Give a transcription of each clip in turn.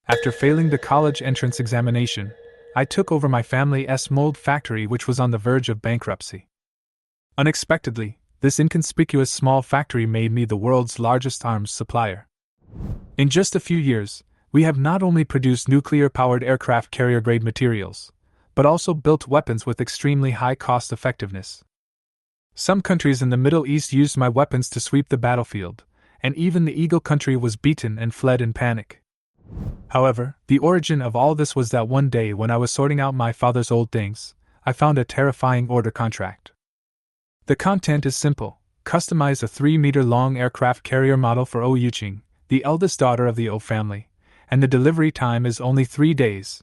After failing the college entrance examination, I took over my family's mold factory, which was on the verge of bankruptcy. Unexpectedly, this inconspicuous small factory made me the world's largest arms supplier. In just a few years, we have not only produced nuclear-powered aircraft carrier-grade materials, but also built weapons with extremely high cost effectiveness. Some countries in the Middle East used my weapons to sweep the battlefield, and even the Eagle country was beaten and fled in panic. However, the origin of all this was that one day when I was sorting out my father's old things, I found a terrifying order contract. The content is simple: customize a 3-meter-long aircraft carrier model for Oh Yuqing, the eldest daughter of the Oh family, and the delivery time is only 3 days.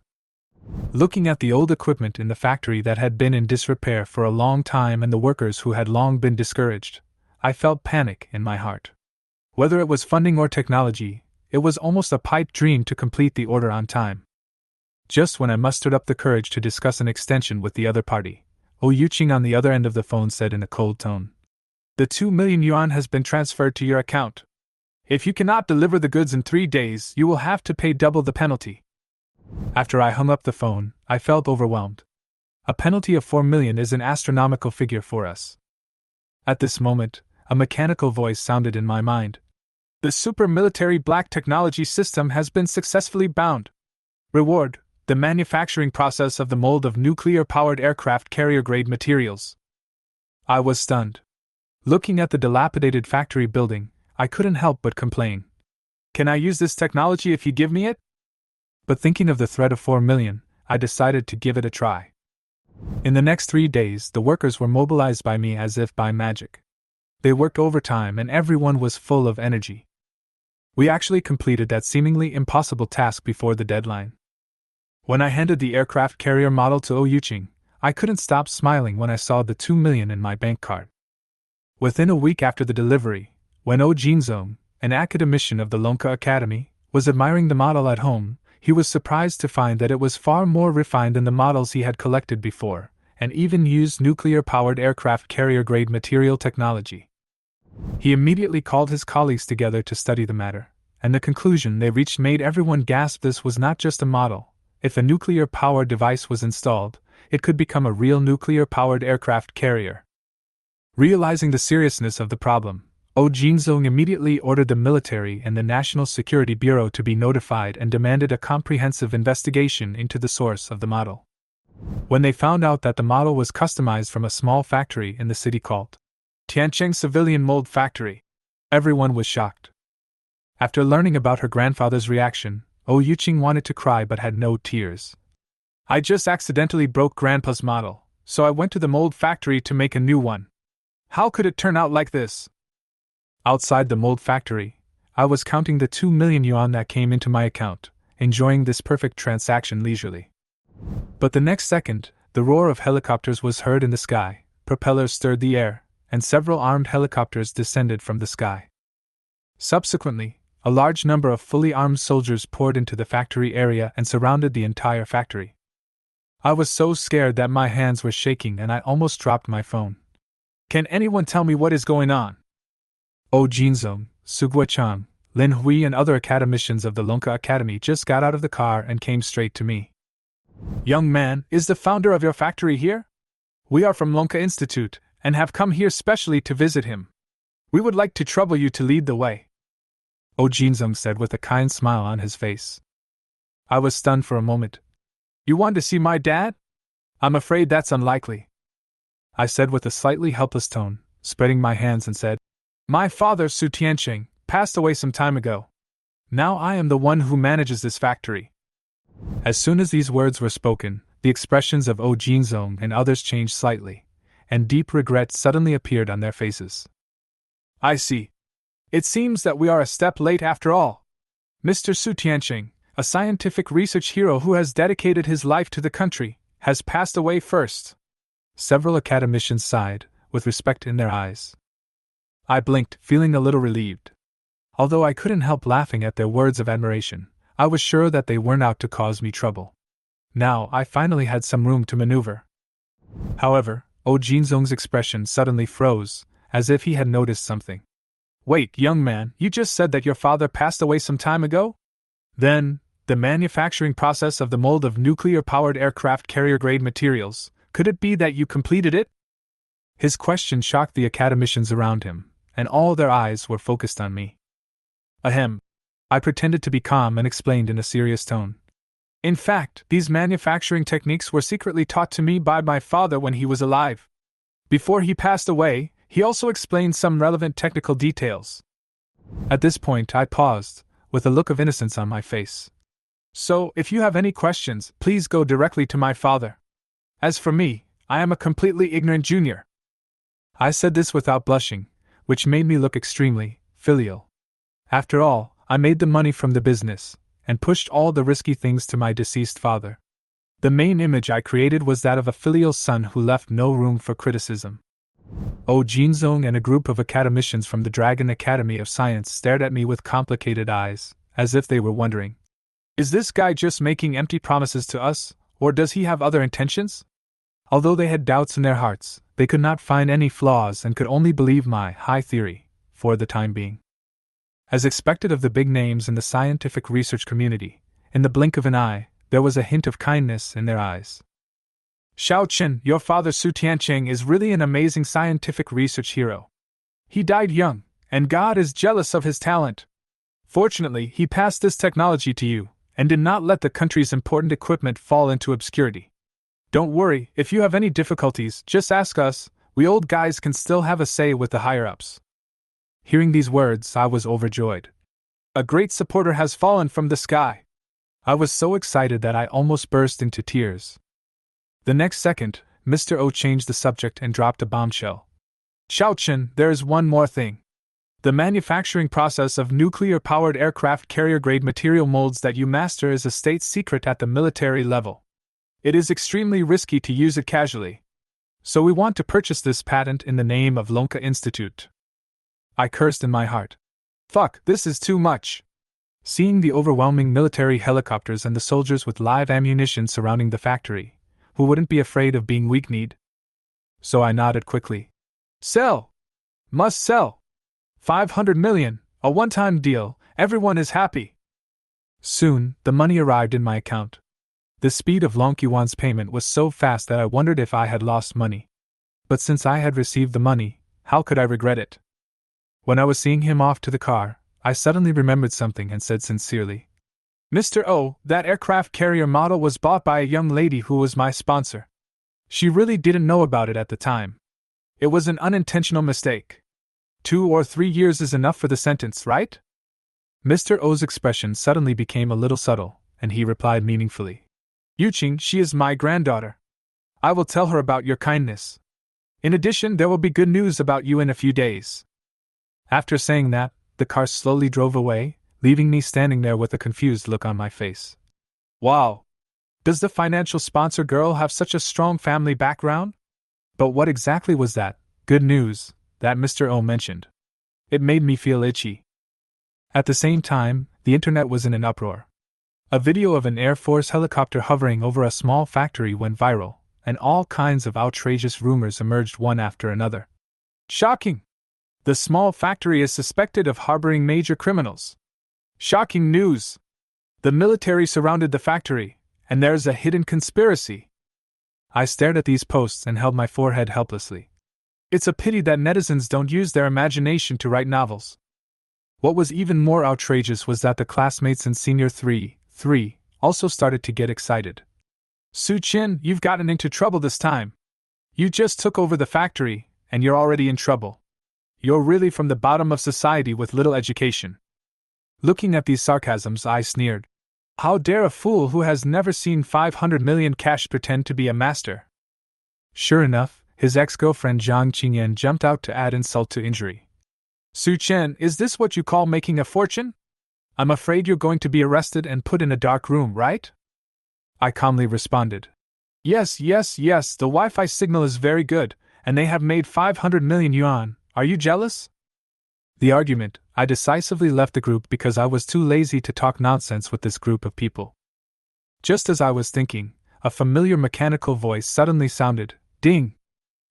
Looking at the old equipment in the factory that had been in disrepair for a long time and the workers who had long been discouraged, I felt panic in my heart. Whether it was funding or technology, it was almost a pipe dream to complete the order on time. Just when I mustered up the courage to discuss an extension with the other party, Oh Yuqing on the other end of the phone said in a cold tone, "The 2 million yuan has been transferred to your account. If you cannot deliver the goods in 3 days, you will have to pay double the penalty." After I hung up the phone, I felt overwhelmed. A penalty of 4 million is an astronomical figure for us. At this moment, a mechanical voice sounded in my mind. "The super military black technology system has been successfully bound. Reward: the manufacturing process of the mold of nuclear-powered aircraft carrier-grade materials." I was stunned. Looking at the dilapidated factory building, I couldn't help but complain. "Can I use this technology if you give me it?" But thinking of the threat of 4 million, I decided to give it a try. In the next 3 days, the workers were mobilized by me as if by magic. They worked overtime and everyone was full of energy. We actually completed that seemingly impossible task before the deadline. When I handed the aircraft carrier model to Oh Yuqing, I couldn't stop smiling when I saw the 2 million in my bank card. Within a week after the delivery, when Oh Jinzong, an academician of the Lonka Academy, was admiring the model at home, he was surprised to find that it was far more refined than the models he had collected before, and even used nuclear-powered aircraft carrier-grade material technology. He immediately called his colleagues together to study the matter, and the conclusion they reached made everyone gasp. This was not just a model. If a nuclear-powered device was installed, it could become a real nuclear-powered aircraft carrier. Realizing the seriousness of the problem, Oh Jinzong immediately ordered the military and the National Security Bureau to be notified and demanded a comprehensive investigation into the source of the model. When they found out that the model was customized from a small factory in the city called Tiancheng Civilian Mold Factory, everyone was shocked. After learning about her grandfather's reaction, Oh Yuqing wanted to cry but had no tears. "I just accidentally broke Grandpa's model, so I went to the mold factory to make a new one. How could it turn out like this?" Outside the mold factory, I was counting the 2 million yuan that came into my account, enjoying this perfect transaction leisurely. But the next second, the roar of helicopters was heard in the sky, propellers stirred the air, and several armed helicopters descended from the sky. Subsequently, a large number of fully armed soldiers poured into the factory area and surrounded the entire factory. I was so scared that my hands were shaking and I almost dropped my phone. "Can anyone tell me what is going on?" Oh Jinzong, Su Guochang, Lin Hui and other academicians of the Lonka Academy just got out of the car and came straight to me. "Young man, is the founder of your factory here? We are from Lonka Institute, and have come here specially to visit him. We would like to trouble you to lead the way," Oh Jinzong said with a kind smile on his face. I was stunned for a moment. "You want to see my dad? I'm afraid that's unlikely," I said with a slightly helpless tone, spreading my hands and said, "My father, Su Tiancheng, passed away some time ago. Now I am the one who manages this factory." As soon as these words were spoken, the expressions of Oh Jinzong and others changed slightly, and deep regret suddenly appeared on their faces. "I see. It seems that we are a step late after all. Mr. Su Tiancheng, a scientific research hero who has dedicated his life to the country, has passed away first." Several academicians sighed, with respect in their eyes. I blinked, feeling a little relieved. Although I couldn't help laughing at their words of admiration, I was sure that they weren't out to cause me trouble. Now I finally had some room to maneuver. However, Oh Jinzong's expression suddenly froze, as if he had noticed something. "Wait, young man, you just said that your father passed away some time ago? Then, The manufacturing process of the mold of nuclear-powered aircraft carrier-grade materials, could it be that you completed it? His question shocked the academicians around him, and all their eyes were focused on me. Ahem. I pretended to be calm and explained in a serious tone. In fact, these manufacturing techniques were secretly taught to me by my father when he was alive. Before he passed away, he also explained some relevant technical details. At this point, I paused, with a look of innocence on my face. So, if you have any questions, please go directly to my father. As for me, I am a completely ignorant junior. I said this without blushing, which made me look extremely filial. After all, I made the money from the business, and pushed all the risky things to my deceased father. The main image I created was that of a filial son who left no room for criticism. Oh Jinzong and a group of academicians from the Dragon Academy of Science stared at me with complicated eyes, as if they were wondering, is this guy just making empty promises to us, or does he have other intentions? Although they had doubts in their hearts, they could not find any flaws and could only believe my high theory, for the time being. As expected of the big names in the scientific research community, in the blink of an eye, there was a hint of kindness in their eyes. Xiao Chen, your father Su Tiancheng is really an amazing scientific research hero. He died young, and God is jealous of his talent. Fortunately, he passed this technology to you, and did not let the country's important equipment fall into obscurity. Don't worry, if you have any difficulties, just ask us, we old guys can still have a say with the higher-ups. Hearing these words, I was overjoyed. A great supporter has fallen from the sky. I was so excited that I almost burst into tears. The next second, Mr. O changed the subject and dropped a bombshell. Xiao Chen, there is one more thing. The manufacturing process of nuclear-powered aircraft carrier-grade material molds that you master is a state secret at the military level. It is extremely risky to use it casually. So we want to purchase this patent in the name of Lonka Institute. I cursed in my heart. Fuck, this is too much. Seeing the overwhelming military helicopters and the soldiers with live ammunition surrounding the factory, who wouldn't be afraid of being weak-kneed? So I nodded quickly. Sell! Must sell! 500 million, a one-time deal, everyone is happy. Soon, the money arrived in my account. The speed of Long Yuan's payment was so fast that I wondered if I had lost money. But since I had received the money, how could I regret it? When I was seeing him off to the car, I suddenly remembered something and said sincerely, Mr. O, that aircraft carrier model was bought by a young lady who was my sponsor. She really didn't know about it at the time. It was an unintentional mistake. 2 or 3 years is enough for the sentence, right? Mr. O's expression suddenly became a little subtle, and he replied meaningfully, Yuqing, she is my granddaughter. I will tell her about your kindness. In addition, there will be good news about you in a few days. After saying that, the car slowly drove away, leaving me standing there with a confused look on my face. Wow! Does the financial sponsor girl have such a strong family background? But what exactly was that good news that Mr. O mentioned? It made me feel itchy. At the same time, the internet was in an uproar. A video of an Air Force helicopter hovering over a small factory went viral, and all kinds of outrageous rumors emerged one after another. Shocking! The small factory is suspected of harboring major criminals. Shocking news! The military surrounded the factory, and there's a hidden conspiracy. I stared at these posts and held my forehead helplessly. It's a pity that netizens don't use their imagination to write novels. What was even more outrageous was that the classmates in Senior 3 also started to get excited. Su Chin, you've gotten into trouble this time. You just took over the factory, and you're already in trouble. You're really from the bottom of society with little education. Looking at these sarcasms, I sneered. How dare a fool who has never seen 500 million cash pretend to be a master? Sure enough, his ex-girlfriend Zhang Qingyan jumped out to add insult to injury. Su Chen, is this what you call making a fortune? I'm afraid you're going to be arrested and put in a dark room, right? I calmly responded. Yes, the Wi-Fi signal is very good, and they have made 500 million yuan. Are you jealous? The argument, I decisively left the group because I was too lazy to talk nonsense with this group of people. Just as I was thinking, a familiar mechanical voice suddenly sounded, Ding!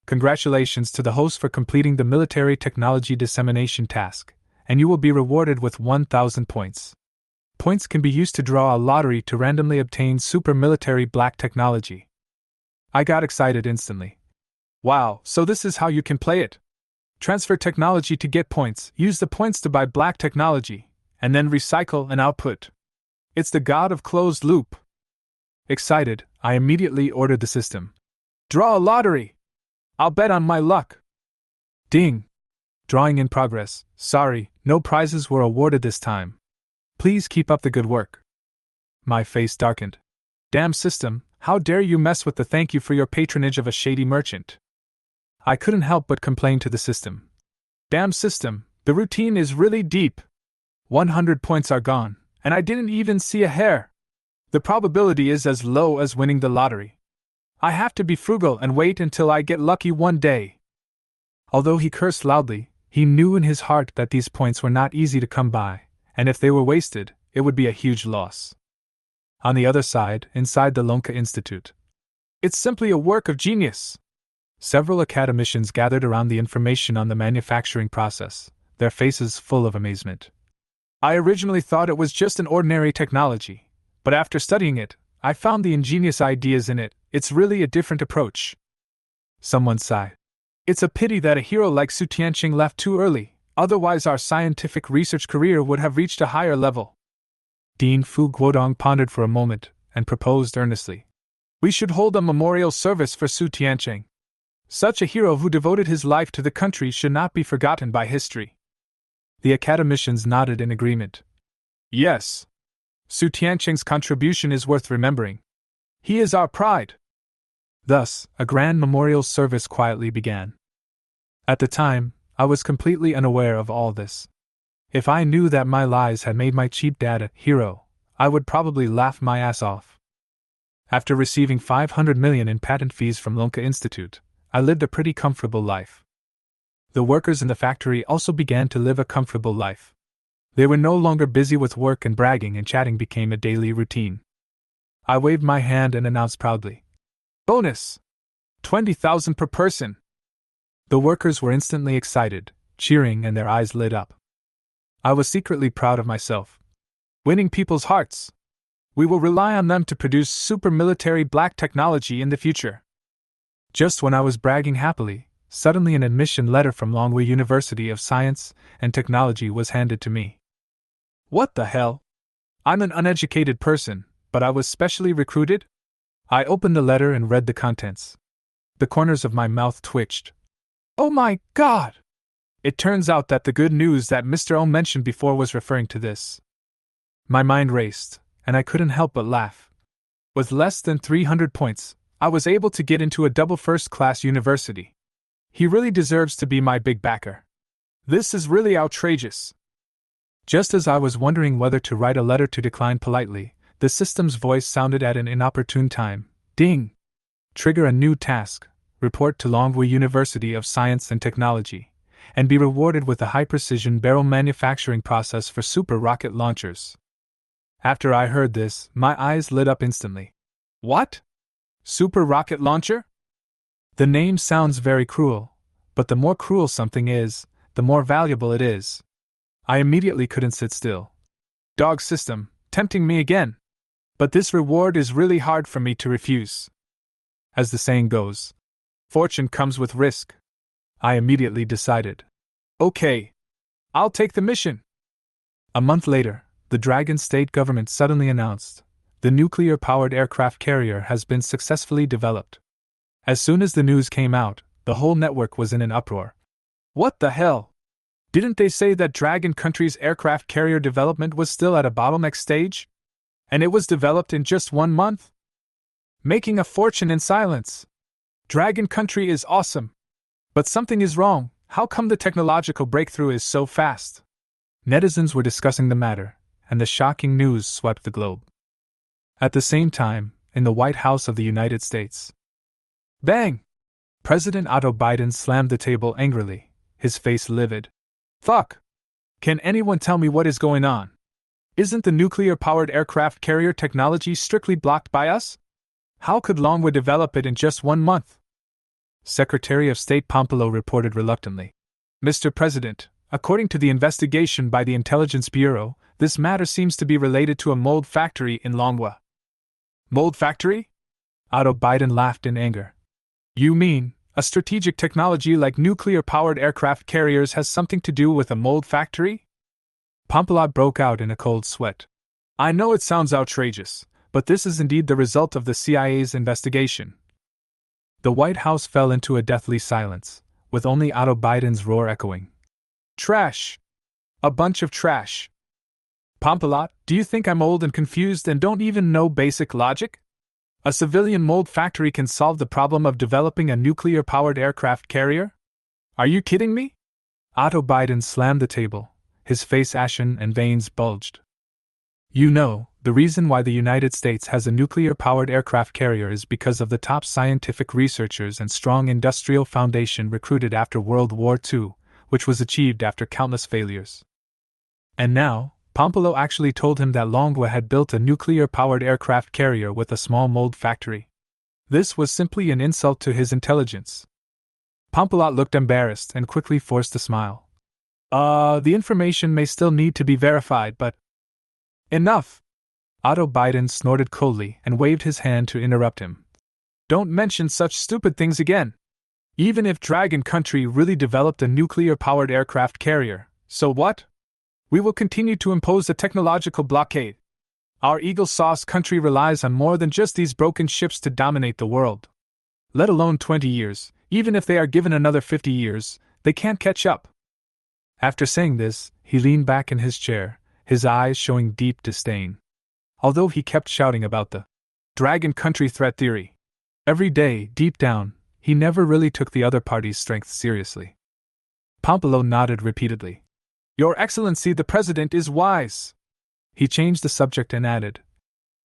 Congratulations to the host for completing the military technology dissemination task, and you will be rewarded with 1,000 points. Points can be used to draw a lottery to randomly obtain super military black technology. I got excited instantly. Wow, so this is how you can play it. Transfer technology to get points, use the points to buy black technology, and then recycle and output. It's the god of closed loop. Excited, I immediately ordered the system. Draw a lottery! I'll bet on my luck. Ding! Drawing in progress. Sorry, no prizes were awarded this time. Please keep up the good work. My face darkened. Damn system, how dare you mess with the thank you for your patronage of a shady merchant. I couldn't help but complain to the system. Damn system, the routine is really deep. 100 points are gone, and I didn't even see a hair. The probability is as low as winning the lottery. I have to be frugal and wait until I get lucky one day. Although he cursed loudly, he knew in his heart that these points were not easy to come by, and if they were wasted, it would be a huge loss. On the other side, inside the Lonka Institute. It's simply a work of genius. Several academicians gathered around the information on the manufacturing process, their faces full of amazement. I originally thought it was just an ordinary technology, but after studying it, I found the ingenious ideas in it. It's really a different approach. Someone sighed. It's a pity that a hero like Su Tianqing left too early, otherwise our scientific research career would have reached a higher level. Dean Fu Guodong pondered for a moment and proposed earnestly. We should hold a memorial service for Su Tianqing. Such a hero who devoted his life to the country should not be forgotten by history. The academicians nodded in agreement. Yes. Su Tianqing's contribution is worth remembering. He is our pride. Thus, a grand memorial service quietly began. At the time, I was completely unaware of all this. If I knew that my lies had made my cheap dad a hero, I would probably laugh my ass off. After receiving 500 million in patent fees from Lonka Institute, I lived a pretty comfortable life. The workers in the factory also began to live a comfortable life. They were no longer busy with work, and bragging and chatting became a daily routine. I waved my hand and announced proudly, "Bonus! 20,000 per person!" The workers were instantly excited, cheering, and their eyes lit up. I was secretly proud of myself. Winning people's hearts. We will rely on them to produce super military black technology in the future. Just when I was bragging happily, suddenly an admission letter from Longwei University of Science and Technology was handed to me. What the hell? I'm an uneducated person, but I was specially recruited? I opened the letter and read the contents. The corners of my mouth twitched. Oh my God! It turns out that the good news that Mr. O mentioned before was referring to this. My mind raced, and I couldn't help but laugh. With less than 300 points, I was able to get into a double first-class university. He really deserves to be my big backer. This is really outrageous. Just as I was wondering whether to write a letter to decline politely, the system's voice sounded at an inopportune time. Ding! Trigger a new task. Report to Longwei University of Science and Technology, and be rewarded with a high-precision barrel manufacturing process for super rocket launchers. After I heard this, my eyes lit up instantly. What? Super rocket launcher? The name sounds very cruel, but the more cruel something is, the more valuable it is. I immediately couldn't sit still. Dog system, tempting me again. But this reward is really hard for me to refuse. As the saying goes, fortune comes with risk. I immediately decided. Okay. I'll take the mission. A month later, the Dragon state government suddenly announced, the nuclear-powered aircraft carrier has been successfully developed. As soon as the news came out, the whole network was in an uproar. What the hell? Didn't they say that Dragon Country's aircraft carrier development was still at a bottleneck stage? And it was developed in just 1 month? Making a fortune in silence. Dragon Country is awesome. But something is wrong. How come the technological breakthrough is so fast? Netizens were discussing the matter, and the shocking news swept the globe. At the same time, in the White House of the United States. Bang! President Otto Biden slammed the table angrily, his face livid. Fuck! Can anyone tell me what is going on? Isn't the nuclear-powered aircraft carrier technology strictly blocked by us? How could Longwei develop it in just 1 month? Secretary of State Pompilo reported reluctantly. Mr. President, according to the investigation by the Intelligence Bureau, This matter seems to be related to a mold factory in Longwa. Mold factory? Otto Biden laughed in anger. You mean, a strategic technology like nuclear-powered aircraft carriers has something to do with a mold factory? Pompalot broke out in a cold sweat. I know it sounds outrageous, but this is indeed the result of the CIA's investigation. The White House fell into a deathly silence, with only Otto Biden's roar echoing. Trash! A bunch of trash! Pompalot, do you think I'm old and confused and don't even know basic logic? A civilian mold factory can solve the problem of developing a nuclear-powered aircraft carrier? Are you kidding me? Otto Biden slammed the table, his face ashen and veins bulged. You know, the reason why the United States has a nuclear-powered aircraft carrier is because of the top scientific researchers and strong industrial foundation recruited after World War II, which was achieved after countless failures. And now, Pompolo actually told him that Longwa had built a nuclear-powered aircraft carrier with a small mold factory. This was simply an insult to his intelligence. Pompalot looked embarrassed and quickly forced a smile. The information may still need to be verified, but... Enough! Otto Biden snorted coldly and waved his hand to interrupt him. Don't mention such stupid things again. Even if Dragon Country really developed a nuclear-powered aircraft carrier, so what? We will continue to impose a technological blockade. Our Eagle Sauce country relies on more than just these broken ships to dominate the world. Let alone 20 years, even if they are given another 50 years, they can't catch up. After saying this, he leaned back in his chair, his eyes showing deep disdain. Although he kept shouting about the Dragon Country threat theory, every day, deep down, he never really took the other party's strength seriously. Pompolo nodded repeatedly. Your Excellency the President is wise. He changed the subject and added,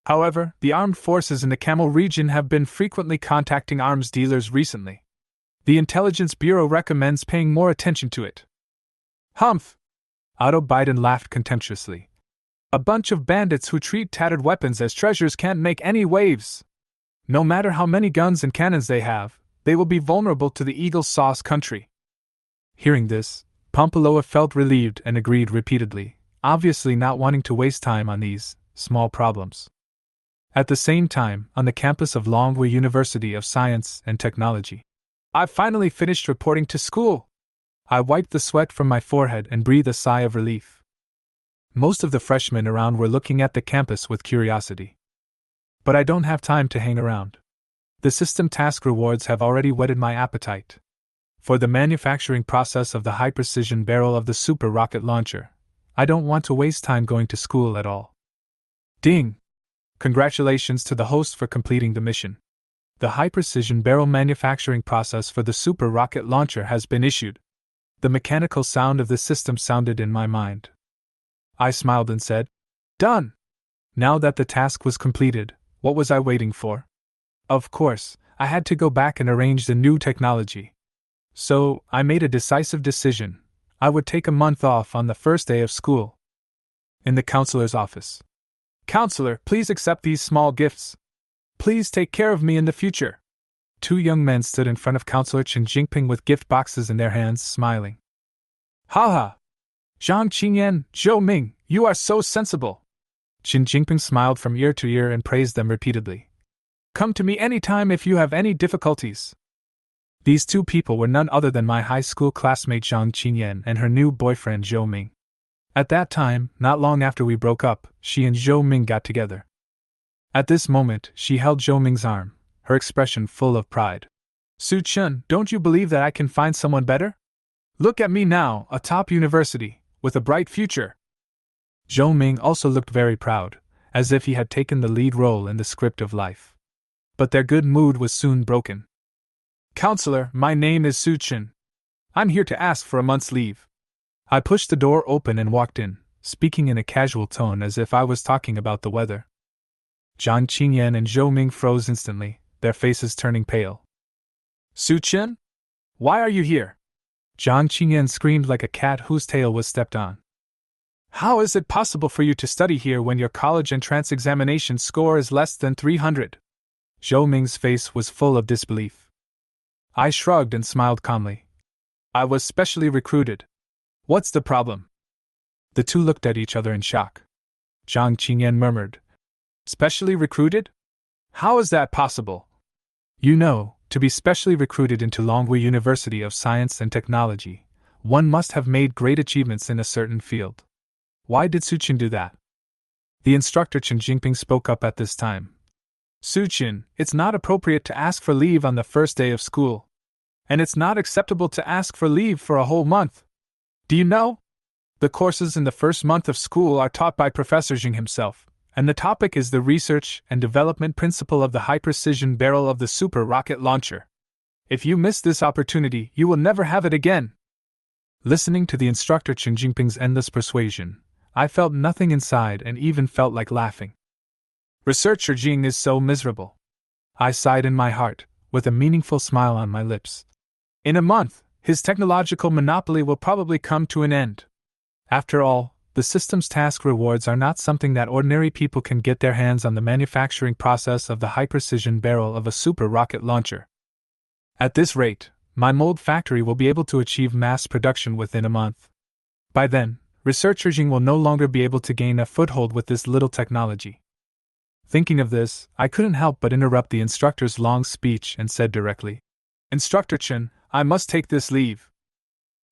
however, the armed forces in the Camel region have been frequently contacting arms dealers recently. The Intelligence Bureau recommends paying more attention to it. Humph! Otto Biden laughed contemptuously. A bunch of bandits who treat tattered weapons as treasures can't make any waves. No matter how many guns and cannons they have, they will be vulnerable to the Eagle Sauce country. Hearing this, Pompolo felt relieved and agreed repeatedly, obviously not wanting to waste time on these small problems. At the same time, on the campus of Longwa University of Science and Technology, I've finally finished reporting to school. I wiped the sweat from my forehead and breathed a sigh of relief. Most of the freshmen around were looking at the campus with curiosity. But I don't have time to hang around. The system task rewards have already whetted my appetite. For the manufacturing process of the high-precision barrel of the super rocket launcher, I don't want to waste time going to school at all. Ding! Congratulations to the host for completing the mission. The high-precision barrel manufacturing process for the super rocket launcher has been issued. The mechanical sound of the system sounded in my mind. I smiled and said, Done! Now that the task was completed, what was I waiting for? Of course, I had to go back and arrange the new technology. So, I made a decisive decision. I would take a month off on the first day of school. In the counselor's office. Counselor, please accept these small gifts. Please take care of me in the future. Two young men stood in front of Counselor Chen Jinping with gift boxes in their hands, smiling. Ha ha! Zhang Qingyan, Zhou Ming, you are so sensible. Chen Jinping smiled from ear to ear and praised them repeatedly. Come to me anytime if you have any difficulties. These two people were none other than my high school classmate Zhang Qingyan and her new boyfriend Zhou Ming. At that time, not long after we broke up, she and Zhou Ming got together. At this moment, she held Zhou Ming's arm, her expression full of pride. Su Chen, don't you believe that I can find someone better? Look at me now, a top university, with a bright future. Zhou Ming also looked very proud, as if he had taken the lead role in the script of life. But their good mood was soon broken. Counselor, my name is Su Chen. I'm here to ask for a month's leave. I pushed the door open and walked in, speaking in a casual tone as if I was talking about the weather. Zhang Qingyan and Zhou Ming froze instantly, their faces turning pale. Su Chen? Why are you here? Zhang Qingyan screamed like a cat whose tail was stepped on. How is it possible for you to study here when your college entrance examination score is less than 300? Zhou Ming's face was full of disbelief. I shrugged and smiled calmly. I was specially recruited. What's the problem? The two looked at each other in shock. Zhang Qingyan murmured. Specially recruited? How is that possible? You know, to be specially recruited into Longhui University of Science and Technology, one must have made great achievements in a certain field. Why did Suqin do that? The instructor Chen Jingping spoke up at this time. Suqin, it's not appropriate to ask for leave on the first day of school. And it's not acceptable to ask for leave for a whole month. Do you know? The courses in the first month of school are taught by Professor Jing himself, and the topic is the research and development principle of the high-precision barrel of the super rocket launcher. If you miss this opportunity, you will never have it again. Listening to the instructor Chen Jingping's endless persuasion, I felt nothing inside and even felt like laughing. Researcher Jing is so miserable. I sighed in my heart, with a meaningful smile on my lips. In a month, his technological monopoly will probably come to an end. After all, the system's task rewards are not something that ordinary people can get their hands on. The manufacturing process of the high-precision barrel of a super rocket launcher. At this rate, my mold factory will be able to achieve mass production within a month. By then, researcher Jing will no longer be able to gain a foothold with this little technology. Thinking of this, I couldn't help but interrupt the instructor's long speech and said directly, Instructor Chen, I must take this leave.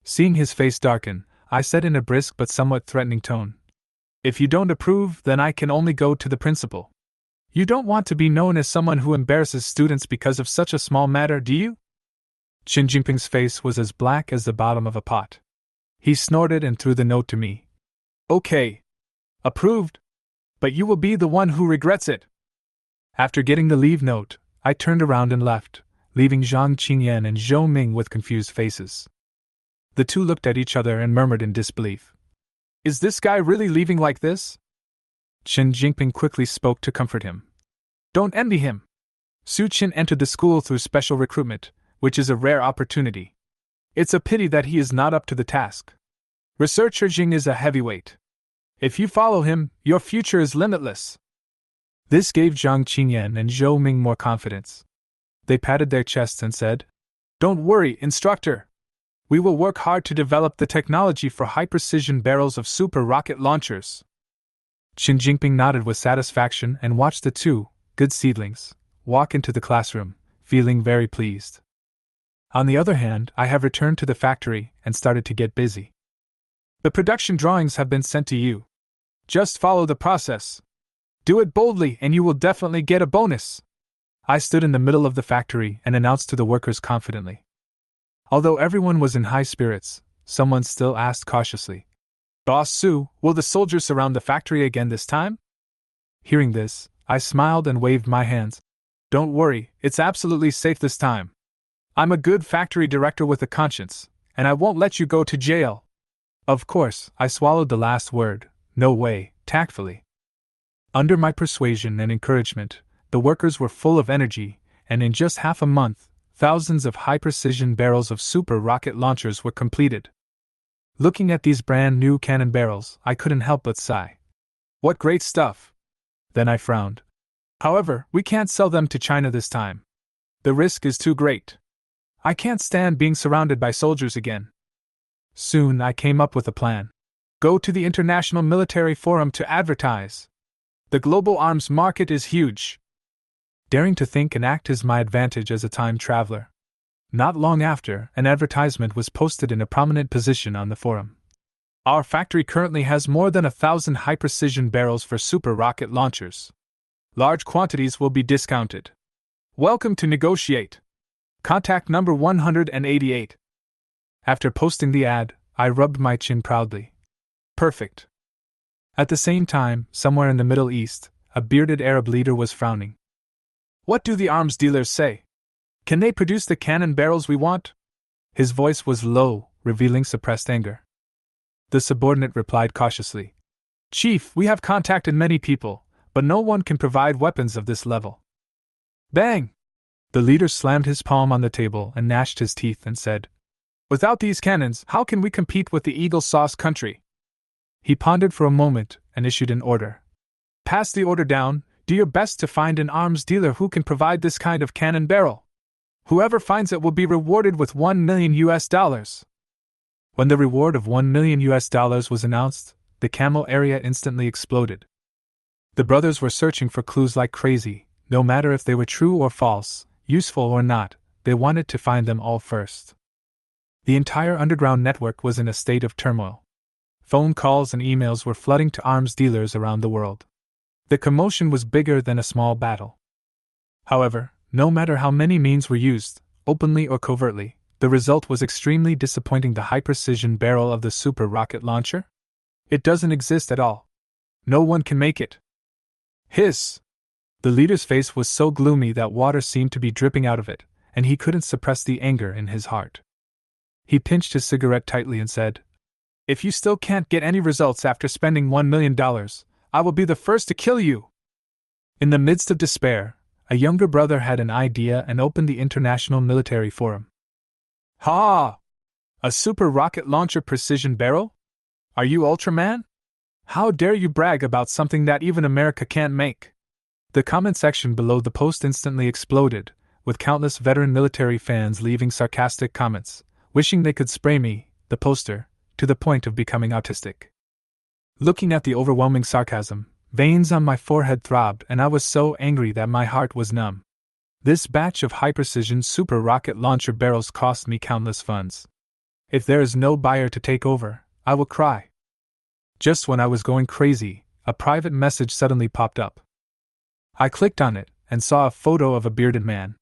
Seeing his face darken, I said in a brisk but somewhat threatening tone, If you don't approve, then I can only go to the principal. You don't want to be known as someone who embarrasses students because of such a small matter, do you? Chen Jingping's face was as black as the bottom of a pot. He snorted and threw the note to me. Okay. Approved. But you will be the one who regrets it. After getting the leave note, I turned around and left, leaving Zhang Qingyan and Zhou Ming with confused faces. The two looked at each other and murmured in disbelief. Is this guy really leaving like this? Chen Jingping quickly spoke to comfort him. Don't envy him. Su Qin entered the school through special recruitment, which is a rare opportunity. It's a pity that he is not up to the task. Researcher Jing is a heavyweight. If you follow him, your future is limitless. This gave Zhang Qingyan and Zhou Ming more confidence. They patted their chests and said, Don't worry, instructor. We will work hard to develop the technology for high-precision barrels of super rocket launchers. Chen Jingping nodded with satisfaction and watched the two, good seedlings, walk into the classroom, feeling very pleased. On the other hand, I have returned to the factory and started to get busy. The production drawings have been sent to you. Just follow the process. Do it boldly and you will definitely get a bonus. I stood in the middle of the factory and announced to the workers confidently. Although everyone was in high spirits, someone still asked cautiously, Boss Su, will the soldiers surround the factory again this time? Hearing this, I smiled and waved my hands. Don't worry, it's absolutely safe this time. I'm a good factory director with a conscience, and I won't let you go to jail. Of course, I swallowed the last word, no way, tactfully. Under my persuasion and encouragement, the workers were full of energy, and in just half a month, thousands of high-precision barrels of super rocket launchers were completed. Looking at these brand new cannon barrels, I couldn't help but sigh. What great stuff! Then I frowned. However, we can't sell them to China this time. The risk is too great. I can't stand being surrounded by soldiers again. Soon I came up with a plan. Go to the International Military Forum to advertise. The global arms market is huge. Daring to think and act is my advantage as a time traveler. Not long after, an advertisement was posted in a prominent position on the forum. Our factory currently has more than 1,000 high-precision barrels for super rocket launchers. Large quantities will be discounted. Welcome to negotiate. Contact number 188. After posting the ad, I rubbed my chin proudly. Perfect. At the same time, somewhere in the Middle East, a bearded Arab leader was frowning. What do the arms dealers say? Can they produce the cannon barrels we want? His voice was low, revealing suppressed anger. The subordinate replied cautiously. Chief, we have contacted many people, but no one can provide weapons of this level. Bang! The leader slammed his palm on the table and gnashed his teeth and said, Without these cannons, how can we compete with the Eagle Sauce country? He pondered for a moment and issued an order. Pass the order down, do your best to find an arms dealer who can provide this kind of cannon barrel. Whoever finds it will be rewarded with $1 million. When the reward of $1 million was announced, the camel area instantly exploded. The brothers were searching for clues like crazy, no matter if they were true or false, useful or not, they wanted to find them all first. The entire underground network was in a state of turmoil. Phone calls and emails were flooding to arms dealers around the world. The commotion was bigger than a small battle. However, no matter how many means were used, openly or covertly, the result was extremely disappointing. The high-precision barrel of the super rocket launcher? It doesn't exist at all. No one can make it. Hiss! The leader's face was so gloomy that water seemed to be dripping out of it, and he couldn't suppress the anger in his heart. He pinched his cigarette tightly and said, "If you still can't get any results after spending $1 million, I will be the first to kill you." In the midst of despair, a younger brother had an idea and opened the International Military Forum. "Ha! A super rocket launcher precision barrel? Are you Ultraman? How dare you brag about something that even America can't make?" The comment section below the post instantly exploded, with countless veteran military fans leaving sarcastic comments, wishing they could spray me, the poster, to the point of becoming autistic. Looking at the overwhelming sarcasm, veins on my forehead throbbed and I was so angry that my heart was numb. This batch of high-precision super rocket launcher barrels cost me countless funds. If there is no buyer to take over, I will cry. Just when I was going crazy, a private message suddenly popped up. I clicked on it and saw a photo of a bearded man.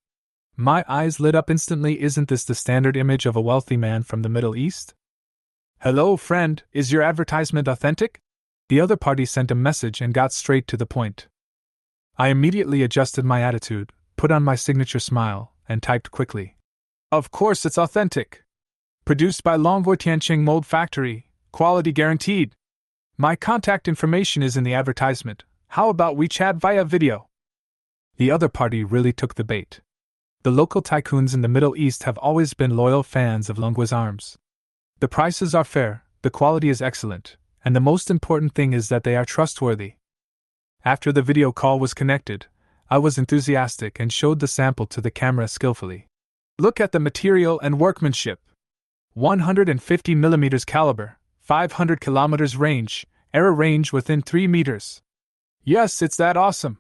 My eyes lit up instantly. Isn't this the standard image of a wealthy man from the Middle East? "Hello, friend, is your advertisement authentic?" The other party sent a message and got straight to the point. I immediately adjusted my attitude, put on my signature smile, and typed quickly. "Of course it's authentic. Produced by Longvoy Tianqing Mold Factory, quality guaranteed. My contact information is in the advertisement. How about we chat via video?" The other party really took the bait. The local tycoons in the Middle East have always been loyal fans of Longvoy's arms. The prices are fair, the quality is excellent, and the most important thing is that they are trustworthy. After the video call was connected, I was enthusiastic and showed the sample to the camera skillfully. "Look at the material and workmanship. 150mm caliber, 500 km range, error range within 3 meters. Yes, it's that awesome.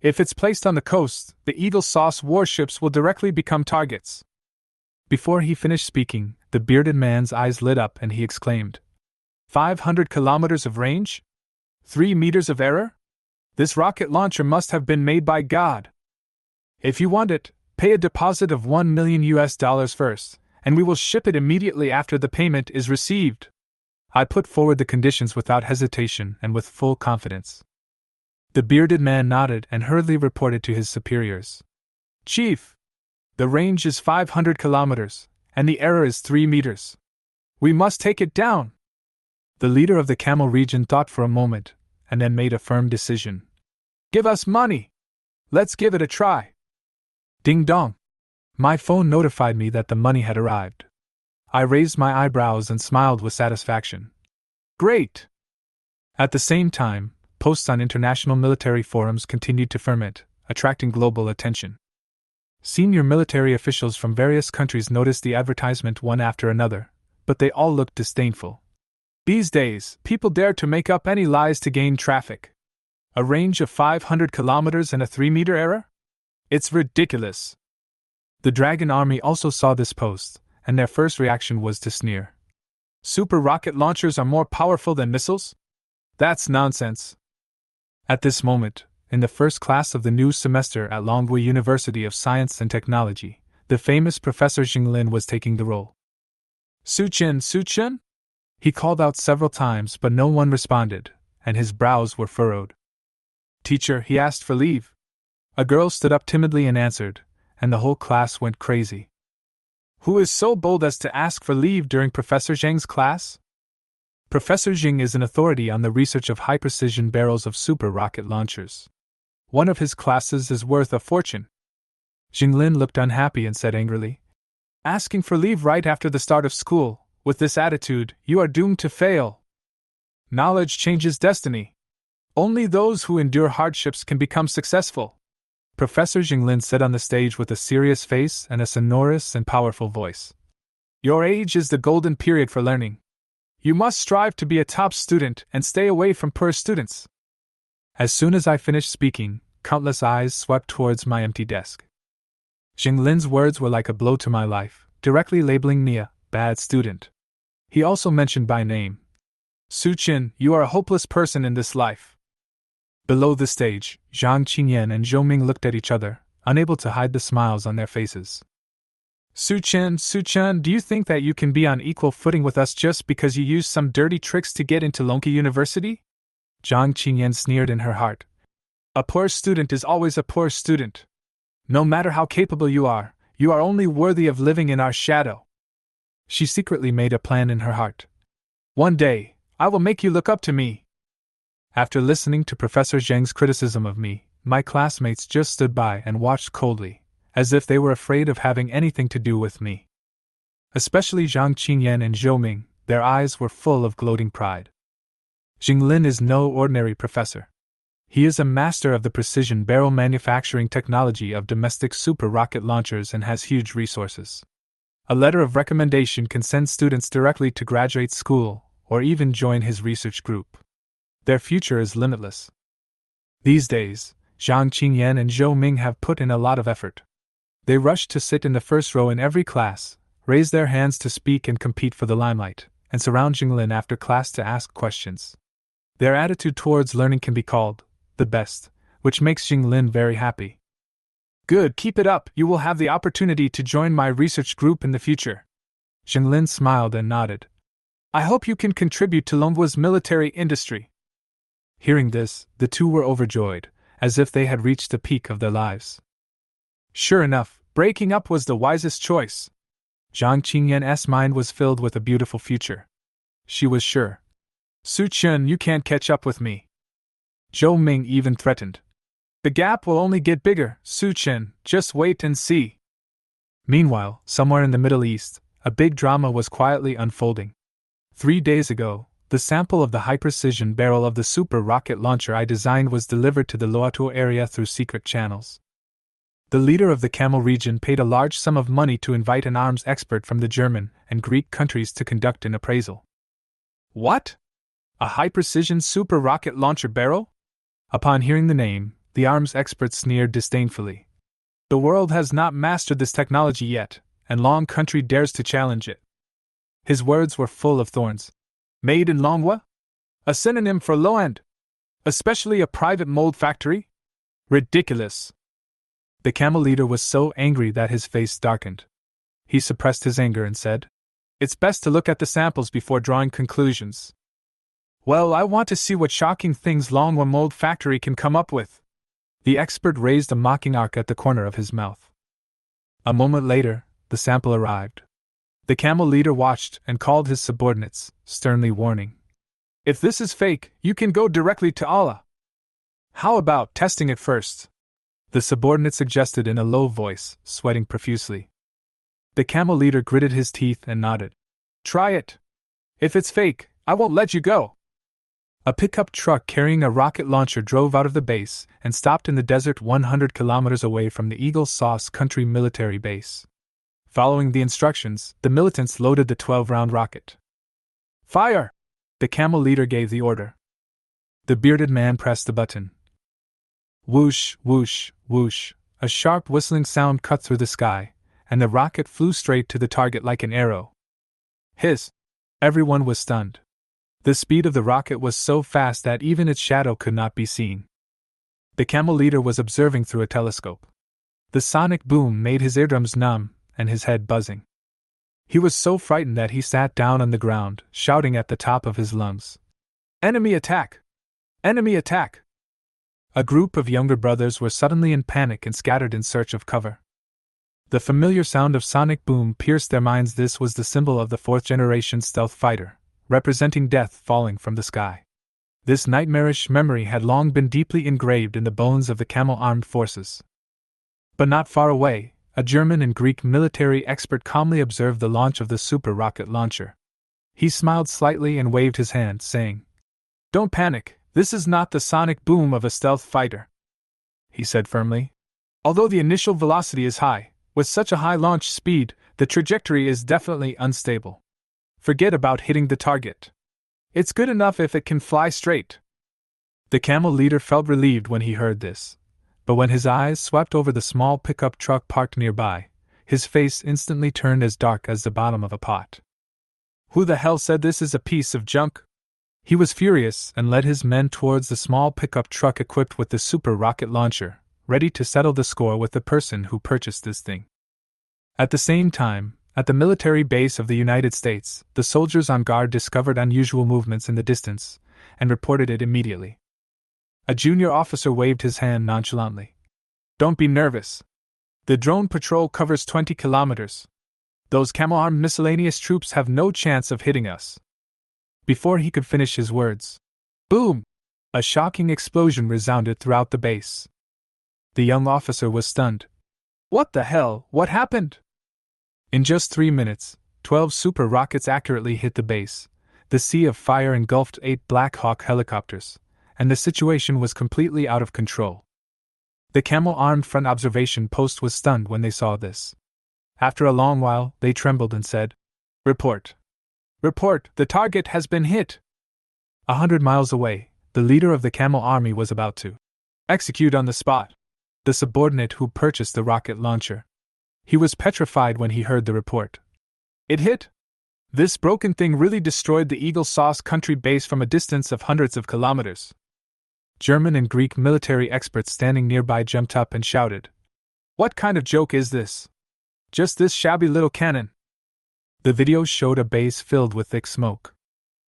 If it's placed on the coast, the Eagle Sauce warships will directly become targets." Before he finished speaking, the bearded man's eyes lit up and he exclaimed, 500 kilometers of range? 3 meters of error? This rocket launcher must have been made by God. If you want it, pay a deposit of $1 million first, and we will ship it immediately after the payment is received. I put forward the conditions without hesitation and with full confidence. The bearded man nodded and hurriedly reported to his superiors. "Chief, the range is 500 kilometers, and the error is 3 meters. We must take it down." The leader of the Camel region thought for a moment, and then made a firm decision. "Give us money! Let's give it a try." Ding dong! My phone notified me that the money had arrived. I raised my eyebrows and smiled with satisfaction. Great! At the same time, posts on international military forums continued to ferment, attracting global attention. Senior military officials from various countries noticed the advertisement one after another, but they all looked disdainful. These days, people dare to make up any lies to gain traffic. A range of 500 kilometers and a 3-meter error? It's ridiculous. The Dragon Army also saw this post, and their first reaction was to sneer. Super rocket launchers are more powerful than missiles? That's nonsense. At this moment, in the first class of the new semester at Longvoy University of Science and Technology, the famous Professor Jinglin was taking the role. Suchen? He called out several times, but no one responded, and his brows were furrowed. Teacher, he asked for leave. A girl stood up timidly and answered, and the whole class went crazy. Who is so bold as to ask for leave during Professor Zhang's class? Professor Zhang is an authority on the research of high-precision barrels of super rocket launchers. One of his classes is worth a fortune. Jinglin looked unhappy and said angrily, "Asking for leave right after the start of school, with this attitude, you are doomed to fail. Knowledge changes destiny. Only those who endure hardships can become successful." Professor Jinglin said on the stage with a serious face and a sonorous and powerful voice. "Your age is the golden period for learning. You must strive to be a top student and stay away from poor students. As soon as I finished speaking, countless eyes swept towards my empty desk. Jinglin's words were like a blow to my life, directly labeling me a bad student. He also mentioned by name, Su Qin, you are a hopeless person in this life. Below the stage, Zhang Qingyan and Zhou Ming looked at each other, unable to hide the smiles on their faces. Su Qin, do you think that you can be on equal footing with us just because you used some dirty tricks to get into Lonqi University? Zhang Qingyan sneered in her heart. A poor student is always a poor student. No matter how capable you are only worthy of living in our shadow. She secretly made a plan in her heart. One day, I will make you look up to me. After listening to Professor Zheng's criticism of me, my classmates just stood by and watched coldly, as if they were afraid of having anything to do with me. Especially Zhang Qingyan and Zhou Ming, their eyes were full of gloating pride. Jinglin is no ordinary professor. He is a master of the precision barrel manufacturing technology of domestic super rocket launchers and has huge resources. A letter of recommendation can send students directly to graduate school or even join his research group. Their future is limitless. These days, Zhang Qingyan and Zhou Ming have put in a lot of effort. They rush to sit in the first row in every class, raise their hands to speak and compete for the limelight, and surround Jinglin after class to ask questions. Their attitude towards learning can be called the best, which makes Jinglin very happy. Good, keep it up, you will have the opportunity to join my research group in the future. Jinglin smiled and nodded. I hope you can contribute to Longwa's military industry. Hearing this, the two were overjoyed, as if they had reached the peak of their lives. Sure enough, breaking up was the wisest choice. Zhang Qingyan's mind was filled with a beautiful future. She was sure. Su Qin, you can't catch up with me. Zhou Ming even threatened. The gap will only get bigger, Su Qin, just wait and see. Meanwhile, somewhere in the Middle East, a big drama was quietly unfolding. 3 days ago, the sample of the high-precision barrel of the super rocket launcher I designed was delivered to the Loatou area through secret channels. The leader of the Camel region paid a large sum of money to invite an arms expert from the German and Greek countries to conduct an appraisal. What? A high-precision super rocket launcher barrel? Upon hearing the name, the arms expert sneered disdainfully. The world has not mastered this technology yet, and Long Country dares to challenge it. His words were full of thorns. Made in Longwa? A synonym for low-end? Especially a private mold factory? Ridiculous! The camel leader was so angry that his face darkened. He suppressed his anger and said, It's best to look at the samples before drawing conclusions. Well, I want to see what shocking things Longwa Mold Factory can come up with. The expert raised a mocking arc at the corner of his mouth. A moment later, the sample arrived. The camel leader watched and called his subordinates, sternly warning. If this is fake, you can go directly to Allah. How about testing it first? The subordinate suggested in a low voice, sweating profusely. The camel leader gritted his teeth and nodded. Try it. If it's fake, I won't let you go. A pickup truck carrying a rocket launcher drove out of the base and stopped in the desert 100 kilometers away from the Eagle Sauce Country military base. Following the instructions, the militants loaded the 12-round rocket. Fire! The camel leader gave the order. The bearded man pressed the button. Whoosh, whoosh, whoosh, a sharp whistling sound cut through the sky, and the rocket flew straight to the target like an arrow. Hiss! Everyone was stunned. The speed of the rocket was so fast that even its shadow could not be seen. The camel leader was observing through a telescope. The sonic boom made his eardrums numb and his head buzzing. He was so frightened that he sat down on the ground, shouting at the top of his lungs. Enemy attack! Enemy attack! A group of younger brothers were suddenly in panic and scattered in search of cover. The familiar sound of sonic boom pierced their minds. This was the symbol of the 4th-generation stealth fighter, representing death falling from the sky. This nightmarish memory had long been deeply engraved in the bones of the Camel armed forces. But not far away, a German and Greek military expert calmly observed the launch of the super rocket launcher. He smiled slightly and waved his hand, saying, Don't panic, this is not the sonic boom of a stealth fighter, he said firmly. Although the initial velocity is high, with such a high launch speed, the trajectory is definitely unstable. Forget about hitting the target. It's good enough if it can fly straight. The camel leader felt relieved when he heard this, but when his eyes swept over the small pickup truck parked nearby, his face instantly turned as dark as the bottom of a pot. Who the hell said this is a piece of junk? He was furious and led his men towards the small pickup truck equipped with the super rocket launcher, ready to settle the score with the person who purchased this thing. At the same time, at the military base of the United States, the soldiers on guard discovered unusual movements in the distance and reported it immediately. A junior officer waved his hand nonchalantly. Don't be nervous. The drone patrol covers 20 kilometers. Those camel-armed miscellaneous troops have no chance of hitting us. Before he could finish his words, boom! A shocking explosion resounded throughout the base. The young officer was stunned. What the hell? What happened? In just 3 minutes, 12 super rockets accurately hit the base. The sea of fire engulfed 8 Black Hawk helicopters, and the situation was completely out of control. The camel-armed front observation post was stunned when they saw this. After a long while, they trembled and said, Report. Report, the target has been hit. 100 miles away, the leader of the camel army was about to execute on the spot the subordinate who purchased the rocket launcher. He was petrified when he heard the report. It hit? This broken thing really destroyed the Eagle Sauce country base from a distance of hundreds of kilometers. German and Greek military experts standing nearby jumped up and shouted, What kind of joke is this? Just this shabby little cannon. The video showed a base filled with thick smoke.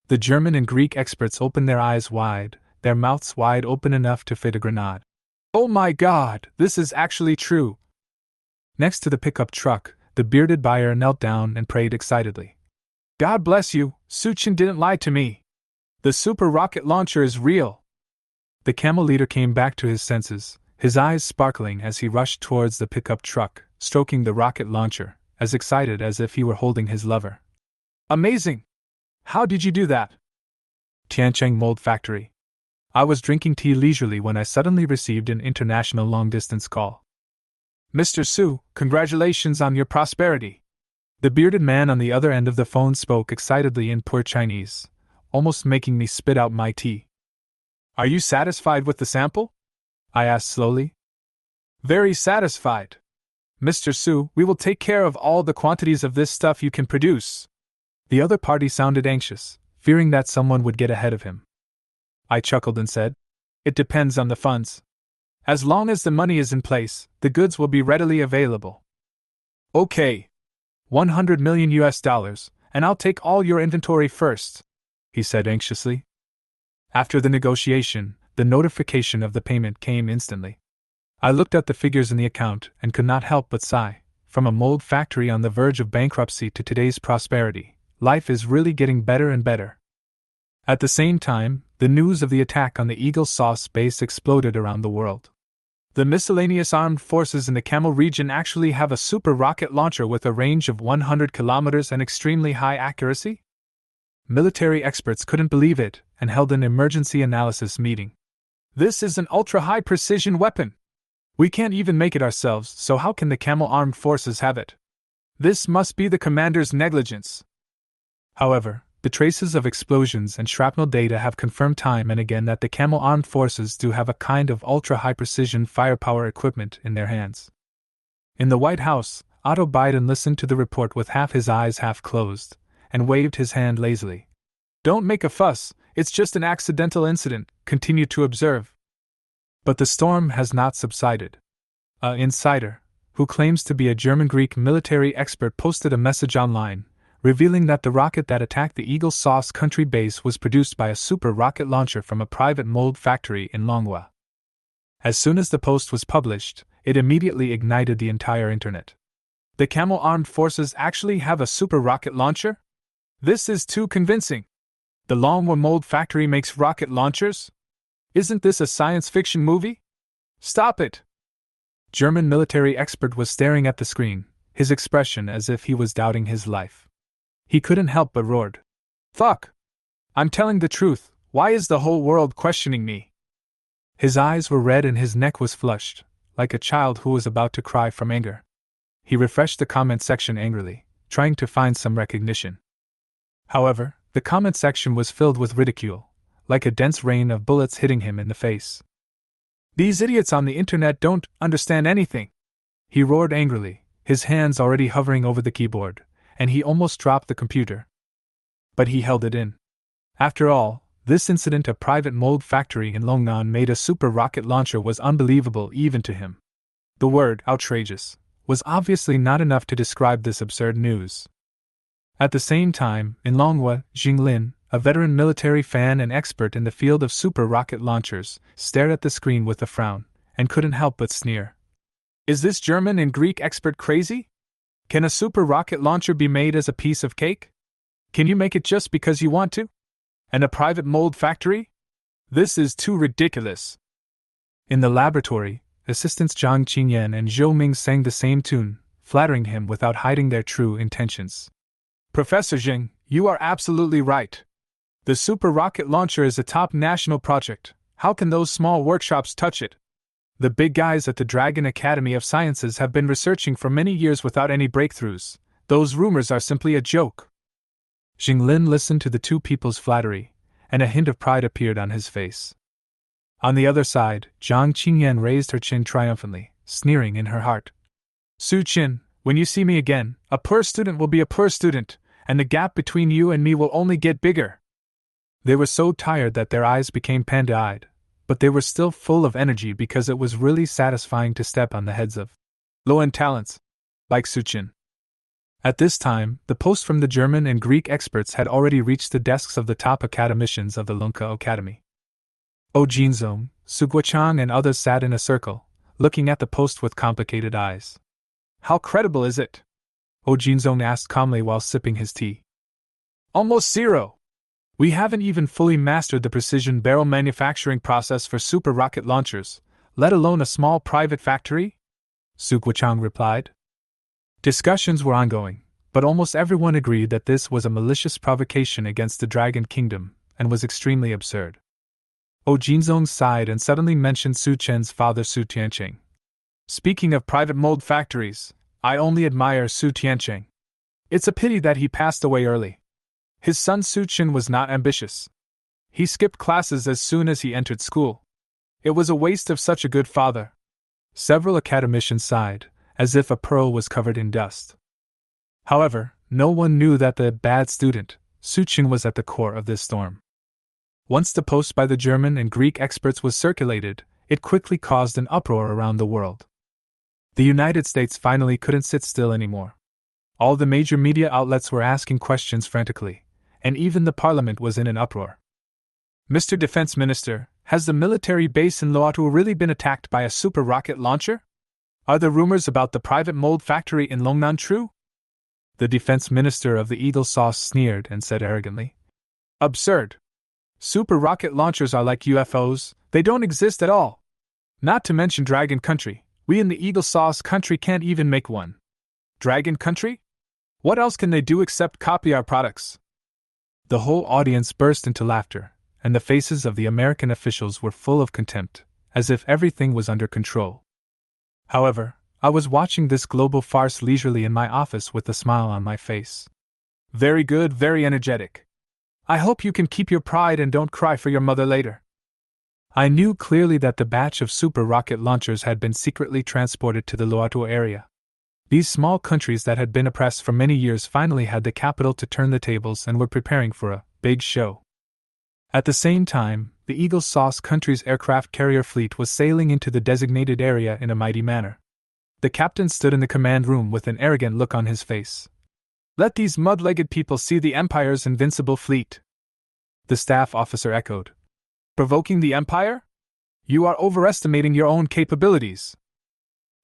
The German and Greek experts opened their eyes wide, their mouths wide open enough to fit a grenade. Oh my God, this is actually true. Next to the pickup truck, the bearded buyer knelt down and prayed excitedly. God bless you, Suchin didn't lie to me. The super rocket launcher is real. The camel leader came back to his senses, his eyes sparkling as he rushed towards the pickup truck, stroking the rocket launcher, as excited as if he were holding his lover. Amazing! How did you do that? Tiancheng Mold Factory. I was drinking tea leisurely when I suddenly received an international long-distance call. Mr. Su, congratulations on your prosperity. The bearded man on the other end of the phone spoke excitedly in poor Chinese, almost making me spit out my tea. Are you satisfied with the sample? I asked slowly. Very satisfied. Mr. Su, we will take care of all the quantities of this stuff you can produce. The other party sounded anxious, fearing that someone would get ahead of him. I chuckled and said, It depends on the funds. As long as the money is in place, the goods will be readily available. Okay. $100 million, and I'll take all your inventory first, he said anxiously. After the negotiation, the notification of the payment came instantly. I looked at the figures in the account and could not help but sigh. From a mold factory on the verge of bankruptcy to today's prosperity, life is really getting better and better. At the same time, the news of the attack on the Eagle Sauce base exploded around the world. The miscellaneous armed forces in the Camel region actually have a super rocket launcher with a range of 100 kilometers and extremely high accuracy? Military experts couldn't believe it and held an emergency analysis meeting. This is an ultra-high precision weapon. We can't even make it ourselves, so how can the Camel armed forces have it? This must be the commander's negligence. However, the traces of explosions and shrapnel data have confirmed time and again that the Camel armed forces do have a kind of ultra-high-precision firepower equipment in their hands. In the White House, Otto Biden listened to the report with half his eyes half closed, and waved his hand lazily. Don't make a fuss, it's just an accidental incident, continue to observe. But the storm has not subsided. An insider, who claims to be a German-Greek military expert, posted a message online, revealing that the rocket that attacked the Eagle Sauce country base was produced by a super rocket launcher from a private mold factory in Longhua. As soon as the post was published, it immediately ignited the entire internet. The Camel armed forces actually have a super rocket launcher? This is too convincing. The Longhua mold factory makes rocket launchers? Isn't this a science fiction movie? Stop it! German military expert was staring at the screen, his expression as if he was doubting his life. He couldn't help but roared. Fuck! I'm telling the truth, why is the whole world questioning me? His eyes were red and his neck was flushed, like a child who was about to cry from anger. He refreshed the comment section angrily, trying to find some recognition. However, the comment section was filled with ridicule. like a dense rain of bullets hitting him in the face. "These idiots on the internet don't understand anything!" he roared angrily, his hands already hovering over the keyboard, and he almost dropped the computer. But he held it in. After all, this incident at Private Mold Factory in Longnan made a super rocket launcher was unbelievable even to him. The word outrageous was obviously not enough to describe this absurd news. At the same time, in Longhua, Jinglin, a veteran military fan and expert in the field of super rocket launchers, stared at the screen with a frown, and couldn't help but sneer. "Is this German and Greek expert crazy? Can a super rocket launcher be made as a piece of cake? Can you make it just because you want to? And a private mold factory? This is too ridiculous." In the laboratory, assistants Zhang Qingyan and Zhou Ming sang the same tune, flattering him without hiding their true intentions. "Professor Zheng, you are absolutely right. The super rocket launcher is a top national project. How can those small workshops touch it? The big guys at the Dragon Academy of Sciences have been researching for many years without any breakthroughs. Those rumors are simply a joke." Jinglin listened to the two people's flattery, and a hint of pride appeared on his face. On the other side, Zhang Qingyan raised her chin triumphantly, sneering in her heart. "Su Qin, when you see me again, a poor student will be a poor student, and the gap between you and me will only get bigger." They were so tired that their eyes became panda-eyed, but they were still full of energy because it was really satisfying to step on the heads of low-end talents, like Su Qin. At this time, the post from the German and Greek experts had already reached the desks of the top academicians of the Lunka Academy. Oh Jinzong, Su Guochang and others sat in a circle, looking at the post with complicated eyes. "How credible is it?" Oh Jinzong asked calmly while sipping his tea. "Almost zero. We haven't even fully mastered the precision barrel manufacturing process for super rocket launchers, let alone a small private factory," Su Guochang replied. Discussions were ongoing, but almost everyone agreed that this was a malicious provocation against the Dragon Kingdom, and was extremely absurd. Oh Jinzong sighed and suddenly mentioned Su Chen's father Su Tiancheng. "Speaking of private mold factories, I only admire Su Tiancheng. It's a pity that he passed away early. His son Su Chen was not ambitious. He skipped classes as soon as he entered school. It was a waste of such a good father." Several academicians sighed, as if a pearl was covered in dust. However, no one knew that the bad student, Su Chen, was at the core of this storm. Once the post by the German and Greek experts was circulated, it quickly caused an uproar around the world. The United States finally couldn't sit still anymore. All the major media outlets were asking questions frantically, and even the parliament was in an uproar. "Mr. Defense Minister, has the military base in Loatu really been attacked by a super rocket launcher? Are the rumors about the private mold factory in Longnan true?" The defense minister of the Eagle Sauce sneered and said arrogantly, "Absurd. Super rocket launchers are like UFOs, they don't exist at all. Not to mention Dragon Country, we in the Eagle Sauce country can't even make one. Dragon Country? What else can they do except copy our products?" The whole audience burst into laughter, and the faces of the American officials were full of contempt, as if everything was under control. However, I was watching this global farce leisurely in my office with a smile on my face. "Very good, very energetic. I hope you can keep your pride and don't cry for your mother later." I knew clearly that the batch of super rocket launchers had been secretly transported to the Loatu area. These small countries that had been oppressed for many years finally had the capital to turn the tables and were preparing for a big show. At the same time, the Eagle Sauce country's aircraft carrier fleet was sailing into the designated area in a mighty manner. The captain stood in the command room with an arrogant look on his face. "Let these mud-legged people see the Empire's invincible fleet." The staff officer echoed. "Provoking the Empire? You are overestimating your own capabilities."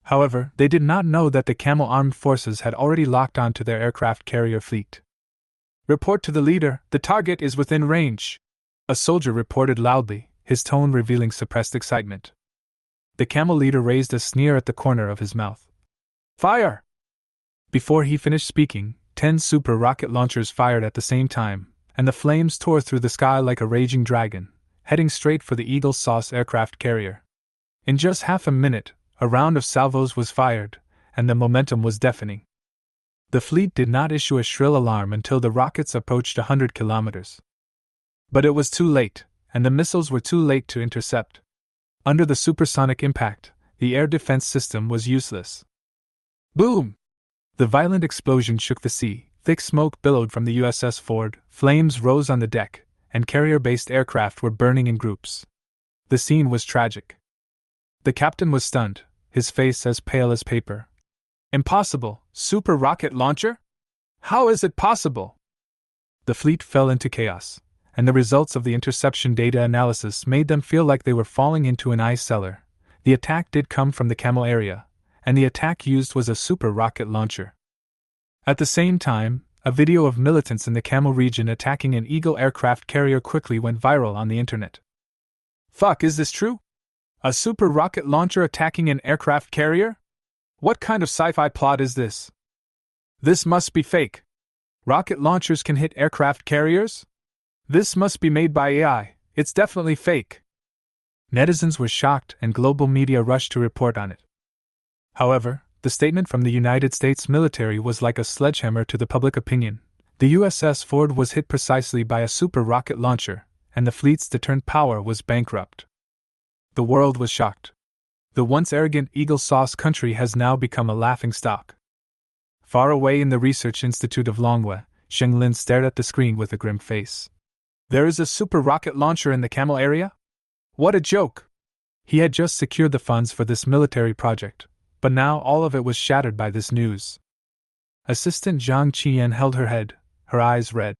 However, they did not know that the Camel armed forces had already locked on to their aircraft carrier fleet. "Report to the leader, the target is within range," a soldier reported loudly, his tone revealing suppressed excitement. The Camel leader raised a sneer at the corner of his mouth. "Fire!" Before he finished speaking, 10 super rocket launchers fired at the same time, and the flames tore through the sky like a raging dragon, heading straight for the Eagle Sauce aircraft carrier. In just half a minute, a round of salvos was fired, and the momentum was deafening. The fleet did not issue a shrill alarm until the rockets approached 100 kilometers. But it was too late, and the missiles were too late to intercept. Under the supersonic impact, the air defense system was useless. Boom! The violent explosion shook the sea, thick smoke billowed from the USS Ford, flames rose on the deck, and carrier-based aircraft were burning in groups. The scene was tragic. The captain was stunned, his face as pale as paper. Impossible! Super rocket launcher? How is it possible? The fleet fell into chaos, and the results of the interception data analysis made them feel like they were falling into an ice cellar. The attack did come from the Camel area, and the attack used was a super rocket launcher. At the same time, a video of militants in the Camel region attacking an Eagle aircraft carrier quickly went viral on the internet. Fuck, is this true? A super rocket launcher attacking an aircraft carrier? What kind of sci-fi plot is this? This must be fake. Rocket launchers can hit aircraft carriers? This must be made by AI, it's definitely fake. Netizens were shocked and global media rushed to report on it. However, the statement from the United States military was like a sledgehammer to the public opinion. The USS Ford was hit precisely by a super rocket launcher, and the fleet's deterrent power was bankrupt. The world was shocked. The once arrogant Eagle Sauce country has now become a laughingstock. Far away in the Research Institute of Longwa, Sheng Lin stared at the screen with a grim face. There is a super rocket launcher in the Camel area? What a joke! He had just secured the funds for this military project, but now all of it was shattered by this news. Assistant Zhang Qian held her head, her eyes red.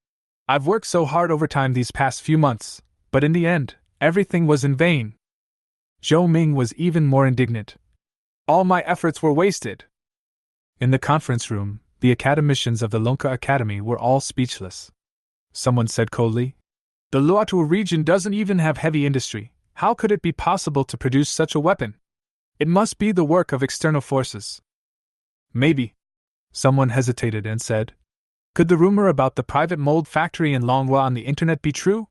I've worked so hard overtime these past few months, but in the end, everything was in vain. Zhou Ming was even more indignant. All my efforts were wasted. In the conference room, the academicians of the Lonka Academy were all speechless. Someone said coldly, "The Luotu region doesn't even have heavy industry. How could it be possible to produce such a weapon? It must be the work of external forces." Maybe. Someone hesitated and said, "Could the rumor about the private mold factory in Longhua on the internet be true?"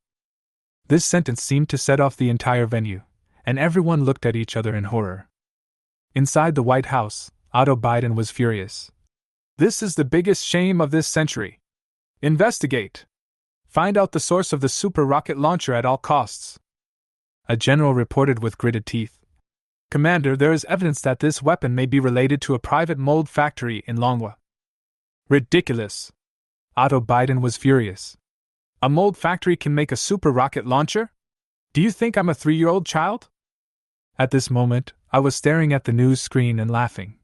This sentence seemed to set off the entire venue, and everyone looked at each other in horror. Inside the White House, Otto Biden was furious. This is the biggest shame of this century. Investigate. Find out the source of the super rocket launcher at all costs. A general reported with gritted teeth. Commander, there is evidence that this weapon may be related to a private mold factory in Longhua. Ridiculous. Otto Biden was furious. A mold factory can make a super rocket launcher? Do you think I'm a 3-year-old child? At this moment, I was staring at the news screen and laughing.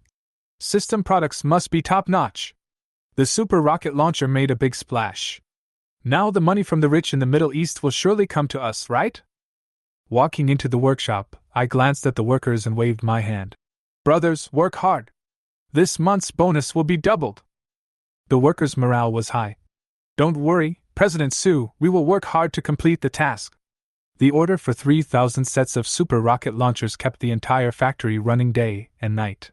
System products must be top-notch. The super rocket launcher made a big splash. Now the money from the rich in the Middle East will surely come to us, right? Walking into the workshop, I glanced at the workers and waved my hand. Brothers, work hard. This month's bonus will be doubled. The workers' morale was high. Don't worry, President Su, we will work hard to complete the task. The order for 3,000 sets of super rocket launchers kept the entire factory running day and night.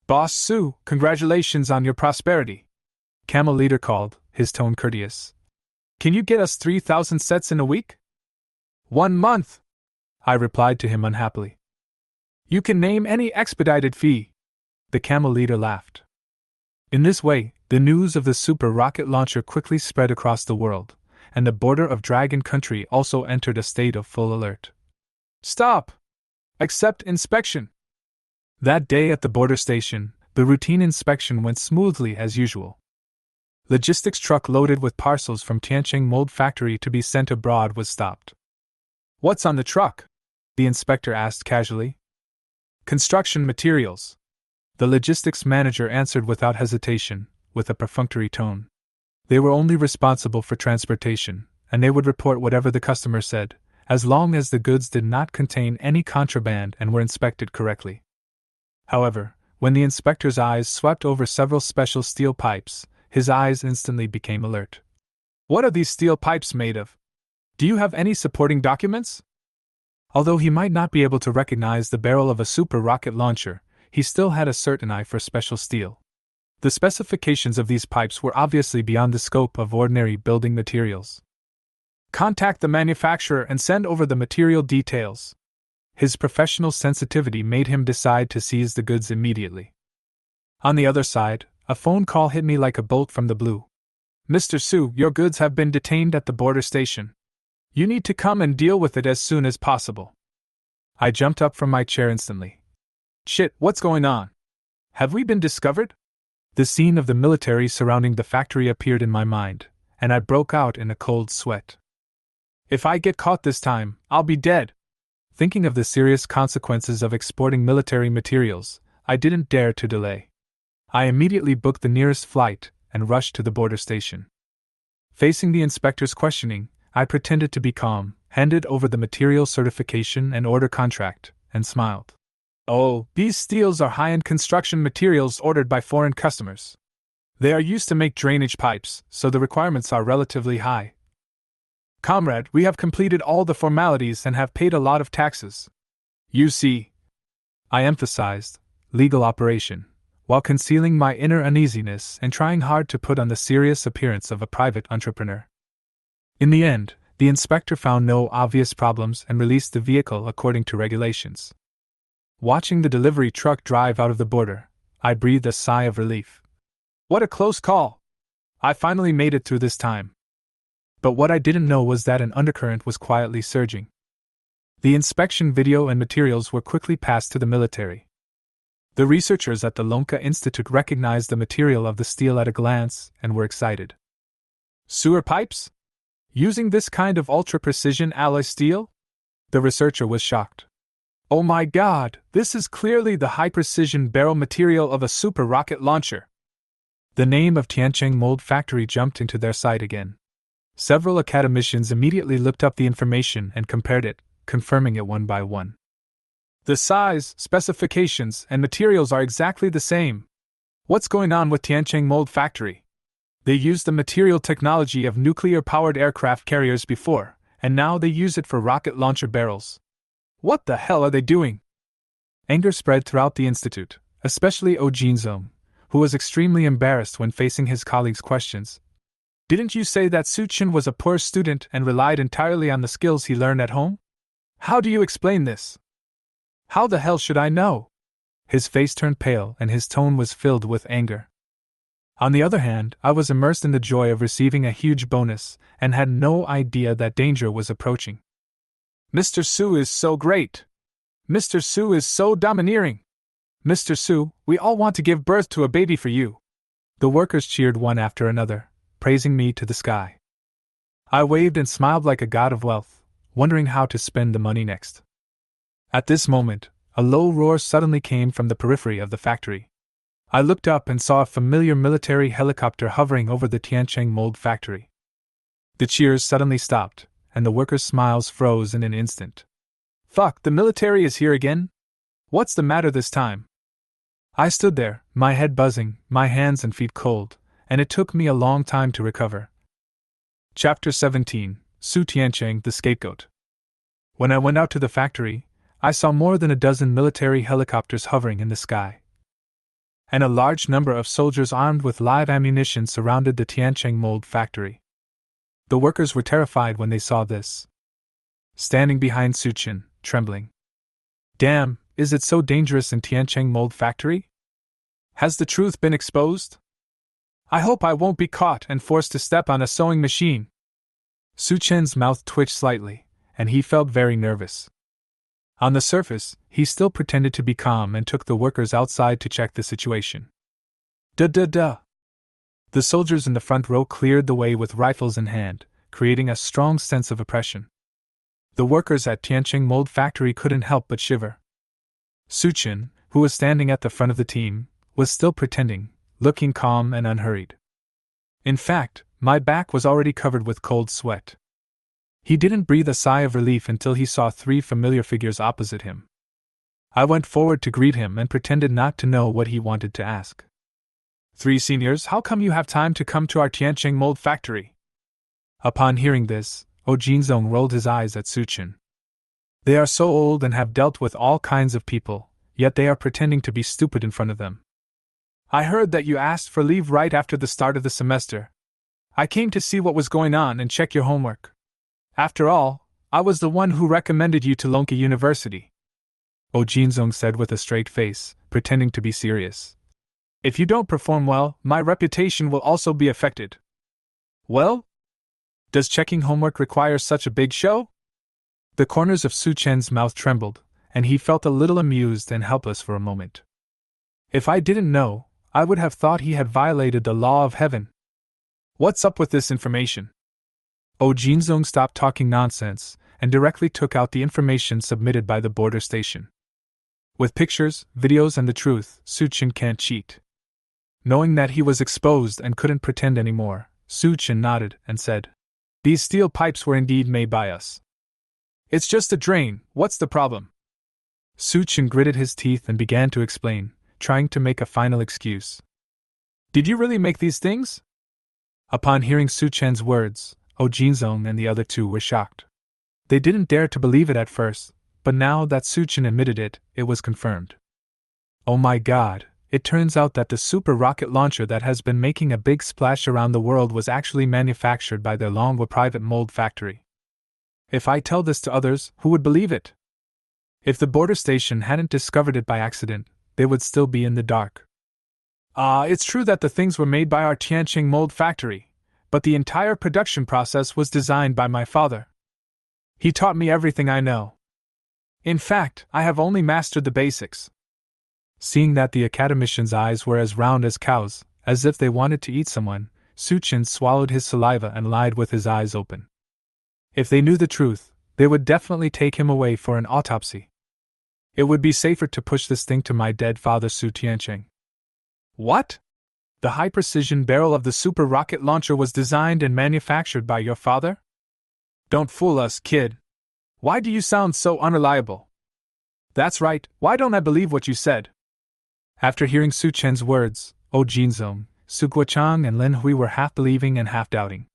Boss Su, congratulations on your prosperity. Camel leader called, his tone courteous. Can you get us 3,000 sets in a week? 1 month, I replied to him unhappily. You can name any expedited fee. The camel leader laughed. In this way, the news of the super rocket launcher quickly spread across the world, and the border of Dragon Country also entered a state of full alert. Stop! Accept inspection! That day at the border station, the routine inspection went smoothly as usual. Logistics truck loaded with parcels from Tiancheng Mold Factory to be sent abroad was stopped. What's on the truck? The inspector asked casually. Construction materials. The logistics manager answered without hesitation, with a perfunctory tone. They were only responsible for transportation, and they would report whatever the customer said, as long as the goods did not contain any contraband and were inspected correctly. However, when the inspector's eyes swept over several special steel pipes, his eyes instantly became alert. What are these steel pipes made of? Do you have any supporting documents? Although he might not be able to recognize the barrel of a super rocket launcher, he still had a certain eye for special steel. The specifications of these pipes were obviously beyond the scope of ordinary building materials. Contact the manufacturer and send over the material details. His professional sensitivity made him decide to seize the goods immediately. On the other side, a phone call hit me like a bolt from the blue. Mr. Su, your goods have been detained at the border station. You need to come and deal with it as soon as possible. I jumped up from my chair instantly. Shit, what's going on? Have we been discovered? The scene of the military surrounding the factory appeared in my mind, and I broke out in a cold sweat. If I get caught this time, I'll be dead. Thinking of the serious consequences of exporting military materials, I didn't dare to delay. I immediately booked the nearest flight and rushed to the border station. Facing the inspector's questioning, I pretended to be calm, handed over the material certification and order contract, and smiled. Oh, these steels are high-end construction materials ordered by foreign customers. They are used to make drainage pipes, so the requirements are relatively high. Comrade, we have completed all the formalities and have paid a lot of taxes. You see, I emphasized, legal operation, while concealing my inner uneasiness and trying hard to put on the serious appearance of a private entrepreneur. In the end, the inspector found no obvious problems and released the vehicle according to regulations. Watching the delivery truck drive out of the border, I breathed a sigh of relief. What a close call! I finally made it through this time. But what I didn't know was that an undercurrent was quietly surging. The inspection video and materials were quickly passed to the military. The researchers at the Lonka Institute recognized the material of the steel at a glance and were excited. Sewer pipes? Using this kind of ultra-precision alloy steel? The researcher was shocked. Oh my god, this is clearly the high-precision barrel material of a super rocket launcher. The name of Tiancheng Mold Factory jumped into their sight again. Several academicians immediately looked up the information and compared it, confirming it one by one. The size, specifications, and materials are exactly the same. What's going on with Tiancheng Mold Factory? They used the material technology of nuclear-powered aircraft carriers before, and now they use it for rocket launcher barrels. What the hell are they doing? Anger spread throughout the institute, especially Oh Jinzong, who was extremely embarrassed when facing his colleagues' questions. Didn't you say that Suchin was a poor student and relied entirely on the skills he learned at home? How do you explain this? How the hell should I know? His face turned pale and his tone was filled with anger. On the other hand, I was immersed in the joy of receiving a huge bonus and had no idea that danger was approaching. Mr. Su is so great. Mr. Su is so domineering. Mr. Su, we all want to give birth to a baby for you. The workers cheered one after another, praising me to the sky. I waved and smiled like a god of wealth, wondering how to spend the money next. At this moment, a low roar suddenly came from the periphery of the factory. I looked up and saw a familiar military helicopter hovering over the Tiancheng Mold Factory. The cheers suddenly stopped, and the workers' smiles froze in an instant. Fuck, the military is here again? What's the matter this time? I stood there, my head buzzing, my hands and feet cold, and it took me a long time to recover. Chapter 17, Su Tiancheng, the Scapegoat. When I went out to the factory, I saw more than a dozen military helicopters hovering in the sky. And a large number of soldiers armed with live ammunition surrounded the Tiancheng Mold Factory. The workers were terrified when they saw this. Standing behind Suchin, trembling. Damn, is it so dangerous in Tiancheng Mold Factory? Has the truth been exposed? I hope I won't be caught and forced to step on a sewing machine. Suchin's mouth twitched slightly, and he felt very nervous. On the surface, he still pretended to be calm and took the workers outside to check the situation. Duh. The soldiers in the front row cleared the way with rifles in hand, creating a strong sense of oppression. The workers at Tiancheng Mold Factory couldn't help but shiver. Suchin, who was standing at the front of the team, was still pretending, looking calm and unhurried. In fact, my back was already covered with cold sweat. He didn't breathe a sigh of relief until he saw three familiar figures opposite him. I went forward to greet him and pretended not to know what he wanted to ask. Three seniors, how come you have time to come to our Tiancheng Mold Factory? Upon hearing this, Oh Jinzong rolled his eyes at Suchin. They are so old and have dealt with all kinds of people, yet they are pretending to be stupid in front of them. I heard that you asked for leave right after the start of the semester. I came to see what was going on and check your homework. After all, I was the one who recommended you to Lonka University. Oh Jinzong said with a straight face, pretending to be serious. If you don't perform well, my reputation will also be affected. Well? Does checking homework require such a big show? The corners of Su Chen's mouth trembled, and he felt a little amused and helpless for a moment. If I didn't know, I would have thought he had violated the law of heaven. What's up with this information? Oh Jinzong stopped talking nonsense and directly took out the information submitted by the border station. With pictures, videos, and the truth, Su Chen can't cheat. Knowing that he was exposed and couldn't pretend anymore, Su Chen nodded and said, "These steel pipes were indeed made by us. It's just a drain, what's the problem?" Su Chen gritted his teeth and began to explain, trying to make a final excuse. "Did you really make these things?" Upon hearing Su Chen's words, Oh Jinzong and the other two were shocked. They didn't dare to believe it at first, but now that Su Chen admitted it, it was confirmed. Oh my god, it turns out that the super rocket launcher that has been making a big splash around the world was actually manufactured by their Longwa private mold factory. If I tell this to others, who would believe it? If the border station hadn't discovered it by accident, they would still be in the dark. It's true that the things were made by our Tianqing mold factory, but the entire production process was designed by my father. He taught me everything I know. In fact, I have only mastered the basics. Seeing that the academician's eyes were as round as cows, as if they wanted to eat someone, Su Chen swallowed his saliva and lied with his eyes open. If they knew the truth, they would definitely take him away for an autopsy. It would be safer to push this thing to my dead father Su Tianqing. What? The high-precision barrel of the super rocket launcher was designed and manufactured by your father? Don't fool us, kid. Why do you sound so unreliable? That's right, why don't I believe what you said? After hearing Su Chen's words, Oh Jinzong, Su Guochang and Lin Hui were half believing and half doubting.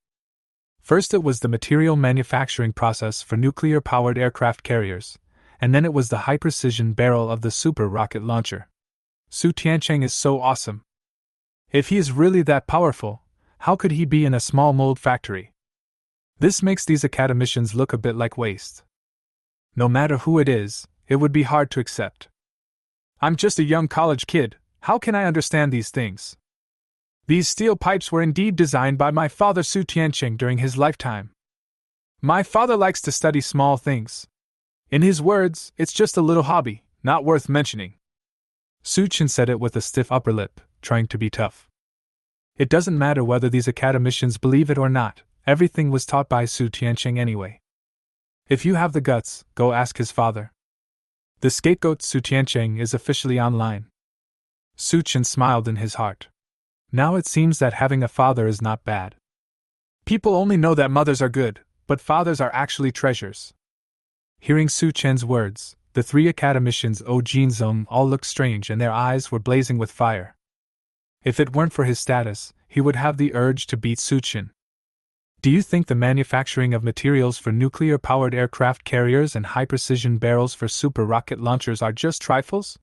First it was the material manufacturing process for nuclear-powered aircraft carriers, and then it was the high-precision barrel of the super rocket launcher. Su Tianqing is so awesome. If he is really that powerful, how could he be in a small mold factory? This makes these academicians look a bit like waste. No matter who it is, it would be hard to accept. I'm just a young college kid, how can I understand these things? These steel pipes were indeed designed by my father Su Tianqing during his lifetime. My father likes to study small things. In his words, it's just a little hobby, not worth mentioning. Su Chen said it with a stiff upper lip, trying to be tough. It doesn't matter whether these academicians believe it or not, everything was taught by Su Tianqing anyway. If you have the guts, go ask his father. The scapegoat Su Tianqing is officially online. Su Chen smiled in his heart. Now it seems that having a father is not bad. People only know that mothers are good, but fathers are actually treasures. Hearing Su Chen's words, the three academicians Oh Jinzong all looked strange and their eyes were blazing with fire. If it weren't for his status, he would have the urge to beat Su Chen. Do you think the manufacturing of materials for nuclear-powered aircraft carriers and high-precision barrels for super rocket launchers are just trifles?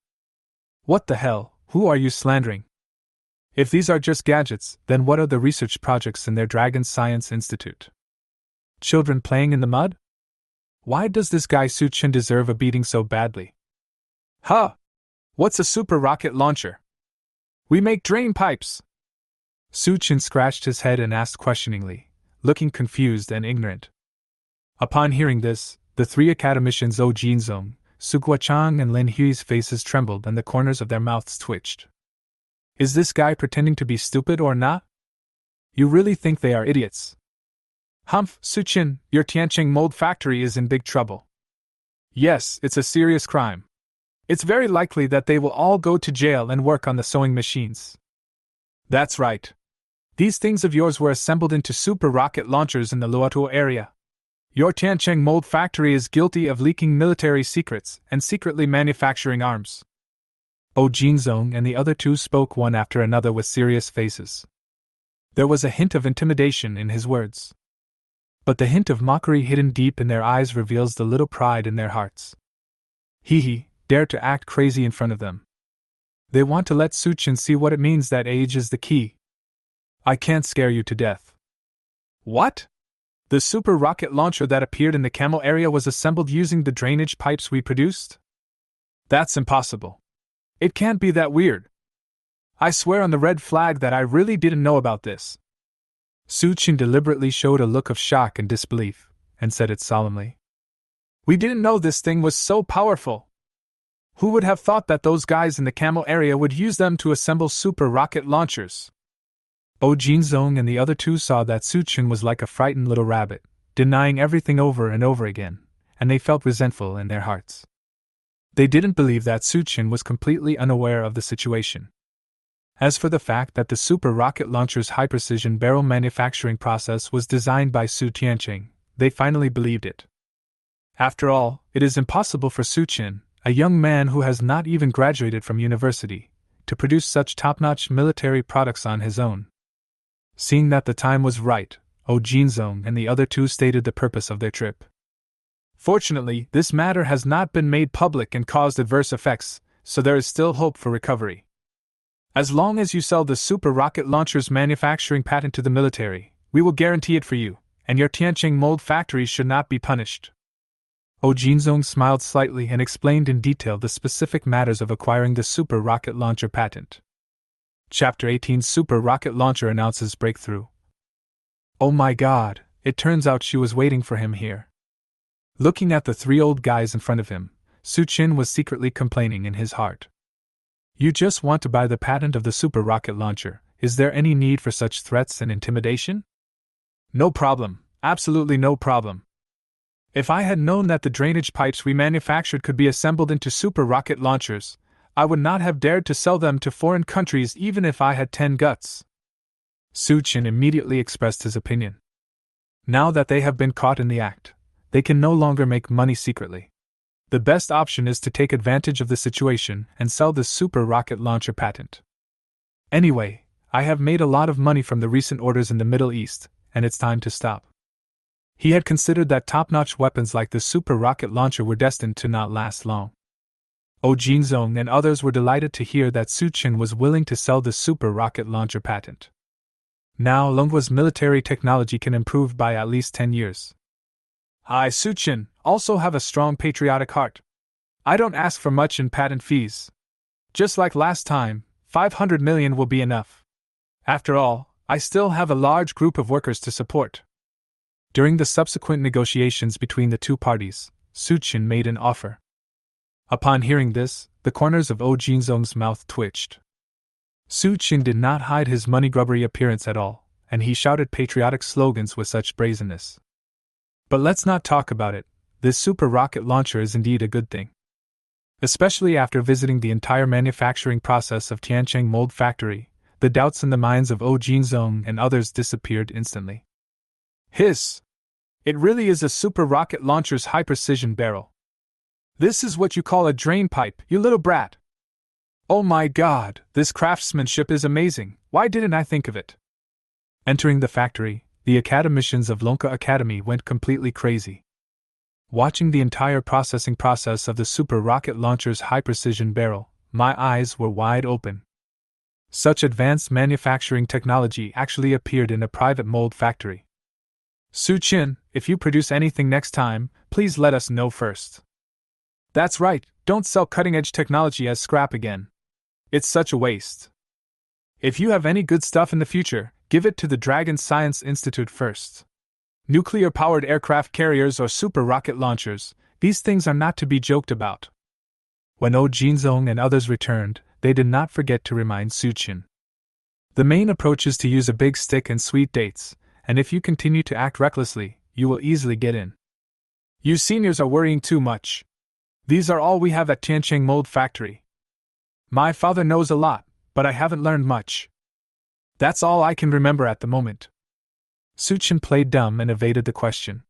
What the hell, who are you slandering? If these are just gadgets, then what are the research projects in their Dragon Science Institute? Children playing in the mud? Why does this guy Su Chen deserve a beating so badly? Huh! What's a super rocket launcher? We make drain pipes! Su Chen scratched his head and asked questioningly, looking confused and ignorant. Upon hearing this, the three academicians Oh Jinzong, Su Guochang and Lin Hui's faces trembled and the corners of their mouths twitched. Is this guy pretending to be stupid or not? You really think they are idiots? Humph, Su Chen, your Tianqing mold factory is in big trouble. Yes, it's a serious crime. It's very likely that they will all go to jail and work on the sewing machines. That's right. These things of yours were assembled into super rocket launchers in the Luotuo area. Your Tianqing mold factory is guilty of leaking military secrets and secretly manufacturing arms. Oh Jinzong and the other two spoke one after another with serious faces. There was a hint of intimidation in his words. But the hint of mockery hidden deep in their eyes reveals the little pride in their hearts. He dare to act crazy in front of them. They want to let Su Chen see what it means that age is the key. I can't scare you to death. What? The super rocket launcher that appeared in the camel area was assembled using the drainage pipes we produced? That's impossible. It can't be that weird. I swear on the red flag that I really didn't know about this. Su Qin deliberately showed a look of shock and disbelief, and said it solemnly. We didn't know this thing was so powerful. Who would have thought that those guys in the camel area would use them to assemble super rocket launchers? Jinzong and the other two saw that Su Qin was like a frightened little rabbit, denying everything over and over again, and they felt resentful in their hearts. They didn't believe that Su Qin was completely unaware of the situation. As for the fact that the super rocket launcher's high-precision barrel manufacturing process was designed by Su Tianqing, they finally believed it. After all, it is impossible for Su Qin, a young man who has not even graduated from university, to produce such top-notch military products on his own. Seeing that the time was right, Jinzong and the other two stated the purpose of their trip. Fortunately, this matter has not been made public and caused adverse effects, so there is still hope for recovery. As long as you sell the super rocket launcher's manufacturing patent to the military, we will guarantee it for you, and your Tianqing mold factory should not be punished. Jinzong smiled slightly and explained in detail the specific matters of acquiring the super rocket launcher patent. Chapter 18 Super Rocket Launcher Announces Breakthrough. Oh my god, it turns out she was waiting for him here. Looking at the three old guys in front of him, Su Qin was secretly complaining in his heart. You just want to buy the patent of the super rocket launcher, is there any need for such threats and intimidation? No problem, absolutely no problem. If I had known that the drainage pipes we manufactured could be assembled into super rocket launchers, I would not have dared to sell them to foreign countries even if I had 10 guts. Su Qin immediately expressed his opinion. Now that they have been caught in the act, they can no longer make money secretly. The best option is to take advantage of the situation and sell the super rocket launcher patent. Anyway, I have made a lot of money from the recent orders in the Middle East, and it's time to stop. He had considered that top-notch weapons like the super rocket launcher were destined to not last long. Jinzong and others were delighted to hear that Su Qin was willing to sell the super rocket launcher patent. Now Longhua's military technology can improve by at least 10 years. I, Su Qin, also have a strong patriotic heart. I don't ask for much in patent fees. Just like last time, 500 million will be enough. After all, I still have a large group of workers to support. During the subsequent negotiations between the two parties, Su Qin made an offer. Upon hearing this, the corners of Jinzong's mouth twitched. Su Qin did not hide his money-grubbery appearance at all, and he shouted patriotic slogans with such brazenness. But let's not talk about it, this super rocket launcher is indeed a good thing. Especially after visiting the entire manufacturing process of Tianqing Mold Factory, the doubts in the minds of Jinzong and others disappeared instantly. Hiss! It really is a super rocket launcher's high-precision barrel. This is what you call a drain pipe, you little brat! Oh my god, this craftsmanship is amazing, why didn't I think of it? Entering the factory, the academicians of Longhu Academy went completely crazy. Watching the entire processing process of the super rocket launcher's high-precision barrel, my eyes were wide open. Such advanced manufacturing technology actually appeared in a private mold factory. Su Qin, if you produce anything next time, please let us know first. That's right, don't sell cutting-edge technology as scrap again. It's such a waste. If you have any good stuff in the future, give it to the Dragon Science Institute first. Nuclear-powered aircraft carriers or super rocket launchers, these things are not to be joked about. When Jinzong and others returned, they did not forget to remind Su Qin. The main approach is to use a big stick and sweet dates, and if you continue to act recklessly, you will easily get in. You seniors are worrying too much. These are all we have at Tianqing Mold Factory. My father knows a lot, but I haven't learned much. That's all I can remember at the moment. Su Qin played dumb and evaded the question.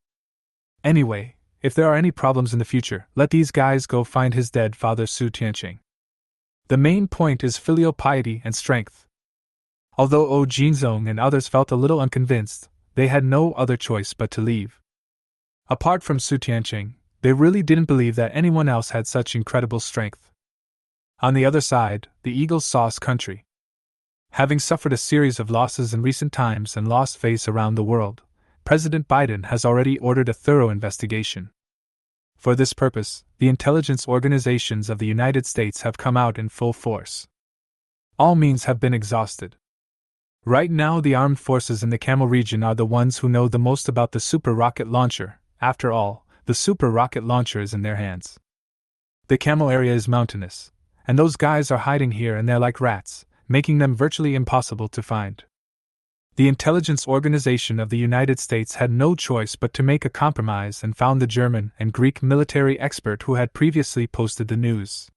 Anyway, if there are any problems in the future, let these guys go find his dead father Su Tianqing. The main point is filial piety and strength. Although Jinzong and others felt a little unconvinced, they had no other choice but to leave. Apart from Su Tianqing, they really didn't believe that anyone else had such incredible strength. On the other side, the Eagles Sauce country. Having suffered a series of losses in recent times and lost face around the world, President Biden has already ordered a thorough investigation. For this purpose, the intelligence organizations of the United States have come out in full force. All means have been exhausted. Right now, the armed forces in the Camel region are the ones who know the most about the super rocket launcher. After all, the super rocket launcher is in their hands. The Camel area is mountainous, and those guys are hiding here and there like rats, making them virtually impossible to find. The intelligence organization of the United States had no choice but to make a compromise and found the German and Greek military expert who had previously posted the news.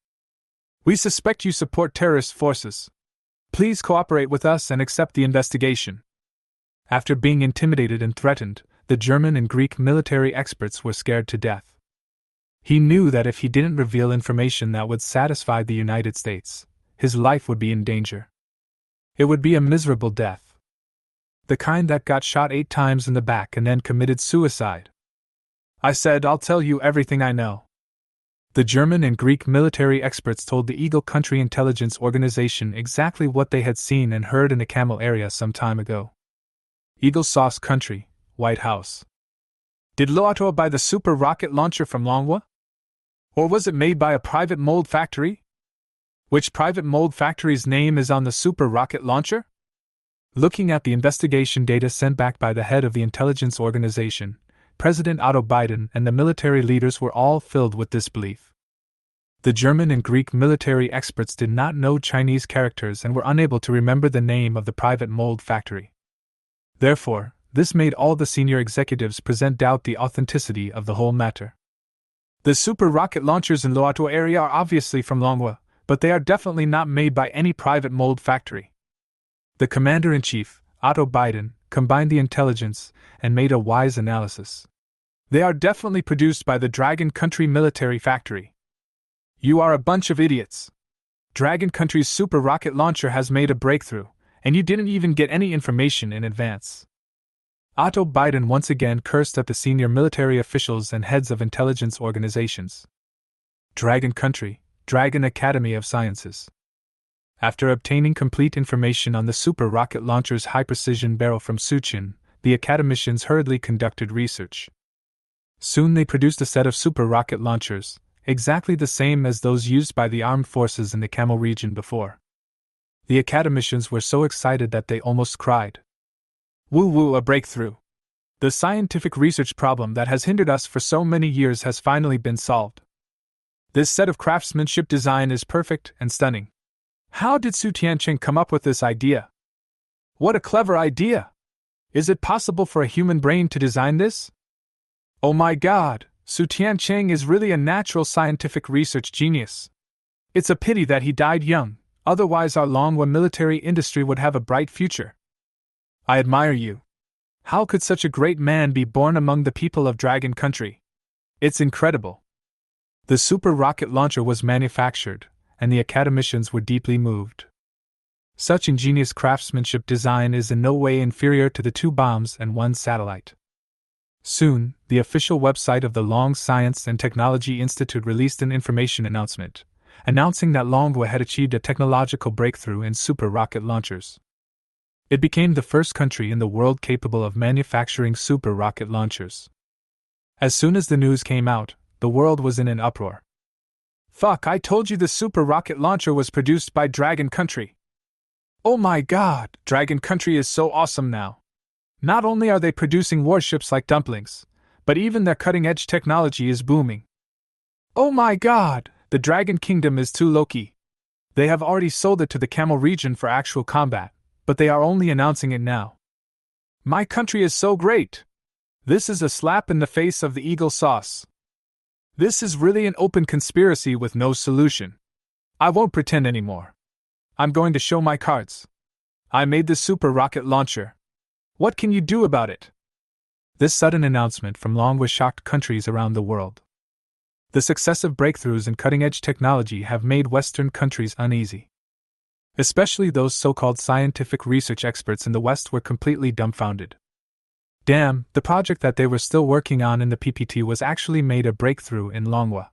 "We suspect you support terrorist forces. Please cooperate with us and accept the investigation." After being intimidated and threatened, the German and Greek military experts were scared to death. He knew that if he didn't reveal information that would satisfy the United States, his life would be in danger. It would be a miserable death. The kind that got shot 8 times in the back and then committed suicide. "I said I'll tell you everything I know." The German and Greek military experts told the Eagle Country Intelligence Organization exactly what they had seen and heard in the Camel area some time ago. Eagle Sauce Country, White House. Did Loatua buy the super rocket launcher from Longwa? Or was it made by a private mold factory? Which private mold factory's name is on the super rocket launcher? Looking at the investigation data sent back by the head of the intelligence organization, President Otto Biden and the military leaders were all filled with disbelief. The German and Greek military experts did not know Chinese characters and were unable to remember the name of the private mold factory. Therefore, this made all the senior executives present doubt the authenticity of the whole matter. The super rocket launchers in Loatua area are obviously from Longwa, but they are definitely not made by any private mold factory. The Commander-in-Chief, Otto Biden, combined the intelligence and made a wise analysis. They are definitely produced by the Dragon Country military factory. You are a bunch of idiots. Dragon Country's super rocket launcher has made a breakthrough, and you didn't even get any information in advance. Otto Biden once again cursed at the senior military officials and heads of intelligence organizations. Dragon Country, Dragon Academy of Sciences. After obtaining complete information on the super rocket launcher's high-precision barrel from Suchin, the academicians hurriedly conducted research. Soon they produced a set of super rocket launchers, exactly the same as those used by the armed forces in the Camel region before. The academicians were so excited that they almost cried. Woo-woo, a breakthrough! The scientific research problem that has hindered us for so many years has finally been solved. This set of craftsmanship design is perfect and stunning. How did Su Tiancheng come up with this idea? What a clever idea! Is it possible for a human brain to design this? Oh my god, Su Tiancheng is really a natural scientific research genius. It's a pity that he died young, otherwise our Longwa military industry would have a bright future. I admire you. How could such a great man be born among the people of Dragon Country? It's incredible. The super rocket launcher was manufactured, and the academicians were deeply moved. Such ingenious craftsmanship design is in no way inferior to the 2 bombs and 1 satellite. Soon, the official website of the Long Science and Technology Institute released an information announcement, announcing that Longwa had achieved a technological breakthrough in super rocket launchers. It became the first country in the world capable of manufacturing super rocket launchers. As soon as the news came out, the world was in an uproar. Fuck, I told you the super rocket launcher was produced by Dragon Country. Oh my god, Dragon Country is so awesome now. Not only are they producing warships like dumplings, but even their cutting-edge technology is booming. Oh my god, the Dragon Kingdom is too low-key. They have already sold it to the Camel region for actual combat, but they are only announcing it now. My country is so great. This is a slap in the face of the Eagle Sauce. This is really an open conspiracy with no solution. I won't pretend anymore. I'm going to show my cards. I made the super rocket launcher. What can you do about it? This sudden announcement from Longwa shocked countries around the world. The successive breakthroughs in cutting-edge technology have made Western countries uneasy. Especially those so-called scientific research experts in the West were completely dumbfounded. Damn, the project that they were still working on in the PPT was actually made a breakthrough in Longwa.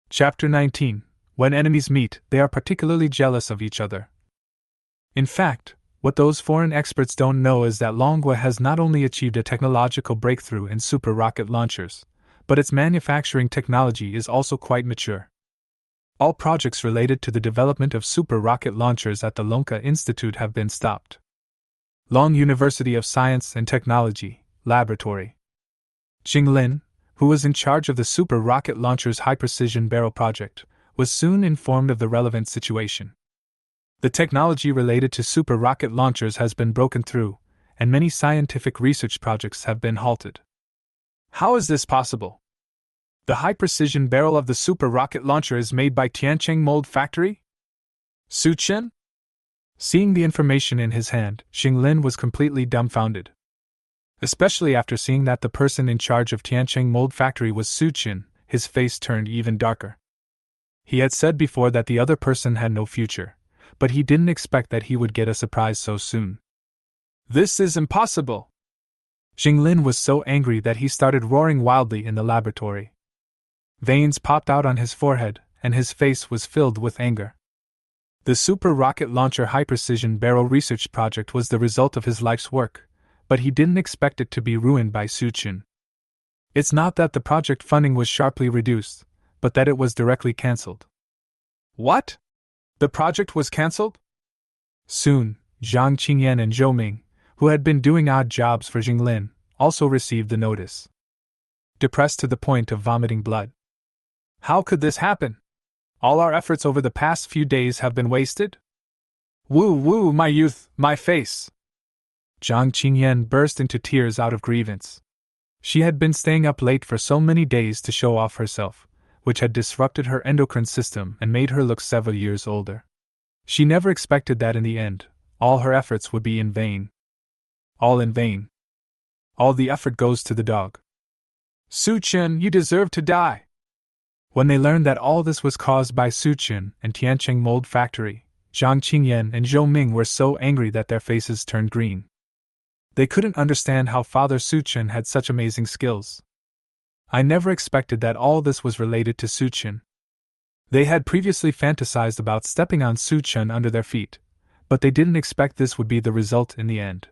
Chapter 19. When enemies meet, they are particularly jealous of each other. In fact, what those foreign experts don't know is that Longwa has not only achieved a technological breakthrough in super rocket launchers, but its manufacturing technology is also quite mature. All projects related to the development of super rocket launchers at the Lonka Institute have been stopped. Long University of Science and Technology, Laboratory. Xinglin, who was in charge of the super rocket launcher's high-precision barrel project, was soon informed of the relevant situation. The technology related to super rocket launchers has been broken through, and many scientific research projects have been halted. How is this possible? The high-precision barrel of the super rocket launcher is made by Tiancheng Mold Factory? Su Chen? Seeing the information in his hand, Xinglin was completely dumbfounded. Especially after seeing that the person in charge of Tiancheng Mold Factory was Su Chen, his face turned even darker. He had said before that the other person had no future, but he didn't expect that he would get a surprise so soon. This is impossible! Xinglin was so angry that he started roaring wildly in the laboratory. Veins popped out on his forehead, and his face was filled with anger. The super rocket launcher high-precision barrel research project was the result of his life's work, but he didn't expect it to be ruined by Su Chen. It's not that the project funding was sharply reduced, but that it was directly cancelled. What? The project was cancelled? Soon, Zhang Qingyan and Zhou Ming, who had been doing odd jobs for Xinglin, also received the notice. Depressed to the point of vomiting blood. How could this happen? All our efforts over the past few days have been wasted? Woo, my youth, my face! Zhang Qingyan burst into tears out of grievance. She had been staying up late for so many days to show off herself, which had disrupted her endocrine system and made her look several years older. She never expected that in the end, all her efforts would be in vain. All in vain. All the effort goes to the dog. Su Chen, you deserve to die! When they learned that all this was caused by Su Chen and Tiancheng Mold Factory, Zhang Qingyan and Zhou Ming were so angry that their faces turned green. They couldn't understand how Father Su Chen had such amazing skills. I never expected that all this was related to Su Chen. They had previously fantasized about stepping on Su Chen under their feet, but they didn't expect this would be the result in the end.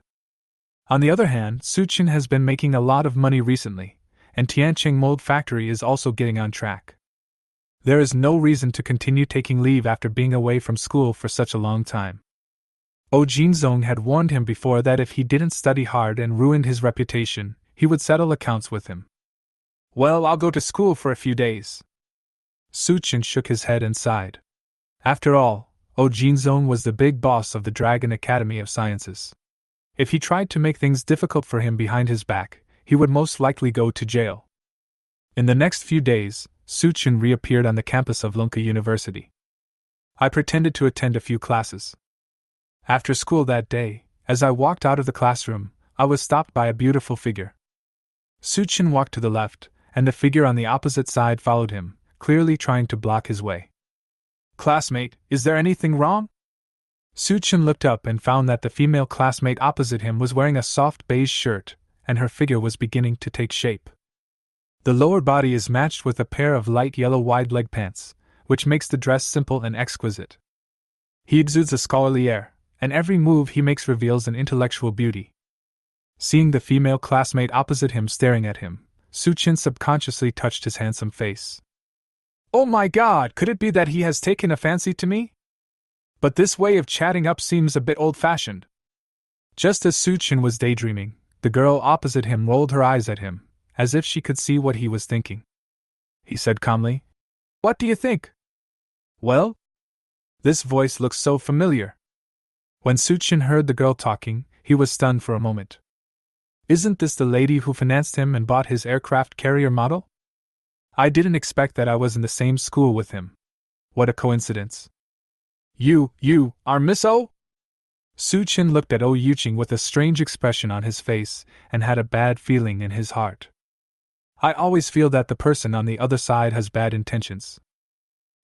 On the other hand, Su Chen has been making a lot of money recently, and Tiancheng Mold Factory is also getting on track. There is no reason to continue taking leave after being away from school for such a long time. Jinzong had warned him before that if he didn't study hard and ruined his reputation, he would settle accounts with him. Well, I'll go to school for a few days. Su Chen shook his head and sighed. After all, Jinzong was the big boss of the Dragon Academy of Sciences. If he tried to make things difficult for him behind his back, he would most likely go to jail. In the next few days, Su Chen reappeared on the campus of Lunka University. I pretended to attend a few classes. After school that day, as I walked out of the classroom, I was stopped by a beautiful figure. Su Chen walked to the left, and the figure on the opposite side followed him, clearly trying to block his way. Classmate, is there anything wrong? Su Chen looked up and found that the female classmate opposite him was wearing a soft beige shirt, and her figure was beginning to take shape. The lower body is matched with a pair of light yellow wide leg pants, which makes the dress simple and exquisite. He exudes a scholarly air, and every move he makes reveals an intellectual beauty. Seeing the female classmate opposite him staring at him, Su Chen subconsciously touched his handsome face. Oh my God, could it be that he has taken a fancy to me? But this way of chatting up seems a bit old-fashioned. Just as Su Chen was daydreaming, the girl opposite him rolled her eyes at him, as if she could see what he was thinking. He said calmly, "What do you think?" Well? This voice looks so familiar. When Su Chen heard the girl talking, he was stunned for a moment. Isn't this the lady who financed him and bought his aircraft carrier model? I didn't expect that I was in the same school with him. What a coincidence. You are Miss O? Su Chen looked at O Yuqing with a strange expression on his face and had a bad feeling in his heart. I always feel that the person on the other side has bad intentions.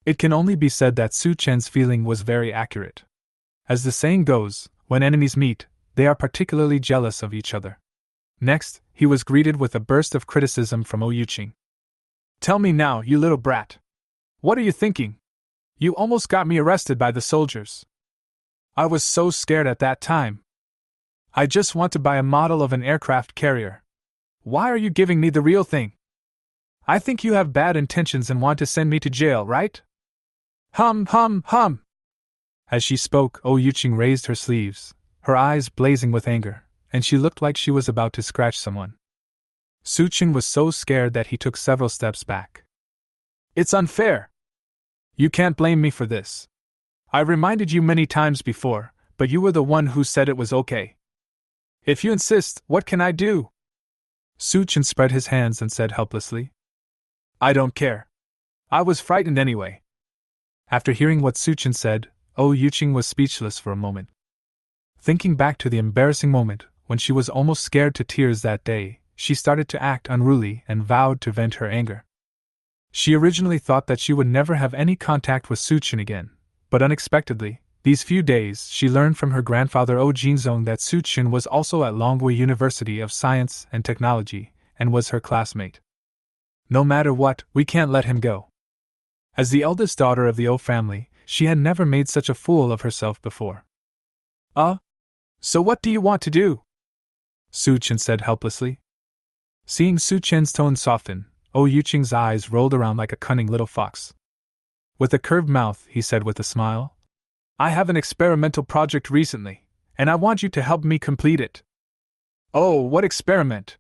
It can only be said that Su Chen's feeling was very accurate. As the saying goes, when enemies meet, they are particularly jealous of each other. Next, he was greeted with a burst of criticism from O Yuqing. Tell me now, you little brat. What are you thinking? You almost got me arrested by the soldiers. I was so scared at that time. I just want to buy a model of an aircraft carrier. Why are you giving me the real thing? I think you have bad intentions and want to send me to jail, right? Hum. As she spoke, O Yuqing raised her sleeves. her eyes blazing with anger, and she looked like she was about to scratch someone. Suchin was so scared that he took several steps back. It's unfair! You can't blame me for this. I reminded you many times before, but you were the one who said it was okay. If you insist, what can I do? Suchin spread his hands and said helplessly. I don't care. I was frightened anyway. After hearing what Suchin said, Yuqing was speechless for a moment. Thinking back to the embarrassing moment when she was almost scared to tears that day, she started to act unruly and vowed to vent her anger. She originally thought that she would never have any contact with Suchin again, but unexpectedly, these few days she learned from her grandfather Jinzong that Suchin was also at Longwei University of Science and Technology, and was her classmate. No matter what, we can't let him go. As the eldest daughter of the O family, she had never made such a fool of herself before. So what do you want to do? Suchin said helplessly. Seeing Suchin's tone soften, Yuqing's eyes rolled around like a cunning little fox. With a curved mouth, he said with a smile, I have an experimental project recently, and I want you to help me complete it. Oh, what experiment?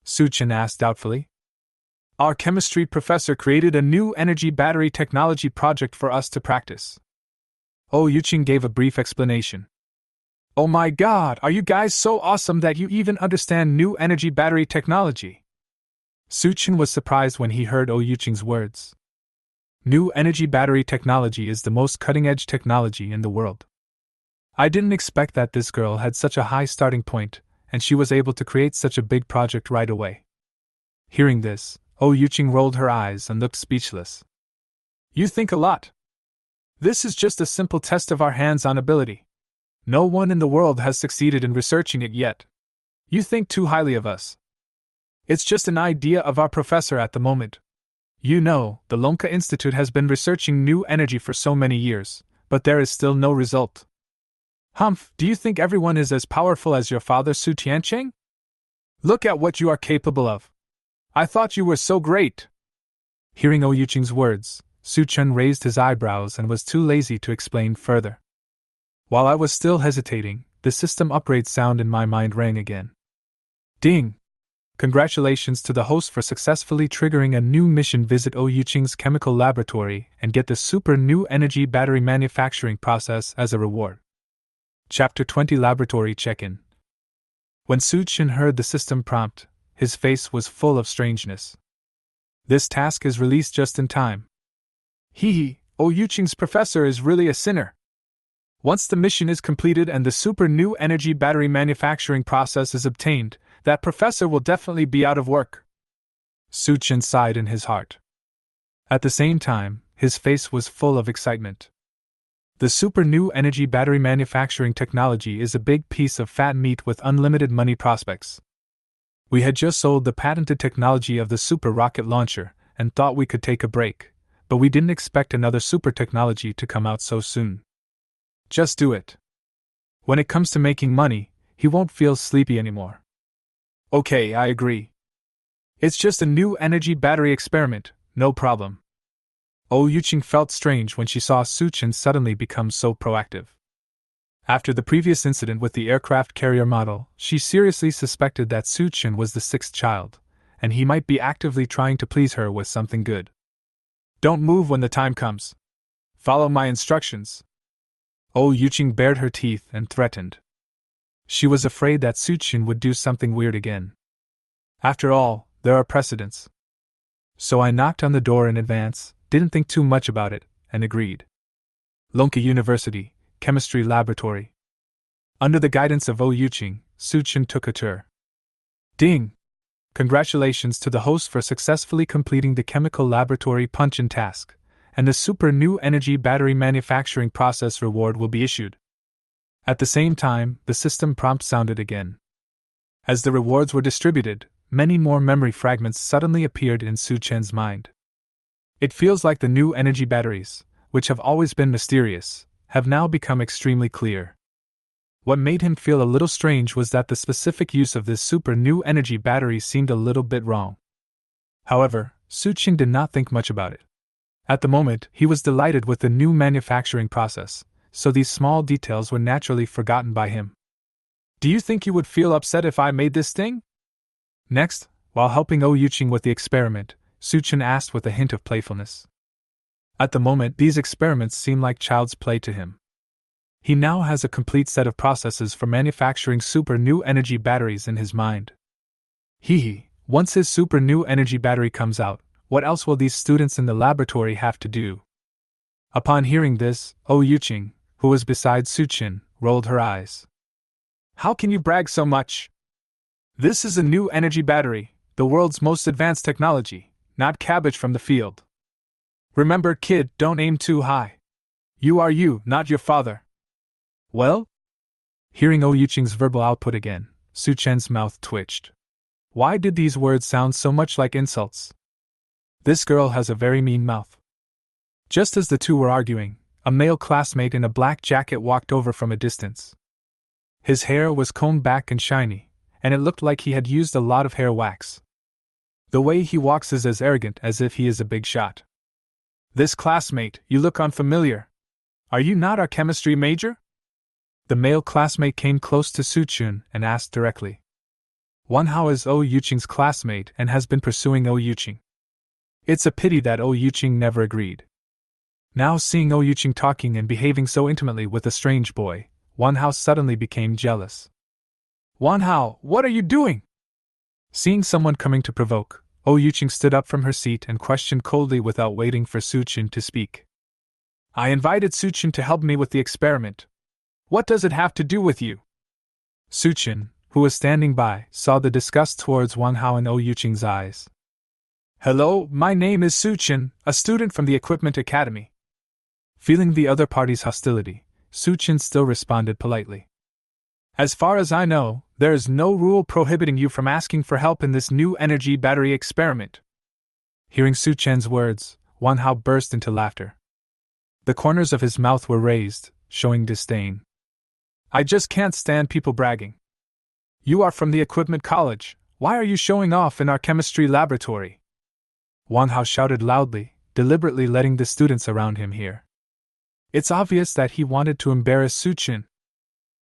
Suchin asked doubtfully. Our chemistry professor created a new energy battery technology project for us to practice. Yuqing gave a brief explanation. Oh my god, are you guys so awesome that you even understand new energy battery technology? Suchin was surprised when he heard Yuqing's words. New energy battery technology is the most cutting-edge technology in the world. I didn't expect that this girl had such a high starting point, and she was able to create such a big project right away. Hearing this, Yuqing rolled her eyes and looked speechless. You think a lot. This is just a simple test of our hands-on ability. No one in the world has succeeded in researching it yet. You think too highly of us. It's just an idea of our professor at the moment. You know, the Lonka Institute has been researching new energy for so many years, but there is still no result. Humph, do you think everyone is as powerful as your father Su Tiancheng? Look at what you are capable of. I thought you were so great. Hearing Yuqing's words, Suchin raised his eyebrows and was too lazy to explain further. While I was still hesitating, the system upgrade sound in my mind rang again. Ding! Congratulations to the host for successfully triggering a new mission. Visit Yuqing's chemical laboratory and get the super new energy battery manufacturing process as a reward. Chapter 20 Laboratory Check-in. When Suchin heard the system prompt, his face was full of strangeness. This task is released just in time. Yuqing's professor is really a sinner. Once the mission is completed and the super new energy battery manufacturing process is obtained, that professor will definitely be out of work. Suchin sighed in his heart. At the same time, his face was full of excitement. The super new energy battery manufacturing technology is a big piece of fat meat with unlimited money prospects. We had just sold the patented technology of the super rocket launcher and thought we could take a break, but we didn't expect another super technology to come out so soon. Just do it. When it comes to making money, he won't feel sleepy anymore. Okay, I agree. It's just a new energy battery experiment, no problem. Yuqing felt strange when she saw Suchin suddenly become so proactive. After the previous incident with the aircraft carrier model, she seriously suspected that Suchin was the sixth child, and he might be actively trying to please her with something good. Don't move when the time comes. Follow my instructions. Yuqing bared her teeth and threatened. She was afraid that Suchin would do something weird again. After all, there are precedents. So I knocked on the door in advance, didn't think too much about it, and agreed. Lonka University, Chemistry Laboratory. Under the guidance of Yuqing, Suchin took a tour. Ding! Congratulations to the host for successfully completing the chemical laboratory punch-in task, and the super new energy battery manufacturing process reward will be issued. At the same time, the system prompt sounded again. As the rewards were distributed, many more memory fragments suddenly appeared in Suchin's mind. It feels like the new energy batteries, which have always been mysterious, have now become extremely clear. What made him feel a little strange was that the specific use of this super new energy battery seemed a little bit wrong. However, Suchin did not think much about it. At the moment, he was delighted with the new manufacturing process, so these small details were naturally forgotten by him. Do you think you would feel upset if I made this thing? Next, while helping Oh Yuching with the experiment, Suchin asked with a hint of playfulness. At the moment, these experiments seem like child's play to him. He now has a complete set of processes for manufacturing super new energy batteries in his mind. Once his super new energy battery comes out, what else will these students in the laboratory have to do? Upon hearing this, Oh Yuching, who was beside Suchin, rolled her eyes. How can you brag so much? This is a new energy battery, the world's most advanced technology, not cabbage from the field. Remember, kid, don't aim too high. You are you, not your father. Well? Hearing Oh Yuching's verbal output again, Suchen's mouth twitched. Why did these words sound so much like insults? This girl has a very mean mouth. Just as the two were arguing, a male classmate in a black jacket walked over from a distance. His hair was combed back and shiny, and it looked like he had used a lot of hair wax. The way he walks is as arrogant as if he is a big shot. This classmate, you look unfamiliar. Are you not our chemistry major? The male classmate came close to Suchun and asked directly. Wanhao is Oh Yuching's classmate and has been pursuing Oh Yuching. It's a pity that Oh Yuching never agreed. Now seeing Oh Yuching talking and behaving so intimately with a strange boy, Wanhao suddenly became jealous. Wanhao, what are you doing? Seeing someone coming to provoke, Oh Yuching stood up from her seat and questioned coldly without waiting for Suchin to speak. I invited Suchin to help me with the experiment. What does it have to do with you? Suchin, who was standing by, saw the disgust towards Wanhao in Oh Yuching's eyes. Hello, my name is Suchin, a student from the Equipment Academy. Feeling the other party's hostility, Suchin still responded politely. As far as I know, there is no rule prohibiting you from asking for help in this new energy battery experiment. Hearing Suchen's words, Wanhao burst into laughter. The corners of his mouth were raised, showing disdain. I just can't stand people bragging. You are from the equipment college, why are you showing off in our chemistry laboratory? Wanhao shouted loudly, deliberately letting the students around him hear. It's obvious that he wanted to embarrass Suchin.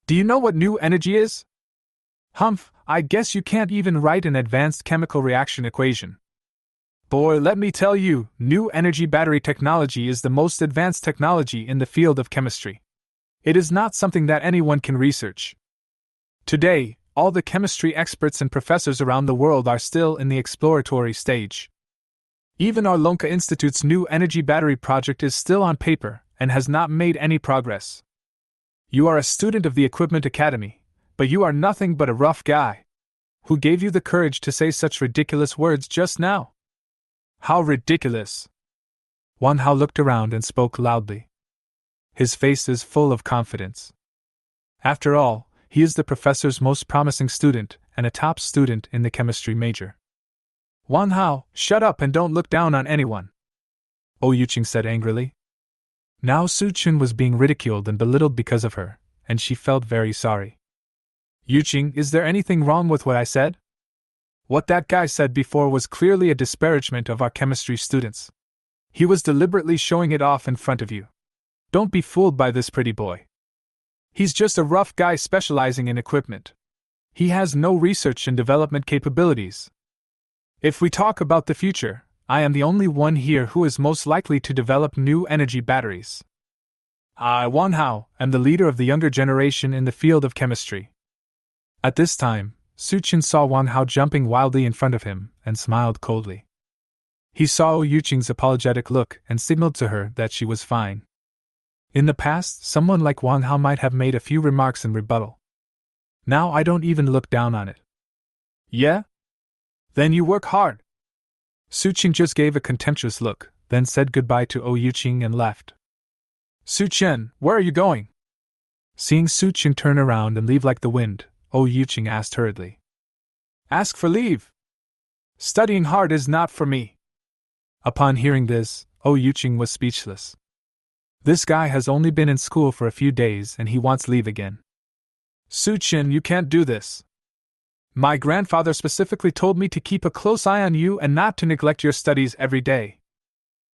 Do you know what new energy is? Humph, I guess you can't even write an advanced chemical reaction equation. Boy, let me tell you, new energy battery technology is the most advanced technology in the field of chemistry. It is not something that anyone can research. Today, all the chemistry experts and professors around the world are still in the exploratory stage. Even our Lonka Institute's new energy battery project is still on paper and has not made any progress. You are a student of the Equipment Academy, but you are nothing but a rough guy. Who gave you the courage to say such ridiculous words just now? How ridiculous! Wanhao looked around and spoke loudly. His face is full of confidence. After all, he is the professor's most promising student and a top student in the chemistry major. Wanhao, shut up and don't look down on anyone, Oh Yuching said angrily. Now Suchin was being ridiculed and belittled because of her, and she felt very sorry. Yuching, is there anything wrong with what I said? What that guy said before was clearly a disparagement of our chemistry students. He was deliberately showing it off in front of you. Don't be fooled by this pretty boy. He's just a rough guy specializing in equipment. He has no research and development capabilities. If we talk about the future, I am the only one here who is most likely to develop new energy batteries. I, Wanhao, am the leader of the younger generation in the field of chemistry. At this time, Suchin saw Wanhao jumping wildly in front of him and smiled coldly. He saw Oh Yuching's apologetic look and signaled to her that she was fine. In the past, someone like Wanhao might have made a few remarks in rebuttal. Now I don't even look down on it. Yeah? Then you work hard. Suchin just gave a contemptuous look, then said goodbye to Oh Yuching and left. Suchen, where are you going? Seeing Suchin turn around and leave like the wind, Oh Yuching asked hurriedly. Ask for leave. Studying hard is not for me. Upon hearing this, Oh Yuching was speechless. This guy has only been in school for a few days and he wants leave again. Suchin, you can't do this. My grandfather specifically told me to keep a close eye on you and not to neglect your studies every day.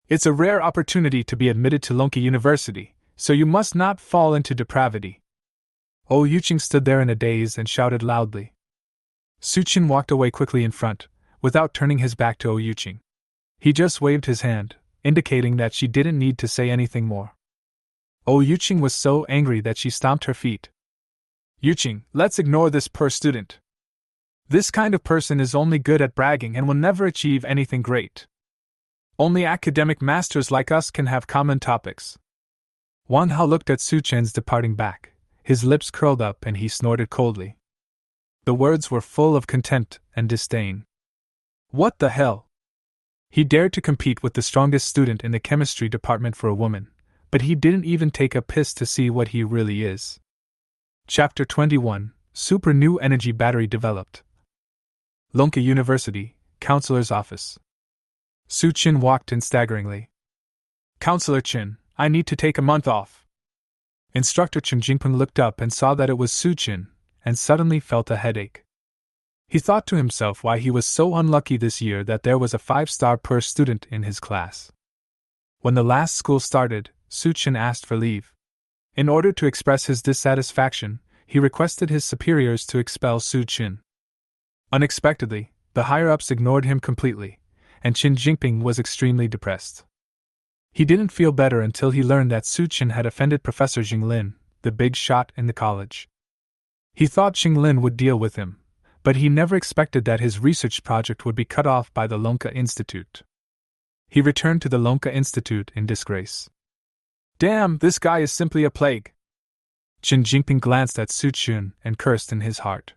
It's a rare opportunity to be admitted to Lonka University, so you must not fall into depravity. Oh Yuqing stood there in a daze and shouted loudly. Suchin walked away quickly in front, without turning his back to Oh Yuqing. He just waved his hand, indicating that she didn't need to say anything more. Oh Yuqing was so angry that she stomped her feet. Yuqing, let's ignore this poor student. This kind of person is only good at bragging and will never achieve anything great. Only academic masters like us can have common topics. Wang Hao looked at Suchen's departing back, his lips curled up and he snorted coldly. The words were full of contempt and disdain. What the hell? He dared to compete with the strongest student in the chemistry department for a woman, but he didn't even take a piss to see what he really is. Chapter 21, Super New Energy Battery Developed. Lonka University, Counselor's Office. Su Chin walked in staggeringly. Counselor Chin, I need to take a month off. Instructor Chen Jingpeng looked up and saw that it was Su Chin, and suddenly felt a headache. He thought to himself why he was so unlucky this year that there was a 5-star per student in his class. When the last school started, Su Chin asked for leave. In order to express his dissatisfaction, he requested his superiors to expel Su Chin. Unexpectedly, the higher-ups ignored him completely, and Qin Jinping was extremely depressed. He didn't feel better until he learned that Su Chin had offended Professor Jinglin, the big shot in the college. He thought Jinglin would deal with him, but he never expected that his research project would be cut off by the Lonka Institute. He returned to the Lonka Institute in disgrace. Damn, this guy is simply a plague. Qin Jinping glanced at Su Chin and cursed in his heart.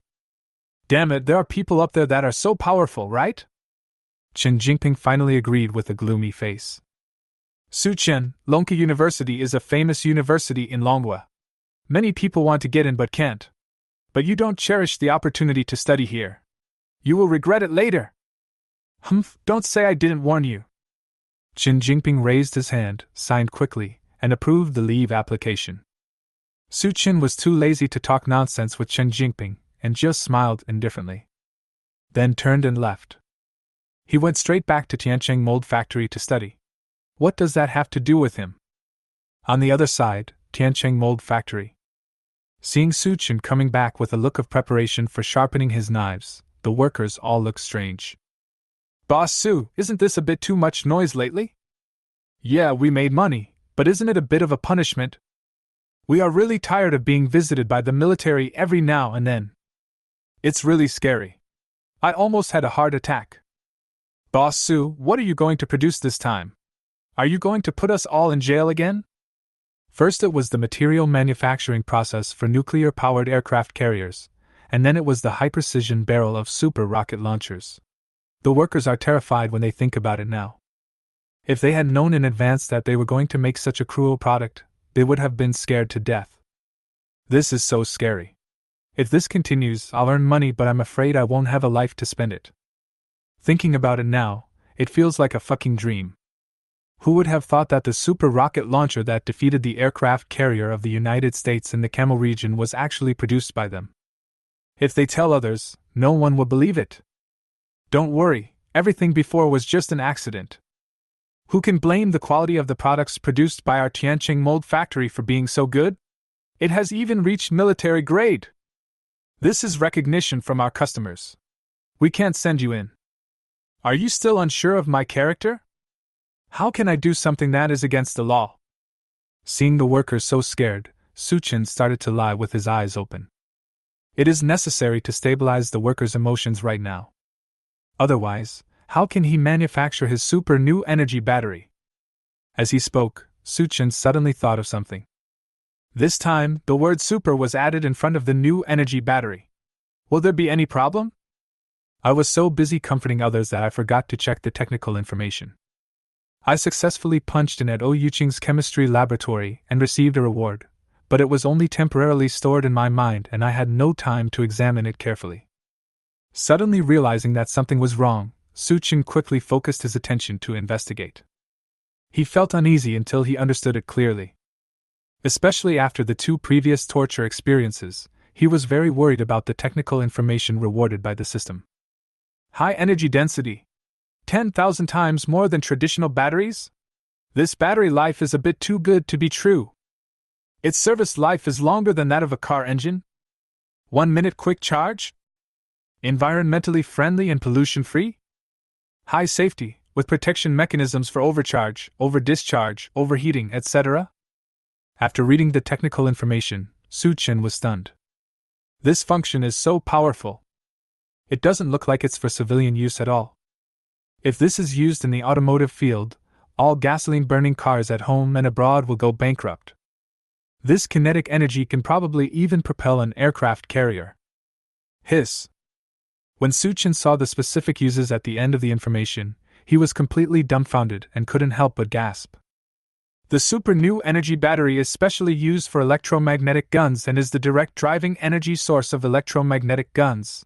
Damn it, there are people up there that are so powerful, right? Qin Jinping finally agreed with a gloomy face. Su Chin, Lonka University is a famous university in Longhua. Many people want to get in but can't. But you don't cherish the opportunity to study here. You will regret it later. Humph, don't say I didn't warn you. Qin Jinping raised his hand, signed quickly, and approved the leave application. Su Chin was too lazy to talk nonsense with Qin Jinping, and just smiled indifferently. Then turned and left. He went straight back to Tiancheng Mold Factory to study. What does that have to do with him? On the other side, Tiancheng Mold Factory. Seeing Su Chin coming back with a look of preparation for sharpening his knives, the workers all looked strange. Boss Su, isn't this a bit too much noise lately? Yeah, we made money, but isn't it a bit of a punishment? We are really tired of being visited by the military every now and then. It's really scary. I almost had a heart attack. Boss Su, what are you going to produce this time? Are you going to put us all in jail again? First it was the material manufacturing process for nuclear-powered aircraft carriers, and then it was the high-precision barrel of super rocket launchers. The workers are terrified when they think about it now. If they had known in advance that they were going to make such a cruel product, they would have been scared to death. This is so scary. If this continues, I'll earn money, but I'm afraid I won't have a life to spend it. Thinking about it now, it feels like a fucking dream. Who would have thought that the super rocket launcher that defeated the aircraft carrier of the United States in the Camel region was actually produced by them? If they tell others, no one will believe it. Don't worry, everything before was just an accident. Who can blame the quality of the products produced by our Tiancheng mold factory for being so good? It has even reached military grade. This is recognition from our customers. We can't send you in. Are you still unsure of my character? How can I do something that is against the law? Seeing the workers so scared, Su Chin started to lie with his eyes open. It is necessary to stabilize the workers' emotions right now. Otherwise, how can he manufacture his super new energy battery? As he spoke, Su Chin suddenly thought of something. This time, the word super was added in front of the new energy battery. Will there be any problem? I was so busy comforting others that I forgot to check the technical information. I successfully punched in at Oh Yuqing's chemistry laboratory and received a reward, but it was only temporarily stored in my mind and I had no time to examine it carefully. Suddenly realizing that something was wrong, Su Chin quickly focused his attention to investigate. He felt uneasy until he understood it clearly. Especially after the 2 previous torture experiences, he was very worried about the technical information rewarded by the system. High energy density. 10,000 times more than traditional batteries? This battery life is a bit too good to be true. Its service life is longer than that of a car engine. 1 minute quick charge? Environmentally friendly and pollution-free? High safety, with protection mechanisms for overcharge, over-discharge, overheating, etc.? After reading the technical information, Su-chin was stunned. This function is so powerful. It doesn't look like it's for civilian use at all. If this is used in the automotive field, all gasoline-burning cars at home and abroad will go bankrupt. This kinetic energy can probably even propel an aircraft carrier. Hiss. When Su-chin saw the specific uses at the end of the information, he was completely dumbfounded and couldn't help but gasp. The super new energy battery is specially used for electromagnetic guns and is the direct driving energy source of electromagnetic guns.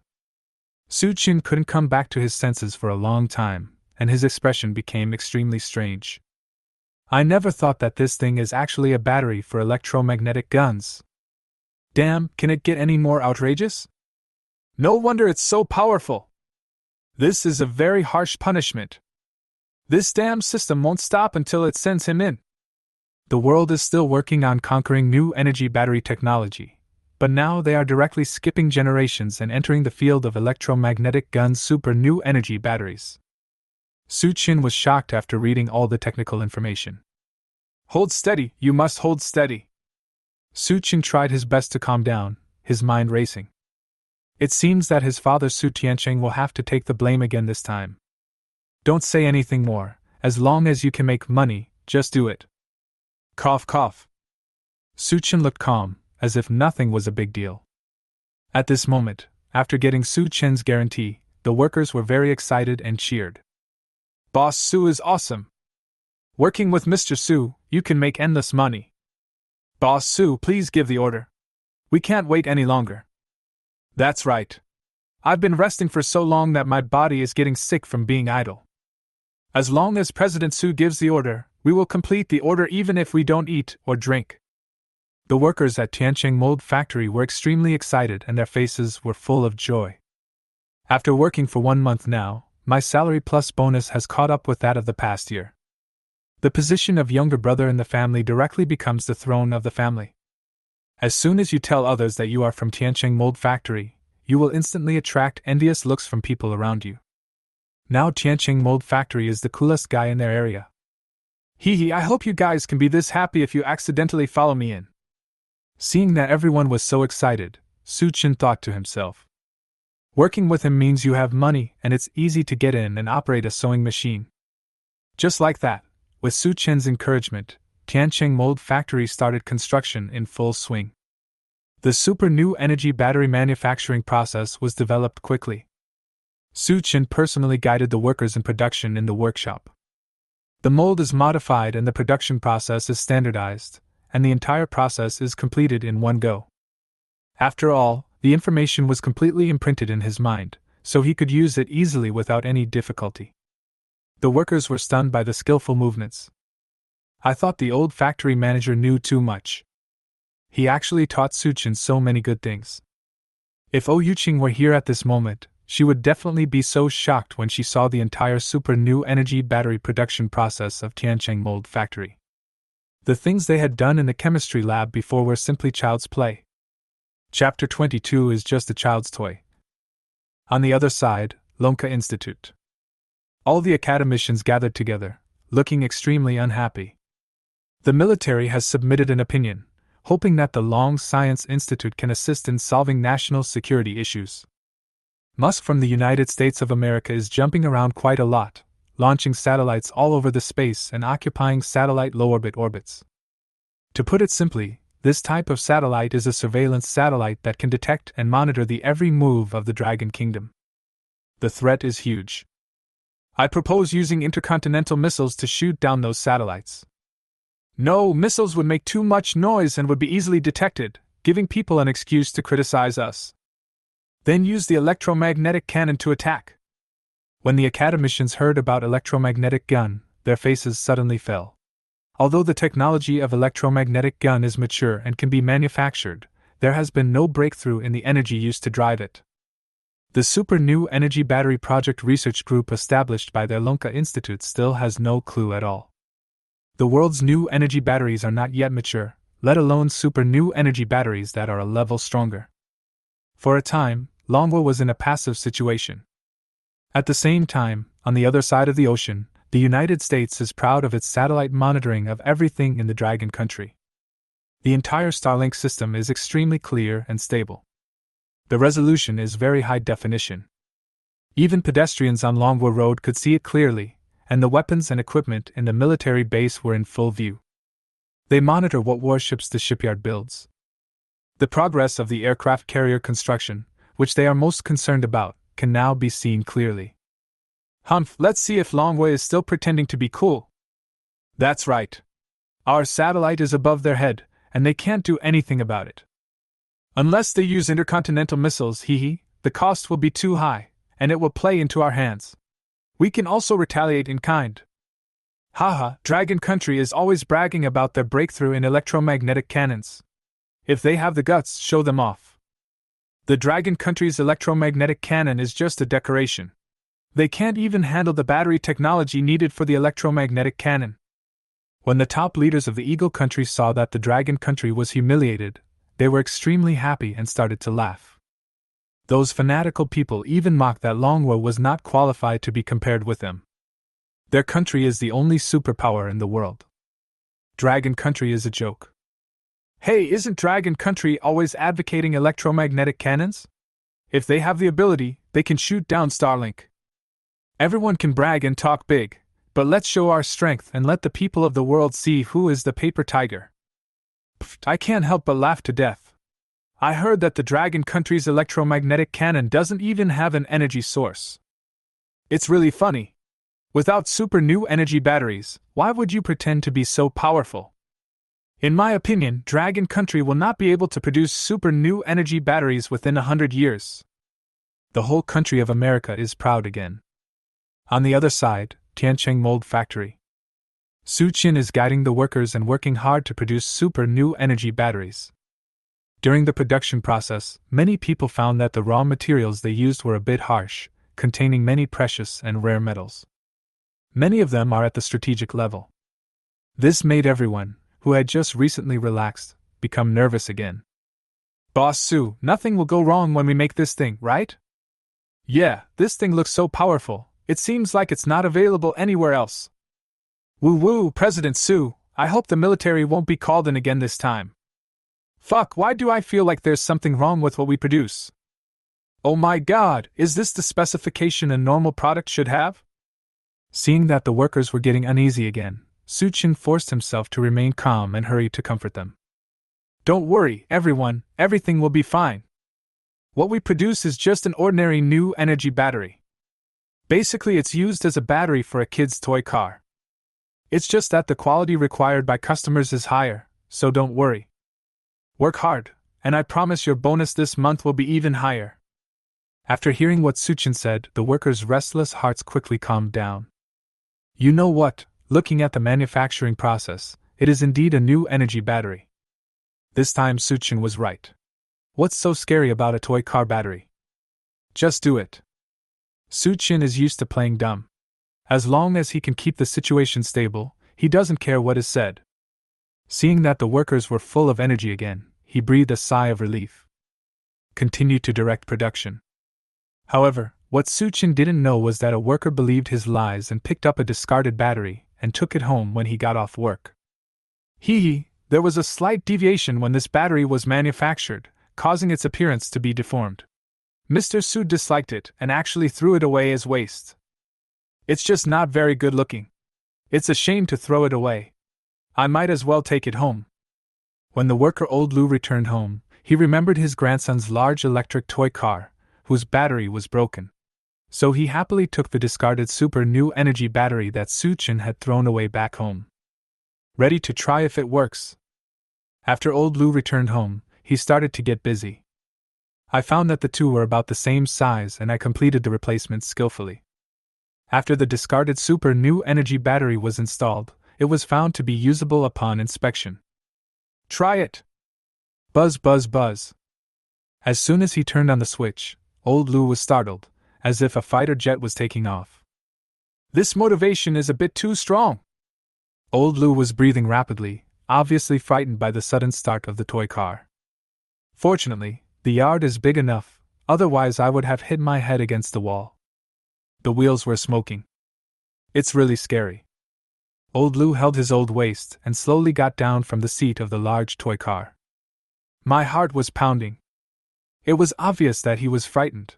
Su-chin couldn't come back to his senses for a long time, and his expression became extremely strange. I never thought that this thing is actually a battery for electromagnetic guns. Damn, can it get any more outrageous? No wonder it's so powerful. This is a very harsh punishment. This damn system won't stop until it sends him in. The world is still working on conquering new energy battery technology, but now they are directly skipping generations and entering the field of electromagnetic guns super new energy batteries. Su-chin was shocked after reading all the technical information. Hold steady, you must hold steady. Su-chin tried his best to calm down, his mind racing. It seems that his father Su Tiancheng will have to take the blame again this time. Don't say anything more, as long as you can make money, just do it. Cough cough. Su-chin looked calm, as if nothing was a big deal. At this moment, after getting Su-chin's guarantee, the workers were very excited and cheered. Boss Su is awesome. Working with Mr. Su, you can make endless money. Boss Su, please give the order. We can't wait any longer. That's right. I've been resting for so long that my body is getting sick from being idle. As long as President Su gives the order, we will complete the order even if we don't eat or drink. The workers at Tiancheng Mold Factory were extremely excited and their faces were full of joy. After working for 1 month now, my salary plus bonus has caught up with that of the past year. The position of younger brother in the family directly becomes the throne of the family. As soon as you tell others that you are from Tiancheng Mold Factory, you will instantly attract envious looks from people around you. Now Tiancheng Mold Factory is the coolest guy in their area. Hee hee, I hope you guys can be this happy if you accidentally follow me in. Seeing that everyone was so excited, Su-chin thought to himself. Working with him means you have money and it's easy to get in and operate a sewing machine. Just like that, with Su-chin's encouragement, Tiancheng Mold Factory started construction in full swing. The super new energy battery manufacturing process was developed quickly. Su-chin personally guided the workers in production in the workshop. The mold is modified and the production process is standardized, and the entire process is completed in one go. After all, the information was completely imprinted in his mind, so he could use it easily without any difficulty. The workers were stunned by the skillful movements. I thought the old factory manager knew too much. He actually taught Su-chin so many good things. If Oh Yuqing were here at this moment, she would definitely be so shocked when she saw the entire super new energy battery production process of Tiancheng Mold Factory. The things they had done in the chemistry lab before were simply child's play. Chapter 22 is just a child's toy. On the other side, Lonka Institute. All the academicians gathered together, looking extremely unhappy. The military has submitted an opinion, hoping that the Long Science Institute can assist in solving national security issues. Musk from the United States of America is jumping around quite a lot, launching satellites all over the space and occupying satellite low-orbit orbits. To put it simply, this type of satellite is a surveillance satellite that can detect and monitor the every move of the Dragon Kingdom. The threat is huge. I propose using intercontinental missiles to shoot down those satellites. No, missiles would make too much noise and would be easily detected, giving people an excuse to criticize us. Then use the electromagnetic cannon to attack. When the academicians heard about electromagnetic gun, their faces suddenly fell. Although the technology of electromagnetic gun is mature and can be manufactured, there has been no breakthrough in the energy used to drive it. The Super New Energy Battery Project research group established by the Lonka Institute still has no clue at all. The world's new energy batteries are not yet mature, let alone super new energy batteries that are a level stronger. For a time, Longwa was in a passive situation. At the same time, on the other side of the ocean, the United States is proud of its satellite monitoring of everything in the Dragon Country. The entire Starlink system is extremely clear and stable. The resolution is very high definition. Even pedestrians on Longwa Road could see it clearly, and the weapons and equipment in the military base were in full view. They monitor what warships the shipyard builds. The progress of the aircraft carrier construction, which they are most concerned about, can now be seen clearly. Humph, let's see if Longwa is still pretending to be cool. That's right. Our satellite is above their head, and they can't do anything about it. Unless they use intercontinental missiles, the cost will be too high, and it will play into our hands. We can also retaliate in kind. Haha, Dragon Country is always bragging about their breakthrough in electromagnetic cannons. If they have the guts, show them off. The Dragon Country's electromagnetic cannon is just a decoration. They can't even handle the battery technology needed for the electromagnetic cannon. When the top leaders of the Eagle Country saw that the Dragon Country was humiliated, they were extremely happy and started to laugh. Those fanatical people even mocked that Longwa was not qualified to be compared with them. Their country is the only superpower in the world. Dragon Country is a joke. Hey, isn't Dragon Country always advocating electromagnetic cannons? If they have the ability, they can shoot down Starlink. Everyone can brag and talk big, but let's show our strength and let the people of the world see who is the paper tiger. Pfft, I can't help but laugh to death. I heard that the Dragon Country's electromagnetic cannon doesn't even have an energy source. It's really funny. Without super new energy batteries, why would you pretend to be so powerful? In my opinion, Dragon Country will not be able to produce super new energy batteries within 100 years. The whole country of America is proud again. On the other side, Tiancheng Mold Factory. Su Qin is guiding the workers and working hard to produce super new energy batteries. During the production process, many people found that the raw materials they used were a bit harsh, containing many precious and rare metals. Many of them are at the strategic level. This made everyone, who had just recently relaxed, become nervous again. Boss Su, nothing will go wrong when we make this thing, right? Yeah, this thing looks so powerful, it seems like it's not available anywhere else. Woo-woo, President Su, I hope the military won't be called in again this time. Fuck, why do I feel like there's something wrong with what we produce? Oh my god, is this the specification a normal product should have? Seeing that the workers were getting uneasy again, Su Qin forced himself to remain calm and hurried to comfort them. Don't worry, everyone, everything will be fine. What we produce is just an ordinary new energy battery. Basically, it's used as a battery for a kid's toy car. It's just that the quality required by customers is higher, so don't worry. Work hard, and I promise your bonus this month will be even higher. After hearing what Su Qin said, the workers' restless hearts quickly calmed down. You know what, looking at the manufacturing process, it is indeed a new energy battery. This time Su Qin was right. What's so scary about a toy car battery? Just do it. Su Qin is used to playing dumb. As long as he can keep the situation stable, he doesn't care what is said. Seeing that the workers were full of energy again, he breathed a sigh of relief. Continued to direct production. However, what Su Qin didn't know was that a worker believed his lies and picked up a discarded battery and took it home when he got off work. There was a slight deviation when this battery was manufactured, causing its appearance to be deformed. Mr. Su disliked it and actually threw it away as waste. It's just not very good looking. It's a shame to throw it away. I might as well take it home. When the worker Old Lu returned home, he remembered his grandson's large electric toy car, whose battery was broken. So he happily took the discarded super new energy battery that Su Qin had thrown away back home. Ready to try if it works. After Old Lu returned home, he started to get busy. I found that the two were about the same size and I completed the replacement skillfully. After the discarded super new energy battery was installed, it was found to be usable upon inspection. Try it! Buzz buzz buzz. As soon as he turned on the switch, Old Lu was startled, as if a fighter jet was taking off. This motivation is a bit too strong. Old Lu was breathing rapidly, obviously frightened by the sudden start of the toy car. Fortunately, the yard is big enough, otherwise I would have hit my head against the wall. The wheels were smoking. It's really scary. Old Lou held his old waist and slowly got down from the seat of the large toy car. My heart was pounding. It was obvious that he was frightened.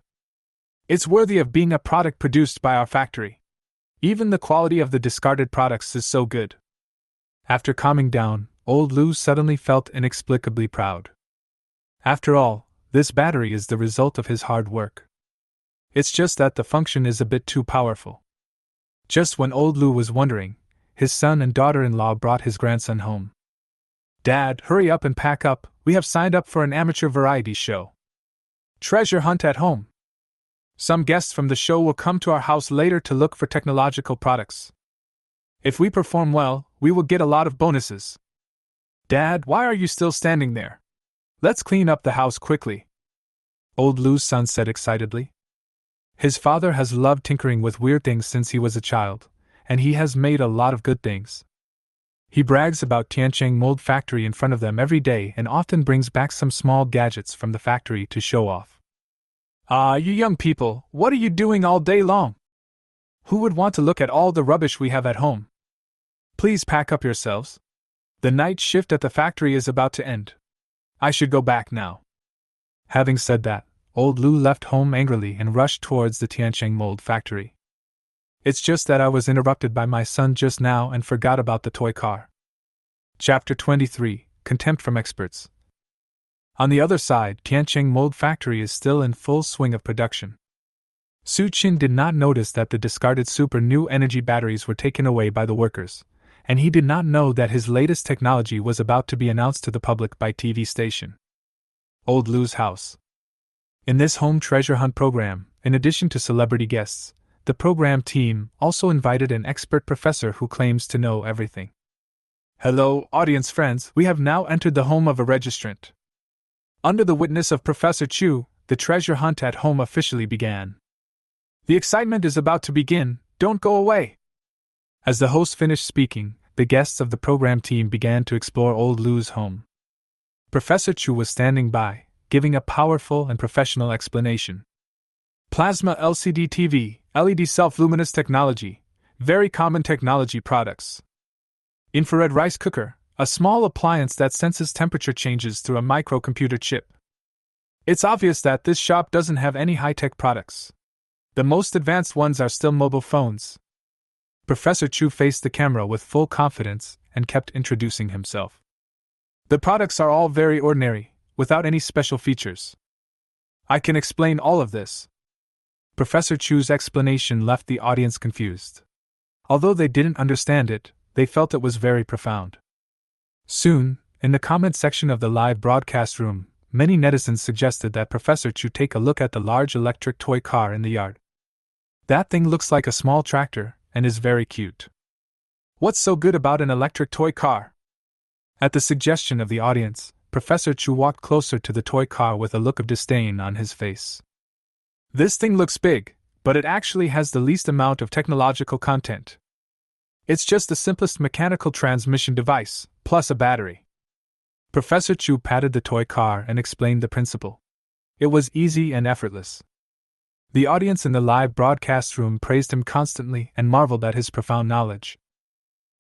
It's worthy of being a product produced by our factory. Even the quality of the discarded products is so good. After calming down, Old Lou suddenly felt inexplicably proud. After all, this battery is the result of his hard work. It's just that the function is a bit too powerful. Just when Old Lou was wondering, his son and daughter-in-law brought his grandson home. Dad, hurry up and pack up, we have signed up for an amateur variety show. Treasure hunt at home. Some guests from the show will come to our house later to look for technological products. If we perform well, we will get a lot of bonuses. Dad, why are you still standing there? Let's clean up the house quickly. Old Lou's son said excitedly. His father has loved tinkering with weird things since he was a child, and he has made a lot of good things. He brags about Tiancheng Mold Factory in front of them every day and often brings back some small gadgets from the factory to show off. Ah, you young people, what are you doing all day long? Who would want to look at all the rubbish we have at home? Please pack up yourselves. The night shift at the factory is about to end. I should go back now. Having said that, Old Lou left home angrily and rushed towards the Tiancheng Mold Factory. It's just that I was interrupted by my son just now and forgot about the toy car. Chapter 23, Contempt from Experts. On the other side, Tiancheng Mold Factory is still in full swing of production. Su Qin did not notice that the discarded super new energy batteries were taken away by the workers, and he did not know that his latest technology was about to be announced to the public by TV station. Old Lou's house. In this home treasure hunt program, in addition to celebrity guests, the program team also invited an expert professor who claims to know everything. Hello, audience friends, we have now entered the home of a registrant. Under the witness of Professor Chu, the treasure hunt at home officially began. The excitement is about to begin, don't go away. As the host finished speaking, the guests of the program team began to explore Old Lou's home. Professor Chu was standing by, giving a powerful and professional explanation. Plasma LCD TV, LED self-luminous technology, very common technology products. Infrared rice cooker, a small appliance that senses temperature changes through a microcomputer chip. It's obvious that this shop doesn't have any high-tech products. The most advanced ones are still mobile phones. Professor Chu faced the camera with full confidence and kept introducing himself. The products are all very ordinary, without any special features. I can explain all of this. Professor Chu's explanation left the audience confused. Although they didn't understand it, they felt it was very profound. Soon, in the comment section of the live broadcast room, many netizens suggested that Professor Chu take a look at the large electric toy car in the yard. That thing looks like a small tractor and is very cute. What's so good about an electric toy car? At the suggestion of the audience, Professor Chu walked closer to the toy car with a look of disdain on his face. This thing looks big, but it actually has the least amount of technological content. It's just the simplest mechanical transmission device, plus a battery. Professor Chu patted the toy car and explained the principle. It was easy and effortless. The audience in the live broadcast room praised him constantly and marveled at his profound knowledge.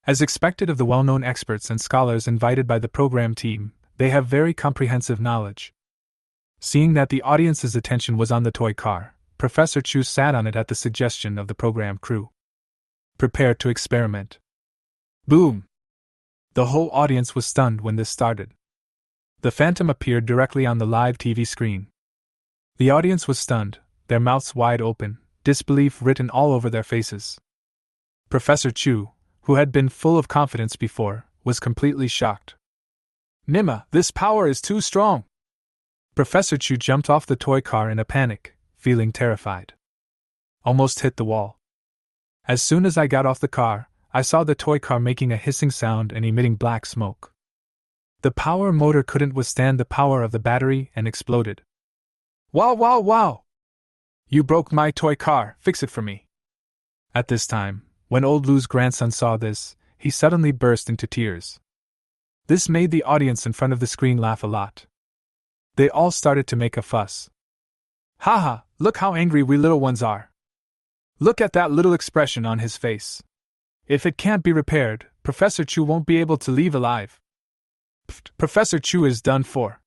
As expected of the well-known experts and scholars invited by the program team, they have very comprehensive knowledge. Seeing that the audience's attention was on the toy car, Professor Chu sat on it at the suggestion of the program crew. Prepare to experiment. Boom! The whole audience was stunned when this started. The phantom appeared directly on the live TV screen. The audience was stunned, their mouths wide open, disbelief written all over their faces. Professor Chu, who had been full of confidence before, was completely shocked. Nima, this power is too strong! Professor Chu jumped off the toy car in a panic, feeling terrified. Almost hit the wall. As soon as I got off the car, I saw the toy car making a hissing sound and emitting black smoke. The power motor couldn't withstand the power of the battery and exploded. Wow, wow, wow! You broke my toy car, fix it for me. At this time, when Old Lou's grandson saw this, he suddenly burst into tears. This made the audience in front of the screen laugh a lot. They all started to make a fuss. Haha, look how angry we little ones are. Look at that little expression on his face. If it can't be repaired, Professor Chu won't be able to leave alive. Pfft, Professor Chu is done for.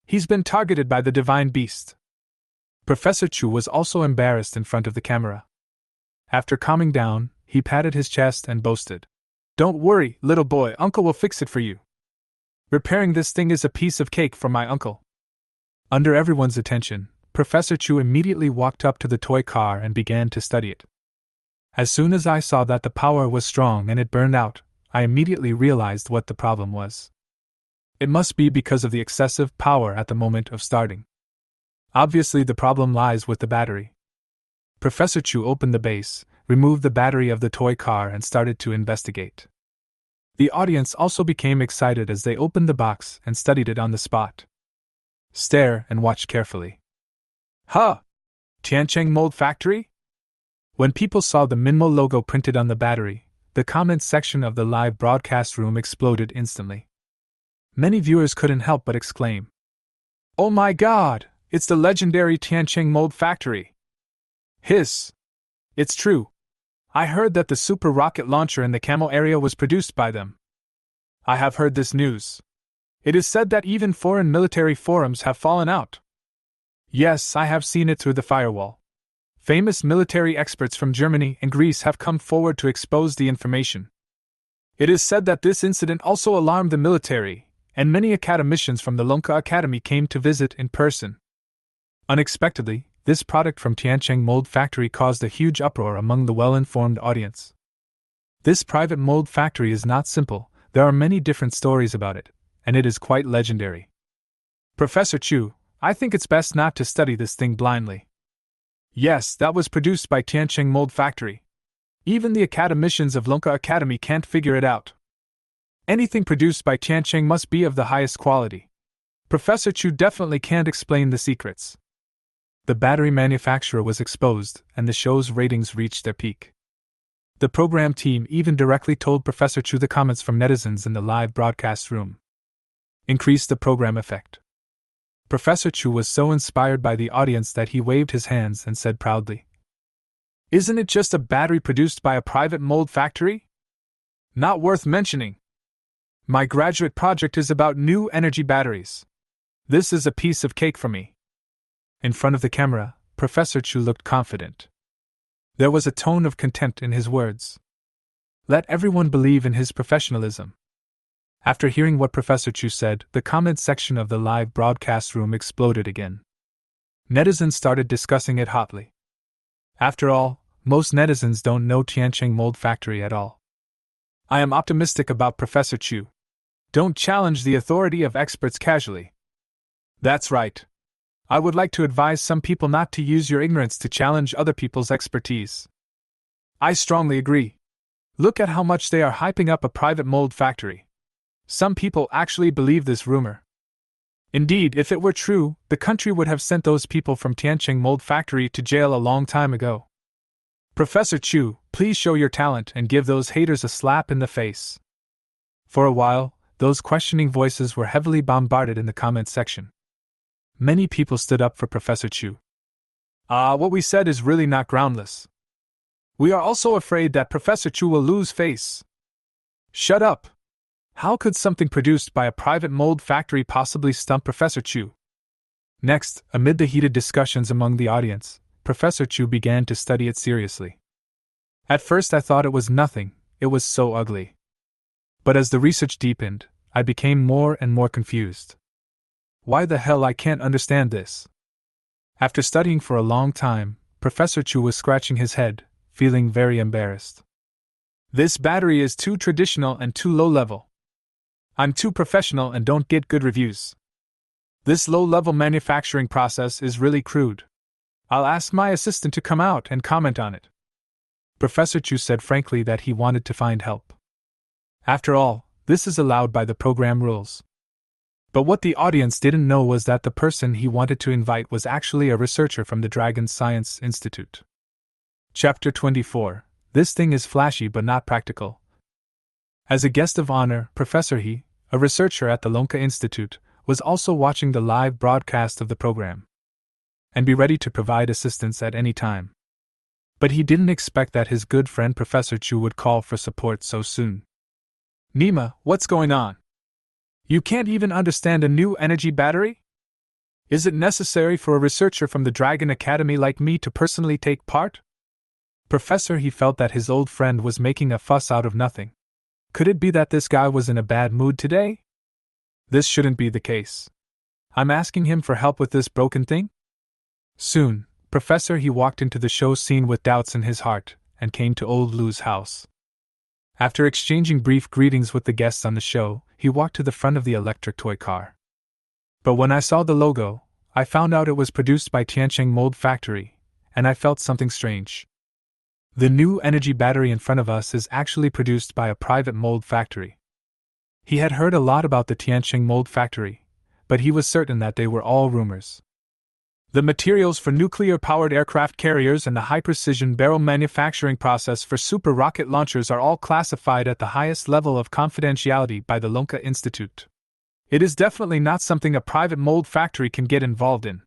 He's been targeted by the divine beast. Professor Chu was also embarrassed in front of the camera. After calming down, he patted his chest and boasted. Don't worry, little boy, Uncle will fix it for you. Repairing this thing is a piece of cake for my uncle. Under everyone's attention, Professor Chu immediately walked up to the toy car and began to study it. As soon as I saw that the power was strong and it burned out, I immediately realized what the problem was. It must be because of the excessive power at the moment of starting. Obviously, the problem lies with the battery. Professor Chu opened the base, removed the battery of the toy car, and started to investigate. The audience also became excited as they opened the box and studied it on the spot. Stare and watch carefully. Huh! Tiancheng Mold Factory? When people saw the Minmo logo printed on the battery, the comments section of the live broadcast room exploded instantly. Many viewers couldn't help but exclaim, "Oh my god, it's the legendary Tiancheng Mold Factory!" Hiss! It's true. I heard that the super rocket launcher in the Camo area was produced by them. I have heard this news. It is said that even foreign military forums have fallen out. Yes, I have seen it through the firewall. Famous military experts from Germany and Greece have come forward to expose the information. It is said that this incident also alarmed the military, and many academicians from the Lonka Academy came to visit in person. Unexpectedly, this product from Tiancheng Mold Factory caused a huge uproar among the well-informed audience. This private mold factory is not simple, there are many different stories about it, and it is quite legendary. Professor Chu, I think it's best not to study this thing blindly. Yes, that was produced by Tiancheng Mold Factory. Even the academicians of Lonka Academy can't figure it out. Anything produced by Tiancheng must be of the highest quality. Professor Chu definitely can't explain the secrets. The battery manufacturer was exposed, and the show's ratings reached their peak. The program team even directly told Professor Chu the comments from netizens in the live broadcast room. Increased the program effect. Professor Chu was so inspired by the audience that he waved his hands and said proudly, "Isn't it just a battery produced by a private mold factory? Not worth mentioning. My graduate project is about new energy batteries. This is a piece of cake for me." In front of the camera, Professor Chu looked confident. There was a tone of contempt in his words. Let everyone believe in his professionalism. After hearing what Professor Chu said, the comment section of the live broadcast room exploded again. Netizens started discussing it hotly. After all, most netizens don't know Tiancheng Mold Factory at all. I am optimistic about Professor Chu. Don't challenge the authority of experts casually. That's right. I would like to advise some people not to use your ignorance to challenge other people's expertise. I strongly agree. Look at how much they are hyping up a private mold factory. Some people actually believe this rumor. Indeed, if it were true, the country would have sent those people from Tiancheng Mold Factory to jail a long time ago. Professor Chu, please show your talent and give those haters a slap in the face. For a while, those questioning voices were heavily bombarded in the comment section. Many people stood up for Professor Chu. What we said is really not groundless. We are also afraid that Professor Chu will lose face. Shut up! How could something produced by a private mold factory possibly stump Professor Chu? Next, amid the heated discussions among the audience, Professor Chu began to study it seriously. At first I thought it was nothing, it was so ugly. But as the research deepened, I became more and more confused. Why the hell I can't understand this? After studying for a long time, Professor Chu was scratching his head, feeling very embarrassed. This battery is too traditional and too low level. I'm too professional and don't get good reviews. This low-level manufacturing process is really crude. I'll ask my assistant to come out and comment on it. Professor Chu said frankly that he wanted to find help. After all, this is allowed by the program rules. But what the audience didn't know was that the person he wanted to invite was actually a researcher from the Dragon Science Institute. Chapter 24. This thing is flashy but not practical. As a guest of honor, Professor He, a researcher at the Lonka Institute, was also watching the live broadcast of the program and be ready to provide assistance at any time. But he didn't expect that his good friend Professor Chu would call for support so soon. Nima, what's going on? You can't even understand a new energy battery? Is it necessary for a researcher from the Dragon Academy like me to personally take part? Professor, he felt that his old friend was making a fuss out of nothing. Could it be that this guy was in a bad mood today? This shouldn't be the case. I'm asking him for help with this broken thing? Soon, Professor, he walked into the show scene with doubts in his heart, and came to old Lou's house. After exchanging brief greetings with the guests on the show, he walked to the front of the electric toy car. But when I saw the logo, I found out it was produced by Tiancheng Mold Factory, and I felt something strange. The new energy battery in front of us is actually produced by a private mold factory. He had heard a lot about the Tiancheng Mold Factory, but he was certain that they were all rumors. The materials for nuclear-powered aircraft carriers and the high-precision barrel manufacturing process for super rocket launchers are all classified at the highest level of confidentiality by the Lonka Institute. It is definitely not something a private mold factory can get involved in.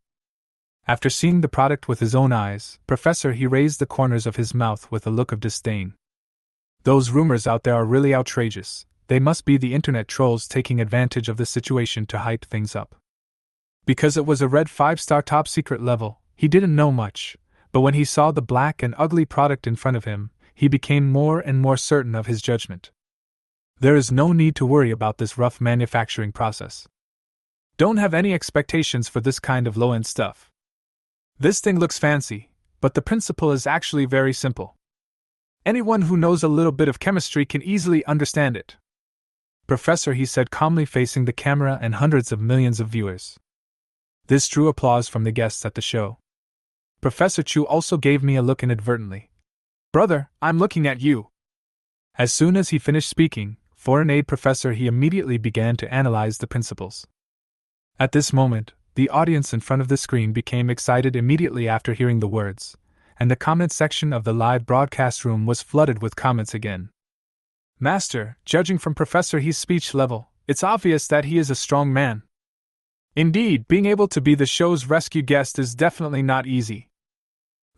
After seeing the product with his own eyes, Professor, he raised the corners of his mouth with a look of disdain. Those rumors out there are really outrageous. They must be the internet trolls taking advantage of the situation to hype things up. Because it was a red 5-star top secret level, he didn't know much, but when he saw the black and ugly product in front of him, he became more and more certain of his judgment. There is no need to worry about this rough manufacturing process. Don't have any expectations for this kind of low-end stuff. This thing looks fancy, but the principle is actually very simple. Anyone who knows a little bit of chemistry can easily understand it. Professor, he said calmly, facing the camera and hundreds of millions of viewers. This drew applause from the guests at the show. Professor Chu also gave me a look inadvertently. Brother, I'm looking at you. As soon as he finished speaking, Foreign Aid Professor, he immediately began to analyze the principles. At this moment, the audience in front of the screen became excited immediately after hearing the words, and the comment section of the live broadcast room was flooded with comments again. Master, judging from Professor He's speech level, it's obvious that he is a strong man. Indeed, being able to be the show's rescue guest is definitely not easy.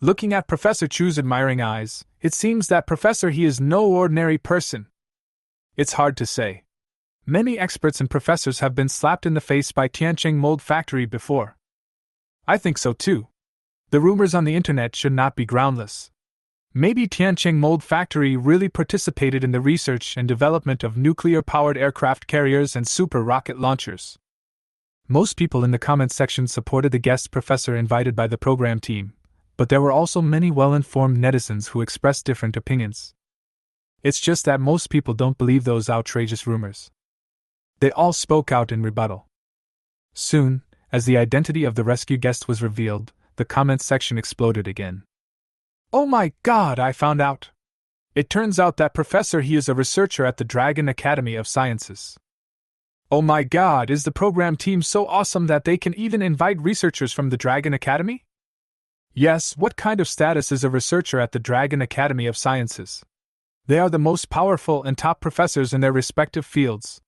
Looking at Professor Chu's admiring eyes, it seems that Professor He is no ordinary person. It's hard to say. Many experts and professors have been slapped in the face by Tiancheng Mold Factory before. I think so too. The rumors on the internet should not be groundless. Maybe Tiancheng Mold Factory really participated in the research and development of nuclear-powered aircraft carriers and super rocket launchers. Most people in the comments section supported the guest professor invited by the program team, but there were also many well-informed netizens who expressed different opinions. It's just that most people don't believe those outrageous rumors. They all spoke out in rebuttal. Soon, as the identity of the rescue guest was revealed, the comments section exploded again. Oh my God, I found out! It turns out that Professor He is a researcher at the Dragon Academy of Sciences. Oh my God, is the program team so awesome that they can even invite researchers from the Dragon Academy? Yes, what kind of status is a researcher at the Dragon Academy of Sciences? They are the most powerful and top professors in their respective fields.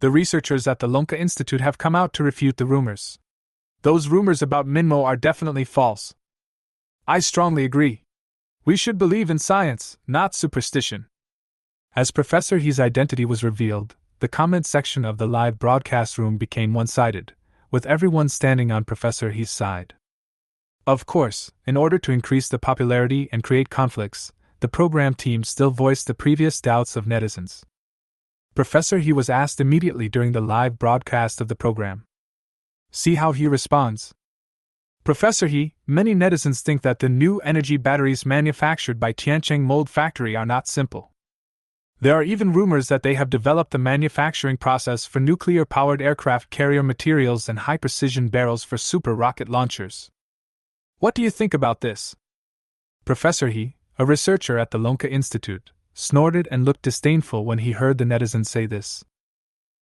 The researchers at the Lonka Institute have come out to refute the rumors. Those rumors about Minmo are definitely false. I strongly agree. We should believe in science, not superstition. As Professor He's identity was revealed, the comment section of the live broadcast room became one-sided, with everyone standing on Professor He's side. Of course, in order to increase the popularity and create conflicts, the program team still voiced the previous doubts of netizens. Professor He was asked immediately during the live broadcast of the program. See how he responds. Professor He, many netizens think that the new energy batteries manufactured by Tiancheng Mold Factory are not simple. There are even rumors that they have developed the manufacturing process for nuclear-powered aircraft carrier materials and high-precision barrels for super rocket launchers. What do you think about this? Professor He, a researcher at the Lonka Institute, snorted and looked disdainful when he heard the netizens say this.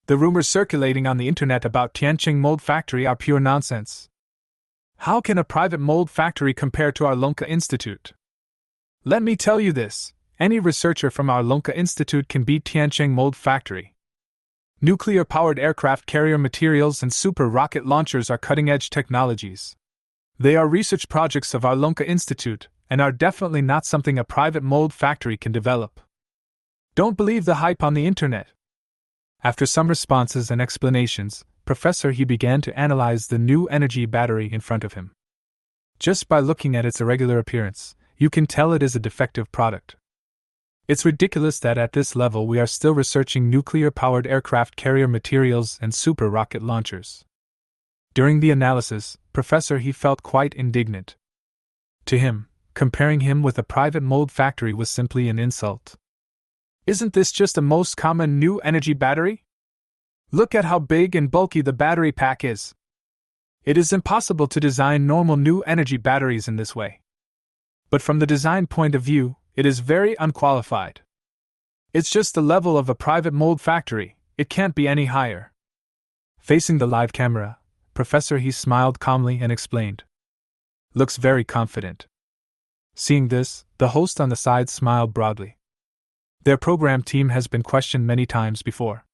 The rumors circulating on the internet about Tiancheng Mold Factory are pure nonsense. How can a private mold factory compare to our Lonka Institute? Let me tell you this, any researcher from our Lonka Institute can beat Tiancheng Mold Factory. Nuclear-powered aircraft carrier materials and super rocket launchers are cutting-edge technologies. They are research projects of our Lonka Institute and are definitely not something a private mold factory can develop. Don't believe the hype on the internet. After some responses and explanations, Professor He began to analyze the new energy battery in front of him. Just by looking at its irregular appearance, you can tell it is a defective product. It's ridiculous that at this level we are still researching nuclear-powered aircraft carrier materials and super rocket launchers. During the analysis, Professor He felt quite indignant. To him, comparing him with a private mold factory was simply an insult. Isn't this just a most common new energy battery? Look at how big and bulky the battery pack is. It is impossible to design normal new energy batteries in this way. But from the design point of view, it is very unqualified. It's just the level of a private mold factory, it can't be any higher. Facing the live camera, Professor He smiled calmly and explained. Looks very confident. Seeing this, the host on the side smiled broadly. Their program team has been questioned many times before.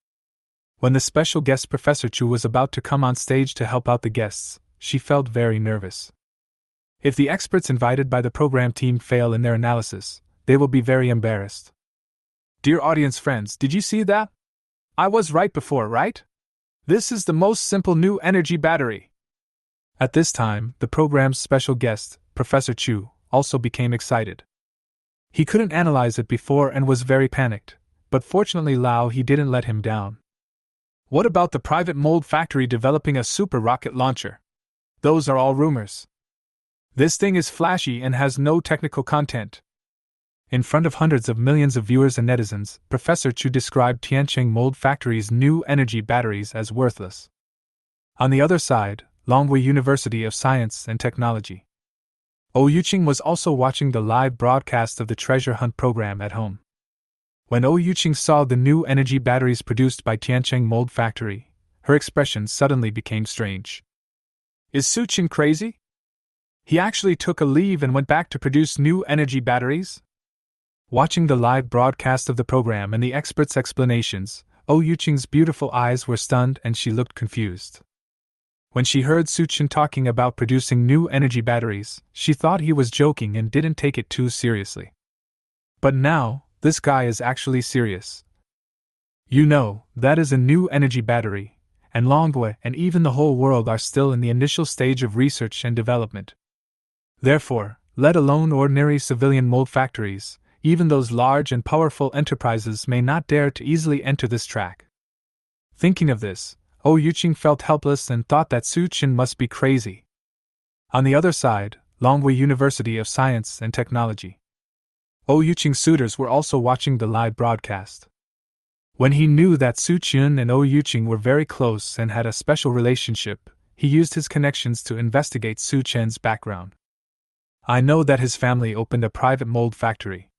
When the special guest Professor Chu was about to come on stage to help out the guests, she felt very nervous. If the experts invited by the program team fail in their analysis, they will be very embarrassed. Dear audience friends, did you see that? I was right before, right? This is the most simple new energy battery. At this time, the program's special guest, Professor Chu, also became excited. He couldn't analyze it before and was very panicked, but fortunately Lao He didn't let him down. What about the private mold factory developing a super rocket launcher? Those are all rumors. This thing is flashy and has no technical content. In front of hundreds of millions of viewers and netizens, Professor Chu described Tiancheng Mold Factory's new energy batteries as worthless. On the other side, Longwei University of Science and Technology. Oh Yuqing was also watching the live broadcast of the treasure hunt program at home. When Oh Yuqing saw the new energy batteries produced by Tiancheng Mold Factory, her expression suddenly became strange. Is Suchin crazy? He actually took a leave and went back to produce new energy batteries? Watching the live broadcast of the program and the experts' explanations, Oh Yuqing's beautiful eyes were stunned and she looked confused. When she heard Suchin talking about producing new energy batteries, she thought he was joking and didn't take it too seriously. But now, this guy is actually serious. You know, that is a new energy battery, and Longwei and even the whole world are still in the initial stage of research and development. Therefore, let alone ordinary civilian mold factories, even those large and powerful enterprises may not dare to easily enter this track. Thinking of this, Oh Yuqing felt helpless and thought that Suchin must be crazy. On the other side, Longwei University of Science and Technology. Oh Yuqing's suitors were also watching the live broadcast. When he knew that Suchin and Oh Yuqing were very close and had a special relationship, he used his connections to investigate Suchin's background. I know that his family opened a private mold factory.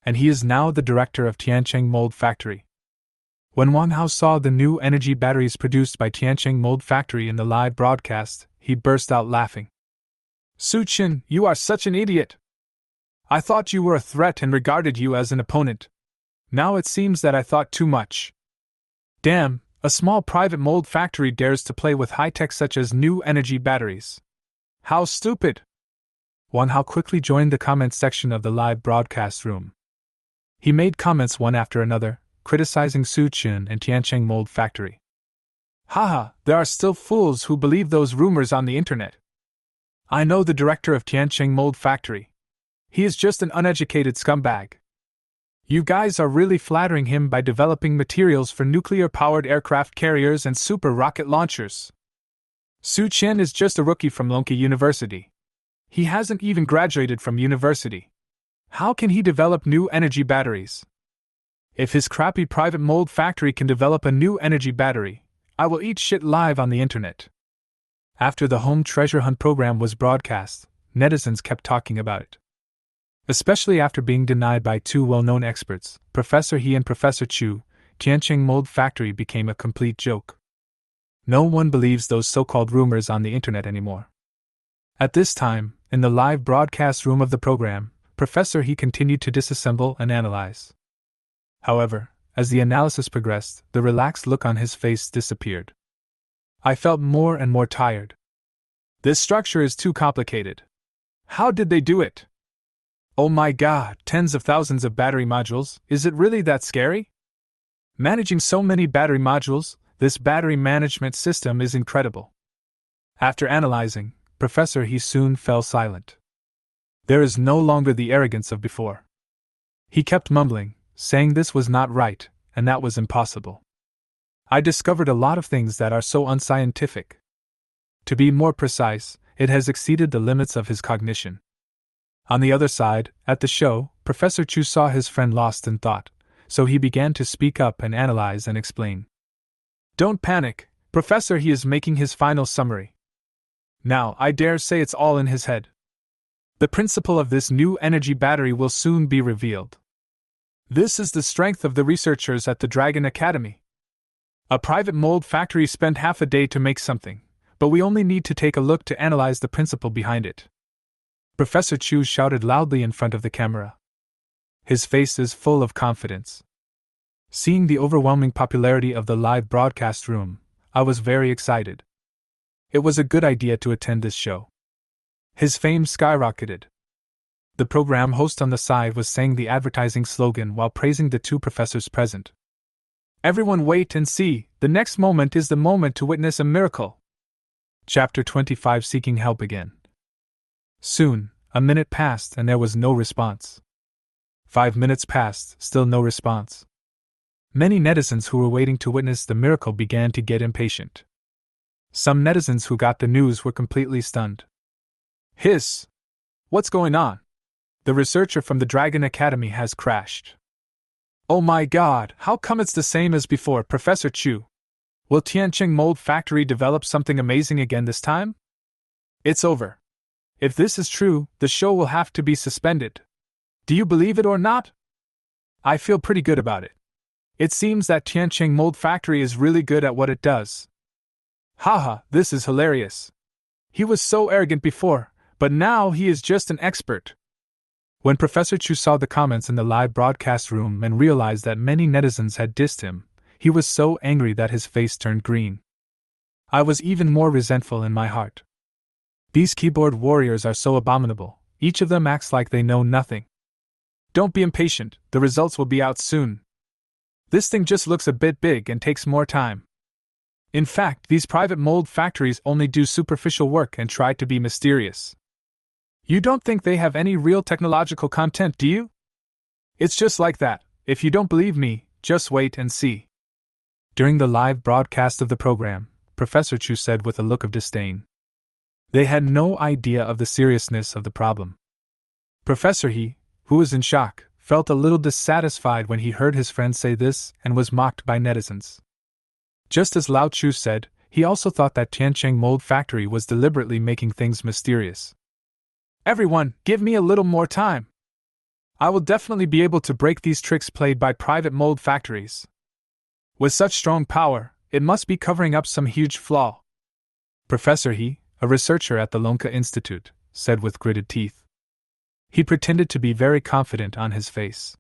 And he is now the director of Tiancheng Mold Factory. When Wang Hao saw the new energy batteries produced by Tiancheng Mold Factory in the live broadcast, he burst out laughing. Suchin, you are such an idiot! I thought you were a threat and regarded you as an opponent. Now it seems that I thought too much. Damn, a small private mold factory dares to play with high-tech such as new energy batteries. How stupid! Wang Hao quickly joined the comments section of the live broadcast room. He made comments one after another, criticizing Suchin and Tiancheng Mold Factory. Haha, there are still fools who believe those rumors on the internet. I know the director of Tiancheng Mold Factory. He is just an uneducated scumbag. You guys are really flattering him by developing materials for nuclear-powered aircraft carriers and super rocket launchers. Suchin is just a rookie from Lonka University. He hasn't even graduated from university. How can he develop new energy batteries? If his crappy private mold factory can develop a new energy battery, I will eat shit live on the internet. After the home treasure hunt program was broadcast, netizens kept talking about it. Especially after being denied by two well-known experts, Professor He and Professor Chu, Tiancheng Mold Factory became a complete joke. No one believes those so-called rumors on the internet anymore. At this time, in the live broadcast room of the program, Professor He continued to disassemble and analyze. However, As the analysis progressed, the relaxed look on his face disappeared. I felt more and more tired. This structure is too complicated. How did they do it? Oh my god, tens of thousands of battery modules, is it really that scary? Managing so many battery modules, this battery management system is incredible. After analyzing, Professor He soon fell silent. There is no longer the arrogance of before. He kept mumbling, saying this was not right, and that was impossible. I discovered a lot of things that are so unscientific. To be more precise, it has exceeded the limits of his cognition. On the other side, at the show, Professor Chu saw his friend lost in thought, so he began to speak up and analyze and explain. Don't panic, Professor He is making his final summary. Now, I dare say it's all in his head. The principle of this new energy battery will soon be revealed. This is the strength of the researchers at the Dragon Academy. A private mold factory spent half a day to make something, but we only need to take a look to analyze the principle behind it. Professor Chu shouted loudly in front of the camera. His face is full of confidence. Seeing the overwhelming popularity of the live broadcast room, I was very excited. It was a good idea to attend this show. His fame skyrocketed. The program host on the side was saying the advertising slogan while praising the two professors present. Everyone wait and see, the next moment is the moment to witness a miracle. Chapter 25 Seeking Help Again. Soon, a minute passed and there was no response. 5 minutes passed, still no response. Many netizens who were waiting to witness the miracle began to get impatient. Some netizens who got the news were completely stunned. Hiss! What's going on? The researcher from the Dragon Academy has crashed. Oh my god, how come it's the same as before, Professor Chu? Will Tianqing Mold Factory develop something amazing again this time? It's over. If this is true, the show will have to be suspended. Do you believe it or not? I feel pretty good about it. It seems that Tianqing Mold Factory is really good at what it does. Haha, this is hilarious. He was so arrogant before, but now he is just an expert. When Professor Chu saw the comments in the live broadcast room and realized that many netizens had dissed him, he was so angry that his face turned green. I was even more resentful in my heart. These keyboard warriors are so abominable, each of them acts like they know nothing. Don't be impatient, the results will be out soon. This thing just looks a bit big and takes more time. In fact, these private mold factories only do superficial work and try to be mysterious. You don't think they have any real technological content, do you? It's just like that. If you don't believe me, just wait and see. During the live broadcast of the program, Professor Chu said with a look of disdain. They had no idea of the seriousness of the problem. Professor He, who was in shock, felt a little dissatisfied when he heard his friend say this and was mocked by netizens. Just as Lao Chu said, he also thought that Tianqing Mold Factory was deliberately making things mysterious. Everyone, give me a little more time. I will definitely be able to break these tricks played by private mold factories. With such strong power, it must be covering up some huge flaw. Professor He, a researcher at the Lonka Institute, said with gritted teeth. He pretended to be very confident on his face.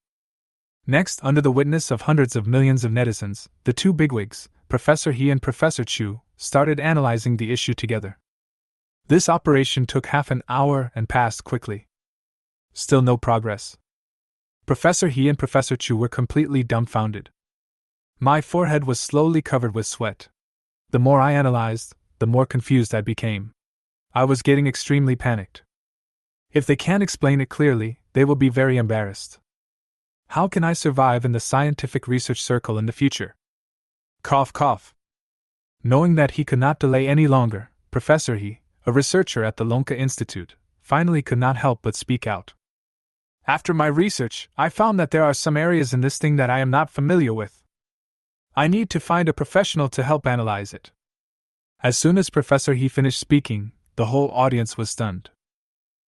Next, under the witness of hundreds of millions of netizens, the two bigwigs, Professor He and Professor Chu, started analyzing the issue together. This operation took half an hour and passed quickly. Still no progress. Professor He and Professor Chu were completely dumbfounded. My forehead was slowly covered with sweat. The more I analyzed, the more confused I became. I was getting extremely panicked. If they can't explain it clearly, they will be very embarrassed. How can I survive in the scientific research circle in the future? Cough, cough. Knowing that he could not delay any longer, Professor He, a researcher at the Lonka Institute, finally could not help but speak out. After my research, I found that there are some areas in this thing that I am not familiar with. I need to find a professional to help analyze it. As soon as Professor He finished speaking, the whole audience was stunned.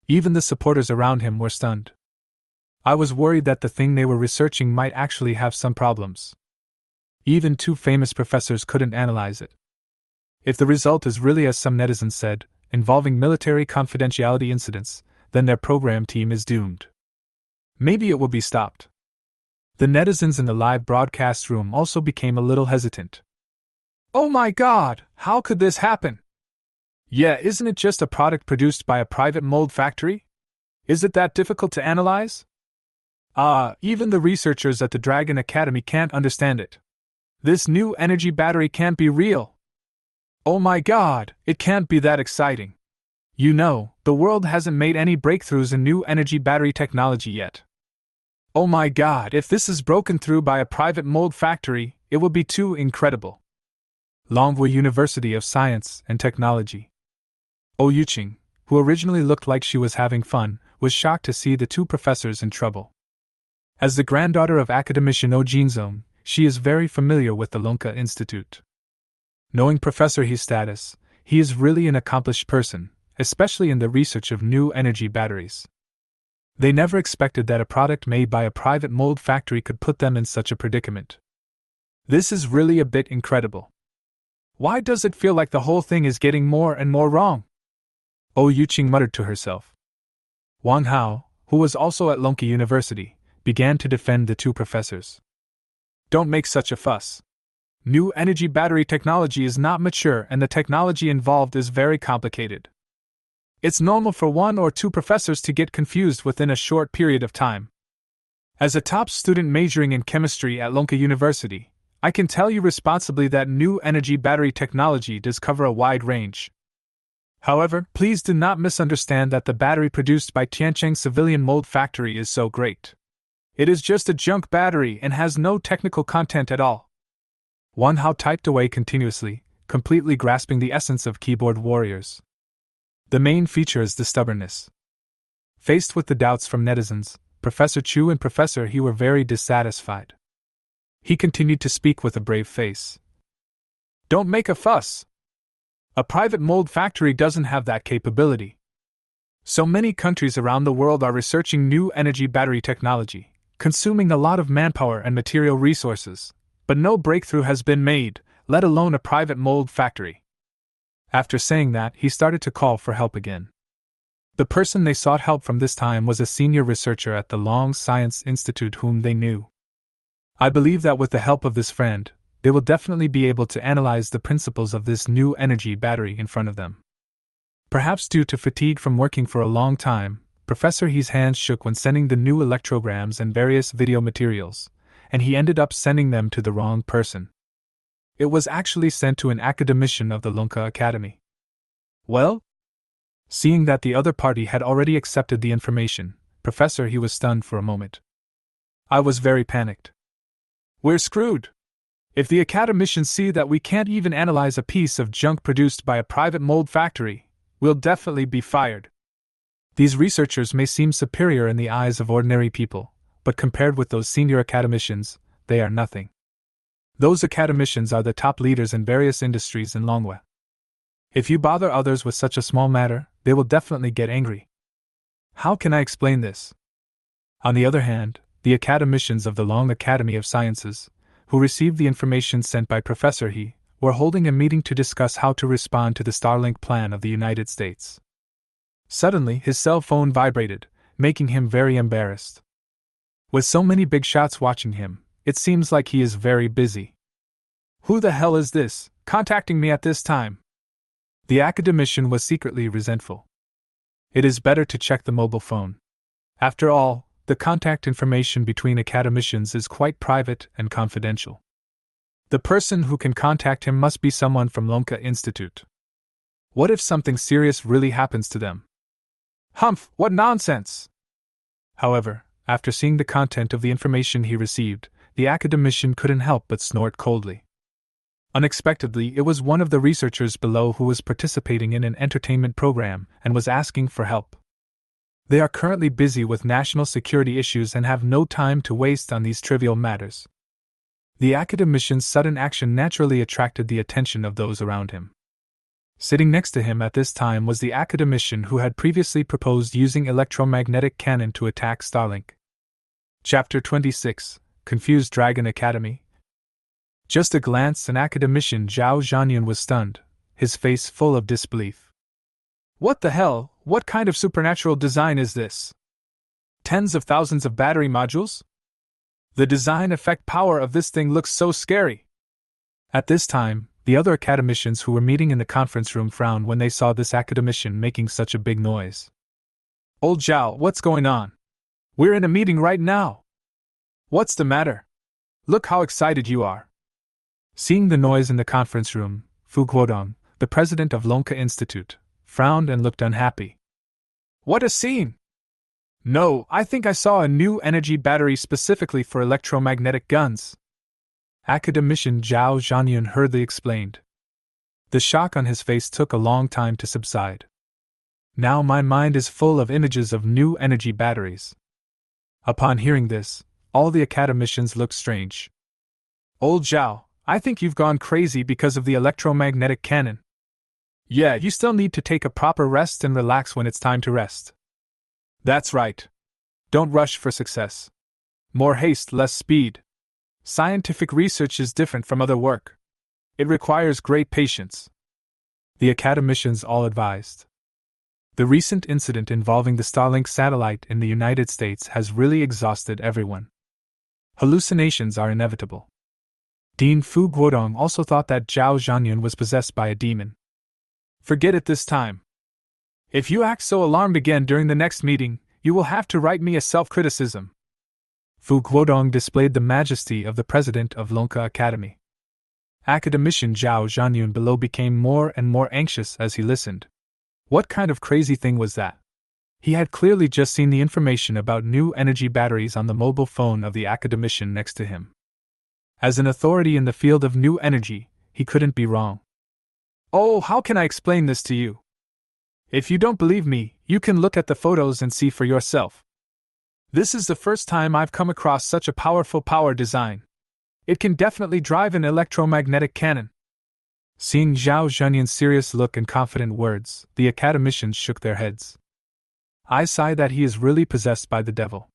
Even the supporters around him were stunned. I was worried that the thing they were researching might actually have some problems. Even two famous professors couldn't analyze it. If the result is really as some netizens said, involving military confidentiality incidents, then their program team is doomed. Maybe it will be stopped. The netizens in the live broadcast room also became a little hesitant. Oh my god, how could this happen? Yeah, isn't it just a product produced by a private mold factory? Is it that difficult to analyze? Even the researchers at the Dragon Academy can't understand it. This new energy battery can't be real. Oh my god, it can't be that exciting. You know, the world hasn't made any breakthroughs in new energy battery technology yet. Oh my god, if this is broken through by a private mold factory, it would be too incredible. Longvoi University of Science and Technology. Oh Yuqing, who originally looked like she was having fun, was shocked to see the two professors in trouble. As the granddaughter of academician Oh Jinzong, she is very familiar with the Lonka Institute. Knowing Professor He's status, he is really an accomplished person, especially in the research of new energy batteries. They never expected that a product made by a private mold factory could put them in such a predicament. This is really a bit incredible. Why does it feel like the whole thing is getting more and more wrong? Oh Yuqing muttered to herself. Wang Hao, who was also at Lonka University, began to defend the two professors. Don't make such a fuss. New energy battery technology is not mature and the technology involved is very complicated. It's normal for one or two professors to get confused within a short period of time. As a top student majoring in chemistry at Lonka University, I can tell you responsibly that new energy battery technology does cover a wide range. However, please do not misunderstand that the battery produced by Tiancheng Civilian Mold Factory is so great. It is just a junk battery and has no technical content at all. Wang Hao typed away continuously, completely grasping the essence of keyboard warriors. The main feature is the stubbornness. Faced with the doubts from netizens, Professor Chu and Professor He were very dissatisfied. He continued to speak with a brave face. Don't make a fuss. A private mold factory doesn't have that capability. So many countries around the world are researching new energy battery technology, consuming a lot of manpower and material resources, but no breakthrough has been made, let alone a private mold factory. After saying that, he started to call for help again. The person they sought help from this time was a senior researcher at the Long Science Institute whom they knew. I believe that with the help of this friend, they will definitely be able to analyze the principles of this new energy battery in front of them. Perhaps due to fatigue from working for a long time, Professor He's hands shook when sending the new electrograms and various video materials, and he ended up sending them to the wrong person. It was actually sent to an academician of the Lonka Academy. Well? Seeing that the other party had already accepted the information, Professor He was stunned for a moment. I was very panicked. We're screwed. If the academicians see that we can't even analyze a piece of junk produced by a private mold factory, we'll definitely be fired. These researchers may seem superior in the eyes of ordinary people, but compared with those senior academicians, they are nothing. Those academicians are the top leaders in various industries in Longwa. If you bother others with such a small matter, they will definitely get angry. How can I explain this? On the other hand, the academicians of the Long Academy of Sciences, who received the information sent by Professor He, were holding a meeting to discuss how to respond to the Starlink plan of the United States. Suddenly, his cell phone vibrated, making him very embarrassed. With so many big shots watching him, it seems like he is very busy. Who the hell is this, contacting me at this time? The academician was secretly resentful. It is better to check the mobile phone. After all, the contact information between academicians is quite private and confidential. The person who can contact him must be someone from Lonka Institute. What if something serious really happens to them? Humph, what nonsense! However, after seeing the content of the information he received, the academician couldn't help but snort coldly. Unexpectedly, it was one of the researchers below who was participating in an entertainment program and was asking for help. They are currently busy with national security issues and have no time to waste on these trivial matters. The academician's sudden action naturally attracted the attention of those around him. Sitting next to him at this time was the academician who had previously proposed using electromagnetic cannon to attack Starlink. Chapter 26, Confused Dragon Academy. Just a glance and academician Zhao Zhanyun was stunned, his face full of disbelief. What the hell? What kind of supernatural design is this? Tens of thousands of battery modules? The design effect power of this thing looks so scary. At this time, the other academicians who were meeting in the conference room frowned when they saw this academician making such a big noise. Old Zhao, what's going on? We're in a meeting right now. What's the matter? Look how excited you are. Seeing the noise in the conference room, Fu Guodong, the president of Lonka Institute, frowned and looked unhappy. What a scene! No, I think I saw a new energy battery specifically for electromagnetic guns. Academician Zhao Zhanyun hurriedly explained. The shock on his face took a long time to subside. Now my mind is full of images of new energy batteries. Upon hearing this, all the academicians looked strange. Old Zhao, I think you've gone crazy because of the electromagnetic cannon. Yeah, you still need to take a proper rest and relax when it's time to rest. That's right. Don't rush for success. More haste, less speed. Scientific research is different from other work. It requires great patience. The academicians all advised. The recent incident involving the Starlink satellite in the United States has really exhausted everyone. Hallucinations are inevitable. Dean Fu Guodong also thought that Zhao Zhanyun was possessed by a demon. Forget it this time. If you act so alarmed again during the next meeting, you will have to write me a self-criticism. Fu Guodong displayed the majesty of the president of Lonka Academy. Academician Zhao Zhanyun below became more and more anxious as he listened. What kind of crazy thing was that? He had clearly just seen the information about new energy batteries on the mobile phone of the academician next to him. As an authority in the field of new energy, he couldn't be wrong. Oh, how can I explain this to you? If you don't believe me, you can look at the photos and see for yourself. This is the first time I've come across such a powerful power design. It can definitely drive an electromagnetic cannon. Seeing Zhao Zhanyun's serious look and confident words, the academicians shook their heads. I sigh that he is really possessed by the devil.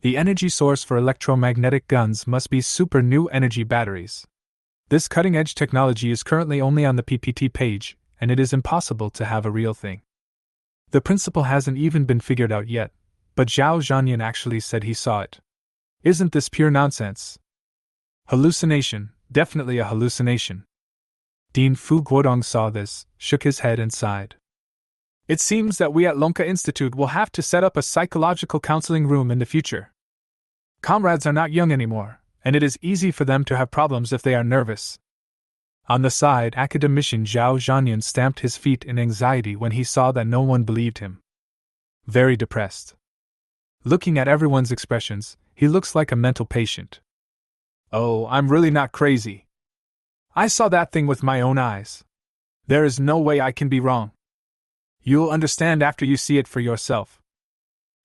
The energy source for electromagnetic guns must be super new energy batteries. This cutting-edge technology is currently only on the PPT page, and it is impossible to have a real thing. The principle hasn't even been figured out yet, but Zhao Zhanyun actually said he saw it. Isn't this pure nonsense? Hallucination, definitely a hallucination. Dean Fu Guodong saw this, shook his head and sighed. It seems that we at Lonka Institute will have to set up a psychological counseling room in the future. Comrades are not young anymore, and it is easy for them to have problems if they are nervous. On the side, academician Zhao Zhanyun stamped his feet in anxiety when he saw that no one believed him. Very depressed. Looking at everyone's expressions, he looks like a mental patient. Oh, I'm really not crazy. I saw that thing with my own eyes. There is no way I can be wrong. You'll understand after you see it for yourself.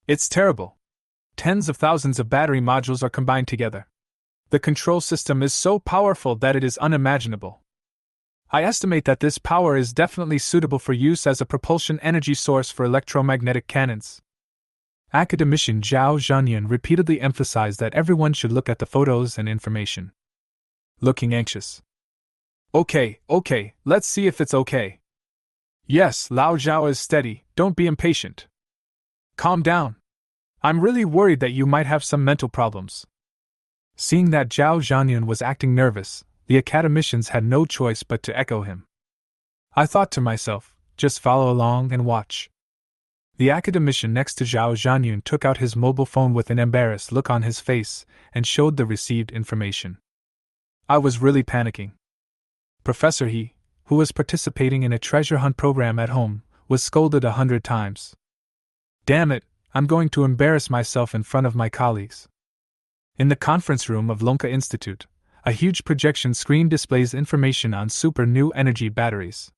It's terrible. Tens of thousands of battery modules are combined together. The control system is so powerful that it is unimaginable. I estimate that this power is definitely suitable for use as a propulsion energy source for electromagnetic cannons. Academician Zhao Zhanyun repeatedly emphasized that everyone should look at the photos and information. Looking anxious. Okay, let's see if it's okay. Yes, Lao Zhao is steady, don't be impatient. Calm down. I'm really worried that you might have some mental problems. Seeing that Zhao Zhanyun was acting nervous, the academicians had no choice but to echo him. I thought to myself, just follow along and watch. The academician next to Zhao Zhanyun took out his mobile phone with an embarrassed look on his face and showed the received information. I was really panicking. Professor He, who was participating in a treasure hunt program at home, was scolded 100 times. Damn it, I'm going to embarrass myself in front of my colleagues. In the conference room of Lonka Institute, a huge projection screen displays information on super new energy batteries.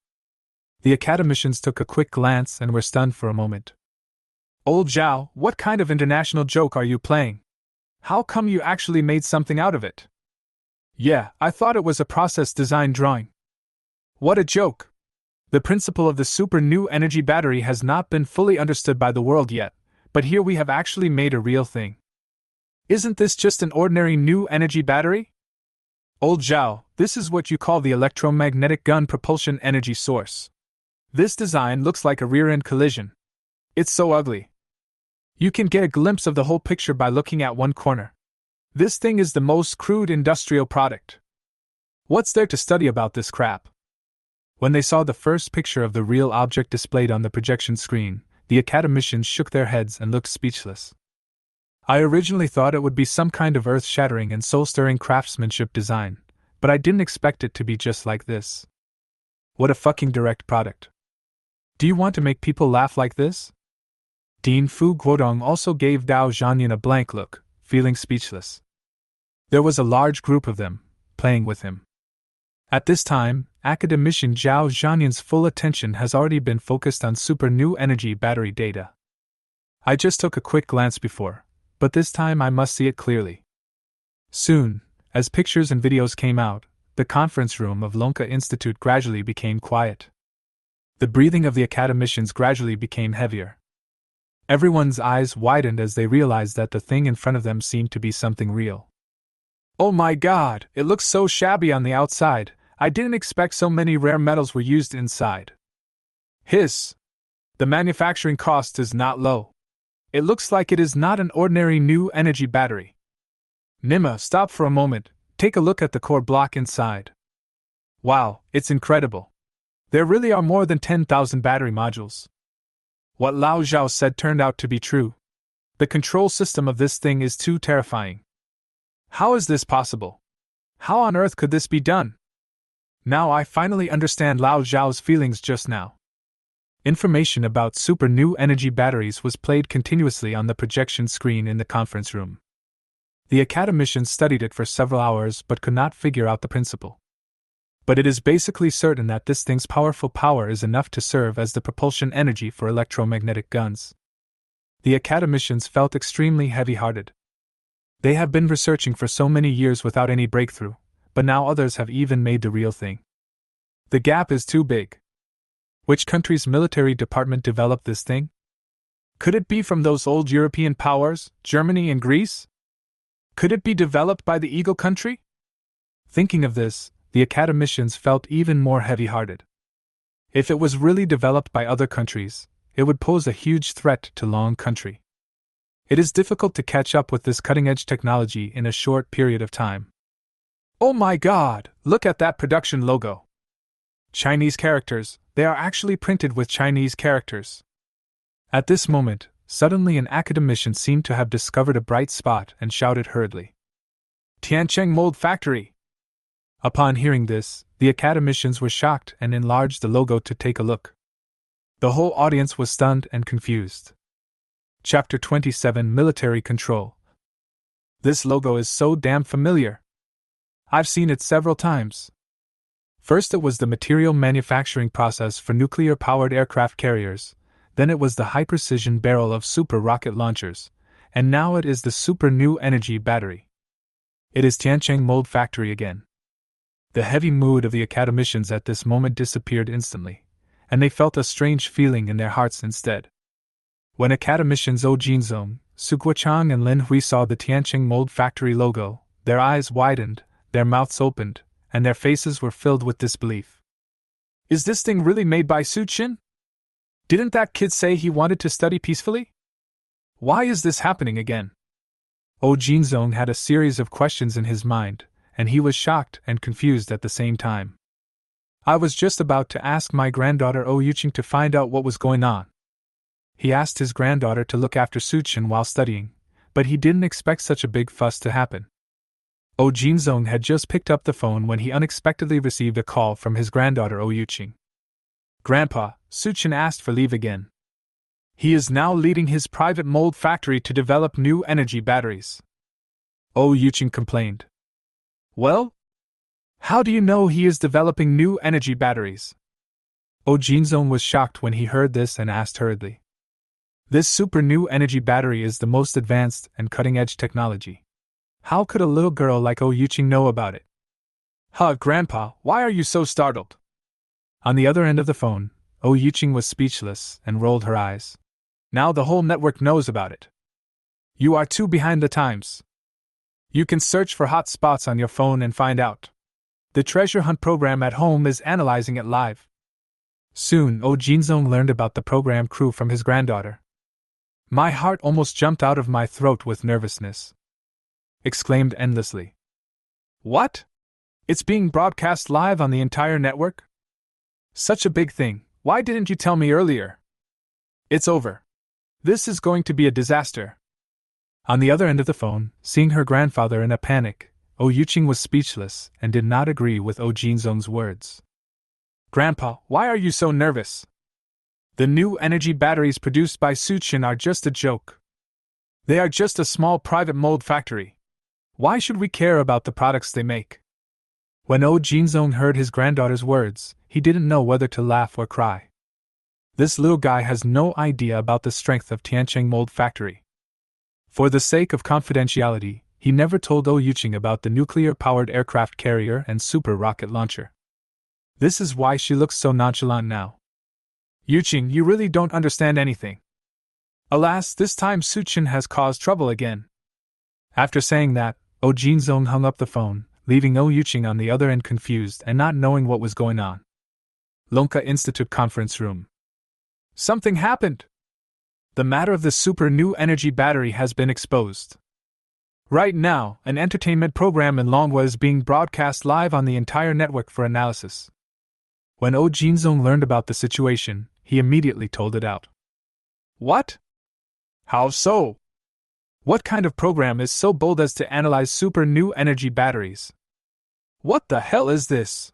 The academicians took a quick glance and were stunned for a moment. Old Zhao, what kind of international joke are you playing? How come you actually made something out of it? Yeah, I thought it was a process design drawing. What a joke! The principle of the super new energy battery has not been fully understood by the world yet, but here we have actually made a real thing. Isn't this just an ordinary new energy battery? Old Zhao, this is what you call the electromagnetic gun propulsion energy source. This design looks like a rear-end collision. It's so ugly. You can get a glimpse of the whole picture by looking at one corner. This thing is the most crude industrial product. What's there to study about this crap? When they saw the first picture of the real object displayed on the projection screen, the academicians shook their heads and looked speechless. I originally thought it would be some kind of earth-shattering and soul-stirring craftsmanship design, but I didn't expect it to be just like this. What a fucking direct product. Do you want to make people laugh like this? Dean Fu Guodong also gave Dao Zhanyan a blank look, feeling speechless. There was a large group of them, playing with him. At this time, academician Zhao Zhanyan's full attention has already been focused on super new energy battery data. I just took a quick glance before, but this time I must see it clearly. Soon, as pictures and videos came out, the conference room of Lonka Institute gradually became quiet. The breathing of the academicians gradually became heavier. Everyone's eyes widened as they realized that the thing in front of them seemed to be something real. Oh my god, it looks so shabby on the outside. I didn't expect so many rare metals were used inside. Hiss! The manufacturing cost is not low. It looks like it is not an ordinary new energy battery. Nima, stop for a moment, take a look at the core block inside. Wow, it's incredible. There really are more than 10,000 battery modules. What Lao Zhao said turned out to be true. The control system of this thing is too terrifying. How is this possible? How on earth could this be done? Now I finally understand Lao Zhao's feelings just now. Information about super new energy batteries was played continuously on the projection screen in the conference room. The academicians studied it for several hours but could not figure out the principle. But it is basically certain that this thing's powerful power is enough to serve as the propulsion energy for electromagnetic guns. The academicians felt extremely heavy-hearted. They have been researching for so many years without any breakthrough, but now others have even made the real thing. The gap is too big. Which country's military department developed this thing? Could it be from those old European powers, Germany and Greece? Could it be developed by the Eagle country? Thinking of this, the academicians felt even more heavy-hearted. If it was really developed by other countries, it would pose a huge threat to Long country. It is difficult to catch up with this cutting-edge technology in a short period of time. Oh my god, look at that production logo. Chinese characters, they are actually printed with Chinese characters. At this moment, suddenly an academician seemed to have discovered a bright spot and shouted hurriedly. Tiancheng Mold Factory! Upon hearing this, the academicians were shocked and enlarged the logo to take a look. The whole audience was stunned and confused. Chapter 27 Military Control. This logo is so damn familiar. I've seen it several times. First it was the material manufacturing process for nuclear-powered aircraft carriers, then it was the high-precision barrel of super rocket launchers, and now it is the super new energy battery. It is Tiancheng Mold Factory again. The heavy mood of the academicians at this moment disappeared instantly, and they felt a strange feeling in their hearts instead. When academicians Zhou Jinzong, Su Guochang and Lin Hui saw the Tiancheng Mold Factory logo, their eyes widened, their mouths opened, and their faces were filled with disbelief. Is this thing really made by Su Qin? Didn't that kid say he wanted to study peacefully? Why is this happening again? Zhou Jinzong had a series of questions in his mind, and he was shocked and confused at the same time. I was just about to ask my granddaughter Zhou Yuqing to find out what was going on. He asked his granddaughter to look after Su Qin while studying, but he didn't expect such a big fuss to happen. Zhou Jinzong had just picked up the phone when he unexpectedly received a call from his granddaughter Zhou Yuqing. Grandpa, Su Qin asked for leave again. He is now leading his private mold factory to develop new energy batteries. Zhou Yuqing complained. Well? How do you know he is developing new energy batteries? Zhou Jinzong was shocked when he heard this and asked hurriedly. This super new energy battery is the most advanced and cutting-edge technology. How could a little girl like Zhou Yuqing know about it? Huh, Grandpa, why are you so startled? On the other end of the phone, Zhou Yuqing was speechless and rolled her eyes. Now the whole network knows about it. You are too behind the times. You can search for hot spots on your phone and find out. The treasure hunt program at home is analyzing it live. Soon, Zhou Jinzong learned about the program crew from his granddaughter. My heart almost jumped out of my throat with nervousness. exclaimed endlessly. What? It's being broadcast live on the entire network? Such a big thing, why didn't you tell me earlier? It's over. This is going to be a disaster. On the other end of the phone, seeing her grandfather in a panic, Oh Yuqing was speechless and did not agree with Oh Jinzong's words. Grandpa, why are you so nervous? The new energy batteries produced by Suchin are just a joke. They are just a small private mold factory. Why should we care about the products they make? When Oh Jinzong heard his granddaughter's words, he didn't know whether to laugh or cry. This little guy has no idea about the strength of Tiancheng Mold Factory. For the sake of confidentiality, he never told Oh Yuqing about the nuclear-powered aircraft carrier and super rocket launcher. This is why she looks so nonchalant now. Yuqing, you really don't understand anything. Alas, this time Suchin has caused trouble again. After saying that, Oh Jinzong hung up the phone, leaving Oh Yuqing on the other end confused and not knowing what was going on. Lonka Institute conference room. Something happened! The matter of the super new energy battery has been exposed. Right now, an entertainment program in Longhua is being broadcast live on the entire network for analysis. When Oh Jinzong learned about the situation, he immediately told it out. What? How so? What kind of program is so bold as to analyze super new energy batteries? What the hell is this?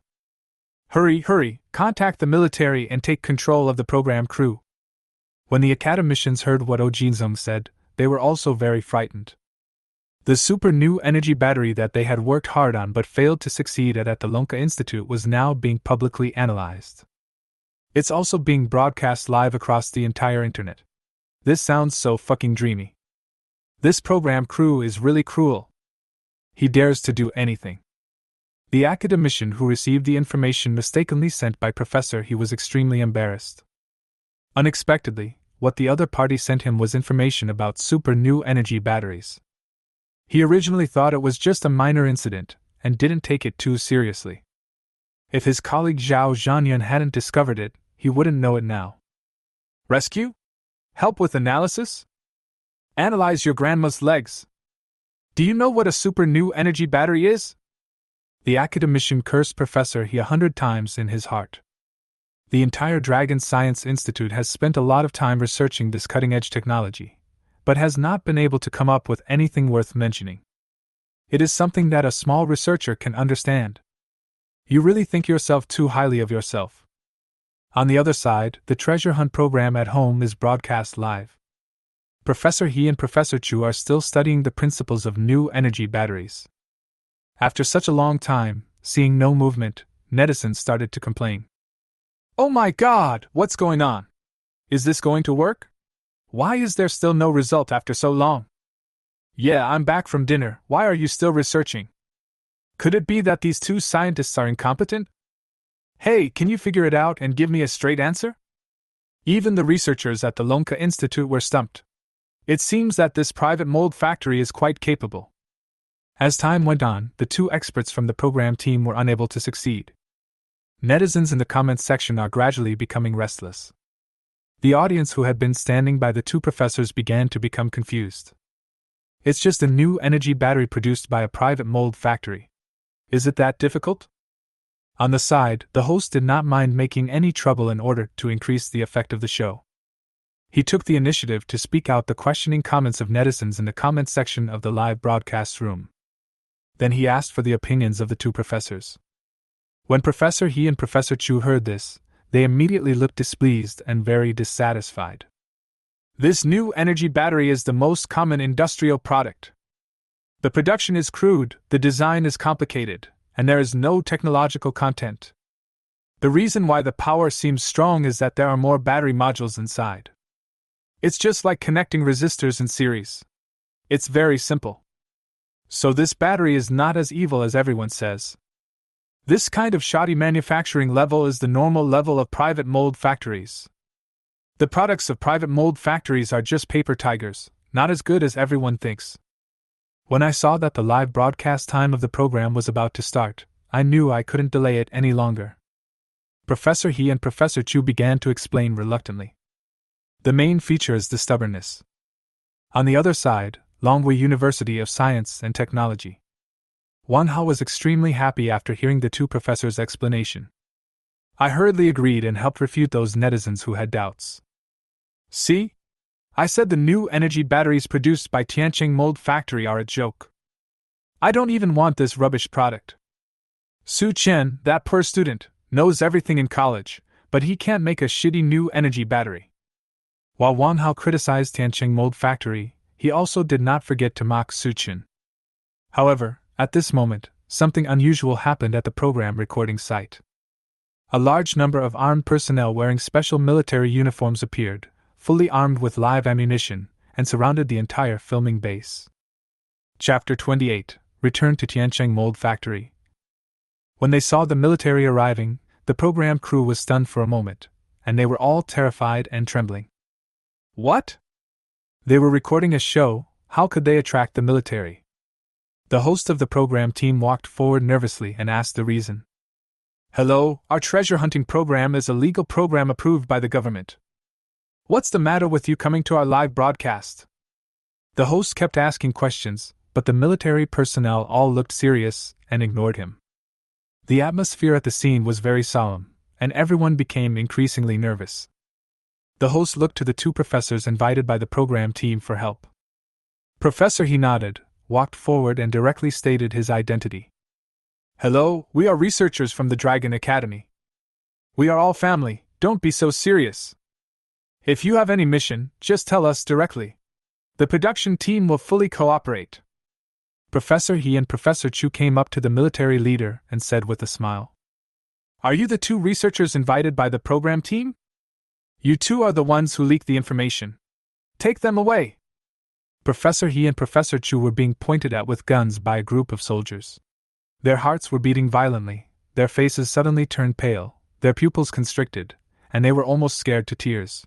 Hurry, contact the military and take control of the program crew. When the academicians heard what Oh Jinzong said, they were also very frightened. The super new energy battery that they had worked hard on but failed to succeed at the Lonka Institute was now being publicly analyzed. It's also being broadcast live across the entire internet. This sounds so fucking dreamy. This program crew is really cruel. He dares to do anything. The academician who received the information mistakenly sent by Professor He was extremely embarrassed. Unexpectedly, what the other party sent him was information about super new energy batteries. He originally thought it was just a minor incident, and didn't take it too seriously. If his colleague Zhao Zhanyun hadn't discovered it, he wouldn't know it now. Rescue? Help with analysis? Analyze your grandma's legs. Do you know what a super new energy battery is? The academician cursed Professor He 100 times in his heart. The entire Dragon Science Institute has spent a lot of time researching this cutting-edge technology, but has not been able to come up with anything worth mentioning. It is something that a small researcher can understand. You really think yourself too highly of yourself. On the other side, the treasure hunt program at home is broadcast live. Professor He and Professor Chu are still studying the principles of new energy batteries. After such a long time, seeing no movement, netizens started to complain. Oh my god, what's going on? Is this going to work? Why is there still no result after so long? Yeah, I'm back from dinner, why are you still researching? Could it be that these two scientists are incompetent? Hey, can you figure it out and give me a straight answer? Even the researchers at the Lonka Institute were stumped. It seems that this private mold factory is quite capable. As time went on, the two experts from the program team were unable to succeed. Netizens in the comments section are gradually becoming restless. The audience who had been standing by the two professors began to become confused. It's just a new energy battery produced by a private mold factory. Is it that difficult? On the side, the host did not mind making any trouble in order to increase the effect of the show. He took the initiative to speak out the questioning comments of netizens in the comments section of the live broadcast room. Then he asked for the opinions of the two professors. When Professor He and Professor Chu heard this, they immediately looked displeased and very dissatisfied. This new energy battery is the most common industrial product. The production is crude, the design is complicated, and there is no technological content. The reason why the power seems strong is that there are more battery modules inside. It's just like connecting resistors in series. It's very simple. So this battery is not as evil as everyone says. This kind of shoddy manufacturing level is the normal level of private mold factories. The products of private mold factories are just paper tigers, not as good as everyone thinks. When I saw that the live broadcast time of the program was about to start, I knew I couldn't delay it any longer. Professor He and Professor Chu began to explain reluctantly. The main feature is the stubbornness. On the other side, Longwei University of Science and Technology. Wanhao was extremely happy after hearing the two professors' explanation. I hurriedly agreed and helped refute those netizens who had doubts. See? I said the new energy batteries produced by Tianqing Mold Factory are a joke. I don't even want this rubbish product. Su Chen, that poor student, knows everything in college, but he can't make a shitty new energy battery. While Wanhao criticized Tianqing Mold Factory, he also did not forget to mock Su Chen. However, at this moment, something unusual happened at the program recording site. A large number of armed personnel wearing special military uniforms appeared, fully armed with live ammunition, and surrounded the entire filming base. Chapter 28: Return to Tianqing Mold Factory. When they saw the military arriving, the program crew was stunned for a moment, and they were all terrified and trembling. What? They were recording a show, how could they attract the military? The host of the program team walked forward nervously and asked the reason. Hello, our treasure hunting program is a legal program approved by the government. What's the matter with you coming to our live broadcast? The host kept asking questions, but the military personnel all looked serious and ignored him. The atmosphere at the scene was very solemn, and everyone became increasingly nervous. The host looked to the two professors invited by the program team for help. Professor, he nodded, walked forward and directly stated his identity. Hello, we are researchers from the Dragon Academy. We are all family, don't be so serious. If you have any mission, just tell us directly. The production team will fully cooperate. Professor He and Professor Chu came up to the military leader and said with a smile. Are you the two researchers invited by the program team? You two are the ones who leaked the information. Take them away. Professor He and Professor Chu were being pointed at with guns by a group of soldiers. Their hearts were beating violently, their faces suddenly turned pale, their pupils constricted, and they were almost scared to tears.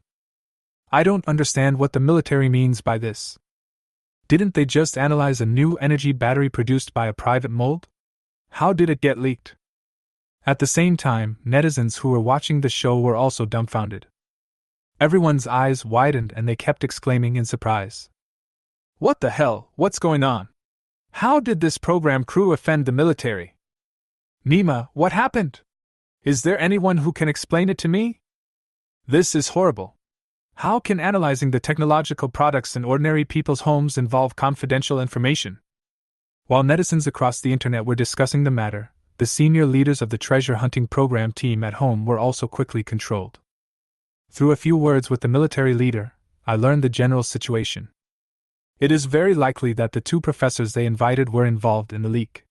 I don't understand what the military means by this. Didn't they just analyze a new energy battery produced by a private mold? How did it get leaked? At the same time, netizens who were watching the show were also dumbfounded. Everyone's eyes widened and they kept exclaiming in surprise. What the hell, what's going on? How did this program crew offend the military? Nima, what happened? Is there anyone who can explain it to me? This is horrible. How can analyzing the technological products in ordinary people's homes involve confidential information? While netizens across the internet were discussing the matter, the senior leaders of the treasure hunting program team at home were also quickly controlled. Through a few words with the military leader, I learned the general situation. It is very likely that the two professors they invited were involved in the leak.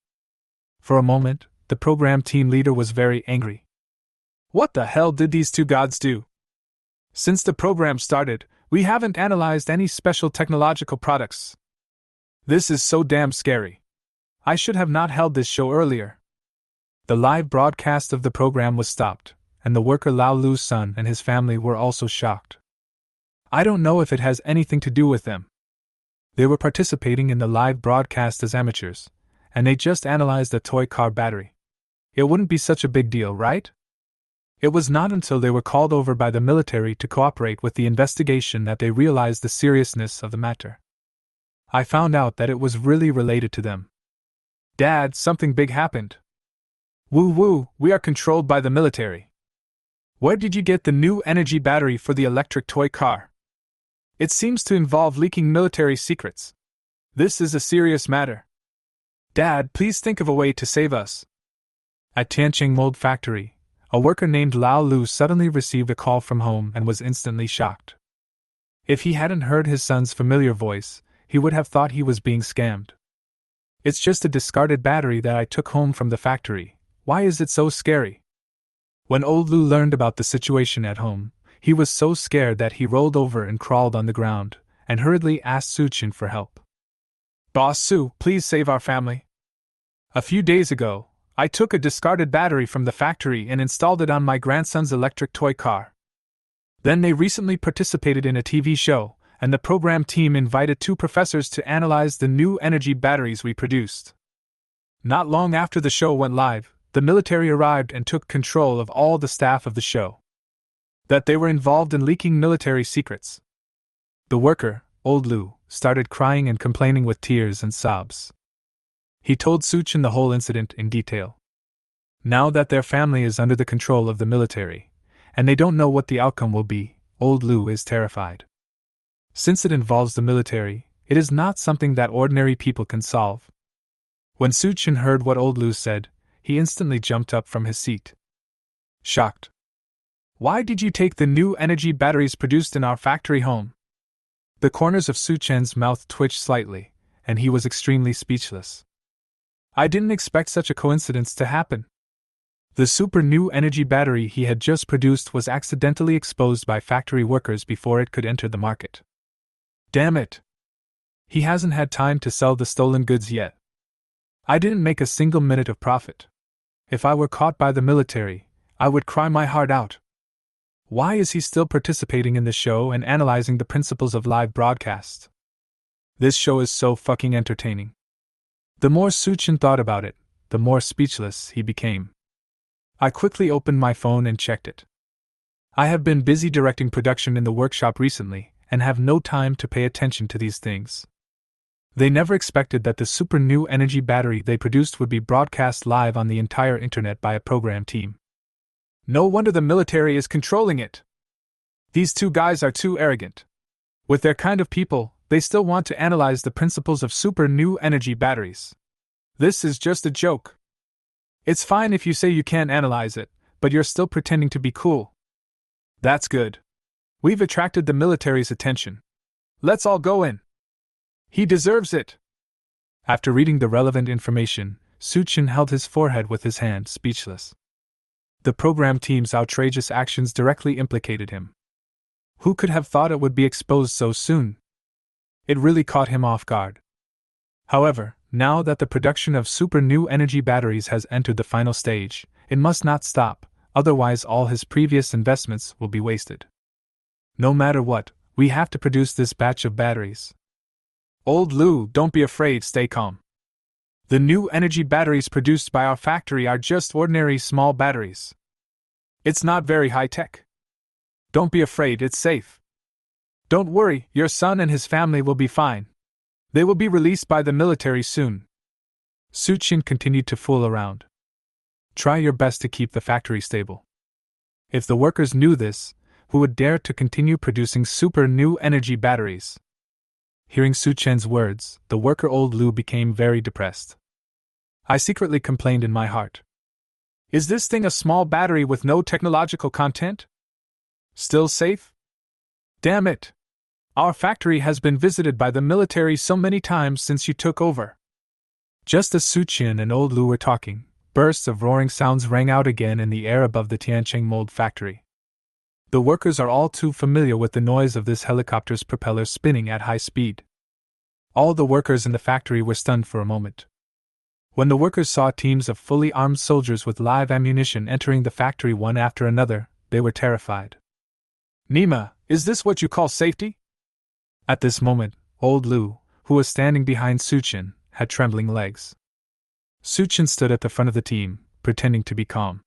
For a moment, the program team leader was very angry. What the hell did these two gods do? Since the program started, we haven't analyzed any special technological products. This is so damn scary. I should have not held this show earlier. The live broadcast of the program was stopped, and the worker Lao Lu's son and his family were also shocked. I don't know if it has anything to do with them. They were participating in the live broadcast as amateurs, and they just analyzed a toy car battery. It wouldn't be such a big deal, right? It was not until they were called over by the military to cooperate with the investigation that they realized the seriousness of the matter. I found out that it was really related to them. Dad, something big happened. Woo, we are controlled by the military. Where did you get the new energy battery for the electric toy car? It seems to involve leaking military secrets. This is a serious matter. Dad, please think of a way to save us. At Tianqing Mold Factory, a worker named Lao Lu suddenly received a call from home and was instantly shocked. If he hadn't heard his son's familiar voice, he would have thought he was being scammed. It's just a discarded battery that I took home from the factory. Why is it so scary? When old Lu learned about the situation at home, he was so scared that he rolled over and crawled on the ground, and hurriedly asked Su Chen for help. Boss Su, please save our family. A few days ago, I took a discarded battery from the factory and installed it on my grandson's electric toy car. Then they recently participated in a TV show, and the program team invited two professors to analyze the new energy batteries we produced. Not long after the show went live, the military arrived and took control of all the staff of the show. That they were involved in leaking military secrets. The worker, old Lu, started crying and complaining with tears and sobs. He told Suchin the whole incident in detail. Now that their family is under the control of the military, and they don't know what the outcome will be, old Lu is terrified. Since it involves the military, it is not something that ordinary people can solve. When Suchin heard what old Lu said, he instantly jumped up from his seat. Shocked. Why did you take the new energy batteries produced in our factory home? The corners of Suchin's mouth twitched slightly, and he was extremely speechless. I didn't expect such a coincidence to happen. The super new energy battery he had just produced was accidentally exposed by factory workers before it could enter the market. Damn it! He hasn't had time to sell the stolen goods yet. I didn't make a single minute of profit. If I were caught by the military, I would cry my heart out. Why is he still participating in the show and analyzing the principles of live broadcast? This show is so fucking entertaining. The more Suchin thought about it, the more speechless he became. I quickly opened my phone and checked it. I have been busy directing production in the workshop recently and have no time to pay attention to these things. They never expected that the super new energy battery they produced would be broadcast live on the entire internet by a program team. No wonder the military is controlling it. These two guys are too arrogant. With their kind of people, they still want to analyze the principles of super new energy batteries. This is just a joke. It's fine if you say you can't analyze it, but you're still pretending to be cool. That's good. We've attracted the military's attention. Let's all go in. He deserves it. After reading the relevant information, Suchin held his forehead with his hand, speechless. The program team's outrageous actions directly implicated him. Who could have thought it would be exposed so soon? It really caught him off guard. However, now that the production of super new energy batteries has entered the final stage, it must not stop, otherwise all his previous investments will be wasted. No matter what, we have to produce this batch of batteries. Old Lu, don't be afraid, stay calm. The new energy batteries produced by our factory are just ordinary small batteries. It's not very high-tech. Don't be afraid, it's safe. Don't worry, your son and his family will be fine. They will be released by the military soon. Suchin continued to fool around. Try your best to keep the factory stable. If the workers knew this, who would dare to continue producing super new energy batteries? Hearing Suchin's words, the worker old Lu became very depressed. I secretly complained in my heart. Is this thing a small battery with no technological content? Still safe? Damn it! Our factory has been visited by the military so many times since you took over. Just as Suchin and old Lu were talking, bursts of roaring sounds rang out again in the air above the Tiancheng mold factory. The workers are all too familiar with the noise of this helicopter's propeller spinning at high speed. All the workers in the factory were stunned for a moment. When the workers saw teams of fully armed soldiers with live ammunition entering the factory one after another, they were terrified. Nima, is this what you call safety? At this moment, old Lu, who was standing behind Suchin, had trembling legs. Suchin stood at the front of the team, pretending to be calm.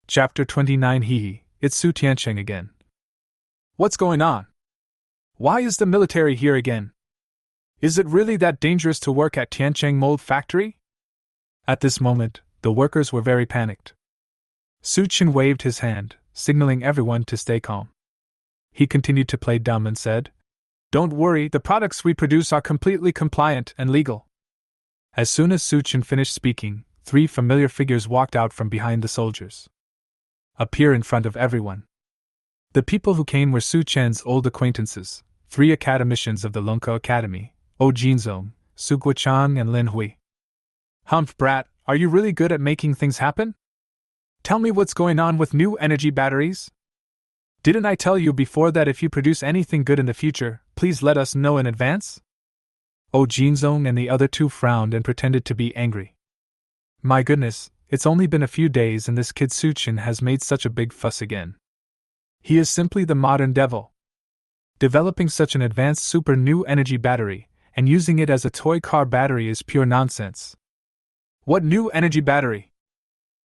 Chapter 29 Hee, it's Su Tiancheng again. What's going on? Why is the military here again? Is it really that dangerous to work at Tiancheng Mold Factory? At this moment, the workers were very panicked. Suchin waved his hand, signaling everyone to stay calm. He continued to play dumb and said, Don't worry, the products we produce are completely compliant and legal. As soon as Suchin finished speaking, 3 familiar figures walked out from behind the soldiers. Appear in front of everyone. The people who came were Suchin's old acquaintances, 3 academicians of the Lunka Academy, O Jinzong, Su Guochang and Lin Hui. Humph brat, are you really good at making things happen? Tell me what's going on with new energy batteries? Didn't I tell you before that if you produce anything good in the future, please let us know in advance? O Jinzong and the other 2 frowned and pretended to be angry. My goodness, it's only been a few days and this kid Suchin has made such a big fuss again. He is simply the modern devil. Developing such an advanced super new energy battery, and using it as a toy car battery is pure nonsense. What new energy battery?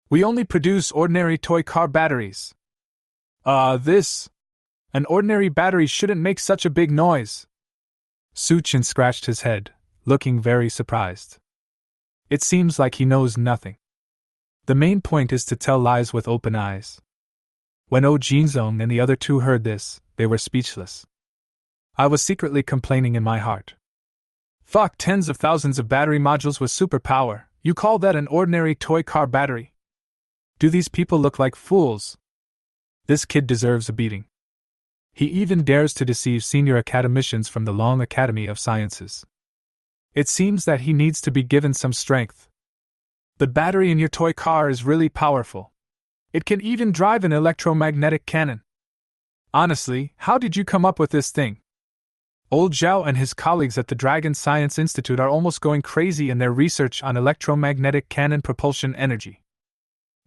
We only produce ordinary toy car batteries. An ordinary battery shouldn't make such a big noise. Su Chin scratched his head, looking very surprised. It seems like he knows nothing. The main point is to tell lies with open eyes. When Oh Jinzong and the other two heard this, they were speechless. I was secretly complaining in my heart. Fuck, tens of thousands of battery modules with superpower, you call that an ordinary toy car battery? Do these people look like fools? This kid deserves a beating. He even dares to deceive senior academicians from the Long Academy of Sciences. It seems that he needs to be given some strength. The battery in your toy car is really powerful. It can even drive an electromagnetic cannon. Honestly, how did you come up with this thing? Old Zhao and his colleagues at the Dragon Science Institute are almost going crazy in their research on electromagnetic cannon propulsion energy.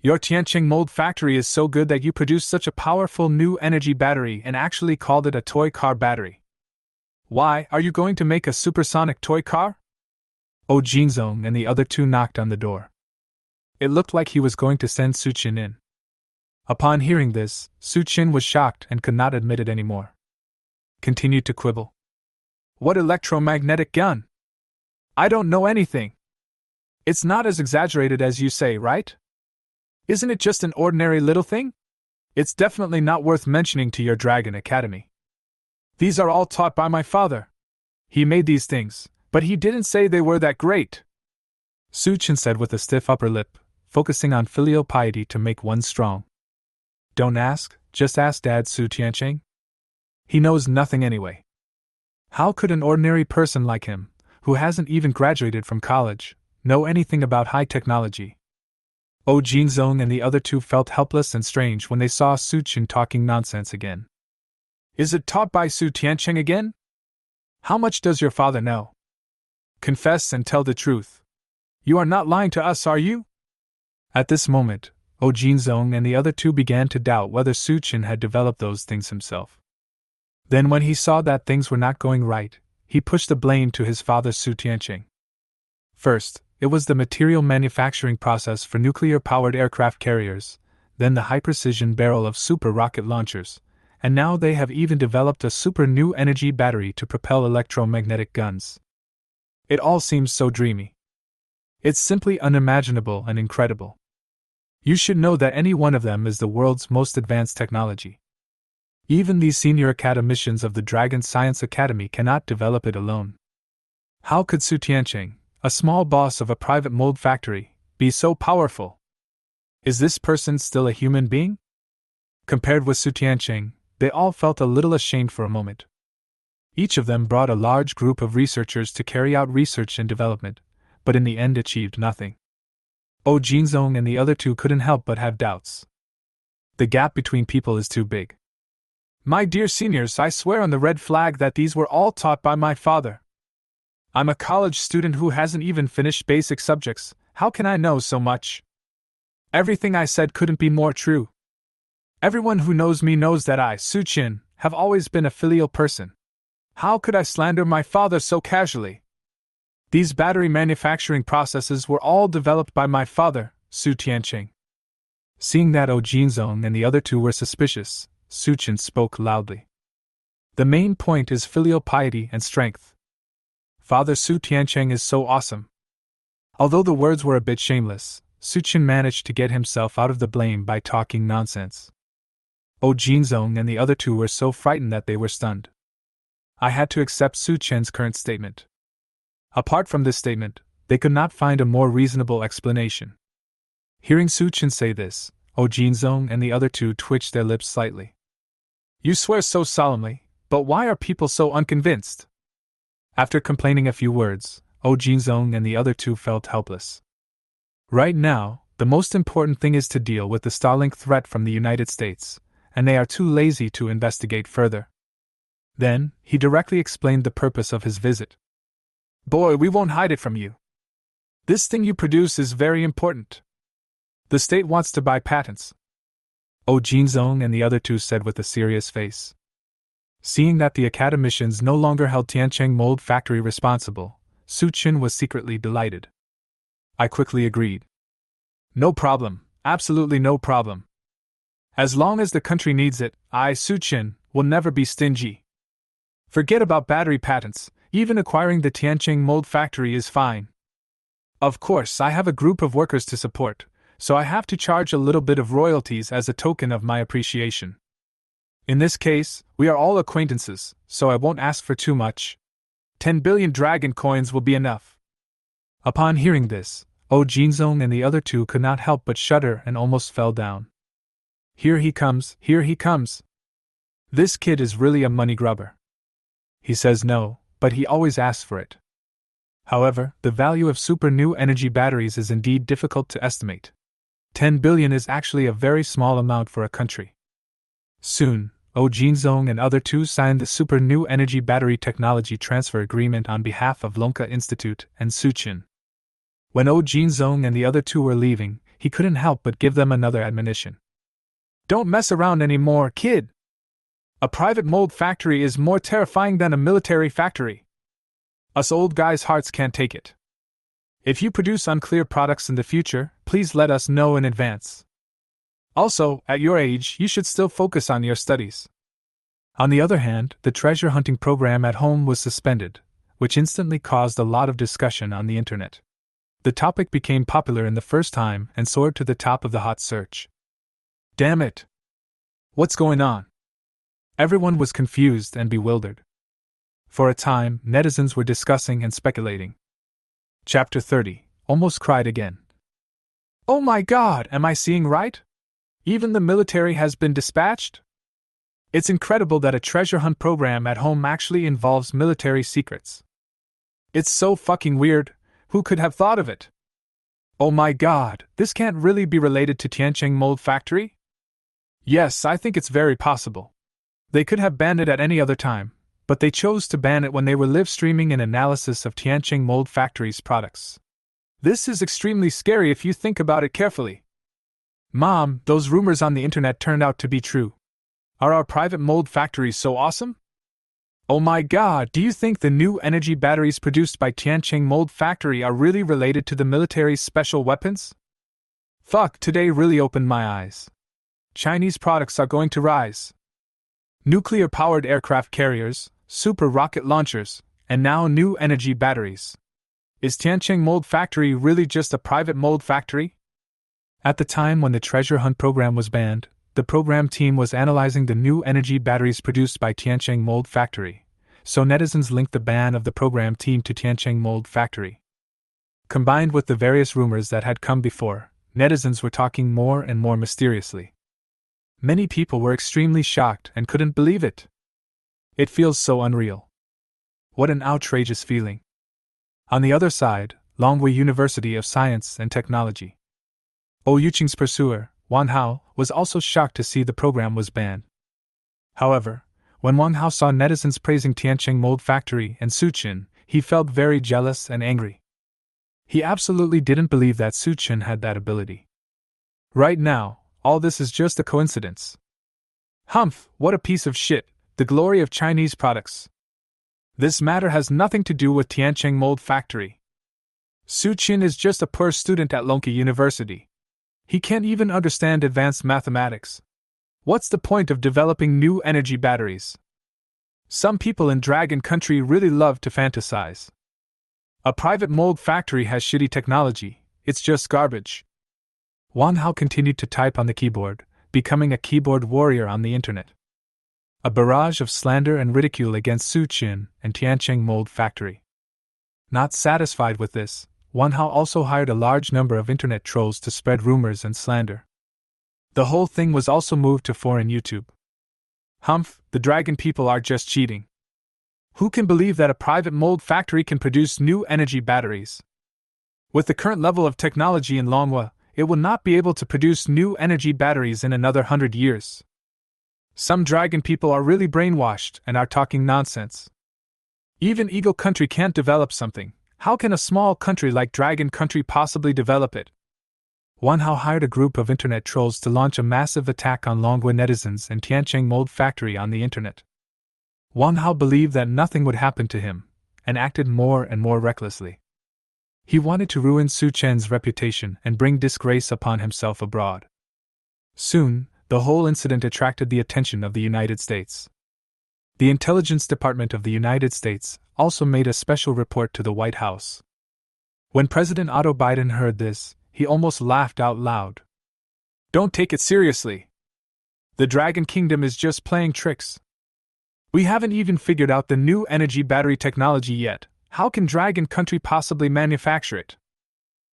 Your Tianqing mold factory is so good that you produced such a powerful new energy battery and actually called it a toy car battery. Why, are you going to make a supersonic toy car? Oh Jinzong and the other two knocked on the door. It looked like he was going to send Su Chin in. Upon hearing this, Su Chin was shocked and could not admit it anymore. Continued to quibble. What electromagnetic gun? I don't know anything. It's not as exaggerated as you say, right? Isn't it just an ordinary little thing? It's definitely not worth mentioning to your Dragon Academy. These are all taught by my father. He made these things, but he didn't say they were that great. Su Chin said with a stiff upper lip, focusing on filial piety to make one strong. Don't ask, just ask Dad, Su Tianqing. He knows nothing anyway. How could an ordinary person like him, who hasn't even graduated from college, know anything about high technology? Oh Jinzong and the other two felt helpless and strange when they saw Su Chin talking nonsense again. Is it taught by Su Tianqing again? How much does your father know? Confess and tell the truth. You are not lying to us, are you? At this moment, Oh Jinzong and the other two began to doubt whether Su Chin had developed those things himself. Then when he saw that things were not going right, he pushed the blame to his father Su Tianqing. First, it was the material manufacturing process for nuclear-powered aircraft carriers, then the high-precision barrel of super rocket launchers, and now they have even developed a super new energy battery to propel electromagnetic guns. It all seems so dreamy. It's simply unimaginable and incredible. You should know that any one of them is the world's most advanced technology. Even these senior academicians of the Dragon Science Academy cannot develop it alone. How could Su Tianqing, a small boss of a private mold factory, be so powerful? Is this person still a human being? Compared with Su Tianqing, they all felt a little ashamed for a moment. Each of them brought a large group of researchers to carry out research and development, but in the end achieved nothing. Oh Jinzong and the other two couldn't help but have doubts. The gap between people is too big. My dear seniors, I swear on the red flag that these were all taught by my father. I'm a college student who hasn't even finished basic subjects. How can I know so much? Everything I said couldn't be more true. Everyone who knows me knows that I, Su Chin, have always been a filial person. How could I slander my father so casually? These battery manufacturing processes were all developed by my father, Su Tianqing. Seeing that Oh Jinzong and the other two were suspicious, Su Chin spoke loudly. The main point is filial piety and strength. Father Su Tianqing is so awesome. Although the words were a bit shameless, Su Chin managed to get himself out of the blame by talking nonsense. Oh Jinzong and the other two were so frightened that they were stunned. I had to accept Su Chin's current statement. Apart from this statement, they could not find a more reasonable explanation. Hearing Su Chin say this, Oh Jinzong and the other two twitched their lips slightly. You swear so solemnly, but why are people so unconvinced? After complaining a few words, Oh Jinzong and the other two felt helpless. Right now, the most important thing is to deal with the Starlink threat from the United States, and they are too lazy to investigate further. Then, he directly explained the purpose of his visit. Boy, we won't hide it from you. This thing you produce is very important. The state wants to buy patents. Oh Jinzong and the other two said with a serious face. Seeing that the academicians no longer held Tianqing Mold Factory responsible, Su Chin was secretly delighted. I quickly agreed. No problem, absolutely no problem. As long as the country needs it, I, Su Chin, will never be stingy. Forget about battery patents, Even acquiring the Tianqing mold factory is fine. Of course, I have a group of workers to support, so I have to charge a little bit of royalties as a token of my appreciation. In this case, we are all acquaintances, so I won't ask for too much. 10 billion dragon coins will be enough. Upon hearing this, Jinzong and the other two could not help but shudder and almost fell down. Here he comes, here he comes. This kid is really a money grubber. He says no, but he always asks for it. However, the value of super new energy batteries is indeed difficult to estimate. 10 billion is actually a very small amount for a country. Soon, Jinzong and other two signed the super new energy battery technology transfer agreement on behalf of Lonka Institute and Suqin. When Jinzong and the other two were leaving, he couldn't help but give them another admonition. Don't mess around anymore, kid! A private mold factory is more terrifying than a military factory. Us old guys' hearts can't take it. If you produce unclear products in the future, please let us know in advance. Also, at your age, you should still focus on your studies. On the other hand, the treasure hunting program at home was suspended, which instantly caused a lot of discussion on the internet. The topic became popular in the first time and soared to the top of the hot search. Damn it! What's going on? Everyone was confused and bewildered. For a time, netizens were discussing and speculating. Chapter 30. Almost cried again. Oh my god, am I seeing right? Even the military has been dispatched? It's incredible that a treasure hunt program at home actually involves military secrets. It's so fucking weird. Who could have thought of it? Oh my god, this can't really be related to Tianqing Mold Factory? Yes, I think it's very possible. They could have banned it at any other time, but they chose to ban it when they were live streaming an analysis of Tianqing Mold Factory's products. This is extremely scary if you think about it carefully. Mom, those rumors on the internet turned out to be true. Are our private mold factories so awesome? Oh my god, do you think the new energy batteries produced by Tianqing Mold Factory are really related to the military's special weapons? Fuck, today really opened my eyes. Chinese products are going to rise. Nuclear-powered aircraft carriers, super rocket launchers, and now new energy batteries. Is Tianqing Mold Factory really just a private mold factory? At the time when the treasure hunt program was banned, the program team was analyzing the new energy batteries produced by Tianqing Mold Factory, so netizens linked the ban of the program team to Tianqing Mold Factory. Combined with the various rumors that had come before, netizens were talking more and more mysteriously. Many people were extremely shocked and couldn't believe it. It feels so unreal. What an outrageous feeling. On the other side, Longwei University of Science and Technology. Yuqing's pursuer, Wang Hao, was also shocked to see the program was banned. However, when Wang Hao saw netizens praising Tianqing Mold Factory and Suqin, he felt very jealous and angry. He absolutely didn't believe that Suqin had that ability. Right now, all this is just a coincidence. Humph, what a piece of shit, the glory of Chinese products. This matter has nothing to do with Tianqing Mold Factory. Suqin is just a poor student at Lonka University. He can't even understand advanced mathematics. What's the point of developing new energy batteries? Some people in Dragon Country really love to fantasize. A private mold factory has shitty technology, it's just garbage. Wang Hao continued to type on the keyboard, becoming a keyboard warrior on the internet. A barrage of slander and ridicule against Suqin and Tianqing Mold Factory. Not satisfied with this, Wang Hao also hired a large number of internet trolls to spread rumors and slander. The whole thing was also moved to foreign YouTube. Humph, the dragon people are just cheating. Who can believe that a private mold factory can produce new energy batteries? With the current level of technology in Longwa, it will not be able to produce new energy batteries in another 100 years. Some dragon people are really brainwashed and are talking nonsense. Even Eagle Country can't develop something. How can a small country like Dragon Country possibly develop it? Wang Hao hired a group of internet trolls to launch a massive attack on Longwa netizens and Tianqing Mold Factory on the internet. Wang Hao believed that nothing would happen to him, and acted more and more recklessly. He wanted to ruin Su Chen's reputation and bring disgrace upon himself abroad. Soon, the whole incident attracted the attention of the United States. The Intelligence Department of the United States also made a special report to the White House. When President Otto Biden heard this, he almost laughed out loud. Don't take it seriously. The Dragon Kingdom is just playing tricks. We haven't even figured out the new energy battery technology yet. How can Dragon Country possibly manufacture it?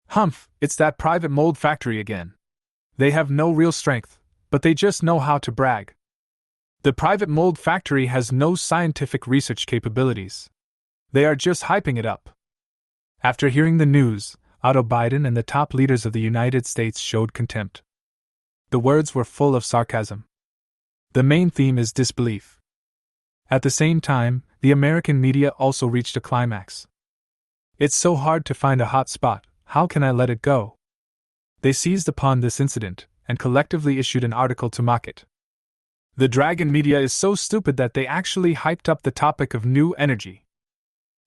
Humph, it's that private mold factory again. They have no real strength, but they just know how to brag. The private mold factory has no scientific research capabilities. They are just hyping it up. After hearing the news, Otto Biden and the top leaders of the United States showed contempt. The words were full of sarcasm. The main theme is disbelief. At the same time, the American media also reached a climax. It's so hard to find a hot spot, how can I let it go? They seized upon this incident and collectively issued an article to mock it. The Dragon media is so stupid that they actually hyped up the topic of new energy.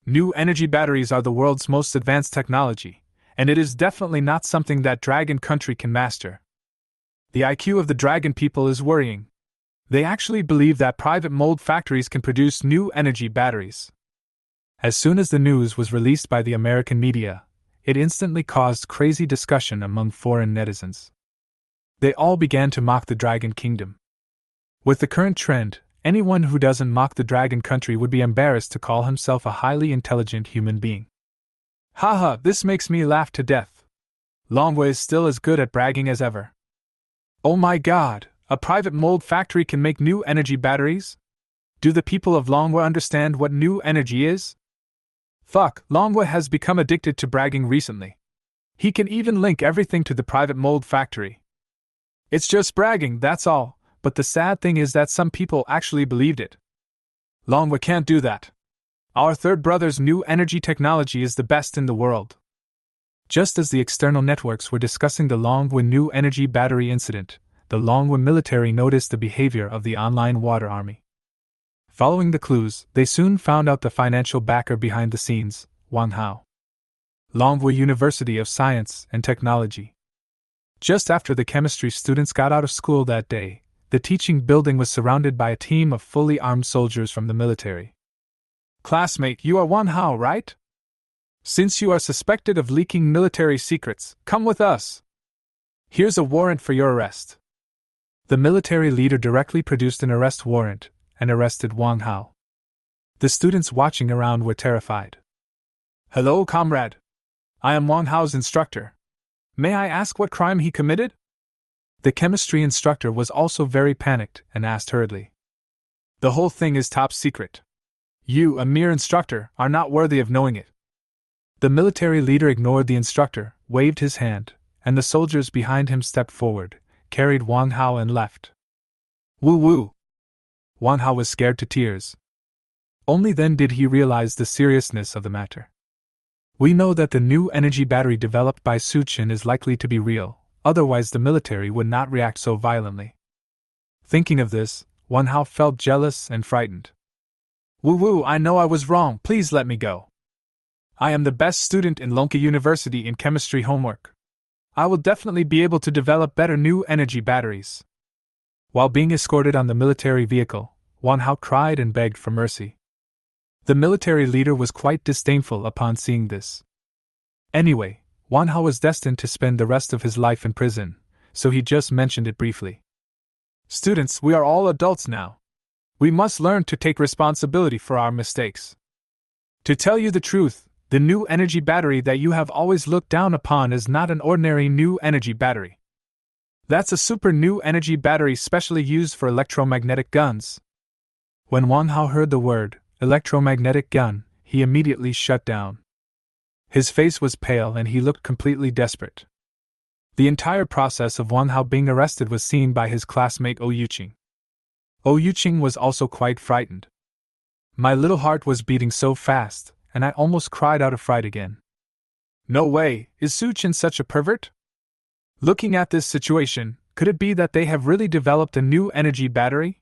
New energy batteries are the world's most advanced technology, and it is definitely not something that Dragon Country can master. The IQ of the Dragon people is worrying. They actually believe that private mold factories can produce new energy batteries. As soon as the news was released by the American media, it instantly caused crazy discussion among foreign netizens. They all began to mock the Dragon Kingdom. With the current trend, anyone who doesn't mock the Dragon Country would be embarrassed to call himself a highly intelligent human being. Haha, this makes me laugh to death. Longwa is still as good at bragging as ever. Oh my god! A private mold factory can make new energy batteries? Do the people of Longwa understand what new energy is? Fuck, Longwa has become addicted to bragging recently. He can even link everything to the private mold factory. It's just bragging, that's all, but the sad thing is that some people actually believed it. Longwa can't do that. Our third brother's new energy technology is the best in the world. Just as the external networks were discussing the Longwa new energy battery incident, the Longwa military noticed the behavior of the online water army. Following the clues, they soon found out the financial backer behind the scenes, Wang Hao. Longwa University of Science and Technology. Just after the chemistry students got out of school that day, the teaching building was surrounded by a team of fully armed soldiers from the military. Classmate, you are Wang Hao, right? Since you are suspected of leaking military secrets, come with us. Here's a warrant for your arrest. The military leader directly produced an arrest warrant and arrested Wang Hao. The students watching around were terrified. Hello, comrade. I am Wang Hao's instructor. May I ask what crime he committed? The chemistry instructor was also very panicked and asked hurriedly. The whole thing is top secret. You, a mere instructor, are not worthy of knowing it. The military leader ignored the instructor, waved his hand, and the soldiers behind him stepped forward, carried Wang Hao and left. Woo-woo! Wang Hao was scared to tears. Only then did he realize the seriousness of the matter. We know that the new energy battery developed by Suchin is likely to be real, otherwise the military would not react so violently. Thinking of this, Wang Hao felt jealous and frightened. Woo-woo, I know I was wrong, please let me go. I am the best student in Lonka University in chemistry homework. I will definitely be able to develop better new energy batteries. While being escorted on the military vehicle, Wang Hao cried and begged for mercy. The military leader was quite disdainful upon seeing this. Anyway, Wang Hao was destined to spend the rest of his life in prison, so he just mentioned it briefly. Students, we are all adults now. We must learn to take responsibility for our mistakes. To tell you the truth, the new energy battery that you have always looked down upon is not an ordinary new energy battery. That's a super new energy battery specially used for electromagnetic guns. When Wang Hao heard the word, electromagnetic gun, he immediately shut down. His face was pale and he looked completely desperate. The entire process of Wang Hao being arrested was seen by his classmate Oh Yuqing. Oh Yuqing was also quite frightened. My little heart was beating so fast, and I almost cried out of fright again. No way, is Suchin such a pervert? Looking at this situation, could it be that they have really developed a new energy battery?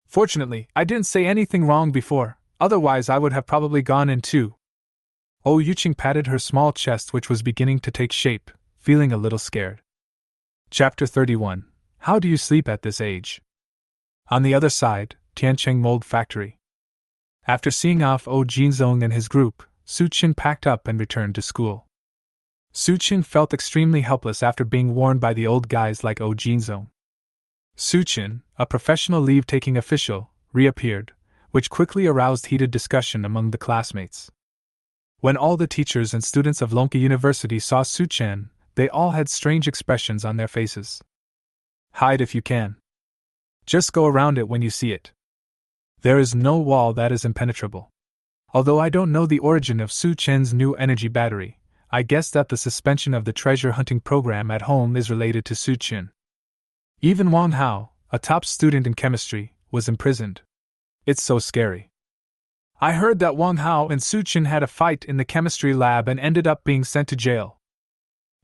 Fortunately, I didn't say anything wrong before, otherwise I would have probably gone in too. Oh Yuqing patted her small chest which was beginning to take shape, feeling a little scared. Chapter 31. How do you sleep at this age? On the other side, Tiancheng mold factory. After seeing off Jinzong and his group, Su Qin packed up and returned to school. Su Qin felt extremely helpless after being warned by the old guys like Jinzong. Su Qin, a professional leave-taking official, reappeared, which quickly aroused heated discussion among the classmates. When all the teachers and students of Lonka University saw Su Qin, they all had strange expressions on their faces. Hide if you can. Just go around it when you see it. There is no wall that is impenetrable. Although I don't know the origin of Su Qin's new energy battery, I guess that the suspension of the treasure hunting program at home is related to Su Qin. Even Wang Hao, a top student in chemistry, was imprisoned. It's so scary. I heard that Wang Hao and Su Qin had a fight in the chemistry lab and ended up being sent to jail.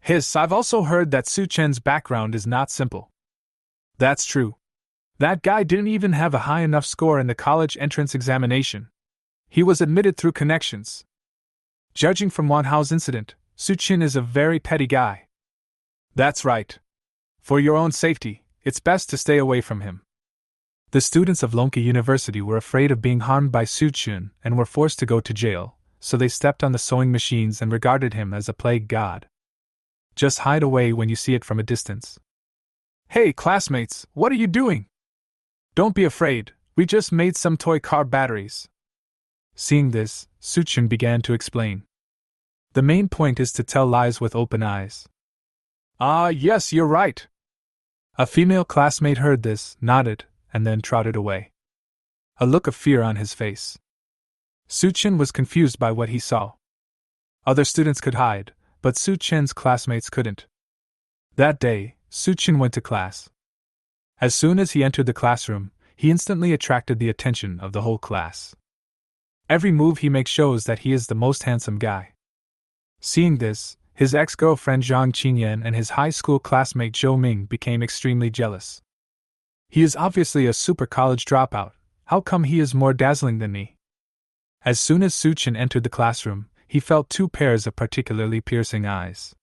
I've also heard that Su Qin's background is not simple. That's true. That guy didn't even have a high enough score in the college entrance examination. He was admitted through connections. Judging from Wang Hao's incident, Su Qin is a very petty guy. That's right. For your own safety, it's best to stay away from him. The students of Lonka University were afraid of being harmed by Su Qin and were forced to go to jail, so they stepped on the sewing machines and regarded him as a plague god. Just hide away when you see it from a distance. Hey classmates, what are you doing? Don't be afraid, we just made some toy car batteries. Seeing this, Su Qin began to explain. The main point is to tell lies with open eyes. Ah, yes, you're right. A female classmate heard this, nodded, and then trotted away. A look of fear on his face. Su Qin was confused by what he saw. Other students could hide, but Su Qin's classmates couldn't. That day, Su Qin went to class. As soon as he entered the classroom, he instantly attracted the attention of the whole class. Every move he makes shows that he is the most handsome guy. Seeing this, his ex-girlfriend Zhang Qinyan and his high school classmate Zhou Ming became extremely jealous. He is obviously a super college dropout, how come he is more dazzling than me? As soon as Su Qin entered the classroom, he felt two pairs of particularly piercing eyes.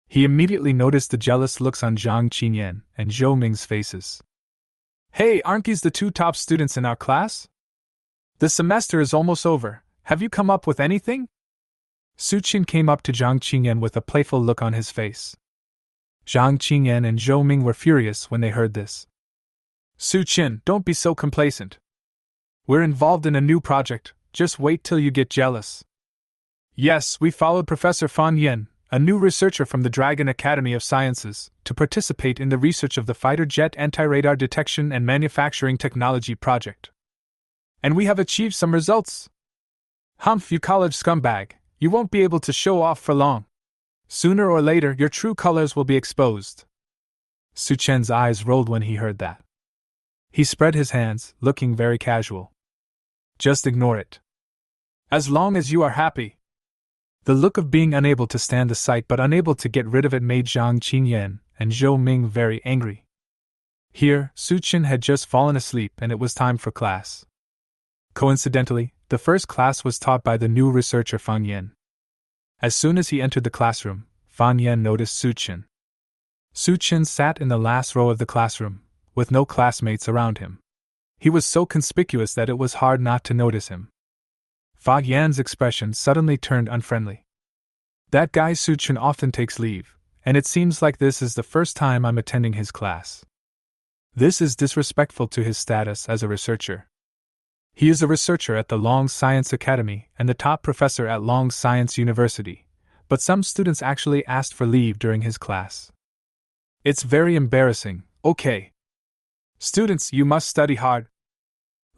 He immediately noticed the jealous looks on Zhang Qinyan and Zhou Ming's faces. Hey, aren't these the two top students in our class? The semester is almost over, have you come up with anything? Su Qin came up to Zhang Qinyan with a playful look on his face. Zhang Qinyan and Zhou Ming were furious when they heard this. Su Qin, don't be so complacent. We're involved in a new project, just wait till you get jealous. Yes, we followed Professor Fan Yin, a new researcher from the Dragon Academy of Sciences, to participate in the research of the fighter jet anti-radar detection and manufacturing technology project. And we have achieved some results. Humph, you college scumbag, you won't be able to show off for long. Sooner or later, your true colors will be exposed. Su Qin's eyes rolled when he heard that. He spread his hands, looking very casual. Just ignore it. As long as you are happy. The look of being unable to stand the sight but unable to get rid of it made Zhang Qinyan and Zhou Ming very angry. Here, Su Qin had just fallen asleep and it was time for class. Coincidentally, the first class was taught by the new researcher Fan Yin. As soon as he entered the classroom, Fan Yin noticed Su Qin. Su Qin sat in the last row of the classroom, with no classmates around him. He was so conspicuous that it was hard not to notice him. Fan Yin's expression suddenly turned unfriendly. That guy Su Qin often takes leave, and it seems like this is the first time I'm attending his class. This is disrespectful to his status as a researcher. He is a researcher at the Long Science Academy and the top professor at Long Science University, but some students actually asked for leave during his class. It's very embarrassing, okay? Students, you must study hard.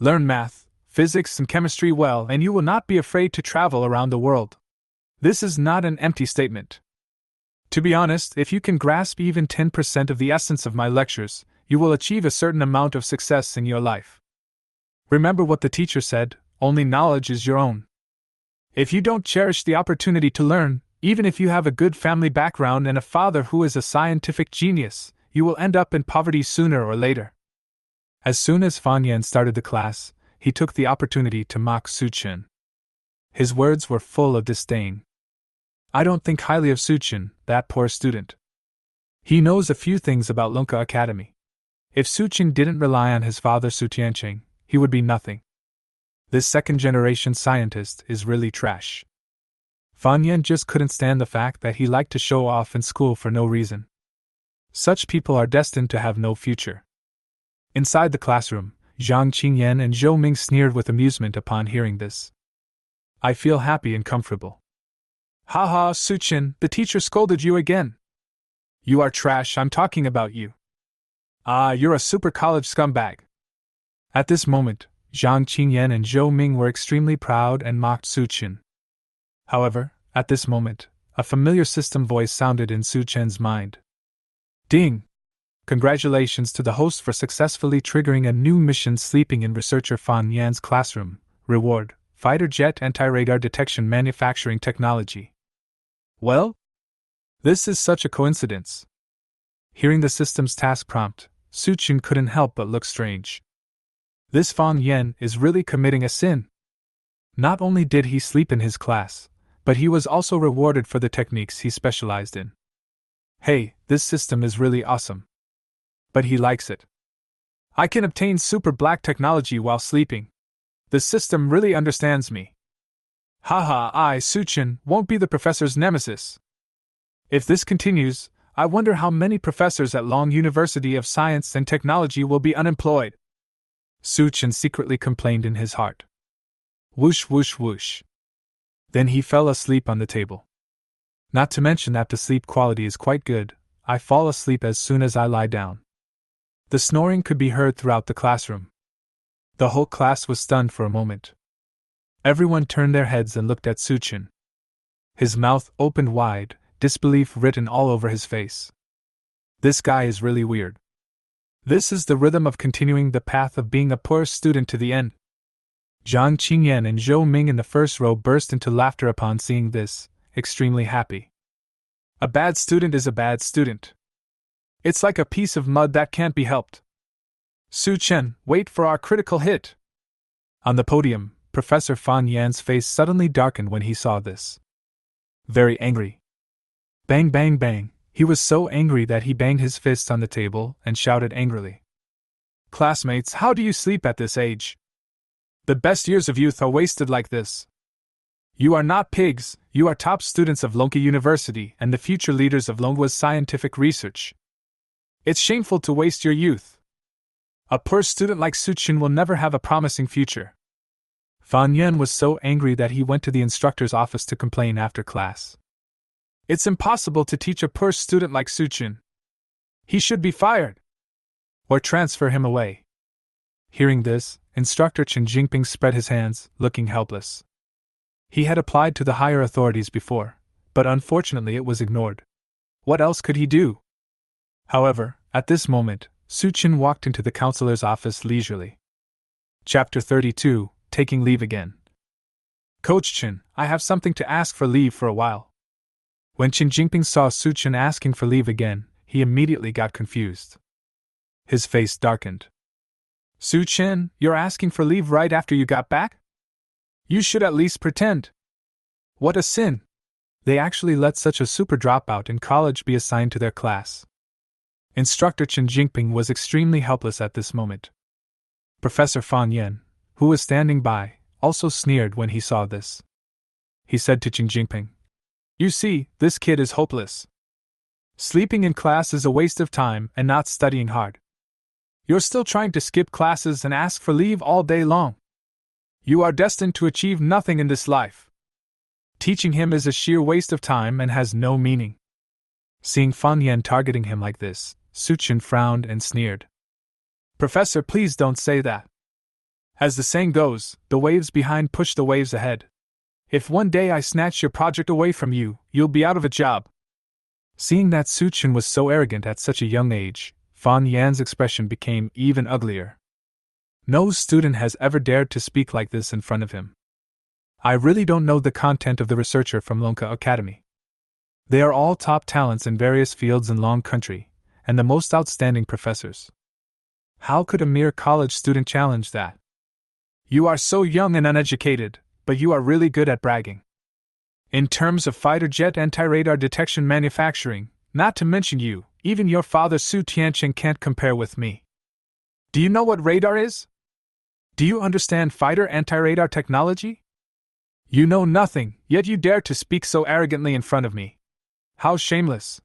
Learn math, physics and chemistry well, and you will not be afraid to travel around the world. This is not an empty statement. To be honest, if you can grasp even 10% of the essence of my lectures, you will achieve a certain amount of success in your life. Remember what the teacher said, only knowledge is your own. If you don't cherish the opportunity to learn, even if you have a good family background and a father who is a scientific genius, you will end up in poverty sooner or later. As soon as Fan Yin started the class, he took the opportunity to mock Su Qin. His words were full of disdain. I don't think highly of Su Qin, that poor student. He knows a few things about Lonka Academy. If Su Qin didn't rely on his father Su Tiancheng, he would be nothing. This second-generation scientist is really trash. Fan Yen just couldn't stand the fact that he liked to show off in school for no reason. Such people are destined to have no future. Inside the classroom, Zhang Qingyan and Zhou Ming sneered with amusement upon hearing this. I feel happy and comfortable. Haha, Suchin, the teacher scolded you again. You are trash, I'm talking about you. Ah, you're a super college scumbag. At this moment, Zhang Qingyan and Zhou Ming were extremely proud and mocked Suchin. However, at this moment, a familiar system voice sounded in Suchin's mind. Ding! Congratulations to the host for successfully triggering a new mission sleeping in researcher Fan Yan's classroom. Reward, fighter jet anti-radar detection manufacturing technology. Well? This is such a coincidence. Hearing the system's task prompt, Suchin couldn't help but look strange. This Fan Yan is really committing a sin. Not only did he sleep in his class, but he was also rewarded for the techniques he specialized in. Hey, this system is really awesome. But he likes it. I can obtain super black technology while sleeping. The system really understands me. Haha, I, Suchin, won't be the professor's nemesis. If this continues, I wonder how many professors at Long University of Science and Technology will be unemployed. Suchin secretly complained in his heart. Whoosh whoosh whoosh. Then he fell asleep on the table. Not to mention that the sleep quality is quite good, I fall asleep as soon as I lie down. The snoring could be heard throughout the classroom. The whole class was stunned for a moment. Everyone turned their heads and looked at Suchin. His mouth opened wide, disbelief written all over his face. This guy is really weird. This is the rhythm of continuing the path of being a poor student to the end. Zhang Qingyan and Zhou Ming in the first row burst into laughter upon seeing this, extremely happy. A bad student is a bad student. It's like a piece of mud that can't be helped. Suchin, wait for our critical hit. On the podium, Professor Fan Yan's face suddenly darkened when he saw this. Very angry. Bang bang bang, he was so angry that he banged his fist on the table and shouted angrily. Classmates, how do you sleep at this age? The best years of youth are wasted like this. You are not pigs, you are top students of Lonka University and the future leaders of Longwa's scientific research. It's shameful to waste your youth. A poor student like Suchin will never have a promising future. Fan Yan was so angry that he went to the instructor's office to complain after class. It's impossible to teach a poor student like Suchin. He should be fired. Or transfer him away. Hearing this, Instructor Chen Jingping spread his hands, looking helpless. He had applied to the higher authorities before, but unfortunately it was ignored. What else could he do? However, at this moment, Suchin walked into the counselor's office leisurely. Chapter 32, Taking Leave Again. Coach Chen, I have something to ask for leave for a while. When Chen Jingping saw Suchin asking for leave again, he immediately got confused. His face darkened. Suchin, you're asking for leave right after you got back? You should at least pretend. What a sin! They actually let such a super dropout in college be assigned to their class. Instructor Chen Jingping was extremely helpless at this moment. Professor Fan Yan, who was standing by, also sneered when he saw this. He said to Chen Jingping, You see, this kid is hopeless. Sleeping in class is a waste of time and not studying hard. You're still trying to skip classes and ask for leave all day long. You are destined to achieve nothing in this life. Teaching him is a sheer waste of time and has no meaning. Seeing Fan Yan targeting him like this, Suchin frowned and sneered. Professor, please don't say that. As the saying goes, the waves behind push the waves ahead. If one day I snatch your project away from you, you'll be out of a job. Seeing that Suchin was so arrogant at such a young age, Fan Yan's expression became even uglier. No student has ever dared to speak like this in front of him. I really don't know the content of the researcher from Lonka Academy. They are all top talents in various fields in Long Country, and the most outstanding professors. How could a mere college student challenge that? You are so young and uneducated, but you are really good at bragging. In terms of fighter jet anti-radar detection manufacturing, not to mention you, even your father Su Tianchen can't compare with me. Do you know what radar is? Do you understand fighter anti-radar technology? You know nothing, yet you dare to speak so arrogantly in front of me. How shameless!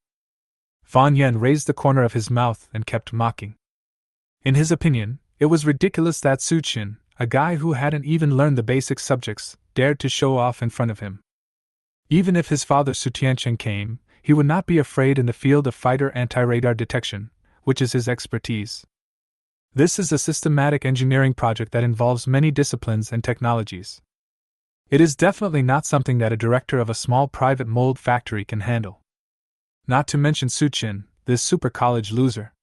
Fan Yen raised the corner of his mouth and kept mocking. In his opinion, it was ridiculous that Su Qin, a guy who hadn't even learned the basic subjects, dared to show off in front of him. Even if his father Su Tianchen came, he would not be afraid in the field of fighter anti-radar detection, which is his expertise. This is a systematic engineering project that involves many disciplines and technologies. It is definitely not something that a director of a small private mold factory can handle. Not to mention Su Qin, this super college loser.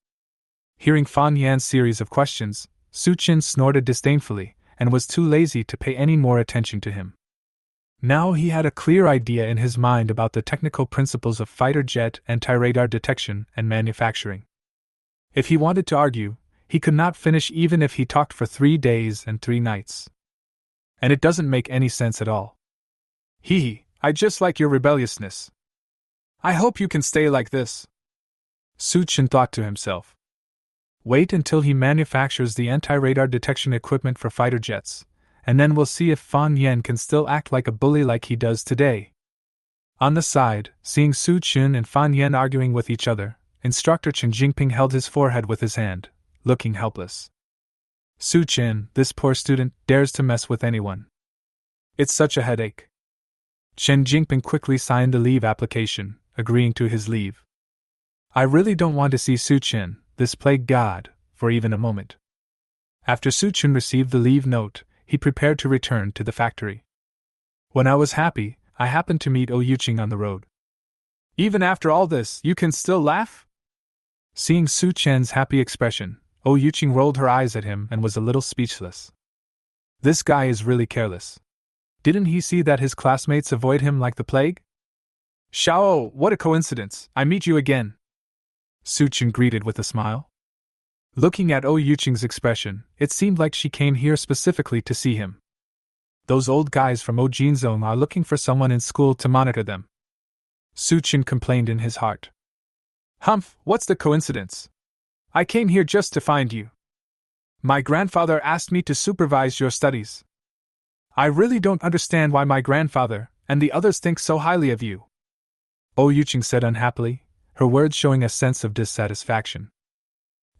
Hearing Fan Yan's series of questions, Su Qin snorted disdainfully and was too lazy to pay any more attention to him. Now he had a clear idea in his mind about the technical principles of fighter jet anti-radar detection and manufacturing. If he wanted to argue, he could not finish even if he talked for 3 days and 3 nights. And it doesn't make any sense at all. Hee, I just like your rebelliousness. I hope you can stay like this. Su Qin thought to himself. Wait until he manufactures the anti-radar detection equipment for fighter jets, and then we'll see if Fan Yen can still act like a bully like he does today. On the side, seeing Su Qin and Fan Yen arguing with each other, Instructor Chen Jingping held his forehead with his hand, looking helpless. Su Qin, this poor student, dares to mess with anyone. It's such a headache. Chen Jingping quickly signed the leave application, agreeing to his leave. I really don't want to see Su Qin, this plague god, for even a moment. After Su Qin received the leave note, he prepared to return to the factory. When I was happy, I happened to meet Yuqing on the road. Even after all this, you can still laugh? Seeing Su Qian's happy expression, Yuqing rolled her eyes at him and was a little speechless. This guy is really careless. Didn't he see that his classmates avoid him like the plague? Xiao, what a coincidence, I meet you again. Su Qian greeted with a smile. Looking at Yuqing's expression, it seemed like she came here specifically to see him. Those old guys from Jinzong are looking for someone in school to monitor them. Su Qian complained in his heart. Humph, what's the coincidence? I came here just to find you. My grandfather asked me to supervise your studies. I really don't understand why my grandfather and the others think so highly of you. Yuqing said unhappily, her words showing a sense of dissatisfaction.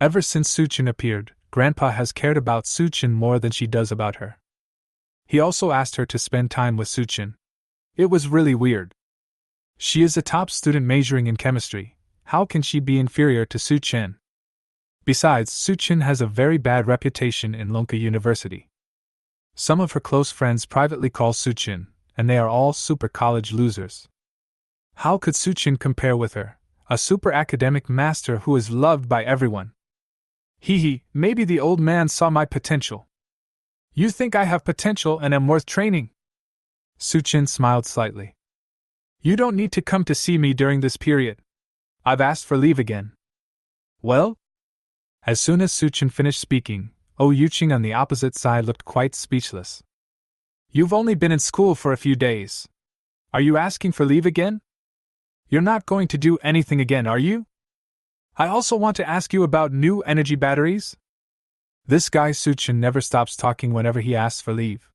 Ever since Su Qian appeared, Grandpa has cared about Su Qian more than she does about her. He also asked her to spend time with Su Qian. It was really weird. She is a top student majoring in chemistry. How can she be inferior to Su Qian? Besides, Su Qian has a very bad reputation in Lonka University. Some of her close friends privately call Su Qian, and they are all super college losers. How could Su Qian compare with her, a super academic master who is loved by everyone? Maybe the old man saw my potential. You think I have potential and am worth training? Su Qian smiled slightly. You don't need to come to see me during this period. I've asked for leave again. Well? As soon as Su Qian finished speaking, Yuqing on the opposite side looked quite speechless. You've only been in school for a few days. Are you asking for leave again? You're not going to do anything again, are you? I also want to ask you about new energy batteries. This guy Su Qian never stops talking whenever he asks for leave.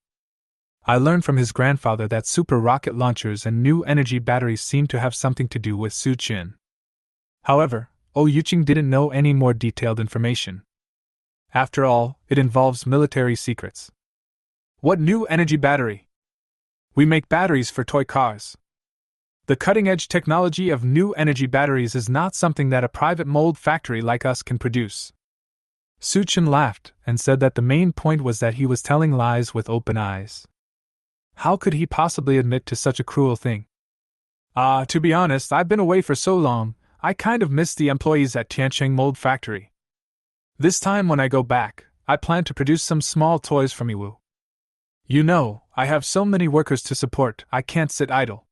I learned from his grandfather that super rocket launchers and new energy batteries seem to have something to do with Su Qian. However, Yuqing didn't know any more detailed information. After all, it involves military secrets. What new energy battery? We make batteries for toy cars. The cutting-edge technology of new energy batteries is not something that a private mold factory like us can produce. Su Qian laughed and said that the main point was that he was telling lies with open eyes. How could he possibly admit to such a cruel thing? To be honest, I've been away for so long, I kind of miss the employees at Tiancheng Mold Factory. This time when I go back, I plan to produce some small toys from Yiwu. You know, I have so many workers to support, I can't sit idle.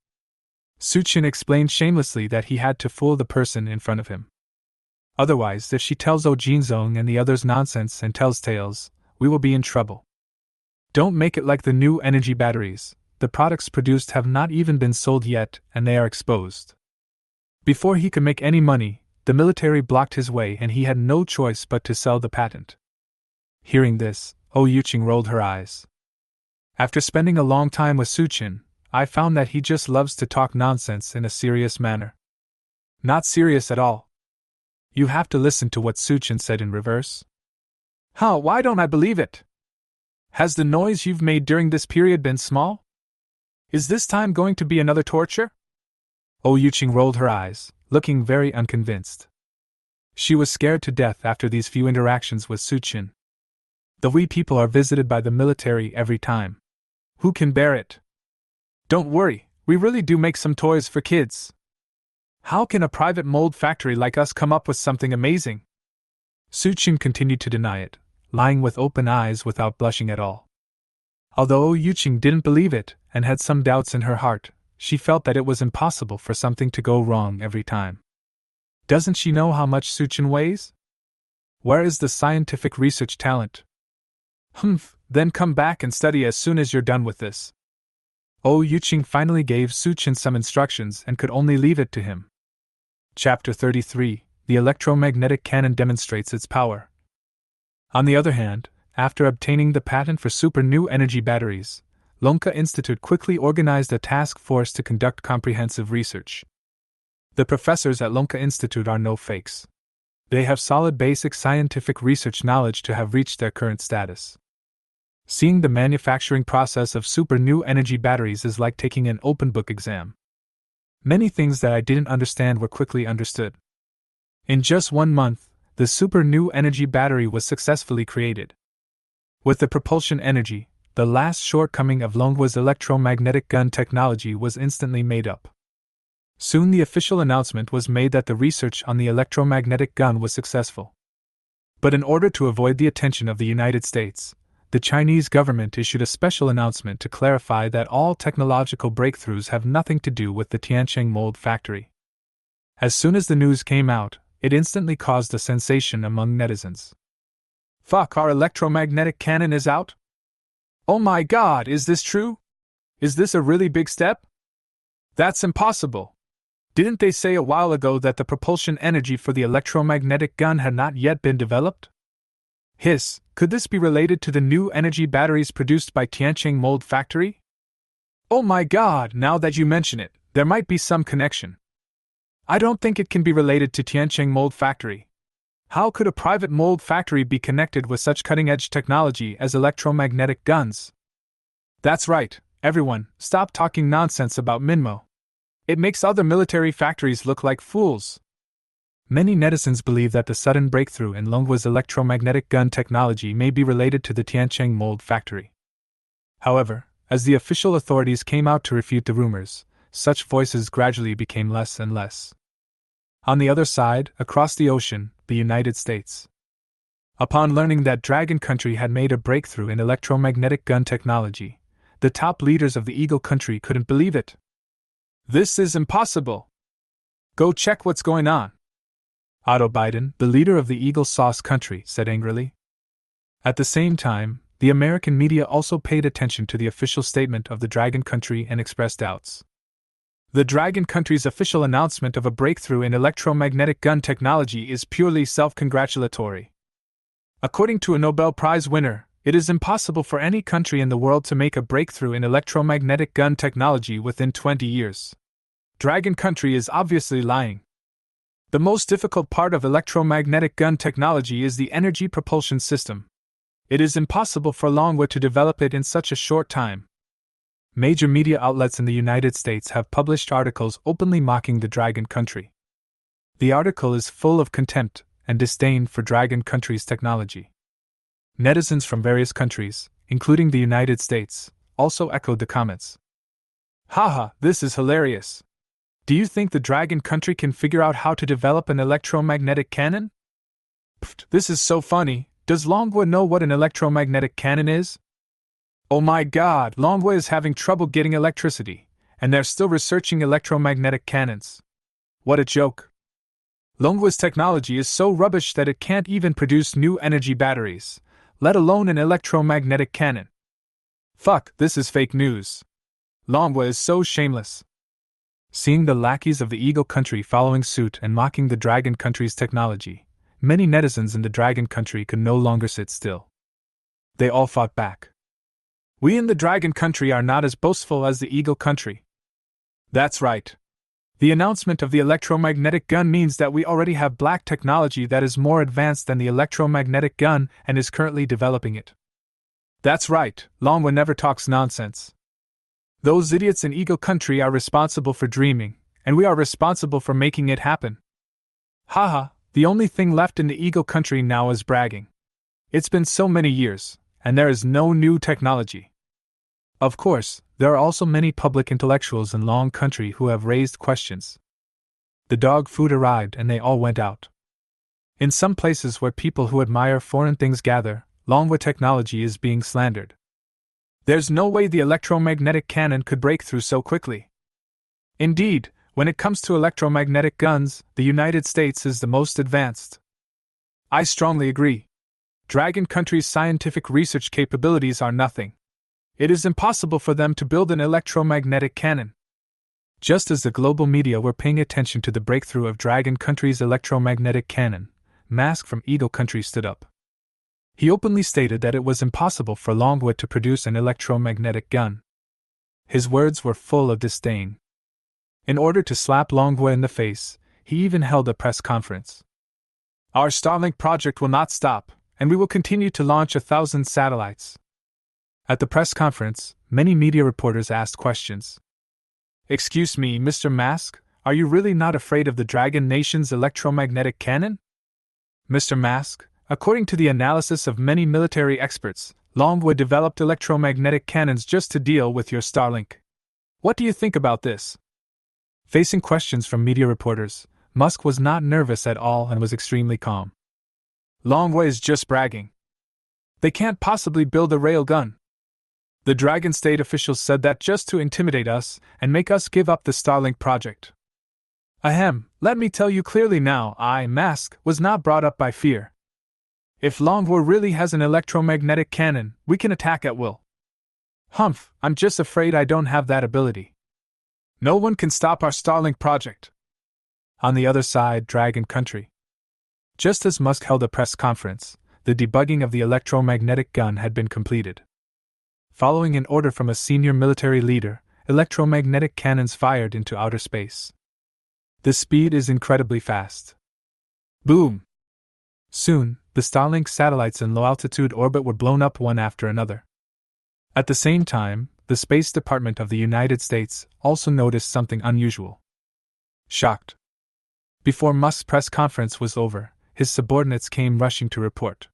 Su Qian explained shamelessly that he had to fool the person in front of him. Otherwise, if she tells Jinzong and the others nonsense and tells tales, we will be in trouble. Don't make it like the new energy batteries. The products produced have not even been sold yet, and they are exposed. Before he could make any money, the military blocked his way and he had no choice but to sell the patent. Hearing this, Oh Yuqing rolled her eyes. After spending a long time with Suchin, I found that he just loves to talk nonsense in a serious manner. Not serious at all. You have to listen to what Suchin said in reverse. Huh, why don't I believe it? Has the noise you've made during this period been small? Is this time going to be another torture? Oh Yuqing rolled her eyes, looking very unconvinced. She was scared to death after these few interactions with Suchin. The we people are visited by the military every time. Who can bear it? Don't worry, we really do make some toys for kids. How can a private mold factory like us come up with something amazing? Suchin continued to deny it, lying with open eyes without blushing at all. Although Yuqing didn't believe it and had some doubts in her heart, she felt that it was impossible for something to go wrong every time. Doesn't she know how much Suchin weighs? Where is the scientific research talent? Then come back and study as soon as you're done with this. Oh Yuqing finally gave Suchin some instructions and could only leave it to him. Chapter 33 The electromagnetic cannon demonstrates its power. On the other hand, after obtaining the patent for super new energy batteries, Lonka Institute quickly organized a task force to conduct comprehensive research. The professors at Lonka Institute are no fakes. They have solid basic scientific research knowledge to have reached their current status. Seeing the manufacturing process of super new energy batteries is like taking an open book exam. Many things that I didn't understand were quickly understood. In just 1 month, the super new energy battery was successfully created. With the propulsion energy, the last shortcoming of Longhua's electromagnetic gun technology was instantly made up. Soon the official announcement was made that the research on the electromagnetic gun was successful. But in order to avoid the attention of the United States, the Chinese government issued a special announcement to clarify that all technological breakthroughs have nothing to do with the Tiancheng mold factory. As soon as the news came out, it instantly caused a sensation among netizens. Fuck, our electromagnetic cannon is out? Oh my god, is this true? Is this a really big step? That's impossible. Didn't they say a while ago that the propulsion energy for the electromagnetic gun had not yet been developed? Hiss, could this be related to the new energy batteries produced by Tiancheng Mold Factory? Oh my god, now that you mention it, there might be some connection. I don't think it can be related to Tiancheng Mold Factory. How could a private mold factory be connected with such cutting-edge technology as electromagnetic guns? That's right, everyone, stop talking nonsense about Minmo. It makes other military factories look like fools. Many netizens believe that the sudden breakthrough in Longhua's electromagnetic gun technology may be related to the Tiancheng mold factory. However, as the official authorities came out to refute the rumors, such voices gradually became less and less. On the other side, across the ocean, the United States. Upon learning that Dragon Country had made a breakthrough in electromagnetic gun technology, the top leaders of the Eagle Country couldn't believe it. This is impossible. Go check what's going on. Otto Biden, the leader of the Eagle Sauce Country, said angrily. At the same time, the American media also paid attention to the official statement of the Dragon Country and expressed doubts. The Dragon Country's official announcement of a breakthrough in electromagnetic gun technology is purely self-congratulatory. According to a Nobel Prize winner, it is impossible for any country in the world to make a breakthrough in electromagnetic gun technology within 20 years. Dragon Country is obviously lying. The most difficult part of electromagnetic gun technology is the energy propulsion system. It is impossible for Longhua to develop it in such a short time. Major media outlets in the United States have published articles openly mocking the Dragon Country. The article is full of contempt and disdain for Dragon Country's technology. Netizens from various countries, including the United States, also echoed the comments. Haha, this is hilarious. Do you think the Dragon Country can figure out how to develop an electromagnetic cannon? Pfft, this is so funny. Does Longhua know what an electromagnetic cannon is? Oh my god, Longhua is having trouble getting electricity, and they're still researching electromagnetic cannons. What a joke. Longhua's technology is so rubbish that it can't even produce new energy batteries, let alone an electromagnetic cannon. Fuck, this is fake news. Longhua is so shameless. Seeing the lackeys of the Eagle Country following suit and mocking the Dragon Country's technology, many netizens in the Dragon Country could no longer sit still. They all fought back. We in the Dragon Country are not as boastful as the Eagle Country. That's right. The announcement of the electromagnetic gun means that we already have black technology that is more advanced than the electromagnetic gun and is currently developing it. That's right, Longwa never talks nonsense. Those idiots in Eagle Country are responsible for dreaming, and we are responsible for making it happen. Haha, the only thing left in the Eagle Country now is bragging. It's been so many years, and there is no new technology. Of course, there are also many public intellectuals in Long Country who have raised questions. The dog food arrived and they all went out. In some places where people who admire foreign things gather, Longwa technology is being slandered. There's no way the electromagnetic cannon could break through so quickly. Indeed, when it comes to electromagnetic guns, the United States is the most advanced. I strongly agree. Dragon Country's scientific research capabilities are nothing. It is impossible for them to build an electromagnetic cannon. Just as the global media were paying attention to the breakthrough of Dragon Country's electromagnetic cannon, Mask from Eagle Country stood up. He openly stated that it was impossible for Longwood to produce an electromagnetic gun. His words were full of disdain. In order to slap Longwood in the face, he even held a press conference. Our Starlink project will not stop, and we will continue to launch 1,000 satellites. At the press conference, many media reporters asked questions. Excuse me, Mr. Mask, are you really not afraid of the Dragon Nation's electromagnetic cannon? Mr. Mask, according to the analysis of many military experts, Longwood developed electromagnetic cannons just to deal with your Starlink. What do you think about this? Facing questions from media reporters, Musk was not nervous at all and was extremely calm. Longwood is just bragging. They can't possibly build a railgun. The Dragon State officials said that just to intimidate us and make us give up the Starlink project. Ahem, let me tell you clearly now, I, Mask, was not brought up by fear. If Longwood really has an electromagnetic cannon, we can attack at will. Humph, I'm just afraid I don't have that ability. No one can stop our Starlink project. On the other side, Dragon Country. Just as Musk held a press conference, the debugging of the electromagnetic gun had been completed. Following an order from a senior military leader, electromagnetic cannons fired into outer space. The speed is incredibly fast. Boom! Soon, the Starlink satellites in low-altitude orbit were blown up one after another. At the same time, the Space Department of the United States also noticed something unusual. Shocked. Before Musk's press conference was over, his subordinates came rushing to report.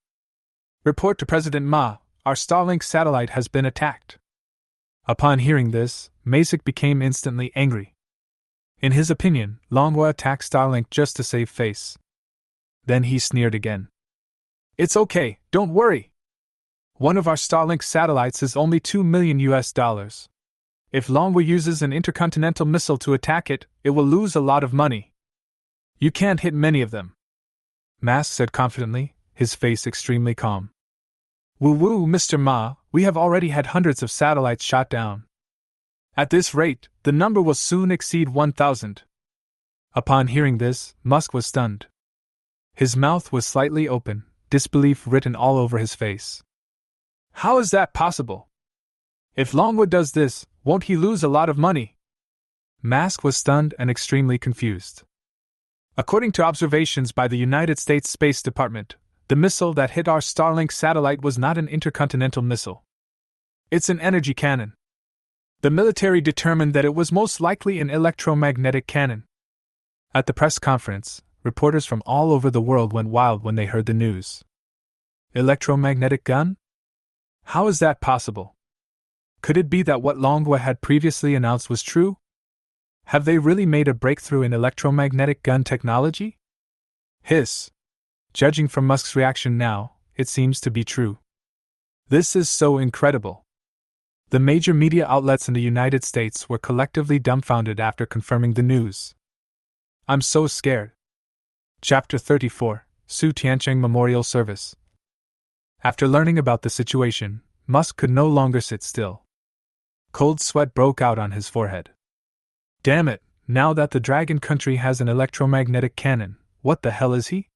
Report to President Ma, our Starlink satellite has been attacked. Upon hearing this, Masek became instantly angry. In his opinion, Longwa attacked Starlink just to save face. Then he sneered again. It's okay, don't worry. One of our Starlink satellites is only $2 million. If Longwa uses an intercontinental missile to attack it, it will lose a lot of money. You can't hit many of them. Mask said confidently, his face extremely calm. Woo-woo, Mr. Ma, we have already had hundreds of satellites shot down. At this rate, the number will soon exceed 1,000. Upon hearing this, Musk was stunned. His mouth was slightly open, disbelief written all over his face. How is that possible? If Longwood does this, won't he lose a lot of money? Mask was stunned and extremely confused. According to observations by the United States Space Department, the missile that hit our Starlink satellite was not an intercontinental missile. It's an energy cannon. The military determined that it was most likely an electromagnetic cannon. At the press conference, reporters from all over the world went wild when they heard the news. Electromagnetic gun? How is that possible? Could it be that what Longwa had previously announced was true? Have they really made a breakthrough in electromagnetic gun technology? Hiss. Judging from Musk's reaction now, it seems to be true. This is so incredible. The major media outlets in the United States were collectively dumbfounded after confirming the news. I'm so scared. Chapter 34, Su Tiancheng Memorial Service. After learning about the situation, Musk could no longer sit still. Cold sweat broke out on his forehead. Damn it, now that the Dragon Country has an electromagnetic cannon, what the hell is he?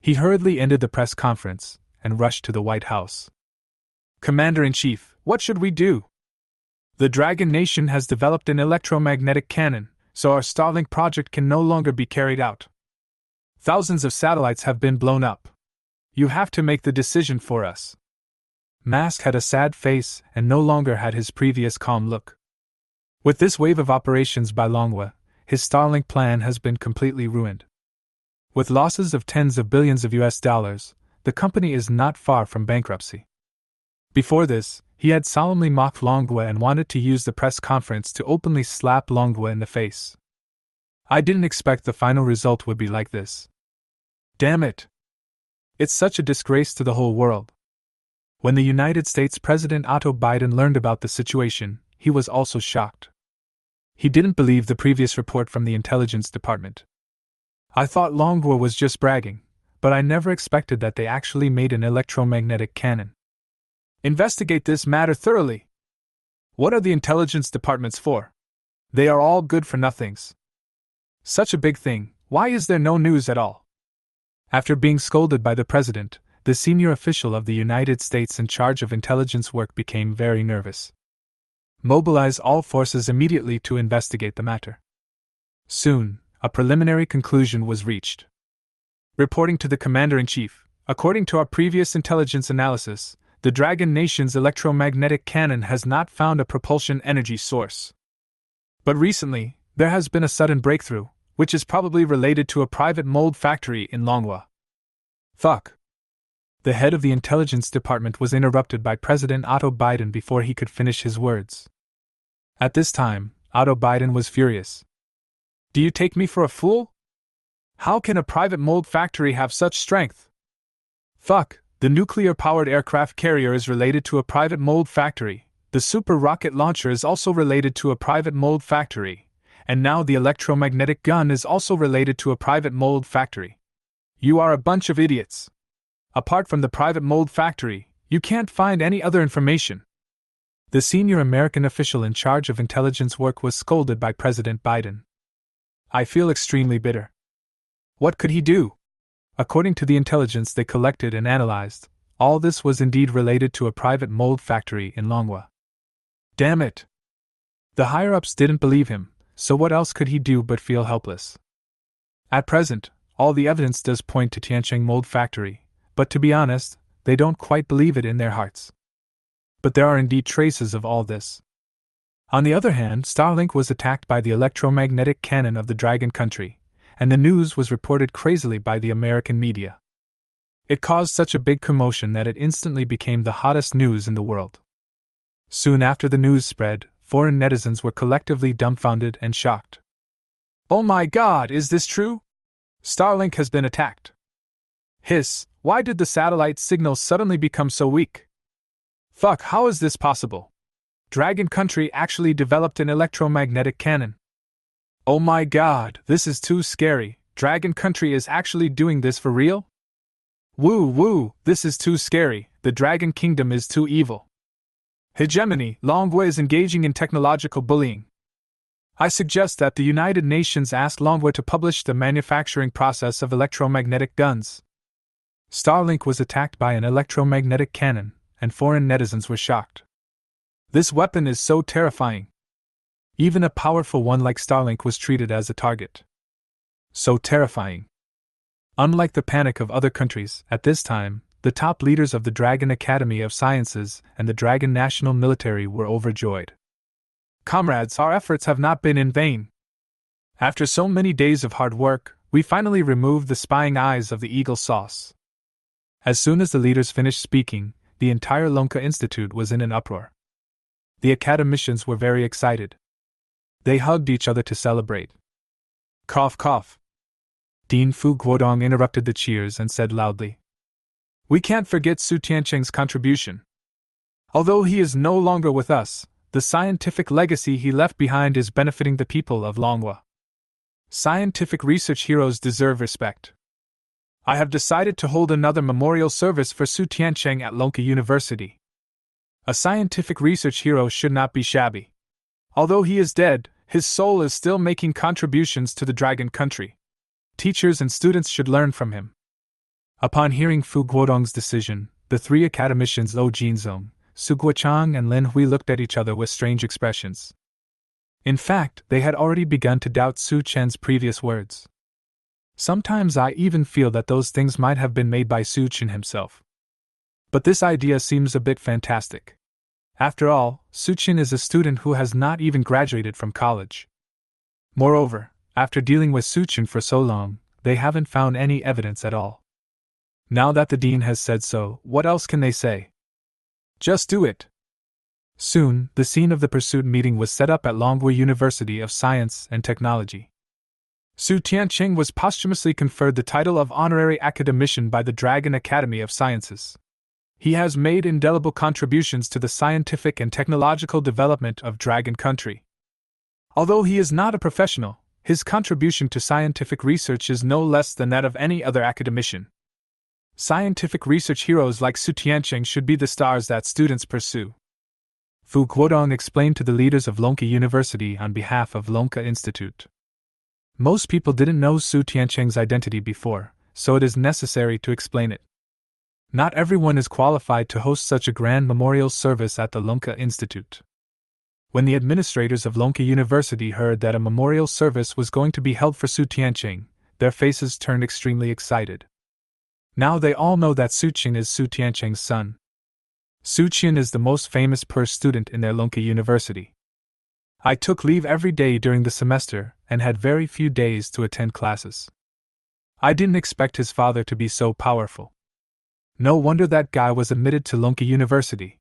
He hurriedly ended the press conference and rushed to the White House. Commander-in-Chief, what should we do? The Dragon Nation has developed an electromagnetic cannon, so our Starlink project can no longer be carried out. Thousands of satellites have been blown up. You have to make the decision for us. Mask had a sad face and no longer had his previous calm look. With this wave of operations by Longwa, his Starlink plan has been completely ruined. With losses of tens of billions of US dollars, the company is not far from bankruptcy. Before this, he had solemnly mocked Longwa and wanted to use the press conference to openly slap Longwa in the face. I didn't expect the final result would be like this. Damn it! It's such a disgrace to the whole world. When the United States President Otto Biden learned about the situation, he was also shocked. He didn't believe the previous report from the Intelligence Department. I thought Longwa was just bragging, but I never expected that they actually made an electromagnetic cannon. Investigate this matter thoroughly. What are the intelligence departments for? They are all good for nothings. Such a big thing, why is there no news at all? After being scolded by the president, the senior official of the United States in charge of intelligence work became very nervous. Mobilize all forces immediately to investigate the matter. Soon, a preliminary conclusion was reached. Reporting to the Commander-in-Chief, according to our previous intelligence analysis, the Dragon Nation's electromagnetic cannon has not found a propulsion energy source. But recently, there has been a sudden breakthrough, which is probably related to a private mold factory in Longwa. Fuck. The head of the intelligence department was interrupted by President Otto Biden before he could finish his words. At this time, Otto Biden was furious. Do you take me for a fool? How can a private mold factory have such strength? Fuck. The nuclear-powered aircraft carrier is related to a private mold factory, the super rocket launcher is also related to a private mold factory, and now the electromagnetic gun is also related to a private mold factory. You are a bunch of idiots. Apart from the private mold factory, you can't find any other information. The senior American official in charge of intelligence work was scolded by President Biden. I feel extremely bitter. What could he do? According to the intelligence they collected and analyzed, all this was indeed related to a private mold factory in Longwa. Damn it! The higher-ups didn't believe him, so what else could he do but feel helpless? At present, all the evidence does point to Tiancheng Mold Factory, but to be honest, they don't quite believe it in their hearts. But there are indeed traces of all this. On the other hand, Starlink was attacked by the electromagnetic cannon of the Dragon Country, and the news was reported crazily by the American media. It caused such a big commotion that it instantly became the hottest news in the world. Soon after the news spread, foreign netizens were collectively dumbfounded and shocked. Oh my god, is this true? Starlink has been attacked. Hiss, why did the satellite signals suddenly become so weak? Fuck, how is this possible? Dragon Country actually developed an electromagnetic cannon. Oh my god, this is too scary. Dragon Country is actually doing this for real? Woo woo, this is too scary. The Dragon Kingdom is too evil. Hegemony, Longwa is engaging in technological bullying. I suggest that the United Nations ask Longwa to publish the manufacturing process of electromagnetic guns. Starlink was attacked by an electromagnetic cannon, and foreign netizens were shocked. This weapon is so terrifying. Even a powerful one like Starlink was treated as a target. So terrifying. Unlike the panic of other countries, at this time, the top leaders of the Dragon Academy of Sciences and the Dragon National Military were overjoyed. Comrades, our efforts have not been in vain. After so many days of hard work, we finally removed the spying eyes of the eagle sauce. As soon as the leaders finished speaking, the entire Lonka Institute was in an uproar. The academicians were very excited. They hugged each other to celebrate. Cough cough. Dean Fu Guodong interrupted the cheers and said loudly, "We can't forget Su Tiancheng's contribution. Although he is no longer with us, the scientific legacy he left behind is benefiting the people of Longwa. Scientific research heroes deserve respect. I have decided to hold another memorial service for Su Tiancheng at Lonka University. A scientific research hero should not be shabby. Although he is dead, his soul is still making contributions to the Dragon Country. Teachers and students should learn from him." Upon hearing Fu Guodong's decision, the three academicians Zhou Jinzong, Su Guochang and Lin Hui looked at each other with strange expressions. In fact, they had already begun to doubt Su Chen's previous words. Sometimes I even feel that those things might have been made by Su Chen himself. But this idea seems a bit fantastic. After all, Su Chen is a student who has not even graduated from college. Moreover, after dealing with Su Chen for so long, they haven't found any evidence at all. Now that the dean has said so, what else can they say? Just do it. Soon, the scene of the pursuit meeting was set up at Longwu University of Science and Technology. Su Tianqing was posthumously conferred the title of Honorary Academician by the Dragon Academy of Sciences. He has made indelible contributions to the scientific and technological development of Dragon Country. Although he is not a professional, his contribution to scientific research is no less than that of any other academician. Scientific research heroes like Su Tianqing should be the stars that students pursue. Fu Guodong explained to the leaders of Lonka University on behalf of Lonka Institute. Most people didn't know Su Tianqing's identity before, so it is necessary to explain it. Not everyone is qualified to host such a grand memorial service at the Lonka Institute. When the administrators of Lonka University heard that a memorial service was going to be held for Su Tianqing, their faces turned extremely excited. Now they all know that Su Chen is Su Tianqing's son. Su Chen is the most famous student in their Lonka University. I took leave every day during the semester and had very few days to attend classes. I didn't expect his father to be so powerful. No wonder that guy was admitted to Lonka University.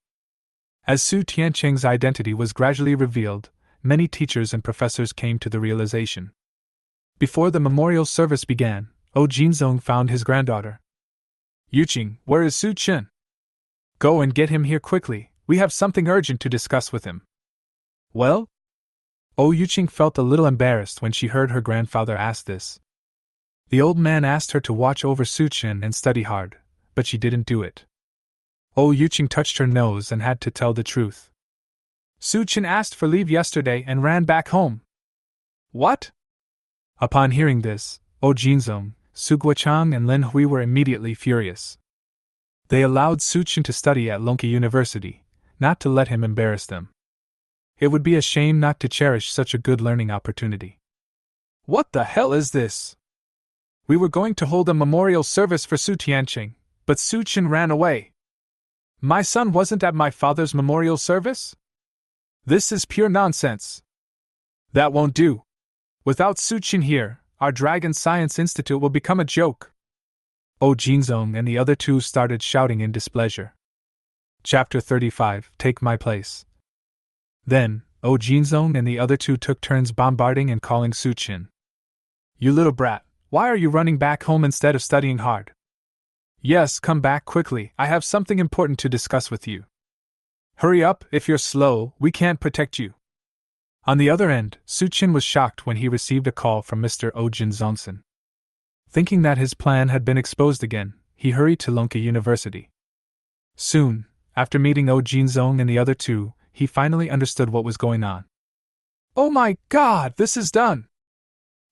As Su Tianqing's identity was gradually revealed, many teachers and professors came to the realization. Before the memorial service began, Jinzong found his granddaughter. Yuqing, where is Su Chen? Go and get him here quickly, we have something urgent to discuss with him. Well? Yuqing felt a little embarrassed when she heard her grandfather ask this. The old man asked her to watch over Su Chen and study hard, but she didn't do it. Yuqing touched her nose and had to tell the truth. Su Chen asked for leave yesterday and ran back home. What? Upon hearing this, Jinzong, Su Guochang and Lin Hui were immediately furious. They allowed Su Chen to study at Lonka University, not to let him embarrass them. It would be a shame not to cherish such a good learning opportunity. What the hell is this? We were going to hold a memorial service for Su Tianqing, but Su Chen ran away. My son wasn't at my father's memorial service? This is pure nonsense. That won't do. Without Su Chen here, our Dragon Science Institute will become a joke. Jinzong and the other two started shouting in displeasure. Chapter 35, Take My Place. Then, Jinzong and the other two took turns bombarding and calling Su Chen. You little brat, why are you running back home instead of studying hard? Yes, come back quickly, I have something important to discuss with you. Hurry up, if you're slow, we can't protect you. On the other end, Su Chen was shocked when he received a call from Mr. Jinzongsen. Thinking that his plan had been exposed again, he hurried to Lonka University. Soon, after meeting Jinzong and the other two, he finally understood what was going on. Oh my God, this is done!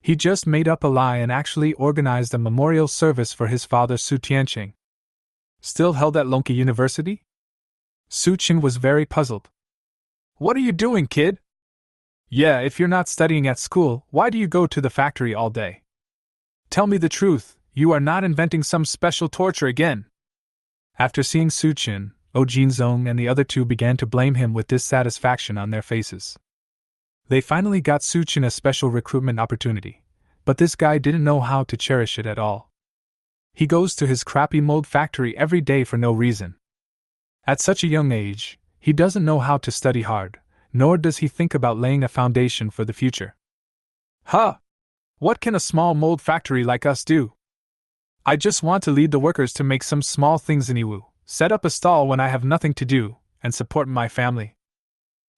He just made up a lie and actually organized a memorial service for his father Su Tianqing. Still held at Lonka University? Su Chen was very puzzled. What are you doing, kid? Yeah, if you're not studying at school, why do you go to the factory all day? Tell me the truth, you are not inventing some special torture again. After seeing Su Chen, Jinzong and the other two began to blame him with dissatisfaction on their faces. They finally got Su Chen a special recruitment opportunity, but this guy didn't know how to cherish it at all. He goes to his crappy mold factory every day for no reason. At such a young age, he doesn't know how to study hard, nor does he think about laying a foundation for the future. Huh! What can a small mold factory like us do? I just want to lead the workers to make some small things in Iwu, set up a stall when I have nothing to do, and support my family.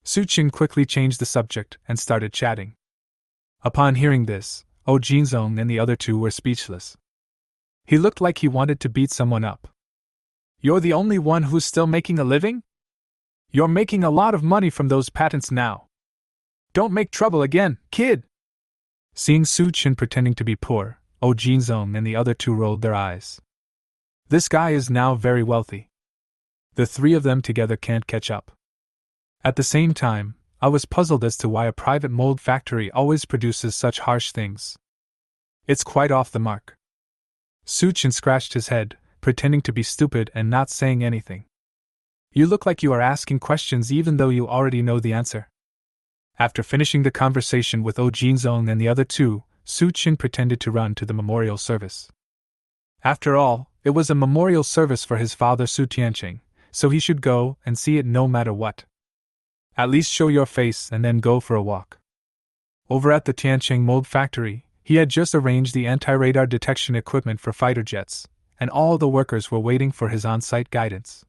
Su Chen quickly changed the subject and started chatting. Upon hearing this, Jinzong and the other two were speechless. He looked like he wanted to beat someone up. You're the only one who's still making a living? You're making a lot of money from those patents now. Don't make trouble again, kid! Seeing Su Chen pretending to be poor, Jinzong and the other two rolled their eyes. This guy is now very wealthy. The three of them together can't catch up. At the same time, I was puzzled as to why a private mold factory always produces such harsh things. It's quite off the mark. Suchin scratched his head, pretending to be stupid and not saying anything. You look like you are asking questions even though you already know the answer. After finishing the conversation with Oh Jinzong and the other two, Suchin pretended to run to the memorial service. After all, it was a memorial service for his father Su Tianqing, so he should go and see it no matter what. At least show your face and then go for a walk. Over at the Tianqing mold factory, he had just arranged the anti-radar detection equipment for fighter jets, and all the workers were waiting for his on-site guidance.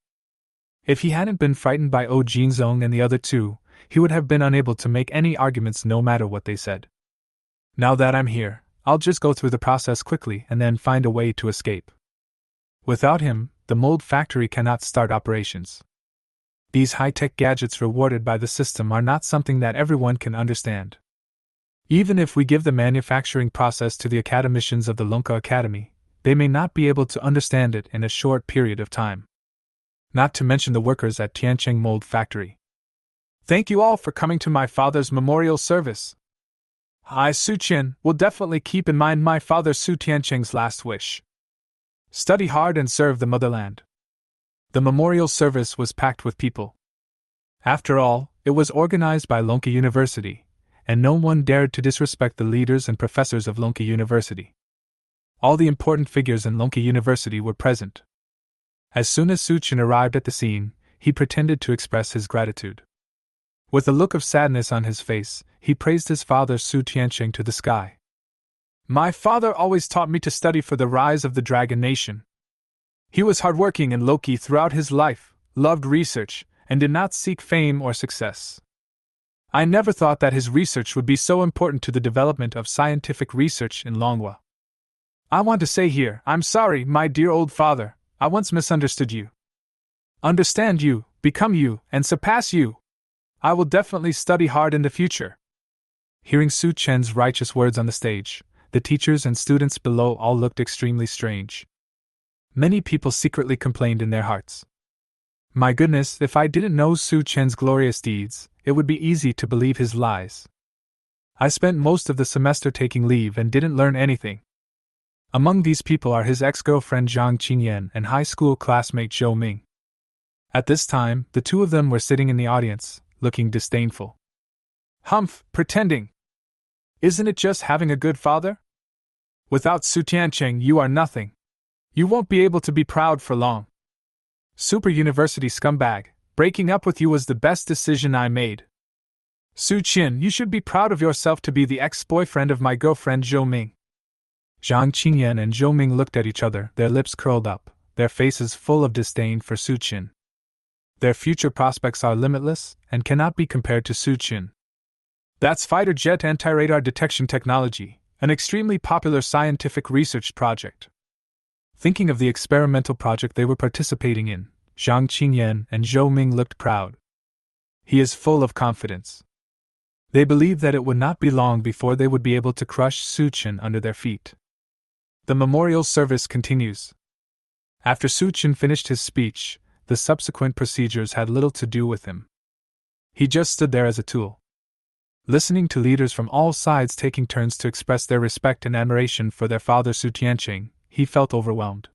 If he hadn't been frightened by Oh Jinzong and the other two, he would have been unable to make any arguments no matter what they said. Now that I'm here, I'll just go through the process quickly and then find a way to escape. Without him, the mold factory cannot start operations. These high-tech gadgets rewarded by the system are not something that everyone can understand. Even if we give the manufacturing process to the academicians of the Lonka Academy, they may not be able to understand it in a short period of time. Not to mention the workers at Tianqing Mold Factory. Thank you all for coming to my father's memorial service. I, Suchin, will definitely keep in mind my father Su Tianqing's last wish. Study hard and serve the motherland. The memorial service was packed with people. After all, it was organized by Lonka University, and no one dared to disrespect the leaders and professors of Lonka University. All the important figures in Lonka University were present. As soon as Suchin arrived at the scene, he pretended to express his gratitude. With a look of sadness on his face, he praised his father Su Tianqing to the sky. My father always taught me to study for the rise of the Dragon Nation. He was hardworking and low-key throughout his life, loved research, and did not seek fame or success. I never thought that his research would be so important to the development of scientific research in Longhua. I want to say here, I'm sorry, my dear old father, I once misunderstood you. Understand you, become you, and surpass you. I will definitely study hard in the future. Hearing Su Chen's righteous words on the stage, the teachers and students below all looked extremely strange. Many people secretly complained in their hearts. My goodness, if I didn't know Su Chen's glorious deeds, it would be easy to believe his lies. I spent most of the semester taking leave and didn't learn anything. Among these people are his ex-girlfriend Zhang Qingyan and high school classmate Zhou Ming. At this time, the two of them were sitting in the audience, looking disdainful. Humph, pretending! Isn't it just having a good father? Without Su Tianqing, you are nothing. You won't be able to be proud for long. Super University scumbag, breaking up with you was the best decision I made. Su Qin, you should be proud of yourself to be the ex-boyfriend of my girlfriend Zhou Ming. Zhang Qingyan and Zhou Ming looked at each other, their lips curled up, their faces full of disdain for Su Qin. Their future prospects are limitless and cannot be compared to Su Qin. That's fighter jet anti-radar detection technology, an extremely popular scientific research project. Thinking of the experimental project they were participating in, Zhang Qingyan and Zhou Ming looked proud. He is full of confidence. They believed that it would not be long before they would be able to crush Su Qin under their feet. The memorial service continues. After Su Qin finished his speech, the subsequent procedures had little to do with him. He just stood there as a tool. Listening to leaders from all sides taking turns to express their respect and admiration for their father Su Tianqing, he felt overwhelmed.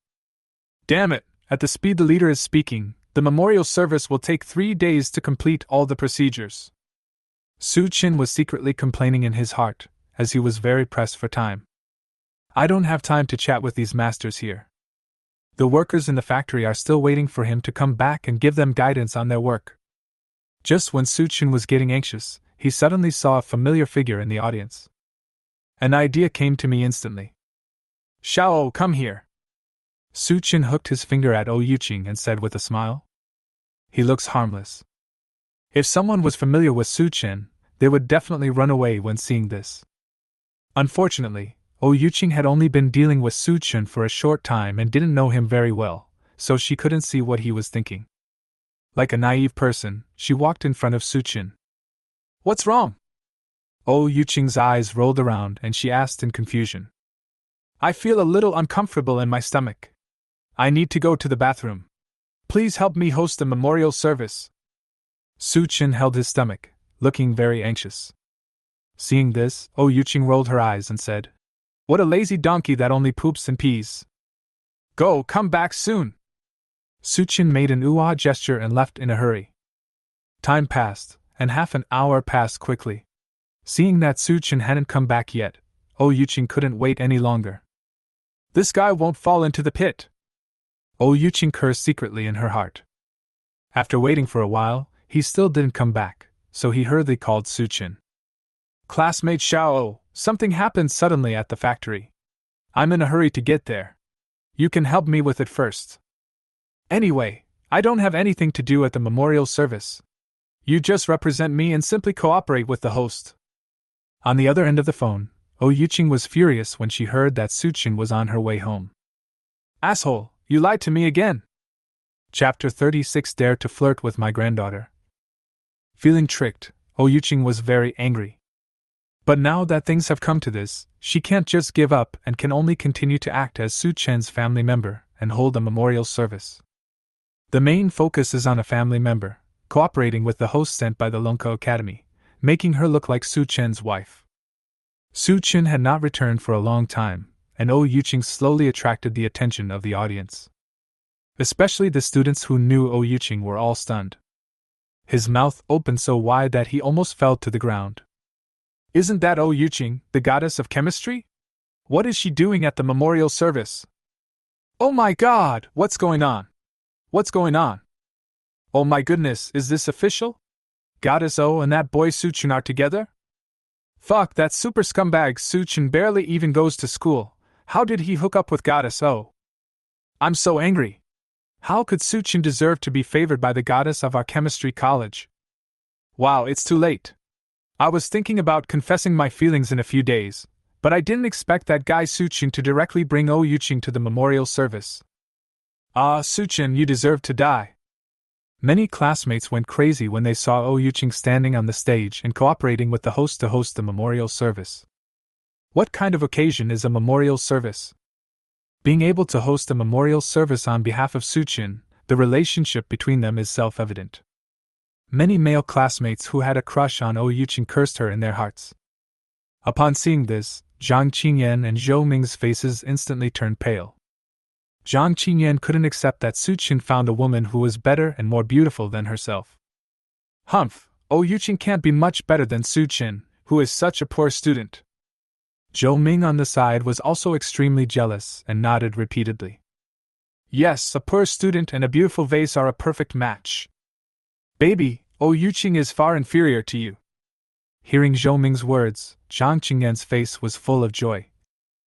Damn it, at the speed the leader is speaking, the memorial service will take 3 days to complete all the procedures. Su Qin was secretly complaining in his heart, as he was very pressed for time. I don't have time to chat with these masters here. The workers in the factory are still waiting for him to come back and give them guidance on their work. Just when Su Qin was getting anxious, he suddenly saw a familiar figure in the audience. An idea came to me instantly. Xiao, come here. Su Qin hooked his finger at Ou Yuqing and said with a smile. He looks harmless. If someone was familiar with Su Qin, they would definitely run away when seeing this. Unfortunately, Ou Yuqing had only been dealing with Su Qin for a short time and didn't know him very well, so she couldn't see what he was thinking. Like a naive person, she walked in front of Su Qin. What's wrong? Ou Yuqing's eyes rolled around and she asked in confusion. I feel a little uncomfortable in my stomach. I need to go to the bathroom. Please help me host a memorial service. Su-chin held his stomach, looking very anxious. Seeing this, Oh Yuching rolled her eyes and said, "What a lazy donkey that only poops and pees. Come back soon." Su-chin made an ooh-ah gesture and left in a hurry. Time passed, and half an hour passed quickly. Seeing that Su-chin hadn't come back yet, Oh Yuching couldn't wait any longer. "This guy won't fall into the pit." Oh Yuching cursed secretly in her heart. After waiting for a while, he still didn't come back, so he hurriedly called Su-chin. "Classmate Xiao, something happened suddenly at the factory. I'm in a hurry to get there. You can help me with it first. Anyway, I don't have anything to do at the memorial service. You just represent me and simply cooperate with the host." On the other end of the phone, Oh Yuching was furious when she heard that Su-chin was on her way home. "Asshole, you lied to me again." Chapter 36 Dare to Flirt with My Granddaughter. Feeling tricked, Oh Yuching was very angry. But now that things have come to this, she can't just give up and can only continue to act as Su-chin's family member and hold a memorial service. The main focus is on a family member, cooperating with the host sent by the Lonka Academy, making her look like Su-chin's wife. Su-chin had not returned for a long time, and Oh Yuching slowly attracted the attention of the audience. Especially the students who knew Oh Yuching were all stunned. His mouth opened so wide that he almost fell to the ground. "Isn't that Oh Yuching, the goddess of chemistry? What is she doing at the memorial service? Oh my god, what's going on? What's going on? Oh my goodness, is this official? Goddess O and that boy Su-chin are together? Fuck, that super scumbag Su-chin barely even goes to school. How did he hook up with Goddess O? I'm so angry. How could Su-chin deserve to be favored by the goddess of our chemistry college? Wow, it's too late. I was thinking about confessing my feelings in a few days, but I didn't expect that guy Su-chin to directly bring Oh Yuching to the memorial service. Ah, Su-chin, you deserve to die." Many classmates went crazy when they saw Oh Yuching standing on the stage and cooperating with the host to host the memorial service. What kind of occasion is a memorial service? Being able to host a memorial service on behalf of Su-chin, the relationship between them is self-evident. Many male classmates who had a crush on Oh Yuching cursed her in their hearts. Upon seeing this, Zhang Qingyan and Zhou Ming's faces instantly turned pale. Zhang Qingyan couldn't accept that Su-chin found a woman who was better and more beautiful than herself. Humph, Oh Yuching can't be much better than Su-chin, who is such a poor student. Zhou Ming on the side was also extremely jealous and nodded repeatedly. Yes, a poor student and a beautiful vase are a perfect match. Baby, Oh Yuching is far inferior to you. Hearing Zhou Ming's words, Zhang Qingyan's face was full of joy.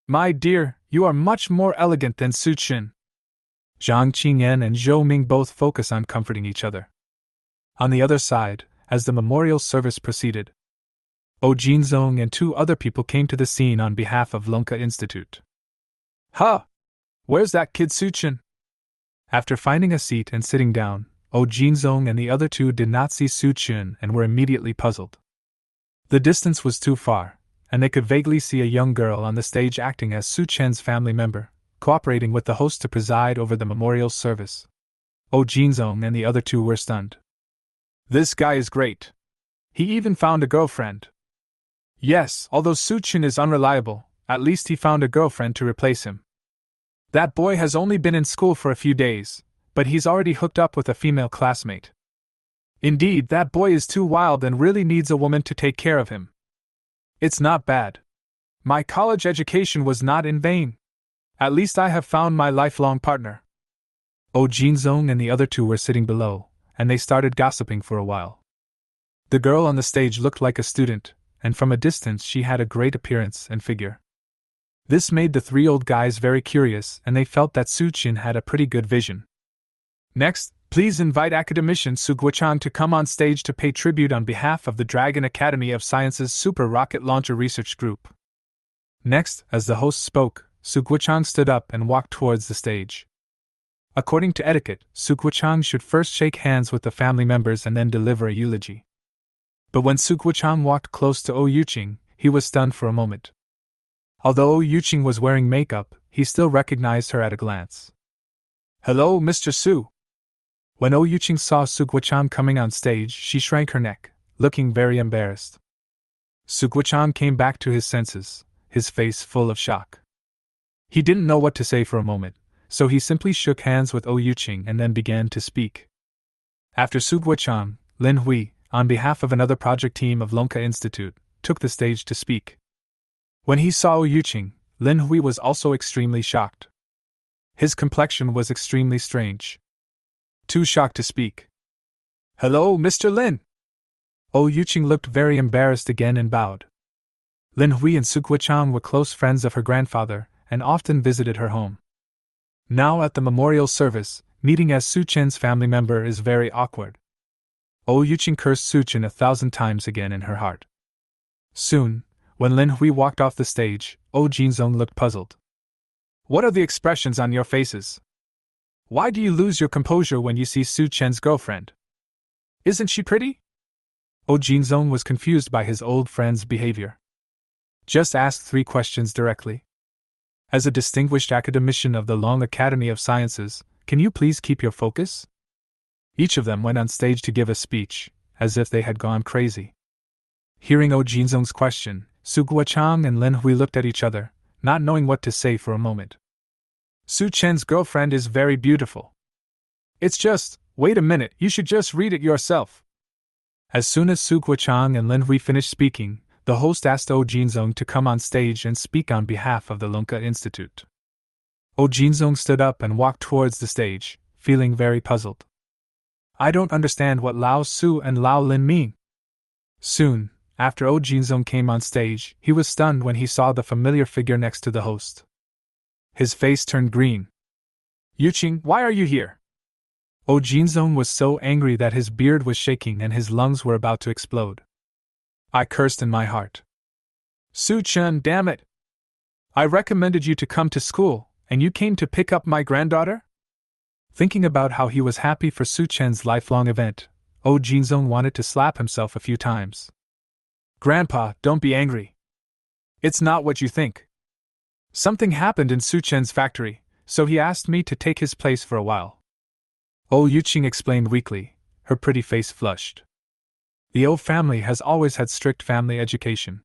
My dear, you are much more elegant than Su-chin. Zhang Qingyan and Zhou Ming both focus on comforting each other. On the other side, as the memorial service proceeded, Oh Jinzong and two other people came to the scene on behalf of Lonka Institute. Huh! Where's that kid Su-chin? After finding a seat and sitting down, Oh Jinzong and the other two did not see Su-chin and were immediately puzzled. The distance was too far, and they could vaguely see a young girl on the stage acting as Su-chin's family member, cooperating with the host to preside over the memorial service. Oh Jinzong and the other two were stunned. This guy is great. He even found a girlfriend. Yes, although Su-chin is unreliable, at least he found a girlfriend to replace him. That boy has only been in school for a few days, but he's already hooked up with a female classmate. Indeed, that boy is too wild and really needs a woman to take care of him. It's not bad. My college education was not in vain. At least I have found my lifelong partner. Oh Jinzong and the other two were sitting below, and they started gossiping for a while. The girl on the stage looked like a student, and from a distance she had a great appearance and figure. This made the three old guys very curious, and they felt that Su-chin had a pretty good vision. Next, please invite academician Su Guochang to come on stage to pay tribute on behalf of the Dragon Academy of Sciences Super Rocket Launcher Research Group. Next, as the host spoke, Su Guochang stood up and walked towards the stage. According to etiquette, Su Guochang should first shake hands with the family members and then deliver a eulogy. But when Su Guochang walked close to Oh Yuching, he was stunned for a moment. Although Oh Yuching was wearing makeup, he still recognized her at a glance. Hello, Mr. Su. When Oh Yuching saw Su Guochang coming on stage, she shrank her neck, looking very embarrassed. Su Guochang came back to his senses, his face full of shock. He didn't know what to say for a moment, so he simply shook hands with Oh Yuching and then began to speak. After Su Guochang, Lin Hui, on behalf of another project team of Lonka Institute, took the stage to speak. When he saw Oh Yuching, Lin Hui was also extremely shocked. His complexion was extremely strange. Too shocked to speak. "Hello, Mr. Lin!" Oh Yuching looked very embarrassed again and bowed. Lin Hui and Su Guochang were close friends of her grandfather and often visited her home. Now at the memorial service, meeting as Su Chen's family member is very awkward. Oh Yuching cursed Su Chen 1,000 times again in her heart. Soon, when Lin Hui walked off the stage, Oh Jinzong looked puzzled. "What are the expressions on your faces? Why do you lose your composure when you see Su Chen's girlfriend? Isn't she pretty?" Oh Jinzong was confused by his old friend's behavior. Just ask 3 questions directly. As a distinguished academician of the Long Academy of Sciences, can you please keep your focus? Each of them went on stage to give a speech, as if they had gone crazy. Hearing Oh Jinzong's question, Su Guochang and Lin Hui looked at each other, not knowing what to say for a moment. "Su Chen's girlfriend is very beautiful. It's just, wait a minute, you should just read it yourself." As soon as Su Guochang and Lin Hui finished speaking, the host asked Oh Jinzong to come on stage and speak on behalf of the Lonka Institute. Oh Jinzong stood up and walked towards the stage, feeling very puzzled. "I don't understand what Lao Su and Lao Lin mean." Soon, after Oh Jinzong came on stage, he was stunned when he saw the familiar figure next to the host. His face turned green. "Yuching, why are you here?" Oh Jinzong was so angry that his beard was shaking and his lungs were about to explode. I cursed in my heart. "Su Chen, damn it! I recommended you to come to school, and you came to pick up my granddaughter?" Thinking about how he was happy for Su Chen's lifelong event, Oh Jinzong wanted to slap himself a few times. "Grandpa, don't be angry. It's not what you think. Something happened in Su Chen's factory, so he asked me to take his place for a while." Oh Yuching explained weakly, her pretty face flushed. The O family has always had strict family education.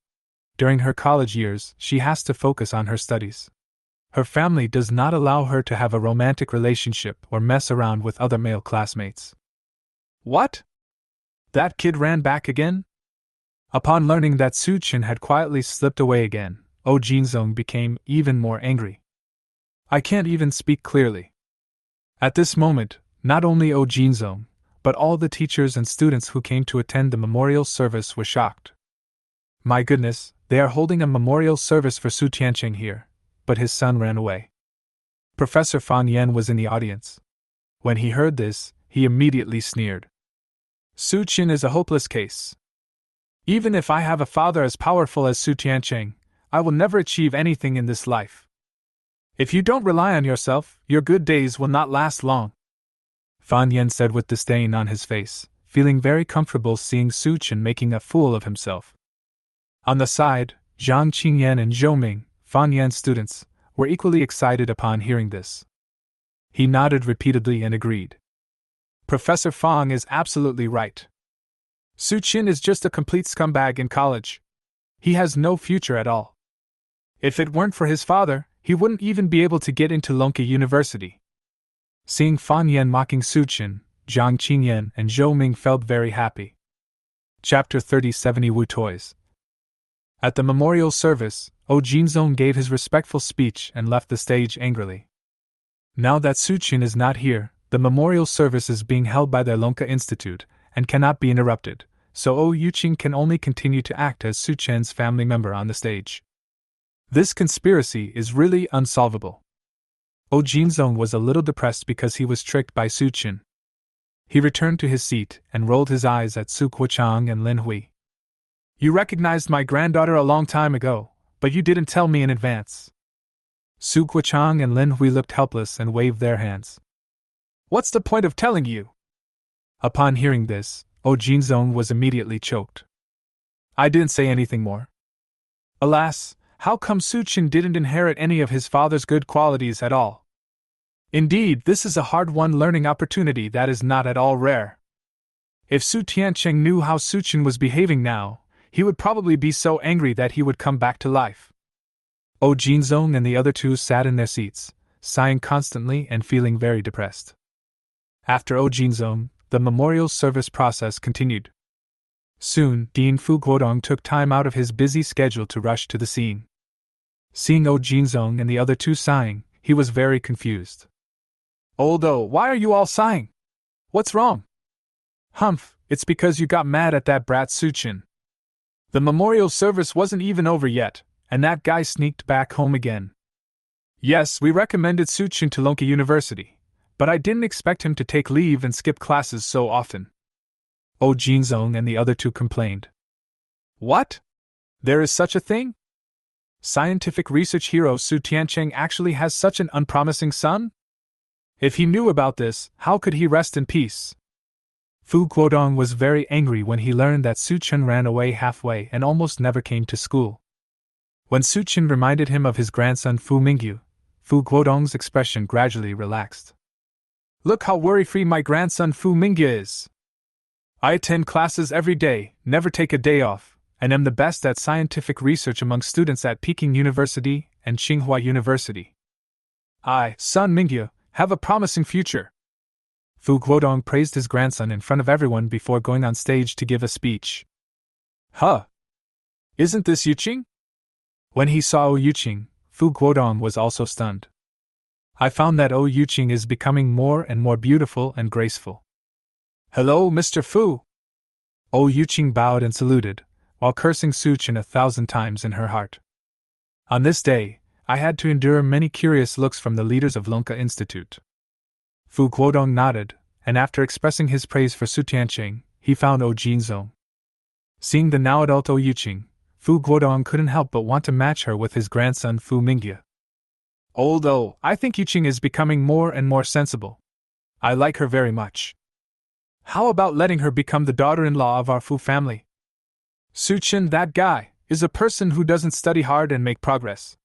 During her college years, she has to focus on her studies. Her family does not allow her to have a romantic relationship or mess around with other male classmates. "What? That kid ran back again?" Upon learning that Su Chen had quietly slipped away again, Oh Jinzong became even more angry. "I can't even speak clearly." At this moment, not only Oh Jinzong, but all the teachers and students who came to attend the memorial service were shocked. "My goodness, they are holding a memorial service for Su Tiancheng here, but his son ran away." Professor Fan Yen was in the audience. When he heard this, he immediately sneered. "Su Chen is a hopeless case. Even if I have a father as powerful as Su Tiancheng, I will never achieve anything in this life. If you don't rely on yourself, your good days will not last long." Fan Yen said with disdain on his face, feeling very comfortable seeing Su Chen making a fool of himself. On the side, Zhang Qingyan and Zhou Ming, Fan Yan's students, were equally excited upon hearing this. He nodded repeatedly and agreed. "Professor Fang is absolutely right. Su Chen is just a complete scumbag in college. He has no future at all. If it weren't for his father, he wouldn't even be able to get into Lonka University." Seeing Fan Yen mocking Su Chen, Zhang Qingyan and Zhou Ming felt very happy. Chapter 3070 Wu Toys. At the memorial service, Oh Jinzong gave his respectful speech and left the stage angrily. Now that Su Chen is not here, the memorial service is being held by the Lonka Institute and cannot be interrupted, so Oh Yuching can only continue to act as Su Chen's family member on the stage. This conspiracy is really unsolvable. Oh Jinzong was a little depressed because he was tricked by Su Chen. He returned to his seat and rolled his eyes at Su Guochang and Lin Hui. "You recognized my granddaughter a long time ago, but you didn't tell me in advance." Su Guochang and Lin Hui looked helpless and waved their hands. "What's the point of telling you?" Upon hearing this, Oh Jinzong was immediately choked. "I didn't say anything more. Alas, how come Su Chen didn't inherit any of his father's good qualities at all?" Indeed, this is a hard-won learning opportunity that is not at all rare. If Su Tiancheng knew how Suchin was behaving now, he would probably be so angry that he would come back to life. Jinzong and the other two sat in their seats, sighing constantly and feeling very depressed. After Jinzong, the memorial service process continued. Soon, Dean Fu Guodong took time out of his busy schedule to rush to the scene. Seeing Jinzong and the other two sighing, he was very confused. Why are you all sighing? What's wrong? Humph, it's because you got mad at that brat Suchin. The memorial service wasn't even over yet, and that guy sneaked back home again. Yes, we recommended Suchin to Lonka University, but I didn't expect him to take leave and skip classes so often. Jinzong and the other two complained. What? There is such a thing? Scientific research hero Su Tiancheng actually has such an unpromising son? If he knew about this, how could he rest in peace? Fu Guodong was very angry when he learned that Suchin ran away halfway and almost never came to school. When Suchin reminded him of his grandson Fu Mingyu, Fu Guodong's expression gradually relaxed. Look how worry-free my grandson Fu Mingyu is. I attend classes every day, never take a day off, and am the best at scientific research among students at Peking University and Tsinghua University. I, son Mingyu, have a promising future. Fu Guodong praised his grandson in front of everyone before going on stage to give a speech. Huh! Isn't this Yuqing? When he saw Yuqing, Fu Guodong was also stunned. I found that Yuqing is becoming more and more beautiful and graceful. Hello, Mr. Fu! Yuqing bowed and saluted, while cursing Suchin 1,000 times in her heart. On this day, I had to endure many curious looks from the leaders of Lonka Institute. Fu Guodong nodded, and after expressing his praise for Su Tiancheng, he found Jinzong. Seeing the now adult Yuqing, Fu Guodong couldn't help but want to match her with his grandson Fu Mingyu. Although, I think Yuqing is becoming more and more sensible. I like her very much. How about letting her become the daughter-in-law of our Fu family? Suchin, that guy, is a person who doesn't study hard and make progress.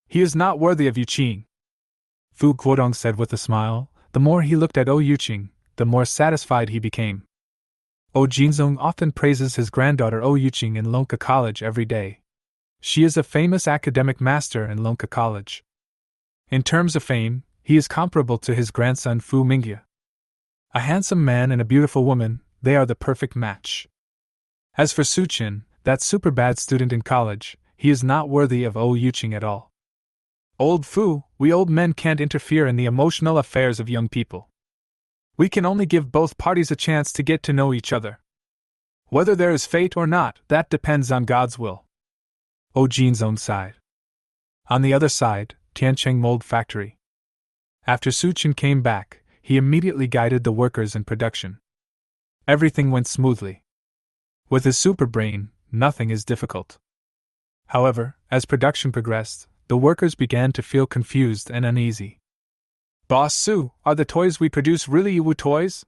He is not worthy of Yuqing. Fu Guodong said with a smile. The more he looked at Yuqing, the more satisfied he became. Jinzong often praises his granddaughter Yuqing in Lonka College every day. She is a famous academic master in Lonka College. In terms of fame, he is comparable to his grandson Fu Mingyu. A handsome man and a beautiful woman, they are the perfect match. As for Suchin, that super bad student in college, he is not worthy of Yuqing at all. Old Fu, we old men can't interfere in the emotional affairs of young people. We can only give both parties a chance to get to know each other. Whether there is fate or not, that depends on God's will. Jinzong sighed. On the other side, Tiancheng Mold Factory. After Suchin came back, he immediately guided the workers in production. Everything went smoothly. With his super brain, nothing is difficult. However, as production progressed, the workers began to feel confused and uneasy. Boss Su, are the toys we produce really Yiwu toys?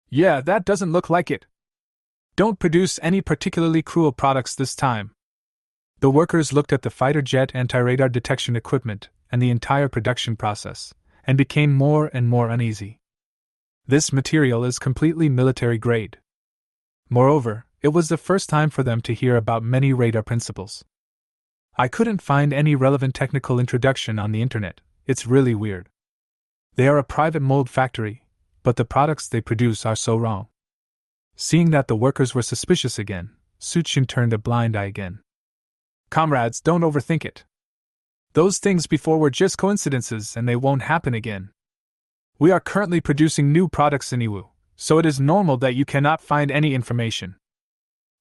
Yeah, that doesn't look like it. Don't produce any particularly cruel products this time. The workers looked at the fighter jet anti-radar detection equipment and the entire production process, and became more and more uneasy. This material is completely military grade. Moreover, it was the first time for them to hear about many radar principles. I couldn't find any relevant technical introduction on the internet. It's really weird. They are a private mold factory, but the products they produce are so wrong. Seeing that the workers were suspicious again, Suchin turned a blind eye again. Comrades, don't overthink it. Those things before were just coincidences and they won't happen again. We are currently producing new products in Yiwu, so it is normal that you cannot find any information.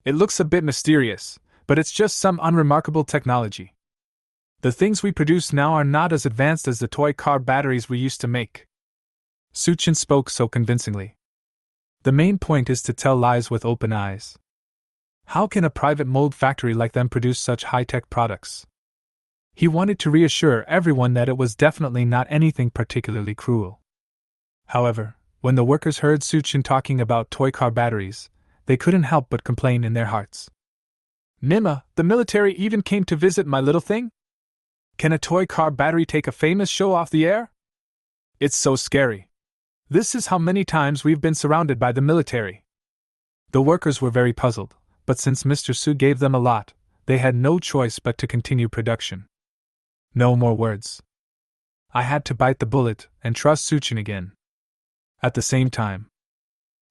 It looks a bit mysterious, but it's just some unremarkable technology. The things we produce now are not as advanced as the toy car batteries we used to make. Suchin spoke so convincingly. The main point is to tell lies with open eyes. How can a private mold factory like them produce such high-tech products? He wanted to reassure everyone that it was definitely not anything particularly cruel. However, when the workers heard Suchin talking about toy car batteries, they couldn't help but complain in their hearts. Nima, the military even came to visit my little thing? Can a toy car battery take a famous show off the air? It's so scary. This is how many times we've been surrounded by the military. The workers were very puzzled, but since Mr. Su gave them a lot, they had no choice but to continue production. No more words. I had to bite the bullet and trust Suchin again. At the same time,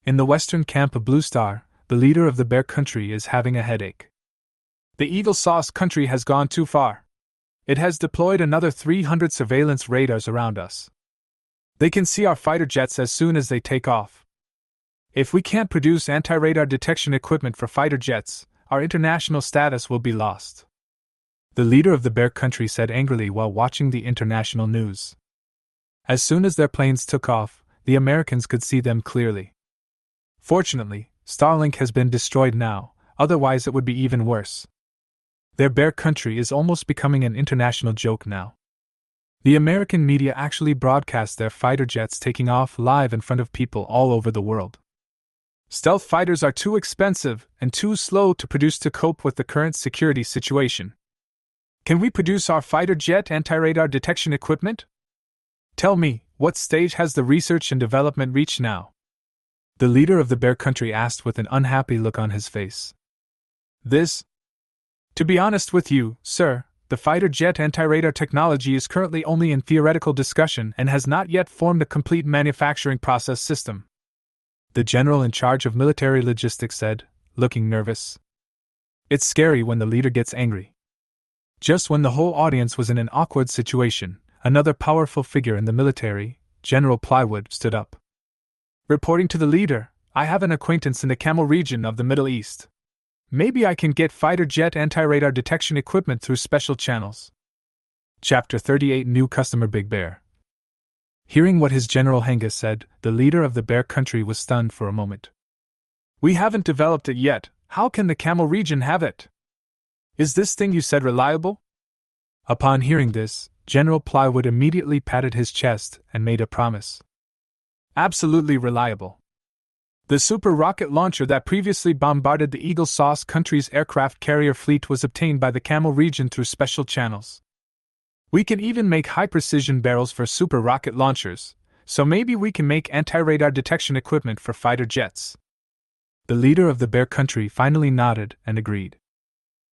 in the western camp of Blue Star, the leader of the Bear Country is having a headache. The Eagle Sauce Country has gone too far. It has deployed another 300 surveillance radars around us. They can see our fighter jets as soon as they take off. If we can't produce anti-radar detection equipment for fighter jets, our international status will be lost. The leader of the Bear Country said angrily while watching the international news. As soon as their planes took off, the Americans could see them clearly. Fortunately, Starlink has been destroyed now, otherwise it would be even worse. Their Bear Country is almost becoming an international joke now. The American media actually broadcast their fighter jets taking off live in front of people all over the world. Stealth fighters are too expensive and too slow to produce to cope with the current security situation. Can we produce our fighter jet anti-radar detection equipment? Tell me, what stage has the research and development reached now? The leader of the Bear Country asked with an unhappy look on his face. To be honest with you, sir, the fighter jet anti-radar technology is currently only in theoretical discussion and has not yet formed a complete manufacturing process system. The general in charge of military logistics said, looking nervous. It's scary when the leader gets angry. Just when the whole audience was in an awkward situation, another powerful figure in the military, General Plywood, stood up. Reporting to the leader, I have an acquaintance in the Camel region of the Middle East. Maybe I can get fighter jet anti-radar detection equipment through special channels. Chapter 38 New Customer Big Bear. Hearing what his General Henge said, the leader of the Bear Country was stunned for a moment. We haven't developed it yet, how can the Camel region have it? Is this thing you said reliable? Upon hearing this, General Plywood immediately patted his chest and made a promise. Absolutely reliable. The super rocket launcher that previously bombarded the Eagle Sauce Country's aircraft carrier fleet was obtained by the Camel region through special channels. We can even make high-precision barrels for super rocket launchers, so maybe we can make anti-radar detection equipment for fighter jets. The leader of the Bear Country finally nodded and agreed.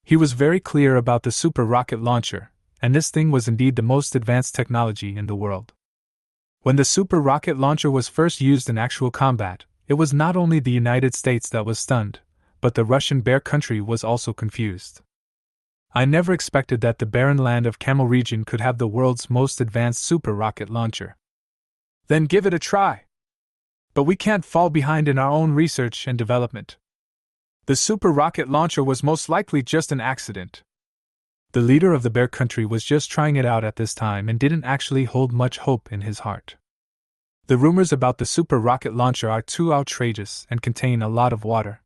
He was very clear about the super rocket launcher, and this thing was indeed the most advanced technology in the world. When the super rocket launcher was first used in actual combat, it was not only the United States that was stunned, but the Russian Bear Country was also confused. I never expected that the barren land of Camel region could have the world's most advanced super rocket launcher. Then give it a try. But we can't fall behind in our own research and development. The super rocket launcher was most likely just an accident. The leader of the Bear Country was just trying it out at this time and didn't actually hold much hope in his heart. The rumors about the super rocket launcher are too outrageous and contain a lot of water.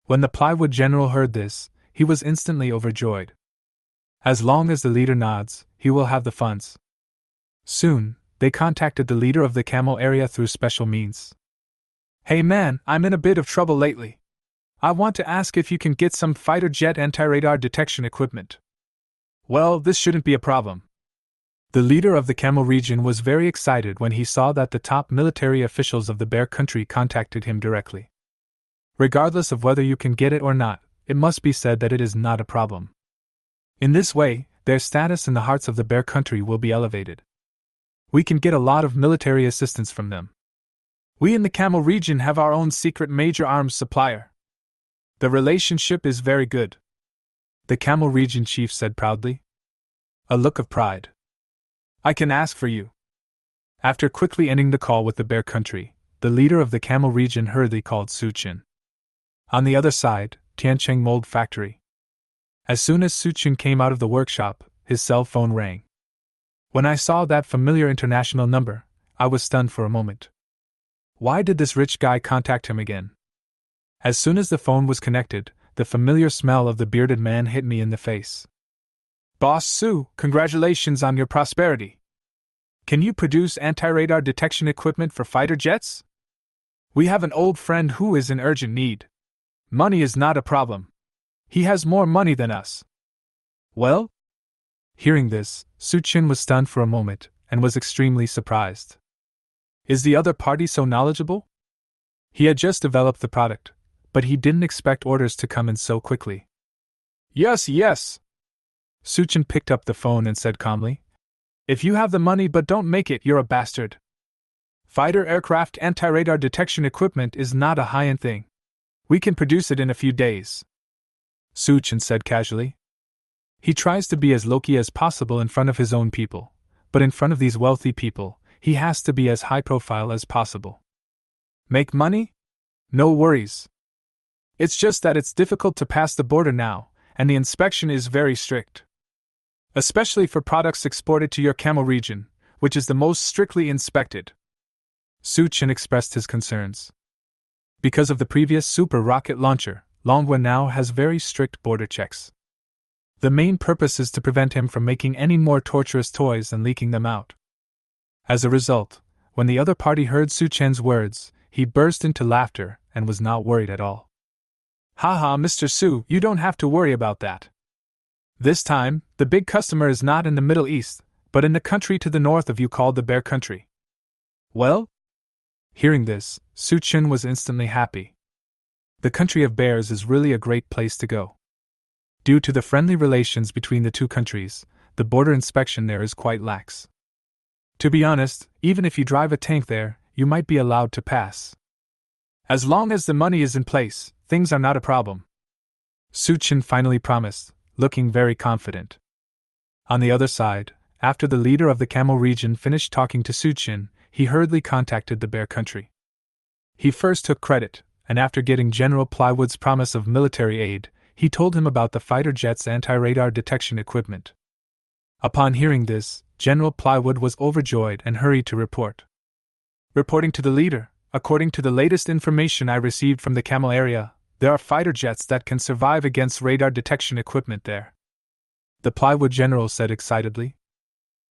When the Plywood general heard this, he was instantly overjoyed. As long as the leader nods, he will have the funds. Soon, they contacted the leader of the Camel area through special means. Hey man, I'm in a bit of trouble lately. I want to ask if you can get some fighter jet anti-radar detection equipment. Well, this shouldn't be a problem. The leader of the Camel region was very excited when he saw that the top military officials of the Bear Country contacted him directly. Regardless of whether you can get it or not, it must be said that it is not a problem. In this way, their status in the hearts of the Bear Country will be elevated. We can get a lot of military assistance from them. We in the Camel region have our own secret major arms supplier. The relationship is very good. The Camel region chief said proudly. A look of pride. I can ask for you. After quickly ending the call with the Bear Country, the leader of the Camel region hurriedly called Suchin. On the other side, Tiancheng Mold Factory. As soon as Suchin came out of the workshop, his cell phone rang. When I saw that familiar international number, I was stunned for a moment. Why did this rich guy contact him again? As soon as the phone was connected, the familiar smell of the bearded man hit me in the face. Boss Su, congratulations on your prosperity. Can you produce anti-radar detection equipment for fighter jets? We have an old friend who is in urgent need. Money is not a problem. He has more money than us. Well? Hearing this, Suchin was stunned for a moment, and was extremely surprised. Is the other party so knowledgeable? He had just developed the product, but he didn't expect orders to come in so quickly. Yes, yes. Suchin picked up the phone and said calmly, if you have the money but don't make it, you're a bastard. Fighter aircraft anti-radar detection equipment is not a high-end thing. We can produce it in a few days. Suchin said casually. He tries to be as low-key as possible in front of his own people, but in front of these wealthy people, he has to be as high-profile as possible. Make money? No worries. It's just that it's difficult to pass the border now, and the inspection is very strict. Especially for products exported to your Camel region, which is the most strictly inspected. Suchin expressed his concerns. Because of the previous super rocket launcher, Longwen now has very strict border checks. The main purpose is to prevent him from making any more torturous toys and leaking them out. As a result, when the other party heard Suchin's words, he burst into laughter and was not worried at all. Haha, Mr. Su, you don't have to worry about that. This time, the big customer is not in the Middle East, but in the country to the north of you called the Bear Country. Well? Hearing this, Suchin was instantly happy. The country of bears is really a great place to go. Due to the friendly relations between the two countries, the border inspection there is quite lax. To be honest, even if you drive a tank there, you might be allowed to pass. As long as the money is in place, things are not a problem. Suchin finally promised, looking very confident. On the other side, after the leader of the Camel region finished talking to Suchin, he hurriedly contacted the Bear Country. He first took credit, and after getting General Plywood's promise of military aid, he told him about the fighter jet's anti-radar detection equipment. Upon hearing this, General Plywood was overjoyed and hurried to report. Reporting to the leader, according to the latest information I received from the Camel area, there are fighter jets that can survive against radar detection equipment there. The Plywood general said excitedly.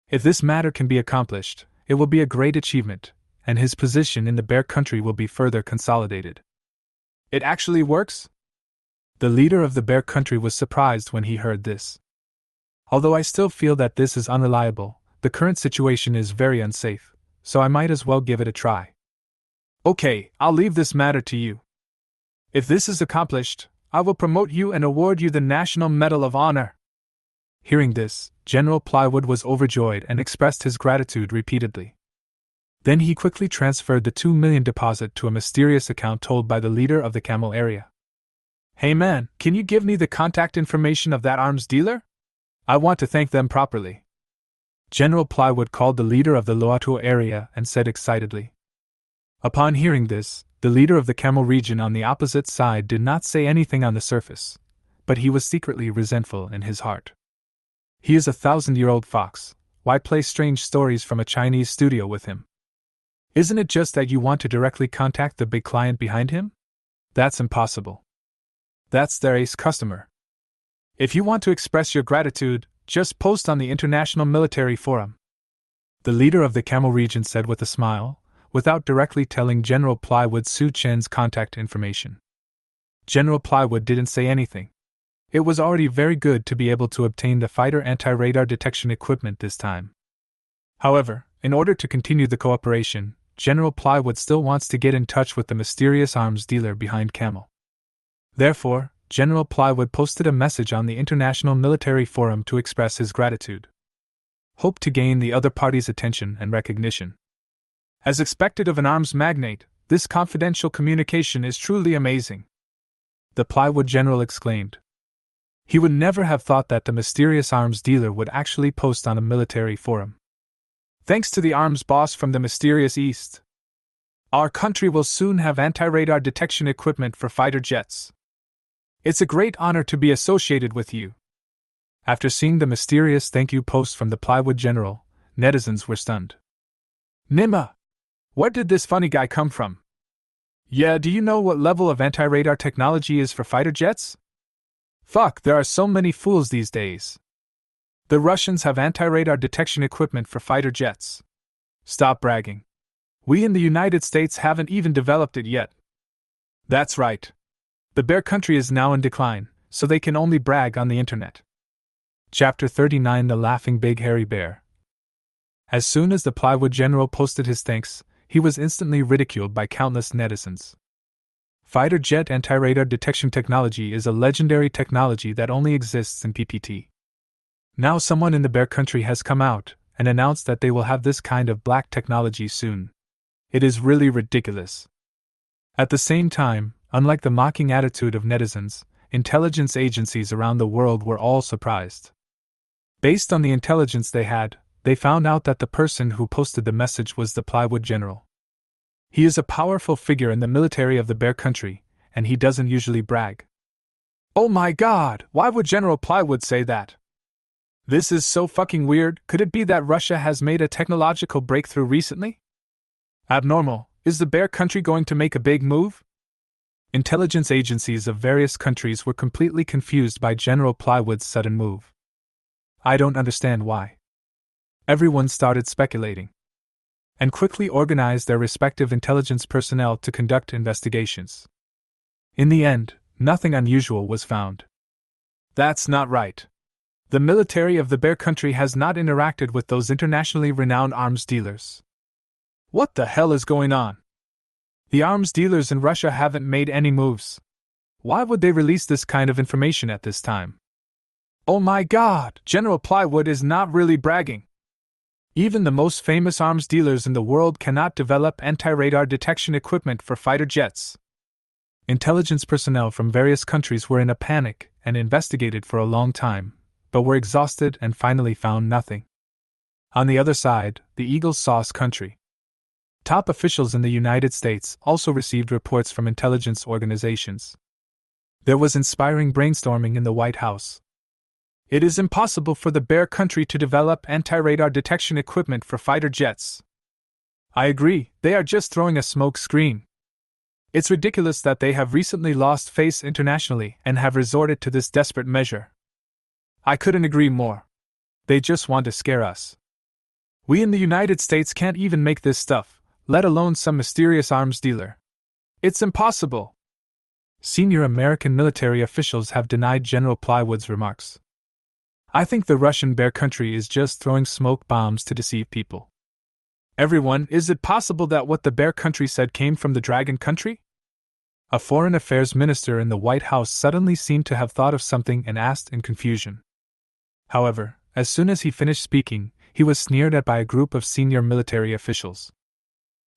If this matter can be accomplished, it will be a great achievement, and his position in the Bear Country will be further consolidated. It actually works? The leader of the Bear Country was surprised when he heard this. Although I still feel that this is unreliable, the current situation is very unsafe, so I might as well give it a try. Okay, I'll leave this matter to you. If this is accomplished, I will promote you and award you the National Medal of Honor. Hearing this, General Plywood was overjoyed and expressed his gratitude repeatedly. Then he quickly transferred the 2 million deposit to a mysterious account told by the leader of the Camel area. Hey man, can you give me the contact information of that arms dealer? I want to thank them properly. General Plywood called the leader of the Loatua area and said excitedly. Upon hearing this, the leader of the Camel region on the opposite side did not say anything on the surface, but he was secretly resentful in his heart. He is a 1,000-year-old fox, why play strange stories from a Chinese studio with him? Isn't it just that you want to directly contact the big client behind him? That's impossible. That's their ace customer. If you want to express your gratitude, just post on the International Military Forum. The leader of the Camel region said with a smile, without directly telling General Plywood Suchin's contact information. General Plywood didn't say anything. It was already very good to be able to obtain the fighter anti-radar detection equipment this time. However, in order to continue the cooperation, General Plywood still wants to get in touch with the mysterious arms dealer behind Camel. Therefore, General Plywood posted a message on the International Military Forum to express his gratitude. Hope to gain the other party's attention and recognition. As expected of an arms magnate, this confidential communication is truly amazing. The Plywood general exclaimed. He would never have thought that the mysterious arms dealer would actually post on a military forum. Thanks to the arms boss from the mysterious East, our country will soon have anti-radar detection equipment for fighter jets. It's a great honor to be associated with you. After seeing the mysterious thank you post from the Plywood general, netizens were stunned. Nima! Where did this funny guy come from? Yeah, do you know what level of anti-radar technology is for fighter jets? Fuck, there are so many fools these days. The Russians have anti-radar detection equipment for fighter jets. Stop bragging. We in the United States haven't even developed it yet. That's right. The Bear Country is now in decline, so they can only brag on the internet. Chapter 39 The Laughing Big Hairy Bear. As soon as the plywood general posted his thanks, he was instantly ridiculed by countless netizens. Fighter jet anti-radar detection technology is a legendary technology that only exists in PPT. Now someone in the bear country has come out and announced that they will have this kind of black technology soon. It is really ridiculous. At the same time, unlike the mocking attitude of netizens, intelligence agencies around the world were all surprised. Based on the intelligence they had, they found out that the person who posted the message was the plywood general. He is a powerful figure in the military of the bear country, and he doesn't usually brag. Oh my god, why would General Plywood say that? This is so fucking weird. Could it be that Russia has made a technological breakthrough recently? Abnormal. Is the bear country going to make a big move? Intelligence agencies of various countries were completely confused by General Plywood's sudden move. I don't understand why. Everyone started speculating and quickly organized their respective intelligence personnel to conduct investigations. In the end, nothing unusual was found. That's not right. The military of the bear country has not interacted with those internationally renowned arms dealers. What the hell is going on? The arms dealers in Russia haven't made any moves. Why would they release this kind of information at this time? Oh my god, General Plywood is not really bragging. Even the most famous arms dealers in the world cannot develop anti-radar detection equipment for fighter jets. Intelligence personnel from various countries were in a panic and investigated for a long time, but were exhausted and finally found nothing. On the other side, the Eagle Sauce country. Top officials in the United States also received reports from intelligence organizations. There was inspiring brainstorming in the White House. It is impossible for the bear country to develop anti-radar detection equipment for fighter jets. I agree, they are just throwing a smoke screen. It's ridiculous that they have recently lost face internationally and have resorted to this desperate measure. I couldn't agree more. They just want to scare us. We in the United States can't even make this stuff, let alone some mysterious arms dealer. It's impossible. Senior American military officials have denied General Plywood's remarks. I think the Russian bear country is just throwing smoke bombs to deceive people. Everyone, is it possible that what the bear country said came from the dragon country? A foreign affairs minister in the White House suddenly seemed to have thought of something and asked in confusion. However, as soon as he finished speaking, he was sneered at by a group of senior military officials.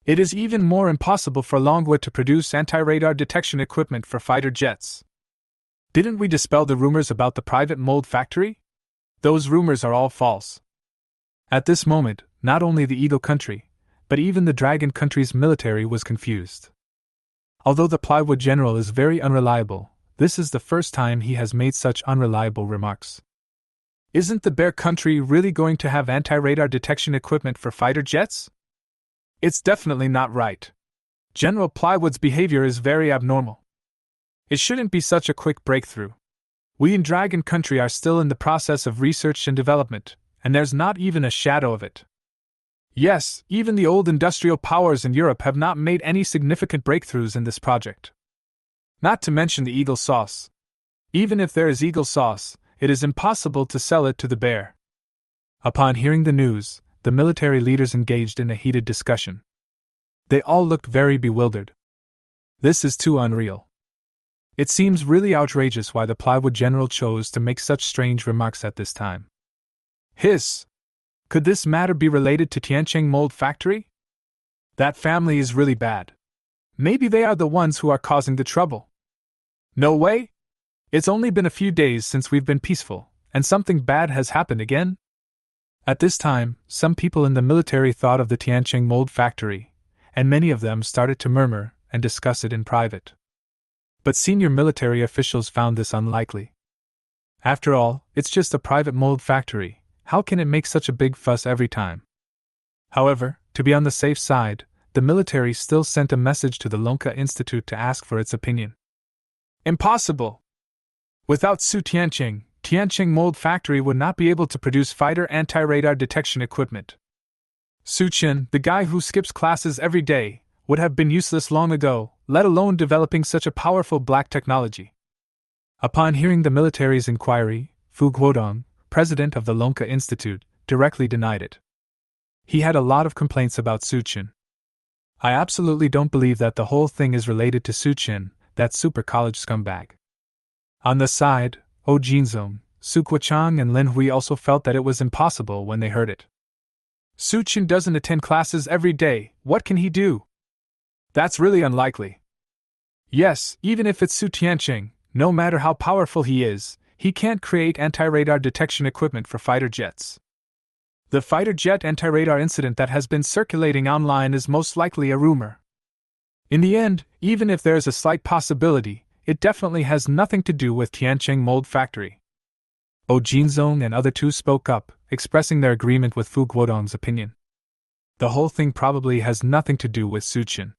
It is even more impossible for Longwood to produce anti-radar detection equipment for fighter jets. Didn't we dispel the rumors about the private mold factory? Those rumors are all false. At this moment, not only the Eagle country, but even the Dragon country's military was confused. Although the plywood general is very unreliable, this is the first time he has made such unreliable remarks. Isn't the bear country really going to have anti-radar detection equipment for fighter jets? It's definitely not right. General Plywood's behavior is very abnormal. It shouldn't be such a quick breakthrough. We in Dragon Country are still in the process of research and development, and there's not even a shadow of it. Yes, even the old industrial powers in Europe have not made any significant breakthroughs in this project. Not to mention the eagle sauce. Even if there is eagle sauce, it is impossible to sell it to the bear. Upon hearing the news, the military leaders engaged in a heated discussion. They all looked very bewildered. This is too unreal. It seems really outrageous why the plywood general chose to make such strange remarks at this time. Hiss! Could this matter be related to Tiancheng Mold Factory? That family is really bad. Maybe they are the ones who are causing the trouble. No way! It's only been a few days since we've been peaceful, and something bad has happened again? At this time, some people in the military thought of the Tiancheng Mold Factory, and many of them started to murmur and discuss it in private. But senior military officials found this unlikely. After all, it's just a private mold factory. How can it make such a big fuss every time? However, to be on the safe side, the military still sent a message to the Lonka Institute to ask for its opinion. Impossible! Without Su Tiancheng, Tiancheng Mold Factory would not be able to produce fighter anti-radar detection equipment. Su Chen, the guy who skips classes every day, would have been useless long ago, let alone developing such a powerful black technology. Upon hearing the military's inquiry, Fu Guodong, president of the Lonka Institute, directly denied it. He had a lot of complaints about Suchin. I absolutely don't believe that the whole thing is related to Suchin, that super college scumbag. On the side, Oh Jinzong, Su Kuo-chang and Lin Hui also felt that it was impossible when they heard it. Suchin doesn't attend classes every day, what can he do? That's really unlikely. Yes, even if it's Su Tianqing, no matter how powerful he is, he can't create anti-radar detection equipment for fighter jets. The fighter jet anti-radar incident that has been circulating online is most likely a rumor. In the end, even if there's a slight possibility, it definitely has nothing to do with Tianqing Mold Factory. Oh Jinzong and other two spoke up, expressing their agreement with Fu Guodong's opinion. The whole thing probably has nothing to do with Suchin.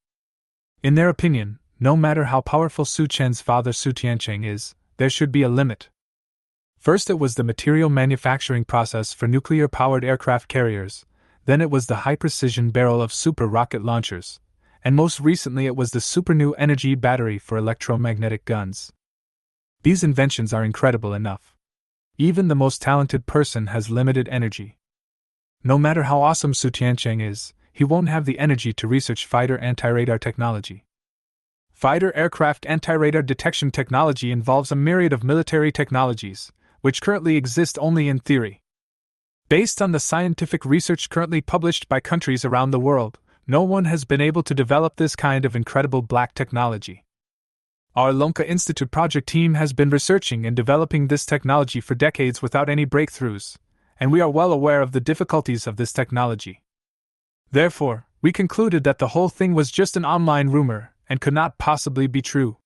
In their opinion, no matter how powerful Suchin's father Su Tianqing is, there should be a limit. First it was the material manufacturing process for nuclear-powered aircraft carriers, then it was the high-precision barrel of super rocket launchers, and most recently it was the super new energy battery for electromagnetic guns. These inventions are incredible enough. Even the most talented person has limited energy. No matter how awesome Su Tianqing is, he won't have the energy to research fighter anti-radar technology. Fighter aircraft anti-radar detection technology involves a myriad of military technologies, which currently exist only in theory. Based on the scientific research currently published by countries around the world, no one has been able to develop this kind of incredible black technology. Our Lonka Institute project team has been researching and developing this technology for decades without any breakthroughs, and we are well aware of the difficulties of this technology. Therefore, we concluded that the whole thing was just an online rumor and could not possibly be true.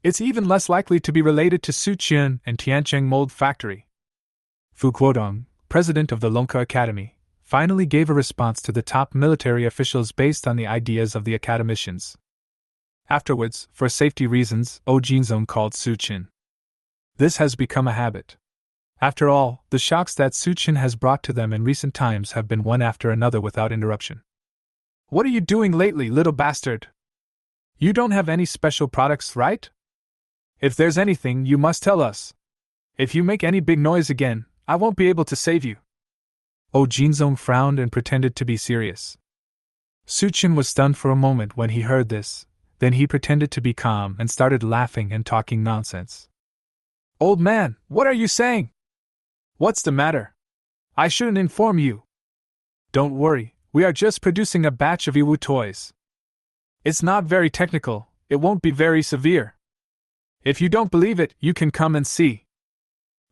It's even less likely to be related to Suchin and Tianqing Mold Factory. Fu Guodong, president of the Lonka Academy, finally gave a response to the top military officials based on the ideas of the academicians. Afterwards, for safety reasons, Oh Jinzong called Suchin. This has become a habit. After all, the shocks that Suchin has brought to them in recent times have been one after another without interruption. What are you doing lately, little bastard? You don't have any special products, right? If there's anything, you must tell us. If you make any big noise again, I won't be able to save you. Oh Jinzong frowned and pretended to be serious. Suchin was stunned for a moment when he heard this. Then he pretended to be calm and started laughing and talking nonsense. Old man, what are you saying? What's the matter? I shouldn't inform you. Don't worry, we are just producing a batch of Iwu toys. It's not very technical, it won't be very severe. If you don't believe it, you can come and see.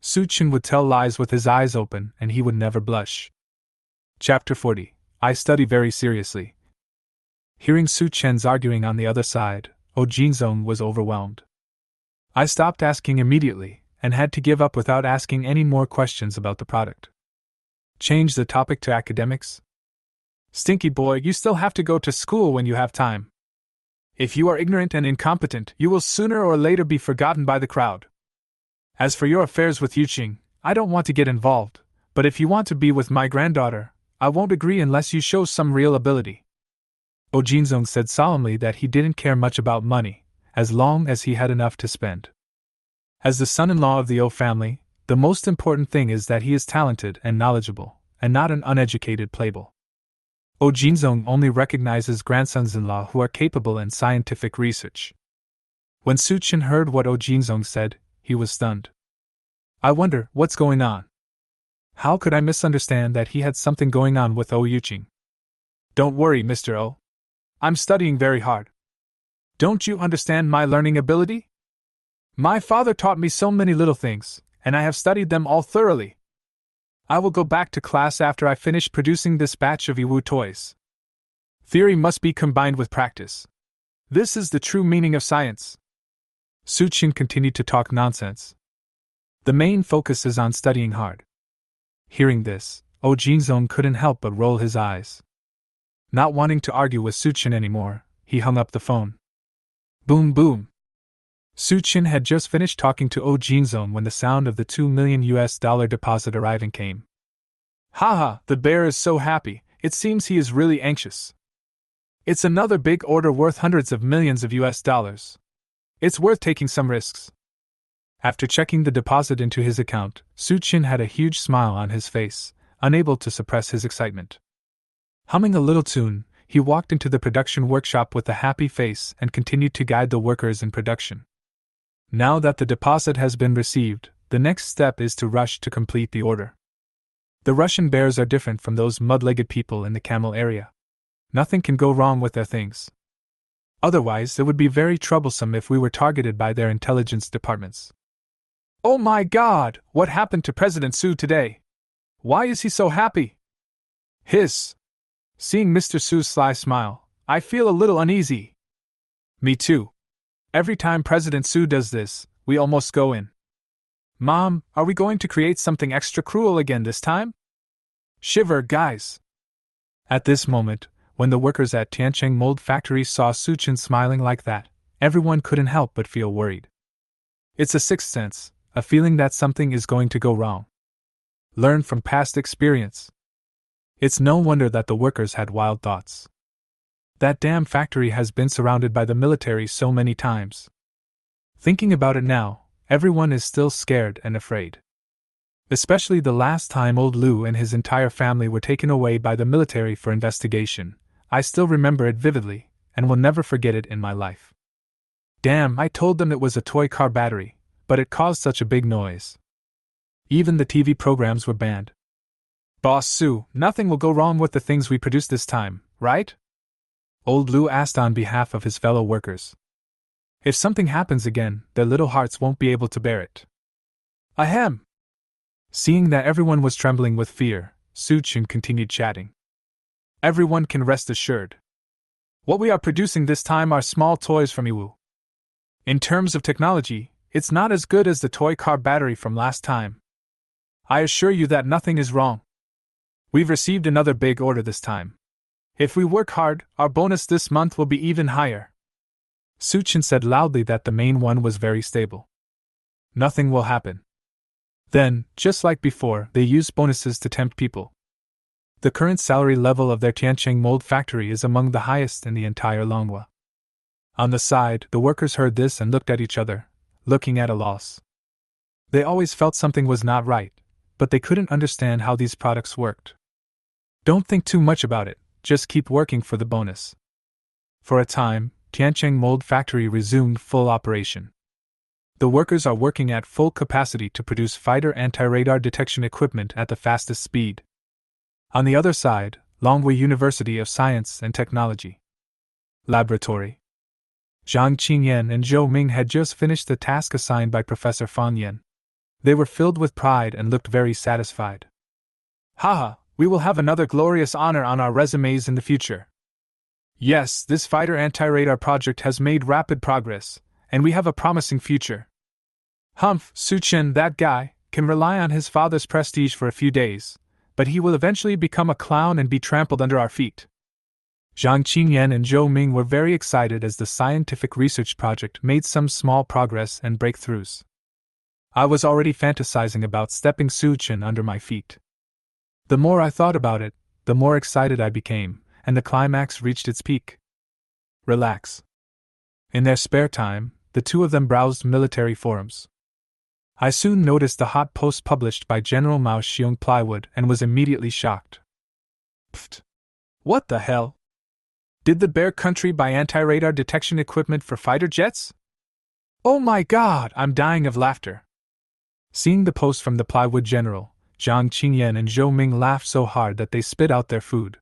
Suchin would tell lies with his eyes open and he would never blush. Chapter 40. I study very seriously. Hearing Suchin's arguing on the other side, Oh Jinzong was overwhelmed. I stopped asking immediately, and had to give up without asking any more questions about the product. Change the topic to academics? Stinky boy, you still have to go to school when you have time. If you are ignorant and incompetent, you will sooner or later be forgotten by the crowd. As for your affairs with Yuqing, I don't want to get involved, but if you want to be with my granddaughter, I won't agree unless you show some real ability. Oh Jinzong said solemnly that he didn't care much about money, as long as he had enough to spend. As the son-in-law of the Oh family, the most important thing is that he is talented and knowledgeable, and not an uneducated playboy. Oh Jinzong only recognizes grandsons-in-law who are capable in scientific research. When Suchin heard what Oh Jinzong said, he was stunned. I wonder, what's going on? How could I misunderstand that he had something going on with Oh Yuqing? Don't worry, Mr. Oh. I'm studying very hard. Don't you understand my learning ability? My father taught me so many little things, and I have studied them all thoroughly. I will go back to class after I finish producing this batch of Iwu toys. Theory must be combined with practice. This is the true meaning of science. Suchin continued to talk nonsense. The main focus is on studying hard. Hearing this, Oh Jinzong couldn't help but roll his eyes. Not wanting to argue with Suchin anymore, he hung up the phone. Boom boom. Suchin had just finished talking to Oh Jinzong when the sound of the $2 million deposit arriving came. Haha, the bear is so happy, it seems he is really anxious. It's another big order worth hundreds of millions of US dollars. It's worth taking some risks. After checking the deposit into his account, Suchin had a huge smile on his face, unable to suppress his excitement. Humming a little tune, he walked into the production workshop with a happy face and continued to guide the workers in production. Now that the deposit has been received, the next step is to rush to complete the order. The Russian bears are different from those mud-legged people in the camel area. Nothing can go wrong with their things. Otherwise, it would be very troublesome if we were targeted by their intelligence departments. Oh my God! What happened to President Su today? Why is he so happy? Hiss! Seeing Mr. Su's sly smile, I feel a little uneasy. Me too. Every time President Su does this, we almost go in. Mom, are we going to create something extra cruel again this time? Shiver, guys! At this moment, when the workers at Tiancheng Mold Factory saw Suchin smiling like that, everyone couldn't help but feel worried. It's a sixth sense, a feeling that something is going to go wrong. Learn from past experience. It's no wonder that the workers had wild thoughts. That damn factory has been surrounded by the military so many times. Thinking about it now, everyone is still scared and afraid. Especially the last time old Lu and his entire family were taken away by the military for investigation. I still remember it vividly, and will never forget it in my life. Damn, I told them it was a toy car battery, but it caused such a big noise. Even the TV programs were banned. Boss Su, nothing will go wrong with the things we produce this time, right? Old Lu asked on behalf of his fellow workers. If something happens again, their little hearts won't be able to bear it. Ahem! Seeing that everyone was trembling with fear, Suchin continued chatting. Everyone can rest assured. What we are producing this time are small toys from Iwu. In terms of technology, it's not as good as the toy car battery from last time. I assure you that nothing is wrong. We've received another big order this time. If we work hard, our bonus this month will be even higher. Suchin said loudly that the main one was very stable. Nothing will happen. Then, just like before, they used bonuses to tempt people. The current salary level of their Tiancheng mold factory is among the highest in the entire Longhua. On the side, the workers heard this and looked at each other, looking at a loss. They always felt something was not right, but they couldn't understand how these products worked. Don't think too much about it, just keep working for the bonus. For a time, Tiancheng Mold Factory resumed full operation. The workers are working at full capacity to produce fighter anti-radar detection equipment at the fastest speed. On the other side, Longhua University of Science and Technology Laboratory. Zhang Qingyan and Zhou Ming had just finished the task assigned by Professor Fan Yen. They were filled with pride and looked very satisfied. Haha, we will have another glorious honor on our resumes in the future. Yes, this fighter anti-radar project has made rapid progress, and we have a promising future. Humph, Suchin, that guy, can rely on his father's prestige for a few days, but he will eventually become a clown and be trampled under our feet. Zhang Qingyan and Zhou Ming were very excited as the scientific research project made some small progress and breakthroughs. I was already fantasizing about stepping Suchin under my feet. The more I thought about it, the more excited I became, and the climax reached its peak. Relax. In their spare time, the two of them browsed military forums. I soon noticed the hot post published by General Mao Xiong Plywood and was immediately shocked. Pfft! What the hell? Did the Bear Country buy anti-radar detection equipment for fighter jets? Oh my God, I'm dying of laughter. Seeing the post from the Plywood General, Zhang Qingyan and Zhou Ming laughed so hard that they spit out their food.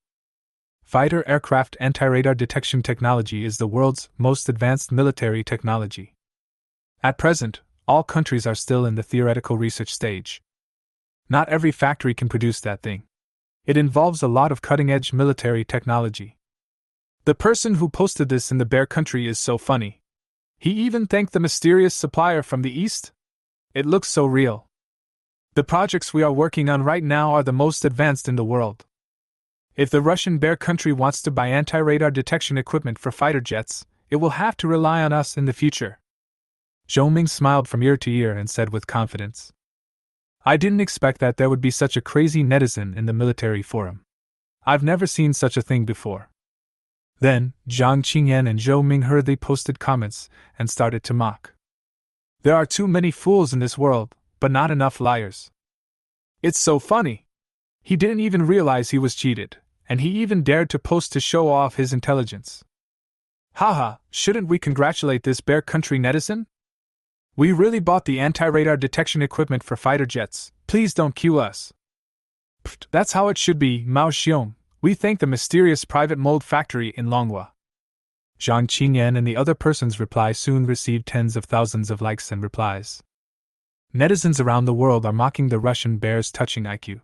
Fighter aircraft anti-radar detection technology is the world's most advanced military technology. At present, all countries are still in the theoretical research stage. Not every factory can produce that thing. It involves a lot of cutting-edge military technology. The person who posted this in the Bear Country is so funny. He even thanked the mysterious supplier from the East? It looks so real. The projects we are working on right now are the most advanced in the world. If the Russian Bear Country wants to buy anti-radar detection equipment for fighter jets, it will have to rely on us in the future. Zhou Ming smiled from ear to ear and said with confidence. I didn't expect that there would be such a crazy netizen in the military forum. I've never seen such a thing before. Then, Zhang Qingyan and Zhou Ming hurriedly posted comments and started to mock. There are too many fools in this world, but not enough liars. It's so funny. He didn't even realize he was cheated, and he even dared to post to show off his intelligence. Haha, shouldn't we congratulate this bear country netizen? We really bought the anti-radar detection equipment for fighter jets, please don't cue us. Pfft, that's how it should be, Mao Xiong. We thank the mysterious private mold factory in Longhua. Zhang Qingyan and the other person's reply soon received tens of thousands of likes and replies. Netizens around the world are mocking the Russian bear's touching IQ.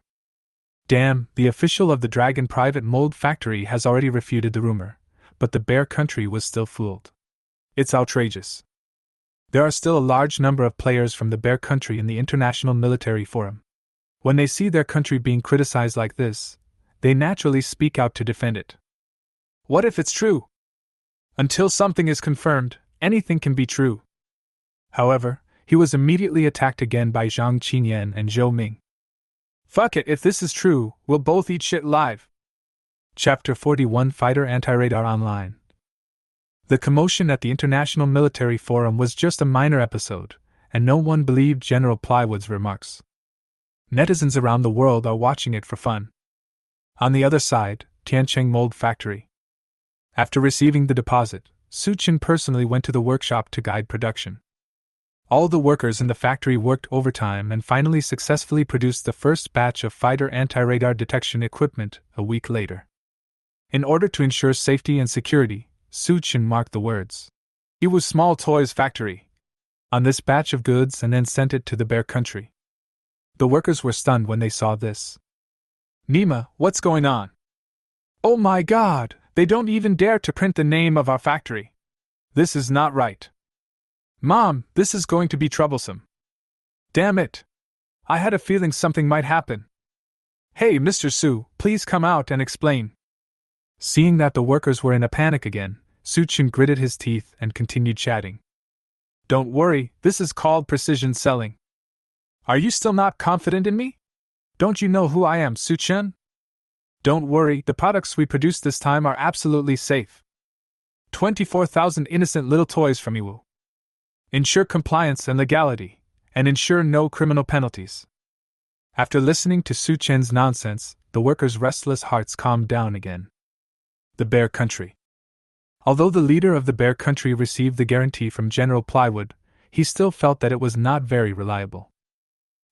Damn, the official of the Dragon private mold factory has already refuted the rumor, but the bear country was still fooled. It's outrageous. There are still a large number of players from the bear country in the International Military Forum. When they see their country being criticized like this, they naturally speak out to defend it. What if it's true? Until something is confirmed, anything can be true. However, he was immediately attacked again by Zhang Qingyan and Zhou Ming. Fuck it, if this is true, we'll both eat shit live. Chapter 41 Fighter Anti-Radar Online. The commotion at the International Military Forum was just a minor episode, and no one believed General Plywood's remarks. Netizens around the world are watching it for fun. On the other side, Tiancheng Mold Factory. After receiving the deposit, Su Chen personally went to the workshop to guide production. All the workers in the factory worked overtime and finally successfully produced the first batch of fighter anti-radar detection equipment a week later. In order to ensure safety and security, Su Chen marked the words, "Iwu Small Toys Factory," on this batch of goods and then sent it to the bear country. The workers were stunned when they saw this. Nima, what's going on? Oh my god, they don't even dare to print the name of our factory. This is not right. Mom, this is going to be troublesome. Damn it. I had a feeling something might happen. Hey, Mr. Su, please come out and explain. Seeing that the workers were in a panic again, Su Chen gritted his teeth and continued chatting. Don't worry, this is called precision selling. Are you still not confident in me? Don't you know who I am, Su Chen? Don't worry, the products we produce this time are absolutely safe. 24,000 innocent little toys from Iwu. Ensure compliance and legality, and ensure no criminal penalties. After listening to Su Chen's nonsense, the workers' restless hearts calmed down again. The bear country. Although the leader of the bear country received the guarantee from General Plywood, he still felt that it was not very reliable.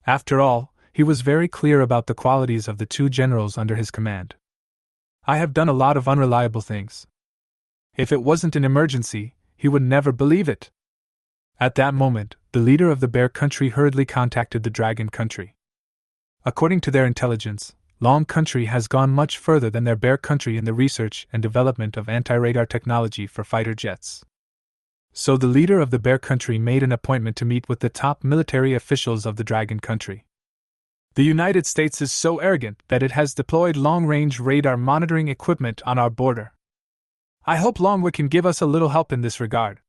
After all, he was very clear about the qualities of the two generals under his command. I have done a lot of unreliable things. If it wasn't an emergency, he would never believe it. At that moment, the leader of the bear country hurriedly contacted the dragon country. According to their intelligence, Long country has gone much further than their bear country in the research and development of anti-radar technology for fighter jets. So the leader of the bear country made an appointment to meet with the top military officials of the dragon country. The United States is so arrogant that it has deployed long-range radar monitoring equipment on our border. I hope Longwood can give us a little help in this regard.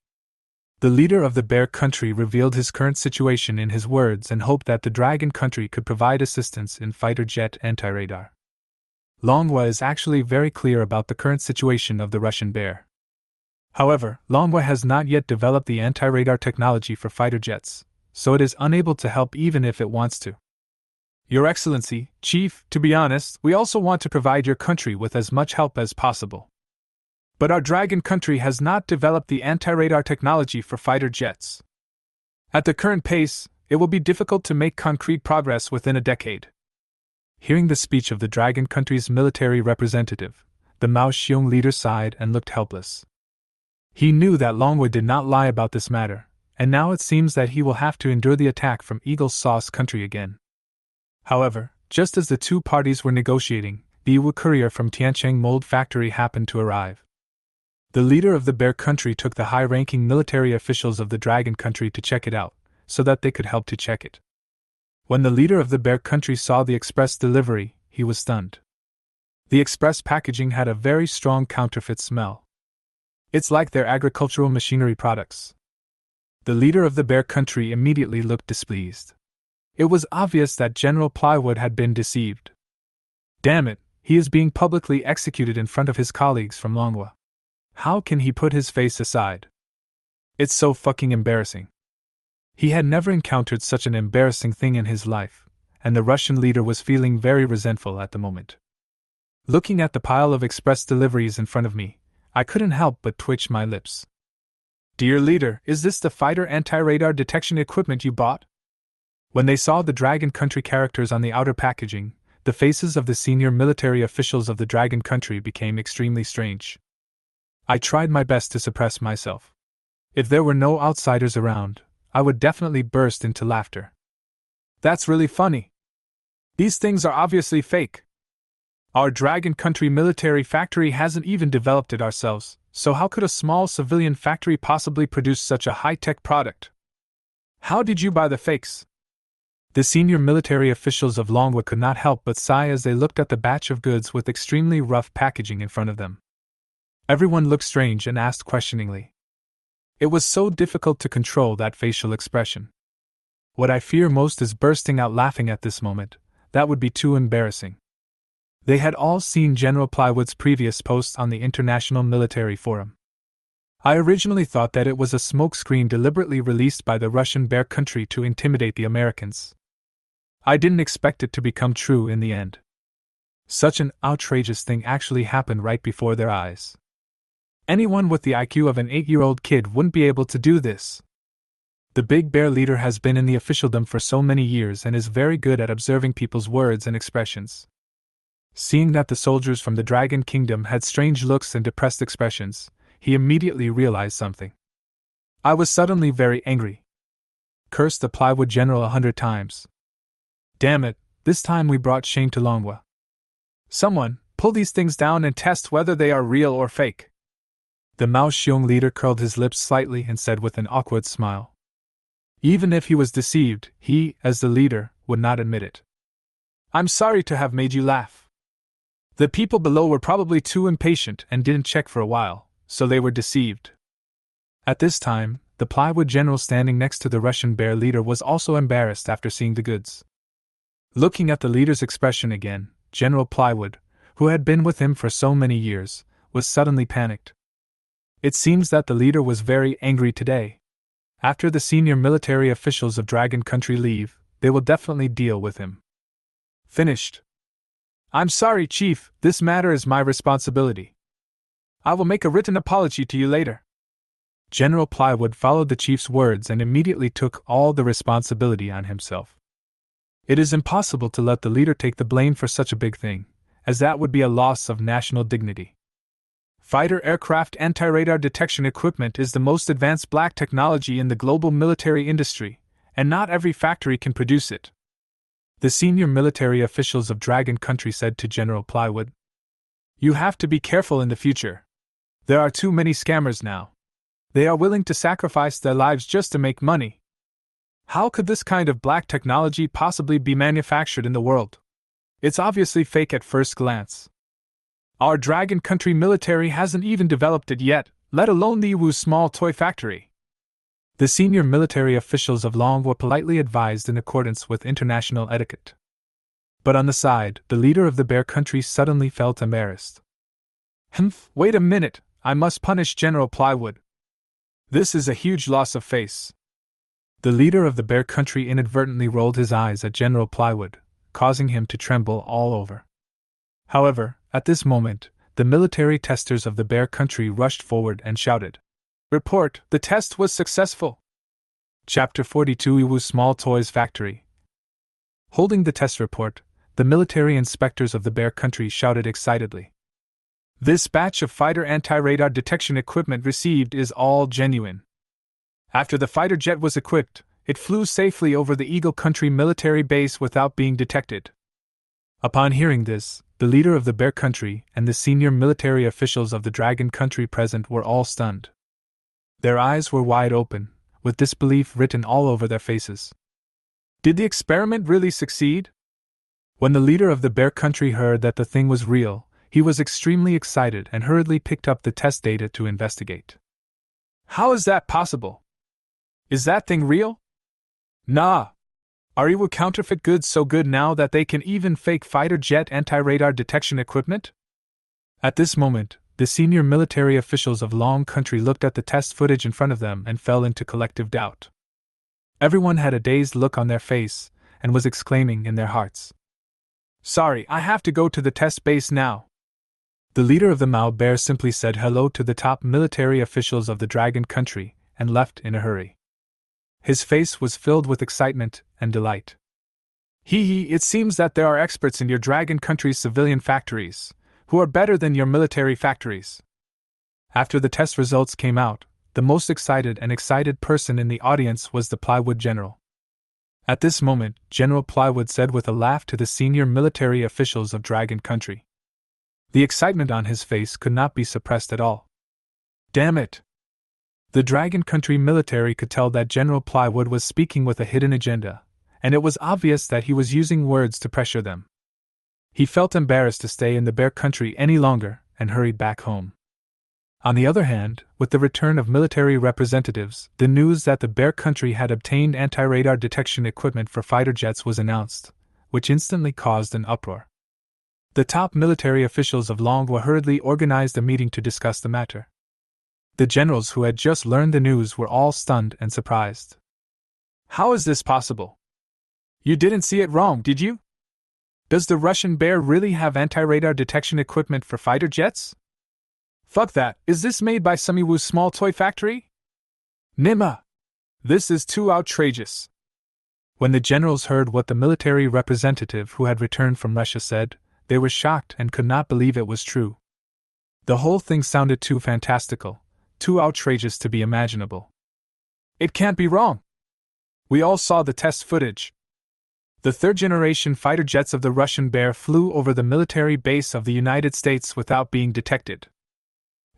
The leader of the bear country revealed his current situation in his words and hoped that the dragon country could provide assistance in fighter jet anti-radar. Longhua is actually very clear about the current situation of the Russian bear. However, Longhua has not yet developed the anti-radar technology for fighter jets, so it is unable to help even if it wants to. Your Excellency, Chief, to be honest, we also want to provide your country with as much help as possible. But our dragon country has not developed the anti-radar technology for fighter jets. At the current pace, it will be difficult to make concrete progress within a decade. Hearing the speech of the dragon country's military representative, the Mao Xiong leader sighed and looked helpless. He knew that Longwood did not lie about this matter, and now it seems that he will have to endure the attack from Eagle Sauce country again. However, just as the two parties were negotiating, the Iwu courier from Tiancheng Mold Factory happened to arrive. The leader of the bear country took the high-ranking military officials of the dragon country to check it out, so that they could help to check it. When the leader of the bear country saw the express delivery, he was stunned. The express packaging had a very strong counterfeit smell. It's like their agricultural machinery products. The leader of the bear country immediately looked displeased. It was obvious that General Plywood had been deceived. Damn it, he is being publicly executed in front of his colleagues from Longhua. How can he put his face aside? It's so fucking embarrassing. He had never encountered such an embarrassing thing in his life, and the Russian leader was feeling very resentful at the moment. Looking at the pile of express deliveries in front of me, I couldn't help but twitch my lips. Dear leader, is this the fighter anti-radar detection equipment you bought? When they saw the Dragon Country characters on the outer packaging, the faces of the senior military officials of the Dragon Country became extremely strange. I tried my best to suppress myself. If there were no outsiders around, I would definitely burst into laughter. That's really funny. These things are obviously fake. Our Dragon Country military factory hasn't even developed it ourselves, so how could a small civilian factory possibly produce such a high-tech product? How did you buy the fakes? The senior military officials of Longwood could not help but sigh as they looked at the batch of goods with extremely rough packaging in front of them. Everyone looked strange and asked questioningly. It was so difficult to control that facial expression. What I fear most is bursting out laughing at this moment. That would be too embarrassing. They had all seen General Plywood's previous post on the International Military Forum. I originally thought that it was a smokescreen deliberately released by the Russian Bear Country to intimidate the Americans. I didn't expect it to become true in the end. Such an outrageous thing actually happened right before their eyes. Anyone with the IQ of an 8-year-old kid wouldn't be able to do this. The Big Bear leader has been in the officialdom for so many years and is very good at observing people's words and expressions. Seeing that the soldiers from the Dragon Kingdom had strange looks and depressed expressions, he immediately realized something. I was suddenly very angry. Cursed the Plywood General 100 times. Damn it, this time we brought shame to Longwa. Someone, pull these things down and test whether they are real or fake. The Mao Xiong leader curled his lips slightly and said with an awkward smile. Even if he was deceived, he, as the leader, would not admit it. I'm sorry to have made you laugh. The people below were probably too impatient and didn't check for a while, so they were deceived. At this time, the Plywood general standing next to the Russian Bear leader was also embarrassed after seeing the goods. Looking at the leader's expression again, General Plywood, who had been with him for so many years, was suddenly panicked. It seems that the leader was very angry today. After the senior military officials of Dragon Country leave, they will definitely deal with him. Finished. I'm sorry, Chief, this matter is my responsibility. I will make a written apology to you later. General Plywood followed the chief's words and immediately took all the responsibility on himself. It is impossible to let the leader take the blame for such a big thing, as that would be a loss of national dignity. Fighter aircraft anti-radar detection equipment is the most advanced black technology in the global military industry, and not every factory can produce it. The senior military officials of Dragon Country said to General Plywood. You have to be careful in the future. There are too many scammers now. They are willing to sacrifice their lives just to make money. How could this kind of black technology possibly be manufactured in the world? It's obviously fake at first glance. Our Dragon Country military hasn't even developed it yet, let alone the Yiwu's small toy factory. The senior military officials of Long were politely advised in accordance with international etiquette. But on the side, the leader of the Bear Country suddenly felt embarrassed. Wait a minute, I must punish General Plywood. This is a huge loss of face. The leader of the Bear Country inadvertently rolled his eyes at General Plywood, causing him to tremble all over. However, at this moment, the military testers of the Bear Country rushed forward and shouted, Report, the test was successful. Chapter 42 Yiwu's Small Toys Factory. Holding the test report, the military inspectors of the Bear Country shouted excitedly. This batch of fighter anti-radar detection equipment received is all genuine. After the fighter jet was equipped, it flew safely over the Eagle Country military base without being detected. Upon hearing this, the leader of the Bear Country and the senior military officials of the Dragon Country present were all stunned. Their eyes were wide open, with disbelief written all over their faces. Did the experiment really succeed? When the leader of the Bear Country heard that the thing was real, he was extremely excited and hurriedly picked up the test data to investigate. How is that possible? Is that thing real? Nah. Are Yiwu counterfeit goods so good now that they can even fake fighter jet anti-radar detection equipment? At this moment, the senior military officials of Long Country looked at the test footage in front of them and fell into collective doubt. Everyone had a dazed look on their face and was exclaiming in their hearts. Sorry, I have to go to the test base now. The leader of the Mao Bear simply said hello to the top military officials of the dragon country and left in a hurry. His face was filled with excitement and delight. It seems that there are experts in your dragon country's civilian factories, who are better than your military factories. After the test results came out, the most excited person in the audience was the Plywood General. At this moment, General Plywood said with a laugh to the senior military officials of Dragon Country. The excitement on his face could not be suppressed at all. Damn it! The Dragon Country military could tell that General Plywood was speaking with a hidden agenda, and it was obvious that he was using words to pressure them. He felt embarrassed to stay in the Bear Country any longer and hurried back home. On the other hand, with the return of military representatives, the news that the Bear Country had obtained anti-radar detection equipment for fighter jets was announced, which instantly caused an uproar. The top military officials of Longwa hurriedly organized a meeting to discuss the matter. The generals who had just learned the news were all stunned and surprised. How is this possible? You didn't see it wrong, did you? Does the Russian Bear really have anti-radar detection equipment for fighter jets? Fuck that, is this made by Sumiwoo's small toy factory? Nima! This is too outrageous. When the generals heard what the military representative who had returned from Russia said, they were shocked and could not believe it was true. The whole thing sounded too fantastical, too outrageous to be imaginable. It can't be wrong. We all saw the test footage. The third-generation fighter jets of the Russian Bear flew over the military base of the United States without being detected.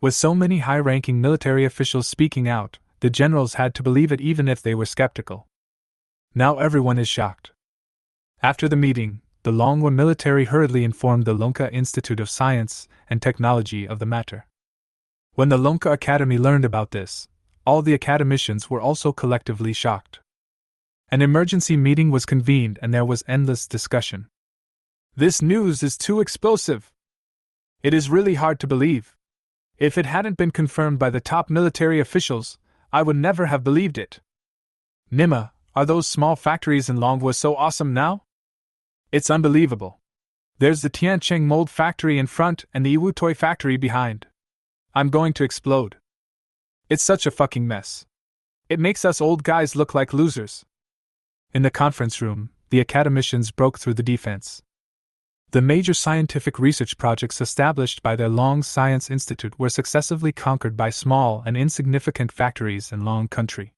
With so many high-ranking military officials speaking out, the generals had to believe it even if they were skeptical. Now everyone is shocked. After the meeting, the Longwa military hurriedly informed the Lonka Institute of Science and Technology of the matter. When the Lonka Academy learned about this, all the academicians were also collectively shocked. An emergency meeting was convened and there was endless discussion. This news is too explosive. It is really hard to believe. If it hadn't been confirmed by the top military officials, I would never have believed it. Nima, are those small factories in Longwa so awesome now? It's unbelievable. There's the Tiancheng mold factory in front and the Iwu toy factory behind. I'm going to explode. It's such a fucking mess. It makes us old guys look like losers. In the conference room, the academicians broke through the defense. The major scientific research projects established by the Long Science Institute were successively conquered by small and insignificant factories in Long Country.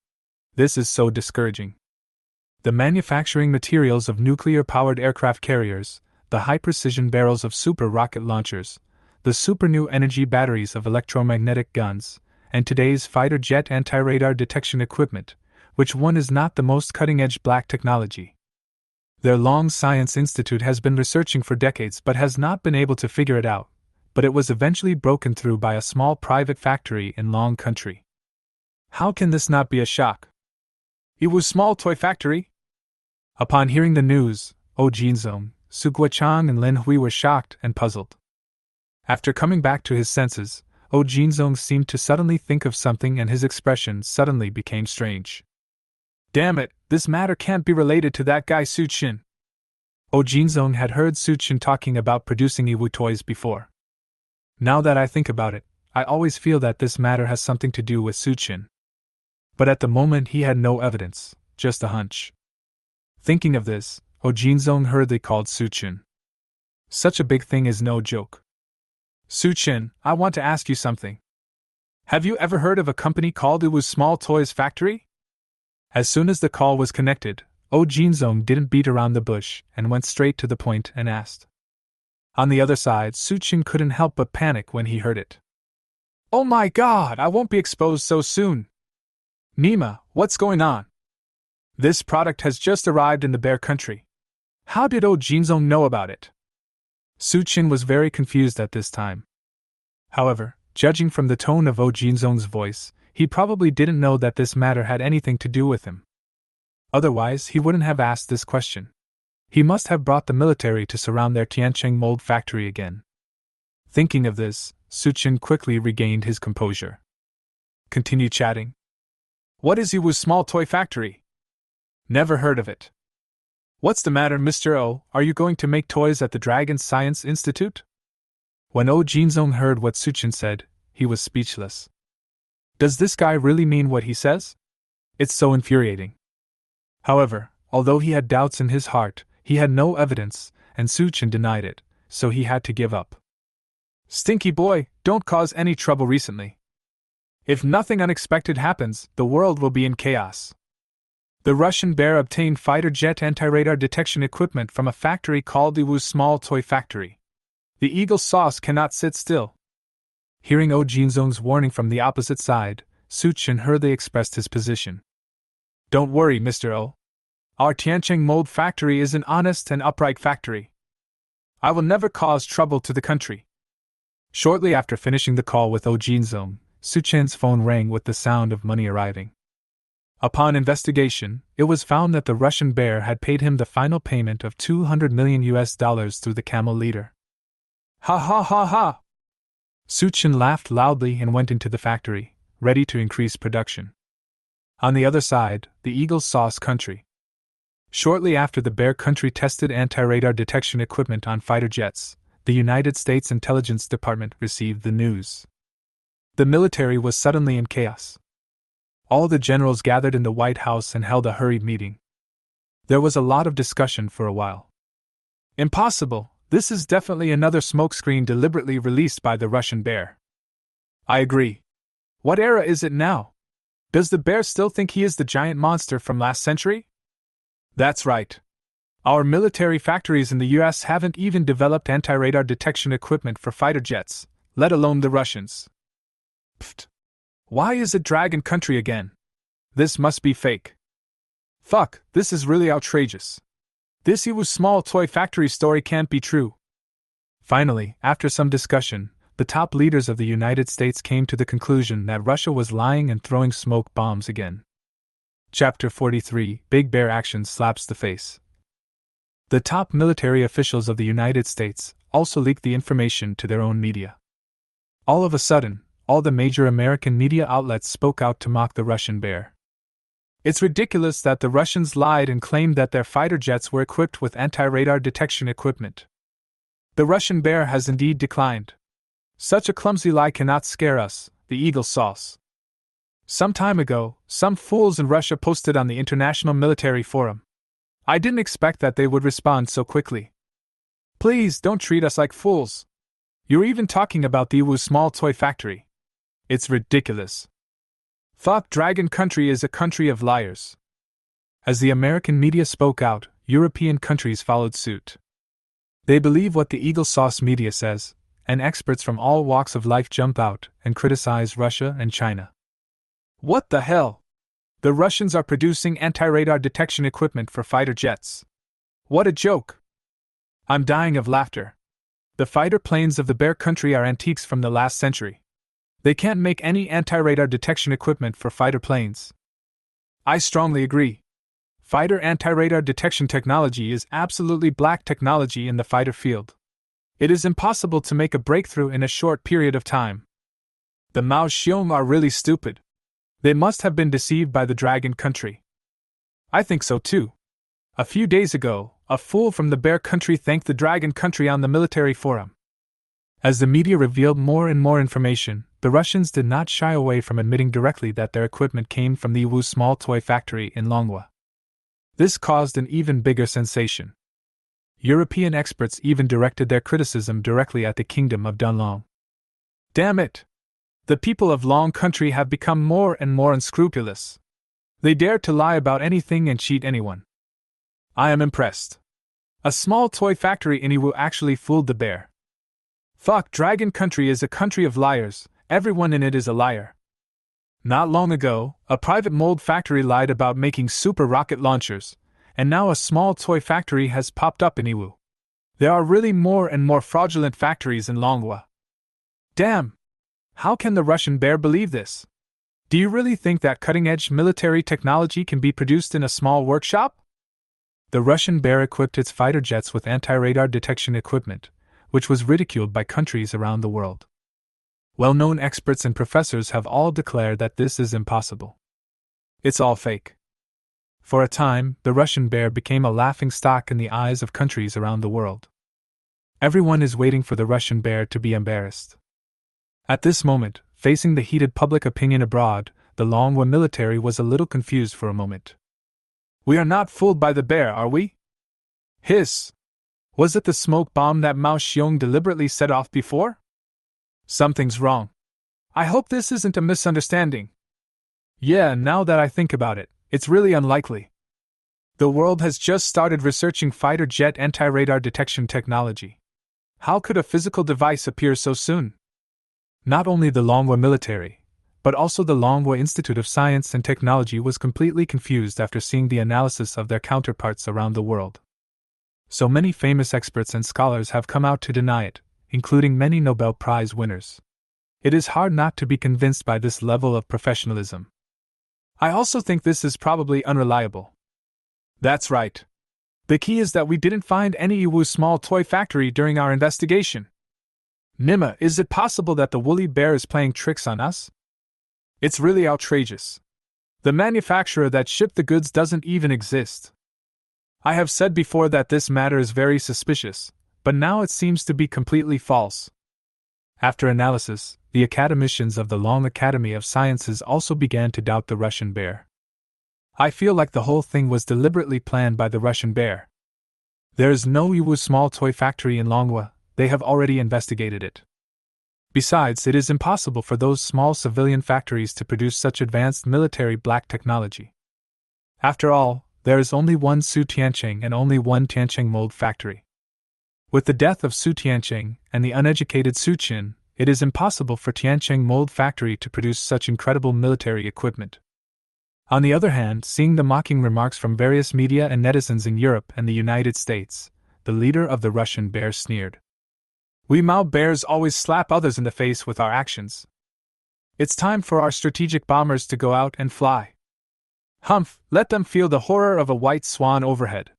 This is so discouraging. The manufacturing materials of nuclear-powered aircraft carriers, the high-precision barrels of super rocket launchers, the super new energy batteries of electromagnetic guns, and today's fighter jet anti-radar detection equipment, which one is not the most cutting-edge black technology? Their Long Science Institute has been researching for decades but has not been able to figure it out, but it was eventually broken through by a small private factory in Long Country. How can this not be a shock? It was small toy factory? Upon hearing the news, Oh Jinzong, Su Guochang and Lin Hui were shocked and puzzled. After coming back to his senses, Oh Jinzong seemed to suddenly think of something and his expression suddenly became strange. Damn it, this matter can't be related to that guy Su Qin. Oh Jinzong had heard Su Qin talking about producing Iwu toys before. Now that I think about it, I always feel that this matter has something to do with Su Qin. But at the moment he had no evidence, just a hunch. Thinking of this, Oh Jinzong hurriedly called Su Qin. Such a big thing is no joke. Su Qin, I want to ask you something. Have you ever heard of a company called Iwu's Small Toys Factory? As soon as the call was connected, Oh Jinzong didn't beat around the bush and went straight to the point and asked. On the other side, Su Qin couldn't help but panic when he heard it. Oh my god, I won't be exposed so soon. Nima, what's going on? This product has just arrived in the Bear Country. How did Oh Jinzong know about it? Su Qin was very confused at this time. However, judging from the tone of Oh Jinzong's voice, he probably didn't know that this matter had anything to do with him. Otherwise, he wouldn't have asked this question. He must have brought the military to surround their Tiancheng mold factory again. Thinking of this, Su Qin quickly regained his composure. Continue chatting. What is Iwu's small toy factory? Never heard of it. What's the matter, Mr. O? Are you going to make toys at the Dragon Science Institute? When Oh Jinzong heard what Suchin said, he was speechless. Does this guy really mean what he says? It's so infuriating. However, although he had doubts in his heart, he had no evidence, and Suchin denied it, so he had to give up. Stinky boy, don't cause any trouble recently. If nothing unexpected happens, the world will be in chaos. The Russian bear obtained fighter jet anti-radar detection equipment from a factory called Iwu's Small Toy Factory. The eagle sauce cannot sit still. Hearing Oh Jinzong's warning from the opposite side, Suchin hurriedly expressed his position. Don't worry, Mr. O. Our Tiancheng mold factory is an honest and upright factory. I will never cause trouble to the country. Shortly after finishing the call with Oh Jinzong, Suchin's phone rang with the sound of money arriving. Upon investigation, it was found that the Russian bear had paid him the final payment of $200 million through the camel leader. Ha ha ha ha! Suchin laughed loudly and went into the factory, ready to increase production. On the other side, the eagle sauce country. Shortly after the bear country tested anti-radar detection equipment on fighter jets, the United States Intelligence Department received the news. The military was suddenly in chaos. All the generals gathered in the White House and held a hurried meeting. There was a lot of discussion for a while. Impossible! This is definitely another smokescreen deliberately released by the Russian bear. I agree. What era is it now? Does the bear still think he is the giant monster from last century? That's right. Our military factories in the US haven't even developed anti-radar detection equipment for fighter jets, let alone the Russians. Pfft. Why is it Dragon Country again? This must be fake. Fuck, this is really outrageous. This Iwu's Small Toy Factory story can't be true. Finally, after some discussion, the top leaders of the United States came to the conclusion that Russia was lying and throwing smoke bombs again. Chapter 43: Big Bear Action Slaps the Face. The top military officials of the United States also leaked the information to their own media. All of a sudden, all the major American media outlets spoke out to mock the Russian bear. It's ridiculous that the Russians lied and claimed that their fighter jets were equipped with anti-radar detection equipment. The Russian bear has indeed declined. Such a clumsy lie cannot scare us, the eagle sauce. Some time ago, some fools in Russia posted on the International Military Forum. I didn't expect that they would respond so quickly. Please don't treat us like fools. You're even talking about the Iwu's Small Toy Factory. It's ridiculous. Thought Dragon Country is a country of liars. As the American media spoke out, European countries followed suit. They believe what the eagle sauce media says, and experts from all walks of life jump out and criticize Russia and China. What the hell? The Russians are producing anti-radar detection equipment for fighter jets. What a joke! I'm dying of laughter. The fighter planes of the bear country are antiques from the last century. They can't make any anti-radar detection equipment for fighter planes. I strongly agree. Fighter anti-radar detection technology is absolutely black technology in the fighter field. It is impossible to make a breakthrough in a short period of time. The Mao Xiong are really stupid. They must have been deceived by the Dragon Country. I think so too. A few days ago, a fool from the Bear Country thanked the Dragon Country on the military forum. As the media revealed more and more information, the Russians did not shy away from admitting directly that their equipment came from the Iwu's Small Toy Factory in Longhua. This caused an even bigger sensation. European experts even directed their criticism directly at the Kingdom of Dunlong. Damn it! The people of Long Country have become more and more unscrupulous. They dare to lie about anything and cheat anyone. I am impressed. A small toy factory in Iwu actually fooled the bear. Fuck, Dragon Country is a country of liars, everyone in it is a liar. Not long ago, a private mold factory lied about making super rocket launchers, and now a small toy factory has popped up in Iwu. There are really more and more fraudulent factories in Longhua. Damn! How can the Russian bear believe this? Do you really think that cutting-edge military technology can be produced in a small workshop? The Russian bear equipped its fighter jets with anti-radar detection equipment, which was ridiculed by countries around the world. Well-known experts and professors have all declared that this is impossible. It's all fake. For a time, the Russian bear became a laughingstock in the eyes of countries around the world. Everyone is waiting for the Russian bear to be embarrassed. At this moment, facing the heated public opinion abroad, the Longwa military was a little confused for a moment. We are not fooled by the bear, are we? Hiss! Was it the smoke bomb that Mao Xiong deliberately set off before? Something's wrong. I hope this isn't a misunderstanding. Yeah, now that I think about it, it's really unlikely. The world has just started researching fighter jet anti-radar detection technology. How could a physical device appear so soon? Not only the Longwa military, but also the Longwa Institute of Science and Technology was completely confused after seeing the analysis of their counterparts around the world. So many famous experts and scholars have come out to deny it, including many Nobel Prize winners. It is hard not to be convinced by this level of professionalism. I also think this is probably unreliable. That's right. The key is that we didn't find any Iwu small toy factory during our investigation. Nima, is it possible that the woolly bear is playing tricks on us? It's really outrageous. The manufacturer that shipped the goods doesn't even exist. I have said before that this matter is very suspicious, but now it seems to be completely false. After analysis, the academicians of the Long Academy of Sciences also began to doubt the Russian bear. I feel like the whole thing was deliberately planned by the Russian bear. There is no Iwu small toy factory in Longwa, they have already investigated it. Besides, it is impossible for those small civilian factories to produce such advanced military black technology. After all, there is only one Su Tiancheng and only one Tiancheng mold factory. With the death of Su Tiancheng and the uneducated Su Qin, it is impossible for Tiancheng mold factory to produce such incredible military equipment. On the other hand, seeing the mocking remarks from various media and netizens in Europe and the United States, the leader of the Russian bear sneered. We Mao bears always slap others in the face with our actions. It's time for our strategic bombers to go out and fly. Humph, let them feel the horror of a white swan overhead.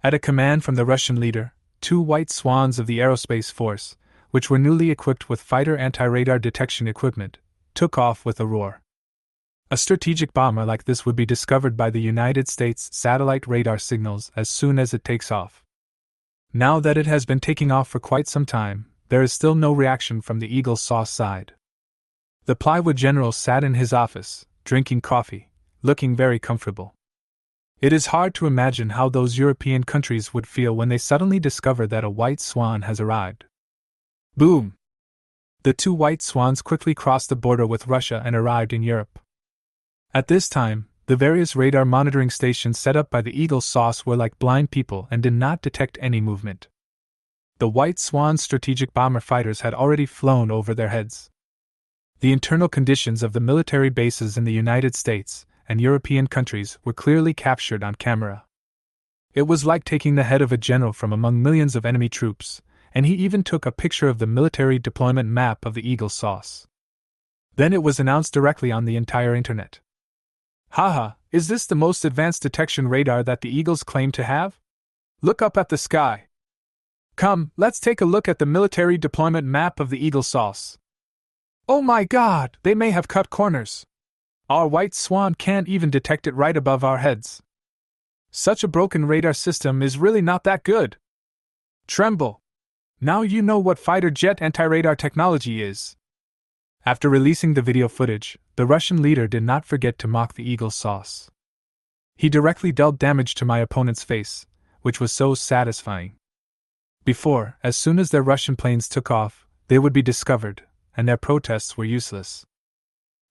At a command from the Russian leader, 2 white swans of the aerospace force, which were newly equipped with fighter anti-radar detection equipment, took off with a roar. A strategic bomber like this would be discovered by the United States satellite radar signals as soon as it takes off. Now that it has been taking off for quite some time, there is still no reaction from the Eagle Sauce side. The plywood general sat in his office, drinking coffee, looking very comfortable. It is hard to imagine how those European countries would feel when they suddenly discover that a white swan has arrived. Boom! The 2 white swans quickly crossed the border with Russia and arrived in Europe. At this time, the various radar monitoring stations set up by the Eagle Sauce were like blind people and did not detect any movement. The White Swan strategic bomber fighters had already flown over their heads. The internal conditions of the military bases in the United States and European countries were clearly captured on camera. It was like taking the head of a general from among millions of enemy troops, and he even took a picture of the military deployment map of the Eagle Sauce. Then it was announced directly on the entire internet. Haha, is this the most advanced detection radar that the Eagles claim to have? Look up at the sky. Come, let's take a look at the military deployment map of the Eagle Sauce. Oh my god, they may have cut corners. Our white swan can't even detect it right above our heads. Such a broken radar system is really not that good. Tremble. Now you know what fighter jet anti-radar technology is. After releasing the video footage, the Russian leader did not forget to mock the Eagle Sauce. He directly dealt damage to my opponent's face, which was so satisfying. Before, as soon as their Russian planes took off, they would be discovered, and their protests were useless.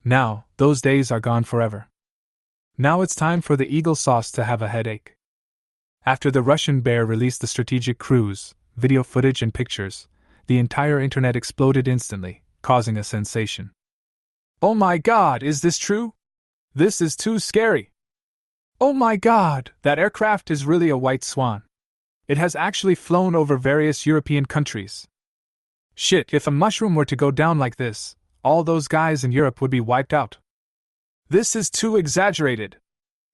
Now, those days are gone forever. Now it's time for the Eagle Sauce to have a headache. After the Russian bear released the strategic cruise, video footage and pictures, the entire internet exploded instantly, causing a sensation. Oh my god, is this true? This is too scary. Oh my god, that aircraft is really a white swan. It has actually flown over various European countries. Shit, if a mushroom were to go down like this, all those guys in Europe would be wiped out. This is too exaggerated.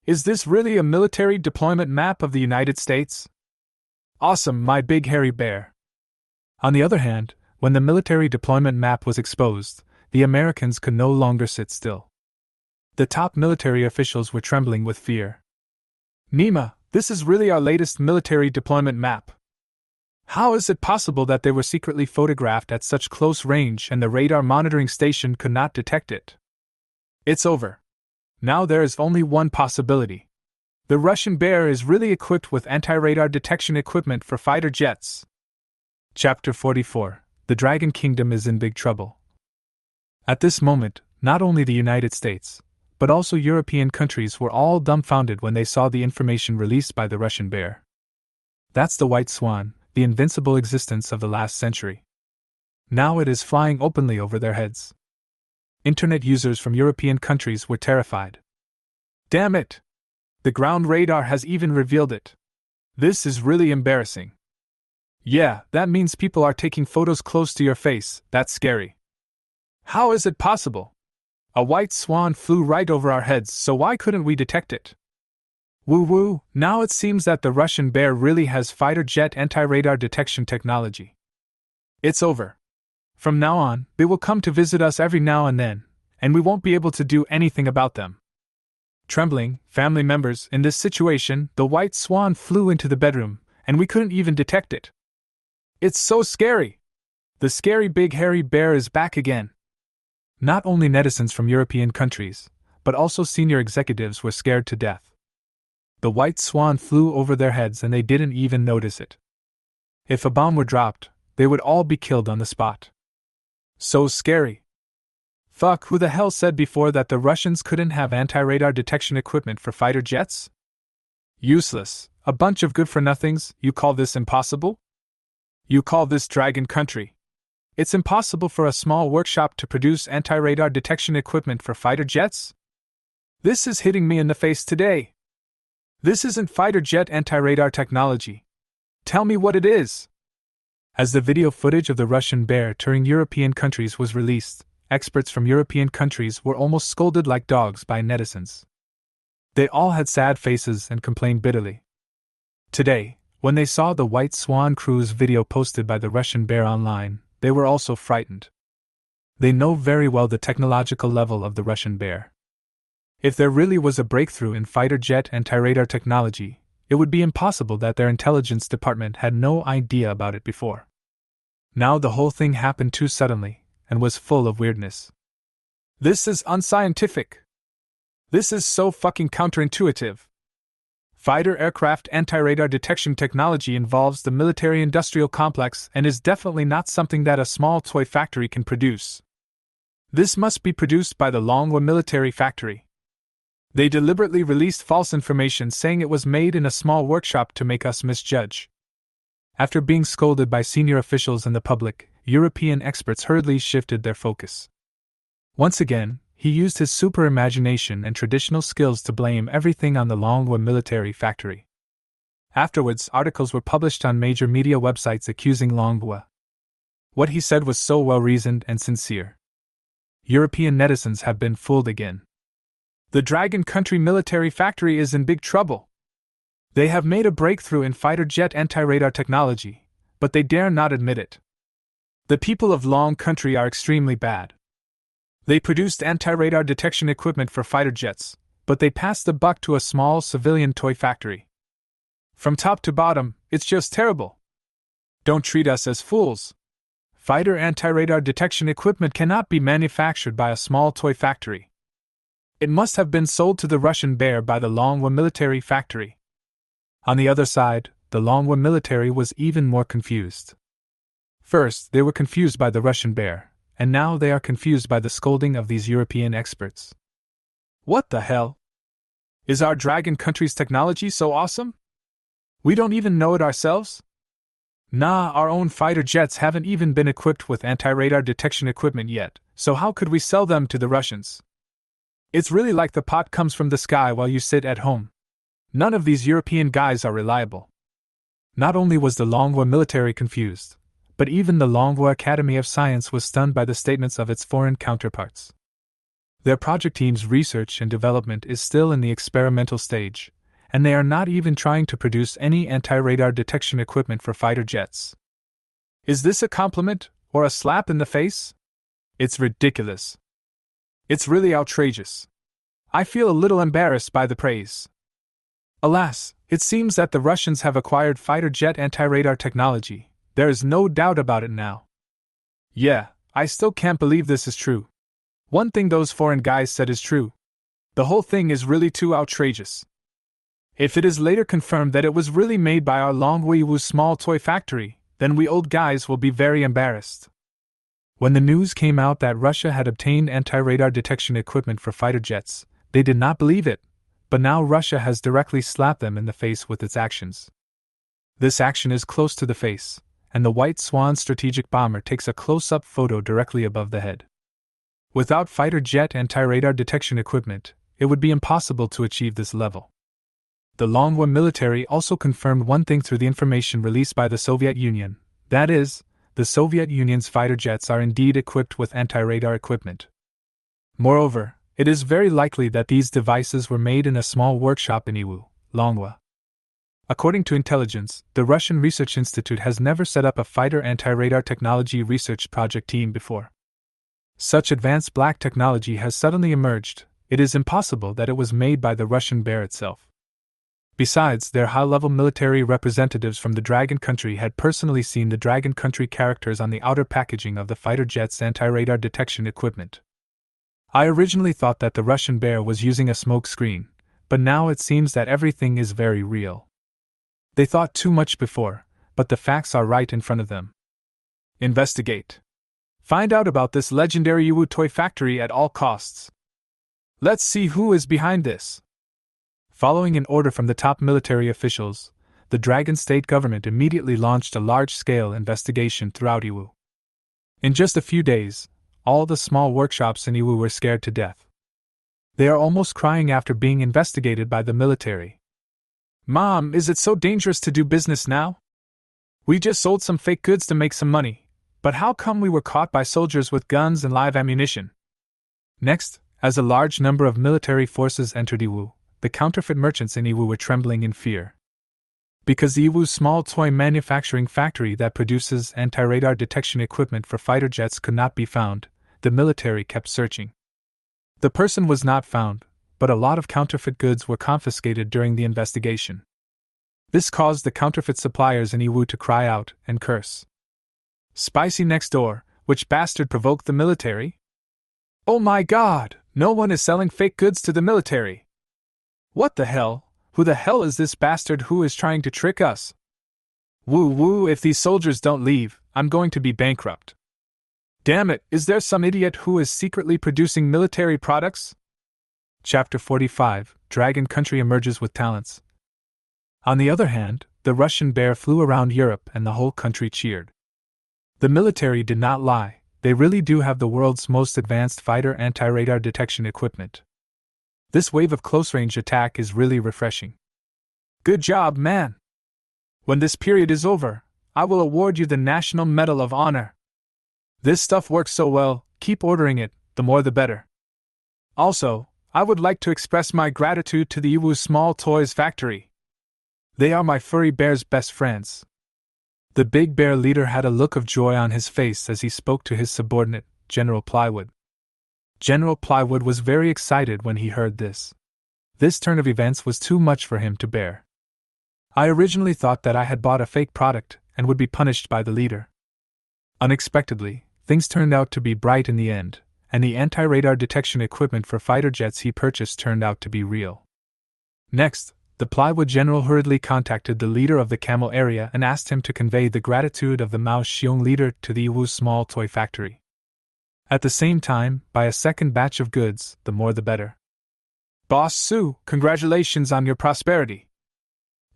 Is this really a military deployment map of the United States? Awesome, my big hairy bear. On the other hand, when the military deployment map was exposed, the Americans could no longer sit still. The top military officials were trembling with fear. Nima, this is really our latest military deployment map. How is it possible that they were secretly photographed at such close range and the radar monitoring station could not detect it? It's over. Now there is only one possibility. The Russian Bear is really equipped with anti-radar detection equipment for fighter jets. Chapter 44. The Dragon Kingdom is in big trouble. At this moment, not only the United States, but also European countries were all dumbfounded when they saw the information released by the Russian Bear. That's the white swan, the invincible existence of the last century. Now it is flying openly over their heads. Internet users from European countries were terrified. Damn it! The ground radar has even revealed it. This is really embarrassing. Yeah, that means people are taking photos close to your face. That's scary. How is it possible? A white swan flew right over our heads, so why couldn't we detect it? Woo-woo, now it seems that the Russian Bear really has fighter jet anti-radar detection technology. It's over. From now on, they will come to visit us every now and then, and we won't be able to do anything about them. Trembling, family members, in this situation, the white swan flew into the bedroom, and we couldn't even detect it. It's so scary! The scary big hairy bear is back again. Not only netizens from European countries, but also senior executives were scared to death. The white swan flew over their heads and they didn't even notice it. If a bomb were dropped, they would all be killed on the spot. So scary. Fuck, who the hell said before that the Russians couldn't have anti-radar detection equipment for fighter jets? Useless, a bunch of good-for-nothings. You call this impossible? You call this dragon country? It's impossible for a small workshop to produce anti-radar detection equipment for fighter jets? This is hitting me in the face today. This isn't fighter jet anti-radar technology. Tell me what it is. As the video footage of the Russian Bear touring European countries was released, experts from European countries were almost scolded like dogs by netizens. They all had sad faces and complained bitterly. Today, when they saw the White Swan cruise video posted by the Russian Bear online, they were also frightened. They know very well the technological level of the Russian Bear. If there really was a breakthrough in fighter jet anti-radar technology, it would be impossible that their intelligence department had no idea about it before. Now the whole thing happened too suddenly, and was full of weirdness. This is unscientific. This is so fucking counterintuitive. Fighter aircraft anti-radar detection technology involves the military-industrial complex and is definitely not something that a small toy factory can produce. This must be produced by the Longwa military factory. They deliberately released false information saying it was made in a small workshop to make us misjudge. After being scolded by senior officials and the public, European experts hurriedly shifted their focus. Once again, he used his super imagination and traditional skills to blame everything on the Longwa military factory. Afterwards, articles were published on major media websites accusing Longwa. What he said was so well-reasoned and sincere. European netizens have been fooled again. The Dragon Country military factory is in big trouble. They have made a breakthrough in fighter jet anti-radar technology, but they dare not admit it. The people of Long Country are extremely bad. They produced anti-radar detection equipment for fighter jets, but they passed the buck to a small civilian toy factory. From top to bottom, it's just terrible. Don't treat us as fools. Fighter anti-radar detection equipment cannot be manufactured by a small toy factory. It must have been sold to the Russian Bear by the Longwa military factory. On the other side, the Longwa military was even more confused. First, they were confused by the Russian Bear, and now they are confused by the scolding of these European experts. What the hell? Is our Dragon Country's technology so awesome? We don't even know it ourselves? Nah, our own fighter jets haven't even been equipped with anti-radar detection equipment yet, so how could we sell them to the Russians? It's really like the pot comes from the sky while you sit at home. None of these European guys are reliable. Not only was the Longwa military confused, but even the Longwa Academy of Science was stunned by the statements of its foreign counterparts. Their project team's research and development is still in the experimental stage, and they are not even trying to produce any anti-radar detection equipment for fighter jets. Is this a compliment or a slap in the face? It's ridiculous. It's really outrageous. I feel a little embarrassed by the praise. Alas, it seems that the Russians have acquired fighter jet anti-radar technology, There is no doubt about it now. Yeah, I still can't believe this is true. One thing those foreign guys said is true. The whole thing is really too outrageous. If it is later confirmed that it was really made by our Longweiwu small toy factory, then we old guys will be very embarrassed. When the news came out that Russia had obtained anti-radar detection equipment for fighter jets, they did not believe it, but now Russia has directly slapped them in the face with its actions. This action is close to the face, and the White Swan strategic bomber takes a close-up photo directly above the head. Without fighter jet anti-radar detection equipment, it would be impossible to achieve this level. The Longwa military also confirmed one thing through the information released by the Soviet Union, that is, the Soviet Union's fighter jets are indeed equipped with anti-radar equipment. Moreover, it is very likely that these devices were made in a small workshop in Iwu, Longwa. According to intelligence, the Russian Research Institute has never set up a fighter anti-radar technology research project team before. Such advanced black technology has suddenly emerged. It is impossible that it was made by the Russian Bear itself. Besides, their high-level military representatives from the Dragon Country had personally seen the Dragon Country characters on the outer packaging of the fighter jet's anti-radar detection equipment. I originally thought that the Russian Bear was using a smoke screen, but now it seems that everything is very real. They thought too much before, but the facts are right in front of them. Investigate. Find out about this legendary Iwu toy factory at all costs. Let's see who is behind this. Following an order from the top military officials, the Dragon state government immediately launched a large-scale investigation throughout Iwu. In just a few days, all the small workshops in Iwu were scared to death. They are almost crying after being investigated by the military. Mom, is it so dangerous to do business now? We just sold some fake goods to make some money, but how come we were caught by soldiers with guns and live ammunition? Next, as a large number of military forces entered Iwu, the counterfeit merchants in Iwu were trembling in fear. Because Iwu's small toy manufacturing factory that produces anti-radar detection equipment for fighter jets could not be found, the military kept searching. The person was not found, but a lot of counterfeit goods were confiscated during the investigation. This caused the counterfeit suppliers in Iwu to cry out and curse. Spicy next door, which bastard provoked the military? Oh my god, no one is selling fake goods to the military. What the hell? Who the hell is this bastard who is trying to trick us? Woo woo, if these soldiers don't leave, I'm going to be bankrupt. Damn it, is there some idiot who is secretly producing military products? Chapter 45, Dragon Country emerges with talents. On the other hand, the Russian Bear flew around Europe and the whole country cheered. The military did not lie, they really do have the world's most advanced fighter anti-radar detection equipment. This wave of close-range attack is really refreshing. Good job, man! When this period is over, I will award you the National Medal of Honor. This stuff works so well, keep ordering it, the more the better. Also, I would like to express my gratitude to the Iwu Small Toys Factory. They are my furry bear's best friends. The big bear leader had a look of joy on his face as he spoke to his subordinate, General Plywood. General Plywood was very excited when he heard this. This turn of events was too much for him to bear. I originally thought that I had bought a fake product and would be punished by the leader. Unexpectedly, things turned out to be bright in the end, and the anti-radar detection equipment for fighter jets he purchased turned out to be real. Next, the Plywood general hurriedly contacted the leader of the Camel area and asked him to convey the gratitude of the Mao Xiong leader to the Iwu small toy factory. At the same time, buy a second batch of goods, the more the better. Boss Su, congratulations on your prosperity.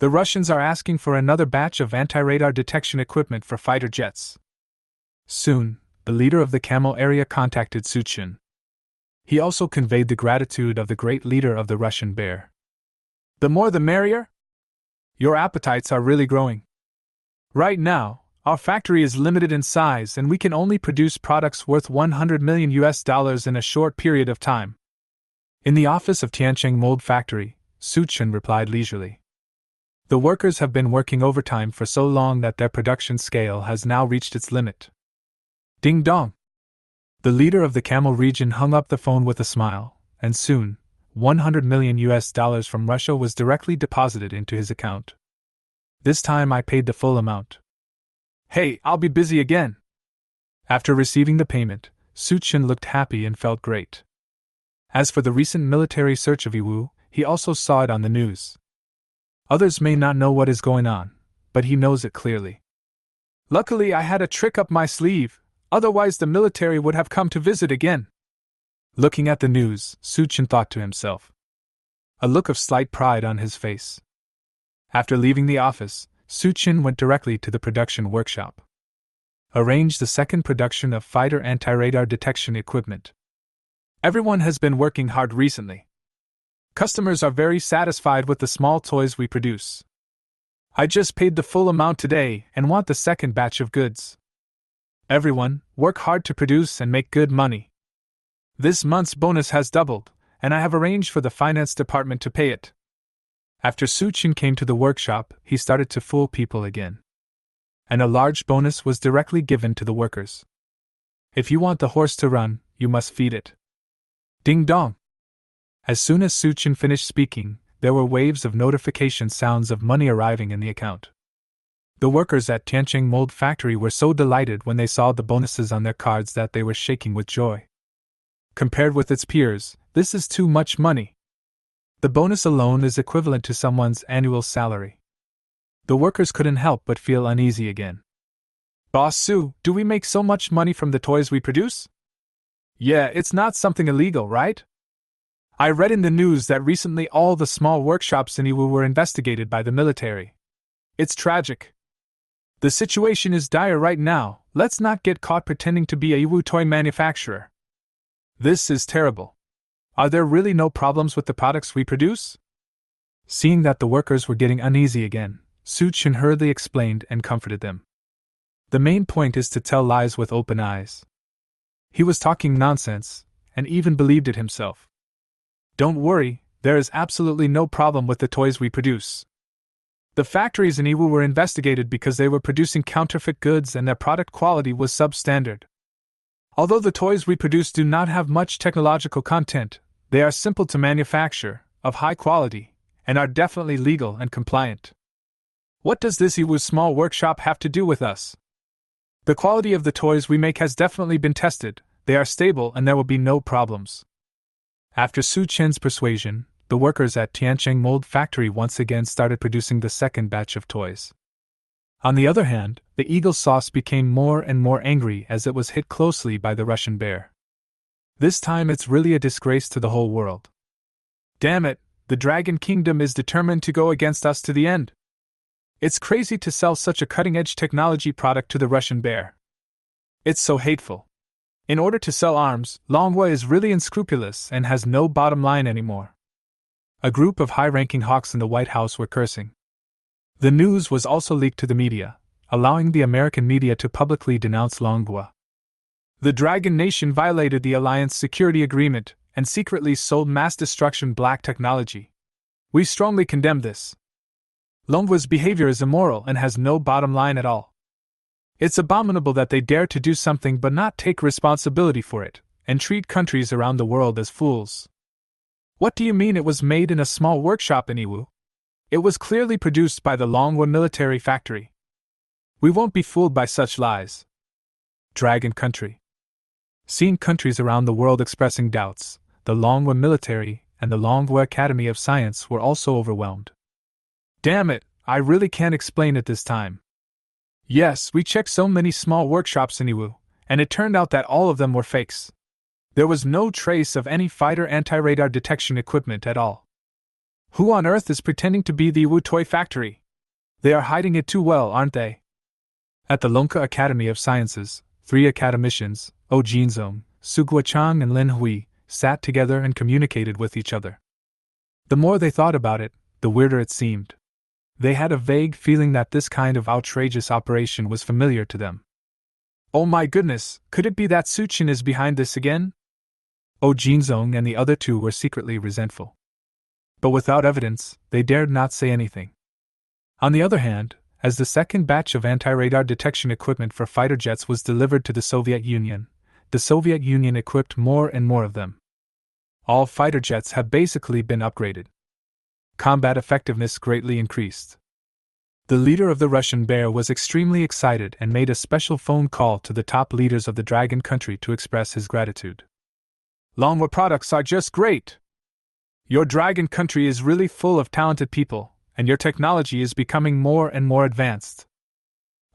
The Russians are asking for another batch of anti-radar detection equipment for fighter jets. Soon, the leader of the Camel area contacted Su Chun. He also conveyed the gratitude of the great leader of the Russian Bear. The more the merrier? Your appetites are really growing. Right now, our factory is limited in size and we can only produce products worth $100 million in a short period of time. In the office of Tiancheng Mold Factory, Su Chun replied leisurely. The workers have been working overtime for so long that their production scale has now reached its limit. Ding dong! The leader of the Camel region hung up the phone with a smile, and soon, $100 million from Russia was directly deposited into his account. This time I paid the full amount. Hey, I'll be busy again. After receiving the payment, Suchin looked happy and felt great. As for the recent military search of Iwu, he also saw it on the news. Others may not know what is going on, but he knows it clearly. Luckily, I had a trick up my sleeve, otherwise the military would have come to visit again. Looking at the news, Suchin thought to himself, a look of slight pride on his face. After leaving the office, Suchin went directly to the production workshop. Arranged the second production of fighter anti-radar detection equipment. Everyone has been working hard recently. Customers are very satisfied with the small toys we produce. I just paid the full amount today and want the second batch of goods. Everyone, work hard to produce and make good money. This month's bonus has doubled, and I have arranged for the finance department to pay it. After Suchin came to the workshop, he started to fool people again. And a large bonus was directly given to the workers. If you want the horse to run, you must feed it. Ding dong! As soon as Suchin finished speaking, there were waves of notification sounds of money arriving in the account. The workers at Tiancheng Mold Factory were so delighted when they saw the bonuses on their cards that they were shaking with joy. Compared with its peers, this is too much money. The bonus alone is equivalent to someone's annual salary. The workers couldn't help but feel uneasy again. Boss Su, do we make so much money from the toys we produce? Yeah, it's not something illegal, right? I read in the news that recently all the small workshops in Iwu were investigated by the military. It's tragic. The situation is dire right now, let's not get caught pretending to be a Iwu toy manufacturer. This is terrible. Are there really no problems with the products we produce? Seeing that the workers were getting uneasy again, Suchin hurriedly explained and comforted them. The main point is to tell lies with open eyes. He was talking nonsense, and even believed it himself. Don't worry, there is absolutely no problem with the toys we produce. The factories in Iwu were investigated because they were producing counterfeit goods and their product quality was substandard. Although the toys we produce do not have much technological content, they are simple to manufacture, of high quality, and are definitely legal and compliant. What does this Iwu small workshop have to do with us? The quality of the toys we make has definitely been tested, they are stable and there will be no problems. After Suchin's persuasion, the workers at Tiancheng Mold Factory once again started producing the second batch of toys. On the other hand, the eagle sauce became more and more angry as it was hit closely by the Russian bear. This time it's really a disgrace to the whole world. Damn it, the Dragon Kingdom is determined to go against us to the end. It's crazy to sell such a cutting-edge technology product to the Russian bear. It's so hateful. In order to sell arms, Longhua is really unscrupulous and has no bottom line anymore. A group of high-ranking hawks in the White House were cursing. The news was also leaked to the media, allowing the American media to publicly denounce Longhua. The Dragon Nation violated the Alliance Security Agreement and secretly sold mass destruction black technology. We strongly condemn this. Longhua's behavior is immoral and has no bottom line at all. It's abominable that they dare to do something but not take responsibility for it, and treat countries around the world as fools. What do you mean it was made in a small workshop in Iwu? It was clearly produced by the Longhua military factory. We won't be fooled by such lies. Dragon Country. Seeing countries around the world expressing doubts, the Longhua military and the Longhua Academy of Science were also overwhelmed. Damn it, I really can't explain it this time. Yes, we checked so many small workshops in Iwu, and it turned out that all of them were fakes. There was no trace of any fighter anti-radar detection equipment at all. Who on earth is pretending to be the Iwu toy factory? They are hiding it too well, aren't they? At the Longhua Academy of Sciences, 3 academicians, Oh Jinzong, Su Guochang and Lin Hui, sat together and communicated with each other. The more they thought about it, the weirder it seemed. They had a vague feeling that this kind of outrageous operation was familiar to them. Oh my goodness, could it be that Suchin is behind this again? Oh Jinzong and the other 2 were secretly resentful. But without evidence, they dared not say anything. On the other hand, as the second batch of anti-radar detection equipment for fighter jets was delivered to the Soviet Union equipped more and more of them. All fighter jets have basically been upgraded. Combat effectiveness greatly increased. The leader of the Russian bear was extremely excited and made a special phone call to the top leaders of the dragon country to express his gratitude. Longwa products are just great! Your dragon country is really full of talented people, and your technology is becoming more and more advanced.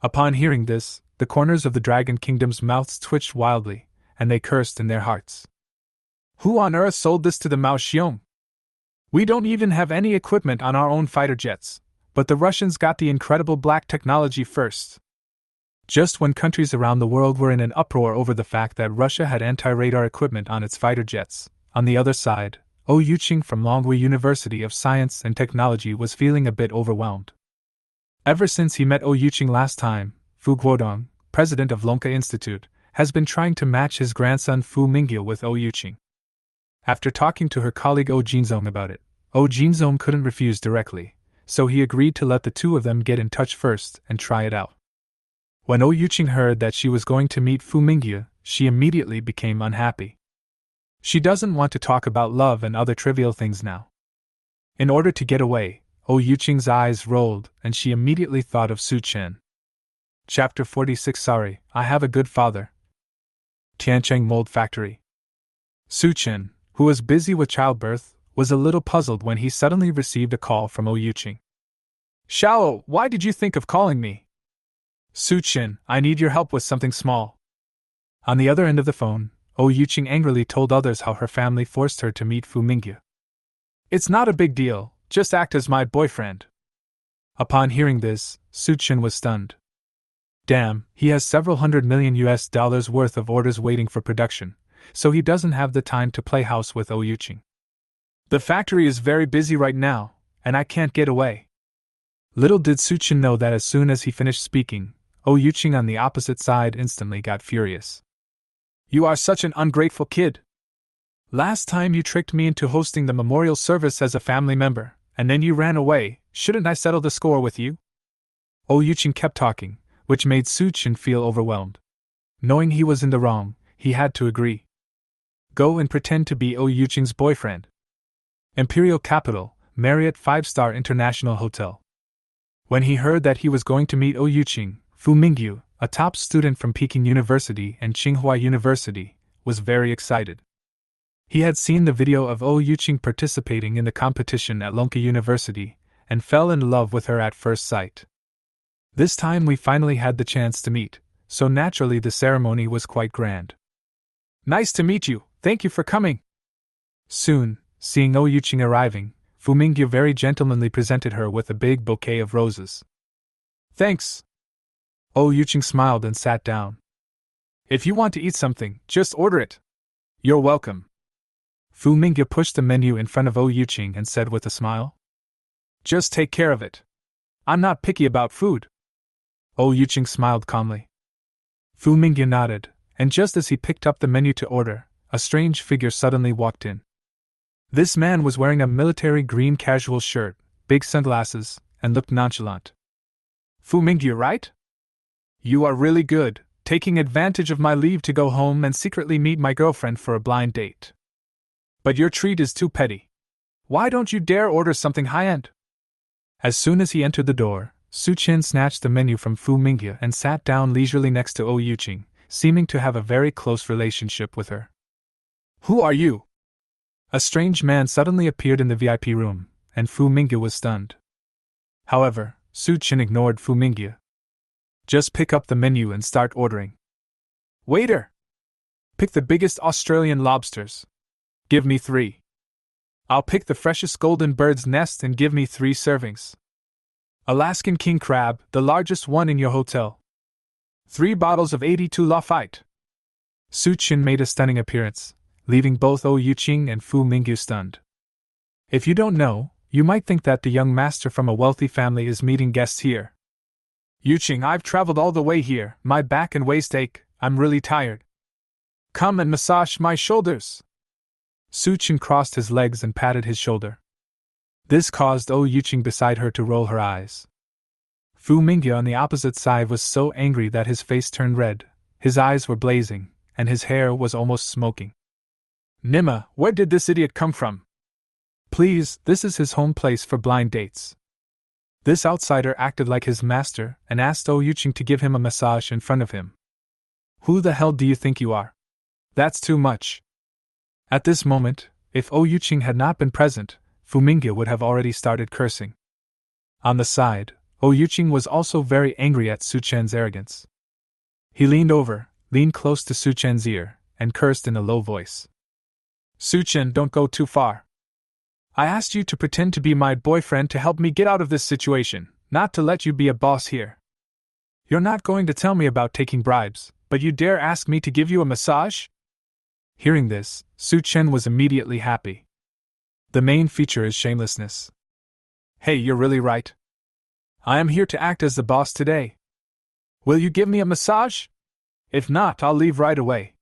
Upon hearing this, the corners of the dragon kingdom's mouths twitched wildly, and they cursed in their hearts. Who on earth sold this to the Mao Xiong? We don't even have any equipment on our own fighter jets, but the Russians got the incredible black technology first. Just when countries around the world were in an uproar over the fact that Russia had anti-radar equipment on its fighter jets, on the other side, Yuqing from Longwu University of Science and Technology was feeling a bit overwhelmed. Ever since he met Yuqing last time, Fu Guodong, president of Lonka Institute, has been trying to match his grandson Fu Mingyu with Yuqing. After talking to her colleague Jinzong about it, Jinzong couldn't refuse directly, so he agreed to let the two of them get in touch first and try it out. When Yuqing heard that she was going to meet Fu Mingyu, she immediately became unhappy. She doesn't want to talk about love and other trivial things now. In order to get away, Yuqing's eyes rolled and she immediately thought of Su Chen. Chapter 46. Sorry, I have a good father. Tiancheng Mold Factory. Su Chen, who was busy with childbirth, was a little puzzled when he suddenly received a call from Yuqing. Xiao, why did you think of calling me? Su Chen, I need your help with something small. On the other end of the phone, Yuqing angrily told others how her family forced her to meet Fu Mingyu. It's not a big deal, just act as my boyfriend. Upon hearing this, Su Chen was stunned. Damn, he has several $100 million worth of orders waiting for production, so he doesn't have the time to play house with Yuqing. The factory is very busy right now, and I can't get away. Little did Su Chen know that as soon as he finished speaking, Yuqing on the opposite side instantly got furious. You are such an ungrateful kid. Last time you tricked me into hosting the memorial service as a family member, and then you ran away. Shouldn't I settle the score with you? Yuqing kept talking, which made Su Chen feel overwhelmed. Knowing he was in the wrong, he had to agree. Go and pretend to be Yuqing's boyfriend. Imperial Capital, Marriott 5-star International Hotel. When he heard that he was going to meet Yuqing, Fu Mingyu, a top student from Peking University and Tsinghua University, was very excited. He had seen the video of Yuqing participating in the competition at Lonka University, and fell in love with her at first sight. This time we finally had the chance to meet, so naturally the ceremony was quite grand. Nice to meet you, thank you for coming. Soon, seeing Yuqing arriving, Fu Mingyu very gentlemanly presented her with a big bouquet of roses. Thanks. Yuqing smiled and sat down. If you want to eat something, just order it. You're welcome. Fu Mingyu pushed the menu in front of Yuqing and said with a smile. Just take care of it. I'm not picky about food. Yuqing smiled calmly. Fu Mingyu nodded, and just as he picked up the menu to order, a strange figure suddenly walked in. This man was wearing a military green casual shirt, big sunglasses, and looked nonchalant. Fu Mingyu, right? You are really good, taking advantage of my leave to go home and secretly meet my girlfriend for a blind date. But your treat is too petty. Why don't you dare order something high-end? As soon as he entered the door, Su Chen snatched the menu from Fu Mingyu and sat down leisurely next to Yuqing, seeming to have a very close relationship with her. Who are you? A strange man suddenly appeared in the VIP room, and Fu Mingyu was stunned. However, Su Chen ignored Fu Mingyu. Just pick up the menu and start ordering. Waiter! Pick the biggest Australian lobsters. Give me 3. I'll pick the freshest golden bird's nest and give me 3 servings. Alaskan king crab, the largest one in your hotel. 3 bottles of 82 Lafite. Su Chen made a stunning appearance, leaving both Yuqing and Fu Mingyu stunned. If you don't know, you might think that the young master from a wealthy family is meeting guests here. Yuqing, I've traveled all the way here, my back and waist ache, I'm really tired. Come and massage my shoulders. Su Chen crossed his legs and patted his shoulder. This caused Yuqing beside her to roll her eyes. Fu Mingyu on the opposite side was so angry that his face turned red, his eyes were blazing, and his hair was almost smoking. Nima, where did this idiot come from? Please, this is his home place for blind dates. This outsider acted like his master and asked Oh Yuching to give him a massage in front of him. Who the hell do you think you are? That's too much. At this moment, if Oh Yuching had not been present, Fu Mingyu would have already started cursing. On the side, Oh Yuching was also very angry at Su Chen's arrogance. He leaned close to Su Chen's ear, and cursed in a low voice. Su Chen, don't go too far. I asked you to pretend to be my boyfriend to help me get out of this situation, not to let you be a boss here. You're not going to tell me about taking bribes, but you dare ask me to give you a massage? Hearing this, Su Chen was immediately happy. The main feature is shamelessness. Hey, you're really right. I am here to act as the boss today. Will you give me a massage? If not, I'll leave right away.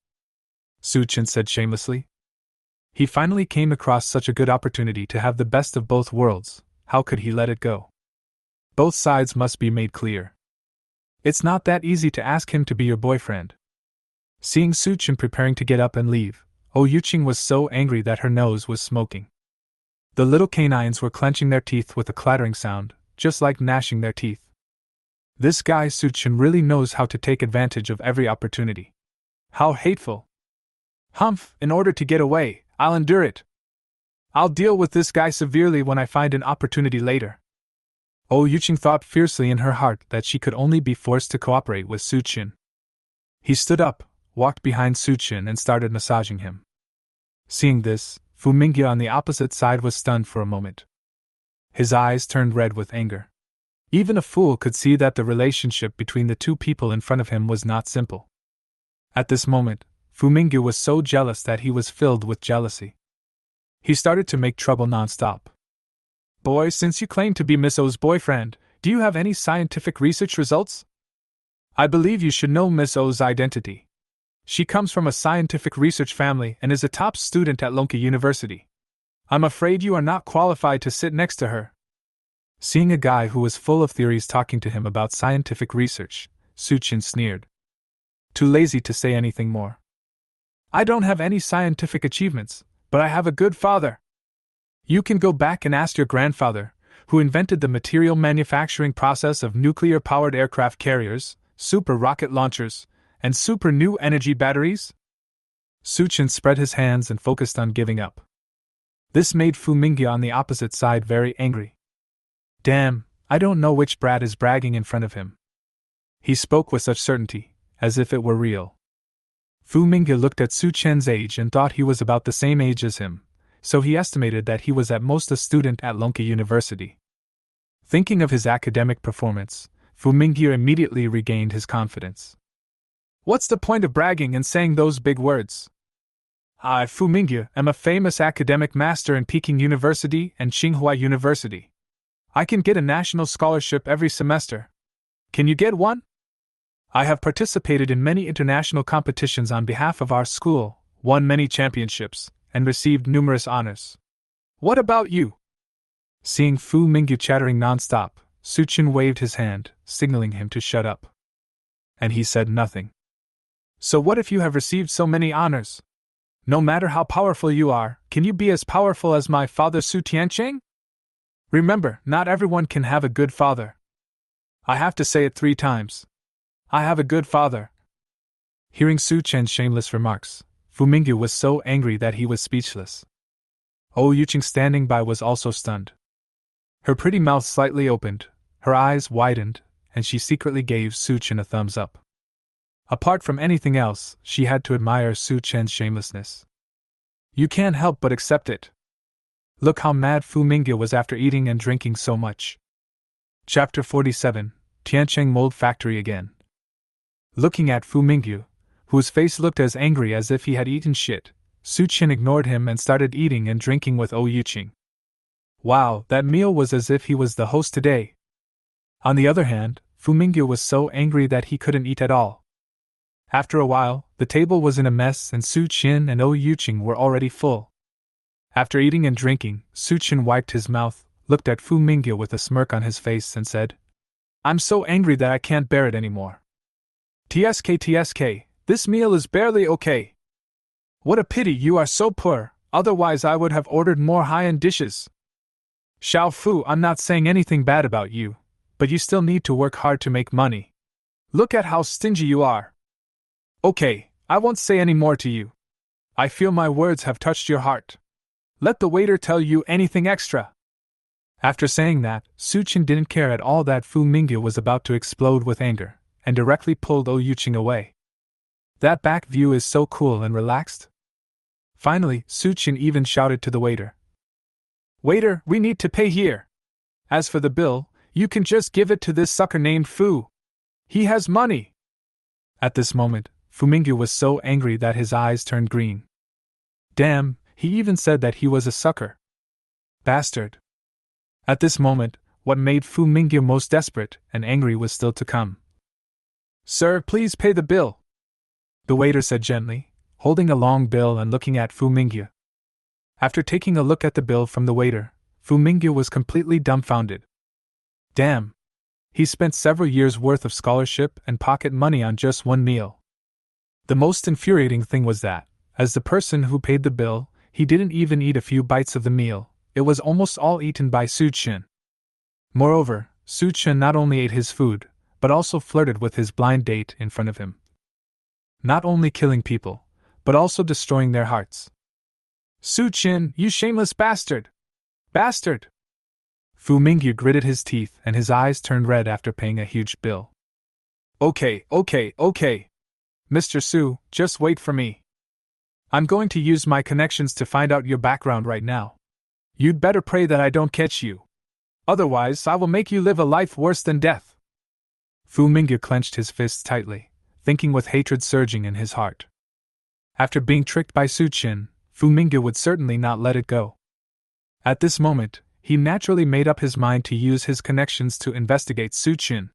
Su Chen said shamelessly. He finally came across such a good opportunity to have the best of both worlds. How could he let it go? Both sides must be made clear. It's not that easy to ask him to be your boyfriend. Seeing Su Chen preparing to get up and leave, Oh Yuching was so angry that her nose was smoking. The little canines were clenching their teeth with a clattering sound, just like gnashing their teeth. This guy Su Chen really knows how to take advantage of every opportunity. How hateful! Humph, in order to get away, I'll endure it. I'll deal with this guy severely when I find an opportunity later. Oh Yuching thought fiercely in her heart that she could only be forced to cooperate with Su Chen. He stood up, walked behind Su Chen and started massaging him. Seeing this, Fu Mingyu on the opposite side was stunned for a moment. His eyes turned red with anger. Even a fool could see that the relationship between the two people in front of him was not simple. At this moment, Fu Mingyu was so jealous that he was filled with jealousy. He started to make trouble nonstop. Boy, since you claim to be Miss O's boyfriend, do you have any scientific research results? I believe you should know Miss O's identity. She comes from a scientific research family and is a top student at Lonka University. I'm afraid you are not qualified to sit next to her. Seeing a guy who was full of theories talking to him about scientific research, Su Chen sneered. Too lazy to say anything more. I don't have any scientific achievements, but I have a good father. You can go back and ask your grandfather, who invented the material manufacturing process of nuclear-powered aircraft carriers, super rocket launchers, and super new energy batteries? Su Chen spread his hands and focused on giving up. This made Fu Mingyu on the opposite side very angry. Damn, I don't know which brat is bragging in front of him. He spoke with such certainty, as if it were real. Fu Mingyu looked at Su Chen's age and thought he was about the same age as him, so he estimated that he was at most a student at Lonka University. Thinking of his academic performance, Fu Mingyu immediately regained his confidence. What's the point of bragging and saying those big words? I, Fu Mingyu, am a famous academic master in Peking University and Tsinghua University. I can get a national scholarship every semester. Can you get one? I have participated in many international competitions on behalf of our school, won many championships, and received numerous honors. What about you? Seeing Fu Mingyu chattering nonstop, Su Chen waved his hand, signaling him to shut up. And he said nothing. So what if you have received so many honors? No matter how powerful you are, can you be as powerful as my father Su Tiancheng? Remember, not everyone can have a good father. I have to say it 3 times. I have a good father. Hearing Su Chen's shameless remarks, Fu Mingyu was so angry that he was speechless. Oh Yuching standing by was also stunned. Her pretty mouth slightly opened, her eyes widened, and she secretly gave Su Chen a thumbs up. Apart from anything else, she had to admire Su Chen's shamelessness. You can't help but accept it. Look how mad Fu Mingyu was after eating and drinking so much. Chapter 47, Tiancheng Mold Factory again. Looking at Fu Mingyu, whose face looked as angry as if he had eaten shit, Su Chen ignored him and started eating and drinking with Oh Yuching. Wow, that meal was as if he was the host today. On the other hand, Fu Mingyu was so angry that he couldn't eat at all. After a while, the table was in a mess and Su Chen and Oh Yuching were already full. After eating and drinking, Su Chen wiped his mouth, looked at Fu Mingyu with a smirk on his face and said, I'm so angry that I can't bear it anymore. TSK, this meal is barely okay. What a pity you are so poor, otherwise I would have ordered more high-end dishes. Xiao Fu, I'm not saying anything bad about you, but you still need to work hard to make money. Look at how stingy you are. Okay, I won't say any more to you. I feel my words have touched your heart. Let the waiter tell you anything extra. After saying that, Su Qin didn't care at all that Fu Mingyu was about to explode with anger, and directly pulled Ou Yuqing away. That back view is so cool and relaxed. Finally, Su Qin even shouted to the waiter. Waiter, we need to pay here. As for the bill, you can just give it to this sucker named Fu. He has money. At this moment, Fu Mingyu was so angry that his eyes turned green. Damn, he even said that he was a sucker. Bastard. At this moment, what made Fu Mingyu most desperate and angry was still to come. Sir, please pay the bill, the waiter said gently, holding a long bill and looking at Fu Mingyu. After taking a look at the bill from the waiter, Fu Mingyu was completely dumbfounded. Damn! He spent several years' worth of scholarship and pocket money on just one meal. The most infuriating thing was that, as the person who paid the bill, he didn't even eat a few bites of the meal. It was almost all eaten by Su Qin. Moreover, Su Qin not only ate his food, but also flirted with his blind date in front of him. Not only killing people, but also destroying their hearts. Su Qin, you shameless bastard! Bastard! Fu Mingyu gritted his teeth and his eyes turned red after paying a huge bill. Okay. Mr. Su, just wait for me. I'm going to use my connections to find out your background right now. You'd better pray that I don't catch you. Otherwise, I will make you live a life worse than death. Fu Mingyu clenched his fists tightly, thinking with hatred surging in his heart. After being tricked by Su Qin, Fu Mingyu would certainly not let it go. At this moment, he naturally made up his mind to use his connections to investigate Su Qin.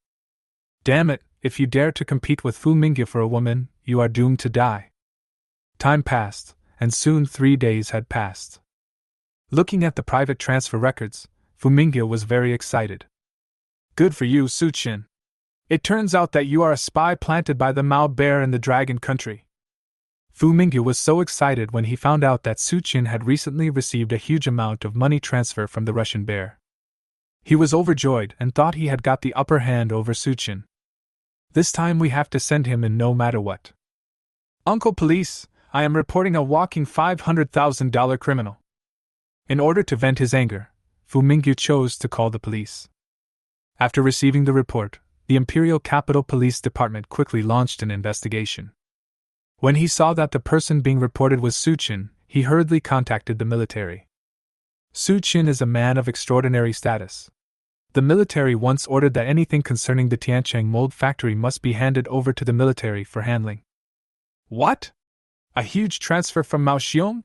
Damn it, if you dare to compete with Fu Mingyu for a woman, you are doomed to die. Time passed, and soon 3 days had passed. Looking at the private transfer records, Fu Mingyu was very excited. Good for you, Su Qin. It turns out that you are a spy planted by the Mao bear in the Dragon Country. Fu Mingyu was so excited when he found out that Su Qin had recently received a huge amount of money transfer from the Russian bear. He was overjoyed and thought he had got the upper hand over Su Qin. This time we have to send him in no matter what. Uncle Police, I am reporting a walking $500,000 criminal. In order to vent his anger, Fu Mingyu chose to call the police. After receiving the report, the Imperial Capital Police Department quickly launched an investigation. When he saw that the person being reported was Su Qin, he hurriedly contacted the military. Su Qin is a man of extraordinary status. The military once ordered that anything concerning the Tiancheng mold factory must be handed over to the military for handling. What? A huge transfer from Mao Xiong?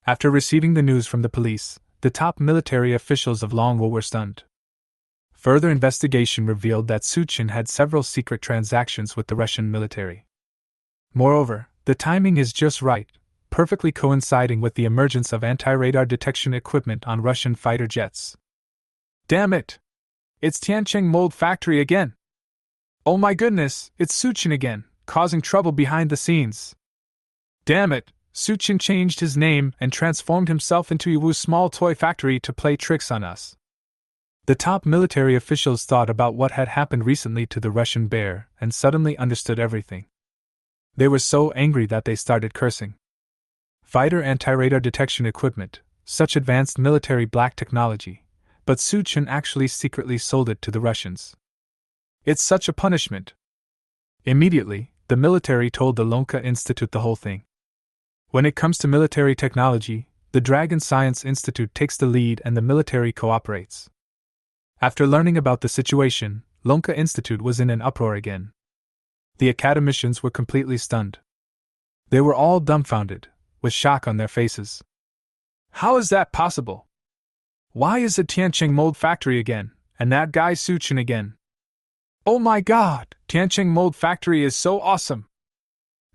After receiving the news from the police, the top military officials of Longwo were stunned. Further investigation revealed that Su Qin had several secret transactions with the Russian military. Moreover, the timing is just right, perfectly coinciding with the emergence of anti-radar detection equipment on Russian fighter jets. Damn it! It's Tiancheng mold factory again! Oh my goodness, it's Su Qin again, causing trouble behind the scenes. Damn it! Su Qin changed his name and transformed himself into Yiwu's small toy factory to play tricks on us. The top military officials thought about what had happened recently to the Russian bear and suddenly understood everything. They were so angry that they started cursing. Fighter anti-radar detection equipment, such advanced military black technology, but Su Qin actually secretly sold it to the Russians. It's such a punishment. Immediately, the military told the Lonka Institute the whole thing. When it comes to military technology, the Dragon Science Institute takes the lead and the military cooperates. After learning about the situation, Lonka Institute was in an uproar again. The academicians were completely stunned. They were all dumbfounded, with shock on their faces. How is that possible? Why is it Tiancheng mold factory again, and that guy Su Qin again? Oh my god, Tiancheng mold factory is so awesome!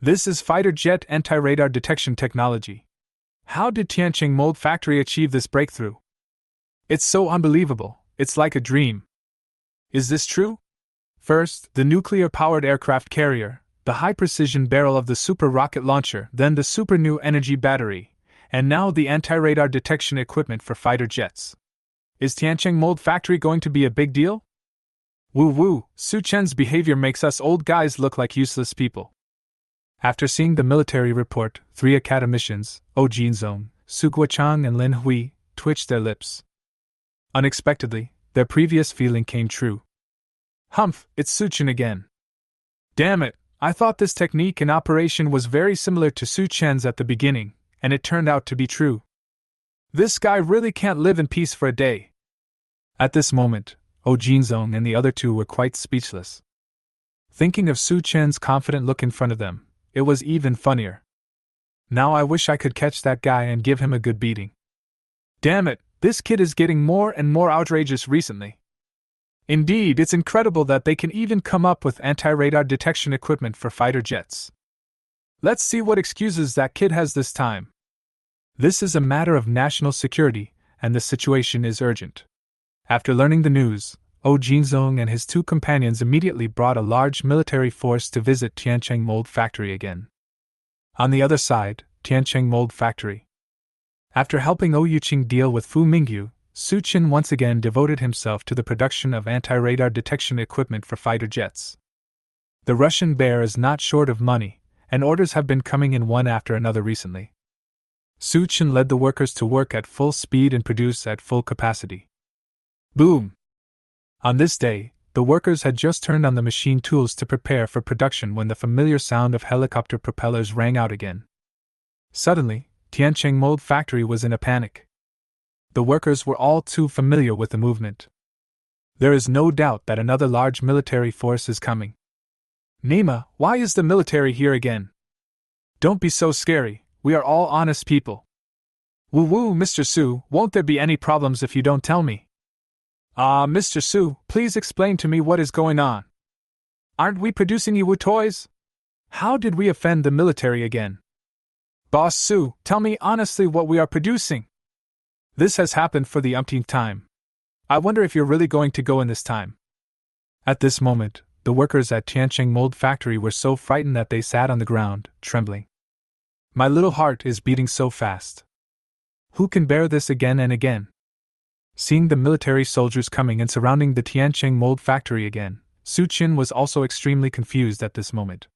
This is fighter jet anti-radar detection technology. How did Tiancheng mold factory achieve this breakthrough? It's so unbelievable, it's like a dream. Is this true? First, the nuclear-powered aircraft carrier, the high-precision barrel of the super rocket launcher, then the super new energy battery, and now the anti-radar detection equipment for fighter jets. Is Tiancheng Mold Factory going to be a big deal? Woo woo, Su Chen's behavior makes us old guys look like useless people. After seeing the military report, 3 academicians, Jinzong, Su Guochang and Lin Hui, twitched their lips. Unexpectedly, their previous feeling came true. Humph, it's Su Chen again. Damn it, I thought this technique in operation was very similar to Su Chen's at the beginning, and it turned out to be true. This guy really can't live in peace for a day. At this moment, Jinzong and the other 2 were quite speechless. Thinking of Su Chen's confident look in front of them, it was even funnier. Now I wish I could catch that guy and give him a good beating. Damn it, this kid is getting more and more outrageous recently. Indeed, it's incredible that they can even come up with anti-radar detection equipment for fighter jets. Let's see what excuses that kid has this time. This is a matter of national security, and the situation is urgent. After learning the news, Jinzong and his 2 companions immediately brought a large military force to visit Tiancheng Mold Factory again. On the other side, Tiancheng Mold Factory. After helping Yuqing deal with Fu Mingyu, Su Chen once again devoted himself to the production of anti-radar detection equipment for fighter jets. The Russian bear is not short of money, and orders have been coming in one after another recently. Su Chen led the workers to work at full speed and produce at full capacity. Boom! On this day, the workers had just turned on the machine tools to prepare for production when the familiar sound of helicopter propellers rang out again. Suddenly, Tiancheng Mold Factory was in a panic. The workers were all too familiar with the movement. There is no doubt that another large military force is coming. Nima, why is the military here again? Don't be so scary, we are all honest people. Woo woo, Mr. Su, won't there be any problems if you don't tell me? Mr. Su, please explain to me what is going on. Aren't we producing Yiwu toys? How did we offend the military again? Boss Su, tell me honestly what we are producing. This has happened for the umpteenth time. I wonder if you're really going to go in this time. At this moment, the workers at Tiancheng Mold Factory were so frightened that they sat on the ground, trembling. My little heart is beating so fast. Who can bear this again and again? Seeing the military soldiers coming and surrounding the Tiancheng Mold Factory again, Su Chen was also extremely confused at this moment.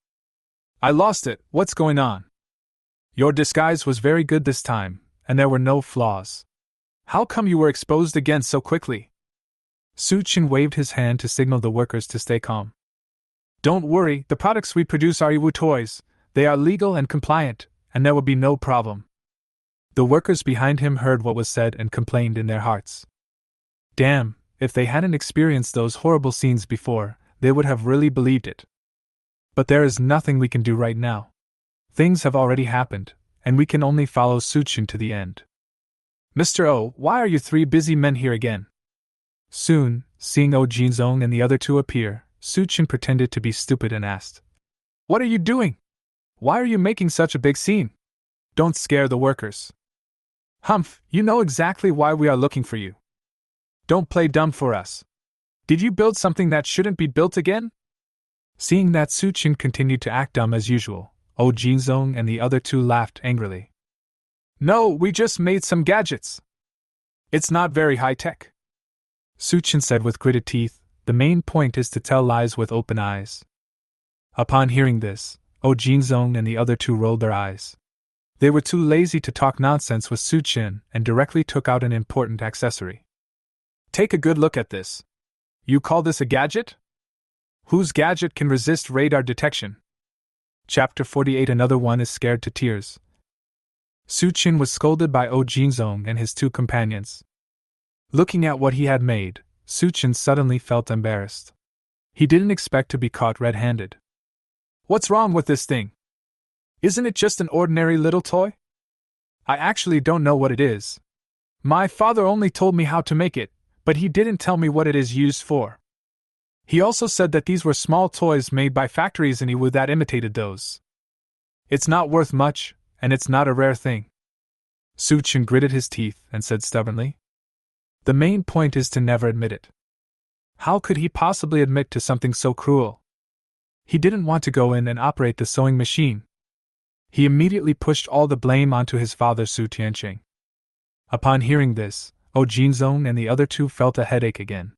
I lost it, what's going on? Your disguise was very good this time, and there were no flaws. How come you were exposed again so quickly? Su Chen waved his hand to signal the workers to stay calm. Don't worry, the products we produce are Yiwu toys, they are legal and compliant, and there will be no problem. The workers behind him heard what was said and complained in their hearts. Damn, if they hadn't experienced those horrible scenes before, they would have really believed it. But there is nothing we can do right now. Things have already happened, and we can only follow Su Chen to the end. Mr. O, why are you 3 busy men here again? Soon, seeing Jinzong and the other 2 appear, Su Chen pretended to be stupid and asked, What are you doing? Why are you making such a big scene? Don't scare the workers. Humph, you know exactly why we are looking for you. Don't play dumb for us. Did you build something that shouldn't be built again? Seeing that Su Chen continued to act dumb as usual, Jinzong and the other 2 laughed angrily. No, we just made some gadgets. It's not very high-tech. Su Chen said with gritted teeth, the main point is to tell lies with open eyes. Upon hearing this, Jinzong and the other 2 rolled their eyes. They were too lazy to talk nonsense with Su Chen and directly took out an important accessory. Take a good look at this. You call this a gadget? Whose gadget can resist radar detection? Chapter 48. Another one is scared to tears. Su Chen was scolded by Jinzong and his 2 companions. Looking at what he had made, Su Chen suddenly felt embarrassed. He didn't expect to be caught red-handed. What's wrong with this thing? Isn't it just an ordinary little toy? I actually don't know what it is. My father only told me how to make it, but he didn't tell me what it is used for. He also said that these were small toys made by factories in Yiwu that imitated those. It's not worth much, and it's not a rare thing. Su Chen gritted his teeth and said stubbornly. The main point is to never admit it. How could he possibly admit to something so cruel? He didn't want to go in and operate the sewing machine. He immediately pushed all the blame onto his father Su Tiancheng. Upon hearing this, Jinzong and the other two felt a headache again.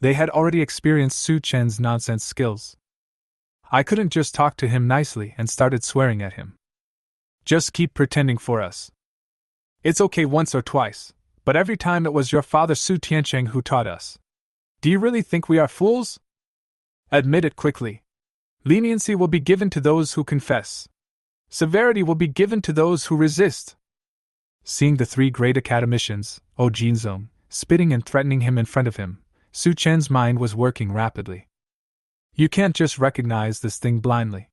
They had already experienced Su Chen's nonsense skills. I couldn't just talk to him nicely and started swearing at him. Just keep pretending for us. It's okay once or twice, but every time it was your father Su Tiancheng who taught us. Do you really think we are fools? Admit it quickly. Leniency will be given to those who confess. Severity will be given to those who resist. Seeing the three great academicians, Jinzong, spitting and threatening him in front of him, Su Chen's mind was working rapidly. You can't just recognize this thing blindly.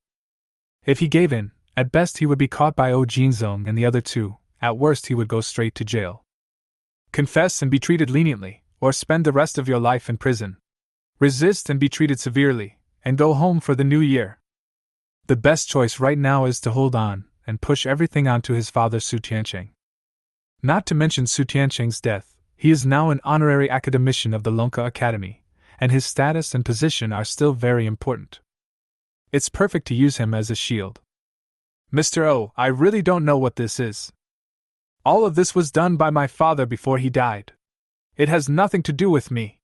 If he gave in, at best he would be caught by Jinzong and the other two, at worst he would go straight to jail. Confess and be treated leniently, or spend the rest of your life in prison. Resist and be treated severely, and go home for the new year. The best choice right now is to hold on and push everything onto his father Su Tiancheng. Not to mention Su Tiancheng's death, he is now an honorary academician of the Lonka Academy, and his status and position are still very important. It's perfect to use him as a shield. Mr. O, I really don't know what this is. All of this was done by my father before he died. It has nothing to do with me.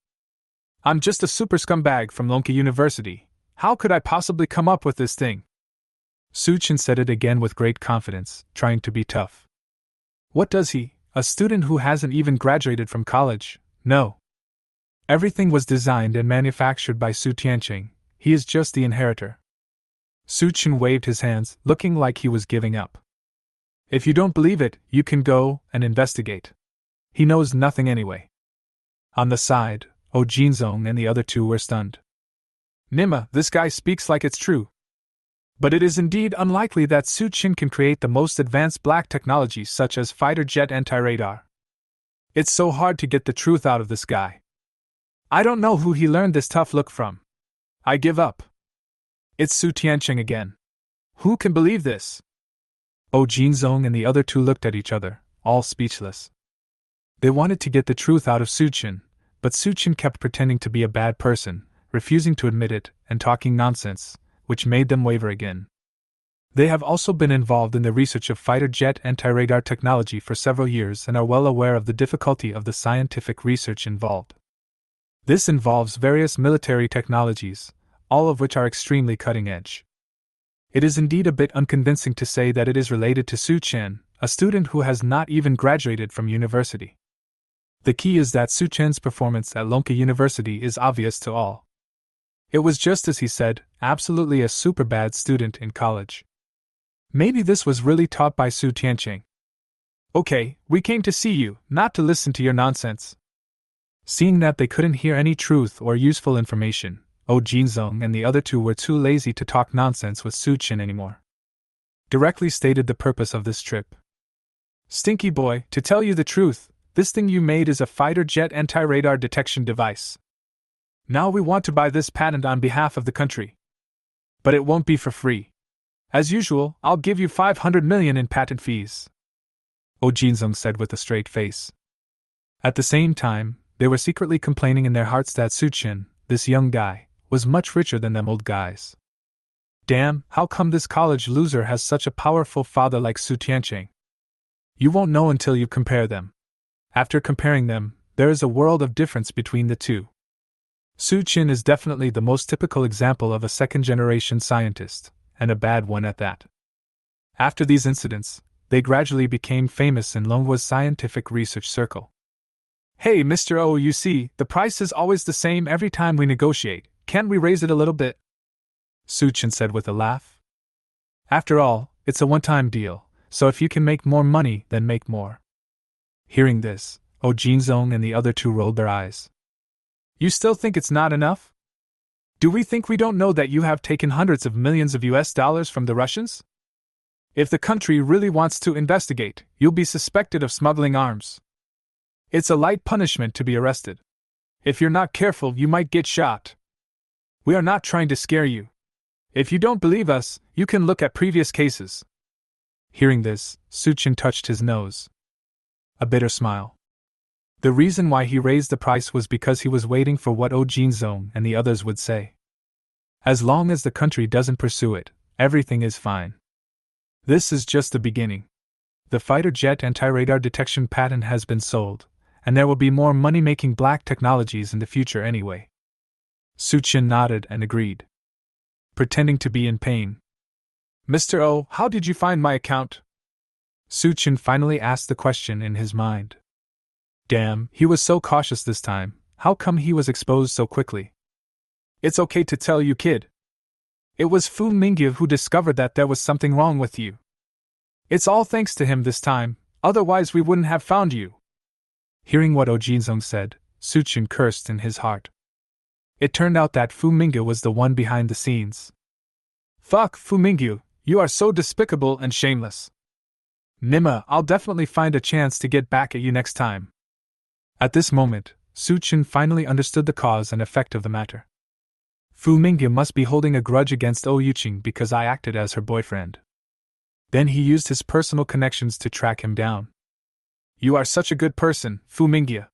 I'm just a super scumbag from Lonka University. How could I possibly come up with this thing? Su Chen said it again with great confidence, trying to be tough. What does he, a student who hasn't even graduated from college, know? Everything was designed and manufactured by Su Tiancheng. He is just the inheritor. Su Chen waved his hands, looking like he was giving up. If you don't believe it, you can go and investigate. He knows nothing anyway. On the side, Jinzong and the other two were stunned. Nima, this guy speaks like it's true. But it is indeed unlikely that Su Chen can create the most advanced black technology such as fighter jet anti-radar. It's so hard to get the truth out of this guy. I don't know who he learned this tough look from. I give up. It's Su Tiancheng again. Who can believe this? Jinzong and the other two looked at each other, all speechless. They wanted to get the truth out of Su Chen, but Su Chen kept pretending to be a bad person, refusing to admit it, and talking nonsense, which made them waver again. They have also been involved in the research of fighter jet anti-radar technology for several years and are well aware of the difficulty of the scientific research involved. This involves various military technologies, all of which are extremely cutting-edge. It is indeed a bit unconvincing to say that it is related to Su Chen, a student who has not even graduated from university. The key is that Su Chen's performance at Lonka University is obvious to all. It was just as he said, absolutely a super bad student in college. Maybe this was really taught by Su Tiancheng. Okay, we came to see you, not to listen to your nonsense. Seeing that they couldn't hear any truth or useful information, Jinzong and the other two were too lazy to talk nonsense with Su Chen anymore. Directly stated the purpose of this trip. Stinky boy, to tell you the truth, this thing you made is a fighter jet anti-radar detection device. Now we want to buy this patent on behalf of the country. But it won't be for free. As usual, I'll give you 500 million in patent fees. Jinzong said with a straight face. At the same time, they were secretly complaining in their hearts that Su Chen, this young guy, was much richer than them old guys. Damn, how come this college loser has such a powerful father like Su Tiancheng? You won't know until you compare them. After comparing them, there is a world of difference between the two. Su Chen is definitely the most typical example of a second-generation scientist, and a bad one at that. After these incidents, they gradually became famous in Longwa's scientific research circle. Hey, Mr. O, you see, the price is always the same every time we negotiate. Can't we raise it a little bit? Su Chen said with a laugh. After all, it's a one-time deal, so if you can make more money, then make more. Hearing this, Jinzong and the other two rolled their eyes. You still think it's not enough? Do we think we don't know that you have taken hundreds of millions of US dollars from the Russians? If the country really wants to investigate, you'll be suspected of smuggling arms. It's a light punishment to be arrested. If you're not careful, you might get shot. We are not trying to scare you. If you don't believe us, you can look at previous cases. Hearing this, Su Chen touched his nose. A bitter smile. The reason why he raised the price was because he was waiting for what Jinzong and the others would say. As long as the country doesn't pursue it, everything is fine. This is just the beginning. The fighter jet anti-radar detection patent has been sold, and there will be more money-making black technologies in the future anyway. Suchin nodded and agreed, pretending to be in pain. Mr. O, how did you find my account? Suchin finally asked the question in his mind. Damn, he was so cautious this time. How come he was exposed so quickly? It's okay to tell you, kid. It was Fu Mingyu who discovered that there was something wrong with you. It's all thanks to him this time, otherwise we wouldn't have found you. Hearing what Ojinzong said, Suchin cursed in his heart. It turned out that Fu Mingyu was the one behind the scenes. Fuck, Fu Mingyu, you are so despicable and shameless. Nima, I'll definitely find a chance to get back at you next time. At this moment, Suchin finally understood the cause and effect of the matter. Fu Mingyu must be holding a grudge against Oh Yuqing because I acted as her boyfriend. Then he used his personal connections to track him down. You are such a good person, Fu Mingyu.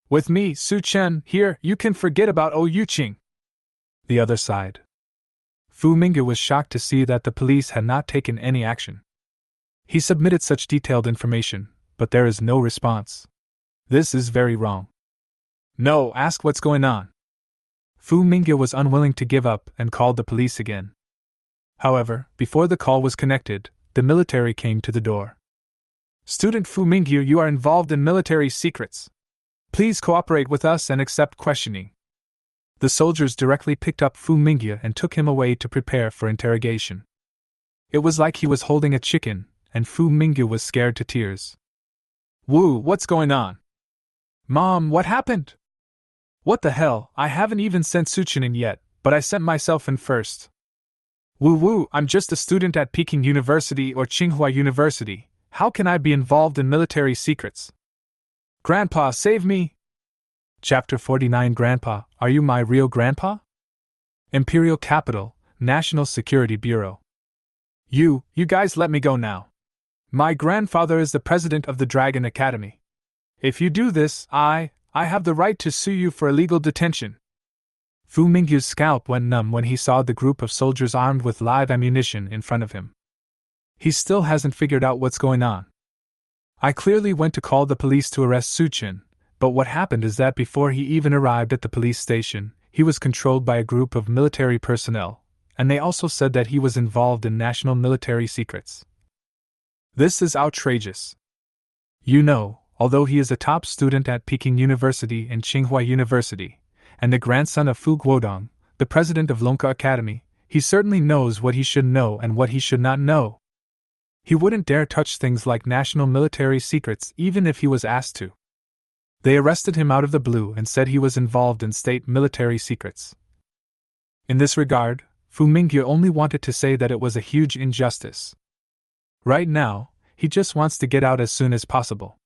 With me, Suchen, here, you can forget about Oh Yuqing. The other side. Fu Mingyu was shocked to see that the police had not taken any action. He submitted such detailed information, but there is no response. This is very wrong. No, ask what's going on. Fu Mingyu was unwilling to give up and called the police again. However, before the call was connected, the military came to the door. Student Fu Mingyu, you are involved in military secrets. Please cooperate with us and accept questioning. The soldiers directly picked up Fu Mingyu and took him away to prepare for interrogation. It was like he was holding a chicken, and Fu Mingyu was scared to tears. Woo, what's going on? Mom, what happened? What the hell, I haven't even sent Suchin in yet, but I sent myself in first. Woo, I'm just a student at Peking University or Tsinghua University. How can I be involved in military secrets? Grandpa, save me! Chapter 49. Grandpa, are you my real grandpa? Imperial Capital, National Security Bureau. You guys let me go now. My grandfather is the president of the Dragon Academy. If you do this, I have the right to sue you for illegal detention. Fu Mingyu's scalp went numb when he saw the group of soldiers armed with live ammunition in front of him. He still hasn't figured out what's going on. I clearly went to call the police to arrest Suchin, but what happened is that before he even arrived at the police station, he was controlled by a group of military personnel, and they also said that he was involved in national military secrets. This is outrageous. You know, although he is a top student at Peking University and Tsinghua University, and the grandson of Fu Guodong, the president of Lonka Academy, he certainly knows what he should know and what he should not know. He wouldn't dare touch things like national military secrets even if he was asked to. They arrested him out of the blue and said he was involved in state military secrets. In this regard, Fu Mingyu only wanted to say that it was a huge injustice. Right now, he just wants to get out as soon as possible.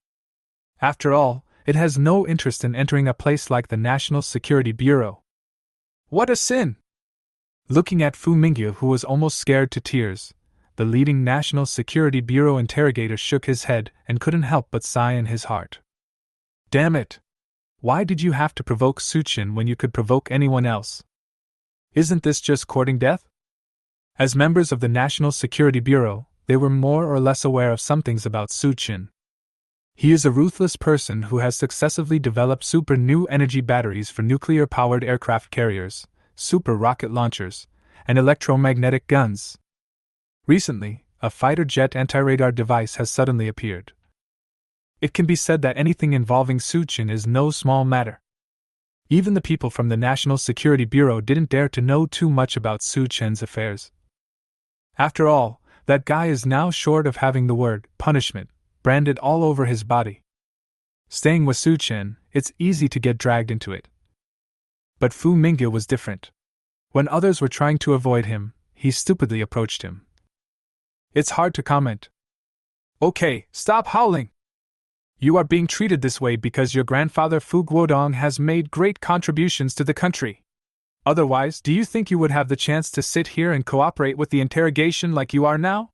After all, it has no interest in entering a place like the National Security Bureau. What a sin! Looking at Fu Mingyu, who was almost scared to tears, the leading National Security Bureau interrogator shook his head and couldn't help but sigh in his heart. Damn it! Why did you have to provoke Suchin when you could provoke anyone else? Isn't this just courting death? As members of the National Security Bureau, they were more or less aware of some things about Suchin. He is a ruthless person who has successively developed super new energy batteries for nuclear-powered aircraft carriers, super rocket launchers, and electromagnetic guns. Recently, a fighter jet anti-radar device has suddenly appeared. It can be said that anything involving Suchin is no small matter. Even the people from the National Security Bureau didn't dare to know too much about Suchin's affairs. After all, that guy is now short of having the word punishment branded all over his body. Staying with Suchin, it's easy to get dragged into it. But Fu Mingyu was different. When others were trying to avoid him, he stupidly approached him. It's hard to comment. Okay, stop howling! You are being treated this way because your grandfather Fu Guodong has made great contributions to the country. Otherwise, do you think you would have the chance to sit here and cooperate with the interrogation like you are now?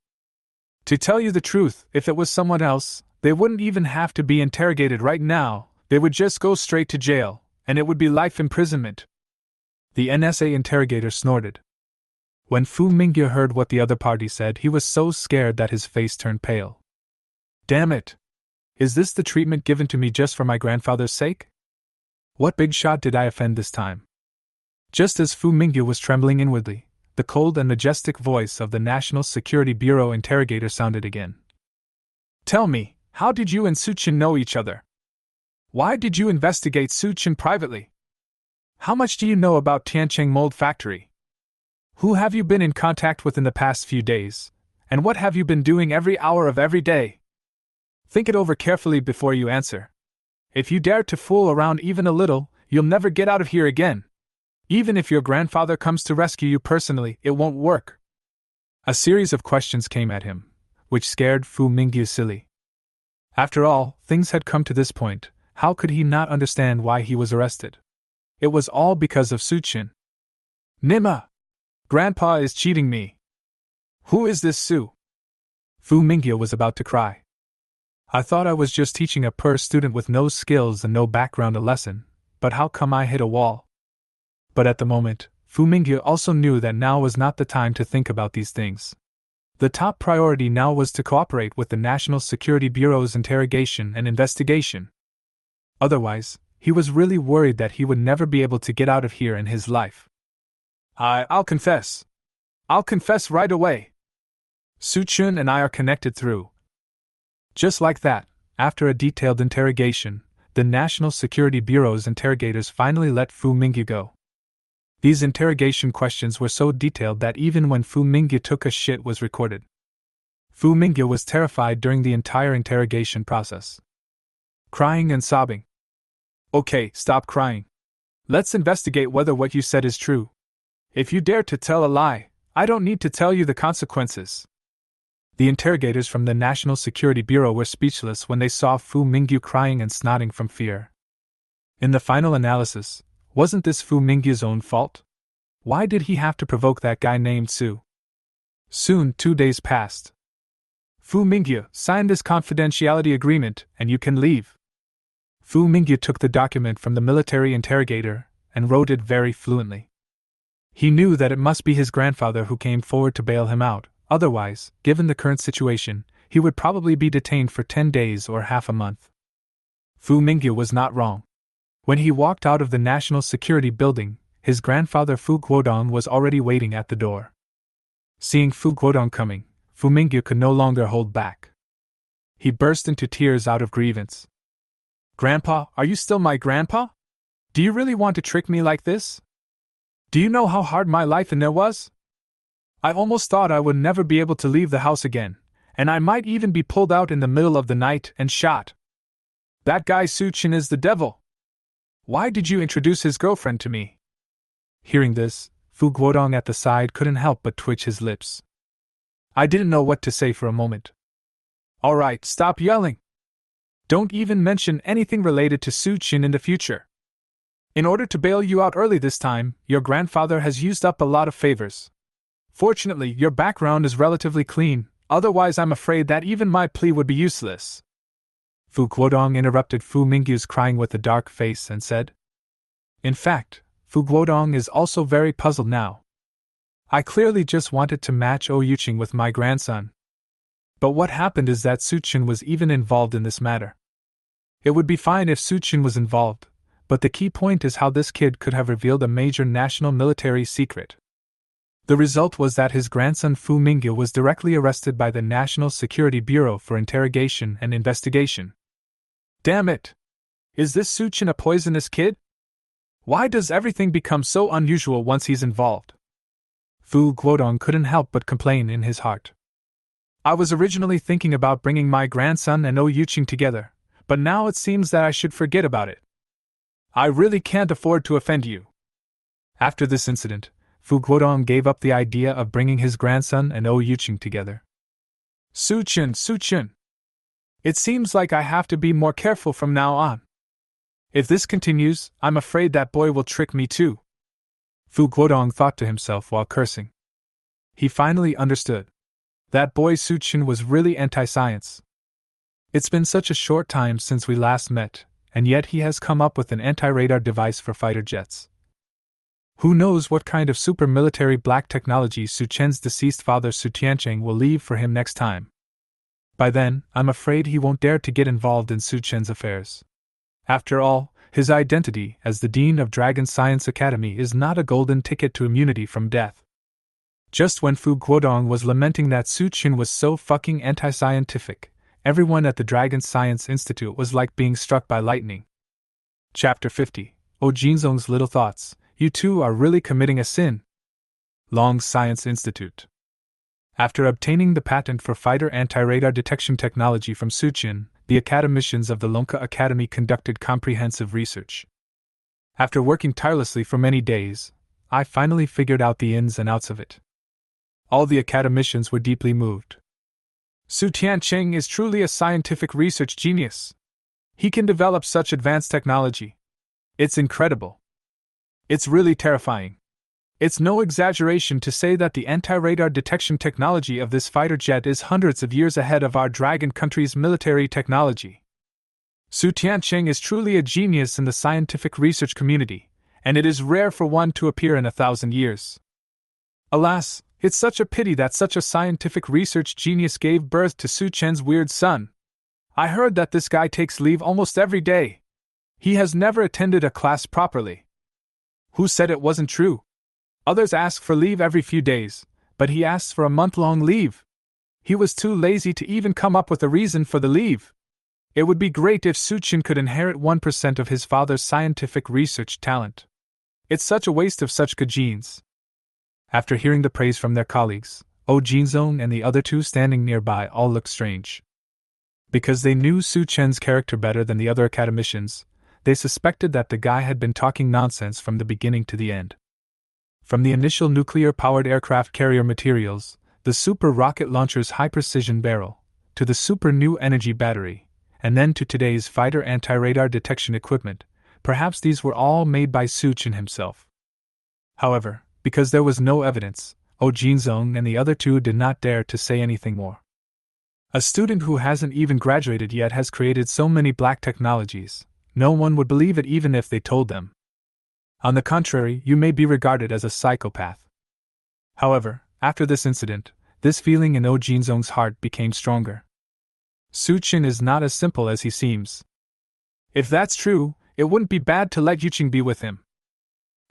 To tell you the truth, if it was someone else, they wouldn't even have to be interrogated right now, they would just go straight to jail, and it would be life imprisonment. The NSA interrogator snorted. When Fu Mingyu heard what the other party said, he was so scared that his face turned pale. Damn it! Is this the treatment given to me just for my grandfather's sake? What big shot did I offend this time? Just as Fu Mingyu was trembling inwardly, the cold and majestic voice of the National Security Bureau interrogator sounded again. Tell me, how did you and Suchin know each other? Why did you investigate Suchin privately? How much do you know about Tiancheng Mold Factory? Who have you been in contact with in the past few days? And what have you been doing every hour of every day? Think it over carefully before you answer. If you dare to fool around even a little, you'll never get out of here again. Even if your grandfather comes to rescue you personally, it won't work. A series of questions came at him, which scared Fu Mingyu silly. After all, things had come to this point, how could he not understand why he was arrested? It was all because of Suchin. Nima! Grandpa is cheating me. Who is this Su? Fu Mingyu was about to cry. I thought I was just teaching a poor student with no skills and no background a lesson, but how come I hit a wall? But at the moment, Fu Mingyu also knew that now was not the time to think about these things. The top priority now was to cooperate with the National Security Bureau's interrogation and investigation. Otherwise, he was really worried that he would never be able to get out of here in his life. I'll confess. I'll confess right away. Suchun and I are connected through. Just like that, after a detailed interrogation, the National Security Bureau's interrogators finally let Fu Mingyu go. These interrogation questions were so detailed that even when Fu Mingyu took a shit was recorded. Fu Mingyu was terrified during the entire interrogation process. Crying and sobbing. Okay, stop crying. Let's investigate whether what you said is true. If you dare to tell a lie, I don't need to tell you the consequences. The interrogators from the National Security Bureau were speechless when they saw Fu Mingyu crying and snotting from fear. In the final analysis, wasn't this Fu Mingyu's own fault? Why did he have to provoke that guy named Su? Soon 2 days passed. Fu Mingyu, sign this confidentiality agreement and you can leave. Fu Mingyu took the document from the military interrogator and wrote it very fluently. He knew that it must be his grandfather who came forward to bail him out. Otherwise, given the current situation, he would probably be detained for 10 days or half a month. Fu Mingyu was not wrong. When he walked out of the National Security Building, his grandfather Fu Guodong was already waiting at the door. Seeing Fu Guodong coming, Fu Mingyu could no longer hold back. He burst into tears out of grievance. Grandpa, are you still my grandpa? Do you really want to trick me like this? Do you know how hard my life in there was? I almost thought I would never be able to leave the house again, and I might even be pulled out in the middle of the night and shot. That guy Suchin is the devil. Why did you introduce his girlfriend to me? Hearing this, Fu Guodong at the side couldn't help but twitch his lips. I didn't know what to say for a moment. All right, stop yelling. Don't even mention anything related to Suchin in the future. In order to bail you out early this time, your grandfather has used up a lot of favors. Fortunately, your background is relatively clean, otherwise I'm afraid that even my plea would be useless. Fu Guodong interrupted Fu Mingyu's crying with a dark face and said. In fact, Fu Guodong is also very puzzled now. I clearly just wanted to match O Yuqing with my grandson. But what happened is that Suchin was even involved in this matter. It would be fine if Suchin was involved, but the key point is how this kid could have revealed a major national military secret. The result was that his grandson Fu Mingyu was directly arrested by the National Security Bureau for interrogation and investigation. Damn it! Is this Suchin a poisonous kid? Why does everything become so unusual once he's involved? Fu Guodong couldn't help but complain in his heart. I was originally thinking about bringing my grandson and O Yuqing together, but now it seems that I should forget about it. I really can't afford to offend you. After this incident, Fu Guodong gave up the idea of bringing his grandson and O Yuqing together. Suchin! It seems like I have to be more careful from now on. If this continues, I'm afraid that boy will trick me too. Fu Guodong thought to himself while cursing. He finally understood. That boy Suchin was really anti-science. It's been such a short time since we last met, and yet he has come up with an anti-radar device for fighter jets. Who knows what kind of super military black technology Su Chen's deceased father Su Tiancheng will leave for him next time. By then, I'm afraid he won't dare to get involved in Su Chen's affairs. After all, his identity as the Dean of Dragon Science Academy is not a golden ticket to immunity from death. Just when Fu Guodong was lamenting that Su Chen was so fucking anti-scientific, everyone at the Dragon Science Institute was like being struck by lightning. Chapter 50. Oh Jinzong's Little Thoughts, you two are really committing a sin. Long Science Institute. After obtaining the patent for fighter anti-radar detection technology from Su Chen, the academicians of the Lonka Academy conducted comprehensive research. After working tirelessly for many days, I finally figured out the ins and outs of it. All the academicians were deeply moved. Su Tiancheng is truly a scientific research genius. He can develop such advanced technology. It's incredible. It's really terrifying. It's no exaggeration to say that the anti-radar detection technology of this fighter jet is hundreds of years ahead of our dragon country's military technology. Su Tiancheng is truly a genius in the scientific research community, and it is rare for one to appear in 1,000 years. Alas, it's such a pity that such a scientific research genius gave birth to Su Chen's weird son. I heard that this guy takes leave almost every day. He has never attended a class properly. Who said it wasn't true? Others ask for leave every few days, but he asks for a month-long leave. He was too lazy to even come up with a reason for the leave. It would be great if Su Chen could inherit 1% of his father's scientific research talent. It's such a waste of such good genes. After hearing the praise from their colleagues, Oh Jinzong and the other two standing nearby all looked strange. Because they knew Su Chen's character better than the other academicians, they suspected that the guy had been talking nonsense from the beginning to the end. From the initial nuclear-powered aircraft carrier materials, the super rocket launcher's high-precision barrel, to the super new energy battery, and then to today's fighter anti-radar detection equipment, perhaps these were all made by Su Chen himself. However, because there was no evidence, Oh Jinzong and the other two did not dare to say anything more. A student who hasn't even graduated yet has created so many black technologies, no one would believe it even if they told them. On the contrary, you may be regarded as a psychopath. However, after this incident, this feeling in Oh Jinzong's heart became stronger. Su Chen is not as simple as he seems. If that's true, it wouldn't be bad to let Yuqing be with him.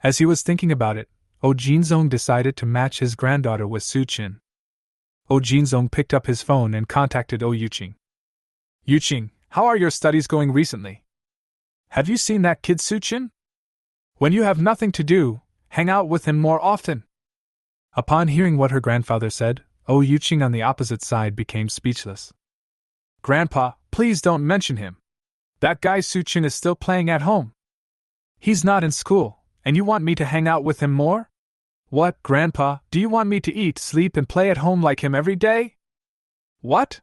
As he was thinking about it, Oh Jinzong decided to match his granddaughter with Su Chen. Oh Jinzong picked up his phone and contacted Oh Yuqing. Yuqing, how are your studies going recently? Have you seen that kid Su Chen? When you have nothing to do, hang out with him more often. Upon hearing what her grandfather said, Oh Yuqing on the opposite side became speechless. Grandpa, please don't mention him. That guy Su Chen is still playing at home. He's not in school, and you want me to hang out with him more? What, Grandpa, do you want me to eat, sleep, and play at home like him every day? What?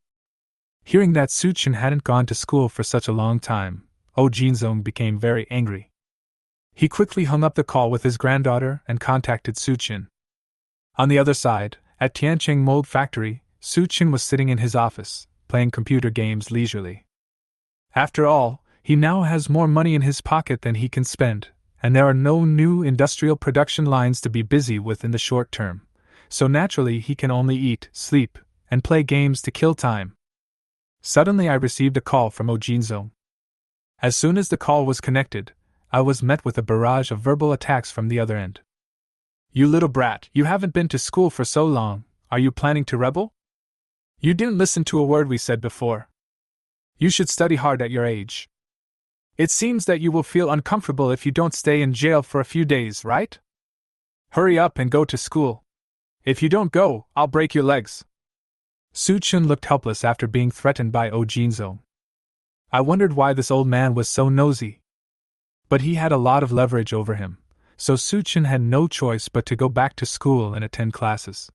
Hearing that Su Chen hadn't gone to school for such a long time, Oh Jinzong became very angry. He quickly hung up the call with his granddaughter and contacted Su Chen. On the other side, at Tiancheng Mold Factory, Su Chen was sitting in his office, playing computer games leisurely. After all, he now has more money in his pocket than he can spend, and there are no new industrial production lines to be busy with in the short term, so naturally he can only eat, sleep, and play games to kill time. Suddenly I received a call from Oh Jinzong. As soon as the call was connected, I was met with a barrage of verbal attacks from the other end. You little brat, you haven't been to school for so long, are you planning to rebel? You didn't listen to a word we said before. You should study hard at your age. It seems that you will feel uncomfortable if you don't stay in jail for a few days, right? Hurry up and go to school. If you don't go, I'll break your legs. Su Chen looked helpless after being threatened by Oh Jinzong. I wondered why this old man was so nosy. But he had a lot of leverage over him, so Su Chen had no choice but to go back to school and attend classes.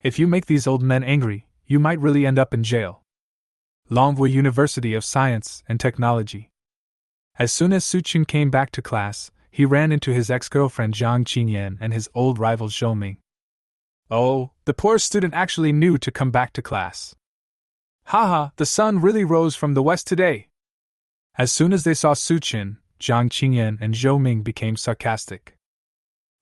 If you make these old men angry, you might really end up in jail. Longwu University of Science and Technology. As soon as Su Chen came back to class, he ran into his ex-girlfriend Zhang Qingyan and his old rival Zhou Ming. Oh, the poor student actually knew to come back to class. Haha, the sun really rose from the west today. As soon as they saw Su Chen, Zhang Qingyan and Zhou Ming became sarcastic.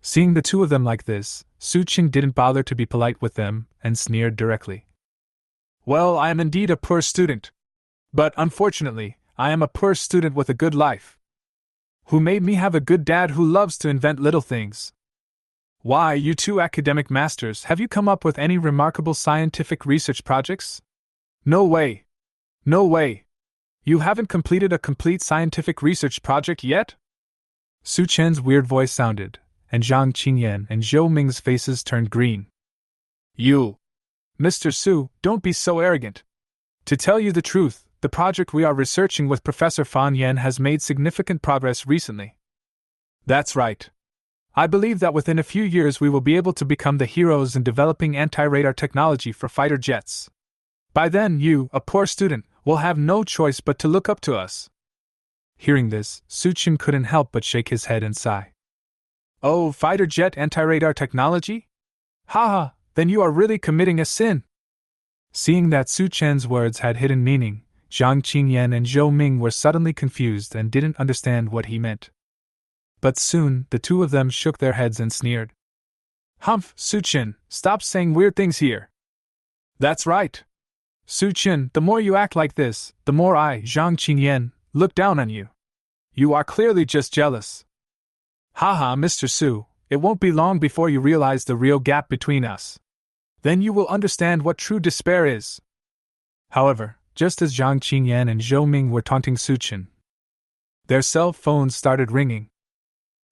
Seeing the two of them like this, Su Chen didn't bother to be polite with them and sneered directly. Well, I am indeed a poor student. But unfortunately, I am a poor student with a good life. Who made me have a good dad who loves to invent little things. Why, you two academic masters, have you come up with any remarkable scientific research projects? No way. No way. You haven't completed a complete scientific research project yet? Su Chen's weird voice sounded, and Zhang Qingyan and Zhou Ming's faces turned green. You! Mr. Su, don't be so arrogant. To tell you the truth, the project we are researching with Professor Fan Yan has made significant progress recently. That's right. I believe that within a few years we will be able to become the heroes in developing anti-radar technology for fighter jets. By then you, a poor student, will have no choice but to look up to us. Hearing this, Su Chen couldn't help but shake his head and sigh. Oh, fighter jet anti-radar technology? Haha, then you are really committing a sin. Seeing that Su Chen's words had hidden meaning, Zhang Qingyan and Zhou Ming were suddenly confused and didn't understand what he meant. But soon, the two of them shook their heads and sneered. Humph, Su Chen, stop saying weird things here. That's right. Su Chen, the more you act like this, the more I, Zhang Qingyan, look down on you. You are clearly just jealous. Haha, Mr. Su, it won't be long before you realize the real gap between us. Then you will understand what true despair is. However, just as Zhang Qingyan and Zhou Ming were taunting Su Chen, their cell phones started ringing.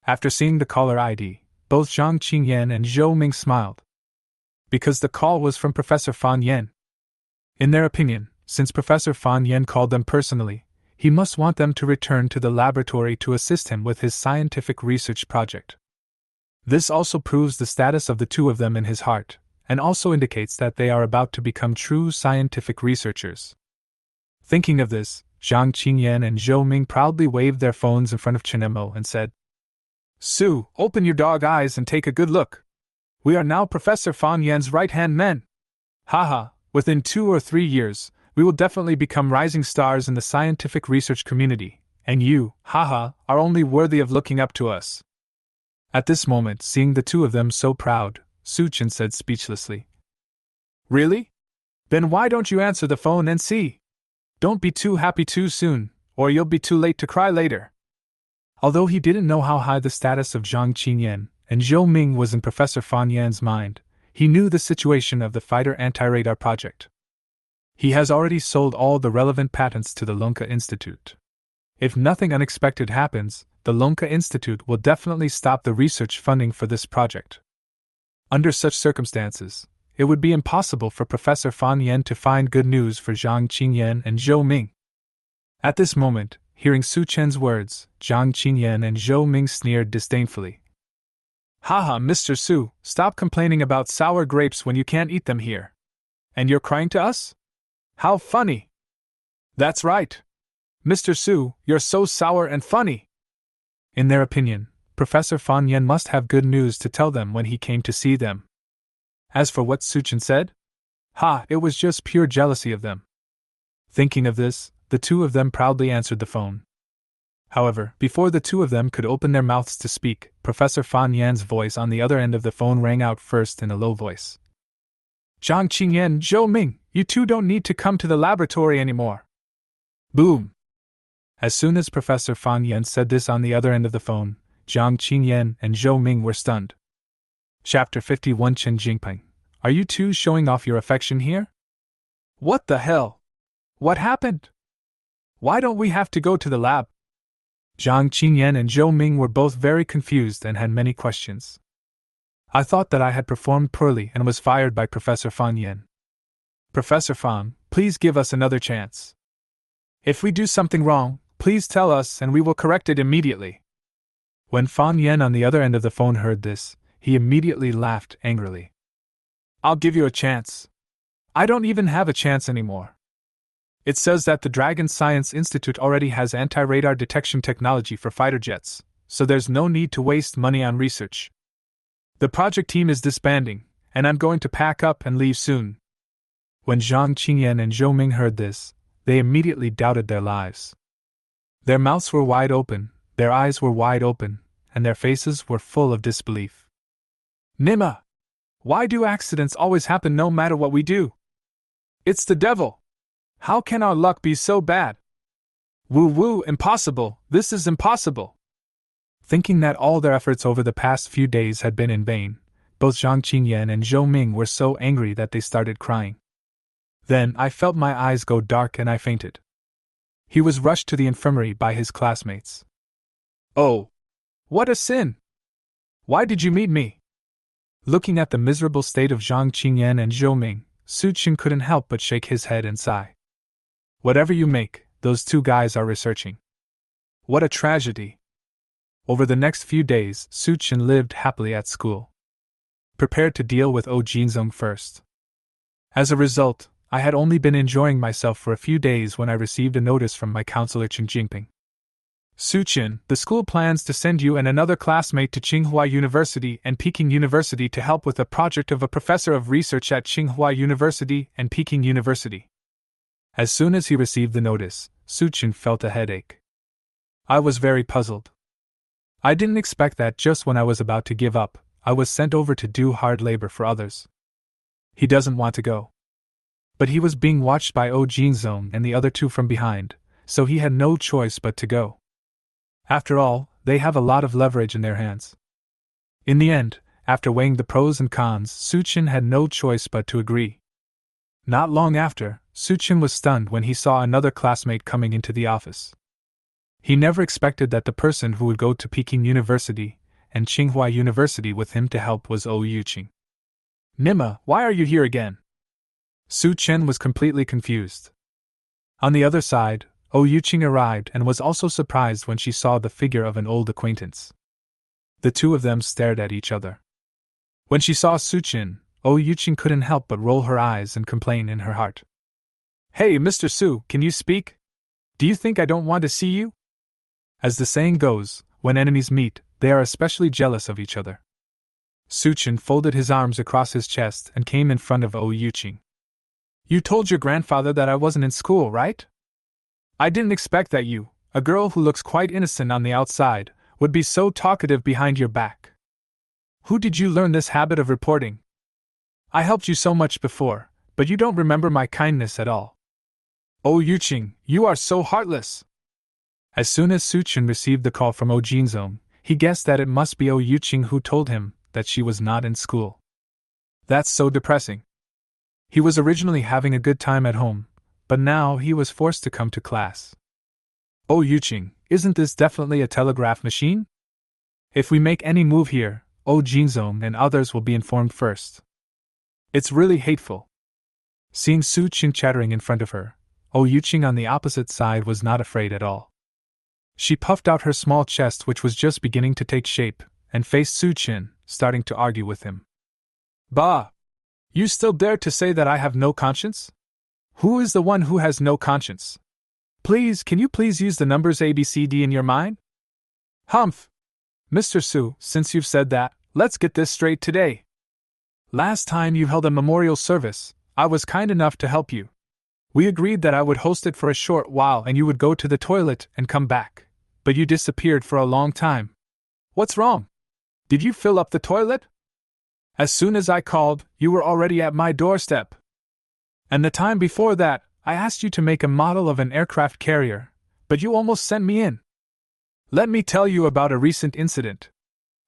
After seeing the caller ID, both Zhang Qingyan and Zhou Ming smiled. Because the call was from Professor Fan Yan. In their opinion, since Professor Fan Yan called them personally, he must want them to return to the laboratory to assist him with his scientific research project. This also proves the status of the two of them in his heart, and also indicates that they are about to become true scientific researchers. Thinking of this, Zhang Qingyan and Zhou Ming proudly waved their phones in front of Chenemo and said, Su, open your dog eyes and take a good look. We are now Professor Fan Yan's right-hand men. Haha, within 2 or 3 years, we will definitely become rising stars in the scientific research community, and you, haha, are only worthy of looking up to us. At this moment, seeing the two of them so proud, Su Chen said speechlessly. Really? Then why don't you answer the phone and see? Don't be too happy too soon, or you'll be too late to cry later. Although he didn't know how high the status of Zhang Qingyan and Zhou Ming was in Professor Fan Yan's mind, he knew the situation of the fighter anti-radar project. He has already sold all the relevant patents to the Lonka Institute. If nothing unexpected happens, the Lonka Institute will definitely stop the research funding for this project. Under such circumstances, it would be impossible for Professor Fan Yan to find good news for Zhang Qingyan and Zhou Ming. At this moment, hearing Su Chen's words, Zhang Qingyan and Zhou Ming sneered disdainfully. Haha, Mr. Su, stop complaining about sour grapes when you can't eat them here. And you're crying to us? How funny! That's right. Mr. Su, you're so sour and funny. In their opinion, Professor Fan Yan must have good news to tell them when he came to see them. As for what Su Chen said? It was just pure jealousy of them. Thinking of this, the two of them proudly answered the phone. However, before the two of them could open their mouths to speak, Professor Fan Yan's voice on the other end of the phone rang out first in a low voice. Zhang Qingyan, Zhou Ming, you two don't need to come to the laboratory anymore. Boom! As soon as Professor Fan Yan said this on the other end of the phone, Zhang Qingyan and Zhou Ming were stunned. Chapter 51 Chen Jingping. Are you two showing off your affection here? What the hell? What happened? Why don't we have to go to the lab? Zhang Qingyan and Zhou Ming were both very confused and had many questions. I thought that I had performed poorly and was fired by Professor Fan Yan. Professor Fan, please give us another chance. If we do something wrong, please tell us and we will correct it immediately. When Fan Yan on the other end of the phone heard this, he immediately laughed angrily. I'll give you a chance. I don't even have a chance anymore. It says that the Dragon Science Institute already has anti-radar detection technology for fighter jets, so there's no need to waste money on research. The project team is disbanding, and I'm going to pack up and leave soon. When Zhang Qingyan and Zhou Ming heard this, they immediately doubted their lives. Their mouths were wide open, their eyes were wide open, and their faces were full of disbelief. Nima! Why do accidents always happen no matter what we do? It's the devil! How can our luck be so bad? Woo woo, impossible, this is impossible! Thinking that all their efforts over the past few days had been in vain, both Zhang Qingyan and Zhou Ming were so angry that they started crying. Then I felt my eyes go dark and I fainted. He was rushed to the infirmary by his classmates. Oh! What a sin! Why did you meet me? Looking at the miserable state of Zhang Qingyan and Zhou Ming, Su Chen couldn't help but shake his head and sigh. Whatever you make, those two guys are researching. What a tragedy! Over the next few days, Su Chen lived happily at school, prepared to deal with Jinzong first. As a result, I had only been enjoying myself for a few days when I received a notice from my counselor Chen Jingping. Su Chen, the school plans to send you and another classmate to Tsinghua University and Peking University to help with a project of a professor of research at Tsinghua University and Peking University. As soon as he received the notice, Su Chen felt a headache. I was very puzzled. I didn't expect that just when I was about to give up, I was sent over to do hard labor for others. He doesn't want to go. But he was being watched by Jinzong and the other two from behind, so he had no choice but to go. After all, they have a lot of leverage in their hands. In the end, after weighing the pros and cons, Su Chen had no choice but to agree. Not long after, Su Chen was stunned when he saw another classmate coming into the office. He never expected that the person who would go to Peking University and Tsinghua University with him to help was Yuqing. Nima, why are you here again? Su Chen was completely confused. On the other side, Yuqing arrived and was also surprised when she saw the figure of an old acquaintance. The two of them stared at each other. When she saw Su Chen, Yuqing couldn't help but roll her eyes and complain in her heart. Hey, Mr. Su, can you speak? Do you think I don't want to see you? As the saying goes, when enemies meet, they are especially jealous of each other. Su Chen folded his arms across his chest and came in front of Yuqing. You told your grandfather that I wasn't in school, right? I didn't expect that you, a girl who looks quite innocent on the outside, would be so talkative behind your back. Who did you learn this habit of reporting? I helped you so much before, but you don't remember my kindness at all. Yuqing, you are so heartless! As soon as Su Chen received the call from Jinzong, he guessed that it must be Yuqing who told him that she was not in school. That's so depressing. He was originally having a good time at home, but now he was forced to come to class. Yuqing, isn't this definitely a telegraph machine? If we make any move here, Jinzong and others will be informed first. It's really hateful. Seeing Su Chen chattering in front of her, Yuqing on the opposite side was not afraid at all. She puffed out her small chest, which was just beginning to take shape, and faced Su Chen, starting to argue with him. Bah! You still dare to say that I have no conscience? Who is the one who has no conscience? Can you please use the numbers ABCD in your mind? Humph! Mr. Su, since you've said that, let's get this straight today. Last time you held a memorial service, I was kind enough to help you. We agreed that I would host it for a short while and you would go to the toilet and come back, but you disappeared for a long time. What's wrong? Did you fill up the toilet? As soon as I called, you were already at my doorstep. And the time before that, I asked you to make a model of an aircraft carrier, but you almost sent me in. Let me tell you about a recent incident.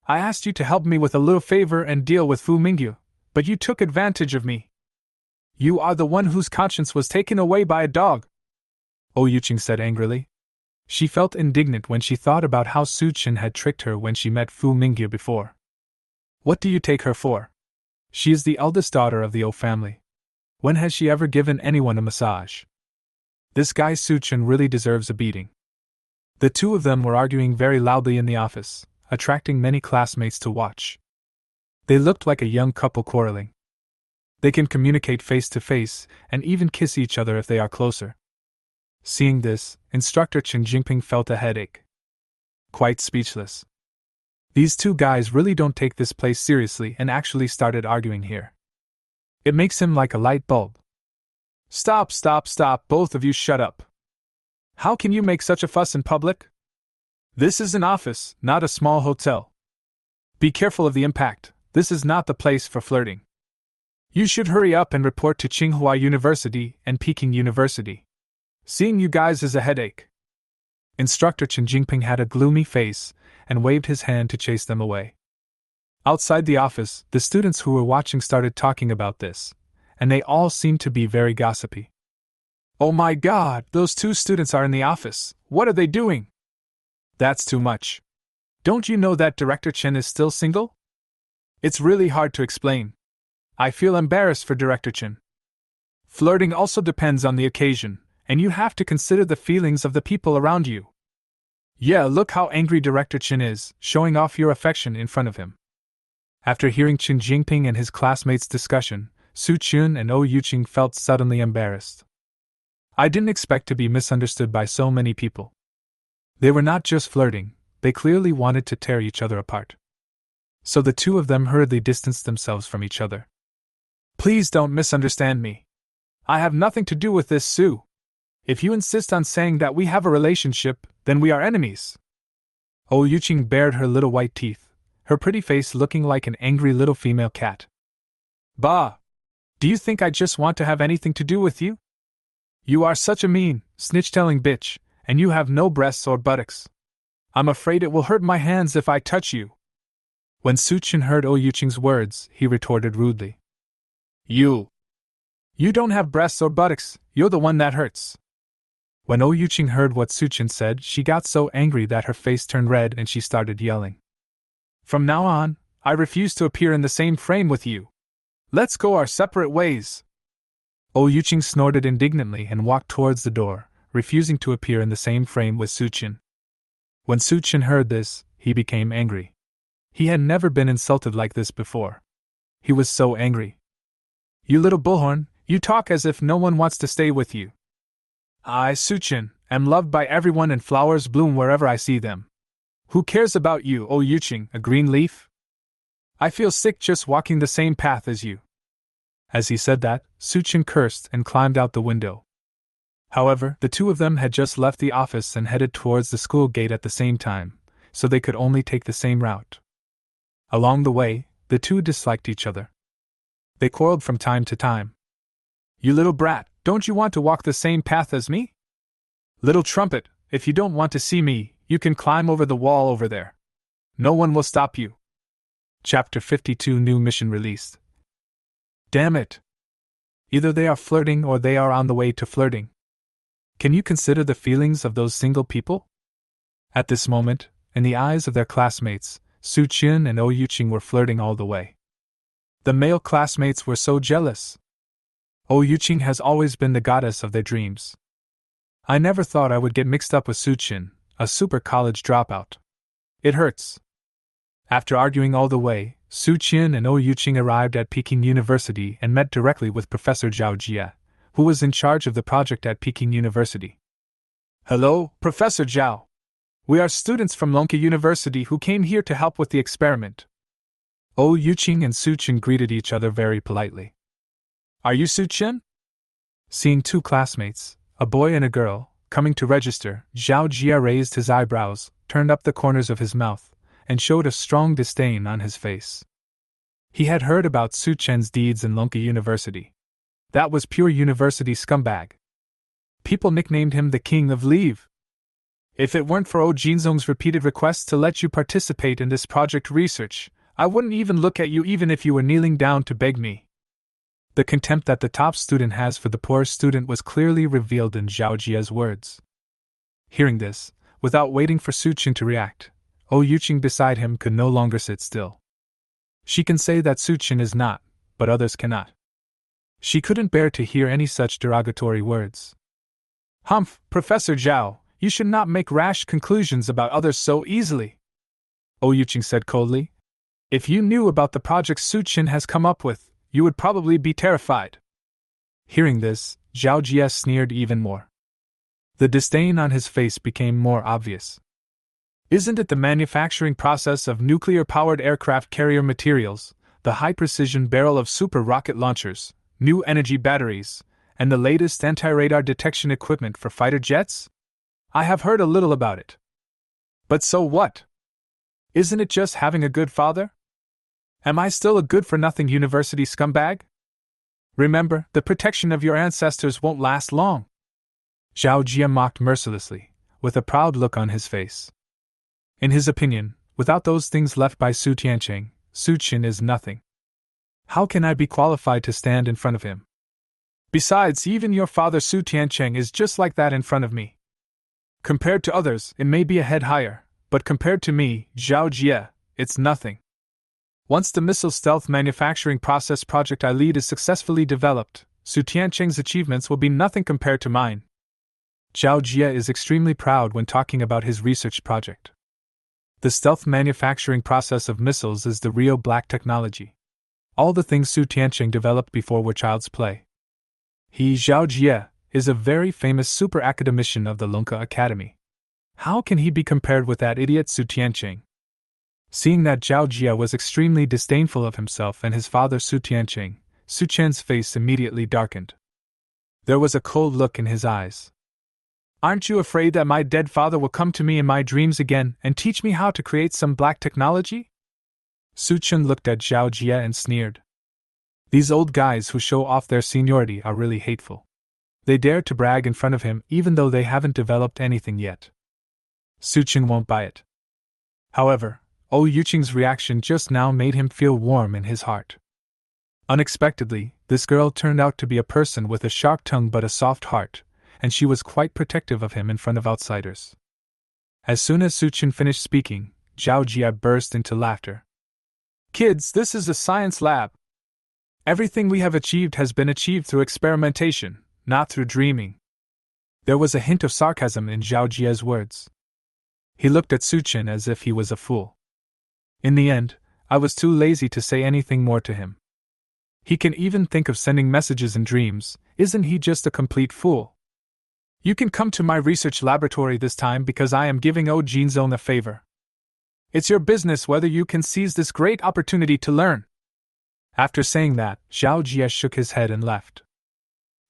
I asked you to help me with a little favor and deal with Fu Mingyu, but you took advantage of me. You are the one whose conscience was taken away by a dog, Yuqing said angrily. She felt indignant when she thought about how Su Chen had tricked her when she met Fu Mingyu before. What do you take her for? She is the eldest daughter of the O family. When has she ever given anyone a massage? This guy Su Chen really deserves a beating. The two of them were arguing very loudly in the office, attracting many classmates to watch. They looked like a young couple quarreling. They can communicate face to face and even kiss each other if they are closer. Seeing this, Instructor Chen Jingping felt a headache. Quite speechless. These two guys really don't take this place seriously and actually started arguing here. It makes him like a light bulb. Stop, both of you shut up. How can you make such a fuss in public? This is an office, not a small hotel. Be careful of the impact, this is not the place for flirting. You should hurry up and report to Tsinghua University and Peking University. Seeing you guys is a headache. Instructor Chen Jingping had a gloomy face and waved his hand to chase them away. Outside the office, the students who were watching started talking about this, and they all seemed to be very gossipy. Oh my god, those two students are in the office. What are they doing? That's too much. Don't you know that Director Chen is still single? It's really hard to explain. I feel embarrassed for Director Chen. Flirting also depends on the occasion, and you have to consider the feelings of the people around you. Yeah, look how angry Director Chen is, showing off your affection in front of him. After hearing Chen Jingping and his classmates' discussion, Su Chun and Oh Yuqing felt suddenly embarrassed. I didn't expect to be misunderstood by so many people. They were not just flirting, they clearly wanted to tear each other apart. So the two of them hurriedly distanced themselves from each other. Please don't misunderstand me. I have nothing to do with this, Sue. If you insist on saying that we have a relationship, then we are enemies. Oh Yuqing bared her little white teeth, her pretty face looking like an angry little female cat. Bah! Do you think I just want to have anything to do with you? You are such a mean, snitch-telling bitch, and you have no breasts or buttocks. I'm afraid it will hurt my hands if I touch you. When Su Chun heard Oh Yuqing's words, he retorted rudely. You don't have breasts or buttocks, you're the one that hurts. When Oh Yuqing heard what Su Chun said, she got so angry that her face turned red and she started yelling. From now on, I refuse to appear in the same frame with you. Let's go our separate ways. Oh Yuqing snorted indignantly and walked towards the door, refusing to appear in the same frame with Su Chun. When Su Chun heard this, he became angry. He had never been insulted like this before. He was so angry. You little bullhorn, you talk as if no one wants to stay with you. I, Su Chun, am loved by everyone and flowers bloom wherever I see them. Who cares about you, Oh Yuqing, a green leaf? I feel sick just walking the same path as you. As he said that, Su Chun cursed and climbed out the window. However, the two of them had just left the office and headed towards the school gate at the same time, so they could only take the same route. Along the way, the two disliked each other. They quarreled from time to time. You little brat, don't you want to walk the same path as me? Little trumpet, if you don't want to see me, you can climb over the wall over there. No one will stop you. Chapter 52 New mission released. Damn it! Either they are flirting or they are on the way to flirting. Can you consider the feelings of those single people? At this moment, in the eyes of their classmates, Su Chun and Oh Yuqing were flirting all the way. The male classmates were so jealous. Oh Yuqing has always been the goddess of their dreams. I never thought I would get mixed up with Su Chun, a super college dropout. It hurts. After arguing all the way, Su Chun and Oh Yuqing arrived at Peking University and met directly with Professor Zhao Jie, who was in charge of the project at Peking University. Hello, Professor Zhao. We are students from Lonka University who came here to help with the experiment. Oh Yuqing and Su Chun greeted each other very politely. Are you Su Chun? Seeing two classmates, a boy and a girl, coming to register, Zhao Jie raised his eyebrows, turned up the corners of his mouth, and showed a strong disdain on his face. He had heard about Su Chen's deeds in Lonka University. That was pure university scumbag. People nicknamed him the King of Leave. If it weren't for Oh Jinzong's repeated requests to let you participate in this project research, I wouldn't even look at you even if you were kneeling down to beg me. The contempt that the top student has for the poor student was clearly revealed in Zhao Jie's words. Hearing this, without waiting for Su Chun to react, Oh Yuqing beside him could no longer sit still. She can say that Su Chun is not, but others cannot. She couldn't bear to hear any such derogatory words. Humph, Professor Zhao, you should not make rash conclusions about others so easily. Oh Yuqing said coldly. If you knew about the project Su Chun has come up with, you would probably be terrified. Hearing this, Zhao Jie sneered even more. The disdain on his face became more obvious. Isn't it the manufacturing process of nuclear-powered aircraft carrier materials, the high-precision barrel of super rocket launchers, new energy batteries, and the latest anti-radar detection equipment for fighter jets? I have heard a little about it. But so what? Isn't it just having a good father? Am I still a good-for-nothing university scumbag? Remember, the protection of your ancestors won't last long. Zhao Jie mocked mercilessly, with a proud look on his face. In his opinion, without those things left by Su Tiancheng, Su Qin is nothing. How can I be qualified to stand in front of him? Besides, even your father Su Tiancheng is just like that in front of me. Compared to others, it may be a head higher, but compared to me, Zhao Jie, it's nothing. Once the missile stealth manufacturing process project I lead is successfully developed, Su Tiancheng's achievements will be nothing compared to mine. Zhao Jie is extremely proud when talking about his research project. The stealth manufacturing process of missiles is the real black technology. All the things Su Tiancheng developed before were child's play. He, Zhao Jie, is a very famous super academician of the Lunka Academy. How can he be compared with that idiot Su Tiancheng? Seeing that Zhao Jie was extremely disdainful of himself and his father Su Tiancheng, Su Chen's face immediately darkened. There was a cold look in his eyes. Aren't you afraid that my dead father will come to me in my dreams again and teach me how to create some black technology? Su Chen looked at Zhao Jie and sneered. These old guys who show off their seniority are really hateful. They dare to brag in front of him even though they haven't developed anything yet. Su Chen won't buy it. However, Yuqing's reaction just now made him feel warm in his heart. Unexpectedly, this girl turned out to be a person with a sharp tongue but a soft heart, and she was quite protective of him in front of outsiders. As soon as Su Chen finished speaking, Zhao Jie burst into laughter. Kids, this is a science lab. Everything we have achieved has been achieved through experimentation, not through dreaming. There was a hint of sarcasm in Zhao Jie's words. He looked at Su Chen as if he was a fool. In the end, I was too lazy to say anything more to him. He can even think of sending messages in dreams, isn't he just a complete fool? You can come to my research laboratory this time because I am giving Jinzong a favor. It's your business whether you can seize this great opportunity to learn. After saying that, Zhao Jie shook his head and left.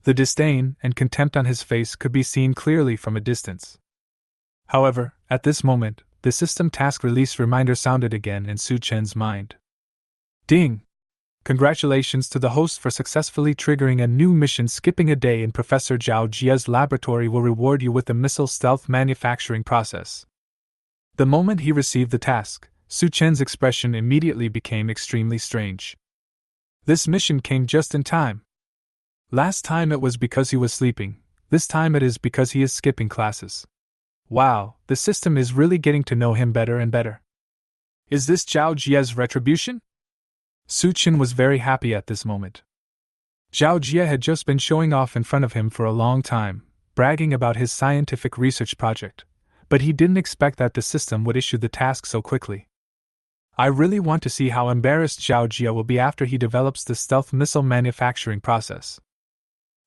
The disdain and contempt on his face could be seen clearly from a distance. However, at this moment, the system task release reminder sounded again in Su Chen's mind. Ding! Congratulations to the host for successfully triggering a new mission. Skipping a day in Professor Zhao Jie's laboratory will reward you with the missile stealth manufacturing process. The moment he received the task, Su Chen's expression immediately became extremely strange. This mission came just in time. Last time it was because he was sleeping, this time it is because he is skipping classes. Wow, the system is really getting to know him better and better. Is this Zhao Jie's retribution? Su Chen was very happy at this moment. Zhao Jie had just been showing off in front of him for a long time, bragging about his scientific research project, but he didn't expect that the system would issue the task so quickly. I really want to see how embarrassed Zhao Jie will be after he develops the stealth missile manufacturing process.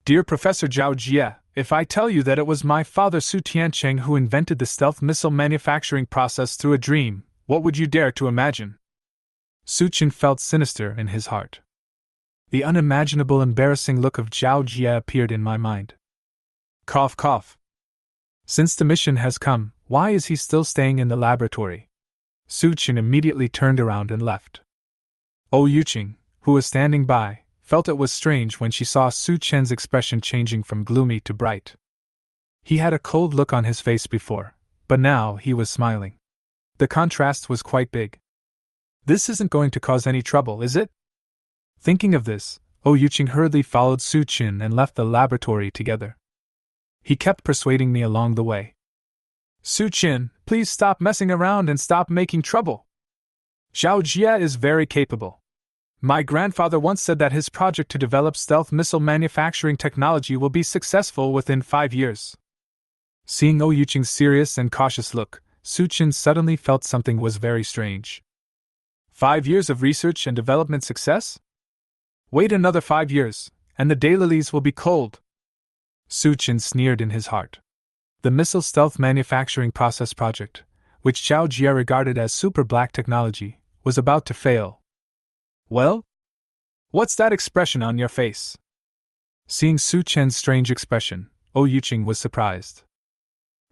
Dear Professor Zhao Jie, if I tell you that it was my father Su Tiancheng who invented the stealth missile manufacturing process through a dream, what would you dare to imagine? Su Chen felt sinister in his heart. The unimaginable embarrassing look of Zhao Jie appeared in my mind. Cough cough. Since the mission has come, why is he still staying in the laboratory? Su Chen immediately turned around and left. Yuqing, who was standing by, felt it was strange when she saw Su Chen's expression changing from gloomy to bright. He had a cold look on his face before, but now he was smiling. The contrast was quite big. This isn't going to cause any trouble, is it? Thinking of this, Yuqing hurriedly followed Su Chen and left the laboratory together. He kept persuading me along the way. Su Chen, please stop messing around and stop making trouble. Zhao Jie is very capable. My grandfather once said that his project to develop stealth missile manufacturing technology will be successful within 5 years. Seeing Yuqing's serious and cautious look, Su Chen suddenly felt something was very strange. 5 years of research and development success? Wait another 5 years, and the daylilies will be cold. Su Chen sneered in his heart. The missile stealth manufacturing process project, which Zhao Jie regarded as super black technology, was about to fail. Well? What's that expression on your face? Seeing Su Chen's strange expression, Yuqing was surprised.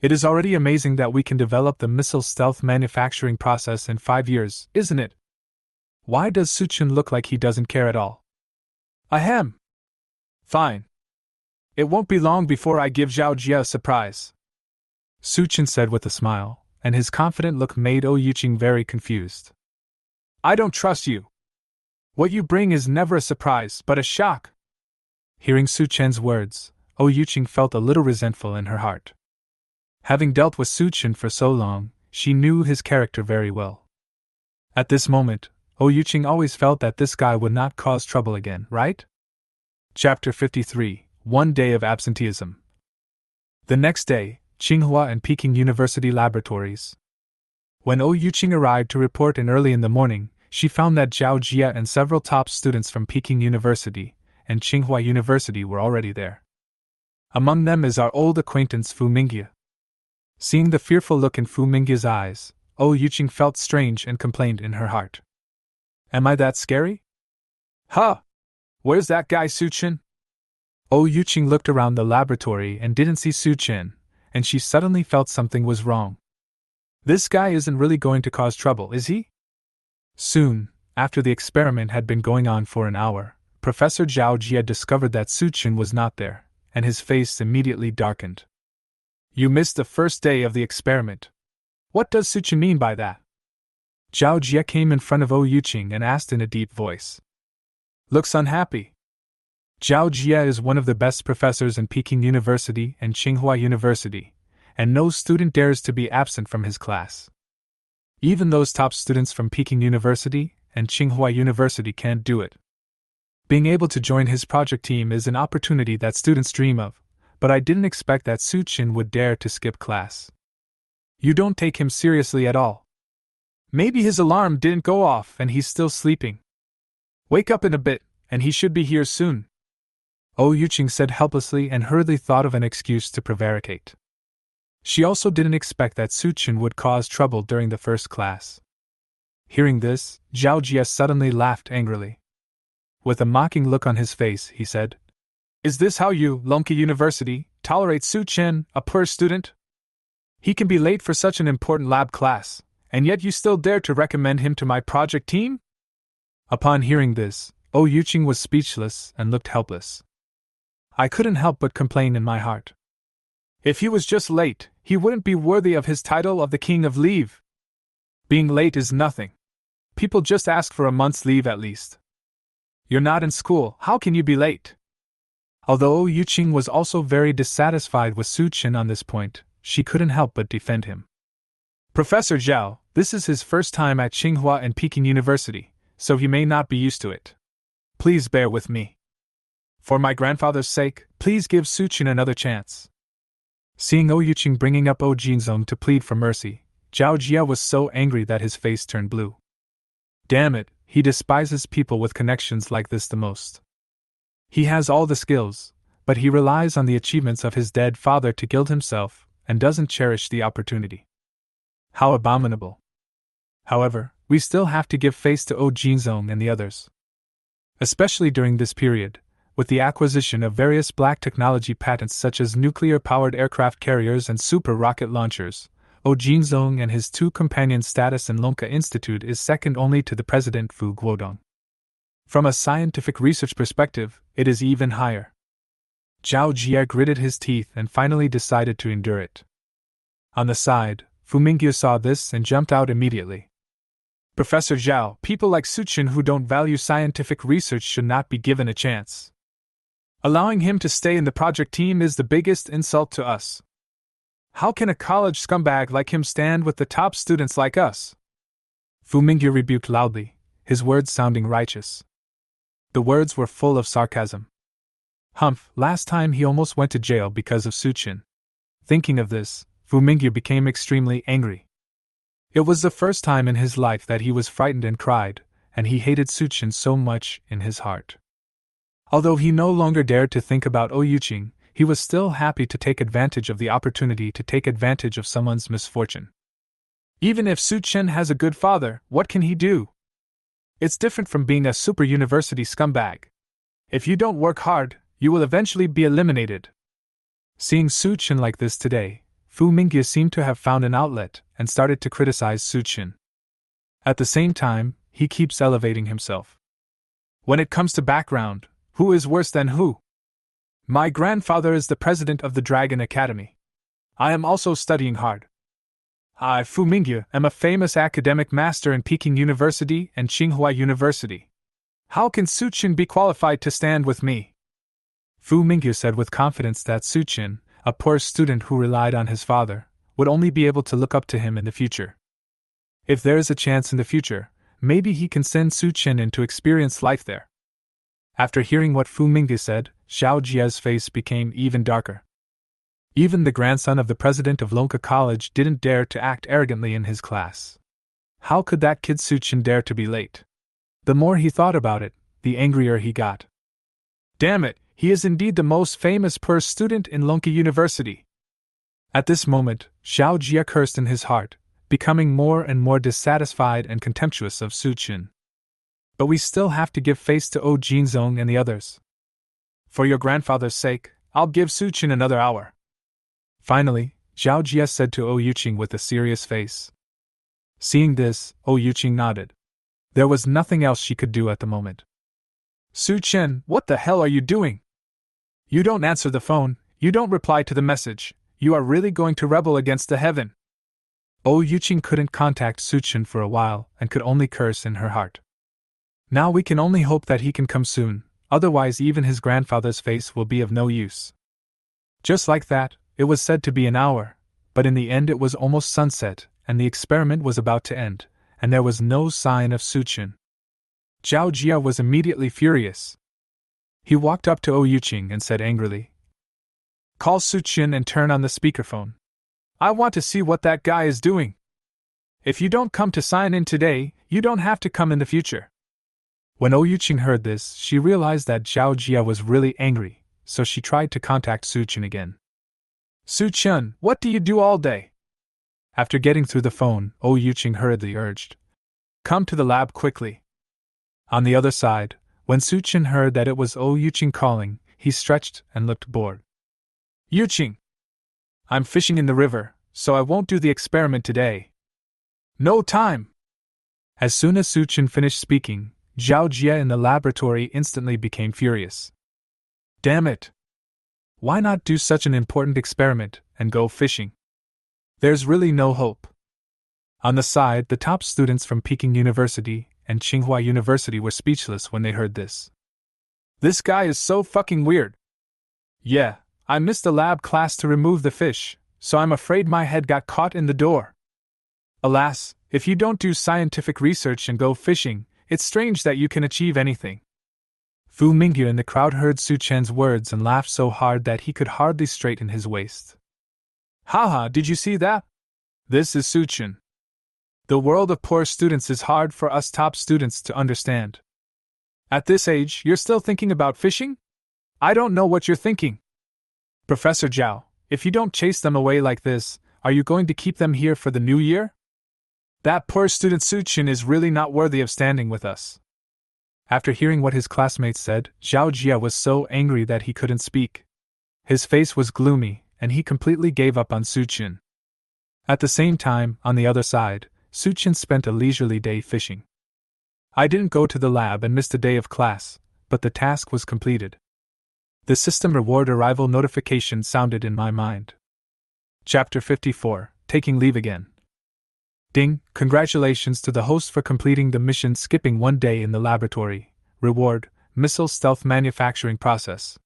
It is already amazing that we can develop the missile stealth manufacturing process in 5 years, isn't it? Why does Su Chen look like he doesn't care at all? Ahem! Fine. It won't be long before I give Zhao Jia a surprise, Suchin said with a smile, and his confident look made Yuqing very confused. I don't trust you. What you bring is never a surprise, but a shock. Hearing Suchen's words, Yuqing felt a little resentful in her heart. Having dealt with Suchen for so long, she knew his character very well. At this moment, Yuqing always felt that this guy would not cause trouble again, right? Chapter 53, One Day of Absenteeism. The next day, Tsinghua and Peking University laboratories. When Yuqing arrived to report in early in the morning, she found that Zhao Jia and several top students from Peking University and Tsinghua University were already there. Among them is our old acquaintance Fu Mingye. Seeing the fearful look in Fu Mingye's eyes, Yuqing felt strange and complained in her heart. Am I that scary? Huh! Where's that guy Suchen? Yuqing looked around the laboratory and didn't see Suchen, and she suddenly felt something was wrong. This guy isn't really going to cause trouble, is he? Soon, after the experiment had been going on for an hour, Professor Zhao Jia discovered that Suchen was not there, and his face immediately darkened. You missed the first day of the experiment. What does Suchen mean by that? Zhao Jia came in front of Yuqing and asked in a deep voice. Looks unhappy. Zhao Jia is one of the best professors in Peking University and Tsinghua University, and no student dares to be absent from his class. Even those top students from Peking University and Tsinghua University can't do it. Being able to join his project team is an opportunity that students dream of, but I didn't expect that Suchen would dare to skip class. You don't take him seriously at all. Maybe his alarm didn't go off and he's still sleeping. Wake up in a bit, and he should be here soon. Yuqing said helplessly and hurriedly thought of an excuse to prevaricate. She also didn't expect that Suchen would cause trouble during the first class. Hearing this, Zhao Jia suddenly laughed angrily. With a mocking look on his face, he said, Is this how you, Longke University, tolerate Suchen, a poor student? He can be late for such an important lab class, and yet you still dare to recommend him to my project team? Upon hearing this, Yuqing was speechless and looked helpless. I couldn't help but complain in my heart. If he was just late, he wouldn't be worthy of his title of the King of Leave. Being late is nothing. People just ask for a month's leave at least. You're not in school, how can you be late? Although Yuqing was also very dissatisfied with Suchen on this point, she couldn't help but defend him. Professor Zhao, this is his first time at Tsinghua and Peking University, so he may not be used to it. Please bear with me. For my grandfather's sake, please give Suchen another chance. Seeing Yuqing bringing up Jinzong to plead for mercy, Zhao Jia was so angry that his face turned blue. Damn it, he despises people with connections like this the most. He has all the skills, but he relies on the achievements of his dead father to gild himself, and doesn't cherish the opportunity. How abominable. However, we still have to give face to Jinzong and the others. Especially during this period, with the acquisition of various black technology patents such as nuclear-powered aircraft carriers and super rocket launchers, Jinzong and his two companions' status in Longke Institute is second only to the president Fu Guodong. From a scientific research perspective, it is even higher. Zhao Jia gritted his teeth and finally decided to endure it. On the side, Fu Mingye saw this and jumped out immediately. Professor Zhao, people like Suchen who don't value scientific research should not be given a chance. Allowing him to stay in the project team is the biggest insult to us. How can a college scumbag like him stand with the top students like us? Fu Mingye rebuked loudly, his words sounding righteous. The words were full of sarcasm. Humph, last time he almost went to jail because of Suchen. Thinking of this, Fu Mingye became extremely angry. It was the first time in his life that he was frightened and cried, and he hated Suchen so much in his heart. Although he no longer dared to think about Yuqing, he was still happy to take advantage of the opportunity to take advantage of someone's misfortune. Even if Suchen has a good father, what can he do? It's different from being a super university scumbag. If you don't work hard, you will eventually be eliminated. Seeing Suchen like this today, Fu Mingye seemed to have found an outlet and started to criticize Suchen. At the same time, he keeps elevating himself. When it comes to background, who is worse than who? My grandfather is the president of the Dragon Academy. I am also studying hard. I, Fu Mingyu, am a famous academic master in Peking University and Tsinghua University. How can Suqin be qualified to stand with me? Fu Mingyu said with confidence that Suqin, a poor student who relied on his father, would only be able to look up to him in the future. If there is a chance in the future, maybe he can send Suqin in to experience life there. After hearing what Fu Mingyu said, Xiao Jie's face became even darker. Even the grandson of the president of Lonka College didn't dare to act arrogantly in his class. How could that kid Suqin dare to be late? The more he thought about it, the angrier he got. Damn it, he is indeed the most famous poor student in Lonka University. At this moment, Xiao Jie cursed in his heart, becoming more and more dissatisfied and contemptuous of Suqin. But we still have to give face to O Jinzong and the others. For your grandfather's sake, I'll give Suqin another hour. Finally, Zhao Jie said to O Yuqing with a serious face. Seeing this, O Yuqing nodded. There was nothing else she could do at the moment. Suqin, what the hell are you doing? You don't answer the phone, you don't reply to the message, you are really going to rebel against the heaven. O Yuqing couldn't contact Suqin for a while and could only curse in her heart. Now we can only hope that he can come soon, otherwise even his grandfather's face will be of no use. Just like that, it was said to be an hour, but in the end it was almost sunset, and the experiment was about to end, and there was no sign of Suqin. Zhao Jie was immediately furious. He walked up to O Yuqing and said angrily, Call Suqin and turn on the speakerphone. I want to see what that guy is doing. If you don't come to sign in today, you don't have to come in the future. When O Yuqing heard this, she realized that Zhao Jie was really angry, so she tried to contact Suqin again. Suqin, what do you do all day? After getting through the phone, O Yuqing hurriedly urged, Come to the lab quickly. On the other side, when Suqin heard that it was O Yuqing calling, he stretched and looked bored. Yuqing! I'm fishing in the river, so I won't do the experiment today. No time! As soon as Suqin finished speaking, Zhao Jie in the laboratory instantly became furious. Damn it! Why not do such an important experiment and go fishing? There's really no hope. On the side, the top students from Peking University and Tsinghua University were speechless when they heard this. This guy is so fucking weird. Yeah, I missed the lab class to remove the fish, so I'm afraid my head got caught in the door. Alas, if you don't do scientific research and go fishing, it's strange that you can achieve anything. Fu Mingyu in the crowd heard Suqin's words and laughed so hard that he could hardly straighten his waist. Haha, did you see that? This is Suqin. The world of poor students is hard for us top students to understand. At this age, you're still thinking about fishing? I don't know what you're thinking. Professor Zhao, if you don't chase them away like this, are you going to keep them here for the new year? That poor student Suqin is really not worthy of standing with us. After hearing what his classmates said, Zhao Jie was so angry that he couldn't speak. His face was gloomy, and he completely gave up on Suqin. At the same time, on the other side, Suqin spent a leisurely day fishing. I didn't go to the lab and missed a day of class, but the task was completed. The system reward arrival notification sounded in my mind. Chapter 54, Taking Leave Again. Ding, congratulations to the host for completing the mission skipping one day in the laboratory. Reward, missile stealth manufacturing process.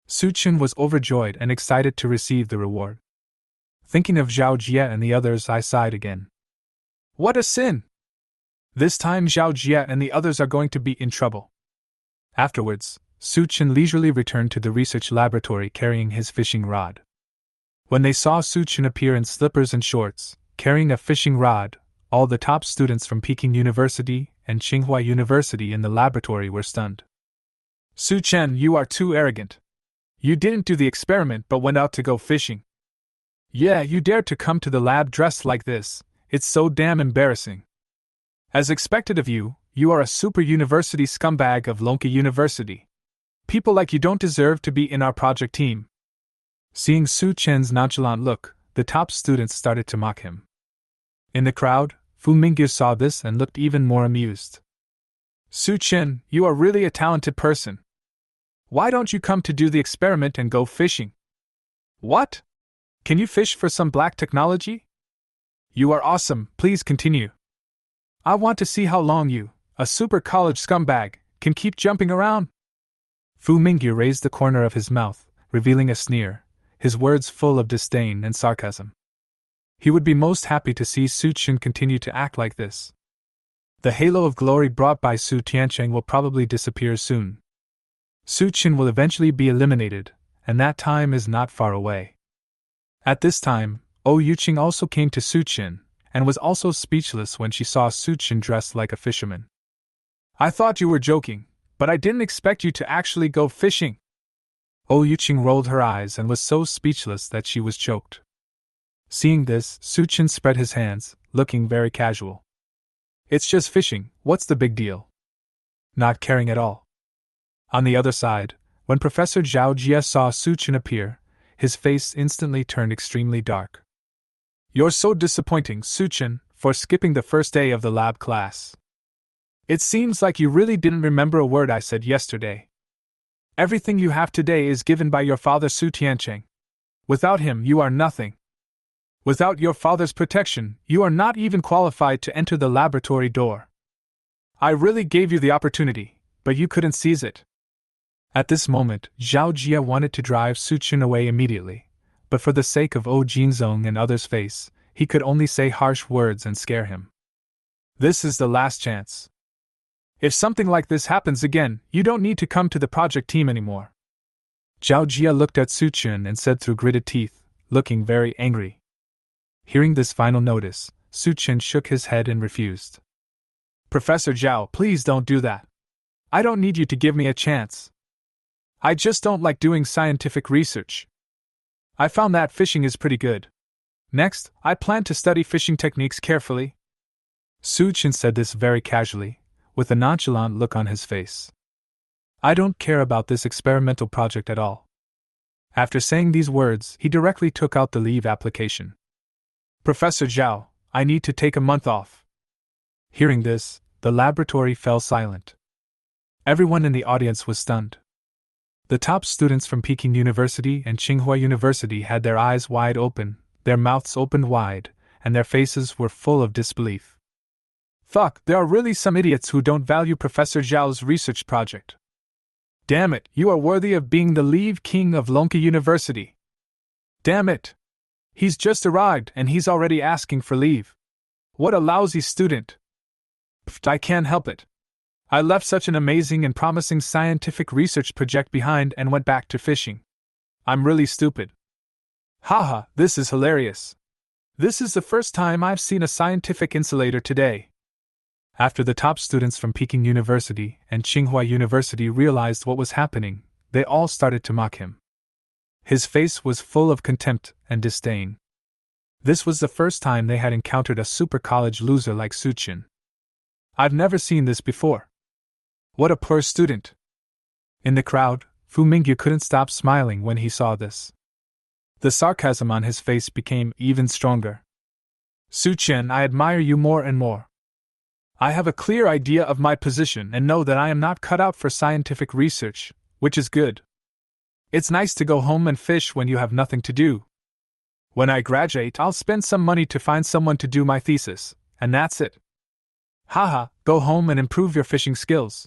Suqin was overjoyed and excited to receive the reward. Thinking of Zhao Jie and the others, I sighed again. What a sin! This time Zhao Jie and the others are going to be in trouble. Afterwards, Suqin leisurely returned to the research laboratory carrying his fishing rod. When they saw Suqin appear in slippers and shorts, carrying a fishing rod, all the top students from Peking University and Tsinghua University in the laboratory were stunned. Suqin, you are too arrogant. You didn't do the experiment but went out to go fishing. Yeah, you dared to come to the lab dressed like this, it's so damn embarrassing. As expected of you, you are a super university scumbag of Lonka University. People like you don't deserve to be in our project team. Seeing Suqin's nonchalant look, the top students started to mock him. In the crowd, Fu Mingyu saw this and looked even more amused. Suqin, you are really a talented person. Why don't you come to do the experiment and go fishing? What? Can you fish for some black technology? You are awesome, please continue. I want to see how long you, a super college scumbag, can keep jumping around. Fu Mingyu raised the corner of his mouth, revealing a sneer, his words full of disdain and sarcasm. He would be most happy to see Su Chen continue to act like this. The halo of glory brought by Su Tiancheng will probably disappear soon. Su Chen will eventually be eliminated, and that time is not far away. At this time, O Yuqing also came to Su Chen, and was also speechless when she saw Su Chen dressed like a fisherman. I thought you were joking, but I didn't expect you to actually go fishing. O Yuqing rolled her eyes and was so speechless that she was choked. Seeing this, Su Chen spread his hands, looking very casual. It's just fishing, what's the big deal? Not caring at all. On the other side, when Professor Zhao Jie saw Su Chen appear, his face instantly turned extremely dark. You're so disappointing, Su Chen, for skipping the first day of the lab class. It seems like you really didn't remember a word I said yesterday. Everything you have today is given by your father Su Tiancheng. Without him, you are nothing. Without your father's protection, you are not even qualified to enter the laboratory door. I really gave you the opportunity, but you couldn't seize it. At this moment, Zhao Jie wanted to drive Su Chen away immediately, but for the sake of O Jinzong and others' face, he could only say harsh words and scare him. This is the last chance. If something like this happens again, you don't need to come to the project team anymore. Zhao Jie looked at Su Chen and said through gritted teeth, looking very angry. Hearing this final notice, Su Chen shook his head and refused. Professor Zhao, please don't do that. I don't need you to give me a chance. I just don't like doing scientific research. I found that fishing is pretty good. Next, I plan to study fishing techniques carefully. Su Chen said this very casually, with a nonchalant look on his face. I don't care about this experimental project at all. After saying these words, he directly took out the leave application. Professor Zhao, I need to take a month off. Hearing this, the laboratory fell silent. Everyone in the audience was stunned. The top students from Peking University and Tsinghua University had their eyes wide open, their mouths opened wide, and their faces were full of disbelief. Fuck, there are really some idiots who don't value Professor Zhao's research project. Damn it, you are worthy of being the leave king of Lonka University. Damn it. He's just arrived and he's already asking for leave. What a lousy student. Pfft, I can't help it. I left such an amazing and promising scientific research project behind and went back to fishing. I'm really stupid. Haha, this is hilarious. This is the first time I've seen a scientific insulator today. After the top students from Peking University and Tsinghua University realized what was happening, they all started to mock him. His face was full of contempt and disdain. This was the first time they had encountered a super college loser like Su Chen. I've never seen this before. What a poor student. In the crowd, Fu Mingyu couldn't stop smiling when he saw this. The sarcasm on his face became even stronger. Su Chen, I admire you more and more. I have a clear idea of my position and know that I am not cut out for scientific research, which is good. It's nice to go home and fish when you have nothing to do. When I graduate, I'll spend some money to find someone to do my thesis, and that's it. Haha, go home and improve your fishing skills.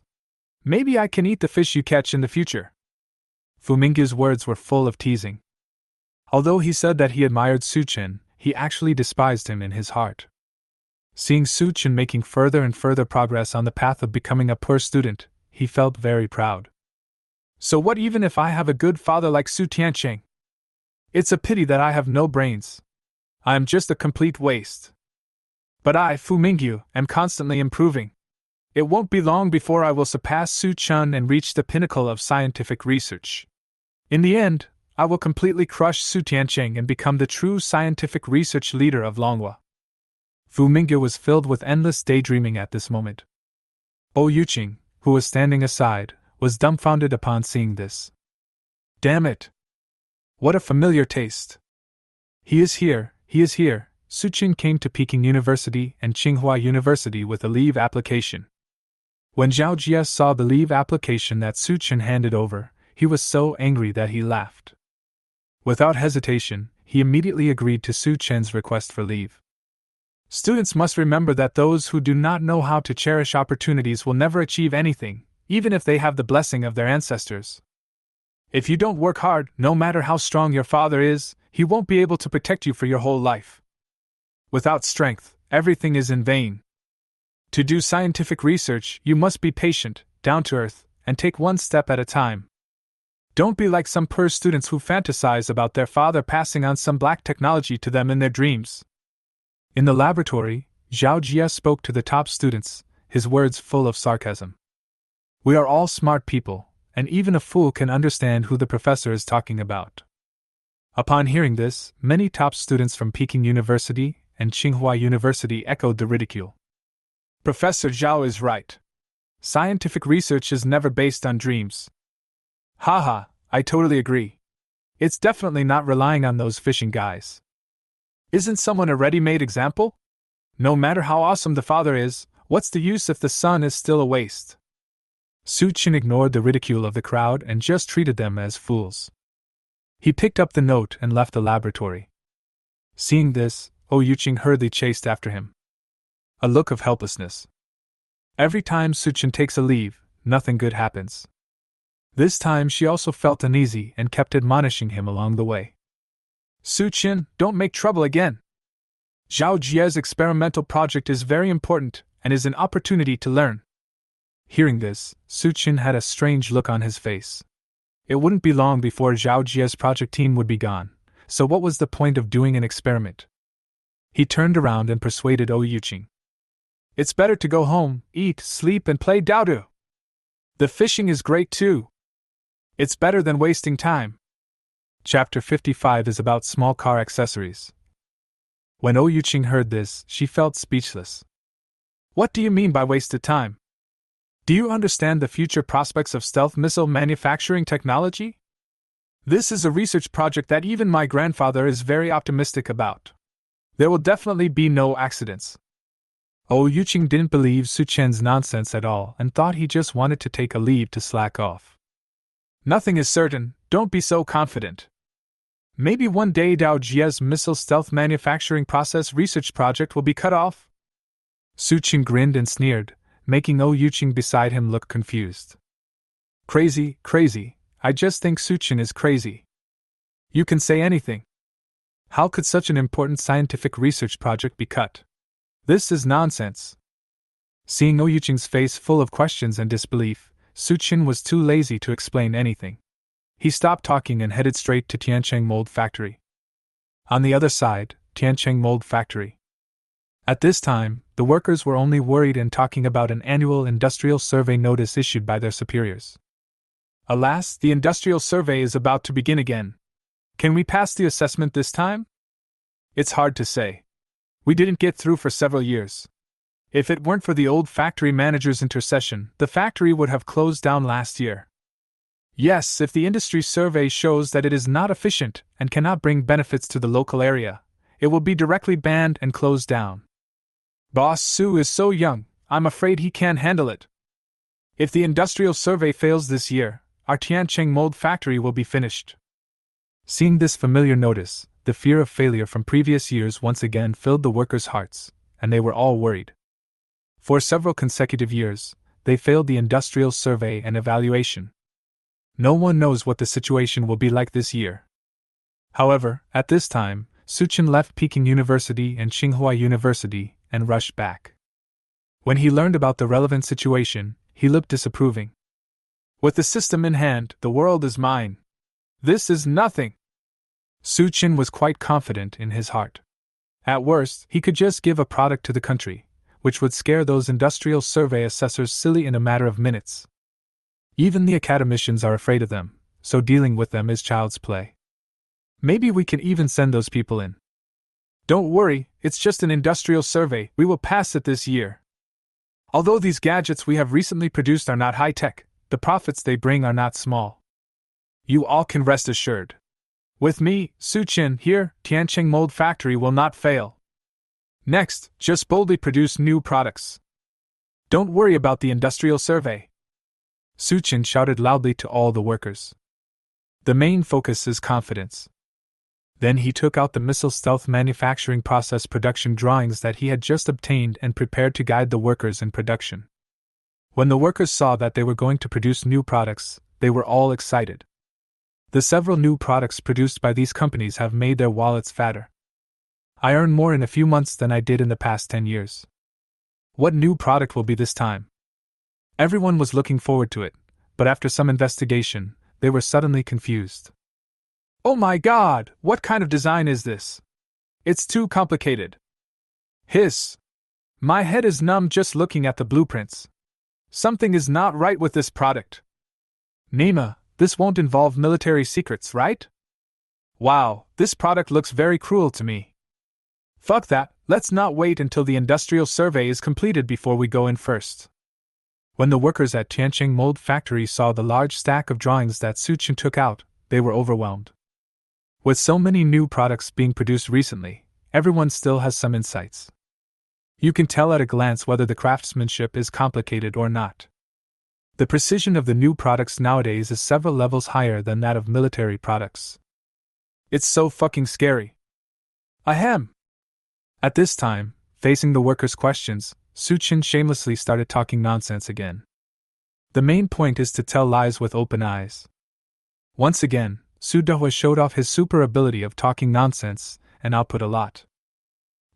Maybe I can eat the fish you catch in the future. Fu Mingyu's words were full of teasing. Although he said that he admired Su Chen, he actually despised him in his heart. Seeing Su Chen making further and further progress on the path of becoming a poor student, he felt very proud. So what even if I have a good father like Su Tiancheng? It's a pity that I have no brains. I am just a complete waste. But I, Fu Mingyu, am constantly improving. It won't be long before I will surpass Su Chen and reach the pinnacle of scientific research. In the end, I will completely crush Su Tiancheng and become the true scientific research leader of Longhua. Fu Mingyu was filled with endless daydreaming at this moment. O Yuqing, who was standing aside, was dumbfounded upon seeing this. Damn it! What a familiar taste! He is here, he is here. Su Chen came to Peking University and Tsinghua University with a leave application. When Zhao Jie saw the leave application that Su Chen handed over, he was so angry that he laughed. Without hesitation, he immediately agreed to Su Chen's request for leave. Students must remember that those who do not know how to cherish opportunities will never achieve anything, even if they have the blessing of their ancestors. If you don't work hard, no matter how strong your father is, he won't be able to protect you for your whole life. Without strength, everything is in vain. To do scientific research, you must be patient, down to earth, and take one step at a time. Don't be like some poor students who fantasize about their father passing on some black technology to them in their dreams. In the laboratory, Zhao Jie spoke to the top students, his words full of sarcasm. We are all smart people, and even a fool can understand who the professor is talking about. Upon hearing this, many top students from Peking University and Tsinghua University echoed the ridicule. Professor Zhao is right. Scientific research is never based on dreams. Haha, I totally agree. It's definitely not relying on those fishing guys. Isn't someone a ready-made example? No matter how awesome the father is, what's the use if the son is still a waste? Su Chen ignored the ridicule of the crowd and just treated them as fools. He picked up the note and left the laboratory. Seeing this, Yuqing hurriedly chased after him. A look of helplessness. Every time Su Chen takes a leave, nothing good happens. This time she also felt uneasy and kept admonishing him along the way. Su Chen, don't make trouble again. Zhao Jie's experimental project is very important and is an opportunity to learn. Hearing this, Su Chen had a strange look on his face. It wouldn't be long before Zhao Jie's project team would be gone, so what was the point of doing an experiment? He turned around and persuaded Yuqing. It's better to go home, eat, sleep, and play Daodu. The fishing is great too. It's better than wasting time. Chapter 55 is about small car accessories. When Yuqing heard this, she felt speechless. What do you mean by wasted time? Do you understand the future prospects of stealth missile manufacturing technology? This is a research project that even my grandfather is very optimistic about. There will definitely be no accidents. Yuqing didn't believe Su Chen's nonsense at all and thought he just wanted to take a leave to slack off. Nothing is certain, don't be so confident. Maybe one day Dao Jie's missile stealth manufacturing process research project will be cut off? Su Chen grinned and sneered, making Yuqing beside him look confused. Crazy, I just think Su Chen is crazy. You can say anything. How could such an important scientific research project be cut? This is nonsense. Seeing Yuqing's face full of questions and disbelief, Su Chen was too lazy to explain anything. He stopped talking and headed straight to Tiancheng Mold Factory. On the other side, Tiancheng Mold Factory. At this time, the workers were only worried and talking about an annual industrial survey notice issued by their superiors. Alas, the industrial survey is about to begin again. Can we pass the assessment this time? It's hard to say. We didn't get through for several years. If it weren't for the old factory manager's intercession, the factory would have closed down last year. Yes, if the industry survey shows that it is not efficient and cannot bring benefits to the local area, it will be directly banned and closed down. Boss Su is so young, I'm afraid he can't handle it. If the industrial survey fails this year, our Tiancheng mold factory will be finished. Seeing this familiar notice, the fear of failure from previous years once again filled the workers' hearts, and they were all worried. For several consecutive years, they failed the industrial survey and evaluation. No one knows what the situation will be like this year. However, at this time, Su Chen left Peking University and Tsinghua University and rushed back. When he learned about the relevant situation, he looked disapproving. With the system in hand, the world is mine. This is nothing. Su Chen was quite confident in his heart. At worst, he could just give a product to the country, which would scare those industrial survey assessors silly in a matter of minutes. Even the academicians are afraid of them, so dealing with them is child's play. Maybe we can even send those people in. Don't worry, it's just an industrial survey, we will pass it this year. Although these gadgets we have recently produced are not high-tech, the profits they bring are not small. You all can rest assured. With me, Su Chen, here, Tiancheng Mold Factory will not fail. Next, just boldly produce new products. Don't worry about the industrial survey. Su Chen shouted loudly to all the workers. The main focus is confidence. Then he took out the missile stealth manufacturing process production drawings that he had just obtained and prepared to guide the workers in production. When the workers saw that they were going to produce new products, they were all excited. The several new products produced by these companies have made their wallets fatter. I earn more in a few months than I did in the past 10 years. What new product will be this time? Everyone was looking forward to it, but after some investigation, they were suddenly confused. Oh my God, what kind of design is this? It's too complicated. Hiss. My head is numb just looking at the blueprints. Something is not right with this product. Nema, this won't involve military secrets, right? Wow, this product looks very cruel to me. Fuck that, let's not wait until the industrial survey is completed before we go in first. When the workers at Tianqing Mold Factory saw the large stack of drawings that Suchin took out, they were overwhelmed. With so many new products being produced recently, everyone still has some insights. You can tell at a glance whether the craftsmanship is complicated or not. The precision of the new products nowadays is several levels higher than that of military products. It's so fucking scary. Ahem. At this time, facing the workers' questions, Suchin shamelessly started talking nonsense again. The main point is to tell lies with open eyes. Once again, Su Dehua showed off his super ability of talking nonsense and output a lot.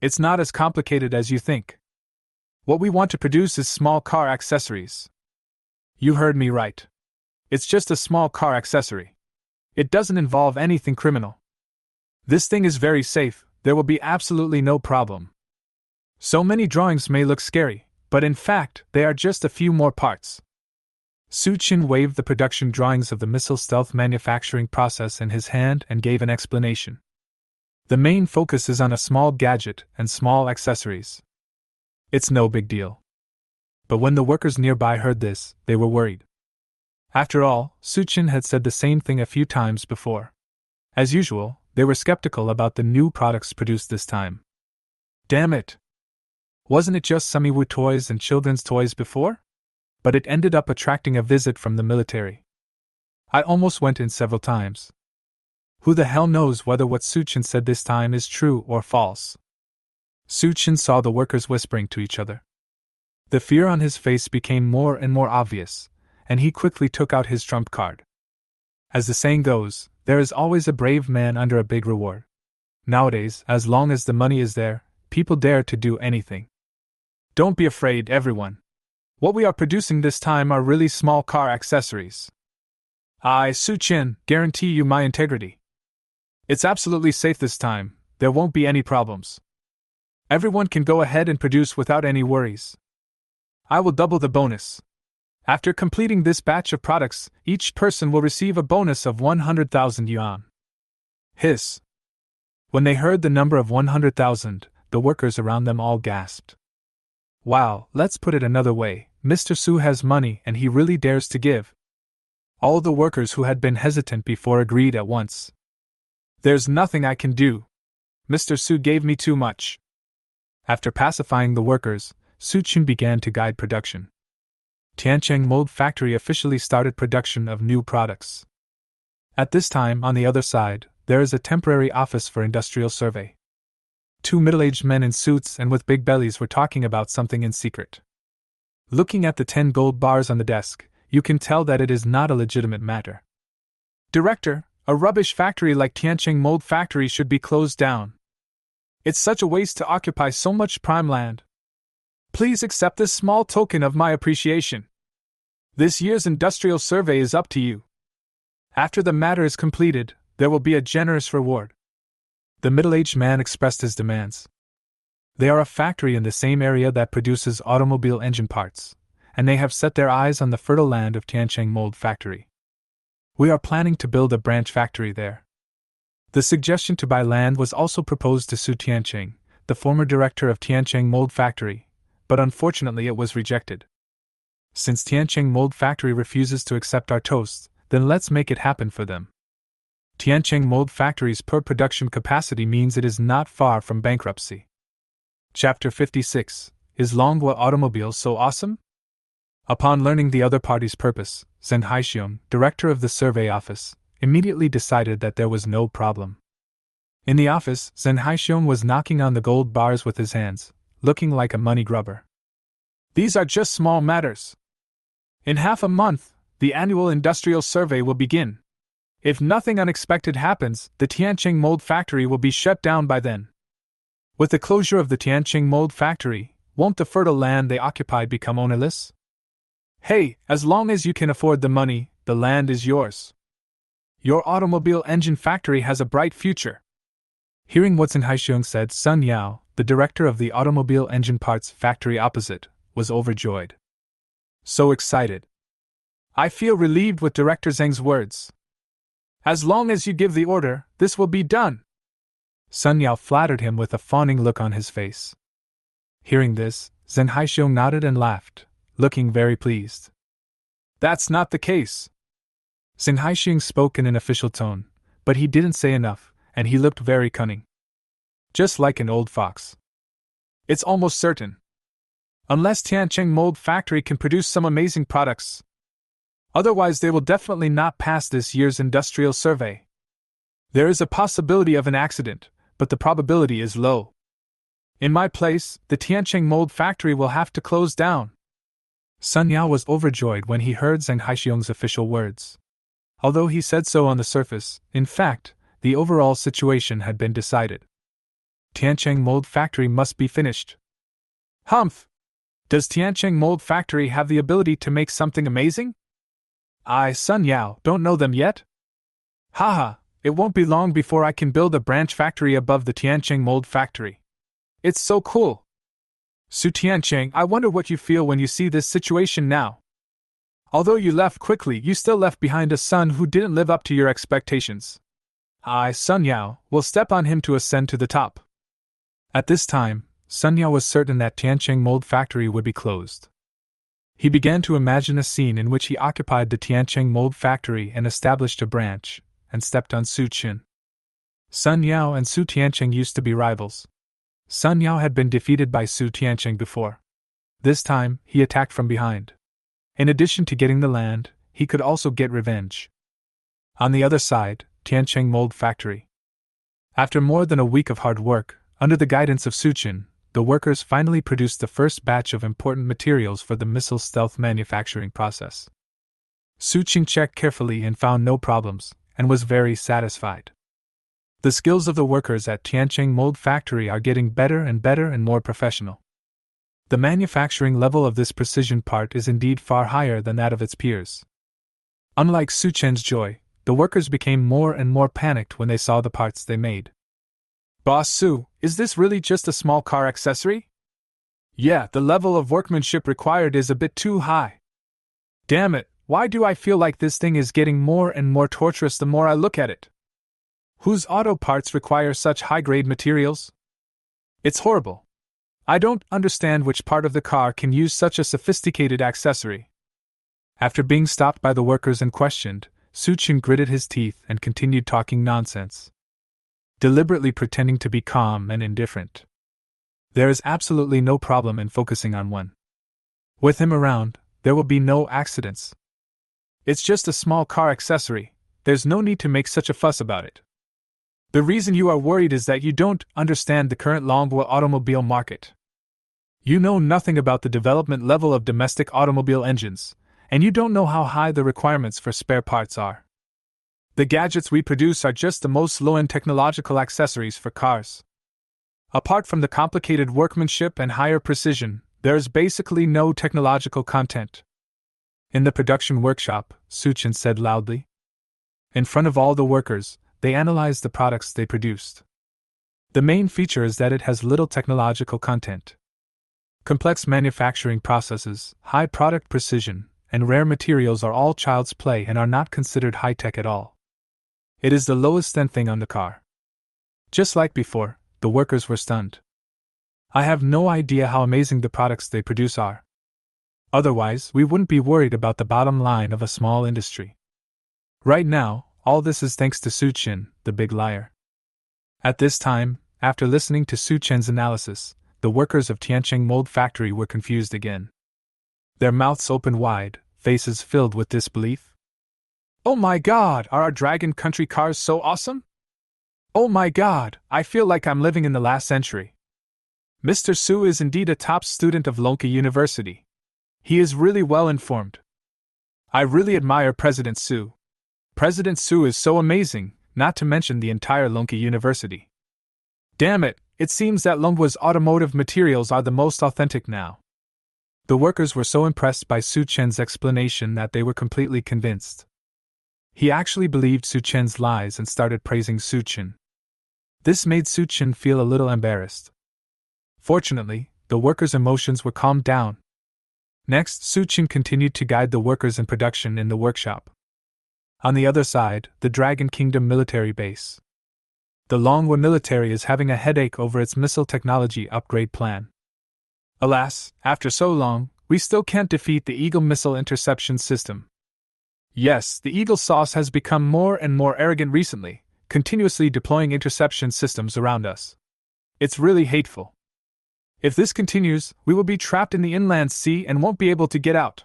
It's not as complicated as you think. What we want to produce is small car accessories. You heard me right. It's just a small car accessory. It doesn't involve anything criminal. This thing is very safe, there will be absolutely no problem. So many drawings may look scary, but in fact, they are just a few more parts. Suchin waved the production drawings of the missile stealth manufacturing process in his hand and gave an explanation. The main focus is on a small gadget and small accessories. It's no big deal. But when the workers nearby heard this, they were worried. After all, Suchin had said the same thing a few times before. As usual, they were skeptical about the new products produced this time. Damn it! Wasn't it just Sumiwoo toys and children's toys before? But it ended up attracting a visit from the military. I almost went in several times. Who the hell knows whether what Suchin said this time is true or false? Suchin saw the workers whispering to each other. The fear on his face became more and more obvious, and he quickly took out his trump card. As the saying goes, there is always a brave man under a big reward. Nowadays, as long as the money is there, people dare to do anything. Don't be afraid, everyone. What we are producing this time are really small car accessories. I, Suchin, guarantee you my integrity. It's absolutely safe this time, there won't be any problems. Everyone can go ahead and produce without any worries. I will double the bonus. After completing this batch of products, each person will receive a bonus of 100,000 yuan. Hiss. When they heard the number of 100,000, the workers around them all gasped. Wow, let's put it another way, Mr. Su has money and he really dares to give. All the workers who had been hesitant before agreed at once. There's nothing I can do. Mr. Su gave me too much. After pacifying the workers, Suchin began to guide production. Tianqing Mold Factory officially started production of new products. At this time, on the other side, there is a temporary office for industrial survey. Two middle-aged men in suits and with big bellies were talking about something in secret. Looking at the 10 gold bars on the desk, you can tell that it is not a legitimate matter. Director, a rubbish factory like Tianqing Mold Factory should be closed down. It's such a waste to occupy so much prime land. Please accept this small token of my appreciation. This year's industrial survey is up to you. After the matter is completed, there will be a generous reward. The middle-aged man expressed his demands. They are a factory in the same area that produces automobile engine parts, and they have set their eyes on the fertile land of Tianqing Mold Factory. We are planning to build a branch factory there. The suggestion to buy land was also proposed to Su Tianqing, the former director of Tianqing Mold Factory, but unfortunately it was rejected. Since Tianqing Mold Factory refuses to accept our toast, then let's make it happen for them. Tianqing Mold Factory's per production capacity means it is not far from bankruptcy. Chapter 56. Is Longhua Automobiles so awesome? Upon learning the other party's purpose, Zhen Haixiong, director of the survey office, immediately decided that there was no problem. In the office, Zhen Haixiong was knocking on the gold bars with his hands, looking like a money grubber. These are just small matters. In half a month, the annual industrial survey will begin. If nothing unexpected happens, the Tianqing mold factory will be shut down by then. With the closure of the Tianqing mold factory, won't the fertile land they occupied become ownerless? Hey, as long as you can afford the money, the land is yours. Your automobile engine factory has a bright future. Hearing what Zhen Haixiong said, Sun Yao, the director of the automobile engine parts factory opposite, was overjoyed. So excited. I feel relieved with Director Zheng's words. As long as you give the order, this will be done. Sun Yao flattered him with a fawning look on his face. Hearing this, Zhen Haixiong nodded and laughed, looking very pleased. That's not the case. Zhen Haixiong spoke in an official tone, but he didn't say enough, and he looked very cunning. Just like an old fox. It's almost certain. Unless Tianqing Mold Factory can produce some amazing products. Otherwise they will definitely not pass this year's industrial survey. There is a possibility of an accident, but the probability is low. In my place, the Tianqing Mold Factory will have to close down. Sun Yao was overjoyed when he heard Zhen Haixiong's official words. Although he said so on the surface, in fact, the overall situation had been decided. Tianqing Mold Factory must be finished. Humph! Does Tianqing Mold Factory have the ability to make something amazing? I, Sun Yao, don't know them yet? Haha, it won't be long before I can build a branch factory above the Tianqing Mold Factory. It's so cool! Su Tianqing, I wonder what you feel when you see this situation now. Although you left quickly, you still left behind a son who didn't live up to your expectations. I, Sun Yao, will step on him to ascend to the top. At this time, Sun Yao was certain that Tianqing Mold Factory would be closed. He began to imagine a scene in which he occupied the Tianqing Mold Factory and established a branch, and stepped on Su Qin. Sun Yao and Su Tianqing used to be rivals. Sun Yao had been defeated by Su Tianqing before. This time, he attacked from behind. In addition to getting the land, he could also get revenge. On the other side, Tianqing Mold Factory. After more than a week of hard work, under the guidance of Su Qin, the workers finally produced the first batch of important materials for the missile stealth manufacturing process. Su Qin checked carefully and found no problems, and was very satisfied. The skills of the workers at Tianqing Mold Factory are getting better and more professional. The manufacturing level of this precision part is indeed far higher than that of its peers. Unlike Su Chen's joy, the workers became more and more panicked when they saw the parts they made. Boss Su, is this really just a small car accessory? Yeah, the level of workmanship required is a bit too high. Damn it, why do I feel like this thing is getting more and more torturous the more I look at it? Whose auto parts require such high-grade materials? It's horrible. I don't understand which part of the car can use such a sophisticated accessory. After being stopped by the workers and questioned, Su Qin gritted his teeth and continued talking nonsense, deliberately pretending to be calm and indifferent. There is absolutely no problem in focusing on one. With him around, there will be no accidents. It's just a small car accessory, there's no need to make such a fuss about it. The reason you are worried is that you don't understand the current Longboa automobile market. You know nothing about the development level of domestic automobile engines, and you don't know how high the requirements for spare parts are. The gadgets we produce are just the most low-end technological accessories for cars. Apart from the complicated workmanship and higher precision, there is basically no technological content. In the production workshop, Su Qin said loudly. In front of all the workers, they analyzed the products they produced. The main feature is that it has little technological content. Complex manufacturing processes, high product precision, and rare materials are all child's play and are not considered high-tech at all. It is the lowest-end thing on the car. Just like before, the workers were stunned. I have no idea how amazing the products they produce are. Otherwise, we wouldn't be worried about the bottom line of a small industry. Right now, all this is thanks to Su Qin, the big liar. At this time, after listening to Su Chen's analysis, the workers of Tianqing Mold Factory were confused again. Their mouths opened wide, faces filled with disbelief. Oh my god, are our Dragon Country cars so awesome? Oh my god, I feel like I'm living in the last century. Mr. Su is indeed a top student of Lonka University. He is really well informed. I really admire President Su. President Su is so amazing, not to mention the entire Lonka University. Damn it, it seems that Longwa's automotive materials are the most authentic now. The workers were so impressed by Su Chen's explanation that they were completely convinced. He actually believed Su Chen's lies and started praising Su Chen. This made Su Chen feel a little embarrassed. Fortunately, the workers' emotions were calmed down. Next, Su Chen continued to guide the workers in production in the workshop. On the other side, the Dragon Kingdom military base. The Longwa military is having a headache over its missile technology upgrade plan. Alas, after so long, we still can't defeat the Eagle missile interception system. Yes, the Eagle sauce has become more and more arrogant recently, continuously deploying interception systems around us. It's really hateful. If this continues, we will be trapped in the inland sea and won't be able to get out.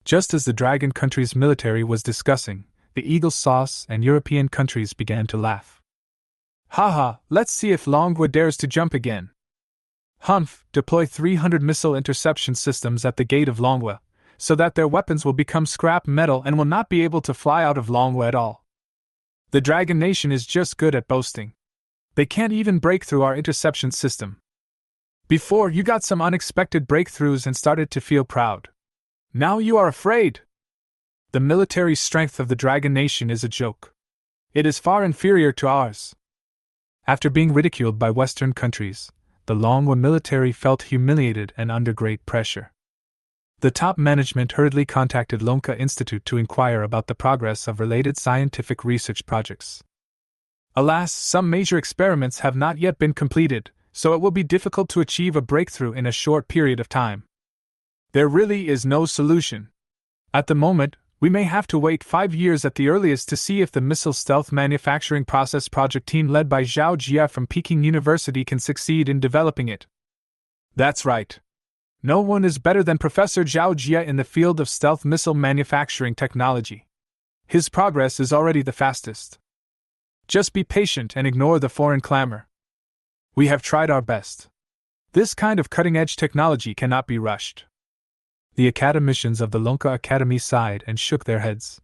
Just as the Dragon country's military was discussing, the Eagle sauce and European countries began to laugh. Haha, let's see if Longwa dares to jump again. Humph, deploy 300 missile interception systems at the gate of Longwa, so that their weapons will become scrap metal and will not be able to fly out of Longwa at all. The Dragon Nation is just good at boasting. They can't even break through our interception system. Before, you got some unexpected breakthroughs and started to feel proud. Now you are afraid. The military strength of the Dragon Nation is a joke. It is far inferior to ours. After being ridiculed by Western countries, the Longwa military felt humiliated and under great pressure. The top management hurriedly contacted Lonka Institute to inquire about the progress of related scientific research projects. Alas, some major experiments have not yet been completed, so it will be difficult to achieve a breakthrough in a short period of time. There really is no solution. At the moment, we may have to wait 5 years at the earliest to see if the missile stealth manufacturing process project team led by Zhao Jia from Peking University can succeed in developing it. That's right. No one is better than Professor Zhao Jia in the field of stealth missile manufacturing technology. His progress is already the fastest. Just be patient and ignore the foreign clamor. We have tried our best. This kind of cutting-edge technology cannot be rushed. The academicians of the Lonka Academy sighed and shook their heads.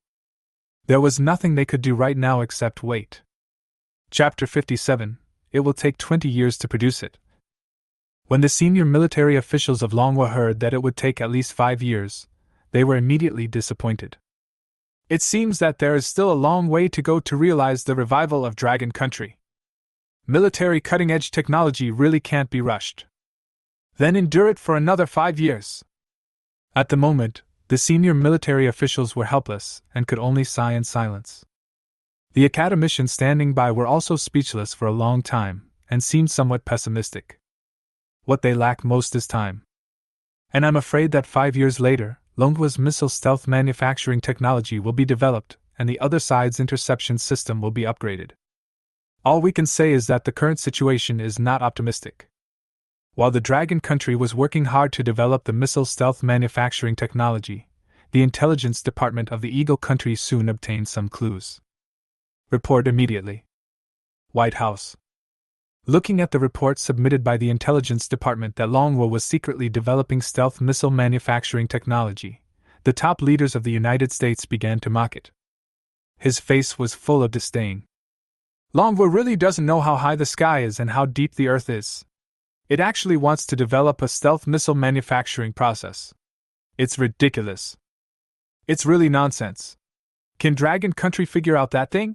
There was nothing they could do right now except wait. Chapter 57. It will take 20 years to produce it. When the senior military officials of Longwa heard that it would take at least 5 years, they were immediately disappointed. It seems that there is still a long way to go to realize the revival of Dragon Country. Military cutting-edge technology really can't be rushed. Then endure it for another 5 years. At the moment, the senior military officials were helpless and could only sigh in silence. The academicians standing by were also speechless for a long time and seemed somewhat pessimistic. What they lack most is time. And I'm afraid that 5 years later, Longwa's missile stealth manufacturing technology will be developed and the other side's interception system will be upgraded. All we can say is that the current situation is not optimistic. While the Dragon Country was working hard to develop the missile stealth manufacturing technology, the intelligence department of the Eagle Country soon obtained some clues. Report immediately. White House. Looking at the report submitted by the intelligence department that Longwa was secretly developing stealth missile manufacturing technology, the top leaders of the United States began to mock it. His face was full of disdain. Longwa really doesn't know how high the sky is and how deep the earth is. It actually wants to develop a stealth missile manufacturing process. It's ridiculous. It's really nonsense. Can Dragon Country figure out that thing?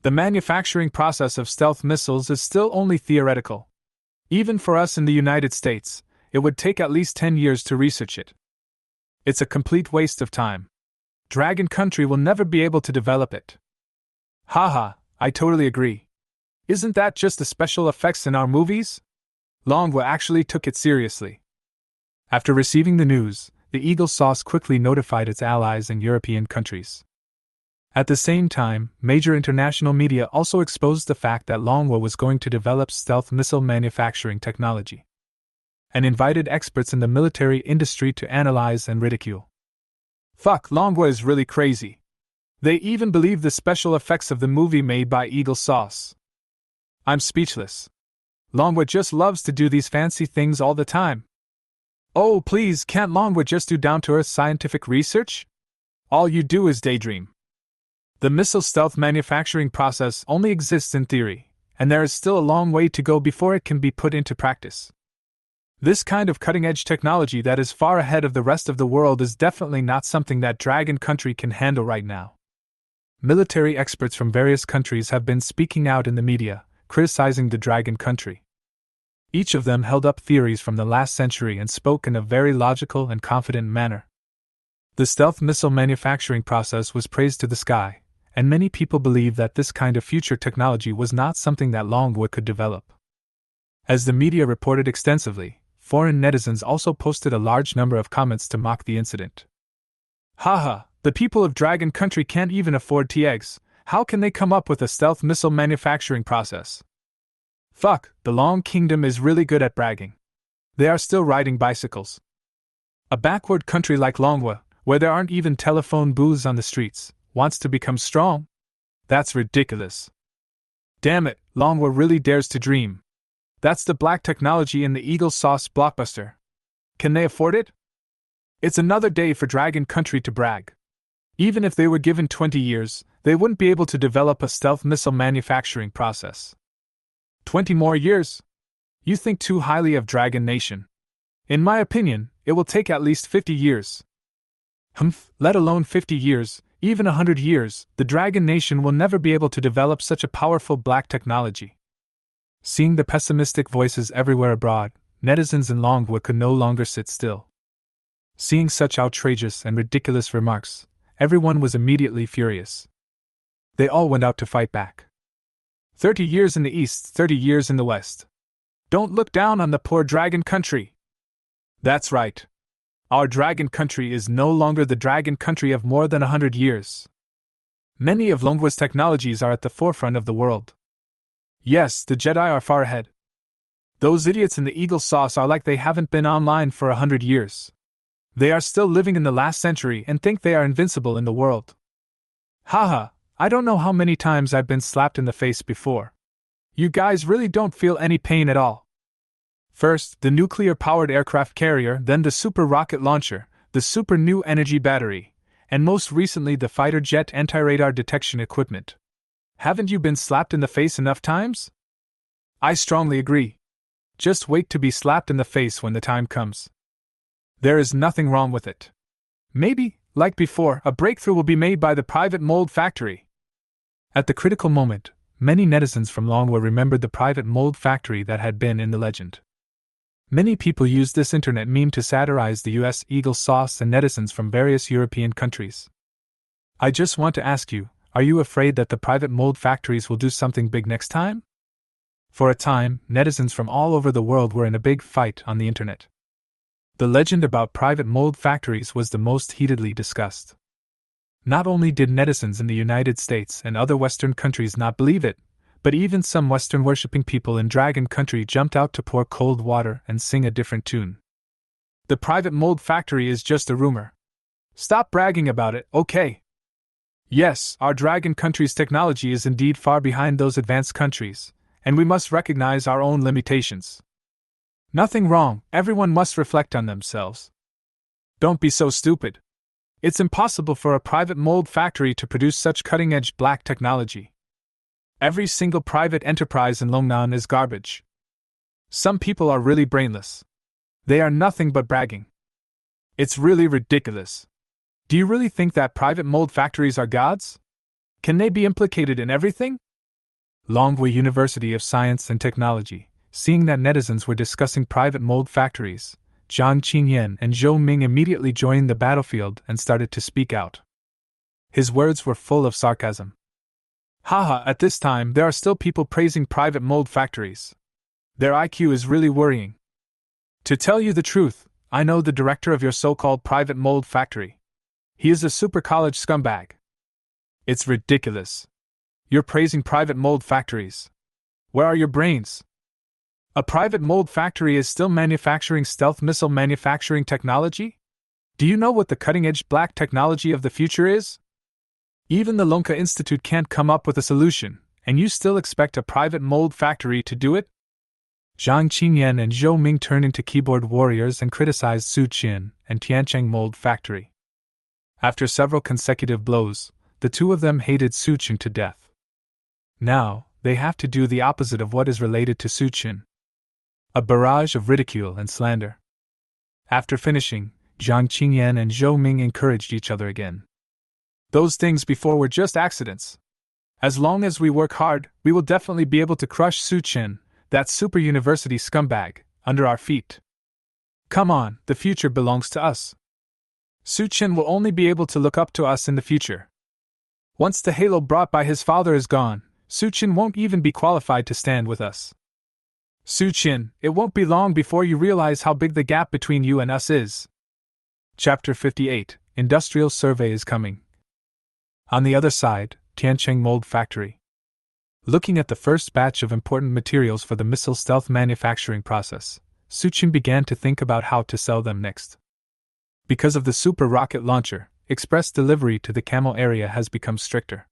The manufacturing process of stealth missiles is still only theoretical. Even for us in the United States, it would take at least 10 years to research it. It's a complete waste of time. Dragon Country will never be able to develop it. Haha, I totally agree. Isn't that just the special effects in our movies? Longwa actually took it seriously. After receiving the news, the Eagle Sauce quickly notified its allies in European countries. At the same time, major international media also exposed the fact that Longwa was going to develop stealth missile manufacturing technology, and invited experts in the military industry to analyze and ridicule. Fuck, Longwa is really crazy. They even believe the special effects of the movie made by Eagle Sauce. I'm speechless. Longwood just loves to do these fancy things all the time. Oh, please, can't Longwood just do down-to-earth scientific research? All you do is daydream. The missile stealth manufacturing process only exists in theory, and there is still a long way to go before it can be put into practice. This kind of cutting-edge technology that is far ahead of the rest of the world is definitely not something that Dragon Country can handle right now. Military experts from various countries have been speaking out in the media, criticizing the Dragon Country. Each of them held up theories from the last century and spoke in a very logical and confident manner. The stealth missile manufacturing process was praised to the sky, and many people believe that this kind of future technology was not something that Longwood could develop. As the media reported extensively, foreign netizens also posted a large number of comments to mock the incident. Haha, the people of Dragon Country can't even afford tea-eggs. How can they come up with a stealth missile manufacturing process? Fuck, the Long Kingdom is really good at bragging. They are still riding bicycles. A backward country like Longwa, where there aren't even telephone booths on the streets, wants to become strong? That's ridiculous. Damn it, Longwa really dares to dream. That's the black technology in the Eagle Sauce blockbuster. Can they afford it? It's another day for Dragon Country to brag. Even if they were given 20 years, they wouldn't be able to develop a stealth missile manufacturing process. 20 more years? You think too highly of Dragon Nation. In my opinion, it will take at least 50 years. Let alone 50 years, even 100 years, the Dragon Nation will never be able to develop such a powerful black technology. Seeing the pessimistic voices everywhere abroad, netizens in Longwood could no longer sit still. Seeing such outrageous and ridiculous remarks, everyone was immediately furious. They all went out to fight back. 30 years in the east, 30 years in the west. Don't look down on the poor Dragon Country. That's right. Our Dragon Country is no longer the Dragon Country of more than 100 years. Many of Longwood's technologies are at the forefront of the world. Yes, the Jedi are far ahead. Those idiots in the Eagle Sauce are like they haven't been online for 100 years. They are still living in the last century and think they are invincible in the world. Haha, I don't know how many times I've been slapped in the face before. You guys really don't feel any pain at all. First, the nuclear-powered aircraft carrier, then the super rocket launcher, the super new energy battery, and most recently the fighter jet anti-radar detection equipment. Haven't you been slapped in the face enough times? I strongly agree. Just wait to be slapped in the face when the time comes. There is nothing wrong with it. Maybe, like before, a breakthrough will be made by the private mold factory. At the critical moment, many netizens from Longwood remembered the private mold factory that had been in the legend. Many people used this internet meme to satirize the US Eagle Sauce and netizens from various European countries. I just want to ask you, are you afraid that the private mold factories will do something big next time? For a time, netizens from all over the world were in a big fight on the internet. The legend about private mold factories was the most heatedly discussed. Not only did netizens in the United States and other Western countries not believe it, but even some Western-worshipping people in Dragon Country jumped out to pour cold water and sing a different tune. The private mold factory is just a rumor. Stop bragging about it, okay? Yes, our Dragon Country's technology is indeed far behind those advanced countries, and we must recognize our own limitations. Nothing wrong, everyone must reflect on themselves. Don't be so stupid. It's impossible for a private mold factory to produce such cutting-edge black technology. Every single private enterprise in Longnan is garbage. Some people are really brainless. They are nothing but bragging. It's really ridiculous. Do you really think that private mold factories are gods? Can they be implicated in everything? Longwa University of Science and Technology, seeing that netizens were discussing private mold factories, Zhang Qingyan and Zhou Ming immediately joined the battlefield and started to speak out. His words were full of sarcasm. Haha, at this time there are still people praising private mold factories. Their IQ is really worrying. To tell you the truth, I know the director of your so-called private mold factory. He is a super college scumbag. It's ridiculous. You're praising private mold factories. Where are your brains? A private mold factory is still manufacturing stealth missile manufacturing technology? Do you know what the cutting-edge black technology of the future is? Even the Lonka Institute can't come up with a solution, and you still expect a private mold factory to do it? Zhang Qingyan and Zhou Ming turned into keyboard warriors and criticized Su Qian and Tiancheng Mold Factory. After several consecutive blows, the two of them hated Su Qian to death. Now, they have to do the opposite of what is related to Su Qian. A barrage of ridicule and slander. After finishing, Zhang Qingyan and Zhou Ming encouraged each other again. Those things before were just accidents. As long as we work hard, we will definitely be able to crush Su Qian, that super university scumbag, under our feet. Come on, the future belongs to us. Su Qian will only be able to look up to us in the future. Once the halo brought by his father is gone, Su Qian won't even be qualified to stand with us. Su Qian, it won't be long before you realize how big the gap between you and us is. Chapter 58, Industrial Survey is coming. On the other side, Tiancheng Mold Factory. Looking at the first batch of important materials for the missile stealth manufacturing process, Su Qian began to think about how to sell them next. Because of the super rocket launcher, express delivery to the Camel area has become stricter.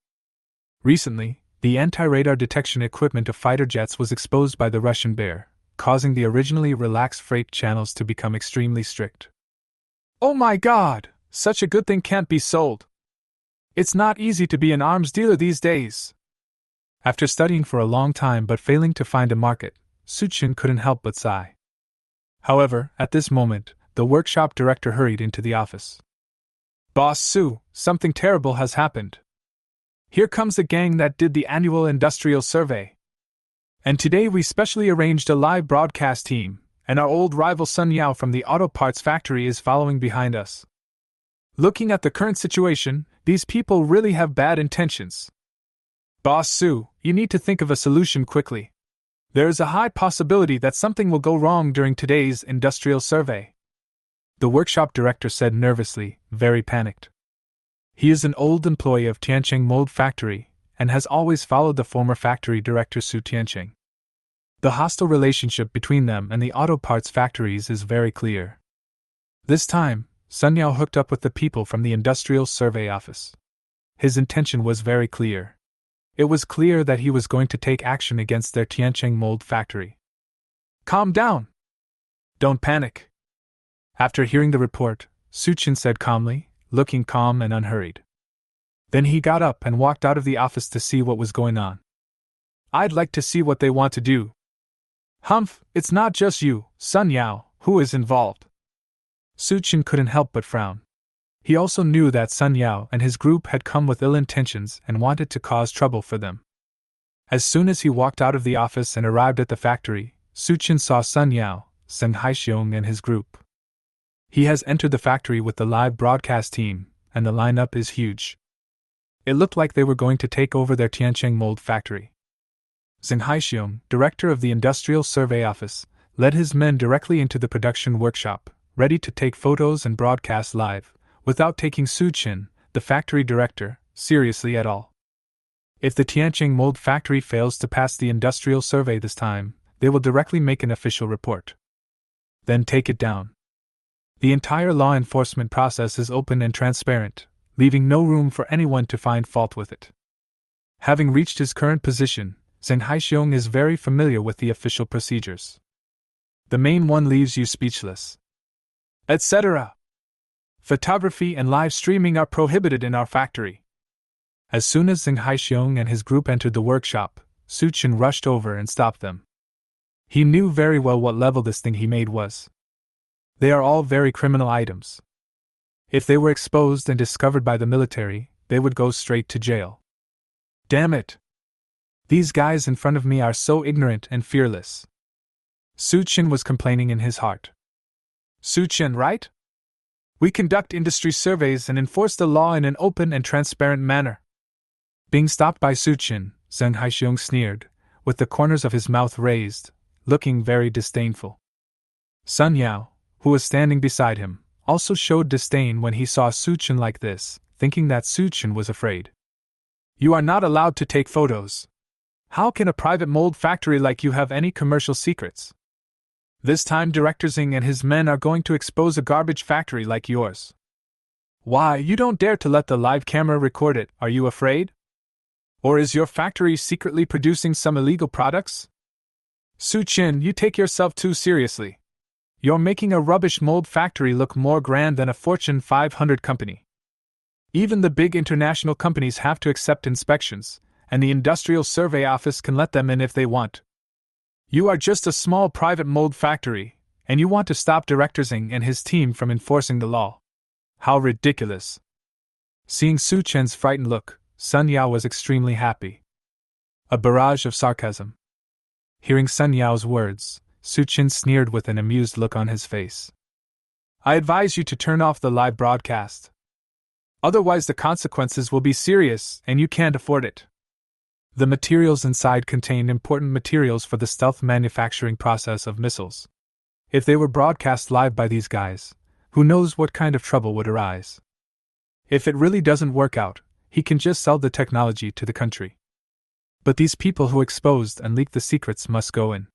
Recently, the anti-radar detection equipment of fighter jets was exposed by the Russian Bear, causing the originally relaxed freight channels to become extremely strict. Oh my God! Such a good thing can't be sold! It's not easy to be an arms dealer these days. After studying for a long time but failing to find a market, Su Qian couldn't help but sigh. However, at this moment, the workshop director hurried into the office. Boss Su, something terrible has happened. Here comes the gang that did the annual industrial survey. And today we specially arranged a live broadcast team, and our old rival Sun Yao from the auto parts factory is following behind us. Looking at the current situation, these people really have bad intentions. Boss Su, you need to think of a solution quickly. There is a high possibility that something will go wrong during today's industrial survey. The workshop director said nervously, very panicked. He is an old employee of Tiancheng Mold Factory, and has always followed the former factory director Su Tiancheng. The hostile relationship between them and the auto parts factories is very clear. This time, Sun Yao hooked up with the people from the industrial survey office. His intention was very clear. It was clear that he was going to take action against their Tiancheng Mold Factory. Calm down! Don't panic! After hearing the report, Su Qian said calmly, looking calm and unhurried. Then he got up and walked out of the office to see what was going on. I'd like to see what they want to do. Humph, it's not just you, Sun Yao, who is involved. Su Qian couldn't help but frown. He also knew that Sun Yao and his group had come with ill intentions and wanted to cause trouble for them. As soon as he walked out of the office and arrived at the factory, Su Qian saw Sun Yao, Seng Haixiong and his group. He has entered the factory with the live broadcast team, and the lineup is huge. It looked like they were going to take over their Tiancheng Mold Factory. Seng Haixiong, director of the Industrial Survey Office, led his men directly into the production workshop, ready to take photos and broadcast live, without taking Su Qian, the factory director, seriously at all. If the Tiancheng Mold Factory fails to pass the industrial survey this time, they will directly make an official report. Then take it down. The entire law enforcement process is open and transparent, leaving no room for anyone to find fault with it. Having reached his current position, Seng Haixiong is very familiar with the official procedures. The main one leaves you speechless. Etc. Photography and live streaming are prohibited in our factory. As soon as Seng Haixiong and his group entered the workshop, Su Qian rushed over and stopped them. He knew very well what level this thing he made was. They are all very criminal items. If they were exposed and discovered by the military, they would go straight to jail. Damn it! These guys in front of me are so ignorant and fearless. Su Qian was complaining in his heart. Su Qian, right? We conduct industry surveys and enforce the law in an open and transparent manner. Being stopped by Su Qian, Seng Haixiong sneered, with the corners of his mouth raised, looking very disdainful. Sun Yao, who was standing beside him, also showed disdain when he saw Su Qian like this, thinking that Su Qian was afraid. You are not allowed to take photos. How can a private mold factory like you have any commercial secrets? This time Director Xing and his men are going to expose a garbage factory like yours. Why, you don't dare to let the live camera record it, are you afraid? Or is your factory secretly producing some illegal products? Su-chin, you take yourself too seriously. You're making a rubbish mold factory look more grand than a Fortune 500 company. Even the big international companies have to accept inspections, and the Industrial Survey Office can let them in if they want. You are just a small private mold factory, and you want to stop Director Zhang and his team from enforcing the law. How ridiculous. Seeing Su Chen's frightened look, Sun Yao was extremely happy. A barrage of sarcasm. Hearing Sun Yao's words, Su Chen sneered with an amused look on his face. I advise you to turn off the live broadcast. Otherwise the consequences will be serious and you can't afford it. The materials inside contain important materials for the stealth manufacturing process of missiles. If they were broadcast live by these guys, who knows what kind of trouble would arise. If it really doesn't work out, he can just sell the technology to the country. But these people who exposed and leaked the secrets must go in.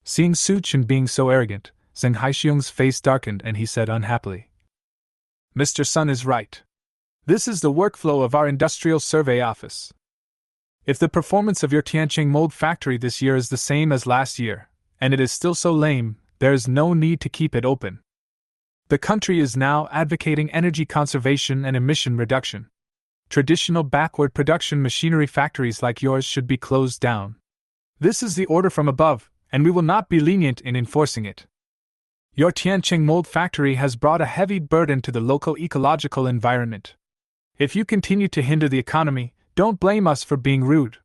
Seeing Su Chen being so arrogant, Zheng Haixiong's face darkened and he said unhappily, Mr. Sun is right. This is the workflow of our Industrial Survey Office. If the performance of your Tianqing mold factory this year is the same as last year, and it is still so lame, there is no need to keep it open. The country is now advocating energy conservation and emission reduction. Traditional backward production machinery factories like yours should be closed down. This is the order from above, and we will not be lenient in enforcing it. Your Tianqing mold factory has brought a heavy burden to the local ecological environment. If you continue to hinder the economy, don't blame us for being rude.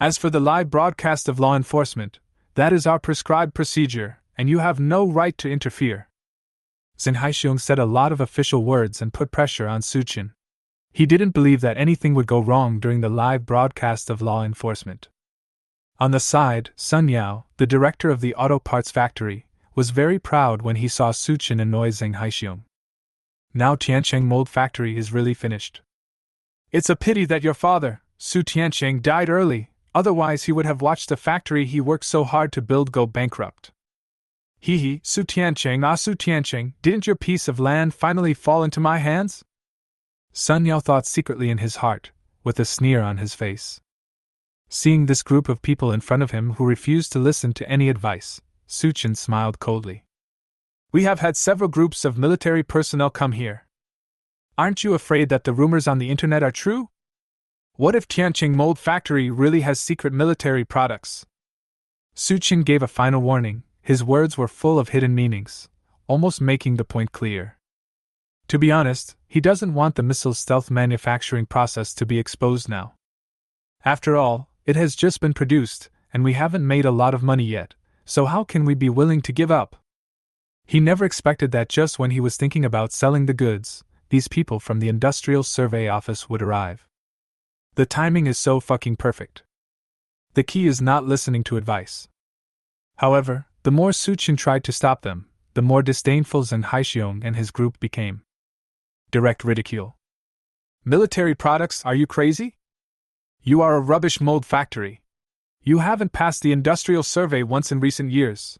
As for the live broadcast of law enforcement, that is our prescribed procedure, and you have no right to interfere. Zheng Haixiong said a lot of official words and put pressure on Su Chen. He didn't believe that anything would go wrong during the live broadcast of law enforcement. On the side, Sun Yao, the director of the auto parts factory, was very proud when he saw Su Chen annoy Zheng Haixiong. Now Tianqing mold factory is really finished. It's a pity that your father, Su Tianqing, died early, otherwise he would have watched the factory he worked so hard to build go bankrupt. Hee, Su Tianqing, didn't your piece of land finally fall into my hands? Sun Yao thought secretly in his heart, with a sneer on his face. Seeing this group of people in front of him who refused to listen to any advice, Su Chen smiled coldly. We have had several groups of military personnel come here. Aren't you afraid that the rumors on the internet are true? What if Tianqing Mold Factory really has secret military products? Su Chen gave a final warning. His words were full of hidden meanings, almost making the point clear. To be honest, he doesn't want the missile stealth manufacturing process to be exposed now. After all, it has just been produced, and we haven't made a lot of money yet, so how can we be willing to give up? He never expected that just when he was thinking about selling the goods, these people from the Industrial Survey Office would arrive. The timing is so fucking perfect. The key is not listening to advice. However, the more Su Chen tried to stop them, the more disdainful Zheng Haixiong and his group became. Direct ridicule. Military products, are you crazy? You are a rubbish mold factory. You haven't passed the industrial survey once in recent years.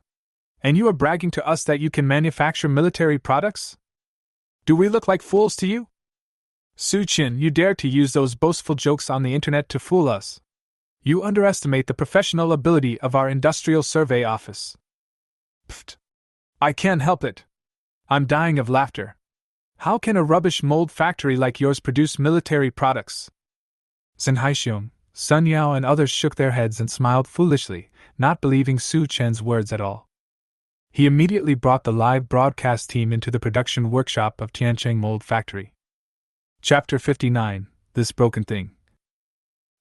And you are bragging to us that you can manufacture military products? Do we look like fools to you? Su Chen, you dare to use those boastful jokes on the internet to fool us. You underestimate the professional ability of our Industrial Survey Office. Pfft. I can't help it. I'm dying of laughter. How can a rubbish mold factory like yours produce military products? Zheng Haixiong, Sun Yao and others shook their heads and smiled foolishly, not believing Su Chen's words at all. He immediately brought the live broadcast team into the production workshop of Tianqing Mold Factory. Chapter 59, This Broken Thing.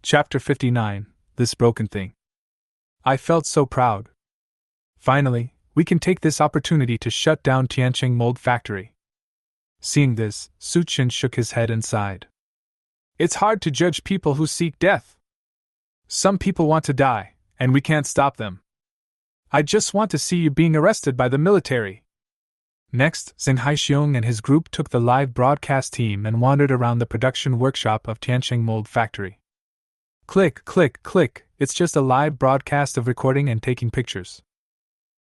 Chapter 59, This Broken Thing. I felt so proud. Finally, we can take this opportunity to shut down Tianqing Mold Factory. Seeing this, Su Chen shook his head and sighed. It's hard to judge people who seek death. Some people want to die, and we can't stop them. I just want to see you being arrested by the military. Next, Zheng Haixiong and his group took the live broadcast team and wandered around the production workshop of Tianqing Mold Factory. Click, click, click, it's just a live broadcast of recording and taking pictures.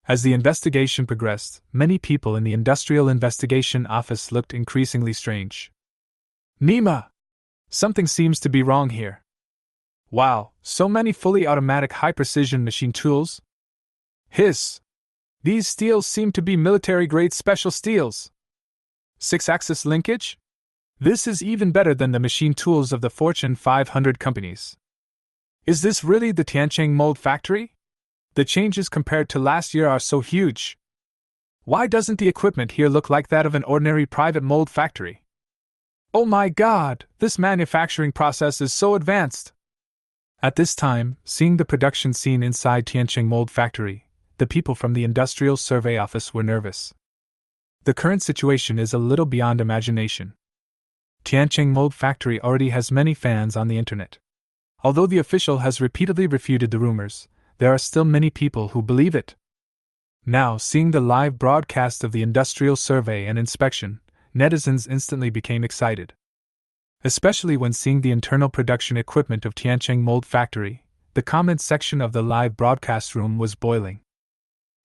As the investigation progressed, many people in the Industrial Investigation Office looked increasingly strange. Nima! Something seems to be wrong here. Wow, so many fully automatic high-precision machine tools? Hiss! These steels seem to be military-grade special steels. 6-axis linkage? This is even better than the machine tools of the Fortune 500 companies. Is this really the Tiancheng mold factory? The changes compared to last year are so huge. Why doesn't the equipment here look like that of an ordinary private mold factory? Oh my God, this manufacturing process is so advanced! At this time, seeing the production scene inside Tiancheng mold factory, the people from the Industrial Survey Office were nervous. The current situation is a little beyond imagination. Tiancheng mold factory already has many fans on the internet. Although the official has repeatedly refuted the rumors, there are still many people who believe it. Now, seeing the live broadcast of the industrial survey and inspection, netizens instantly became excited. Especially when seeing the internal production equipment of Tiancheng mold factory, the comment section of the live broadcast room was boiling.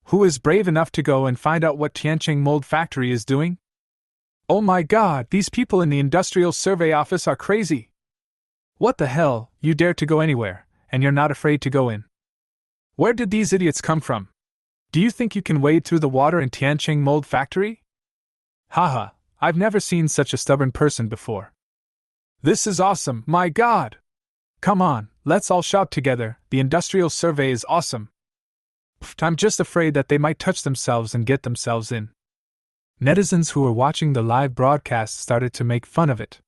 Who is brave enough to go and find out what Tiancheng mold factory is doing? Oh my God, these people in the industrial survey office are crazy! What the hell, you dare to go anywhere, and you're not afraid to go in? Where did these idiots come from? Do you think you can wade through the water in Tiancheng mold factory? Haha, I've never seen such a stubborn person before. This is awesome, my God! Come on, let's all shout together, the industrial survey is awesome. Pfft, I'm just afraid that they might touch themselves and get themselves in. Netizens who were watching the live broadcast started to make fun of it.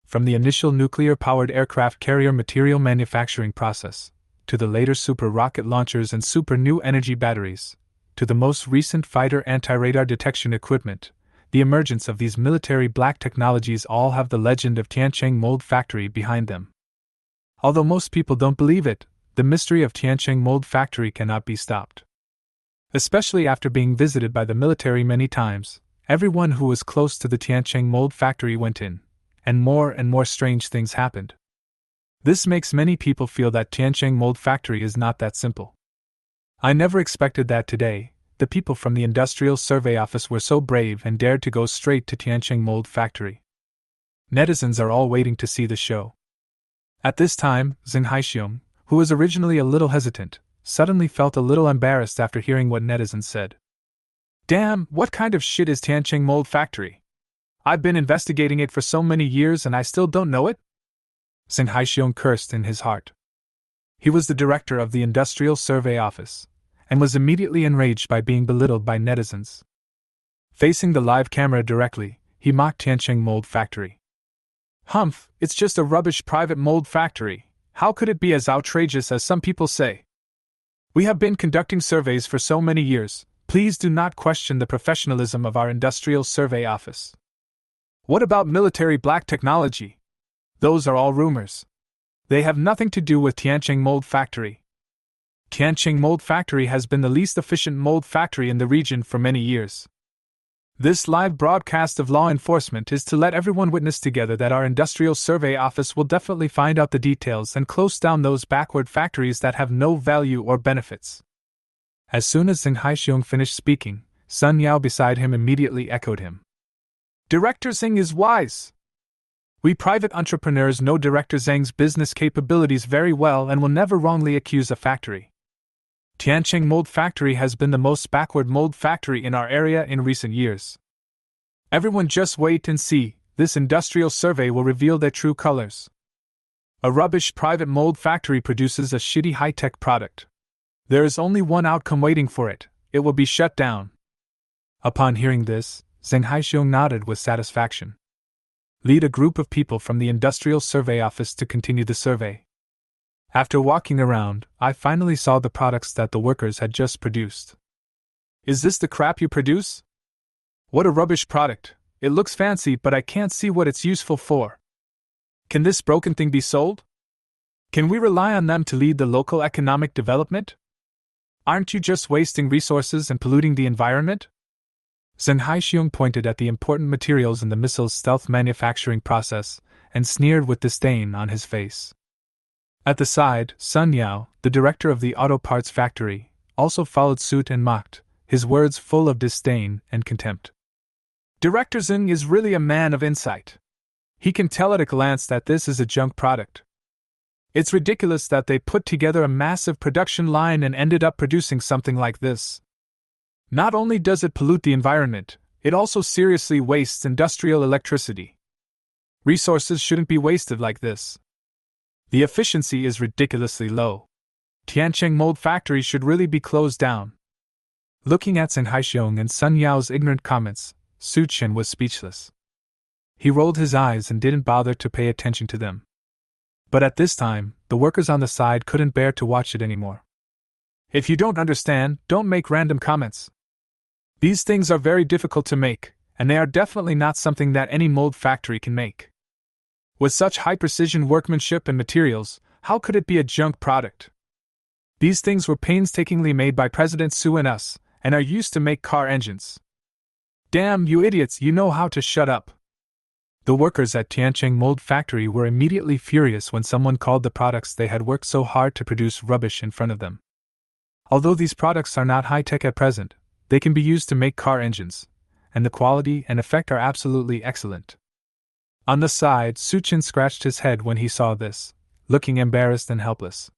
From the initial nuclear-powered aircraft carrier material manufacturing process, to the later super rocket launchers and super new energy batteries, to the most recent fighter anti-radar detection equipment, the emergence of these military black technologies all have the legend of Tiancheng mold factory behind them. Although most people don't believe it, the mystery of Tiancheng mold factory cannot be stopped. Especially after being visited by the military many times, everyone who was close to the Tiancheng mold factory went in, and more strange things happened. This makes many people feel that Tiancheng mold factory is not that simple. I never expected that today, the people from the Industrial Survey Office were so brave and dared to go straight to Tiancheng mold factory. Netizens are all waiting to see the show. At this time, Zheng Haixiong, who was originally a little hesitant, suddenly felt a little embarrassed after hearing what netizens said. Damn, what kind of shit is Tiancheng mold factory? I've been investigating it for so many years and I still don't know it? Zheng Haixiong cursed in his heart. He was the director of the Industrial Survey Office, and was immediately enraged by being belittled by netizens. Facing the live camera directly, he mocked Tiancheng mold factory. Humph, it's just a rubbish private mold factory. How could it be as outrageous as some people say? We have been conducting surveys for so many years, please do not question the professionalism of our Industrial Survey Office. What about military black technology? Those are all rumors. They have nothing to do with Tiancheng mold factory. Tiancheng mold factory has been the least efficient mold factory in the region for many years. This live broadcast of law enforcement is to let everyone witness together that our Industrial Survey Office will definitely find out the details and close down those backward factories that have no value or benefits. As soon as Zheng Haixiong finished speaking, Sun Yao beside him immediately echoed him. Director Zheng is wise. We private entrepreneurs know Director Zheng's business capabilities very well and will never wrongly accuse a factory. Tiancheng mold factory has been the most backward mold factory in our area in recent years. Everyone just wait and see, this industrial survey will reveal their true colors. A rubbish private mold factory produces a shitty high-tech product. There is only one outcome waiting for it, it will be shut down. Upon hearing this, Zheng Haixiong nodded with satisfaction. Lead a group of people from the Industrial Survey Office to continue the survey. After walking around, I finally saw the products that the workers had just produced. Is this the crap you produce? What a rubbish product. It looks fancy, but I can't see what it's useful for. Can this broken thing be sold? Can we rely on them to lead the local economic development? Aren't you just wasting resources and polluting the environment? Zheng Haixiong pointed at the important materials in the missile's stealth manufacturing process, and sneered with disdain on his face. At the side, Sun Yao, the director of the auto parts factory, also followed suit and mocked, his words full of disdain and contempt. Director Zeng is really a man of insight. He can tell at a glance that this is a junk product. It's ridiculous that they put together a massive production line and ended up producing something like this. Not only does it pollute the environment, it also seriously wastes industrial electricity. Resources shouldn't be wasted like this. The efficiency is ridiculously low. Tiancheng Mold Factory should really be closed down. Looking at Zheng Haixiong and Sun Yao's ignorant comments, Su Chen was speechless. He rolled his eyes and didn't bother to pay attention to them. But at this time, the workers on the side couldn't bear to watch it anymore. If you don't understand, don't make random comments. These things are very difficult to make, and they are definitely not something that any mold factory can make. With such high-precision workmanship and materials, how could it be a junk product? These things were painstakingly made by President Su and us, and are used to make car engines. Damn, you idiots, you know how to shut up. The workers at Tiancheng Mold Factory were immediately furious when someone called the products they had worked so hard to produce rubbish in front of them. Although these products are not high-tech at present, they can be used to make car engines, and the quality and effect are absolutely excellent. On the side, Su Chen scratched his head when he saw this, looking embarrassed and helpless.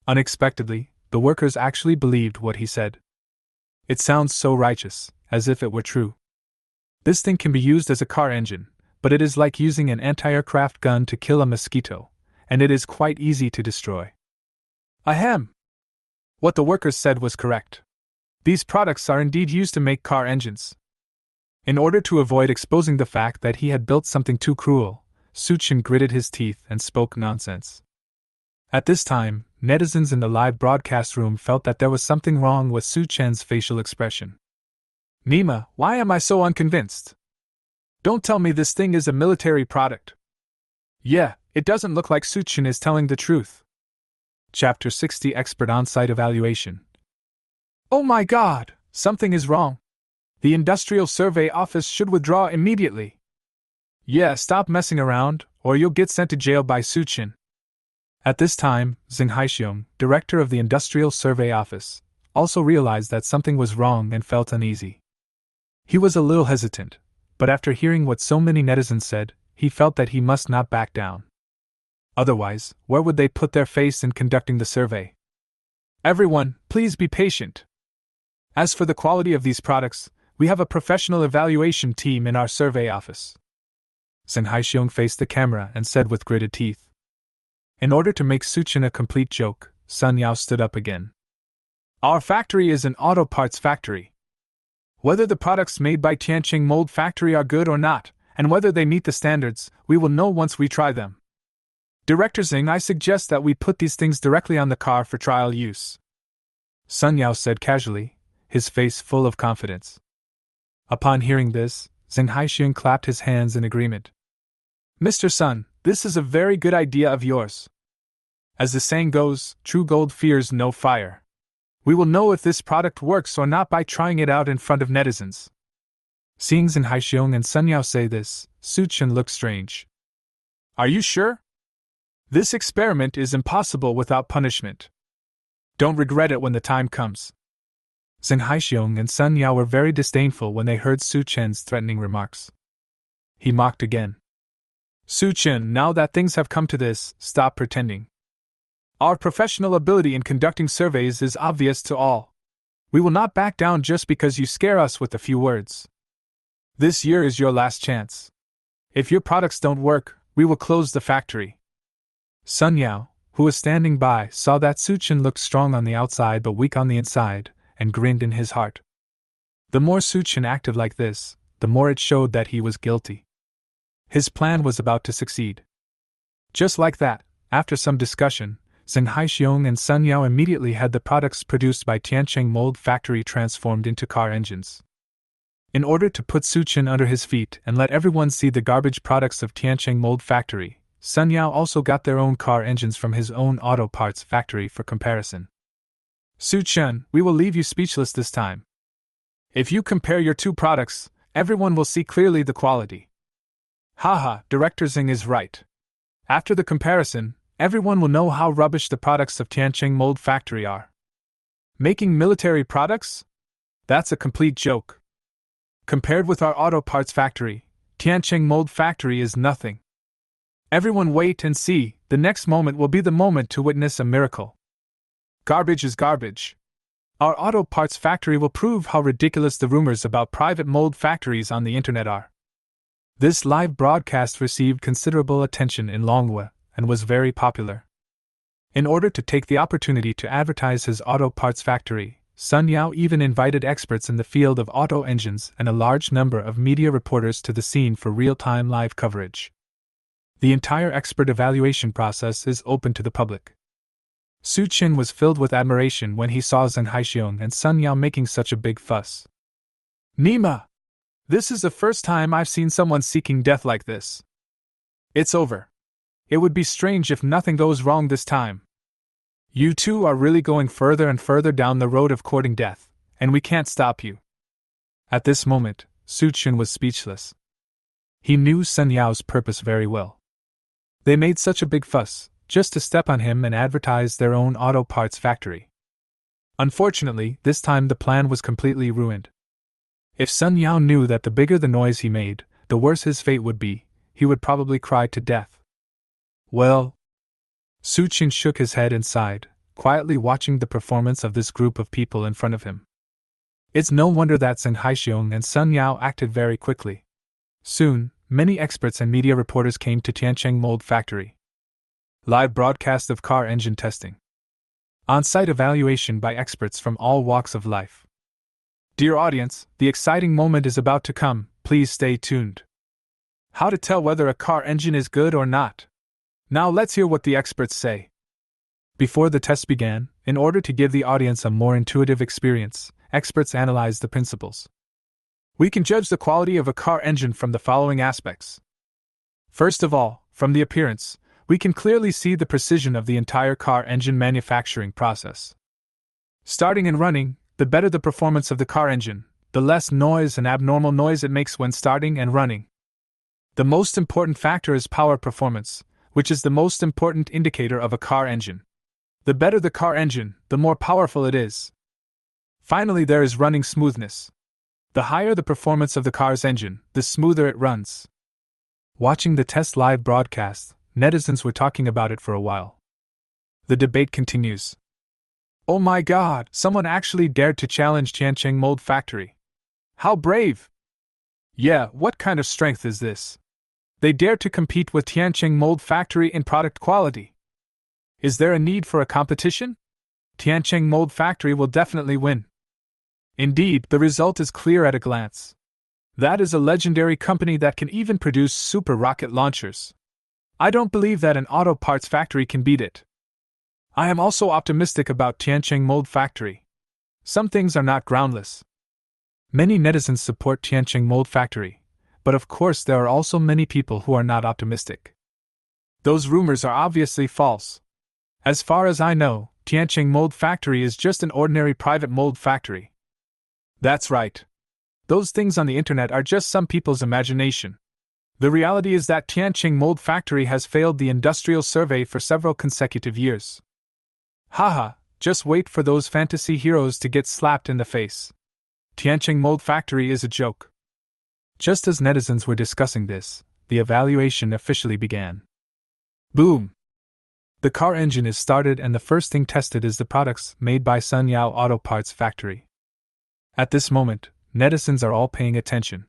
Unexpectedly, the workers actually believed what he said. It sounds so righteous, as if it were true. This thing can be used as a car engine, but it is like using an anti-aircraft gun to kill a mosquito, and it is quite easy to destroy. Ahem! What the workers said was correct. These products are indeed used to make car engines. In order to avoid exposing the fact that he had built something too cruel, Su Chen gritted his teeth and spoke nonsense. At this time, netizens in the live broadcast room felt that there was something wrong with Su Chen's facial expression. Nima, why am I so unconvinced? Don't tell me this thing is a military product. Yeah, it doesn't look like Su Chen is telling the truth. Chapter 60 Expert On-Site Evaluation. Oh my God, something is wrong. The Industrial Survey Office should withdraw immediately. Yeah, stop messing around, or you'll get sent to jail by Su Chen. At this time, Zheng Haixiong, director of the Industrial Survey Office, also realized that something was wrong and felt uneasy. He was a little hesitant, but after hearing what so many netizens said, he felt that he must not back down. Otherwise, where would they put their face in conducting the survey? Everyone, please be patient. As for the quality of these products, we have a professional evaluation team in our survey office. Zheng Haixiong faced the camera and said with gritted teeth. In order to make Su Chen a complete joke, Sun Yao stood up again. Our factory is an auto parts factory. Whether the products made by Tiancheng Mold Factory are good or not, and whether they meet the standards, we will know once we try them. Director Zeng, I suggest that we put these things directly on the car for trial use. Sun Yao said casually, his face full of confidence. Upon hearing this, Zheng Haixiong clapped his hands in agreement. Mr. Sun, this is a very good idea of yours. As the saying goes, true gold fears no fire. We will know if this product works or not by trying it out in front of netizens. Seeing Zheng Haixiong and Sun Yao say this, Su Chen looked strange. Are you sure? This experiment is impossible without punishment. Don't regret it when the time comes. Zheng Haixiong and Sun Yao were very disdainful when they heard Su Chen's threatening remarks. He mocked again. Su Chen, now that things have come to this, stop pretending. Our professional ability in conducting surveys is obvious to all. We will not back down just because you scare us with a few words. This year is your last chance. If your products don't work, we will close the factory. Sun Yao, who was standing by, saw that Su Chen looked strong on the outside but weak on the inside, and grinned in his heart. The more Su Chen acted like this, the more it showed that he was guilty. His plan was about to succeed. Just like that, after some discussion, Zheng Haixiong and Sun Yao immediately had the products produced by Tiancheng Mold Factory transformed into car engines. In order to put Su Chen under his feet and let everyone see the garbage products of Tiancheng Mold Factory, Sun Yao also got their own car engines from his own auto parts factory for comparison. Su Chen, we will leave you speechless this time. If you compare your two products, everyone will see clearly the quality. Haha, Director Zeng is right. After the comparison, everyone will know how rubbish the products of Tiancheng Mold Factory are. Making military products? That's a complete joke. Compared with our auto parts factory, Tiancheng Mold Factory is nothing. Everyone wait and see, the next moment will be the moment to witness a miracle. Garbage is garbage. Our auto parts factory will prove how ridiculous the rumors about private mold factories on the internet are. This live broadcast received considerable attention in Longwa and was very popular. In order to take the opportunity to advertise his auto parts factory, Sun Yao even invited experts in the field of auto engines and a large number of media reporters to the scene for real-time live coverage. The entire expert evaluation process is open to the public. Su Qin was filled with admiration when he saw Zheng Haixiong and Sun Yao making such a big fuss. Nima! This is the first time I've seen someone seeking death like this. It's over. It would be strange if nothing goes wrong this time. You two are really going further and further down the road of courting death, and we can't stop you. At this moment, Su Qin was speechless. He knew Sun Yao's purpose very well. They made such a big fuss, just to step on him and advertise their own auto parts factory. Unfortunately, this time the plan was completely ruined. If Sun Yao knew that the bigger the noise he made, the worse his fate would be, he would probably cry to death. Well, Su Qin shook his head and sighed, quietly watching the performance of this group of people in front of him. It's no wonder that Zheng Haixiong and Sun Yao acted very quickly. Soon, many experts and media reporters came to Tiancheng Mold Factory. Live broadcast of car engine testing. On-site evaluation by experts from all walks of life. Dear audience, the exciting moment is about to come, please stay tuned. How to tell whether a car engine is good or not. Now let's hear what the experts say. Before the test began, in order to give the audience a more intuitive experience, experts analyzed the principles. We can judge the quality of a car engine from the following aspects. First of all, from the appearance, we can clearly see the precision of the entire car engine manufacturing process. Starting and running, the better the performance of the car engine, the less noise and abnormal noise it makes when starting and running. The most important factor is power performance, which is the most important indicator of a car engine. The better the car engine, the more powerful it is. Finally, there is running smoothness. The higher the performance of the car's engine, the smoother it runs. Watching the test live broadcast, netizens were talking about it for a while. The debate continues. Oh my god, someone actually dared to challenge Tiancheng Mold Factory. How brave! Yeah, what kind of strength is this? They dare to compete with Tiancheng Mold Factory in product quality. Is there a need for a competition? Tiancheng Mold Factory will definitely win. Indeed, the result is clear at a glance. That is a legendary company that can even produce super rocket launchers. I don't believe that an auto parts factory can beat it. I am also optimistic about Tiancheng Mold Factory. Some things are not groundless. Many netizens support Tiancheng Mold Factory, but of course there are also many people who are not optimistic. Those rumors are obviously false. As far as I know, Tiancheng Mold Factory is just an ordinary private mold factory. That's right. Those things on the internet are just some people's imagination. The reality is that Tiancheng Mold Factory has failed the industrial survey for several consecutive years. Haha, just wait for those fantasy heroes to get slapped in the face. Tiancheng Mold Factory is a joke. Just as netizens were discussing this, the evaluation officially began. Boom! The car engine is started and the first thing tested is the products made by Sun Yao Auto Parts Factory. At this moment, netizens are all paying attention.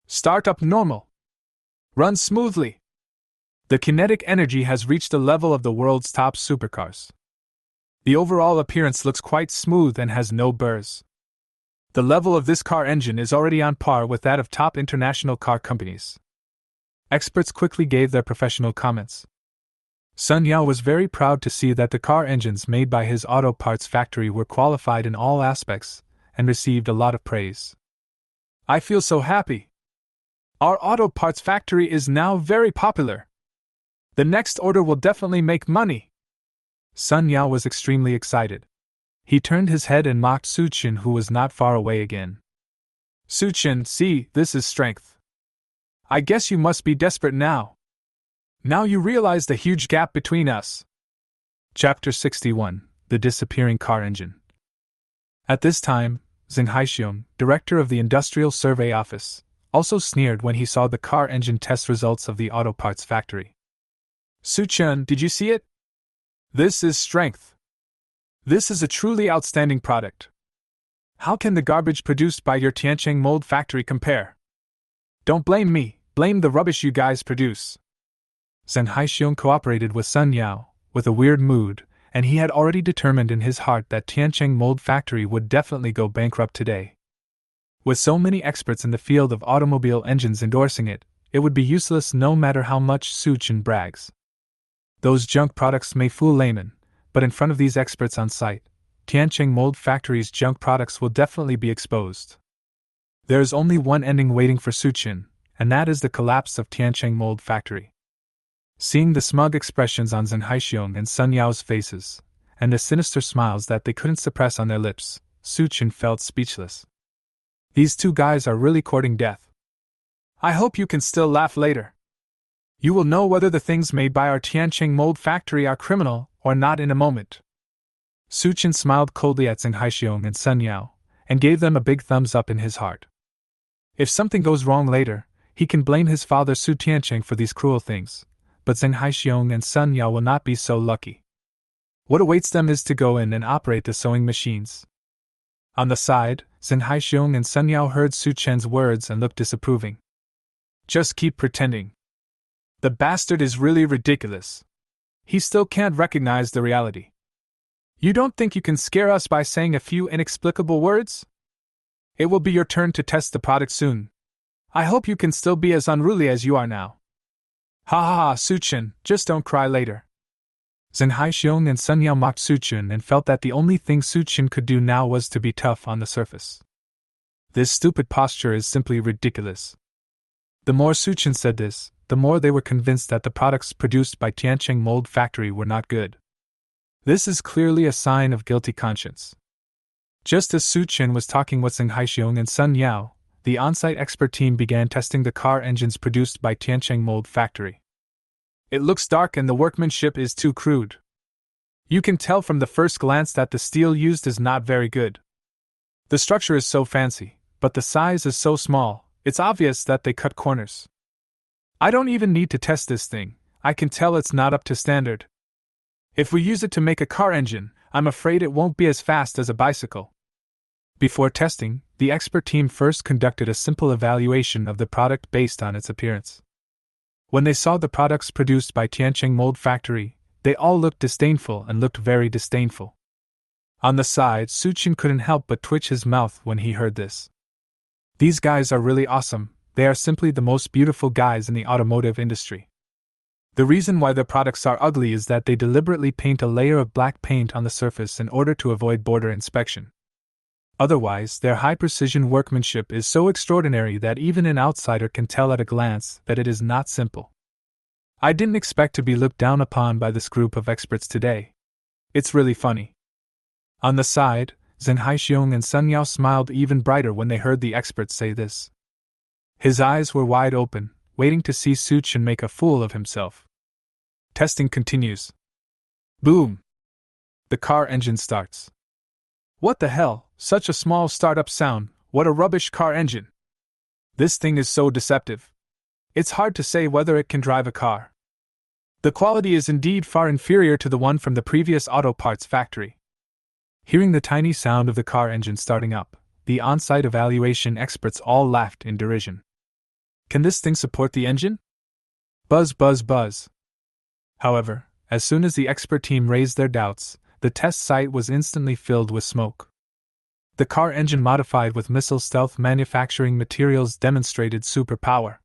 Start up normal. Run smoothly. The kinetic energy has reached the level of the world's top supercars. The overall appearance looks quite smooth and has no burrs. The level of this car engine is already on par with that of top international car companies. Experts quickly gave their professional comments. Sun Yao was very proud to see that the car engines made by his auto parts factory were qualified in all aspects and received a lot of praise. I feel so happy. Our auto parts factory is now very popular. The next order will definitely make money. Sun Yao was extremely excited. He turned his head and mocked Su Qin, who was not far away again. Su Qin, see, this is strength. I guess you must be desperate now. Now you realize the huge gap between us. Chapter 61, The Disappearing Car Engine. At this time, Zheng Haixiong, director of the Industrial Survey Office, also sneered when he saw the car engine test results of the auto parts factory. "Su-chun, did you see it? This is strength. This is a truly outstanding product. How can the garbage produced by your Tiancheng mold factory compare? Don't blame me, blame the rubbish you guys produce." Zheng Haixiong cooperated with Sun Yao, with a weird mood, and he had already determined in his heart that Tiancheng mold factory would definitely go bankrupt today. With so many experts in the field of automobile engines endorsing it, it would be useless no matter how much Su-chun brags. Those junk products may fool laymen, but in front of these experts on site, Tiancheng mold factory's junk products will definitely be exposed. There is only one ending waiting for Su-chun, and that is the collapse of Tiancheng mold factory. Seeing the smug expressions on Zheng Haixiong and Sun Yao's faces, and the sinister smiles that they couldn't suppress on their lips, Su-chun felt speechless. These two guys are really courting death. I hope you can still laugh later. You will know whether the things made by our Tiancheng mold factory are criminal or not in a moment. Su-chun smiled coldly at Zheng Haixiong and Sun Yao, and gave them a big thumbs up in his heart. If something goes wrong later, he can blame his father Su Tiancheng for these cruel things, but Zheng Haixiong and Sun Yao will not be so lucky. What awaits them is to go in and operate the sewing machines. On the side, Zheng Haixiong and Sun Yao heard Su-chen's words and looked disapproving. Just keep pretending. The bastard is really ridiculous. He still can't recognize the reality. You don't think you can scare us by saying a few inexplicable words? It will be your turn to test the product soon. I hope you can still be as unruly as you are now. Ha ha ha, Su-chen, just don't cry later. Zheng Haixiong and Sun Yao mocked Su-chen and felt that the only thing Su-chen could do now was to be tough on the surface. This stupid posture is simply ridiculous. The more Su-chen said this, the more they were convinced that the products produced by Tiancheng mold factory were not good. This is clearly a sign of guilty conscience. Just as Su-chen was talking with Zheng Haixiong and Sun Yao, the on-site expert team began testing the car engines produced by Tiancheng mold factory. It looks dark and the workmanship is too crude. You can tell from the first glance that the steel used is not very good. The structure is so fancy, but the size is so small, it's obvious that they cut corners. I don't even need to test this thing, I can tell it's not up to standard. If we use it to make a car engine, I'm afraid it won't be as fast as a bicycle. Before testing, the expert team first conducted a simple evaluation of the product based on its appearance. When they saw the products produced by Tiancheng mold factory, they all looked disdainful and looked very disdainful. On the side, Su-chen couldn't help but twitch his mouth when he heard this. These guys are really awesome, they are simply the most beautiful guys in the automotive industry. The reason why their products are ugly is that they deliberately paint a layer of black paint on the surface in order to avoid border inspection. Otherwise, their high-precision workmanship is so extraordinary that even an outsider can tell at a glance that it is not simple. I didn't expect to be looked down upon by this group of experts today. It's really funny. On the side, Zheng Haixiong and Sun Yao smiled even brighter when they heard the experts say this. His eyes were wide open, waiting to see Su-chen make a fool of himself. Testing continues. Boom! The car engine starts. What the hell? Such a small startup sound, what a rubbish car engine! This thing is so deceptive. It's hard to say whether it can drive a car. The quality is indeed far inferior to the one from the previous auto parts factory. Hearing the tiny sound of the car engine starting up, the on-site evaluation experts all laughed in derision. Can this thing support the engine? Buzz buzz buzz. However, as soon as the expert team raised their doubts, the test site was instantly filled with smoke. The car engine modified with missile stealth manufacturing materials demonstrated superpower.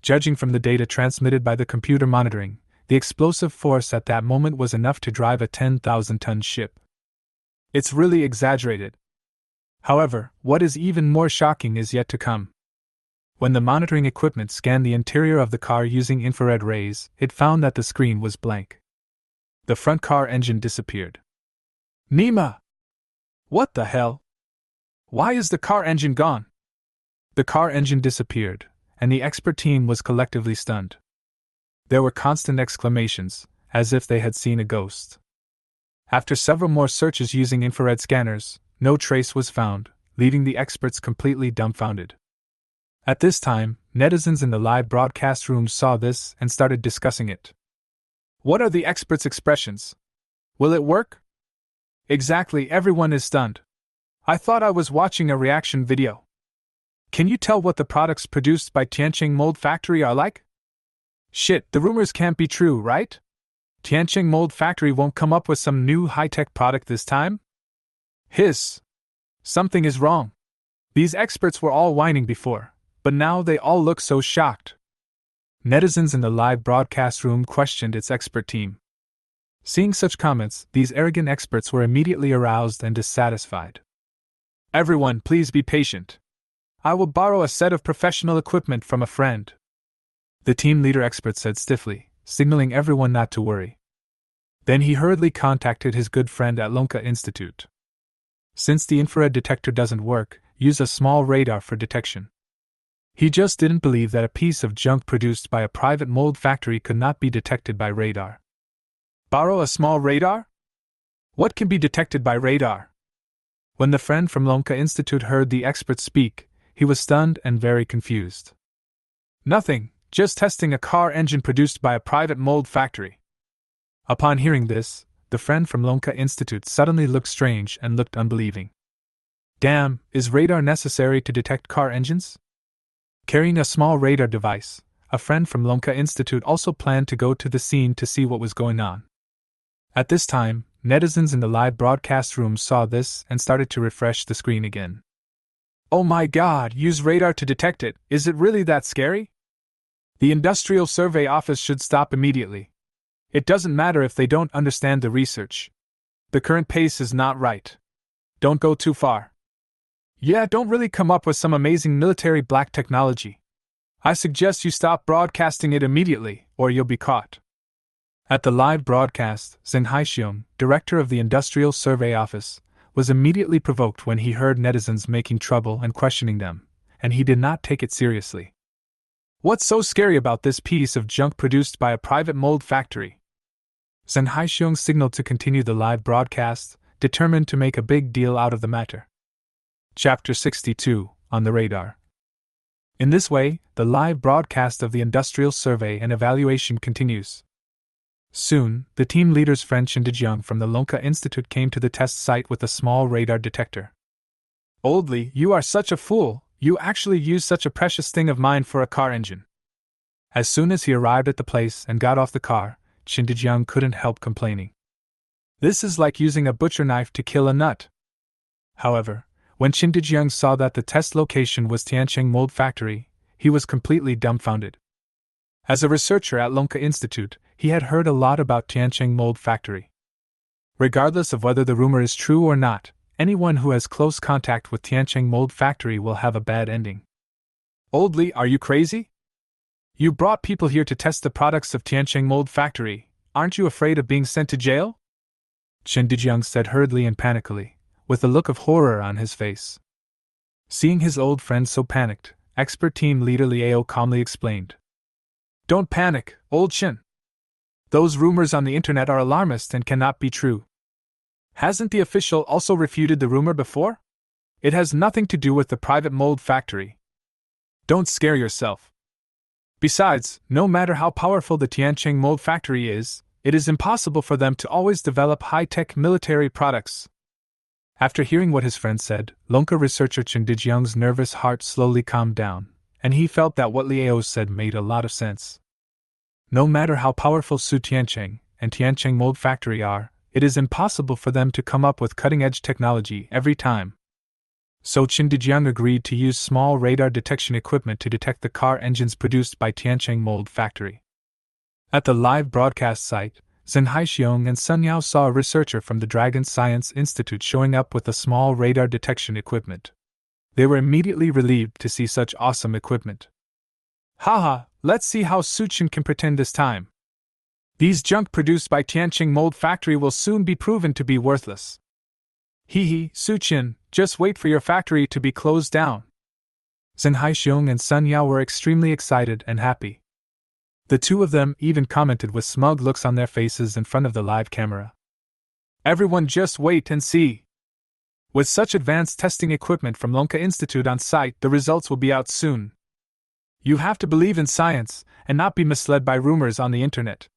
Judging from the data transmitted by the computer monitoring, the explosive force at that moment was enough to drive a 10,000-ton ship. It's really exaggerated. However, what is even more shocking is yet to come. When the monitoring equipment scanned the interior of the car using infrared rays, it found that the screen was blank. The front car engine disappeared. Nima! What the hell? Why is the car engine gone? The car engine disappeared, and the expert team was collectively stunned. There were constant exclamations, as if they had seen a ghost. After several more searches using infrared scanners, no trace was found, leaving the experts completely dumbfounded. At this time, netizens in the live broadcast room saw this and started discussing it. What are the experts' expressions? Will it work? Exactly, everyone is stunned. I thought I was watching a reaction video. Can you tell what the products produced by Tianqing Mold Factory are like? Shit, the rumors can't be true, right? Tianqing Mold Factory won't come up with some new high-tech product this time? Hiss! Something is wrong. These experts were all whining before, but now they all look so shocked. Netizens in the live broadcast room questioned its expert team. Seeing such comments, these arrogant experts were immediately aroused and dissatisfied. Everyone, please be patient. I will borrow a set of professional equipment from a friend. The team leader expert said stiffly, signaling everyone not to worry. Then he hurriedly contacted his good friend at Lonka Institute. Since the infrared detector doesn't work, use a small radar for detection. He just didn't believe that a piece of junk produced by a private mold factory could not be detected by radar. Borrow a small radar? What can be detected by radar? When the friend from Lonka Institute heard the expert speak, he was stunned and very confused. Nothing, just testing a car engine produced by a private mold factory. Upon hearing this, the friend from Lonka Institute suddenly looked strange and looked unbelieving. Damn, is radar necessary to detect car engines? Carrying a small radar device, a friend from Lonka Institute also planned to go to the scene to see what was going on. At this time, netizens in the live broadcast room saw this and started to refresh the screen again. Oh my god, use radar to detect it, is it really that scary? The Industrial Survey Office should stop immediately. It doesn't matter if they don't understand the research. The current pace is not right. Don't go too far. Yeah, don't really come up with some amazing military black technology. I suggest you stop broadcasting it immediately, or you'll be caught. At the live broadcast, Zheng Haixiong, director of the Industrial Survey Office, was immediately provoked when he heard netizens making trouble and questioning them, and he did not take it seriously. What's so scary about this piece of junk produced by a private mold factory? Zheng Haixiong signaled to continue the live broadcast, determined to make a big deal out of the matter. Chapter 62, On the Radar. In this way, the live broadcast of the Industrial Survey and Evaluation continues. Soon, the team leader's friend Shindejiang from the Lonka Institute came to the test site with a small radar detector. Old Li, you are such a fool, you actually used such a precious thing of mine for a car engine. As soon as he arrived at the place and got off the car, Shindejiang couldn't help complaining. This is like using a butcher knife to kill a nut. However, when Shindejiang saw that the test location was Tianqing Mold Factory, he was completely dumbfounded. As a researcher at Lonka Institute, he had heard a lot about Tianqing Mold Factory. Regardless of whether the rumor is true or not, anyone who has close contact with Tianqing Mold Factory will have a bad ending. Old Li, are you crazy? You brought people here to test the products of Tianqing Mold Factory. Aren't you afraid of being sent to jail? Shindejiang said hurriedly and panically, with a look of horror on his face. Seeing his old friend so panicked, expert team leader Liao calmly explained. Don't panic, old Shin. Those rumors on the internet are alarmist and cannot be true. Hasn't the official also refuted the rumor before? It has nothing to do with the private mold factory. Don't scare yourself. Besides, no matter how powerful the Tianqing Mold Factory is, it is impossible for them to always develop high-tech military products. After hearing what his friend said, Lonka researcher Chen Dijiang's nervous heart slowly calmed down, and he felt that what Liao said made a lot of sense. No matter how powerful Su Tianqing and Tianqing Mold Factory are, it is impossible for them to come up with cutting-edge technology every time. So Chen Dijiang agreed to use small radar detection equipment to detect the car engines produced by Tianqing Mold Factory. At the live broadcast site, Zheng Haixiong and Sun Yao saw a researcher from the Dragon Science Institute showing up with a small radar detection equipment. They were immediately relieved to see such awesome equipment. Haha, let's see how Suchin can pretend this time. These junk produced by Tianqing Mold Factory will soon be proven to be worthless. Hee, Suchin, just wait for your factory to be closed down. Zheng Haixiong and Sun Yao were extremely excited and happy. The two of them even commented with smug looks on their faces in front of the live camera. Everyone just wait and see. With such advanced testing equipment from Lonka Institute on site, the results will be out soon. You have to believe in science and not be misled by rumors on the internet.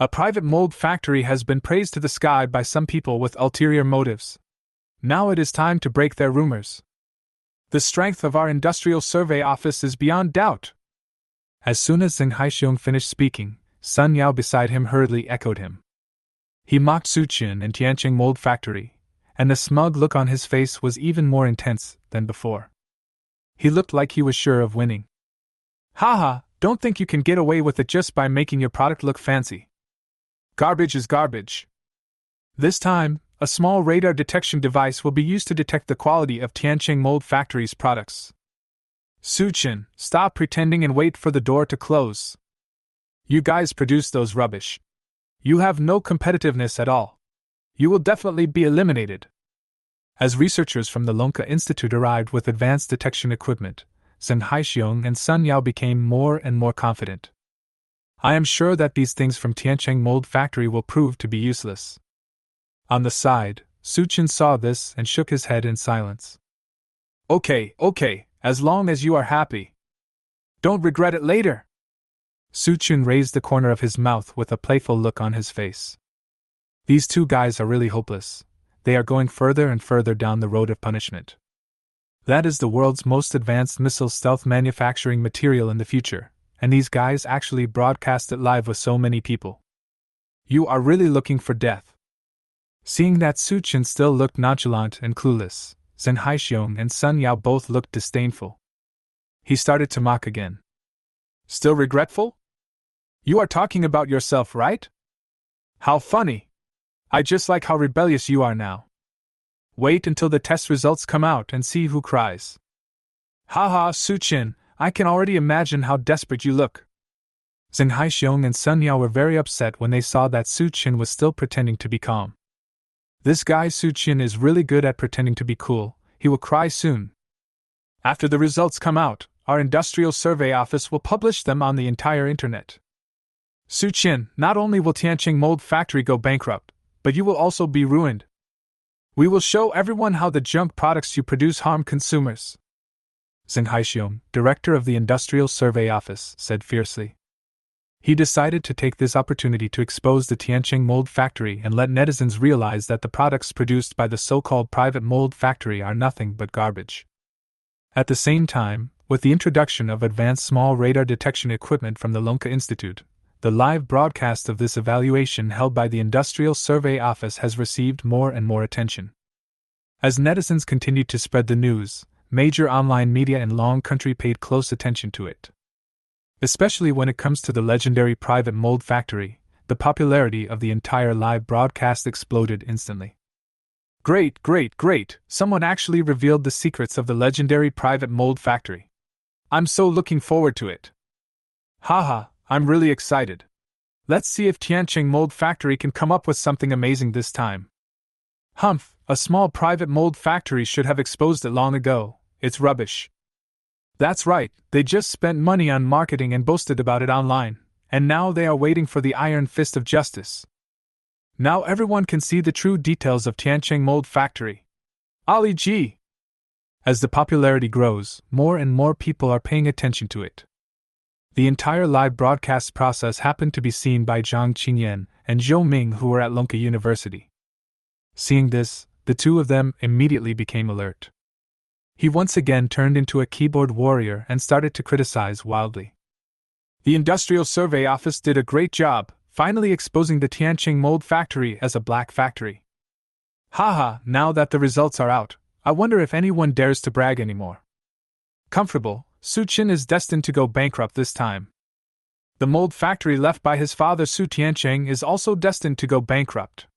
A private mold factory has been praised to the sky by some people with ulterior motives. Now it is time to break their rumors. The strength of our industrial survey office is beyond doubt. As soon as Zheng Haixiong finished speaking, Sun Yao beside him hurriedly echoed him. He mocked Suqin and Tianqing Mold Factory, and the smug look on his face was even more intense than before. He looked like he was sure of winning. Haha, don't think you can get away with it just by making your product look fancy. Garbage is garbage. This time, a small radar detection device will be used to detect the quality of Tianqing Mold Factory's products. Suqin, stop pretending and wait for the door to close. You guys produce those rubbish. You have no competitiveness at all. You will definitely be eliminated. As researchers from the Lonka Institute arrived with advanced detection equipment, Zheng Haixiong and Sun Yao became more and more confident. I am sure that these things from Tianqing Mold Factory will prove to be useless. On the side, Suqin saw this and shook his head in silence. Okay, as long as you are happy. Don't regret it later. Suqin raised the corner of his mouth with a playful look on his face. These two guys are really hopeless. They are going further and further down the road of punishment. That is the world's most advanced missile stealth manufacturing material in the future, and these guys actually broadcast it live with so many people. You are really looking for death. Seeing that Suqin still looked nonchalant and clueless, Zheng Haixiong and Sun Yao both looked disdainful. He started to mock again. Still regretful? You are talking about yourself, right? How funny! I just like how rebellious you are now. Wait until the test results come out and see who cries. Haha, Suqin, I can already imagine how desperate you look. Zheng Haixiong and Sun Yao were very upset when they saw that Suqin was still pretending to be calm. This guy Suqin is really good at pretending to be cool. He will cry soon. After the results come out, our industrial survey office will publish them on the entire internet. Suqin, not only will Tianqing Mold Factory go bankrupt, but you will also be ruined. We will show everyone how the junk products you produce harm consumers. Zheng Haixiong, director of the industrial survey office, said fiercely. He decided to take this opportunity to expose the Tianqing Mold Factory and let netizens realize that the products produced by the so-called private mold factory are nothing but garbage. At the same time, with the introduction of advanced small radar detection equipment from the Lonka Institute, the live broadcast of this evaluation held by the Industrial Survey Office has received more and more attention. As netizens continued to spread the news, major online media in Long Country paid close attention to it. Especially when it comes to the legendary private mold factory, the popularity of the entire live broadcast exploded instantly. Great! Someone actually revealed the secrets of the legendary private mold factory. I'm so looking forward to it. Haha, I'm really excited. Let's see if Tianqing Mold Factory can come up with something amazing this time. Humph, a small private mold factory should have exposed it long ago. It's rubbish. That's right, they just spent money on marketing and boasted about it online, and now they are waiting for the iron fist of justice. Now everyone can see the true details of Tianqing Mold Factory. Ali G! As the popularity grows, more and more people are paying attention to it. The entire live broadcast process happened to be seen by Zhang Qingyan and Zhou Ming, who were at Lonka University. Seeing this, the two of them immediately became alert. He once again turned into a keyboard warrior and started to criticize wildly. The Industrial Survey Office did a great job, finally exposing the Tianqing Mold Factory as a black factory. Haha, now that the results are out, I wonder if anyone dares to brag anymore. Comfortable, Suqin is destined to go bankrupt this time. The mold factory left by his father Su Tianqing is also destined to go bankrupt.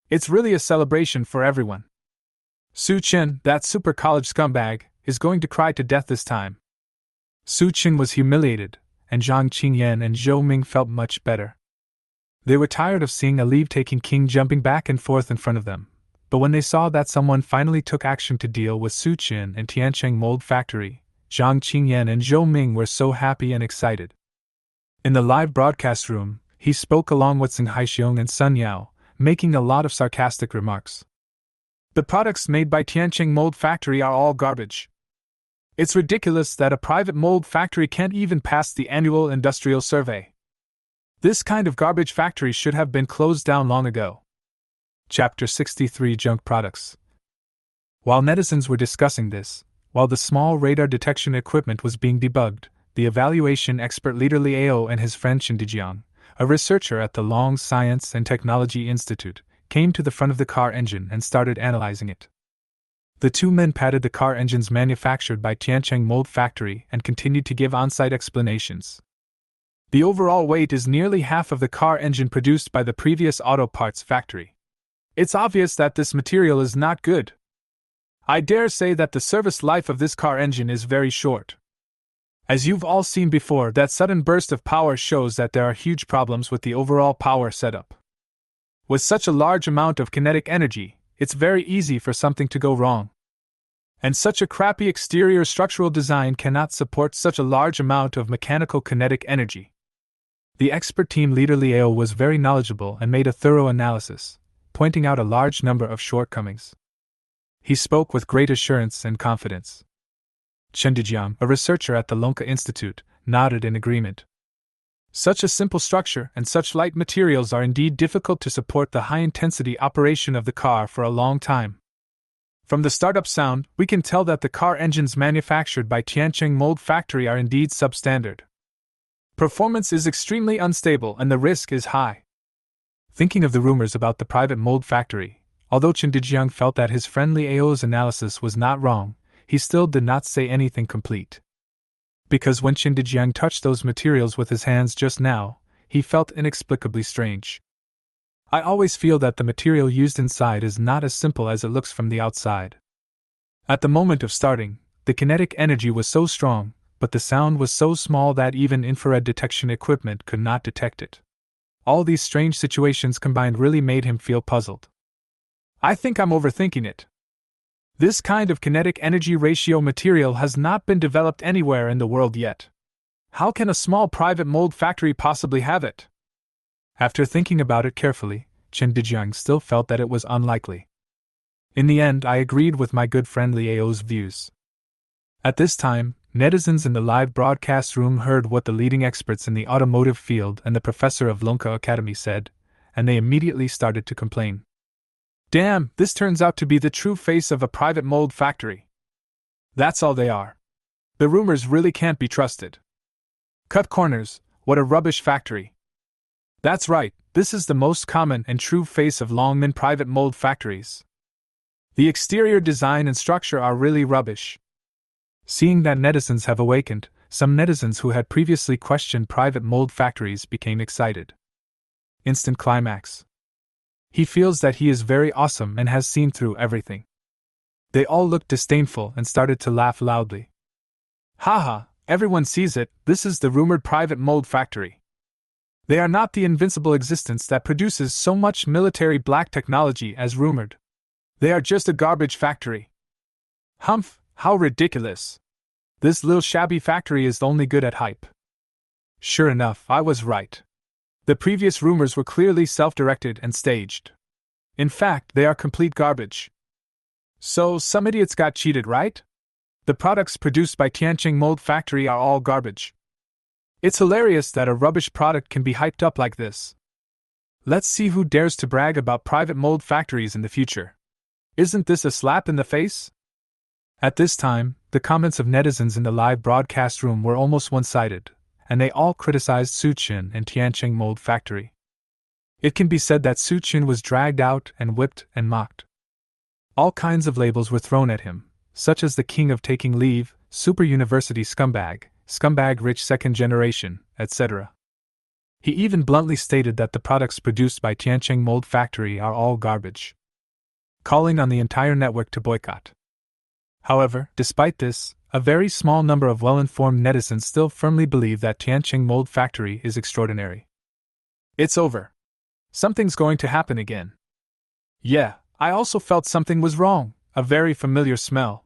It's really a celebration for everyone. Suqin, that super college scumbag, is going to cry to death this time. Suqin was humiliated, and Zhang Qingyan and Zhou Ming felt much better. They were tired of seeing a leave-taking king jumping back and forth in front of them, but when they saw that someone finally took action to deal with Suqin and Tianqing Mold Factory, Zhang Qingyan and Zhou Ming were so happy and excited. In the live broadcast room, he spoke along with Zheng Haixiong and Sun Yao, making a lot of sarcastic remarks. The products made by Tianqing Mold Factory are all garbage. It's ridiculous that a private mold factory can't even pass the annual industrial survey. This kind of garbage factory should have been closed down long ago. Chapter 63 Junk Products. While netizens were discussing this, while the small radar detection equipment was being debugged, the evaluation expert leader Liao and his friend Chen Dijiang, a researcher at the Long Science and Technology Institute, came to the front of the car engine and started analyzing it. The two men patted the car engines manufactured by Tianqing Mold Factory and continued to give on-site explanations. The overall weight is nearly half of the car engine produced by the previous auto parts factory. It's obvious that this material is not good. I dare say that the service life of this car engine is very short. As you've all seen before, that sudden burst of power shows that there are huge problems with the overall power setup. With such a large amount of kinetic energy, it's very easy for something to go wrong. And such a crappy exterior structural design cannot support such a large amount of mechanical kinetic energy. The expert team leader Liao was very knowledgeable and made a thorough analysis, pointing out a large number of shortcomings. He spoke with great assurance and confidence. Chen Dijiang, a researcher at the Lonka Institute, nodded in agreement. Such a simple structure and such light materials are indeed difficult to support the high-intensity operation of the car for a long time. From the startup sound, we can tell that the car engines manufactured by Tianqing Mold Factory are indeed substandard. Performance is extremely unstable and the risk is high. Thinking of the rumors about the private mold factory, although Chen Dijiang felt that his friend Liao's analysis was not wrong, he still did not say anything complete. Because when Chen Dijiang touched those materials with his hands just now, he felt inexplicably strange. I always feel that the material used inside is not as simple as it looks from the outside. At the moment of starting, the kinetic energy was so strong, but the sound was so small that even infrared detection equipment could not detect it. All these strange situations combined really made him feel puzzled. I think I'm overthinking it. This kind of kinetic energy ratio material has not been developed anywhere in the world yet. How can a small private mold factory possibly have it? After thinking about it carefully, Chen Dijiang still felt that it was unlikely. In the end, I agreed with my good friend Liao's views. At this time, netizens in the live broadcast room heard what the leading experts in the automotive field and the professor of Lonka Academy said, and they immediately started to complain. Damn, this turns out to be the true face of a private mold factory. That's all they are. The rumors really can't be trusted. Cut corners, what a rubbish factory. That's right, this is the most common and true face of Longmen private mold factories. The exterior design and structure are really rubbish. Seeing that netizens have awakened, some netizens who had previously questioned private mold factories became excited. Instant climax. He feels that he is very awesome and has seen through everything. They all looked disdainful and started to laugh loudly. Haha, everyone sees it, this is the rumored private mold factory. They are not the invincible existence that produces so much military black technology as rumored. They are just a garbage factory. Humph, how ridiculous. This little shabby factory is only good at hype. Sure enough, I was right. The previous rumors were clearly self-directed and staged. In fact, they are complete garbage. So, some idiots got cheated, right? The products produced by Tianqing Mold Factory are all garbage. It's hilarious that a rubbish product can be hyped up like this. Let's see who dares to brag about private mold factories in the future. Isn't this a slap in the face? At this time, the comments of netizens in the live broadcast room were almost one-sided, and they all criticized Su Qin and Tianqing Mold Factory. It can be said that Su Qin was dragged out and whipped and mocked. All kinds of labels were thrown at him, such as the king of taking leave, super university scumbag, scumbag rich second generation, etc. He even bluntly stated that the products produced by Tianqing Mold Factory are all garbage, calling on the entire network to boycott. However, despite this, a very small number of well-informed netizens still firmly believe that Tianqing Mold Factory is extraordinary. It's over. Something's going to happen again. Yeah, I also felt something was wrong, a very familiar smell.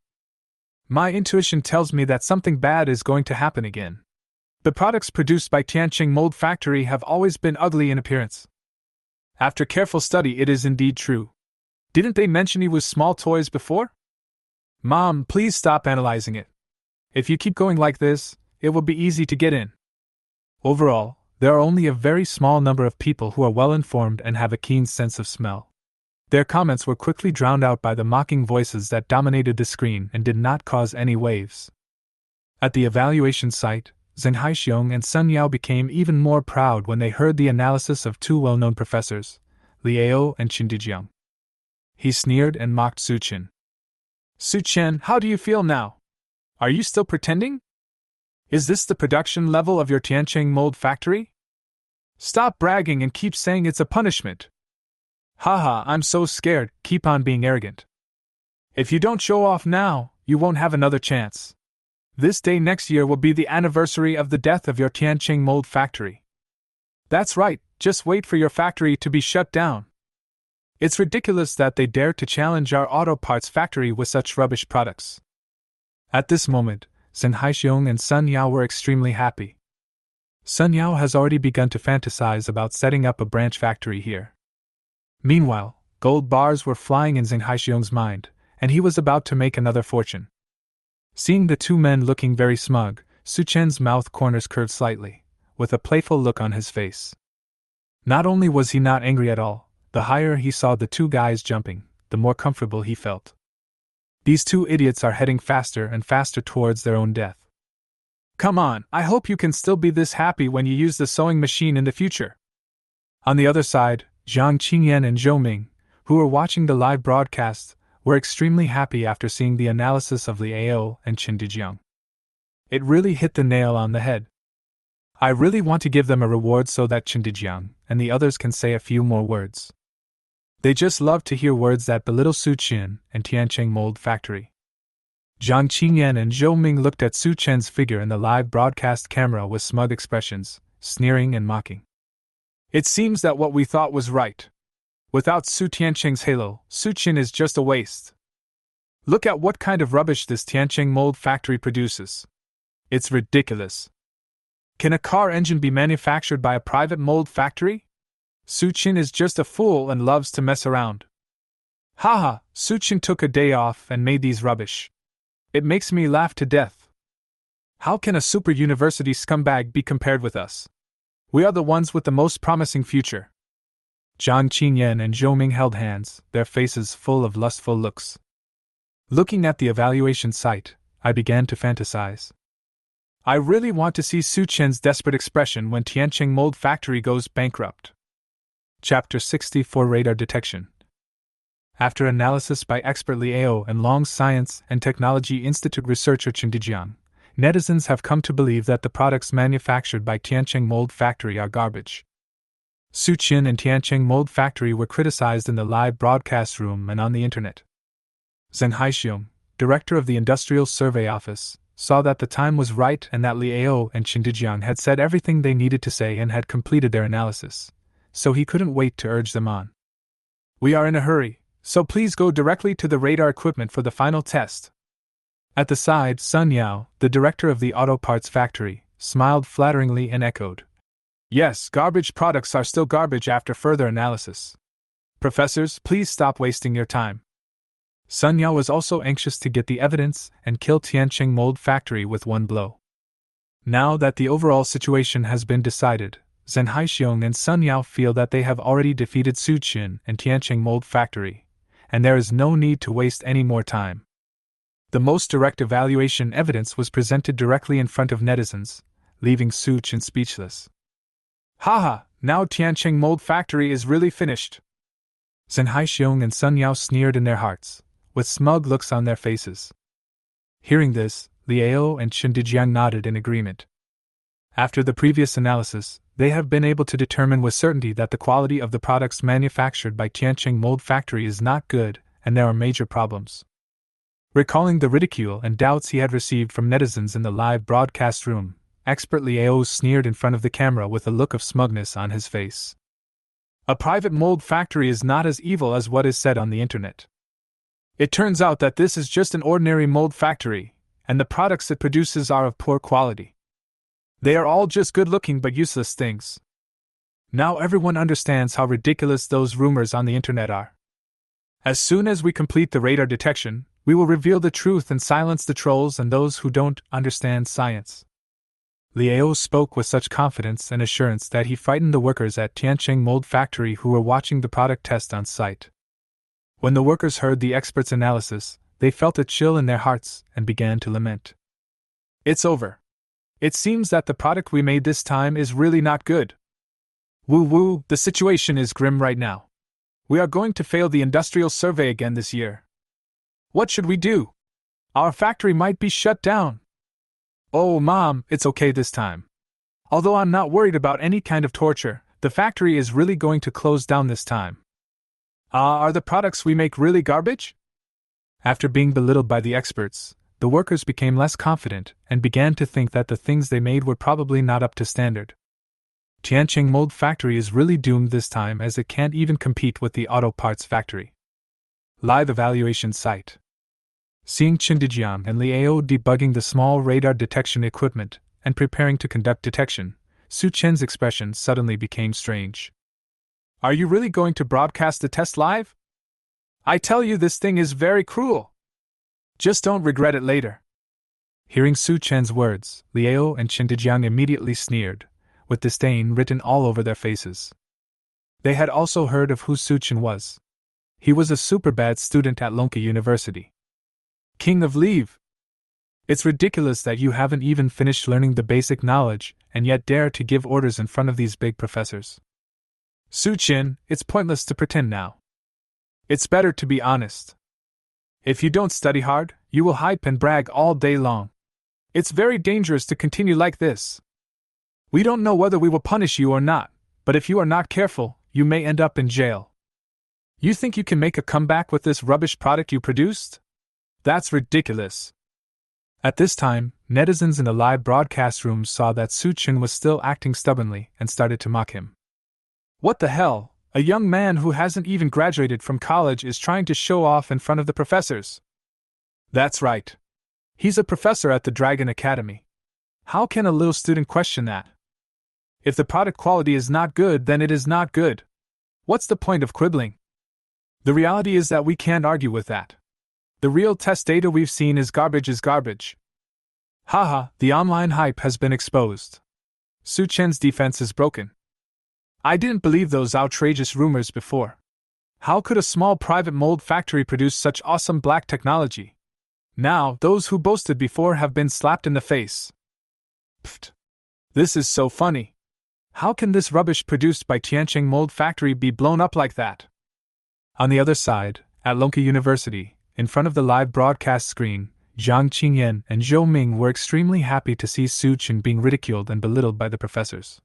My intuition tells me that something bad is going to happen again. The products produced by Tianqing Mold Factory have always been ugly in appearance. After careful study, it is indeed true. Didn't they mention he was small toys before? Mom, please stop analyzing it. If you keep going like this, it will be easy to get in. Overall, there are only a very small number of people who are well informed and have a keen sense of smell. Their comments were quickly drowned out by the mocking voices that dominated the screen and did not cause any waves. At the evaluation site, Zheng Haixiong and Sun Yao became even more proud when they heard the analysis of two well-known professors, Liao and Qin Dijiang. He sneered and mocked Su Chen. Su Chen, how do you feel now? Are you still pretending? Is this the production level of your Tianqing mold factory? Stop bragging and keep saying it's a punishment. Haha, I'm so scared, keep on being arrogant. If you don't show off now, you won't have another chance. This day next year will be the anniversary of the death of your Tianqing mold factory. That's right, just wait for your factory to be shut down. It's ridiculous that they dare to challenge our auto parts factory with such rubbish products. At this moment, Zheng Haixiong and Sun Yao were extremely happy. Sun Yao has already begun to fantasize about setting up a branch factory here. Meanwhile, gold bars were flying in Zheng Haixiong's mind, and he was about to make another fortune. Seeing the two men looking very smug, Su Chen's mouth corners curved slightly, with a playful look on his face. Not only was he not angry at all, the higher he saw the two guys jumping, the more comfortable he felt. These two idiots are heading faster and faster towards their own death. Come on, I hope you can still be this happy when you use the sewing machine in the future. On the other side, Zhang Qingyan and Zhou Ming, who were watching the live broadcast, were extremely happy after seeing the analysis of Liao and Qin Dijiang. It really hit the nail on the head. I really want to give them a reward so that Qin Dijiang and the others can say a few more words. They just love to hear words that belittle Su Chen and Tianqing Mold Factory. Zhang Qingyan and Zhou Ming looked at Su Chen's figure in the live broadcast camera with smug expressions, sneering and mocking. It seems that what we thought was right. Without Su Tianqing's halo, Su Chen is just a waste. Look at what kind of rubbish this Tianqing Mold Factory produces. It's ridiculous. Can a car engine be manufactured by a private mold factory? Su Chen is just a fool and loves to mess around. Haha, Su Chen took a day off and made these rubbish. It makes me laugh to death. How can a super university scumbag be compared with us? We are the ones with the most promising future. Zhang Qingyan and Zhou Ming held hands, their faces full of lustful looks. Looking at the evaluation site, I began to fantasize. I really want to see Su Chen's desperate expression when Tianqing Mold Factory goes bankrupt. Chapter 64 Radar Detection. After analysis by expert Liao and Long Science and Technology Institute researcher Qin Dijiang, netizens have come to believe that the products manufactured by Tianqing Mold Factory are garbage. Su Chen and Tianqing Mold Factory were criticized in the live broadcast room and on the internet. Zheng Haixiong, director of the Industrial Survey Office, saw that the time was right and that Liao and Qin Dijiang had said everything they needed to say and had completed their analysis, so he couldn't wait to urge them on. We are in a hurry, so please go directly to the radar equipment for the final test. At the side, Sun Yao, the director of the auto parts factory, smiled flatteringly and echoed, Yes, garbage products are still garbage after further analysis. Professors, please stop wasting your time. Sun Yao was also anxious to get the evidence and kill Tianqing Mold Factory with one blow. Now that the overall situation has been decided, Zheng Haixiong and Sun Yao feel that they have already defeated Su Chen and Tianqing Mold Factory, and there is no need to waste any more time. The most direct evaluation evidence was presented directly in front of netizens, leaving Su Chen speechless. Haha, now Tianqing Mold Factory is really finished. Zheng Haixiong and Sun Yao sneered in their hearts, with smug looks on their faces. Hearing this, Liao and Qin Dijiang nodded in agreement. After the previous analysis, they have been able to determine with certainty that the quality of the products manufactured by Tianqing Mold Factory is not good, and there are major problems. Recalling the ridicule and doubts he had received from netizens in the live broadcast room, expert Liao sneered in front of the camera with a look of smugness on his face. A private mold factory is not as evil as what is said on the internet. It turns out that this is just an ordinary mold factory, and the products it produces are of poor quality. They are all just good-looking but useless things. Now everyone understands how ridiculous those rumors on the internet are. As soon as we complete the radar detection, we will reveal the truth and silence the trolls and those who don't understand science. Liao spoke with such confidence and assurance that he frightened the workers at Tiancheng Mold Factory who were watching the product test on site. When the workers heard the expert's analysis, they felt a chill in their hearts and began to lament. It's over. It seems that the product we made this time is really not good. Woo woo, the situation is grim right now. We are going to fail the industrial survey again this year. What should we do? Our factory might be shut down. Oh, Mom, it's okay this time. Although I'm not worried about any kind of torture, the factory is really going to close down this time. Are the products we make really garbage? After being belittled by the experts, the workers became less confident and began to think that the things they made were probably not up to standard. Tiancheng Mold Factory is really doomed this time as it can't even compete with the auto parts factory. Live evaluation site. Seeing Qindijiang and Liao debugging the small radar detection equipment and preparing to conduct detection, Su Chen's expression suddenly became strange. Are you really going to broadcast the test live? I tell you, this thing is very cruel. Just don't regret it later. Hearing Su Chen's words, Liao and Qindijiang immediately sneered, with disdain written all over their faces. They had also heard of who Su Chen was. He was a super bad student at Lonka University. King of Leave! It's ridiculous that you haven't even finished learning the basic knowledge and yet dare to give orders in front of these big professors. Su Chen, it's pointless to pretend now. It's better to be honest. If you don't study hard, you will hype and brag all day long. It's very dangerous to continue like this. We don't know whether we will punish you or not, but if you are not careful, you may end up in jail. You think you can make a comeback with this rubbish product you produced? That's ridiculous. At this time, netizens in the live broadcast room saw that Su Chen was still acting stubbornly and started to mock him. What the hell? A young man who hasn't even graduated from college is trying to show off in front of the professors. That's right. He's a professor at the Dragon Academy. How can a little student question that? If the product quality is not good, then it is not good. What's the point of quibbling? The reality is that we can't argue with that. The real test data we've seen is garbage. Haha, the online hype has been exposed. Su Chen's defense is broken. I didn't believe those outrageous rumors before. How could a small private mold factory produce such awesome black technology? Now, those who boasted before have been slapped in the face. Pfft. This is so funny. How can this rubbish produced by Tiancheng Mold Factory be blown up like that? On the other side, at Lonka University, in front of the live broadcast screen, Zhang Qingyan and Zhou Ming were extremely happy to see Su Chen being ridiculed and belittled by the professors.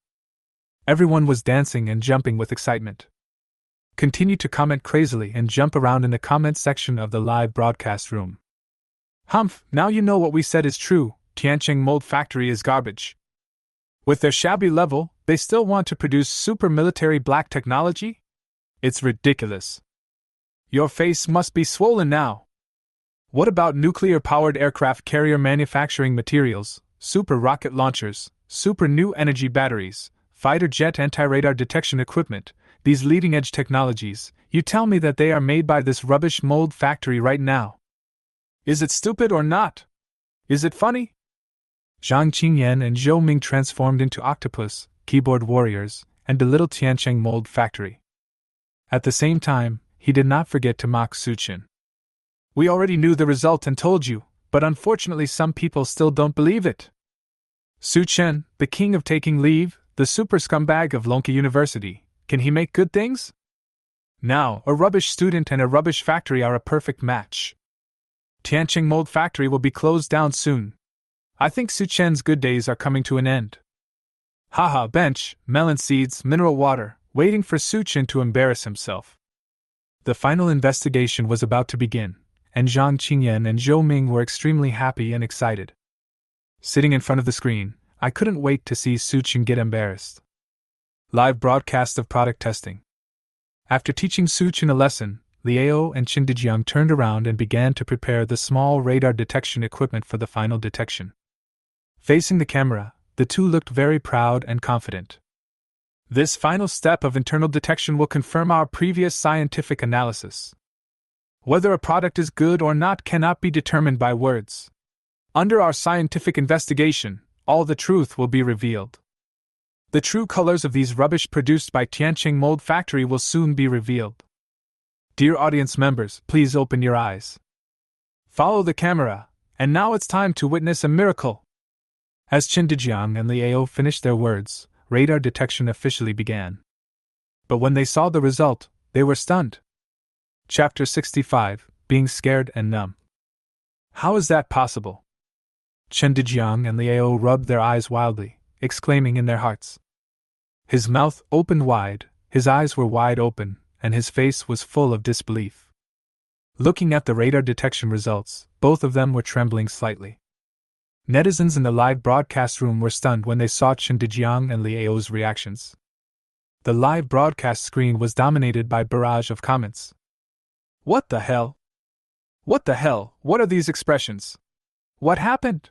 Everyone was dancing and jumping with excitement. Continue to comment crazily and jump around in the comment section of the live broadcast room. Humph, now you know what we said is true, Tiancheng Mold Factory is garbage. With their shabby level, they still want to produce super military black technology? It's ridiculous. Your face must be swollen now. What about nuclear-powered aircraft carrier manufacturing materials, super rocket launchers, super new energy batteries, fighter jet anti-radar detection equipment, these leading-edge technologies, you tell me that they are made by this rubbish mold factory right now. Is it stupid or not? Is it funny? Zhang Qingyan and Zhou Ming transformed into octopus, keyboard warriors, and belittled Tiancheng Mold Factory. At the same time, he did not forget to mock Su Chen. We already knew the result and told you, but unfortunately some people still don't believe it. Su Chen, the king of taking leave, the super scumbag of Lonka University, can he make good things? Now, a rubbish student and a rubbish factory are a perfect match. Tiancheng Mold Factory will be closed down soon. I think Su Chen's good days are coming to an end. Haha, bench, melon seeds, mineral water, waiting for Su Chen to embarrass himself. The final investigation was about to begin, and Zhang Qingyan and Zhou Ming were extremely happy and excited. Sitting in front of the screen, I couldn't wait to see Su Chen get embarrassed. Live broadcast of product testing. After teaching Su Chen a lesson, Liao and Qindijiang turned around and began to prepare the small radar detection equipment for the final detection. Facing the camera, the two looked very proud and confident. This final step of internal detection will confirm our previous scientific analysis. Whether a product is good or not cannot be determined by words. Under our scientific investigation, all the truth will be revealed. The true colors of these rubbish produced by Tianqing Mold Factory will soon be revealed. Dear audience members, please open your eyes. Follow the camera, and now it's time to witness a miracle. As Qin Dejiang and Liao finished their words, radar detection officially began. But when they saw the result, they were stunned. Chapter 65, Being Scared and Numb. How is that possible? Qin Dejiang and Liao rubbed their eyes wildly, exclaiming in their hearts. His mouth opened wide, his eyes were wide open, and his face was full of disbelief. Looking at the radar detection results, both of them were trembling slightly. Netizens in the live broadcast room were stunned when they saw Qin Dejiang and Liao's reactions. The live broadcast screen was dominated by a barrage of comments. What the hell? What the hell? What are these expressions? What happened?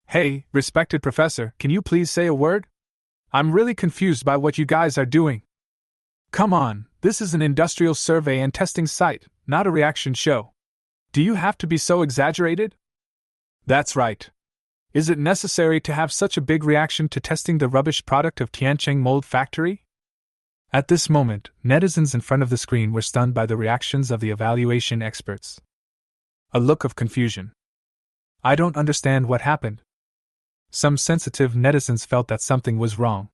Hey, respected professor, can you please say a word? I'm really confused by what you guys are doing. Come on, this is an industrial survey and testing site, not a reaction show. Do you have to be so exaggerated? That's right. Is it necessary to have such a big reaction to testing the rubbish product of Tianqing Mold Factory? At this moment, netizens in front of the screen were stunned by the reactions of the evaluation experts. A look of confusion. I don't understand what happened. Some sensitive netizens felt that something was wrong.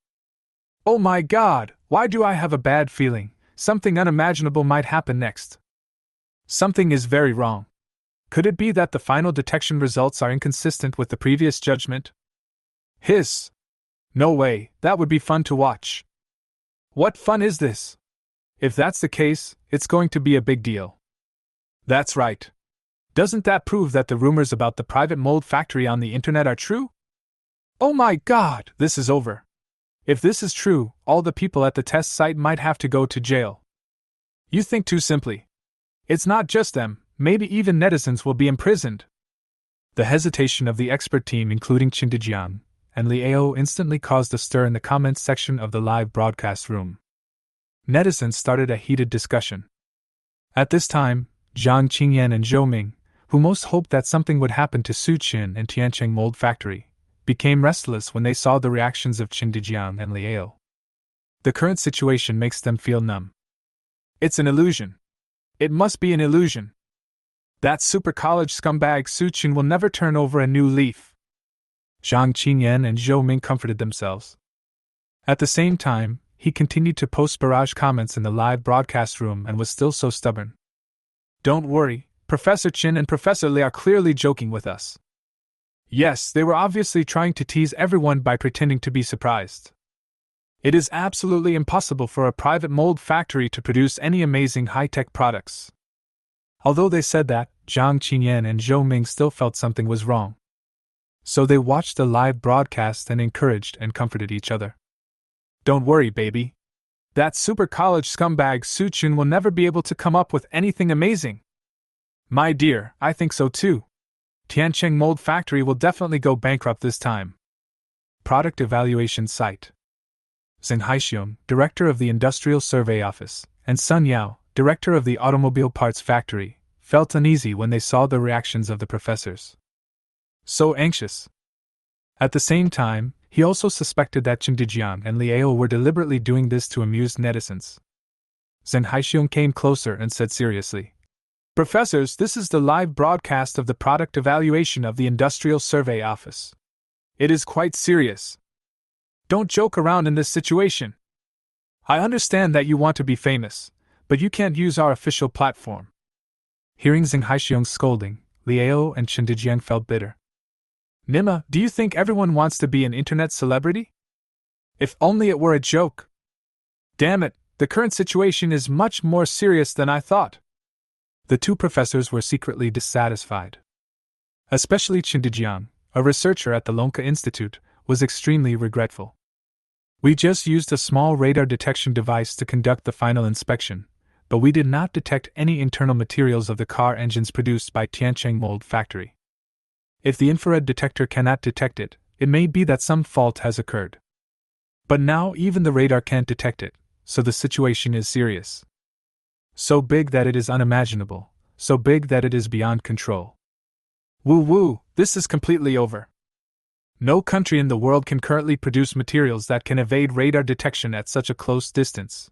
Oh my God, why do I have a bad feeling? Something unimaginable might happen next. Something is very wrong. Could it be that the final detection results are inconsistent with the previous judgment? Hiss! No way, that would be fun to watch. What fun is this? If that's the case, it's going to be a big deal. That's right. Doesn't that prove that the rumors about the private mold factory on the internet are true? Oh my God, this is over. If this is true, all the people at the test site might have to go to jail. You think too simply. It's not just them, maybe even netizens will be imprisoned. The hesitation of the expert team, including Qin Dejiang and Liao, instantly caused a stir in the comments section of the live broadcast room. Netizens started a heated discussion. At this time, Zhang Qingyan and Zhou Ming, who most hoped that something would happen to Su Qin and Tianqing Mold Factory, became restless when they saw the reactions of Qin Dejiang and Liao. The current situation makes them feel numb. It's an illusion. It must be an illusion. That super college scumbag Su Qin will never turn over a new leaf. Zhang Qingyan and Zhou Ming comforted themselves. At the same time, he continued to post barrage comments in the live broadcast room and was still so stubborn. Don't worry, Professor Qin and Professor Li are clearly joking with us. Yes, they were obviously trying to tease everyone by pretending to be surprised. It is absolutely impossible for a private mold factory to produce any amazing high-tech products. Although they said that, Zhang Qingyan and Zhou Ming still felt something was wrong. So they watched the live broadcast and encouraged and comforted each other. Don't worry, baby. That super college scumbag Su Qin will never be able to come up with anything amazing. My dear, I think so too. Tianqing Mold Factory will definitely go bankrupt this time. Product Evaluation Site. Zheng Haixiong, Director of the Industrial Survey Office, and Sun Yao, Director of the Automobile Parts Factory, felt uneasy when they saw the reactions of the professors. So anxious. At the same time, he also suspected that Qin Dejiang and Liao were deliberately doing this to amuse netizens. Zheng Haixiong came closer and said seriously, Professors, this is the live broadcast of the product evaluation of the Industrial Survey Office. It is quite serious. Don't joke around in this situation. I understand that you want to be famous, but you can't use our official platform. Hearing Zheng Haixiong's scolding, Liao and Qin Dejiang felt bitter. Nima, do you think everyone wants to be an internet celebrity? If only it were a joke. Damn it, the current situation is much more serious than I thought. The two professors were secretly dissatisfied. Especially Qin Dejiang, a researcher at the Lonka Institute, was extremely regretful. We just used a small radar detection device to conduct the final inspection, but we did not detect any internal materials of the car engines produced by Tianqing Mold Factory. If the infrared detector cannot detect it, it may be that some fault has occurred. But now even the radar can't detect it, so the situation is serious. So big that it is unimaginable, so big that it is beyond control. Woo woo, this is completely over. No country in the world can currently produce materials that can evade radar detection at such a close distance.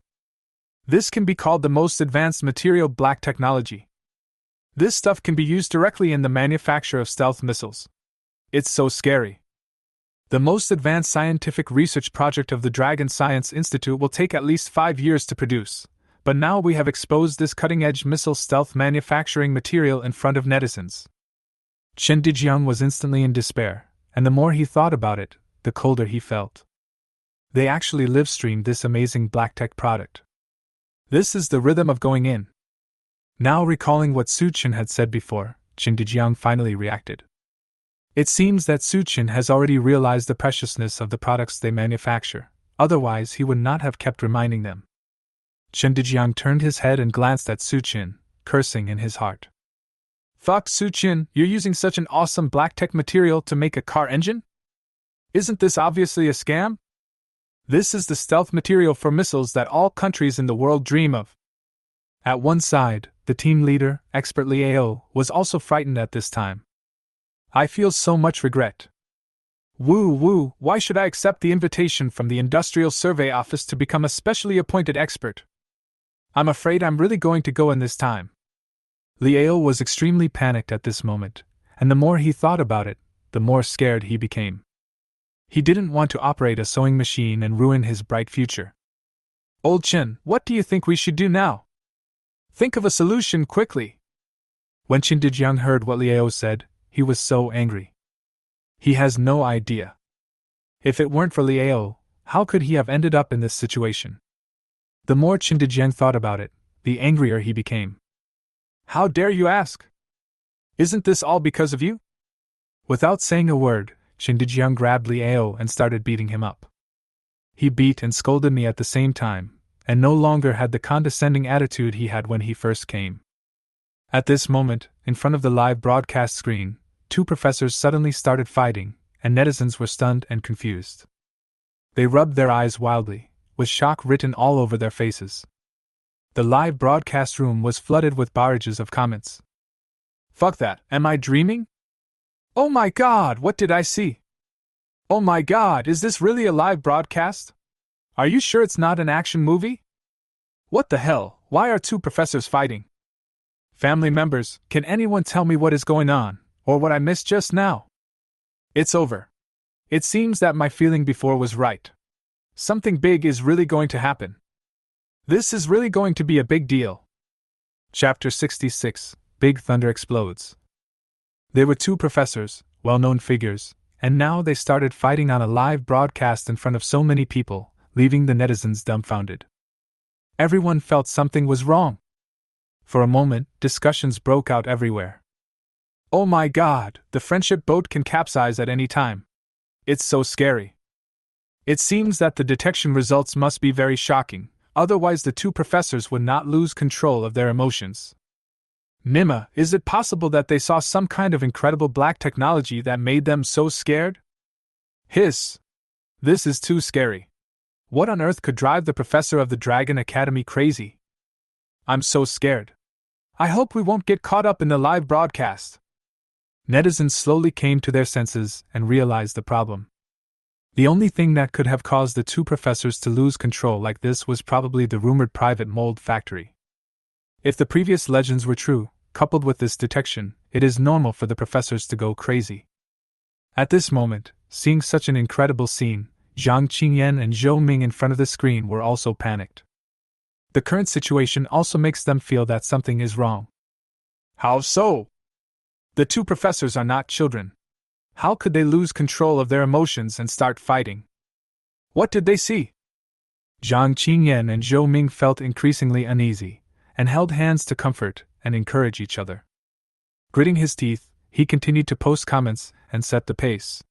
This can be called the most advanced material black technology. This stuff can be used directly in the manufacture of stealth missiles. It's so scary. The most advanced scientific research project of the Dragon Science Institute will take at least 5 years to produce, but now we have exposed this cutting-edge missile stealth manufacturing material in front of netizens. Chen Dejiang was instantly in despair, and the more he thought about it, the colder he felt. They actually live-streamed this amazing black tech product. This is the rhythm of going in. Now recalling what Su Chen had said before, Chen Dejiang finally reacted. It seems that Su Chen has already realized the preciousness of the products they manufacture, otherwise he would not have kept reminding them. Chen Dejiang turned his head and glanced at Su Chen, cursing in his heart. Fuck Su Chen, you're using such an awesome black tech material to make a car engine? Isn't this obviously a scam? This is the stealth material for missiles that all countries in the world dream of. At one side, the team leader, expert Liao, was also frightened at this time. I feel so much regret. Woo woo, why should I accept the invitation from the Industrial Survey Office to become a specially appointed expert? I'm afraid I'm really going to go in this time. Liao was extremely panicked at this moment, and the more he thought about it, the more scared he became. He didn't want to operate a sewing machine and ruin his bright future. Old Chen, what do you think we should do now? Think of a solution quickly. When Chen Dejiang heard what Liao said, he was so angry. He has no idea. If it weren't for Liao, how could he have ended up in this situation? The more Chen Dejiang thought about it, the angrier he became. How dare you ask? Isn't this all because of you? Without saying a word, Chen Dejiang grabbed Liao and started beating him up. He beat and scolded me at the same time, and no longer had the condescending attitude he had when he first came. At this moment, in front of the live broadcast screen, 2 professors suddenly started fighting, and netizens were stunned and confused. They rubbed their eyes wildly, with shock written all over their faces. The live broadcast room was flooded with barrages of comments. Fuck that, am I dreaming? Oh my god, what did I see? Oh my god, is this really a live broadcast? Are you sure it's not an action movie? What the hell, why are 2 professors fighting? Family members, can anyone tell me what is going on, or what I missed just now? It's over. It seems that my feeling before was right. Something big is really going to happen. This is really going to be a big deal. Chapter 66, Big Thunder Explodes. There were 2 professors, well-known figures, and now they started fighting on a live broadcast in front of so many people, leaving the netizens dumbfounded. Everyone felt something was wrong. For a moment, discussions broke out everywhere. Oh my god, the friendship boat can capsize at any time. It's so scary. It seems that the detection results must be very shocking, otherwise the 2 professors would not lose control of their emotions. Nima, is it possible that they saw some kind of incredible black technology that made them so scared? Hiss! This is too scary. What on earth could drive the professor of the Dragon Academy crazy? I'm so scared. I hope we won't get caught up in the live broadcast. Netizens slowly came to their senses and realized the problem. The only thing that could have caused the 2 professors to lose control like this was probably the rumored private mold factory. If the previous legends were true, coupled with this detection, it is normal for the professors to go crazy. At this moment, seeing such an incredible scene, Zhang Qingyan and Zhou Ming in front of the screen were also panicked. The current situation also makes them feel that something is wrong. How so? The 2 professors are not children. How could they lose control of their emotions and start fighting? What did they see? Zhang Qingyan and Zhou Ming felt increasingly uneasy, and held hands to comfort and encourage each other. Gritting his teeth, he continued to post comments and set the pace.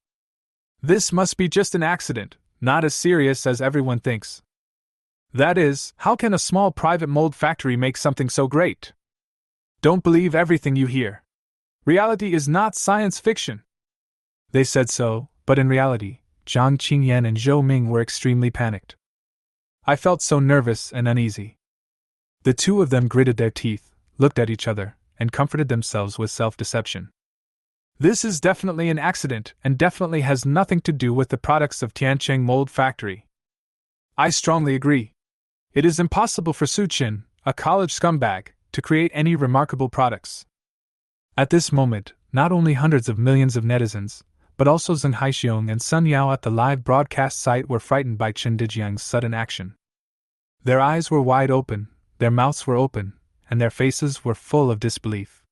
This must be just an accident, not as serious as everyone thinks. That is, how can a small private mold factory make something so great? Don't believe everything you hear. Reality is not science fiction. They said so, but in reality, Zhang Qingyan and Zhou Ming were extremely panicked. I felt so nervous and uneasy. The 2 of them gritted their teeth, looked at each other, and comforted themselves with self-deception. This is definitely an accident and definitely has nothing to do with the products of Tiancheng Mold Factory. I strongly agree. It is impossible for Su Qin, a college scumbag, to create any remarkable products. At this moment, not only hundreds of millions of netizens, but also Zheng Haixiong and Sun Yao at the live broadcast site were frightened by Chen Dijiang's sudden action. Their eyes were wide open, their mouths were open, and their faces were full of disbelief.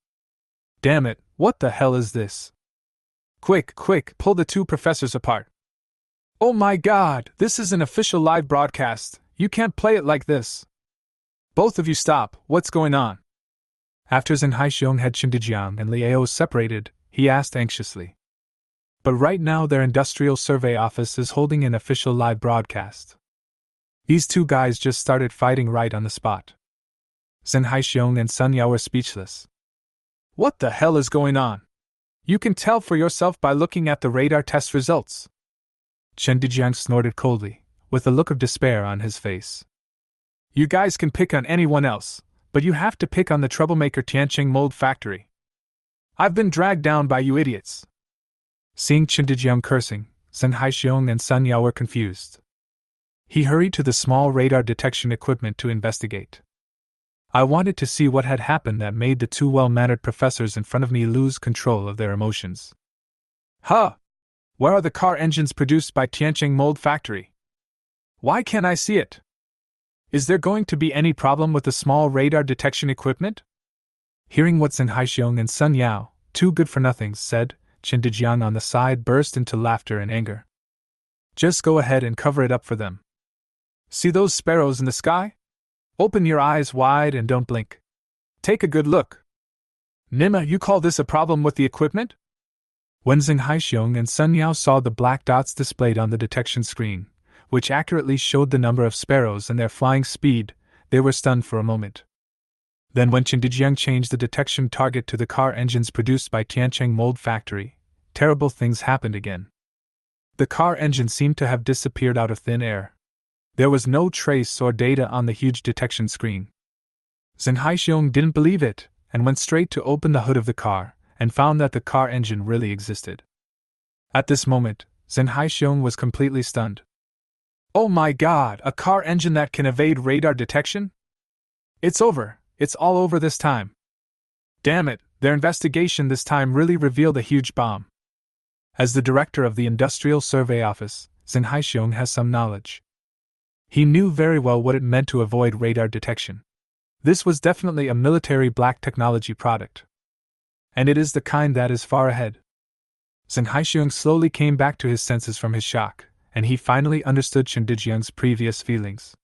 Damn it, what the hell is this? Quick, pull the two professors apart. Oh my god, this is an official live broadcast, you can't play it like this. Both of you stop, what's going on? After Zheng Haixiong had Chen Dijiang and Liao separated, he asked anxiously. But right now their industrial survey office is holding an official live broadcast. These two guys just started fighting right on the spot. Zheng Haixiong and Sun Yao were speechless. What the hell is going on? You can tell for yourself by looking at the radar test results. Chen Dijiang snorted coldly, with a look of despair on his face. You guys can pick on anyone else, but you have to pick on the troublemaker Tiancheng Mold Factory. I've been dragged down by you idiots. Seeing Chen Dijiang cursing, Zheng Haixiong and Sun Yao were confused. He hurried to the small radar detection equipment to investigate. I wanted to see what had happened that made the two well-mannered professors in front of me lose control of their emotions. Huh! Where are the car engines produced by Tiancheng Mold Factory? Why can't I see it? Is there going to be any problem with the small radar detection equipment? Hearing what Zheng Haixiong and Sun Yao, two good-for-nothings, said, Chen Dijiang on the side burst into laughter and anger. Just go ahead and cover it up for them. See those sparrows in the sky? Open your eyes wide and don't blink. Take a good look. Nima, you call this a problem with the equipment? When Zheng Haixiong and Sun Yao saw the black dots displayed on the detection screen, which accurately showed the number of sparrows and their flying speed, they were stunned for a moment. Then when Chen Dijiang changed the detection target to the car engines produced by Tiancheng Mold Factory, terrible things happened again. The car engine seemed to have disappeared out of thin air. There was no trace or data on the huge detection screen. Zheng Haixiong didn't believe it, and went straight to open the hood of the car, and found that the car engine really existed. At this moment, Zheng Haixiong was completely stunned. Oh my god, a car engine that can evade radar detection? It's over, it's all over this time. Damn it, their investigation this time really revealed a huge bomb. As the director of the Industrial Survey Office, Zheng Haixiong has some knowledge. He knew very well what it meant to avoid radar detection. This was definitely a military black technology product. And it is the kind that is far ahead. Zheng Haixiong slowly came back to his senses from his shock, and he finally understood Chen Dijiang's previous feelings.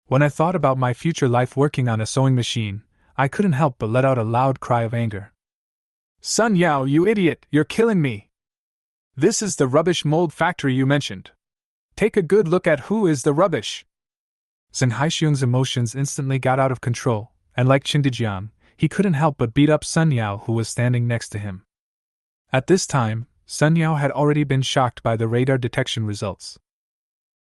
When I thought about my future life working on a sewing machine, I couldn't help but let out a loud cry of anger. Sun Yao, you idiot, you're killing me! This is the rubbish mold factory you mentioned. Take a good look at who is the rubbish. Zheng Haixiong's emotions instantly got out of control, and like Chen Dijiang, he couldn't help but beat up Sun Yao who was standing next to him. At this time, Sun Yao had already been shocked by the radar detection results.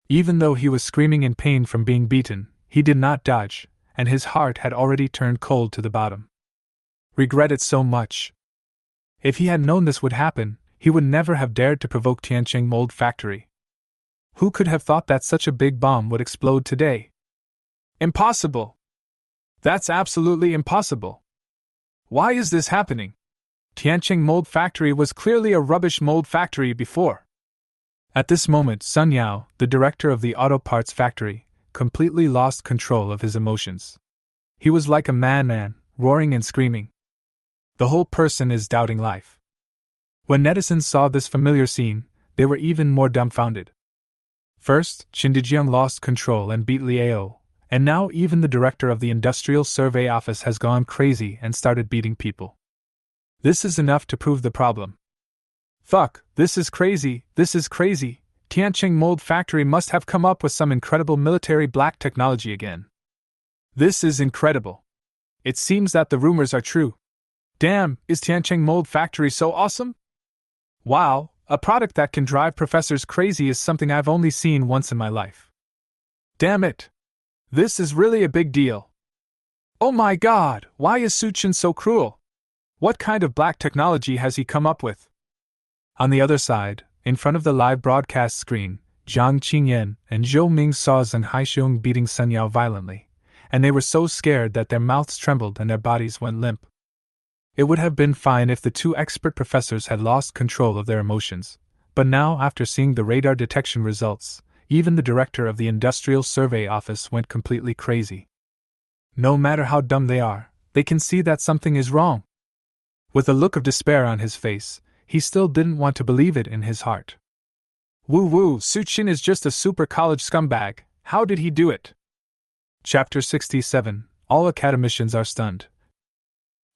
Even though he was screaming in pain from being beaten, he did not dodge, and his heart had already turned cold to the bottom. Regret it so much. If he had known this would happen, he would never have dared to provoke Tiancheng Mold Factory. Who could have thought that such a big bomb would explode today? Impossible! That's absolutely impossible! Why is this happening? Tiancheng Mold Factory was clearly a rubbish mold factory before. At this moment, Sun Yao, the director of the auto parts factory, completely lost control of his emotions. He was like a madman, roaring and screaming. The whole person is doubting life. When netizens saw this familiar scene, they were even more dumbfounded. First, Chen Dijiang lost control and beat Liao, and now even the director of the Industrial Survey Office has gone crazy and started beating people. This is enough to prove the problem. Fuck, this is crazy, Tiancheng Mold Factory must have come up with some incredible military black technology again. This is incredible. It seems that the rumors are true. Damn, is Tiancheng Mold Factory so awesome? Wow, a product that can drive professors crazy is something I've only seen once in my life. Damn it! This is really a big deal. Oh my god, why is Su Qin so cruel? What kind of black technology has he come up with? On the other side, in front of the live broadcast screen, Zhang Qingyan and Zhou Ming saw Zheng Haixiong beating Sun Yao violently, and they were so scared that their mouths trembled and their bodies went limp. It would have been fine if the two expert professors had lost control of their emotions, but now, after seeing the radar detection results, even the director of the Industrial Survey Office went completely crazy. No matter how dumb they are, they can see that something is wrong. With a look of despair on his face, he still didn't want to believe it in his heart. Woo-woo, Suchin is just a super college scumbag. How did he do it? Chapter 67. All academicians are stunned.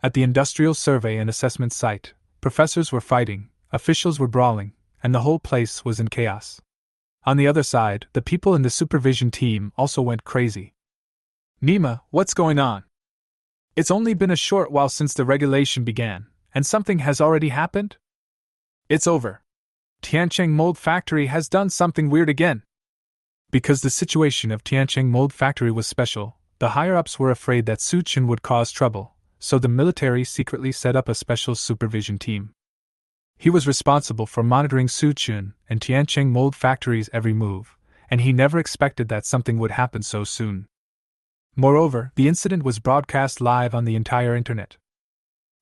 At the Industrial Survey and Assessment Site, professors were fighting, officials were brawling, and the whole place was in chaos. On the other side, the people in the supervision team also went crazy. Nima, what's going on? It's only been a short while since the regulation began, and something has already happened? It's over. Tiancheng Mold Factory has done something weird again. Because the situation of Tiancheng Mold Factory was special, the higher-ups were afraid that Suchin would cause trouble, so the military secretly set up a special supervision team. He was responsible for monitoring Suchin and Tiancheng Mold Factory's every move, and he never expected that something would happen so soon. Moreover, the incident was broadcast live on the entire internet.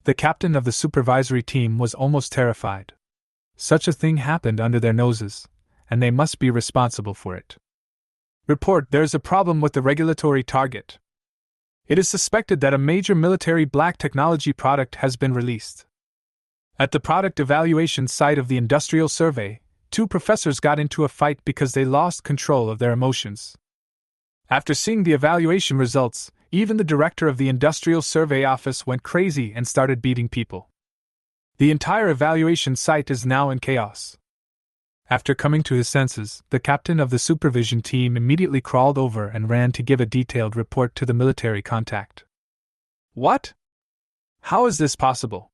The captain of the supervisory team was almost terrified. Such a thing happened under their noses, and they must be responsible for it. Report: there's a problem with the regulatory target. It is suspected that a major military black technology product has been released. At the product evaluation site of the Industrial Survey, two professors got into a fight because they lost control of their emotions. After seeing the evaluation results, even the director of the Industrial Survey Office went crazy and started beating people. The entire evaluation site is now in chaos. After coming to his senses, the captain of the supervision team immediately crawled over and ran to give a detailed report to the military contact. What? How is this possible?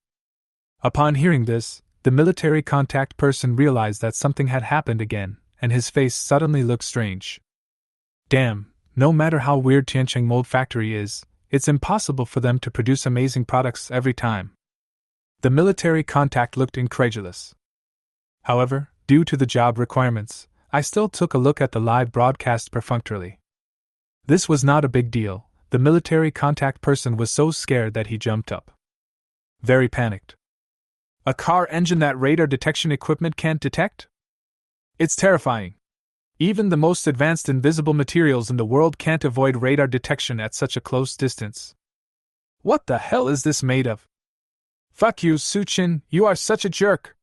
Upon hearing this, the military contact person realized that something had happened again, and his face suddenly looked strange. Damn, no matter how weird Tiancheng Mold Factory is, it's impossible for them to produce amazing products every time. The military contact looked incredulous. However, due to the job requirements, I still took a look at the live broadcast perfunctorily. This was not a big deal. The military contact person was so scared that he jumped up. Very panicked. A car engine that radar detection equipment can't detect? It's terrifying. Even the most advanced invisible materials in the world can't avoid radar detection at such a close distance. What the hell is this made of? Fuck you, Suchin, you are such a jerk.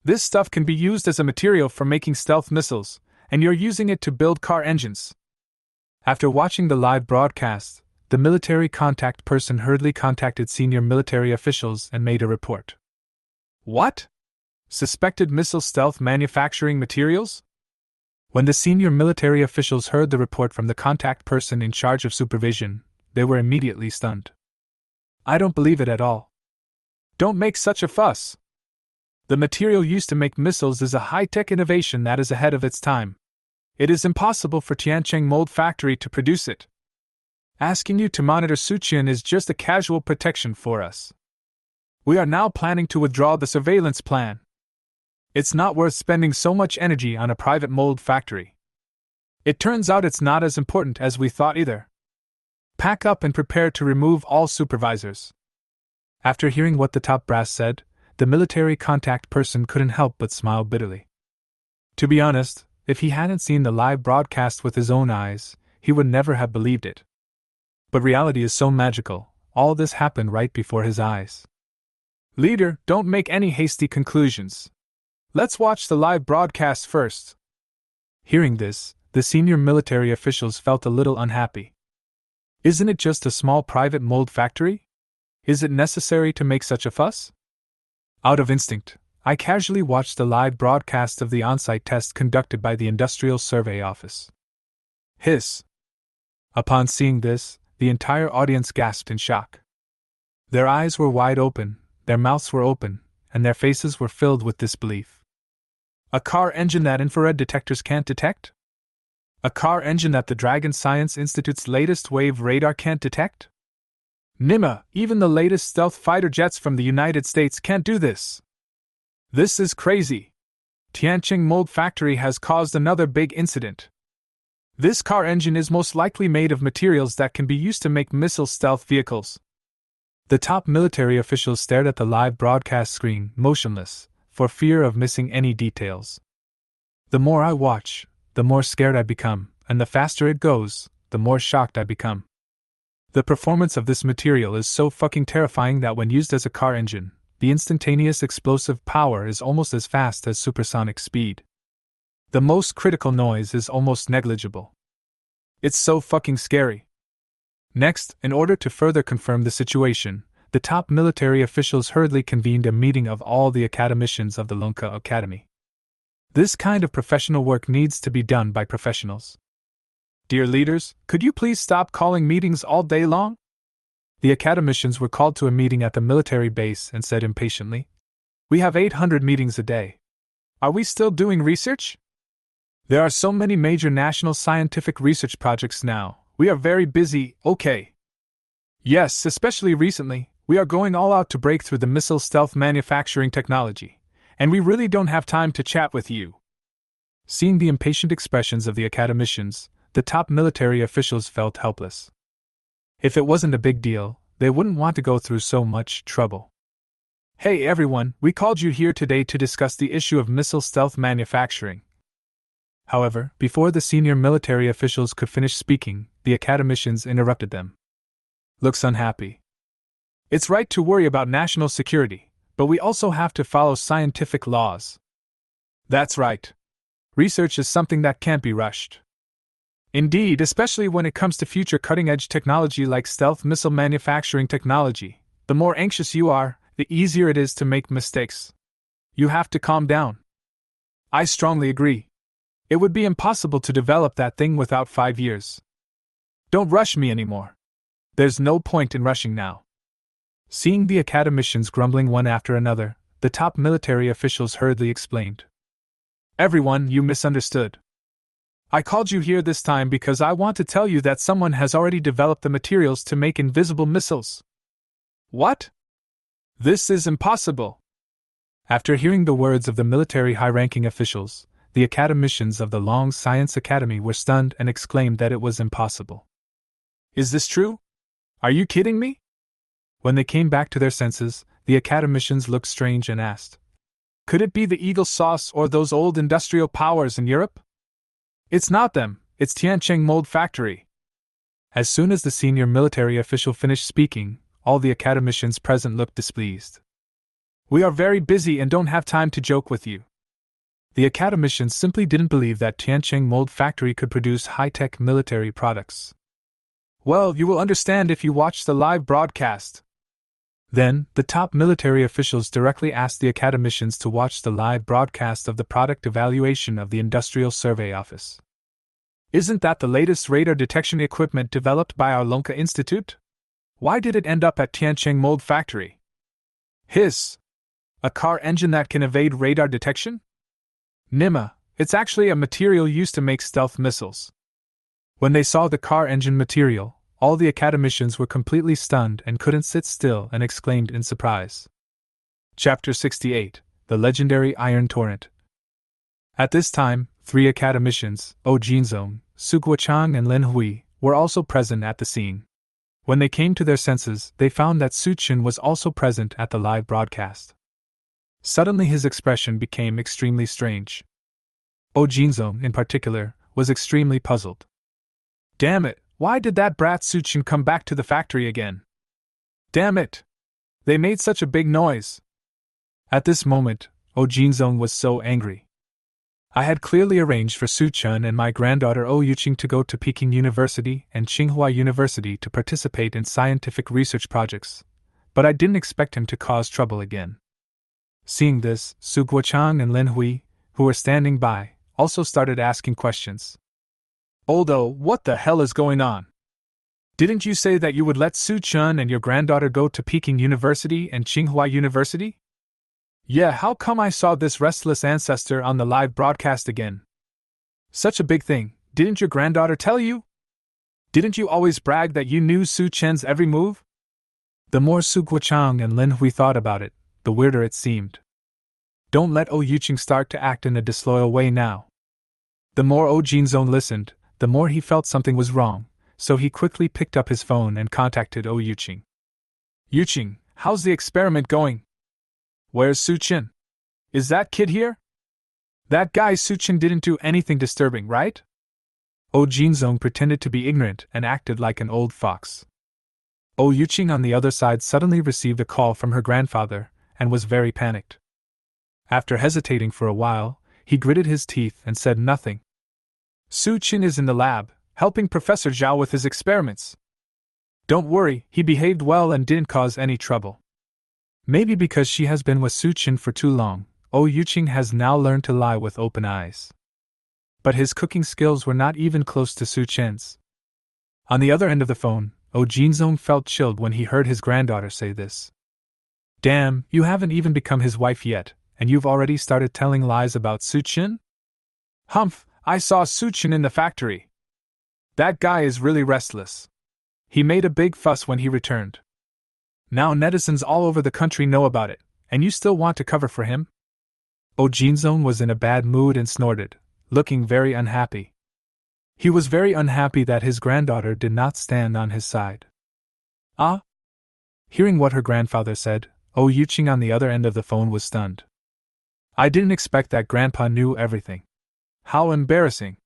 This stuff can be used as a material for making stealth missiles, and you're using it to build car engines. After watching the live broadcast, the military contact person hurriedly contacted senior military officials and made a report. What? Suspected missile stealth manufacturing materials? When the senior military officials heard the report from the contact person in charge of supervision, they were immediately stunned. I don't believe it at all. Don't make such a fuss. The material used to make missiles is a high-tech innovation that is ahead of its time. It is impossible for Tiancheng Mold Factory to produce it. Asking you to monitor Suchin is just a casual protection for us. We are now planning to withdraw the surveillance plan. It's not worth spending so much energy on a private mold factory. It turns out it's not as important as we thought either. Pack up and prepare to remove all supervisors. After hearing what the top brass said, the military contact person couldn't help but smile bitterly. To be honest, if he hadn't seen the live broadcast with his own eyes, he would never have believed it. But reality is so magical, all this happened right before his eyes. Leader, don't make any hasty conclusions. Let's watch the live broadcast first. Hearing this, the senior military officials felt a little unhappy. Isn't it just a small private mold factory? Is it necessary to make such a fuss? Out of instinct, I casually watched the live broadcast of the on-site test conducted by the Industrial Survey Office. Hiss. Upon seeing this, the entire audience gasped in shock. Their eyes were wide open, their mouths were open, and their faces were filled with disbelief. A car engine that infrared detectors can't detect? A car engine that the Dragon Science Institute's latest wave radar can't detect? Nima, even the latest stealth fighter jets from the United States can't do this. This is crazy. Tianqing Mold Factory has caused another big incident. This car engine is most likely made of materials that can be used to make missile stealth vehicles. The top military officials stared at the live broadcast screen, motionless, for fear of missing any details. The more I watch, the more scared I become, and the faster it goes, the more shocked I become. The performance of this material is so fucking terrifying that when used as a car engine, the instantaneous explosive power is almost as fast as supersonic speed. The most critical noise is almost negligible. It's so fucking scary. Next, in order to further confirm the situation, the top military officials hurriedly convened a meeting of all the academicians of the Lunka Academy. This kind of professional work needs to be done by professionals. Dear leaders, could you please stop calling meetings all day long? The academicians were called to a meeting at the military base and said impatiently, "We have 800 meetings a day. Are we still doing research? There are so many major national scientific research projects now. We are very busy, okay? Yes, especially recently, we are going all out to break through the missile stealth manufacturing technology, and we really don't have time to chat with you." Seeing the impatient expressions of the academicians, the top military officials felt helpless. If it wasn't a big deal, they wouldn't want to go through so much trouble. "Hey everyone, we called you here today to discuss the issue of missile stealth manufacturing." However, before the senior military officials could finish speaking, the academicians interrupted them. "Looks unhappy. It's right to worry about national security, but we also have to follow scientific laws." "That's right. Research is something that can't be rushed. Indeed, especially when it comes to future cutting-edge technology like stealth missile manufacturing technology, the more anxious you are, the easier it is to make mistakes. You have to calm down." "I strongly agree. It would be impossible to develop that thing without 5 years. Don't rush me anymore. There's no point in rushing now." Seeing the academicians grumbling one after another, the top military officials hurriedly explained. "Everyone, you misunderstood. I called you here this time because I want to tell you that someone has already developed the materials to make invisible missiles." "What? This is impossible." After hearing the words of the military high-ranking officials, the academicians of the Long Science Academy were stunned and exclaimed that it was impossible. "Is this true? Are you kidding me?" When they came back to their senses, the academicians looked strange and asked, "Could it be the Eagle Sauce or those old industrial powers in Europe?" "It's not them, it's Tianqing Mold Factory." As soon as the senior military official finished speaking, all the academicians present looked displeased. "We are very busy and don't have time to joke with you." The academicians simply didn't believe that Tianqing Mold Factory could produce high-tech military products. "Well, you will understand if you watch the live broadcast." Then, the top military officials directly asked the academicians to watch the live broadcast of the product evaluation of the Industrial Survey Office. "Isn't that the latest radar detection equipment developed by our Lunka Institute? Why did it end up at Tianqing Mold Factory?" "Hiss! A car engine that can evade radar detection? Nima, it's actually a material used to make stealth missiles." When they saw the car engine material, all the academicians were completely stunned and couldn't sit still and exclaimed in surprise. Chapter 68, The Legendary Iron Torrent. At this time, 3 academicians, Jinzong, Su Guochang and Lin Hui, were also present at the scene. When they came to their senses, they found that Su Chen was also present at the live broadcast. Suddenly his expression became extremely strange. Jinzong, in particular, was extremely puzzled. "Damn it, why did that brat Su Chen come back to the factory again? Damn it! They made such a big noise." At this moment, Jinzong was so angry. "I had clearly arranged for Su Chen and my granddaughter Yuqing to go to Peking University and Tsinghua University to participate in scientific research projects, but I didn't expect him to cause trouble again." Seeing this, Su Guochang and Lin Hui, who were standing by, also started asking questions. "Oldo, what the hell is going on? Didn't you say that you would let Su Chen and your granddaughter go to Peking University and Tsinghua University? Yeah, how come I saw this restless ancestor on the live broadcast again? Such a big thing, didn't your granddaughter tell you? Didn't you always brag that you knew Su Chen's every move?" The more Su Guochang and Lin Hui thought about it, the weirder it seemed. Don't let Oh Yuqing start to act in a disloyal way now. The more Oh Jinzong listened, the more he felt something was wrong, so he quickly picked up his phone and contacted Oh Yuqing. Yuqing, how's the experiment going? Where's Su Qin? Is that kid here? That guy Su Qin didn't do anything disturbing, right? Oh Jinzong pretended to be ignorant and acted like an old fox. Oh Yuqing on the other side suddenly received a call from her grandfather and was very panicked. After hesitating for a while, he gritted his teeth and said nothing. Su Qin is in the lab, helping Professor Zhao with his experiments. Don't worry, he behaved well and didn't cause any trouble. Maybe because she has been with Su Qin for too long, Oh Yuqing has now learned to lie with open eyes. But his cooking skills were not even close to Su Qin's. On the other end of the phone, Oh Jinzong felt chilled when he heard his granddaughter say this. Damn, you haven't even become his wife yet, and you've already started telling lies about Su Qin? Humph, I saw Su Qin in the factory. That guy is really restless. He made a big fuss when he returned. Now netizens all over the country know about it, and you still want to cover for him? Oh Jinzong was in a bad mood and snorted, looking very unhappy. He was very unhappy that his granddaughter did not stand on his side. Ah? Hearing what her grandfather said, Oh Yuqing on the other end of the phone was stunned. I didn't expect that Grandpa knew everything. How embarrassing.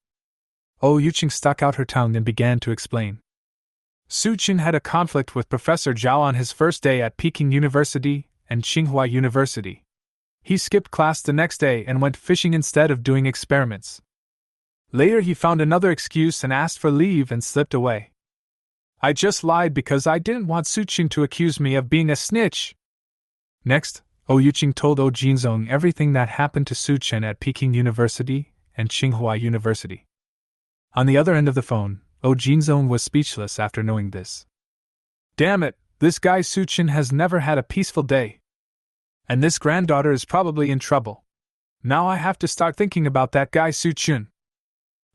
Oh Yuqing stuck out her tongue and began to explain. Su Qin had a conflict with Professor Zhao on his first day at Peking University and Tsinghua University. He skipped class the next day and went fishing instead of doing experiments. Later he found another excuse and asked for leave and slipped away. I just lied because I didn't want Su Qin to accuse me of being a snitch. Next, Oh Yuqing told Oh Jinzong everything that happened to Su Qin at Peking University and Tsinghua University. On the other end of the phone, Oh Jinzong was speechless after knowing this. Damn it, this guy Su Qin has never had a peaceful day. And this granddaughter is probably in trouble. Now I have to start thinking about that guy Su Qin.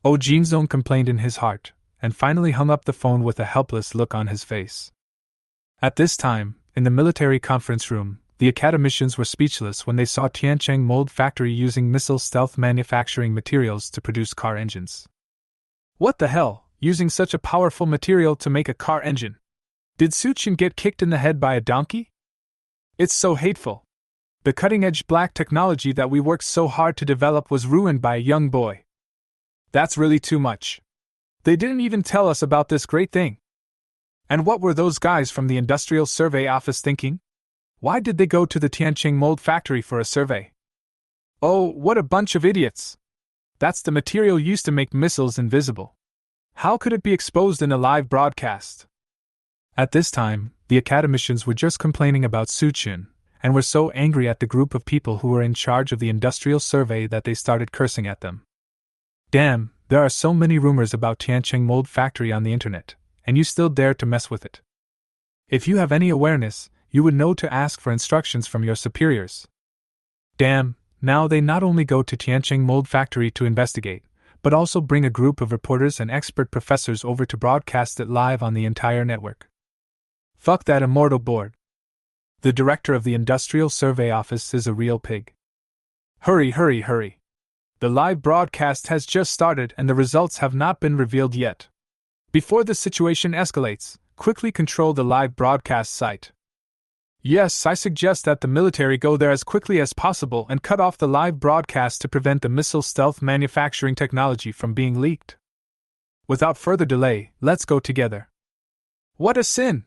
Oh Jinzong complained in his heart, and finally hung up the phone with a helpless look on his face. At this time, in the military conference room, the academicians were speechless when they saw Tiancheng Mold Factory using missile stealth manufacturing materials to produce car engines. What the hell, using such a powerful material to make a car engine? Did Su Qin get kicked in the head by a donkey? It's so hateful. The cutting-edge black technology that we worked so hard to develop was ruined by a young boy. That's really too much. They didn't even tell us about this great thing. And what were those guys from the Industrial Survey Office thinking? Why did they go to the Tiancheng Mold Factory for a survey? Oh, what a bunch of idiots! That's the material used to make missiles invisible. How could it be exposed in a live broadcast? At this time, the academicians were just complaining about Su Qin, and were so angry at the group of people who were in charge of the industrial survey that they started cursing at them. Damn, there are so many rumors about Tiancheng Mold Factory on the internet, and you still dare to mess with it. If you have any awareness, you would know to ask for instructions from your superiors. Damn, now they not only go to Tiancheng Mold Factory to investigate, but also bring a group of reporters and expert professors over to broadcast it live on the entire network. Fuck that immortal board. The director of the Industrial Survey Office is a real pig. Hurry, hurry, hurry. The live broadcast has just started and the results have not been revealed yet. Before the situation escalates, quickly control the live broadcast site. Yes, I suggest that the military go there as quickly as possible and cut off the live broadcast to prevent the missile stealth manufacturing technology from being leaked. Without further delay, let's go together. What a sin!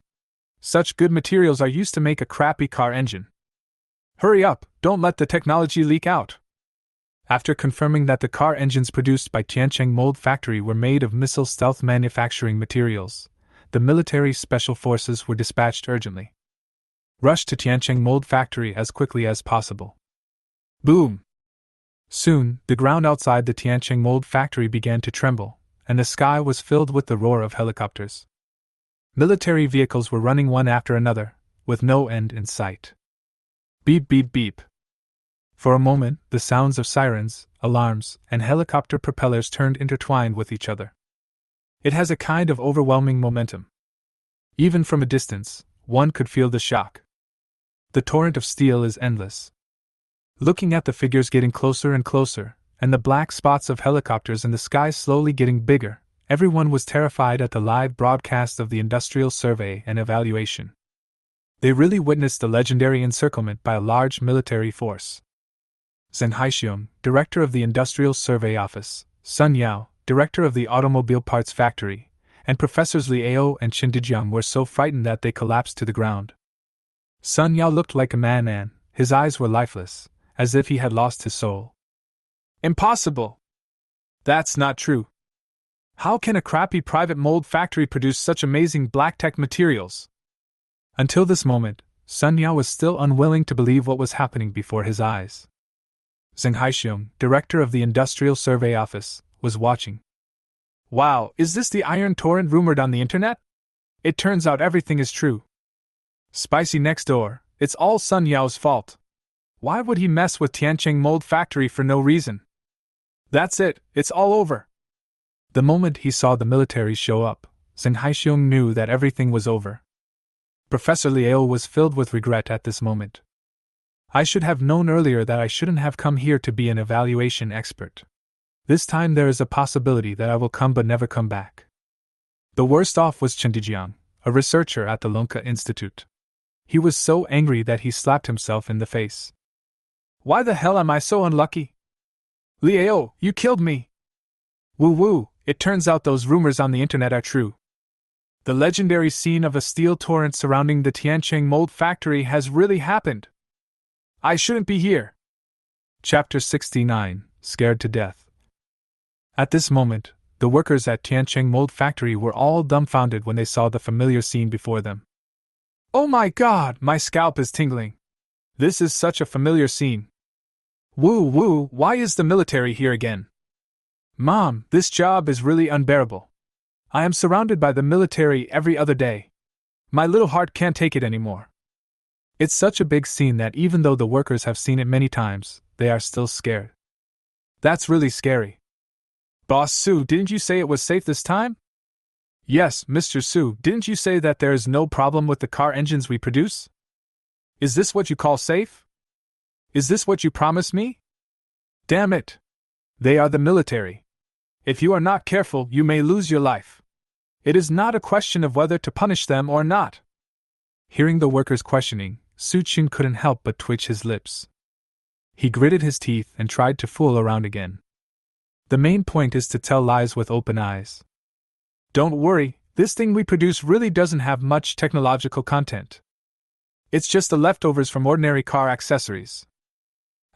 Such good materials are used to make a crappy car engine. Hurry up, don't let the technology leak out. After confirming that the car engines produced by Tiancheng Mold Factory were made of missile stealth manufacturing materials, the military special forces were dispatched urgently. Rush to Tiancheng Mold Factory as quickly as possible. Boom! Soon, the ground outside the Tiancheng Mold Factory began to tremble, and the sky was filled with the roar of helicopters. Military vehicles were running one after another, with no end in sight. Beep beep beep. For a moment, the sounds of sirens, alarms, and helicopter propellers turned intertwined with each other. It has a kind of overwhelming momentum. Even from a distance, one could feel the shock. The torrent of steel is endless. Looking at the figures getting closer and closer, and the black spots of helicopters in the sky slowly getting bigger, everyone was terrified at the live broadcast of the industrial survey and evaluation. They really witnessed the legendary encirclement by a large military force. Zheng Haixiong, director of the Industrial Survey Office, Sun Yao, director of the Automobile Parts Factory, and Professors Li Ao and Qin Dejiang were so frightened that they collapsed to the ground. Sun Yao looked like a madman, his eyes were lifeless, as if he had lost his soul. Impossible! That's not true. How can a crappy private mold factory produce such amazing black tech materials? Until this moment, Sun Yao was still unwilling to believe what was happening before his eyes. Zheng Haixiong, director of the Industrial Survey Office, was watching. Wow, is this the iron torrent rumored on the internet? It turns out everything is true. Spicy next door, it's all Sun Yao's fault. Why would he mess with Tiancheng Mold Factory for no reason? That's it, it's all over. The moment he saw the military show up, Zheng Haixiong knew that everything was over. Professor Liao was filled with regret at this moment. I should have known earlier that I shouldn't have come here to be an evaluation expert. This time there is a possibility that I will come but never come back. The worst off was Qin Dejiang, a researcher at the Lonka Institute. He was so angry that he slapped himself in the face. Why the hell am I so unlucky? Liao, you killed me! Woo, it turns out those rumors on the internet are true. The legendary scene of a steel torrent surrounding the Tiancheng mold factory has really happened. I shouldn't be here. Chapter 69, Scared to Death. At this moment, the workers at Tiancheng mold factory were all dumbfounded when they saw the familiar scene before them. Oh my god, my scalp is tingling. This is such a familiar scene. Woo, why is the military here again? Mom, this job is really unbearable. I am surrounded by the military every other day. My little heart can't take it anymore. It's such a big scene that even though the workers have seen it many times, they are still scared. That's really scary. Boss Su, didn't you say it was safe this time? Yes, Mr. Su, didn't you say that there is no problem with the car engines we produce? Is this what you call safe? Is this what you promised me? Damn it! They are the military. If you are not careful, you may lose your life. It is not a question of whether to punish them or not. Hearing the workers' questioning, Su Qin couldn't help but twitch his lips. He gritted his teeth and tried to fool around again. The main point is to tell lies with open eyes. Don't worry, this thing we produce really doesn't have much technological content. It's just the leftovers from ordinary car accessories.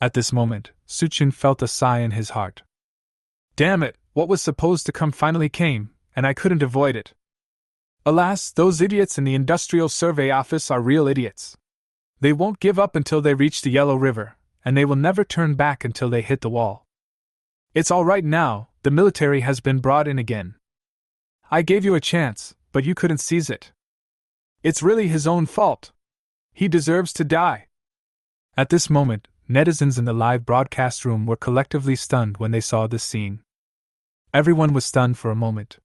At this moment, Su Qin felt a sigh in his heart. Damn it, what was supposed to come finally came, and I couldn't avoid it. Alas, those idiots in the Industrial Survey Office are real idiots. They won't give up until they reach the Yellow River, and they will never turn back until they hit the wall. It's all right now, the military has been brought in again. I gave you a chance, but you couldn't seize it. It's really his own fault. He deserves to die. At this moment, netizens in the live broadcast room were collectively stunned when they saw this scene. Everyone was stunned for a moment.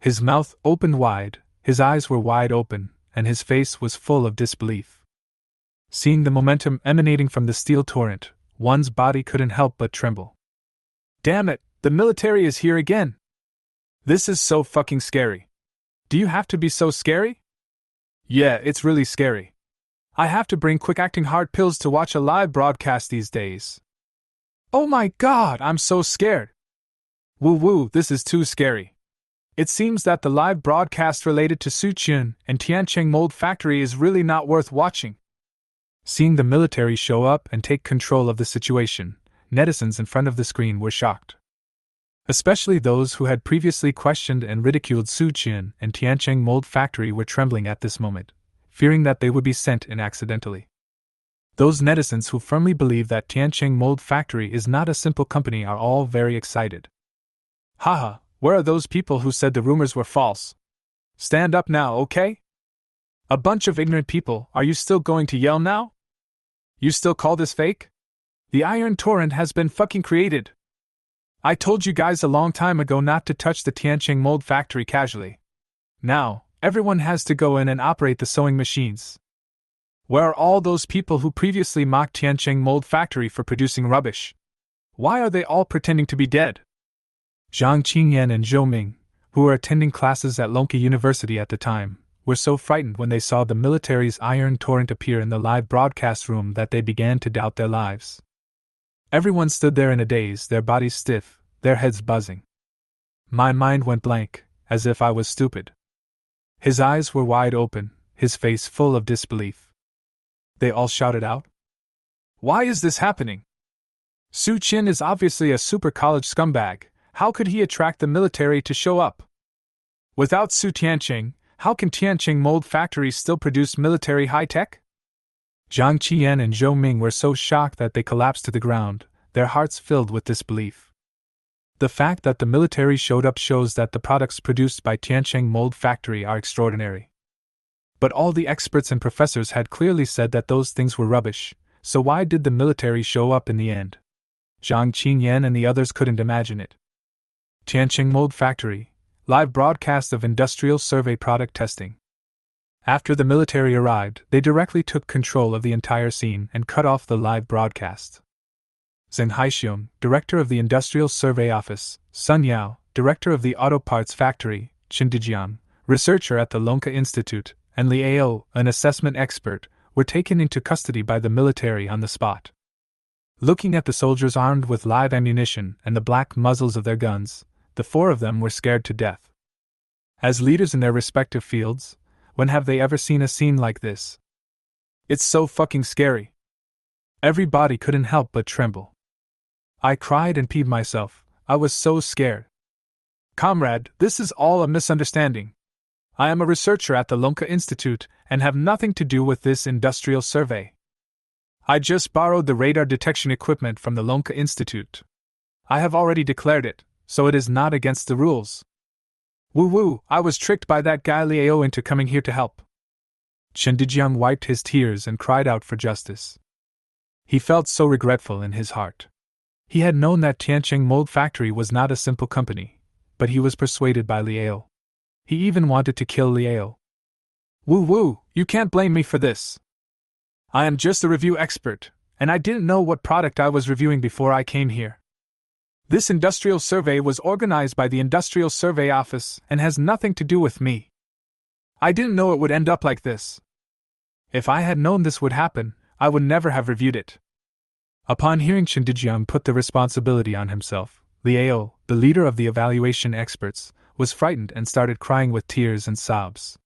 His mouth opened wide, his eyes were wide open, and his face was full of disbelief. Seeing the momentum emanating from the steel torrent, one's body couldn't help but tremble. Damn it, the military is here again! This is so fucking scary. Do you have to be so scary? Yeah, it's really scary. I have to bring quick-acting hard pills to watch a live broadcast these days. Oh my god, I'm so scared! Woo, this is too scary. It seems that the live broadcast related to Su Qin and Tiancheng Mold Factory is really not worth watching. Seeing the military show up and take control of the situation, netizens in front of the screen were shocked. Especially those who had previously questioned and ridiculed Su Qin and Tiancheng Mold Factory were trembling at this moment, fearing that they would be sent in accidentally. Those netizens who firmly believe that Tiancheng Mold Factory is not a simple company are all very excited. Haha, where are those people who said the rumors were false? Stand up now, okay? A bunch of ignorant people, are you still going to yell now? You still call this fake? The iron torrent has been fucking created. I told you guys a long time ago not to touch the Tiancheng Mold Factory casually. Now, everyone has to go in and operate the sewing machines. Where are all those people who previously mocked Tiancheng Mold Factory for producing rubbish? Why are they all pretending to be dead? Zhang Qingyan and Zhou Ming, who were attending classes at Lonka University at the time, were so frightened when they saw the military's iron torrent appear in the live broadcast room that they began to doubt their lives. Everyone stood there in a daze, their bodies stiff, their heads buzzing. My mind went blank, as if I was stupid. His eyes were wide open, his face full of disbelief. They all shouted out, "Why is this happening? Su Qin is obviously a super college scumbag. How could he attract the military to show up? Without Su Tiancheng, how can Tiancheng Mold Factory still produce military high-tech?" Zhang Qian and Zhou Ming were so shocked that they collapsed to the ground, their hearts filled with disbelief. The fact that the military showed up shows that the products produced by Tiancheng Mold Factory are extraordinary. But all the experts and professors had clearly said that those things were rubbish, so why did the military show up in the end? Zhang Qingyan and the others couldn't imagine it. Tiancheng Mold Factory, live broadcast of industrial survey product testing. After the military arrived, they directly took control of the entire scene and cut off the live broadcast. Zheng Haixiong, director of the Industrial Survey Office, Sun Yao, director of the Auto Parts Factory, Chen Dijiang, researcher at the Lonka Institute, and Li Ao, an assessment expert, were taken into custody by the military on the spot. Looking at the soldiers armed with live ammunition and the black muzzles of their guns, the four of them were scared to death. As leaders in their respective fields, when have they ever seen a scene like this? It's so fucking scary. Everybody couldn't help but tremble. I cried and peed myself, I was so scared. Comrade, this is all a misunderstanding. I am a researcher at the Lonka Institute and have nothing to do with this industrial survey. I just borrowed the radar detection equipment from the Lonka Institute. I have already declared it, so it is not against the rules. Woo-woo, I was tricked by that guy Liao into coming here to help. Chen Dijiang wiped his tears and cried out for justice. He felt so regretful in his heart. He had known that Tiancheng Mold Factory was not a simple company, but he was persuaded by Liao. He even wanted to kill Liao. Woo-woo, you can't blame me for this. I am just a review expert, and I didn't know what product I was reviewing before I came here. This industrial survey was organized by the Industrial Survey Office and has nothing to do with me. I didn't know it would end up like this. If I had known this would happen, I would never have reviewed it. Upon hearing Chen Dijiang put the responsibility on himself, Liao, the leader of the evaluation experts, was frightened and started crying with tears and sobs.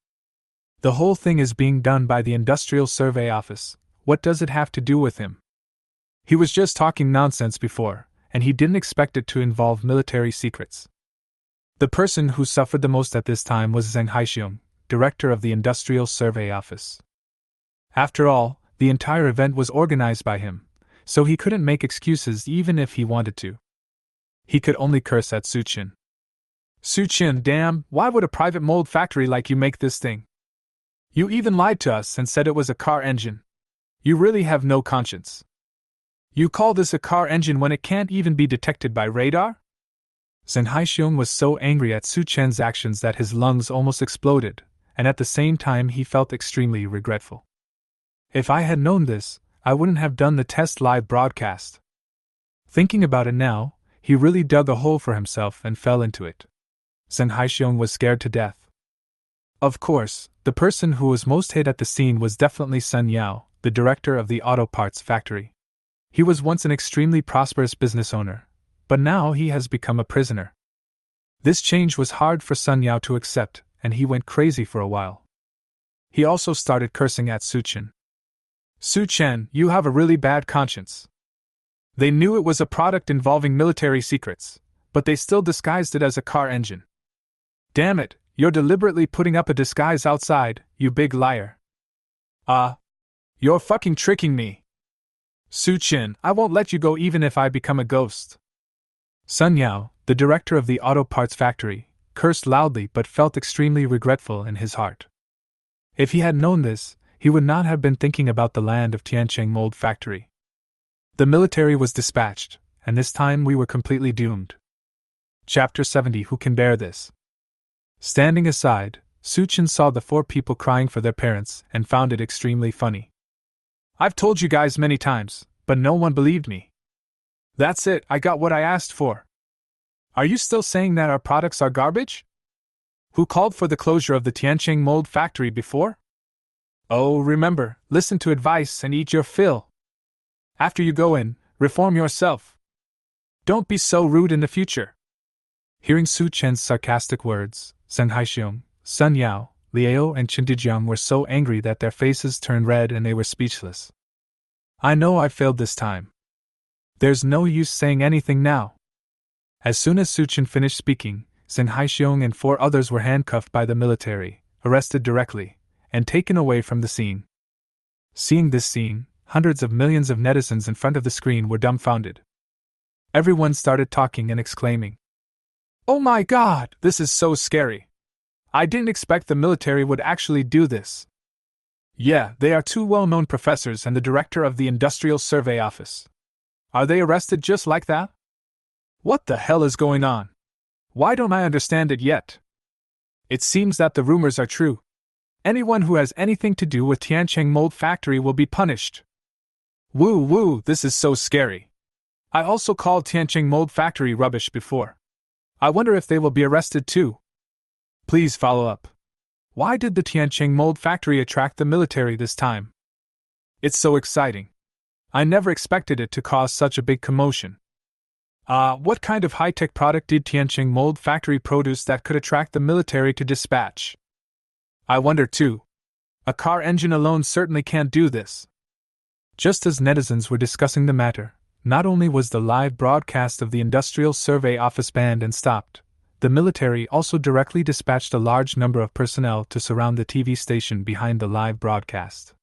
The whole thing is being done by the Industrial Survey Office. What does it have to do with him? He was just talking nonsense before, and he didn't expect it to involve military secrets. The person who suffered the most at this time was Zheng Haixiong, director of the Industrial Survey Office. After all, the entire event was organized by him, so he couldn't make excuses even if he wanted to. He could only curse at Su Qin. Su Qin, damn, why would a private mold factory like you make this thing? You even lied to us and said it was a car engine. You really have no conscience. You call this a car engine when it can't even be detected by radar? Zheng Haixiong was so angry at Su Qian's actions that his lungs almost exploded, and at the same time he felt extremely regretful. If I had known this, I wouldn't have done the test live broadcast. Thinking about it now, he really dug a hole for himself and fell into it. Zheng Haixiong was scared to death. Of course, the person who was most hit at the scene was definitely Sun Yao, the director of the auto parts factory. He was once an extremely prosperous business owner, but now he has become a prisoner. This change was hard for Sun Yao to accept, and he went crazy for a while. He also started cursing at Su Qin. Su Qin, you have a really bad conscience. They knew it was a product involving military secrets, but they still disguised it as a car engine. Damn it, you're deliberately putting up a disguise outside, you big liar. You're fucking tricking me. Su Qin, I won't let you go even if I become a ghost. Sun Yao, the director of the auto parts factory, cursed loudly but felt extremely regretful in his heart. If he had known this, he would not have been thinking about the land of Tiancheng Mold Factory. The military was dispatched, and this time we were completely doomed. Chapter 70. Who can bear this? Standing aside, Suchin saw the 4 people crying for their parents and found it extremely funny. I've told you guys many times, but no one believed me. That's it, I got what I asked for. Are you still saying that our products are garbage? Who called for the closure of the Tianqing mold factory before? Oh, remember, listen to advice and eat your fill. After you go in, reform yourself. Don't be so rude in the future. Hearing Su Chen's sarcastic words, Zheng Haixiong, Sun Yao, Liao, and Chen Dijiang were so angry that their faces turned red and they were speechless. I know I failed this time. There's no use saying anything now. As soon as Su Chen finished speaking, Zheng Haixiong and 4 others were handcuffed by the military, arrested directly, and taken away from the scene. Seeing this scene, hundreds of millions of netizens in front of the screen were dumbfounded. Everyone started talking and exclaiming, "Oh my God, this is so scary! I didn't expect the military would actually do this. Yeah, they are 2 well-known professors and the director of the Industrial Survey Office. Are they arrested just like that? What the hell is going on? Why don't I understand it yet? It seems that the rumors are true. Anyone who has anything to do with Tianqing Mold Factory will be punished. Woo, this is so scary. I also called Tianqing Mold Factory rubbish before. I wonder if they will be arrested too. Please follow up. Why did the Tianqing Mold Factory attract the military this time? It's so exciting. I never expected it to cause such a big commotion. What kind of high-tech product did Tianqing Mold Factory produce that could attract the military to dispatch? I wonder too. A car engine alone certainly can't do this. Just as netizens were discussing the matter, not only was the live broadcast of the Industrial Survey Office banned and stopped, the military also directly dispatched a large number of personnel to surround the TV station behind the live broadcast.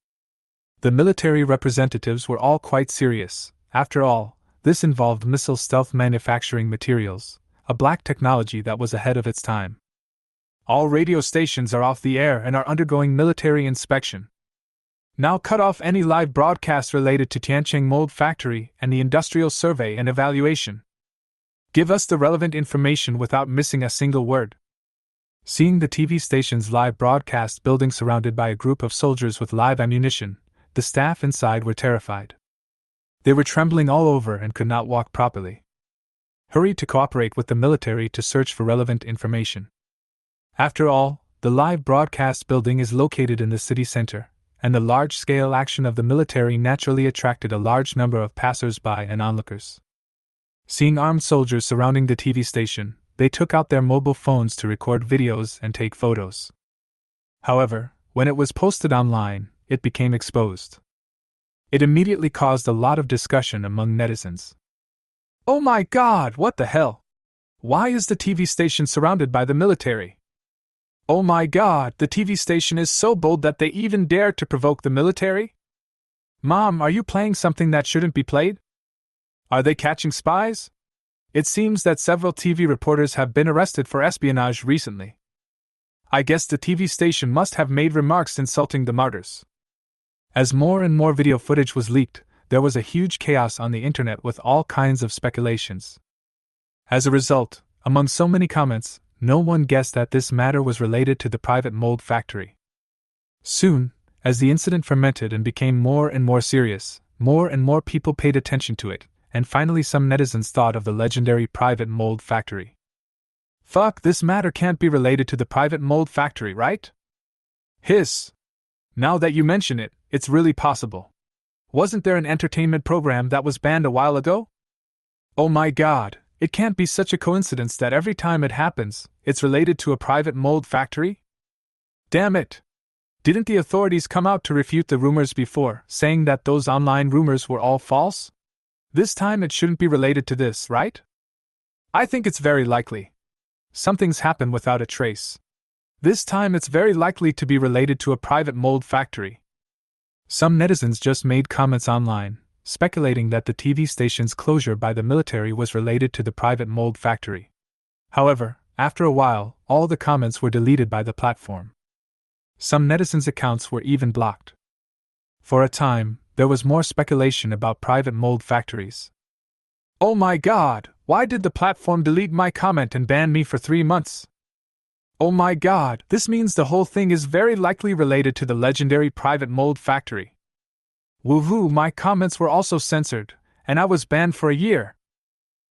The military representatives were all quite serious. After all, this involved missile stealth manufacturing materials, a black technology that was ahead of its time. All radio stations are off the air and are undergoing military inspection. Now cut off any live broadcast related to Tianqing Mold Factory and the Industrial Survey and Evaluation. Give us the relevant information without missing a single word. Seeing the TV station's live broadcast building surrounded by a group of soldiers with live ammunition, the staff inside were terrified. They were trembling all over and could not walk properly. Hurried to cooperate with the military to search for relevant information. After all, the live broadcast building is located in the city center, and the large-scale action of the military naturally attracted a large number of passers-by and onlookers. Seeing armed soldiers surrounding the TV station, they took out their mobile phones to record videos and take photos. However, when it was posted online, it became exposed. It immediately caused a lot of discussion among netizens. Oh my God, what the hell? Why is the TV station surrounded by the military? Oh my God, the TV station is so bold that they even dare to provoke the military? Mom, are you playing something that shouldn't be played? Are they catching spies? It seems that several TV reporters have been arrested for espionage recently. I guess the TV station must have made remarks insulting the martyrs. As more and more video footage was leaked, there was a huge chaos on the internet with all kinds of speculations. As a result, among so many comments, no one guessed that this matter was related to the private mold factory. Soon, as the incident fermented and became more and more serious, more and more people paid attention to it, and finally some netizens thought of the legendary private mold factory. Fuck, this matter can't be related to the private mold factory, right? Hiss! Now that you mention it, it's really possible. Wasn't there an entertainment program that was banned a while ago? Oh my God, it can't be such a coincidence that every time it happens, it's related to a private mold factory? Damn it! Didn't the authorities come out to refute the rumors before, saying that those online rumors were all false? This time it shouldn't be related to this, right? I think it's very likely. Something's happened without a trace. This time it's very likely to be related to a private mold factory. Some netizens just made comments online, speculating that the TV station's closure by the military was related to the private mold factory. However, after a while, all the comments were deleted by the platform. Some netizens' accounts were even blocked. For a time, there was more speculation about private mold factories. Oh my God, why did the platform delete my comment and ban me for 3 months? Oh my god, this means the whole thing is very likely related to the legendary private mold factory. Woohoo, my comments were also censored, and I was banned for a year.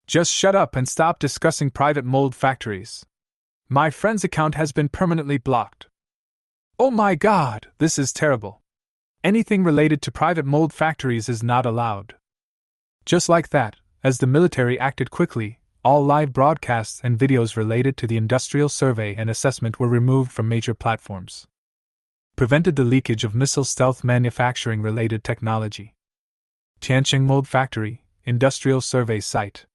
Just shut up and stop discussing private mold factories. My friend's account has been permanently blocked. Oh my god, this is terrible. Anything related to private mold factories is not allowed. Just like that, as the military acted quickly, all live broadcasts and videos related to the industrial survey and assessment were removed from major platforms. Prevented the leakage of missile stealth manufacturing related technology. Tianjin Mold Factory, Industrial Survey Site.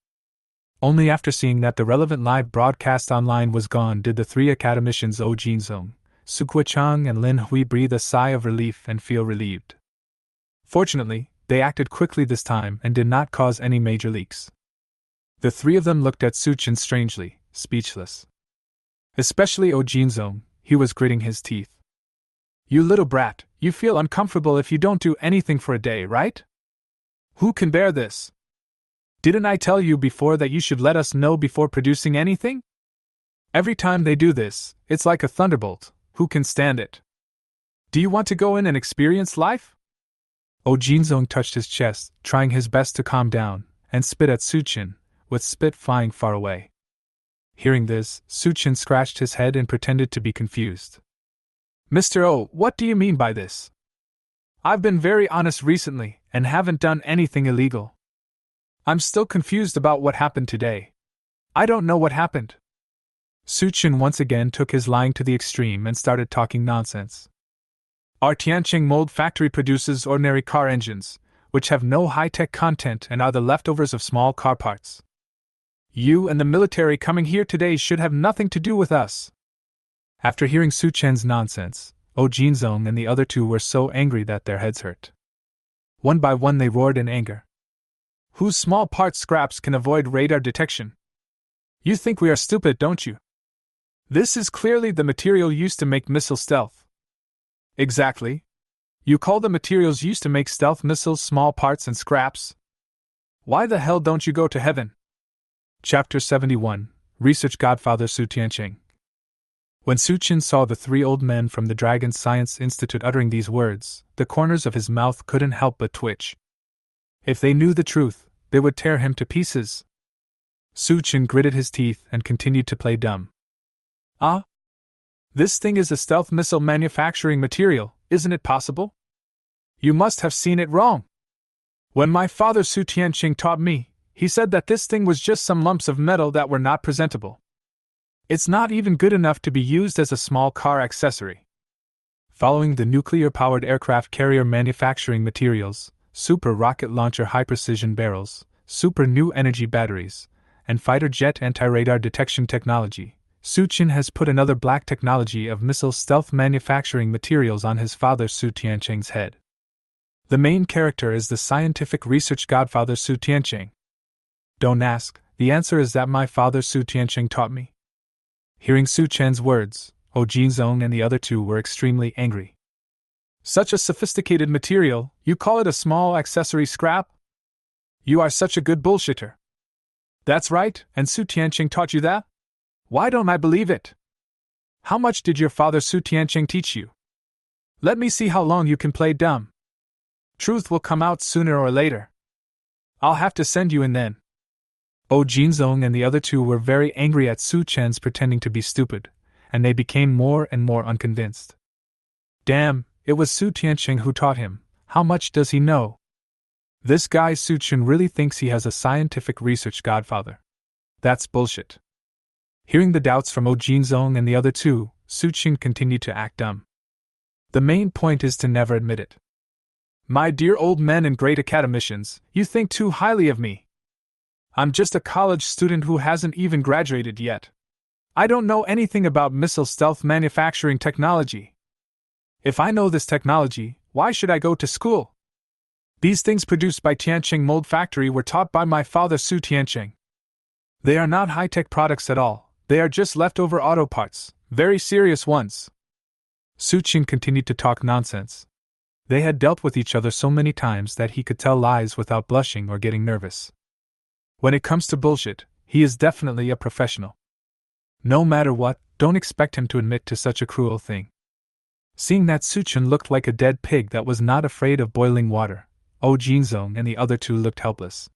Only after seeing that the relevant live broadcast online was gone did the three academicians Oh Jinzong, Su Kuichang, and Lin Hui breathe a sigh of relief and feel relieved. Fortunately, they acted quickly this time and did not cause any major leaks. The three of them looked at Su Chen strangely, speechless. Especially Oh Jinzong, he was gritting his teeth. You little brat, you feel uncomfortable if you don't do anything for a day, right? Who can bear this? Didn't I tell you before that you should let us know before producing anything? Every time they do this, it's like a thunderbolt. Who can stand it? Do you want to go in and experience life? Oh Jinzong touched his chest, trying his best to calm down, and spit at Su Chen, with spit flying far away. Hearing this, Su Chen scratched his head and pretended to be confused. Mr. O, what do you mean by this? I've been very honest recently, and haven't done anything illegal. I'm still confused about what happened today. I don't know what happened. Su Chen once again took his lying to the extreme and started talking nonsense. Our Tianjin Mold Factory produces ordinary car engines, which have no high-tech content and are the leftovers of small car parts. You and the military coming here today should have nothing to do with us. After hearing Su Chen's nonsense, Oh Jinzong and the other two were so angry that their heads hurt. One by one they roared in anger. Whose small part scraps can avoid radar detection? You think we are stupid, don't you? This is clearly the material used to make missile stealth. Exactly. You call the materials used to make stealth missiles small parts and scraps? Why the hell don't you go to heaven? Chapter 71, Research Godfather Su Tianqing. When Su Chen saw the three old men from the Dragon Science Institute uttering these words, the corners of his mouth couldn't help but twitch. If they knew the truth, they would tear him to pieces. Su Chen gritted his teeth and continued to play dumb. Ah? This thing is a stealth missile manufacturing material, isn't it possible? You must have seen it wrong. When my father Su Tianqing taught me, he said that this thing was just some lumps of metal that were not presentable. It's not even good enough to be used as a small car accessory. Following the nuclear-powered aircraft carrier manufacturing materials, super rocket launcher high-precision barrels, super new energy batteries, and fighter jet anti-radar detection technology, Su Chen has put another black technology of missile stealth manufacturing materials on his father Su Tianqing's head. The main character is the scientific research godfather Su Tianqing. Don't ask, the answer is that my father Su Tianqing taught me. Hearing Su Chen's words, Oh Jinzong and the other two were extremely angry. Such a sophisticated material, you call it a small accessory scrap? You are such a good bullshitter. That's right, and Su Tianqing taught you that? Why don't I believe it? How much did your father Su Tianqing teach you? Let me see how long you can play dumb. Truth will come out sooner or later. I'll have to send you in then. Oh Jinzong and the other two were very angry at Su Chen's pretending to be stupid, and they became more and more unconvinced. Damn, it was Su Tianqing who taught him. How much does he know? This guy Su Chen really thinks he has a scientific research godfather. That's bullshit. Hearing the doubts from Oh Jinzong and the other two, Su Chen continued to act dumb. The main point is to never admit it. My dear old men and great academicians, you think too highly of me. I'm just a college student who hasn't even graduated yet. I don't know anything about missile stealth manufacturing technology. If I know this technology, why should I go to school? These things produced by Tianjin Mold Factory were taught by my father Su Tianqing. They are not high-tech products at all. They are just leftover auto parts, very serious ones. Su Chen continued to talk nonsense. They had dealt with each other so many times that he could tell lies without blushing or getting nervous. When it comes to bullshit, he is definitely a professional. No matter what, don't expect him to admit to such a cruel thing. Seeing that Suchun looked like a dead pig that was not afraid of boiling water, Oh Jinzong and the other two looked helpless.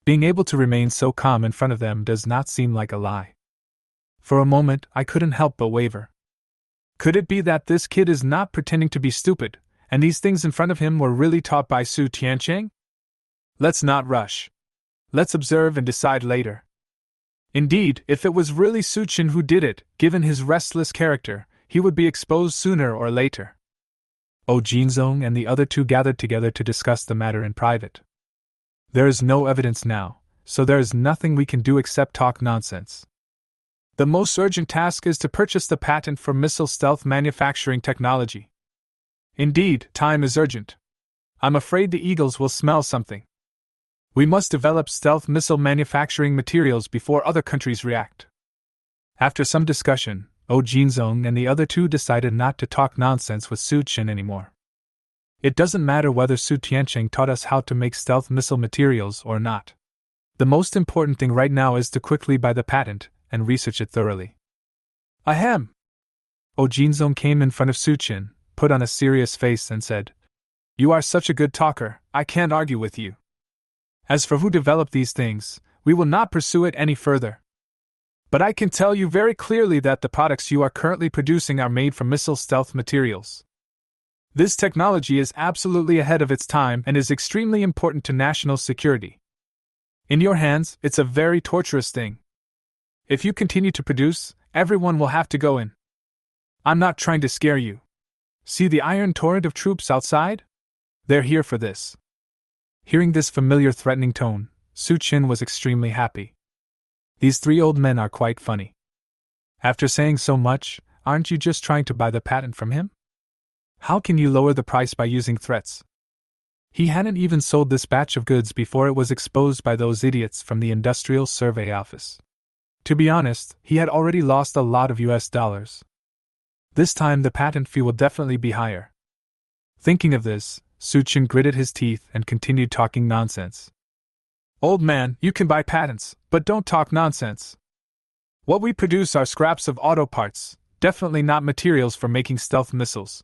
Being able to remain so calm in front of them does not seem like a lie. For a moment, I couldn't help but waver. Could it be that this kid is not pretending to be stupid, and these things in front of him were really taught by Su Tiancheng? Let's not rush. Let's observe and decide later. Indeed, if it was really Suchin who did it, given his restless character, he would be exposed sooner or later. Oh Jinzong and the other two gathered together to discuss the matter in private. There is no evidence now, so there is nothing we can do except talk nonsense. The most urgent task is to purchase the patent for missile stealth manufacturing technology. Indeed, time is urgent. I'm afraid the eagles will smell something. We must develop stealth missile manufacturing materials before other countries react. After some discussion, Oh Jinzong and the other two decided not to talk nonsense with Su Chen anymore. It doesn't matter whether Su Tiancheng taught us how to make stealth missile materials or not. The most important thing right now is to quickly buy the patent and research it thoroughly. Ahem! Oh Jinzong came in front of Su Chen, put on a serious face and said, "You are such a good talker, I can't argue with you. As for who developed these things, we will not pursue it any further. But I can tell you very clearly that the products you are currently producing are made from missile stealth materials. This technology is absolutely ahead of its time and is extremely important to national security. In your hands, it's a very torturous thing. If you continue to produce, everyone will have to go in. I'm not trying to scare you. See the iron torrent of troops outside? They're here for this." Hearing this familiar threatening tone, Su Chen was extremely happy. These three old men are quite funny. After saying so much, aren't you just trying to buy the patent from him? How can you lower the price by using threats? He hadn't even sold this batch of goods before it was exposed by those idiots from the Industrial Survey Office. To be honest, he had already lost a lot of US dollars. This time the patent fee will definitely be higher. Thinking of this, Su Chen gritted his teeth and continued talking nonsense. "Old man, you can buy patents, but don't talk nonsense. What we produce are scraps of auto parts, definitely not materials for making stealth missiles.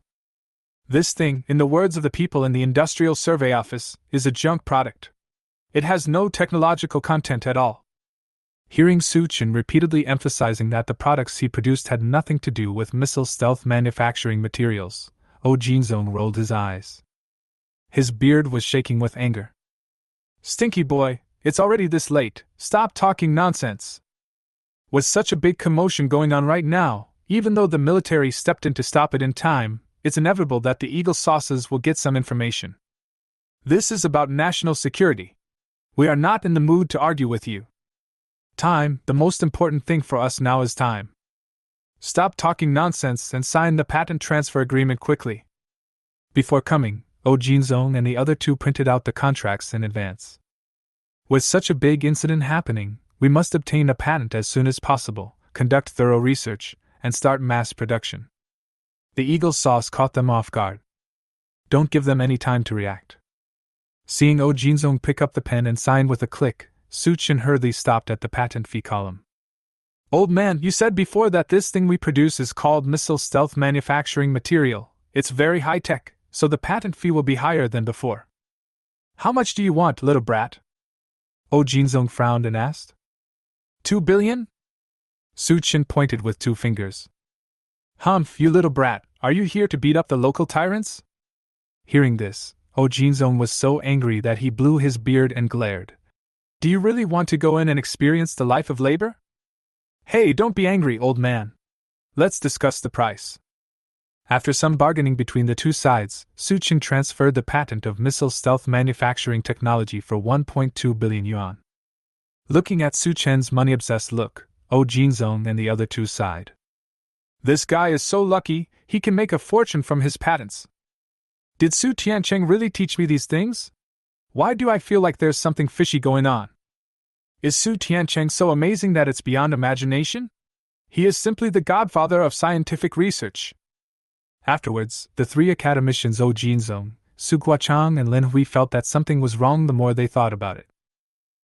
This thing, in the words of the people in the Industrial Survey Office, is a junk product. It has no technological content at all." Hearing Su Chen repeatedly emphasizing that the products he produced had nothing to do with missile stealth manufacturing materials, Oh Jinzong rolled his eyes. His beard was shaking with anger. "Stinky boy, it's already this late, stop talking nonsense. With such a big commotion going on right now, even though the military stepped in to stop it in time, it's inevitable that the Eagle Sauces will get some information. This is about national security. We are not in the mood to argue with you. Time, the most important thing for us now is time. Stop talking nonsense and sign the patent transfer agreement quickly." Before coming, Oh Jinzong and the other two printed out the contracts in advance. With such a big incident happening, we must obtain a patent as soon as possible, conduct thorough research, and start mass production. The Eagle Sauce caught them off guard. Don't give them any time to react. Seeing Oh Jinzong pick up the pen and sign with a click, Su Chen hurriedly stopped at the patent fee column. "Old man, you said before that this thing we produce is called missile stealth manufacturing material. It's very high tech, so the patent fee will be higher than before. How much do you want, little brat?" Oh Jinzong frowned and asked. 2 billion? Su Chen pointed with 2 fingers. "Humph, you little brat, are you here to beat up the local tyrants?" Hearing this, Oh Jinzong was so angry that he blew his beard and glared. "Do you really want to go in and experience the life of labor? Hey, don't be angry, old man. Let's discuss the price." After some bargaining between the two sides, Su Chen transferred the patent of missile stealth manufacturing technology for 1.2 billion yuan. Looking at Su Chen's money-obsessed look, Oh Jinzong and the other two sighed. This guy is so lucky, he can make a fortune from his patents. Did Su Tiancheng really teach me these things? Why do I feel like there's something fishy going on? Is Su Tiancheng so amazing that it's beyond imagination? He is simply the godfather of scientific research. Afterwards, the 3 academicians Oh Jinzong, Su Guochang and Lin Hui felt that something was wrong the more they thought about it.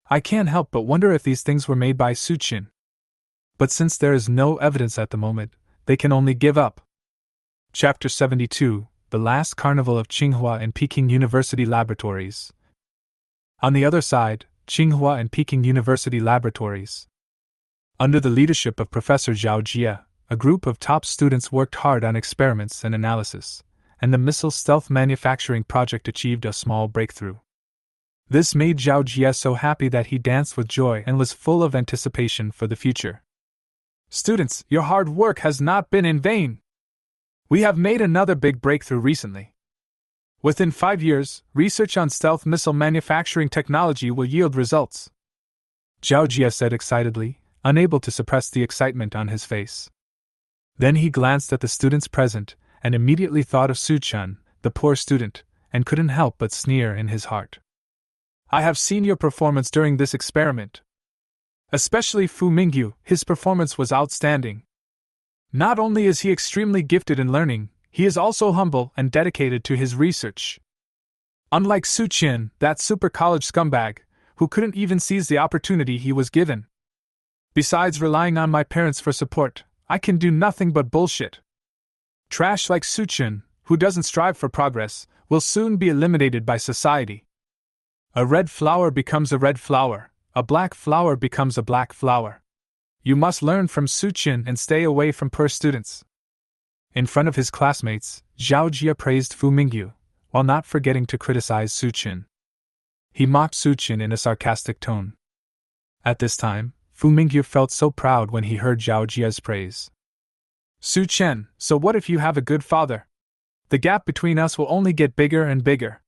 I can't help but wonder if these things were made by Su Chen. But since there is no evidence at the moment, they can only give up. Chapter 72: The Last Carnival of Tsinghua and Peking University Laboratories. On the other side, Tsinghua and Peking University Laboratories. Under the leadership of Professor Zhao Jie, a group of top students worked hard on experiments and analysis, and the missile stealth manufacturing project achieved a small breakthrough. This made Zhao Jie so happy that he danced with joy and was full of anticipation for the future. Students, your hard work has not been in vain. We have made another big breakthrough recently. Within 5 years, research on stealth missile manufacturing technology will yield results. Zhao Jie said excitedly, unable to suppress the excitement on his face. Then he glanced at the students present, and immediately thought of Su Chun, the poor student, and couldn't help but sneer in his heart. I have seen your performance during this experiment. Especially Fu Mingyu, his performance was outstanding. Not only is he extremely gifted in learning, he is also humble and dedicated to his research. Unlike Su Qin, that super college scumbag, who couldn't even seize the opportunity he was given. Besides relying on my parents for support, I can do nothing but bullshit. Trash like Su Qin, who doesn't strive for progress, will soon be eliminated by society. A red flower becomes a red flower, a black flower becomes a black flower. You must learn from Su Qin and stay away from poor students. In front of his classmates, Zhao Jie praised Fu Mingyu, while not forgetting to criticize Su Qin. He mocked Su Qin in a sarcastic tone. At this time, Fu Mingyu felt so proud when he heard Zhao Jie's praise. Su Chen, so what if you have a good father? The gap between us will only get bigger and bigger.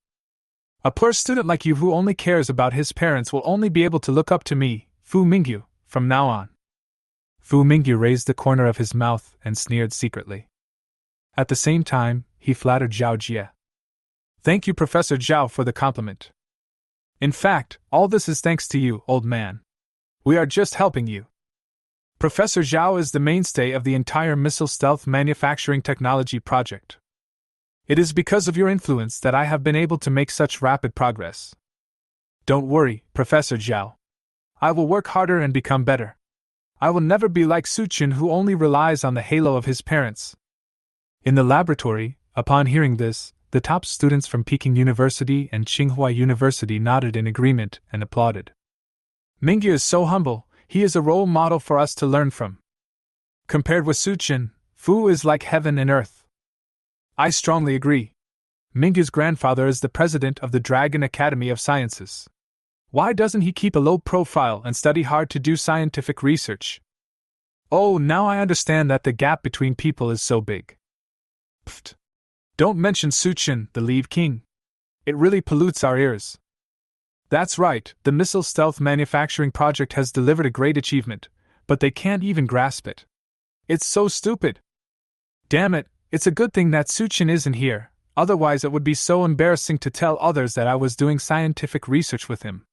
A poor student like you who only cares about his parents will only be able to look up to me, Fu Mingyu, from now on. Fu Mingyu raised the corner of his mouth and sneered secretly. At the same time, he flattered Zhao Jie. Thank you, Professor Zhao, for the compliment. In fact, all this is thanks to you, old man. We are just helping you. Professor Zhao is the mainstay of the entire missile stealth manufacturing technology project. It is because of your influence that I have been able to make such rapid progress. Don't worry, Professor Zhao. I will work harder and become better. I will never be like Su Qin, who only relies on the halo of his parents. In the laboratory, upon hearing this, the top students from Peking University and Tsinghua University nodded in agreement and applauded. Mingyu is so humble, he is a role model for us to learn from. Compared with Su Qin, Fu is like heaven and earth. I strongly agree. Mingyu's grandfather is the president of the Dragon Academy of Sciences. Why doesn't he keep a low profile and study hard to do scientific research? Oh, now I understand that the gap between people is so big. Pfft. Don't mention Su Qin, the Leave King. It really pollutes our ears. That's right, the missile stealth manufacturing project has delivered a great achievement, but they can't even grasp it. It's so stupid. Damn it, it's a good thing that Su Qin isn't here, otherwise it would be so embarrassing to tell others that I was doing scientific research with him.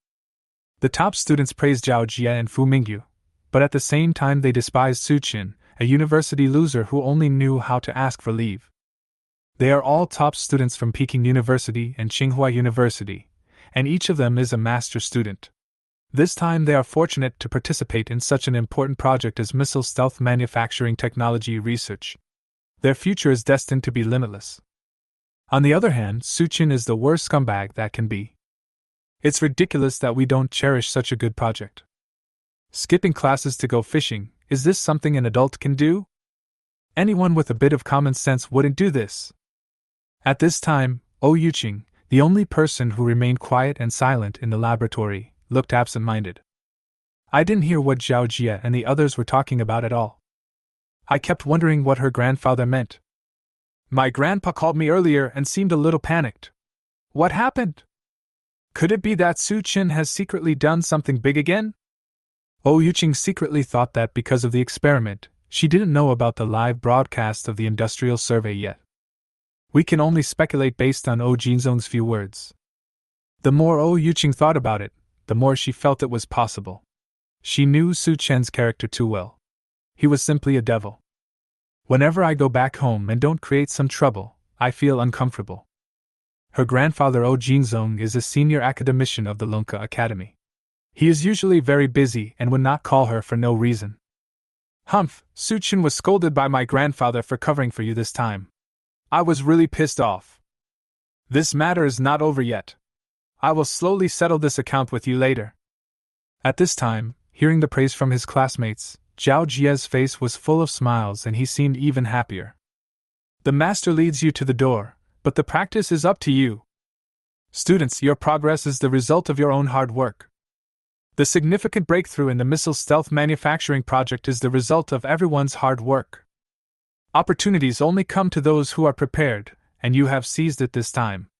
The top students praised Zhao Jie and Fu Mingyu, but at the same time they despised Su Qin, a university loser who only knew how to ask for leave. They are all top students from Peking University and Tsinghua University, and each of them is a master student. This time they are fortunate to participate in such an important project as missile stealth manufacturing technology research. Their future is destined to be limitless. On the other hand, Su Qin is the worst scumbag that can be. It's ridiculous that we don't cherish such a good project. Skipping classes to go fishing, is this something an adult can do? Anyone with a bit of common sense wouldn't do this. At this time, Yuqing, the only person who remained quiet and silent in the laboratory, looked absent-minded. I didn't hear what Zhao Jie and the others were talking about at all. I kept wondering what her grandfather meant. My grandpa called me earlier and seemed a little panicked. What happened? Could it be that Su Qin has secretly done something big again? Yuqing secretly thought that because of the experiment, she didn't know about the live broadcast of the industrial survey yet. We can only speculate based on Jinzong's few words. The more Yuqing thought about it, the more she felt it was possible. She knew Su Chen's character too well. He was simply a devil. Whenever I go back home and don't create some trouble, I feel uncomfortable. Her grandfather Jinzong is a senior academician of the Lunka Academy. He is usually very busy and would not call her for no reason. Humph, Suchin was scolded by my grandfather for covering for you this time. I was really pissed off. This matter is not over yet. I will slowly settle this account with you later. At this time, hearing the praise from his classmates, Zhao Jie's face was full of smiles and he seemed even happier. The master leads you to the door, but the practice is up to you. Students, your progress is the result of your own hard work. The significant breakthrough in the missile stealth manufacturing project is the result of everyone's hard work. Opportunities only come to those who are prepared, and you have seized it this time.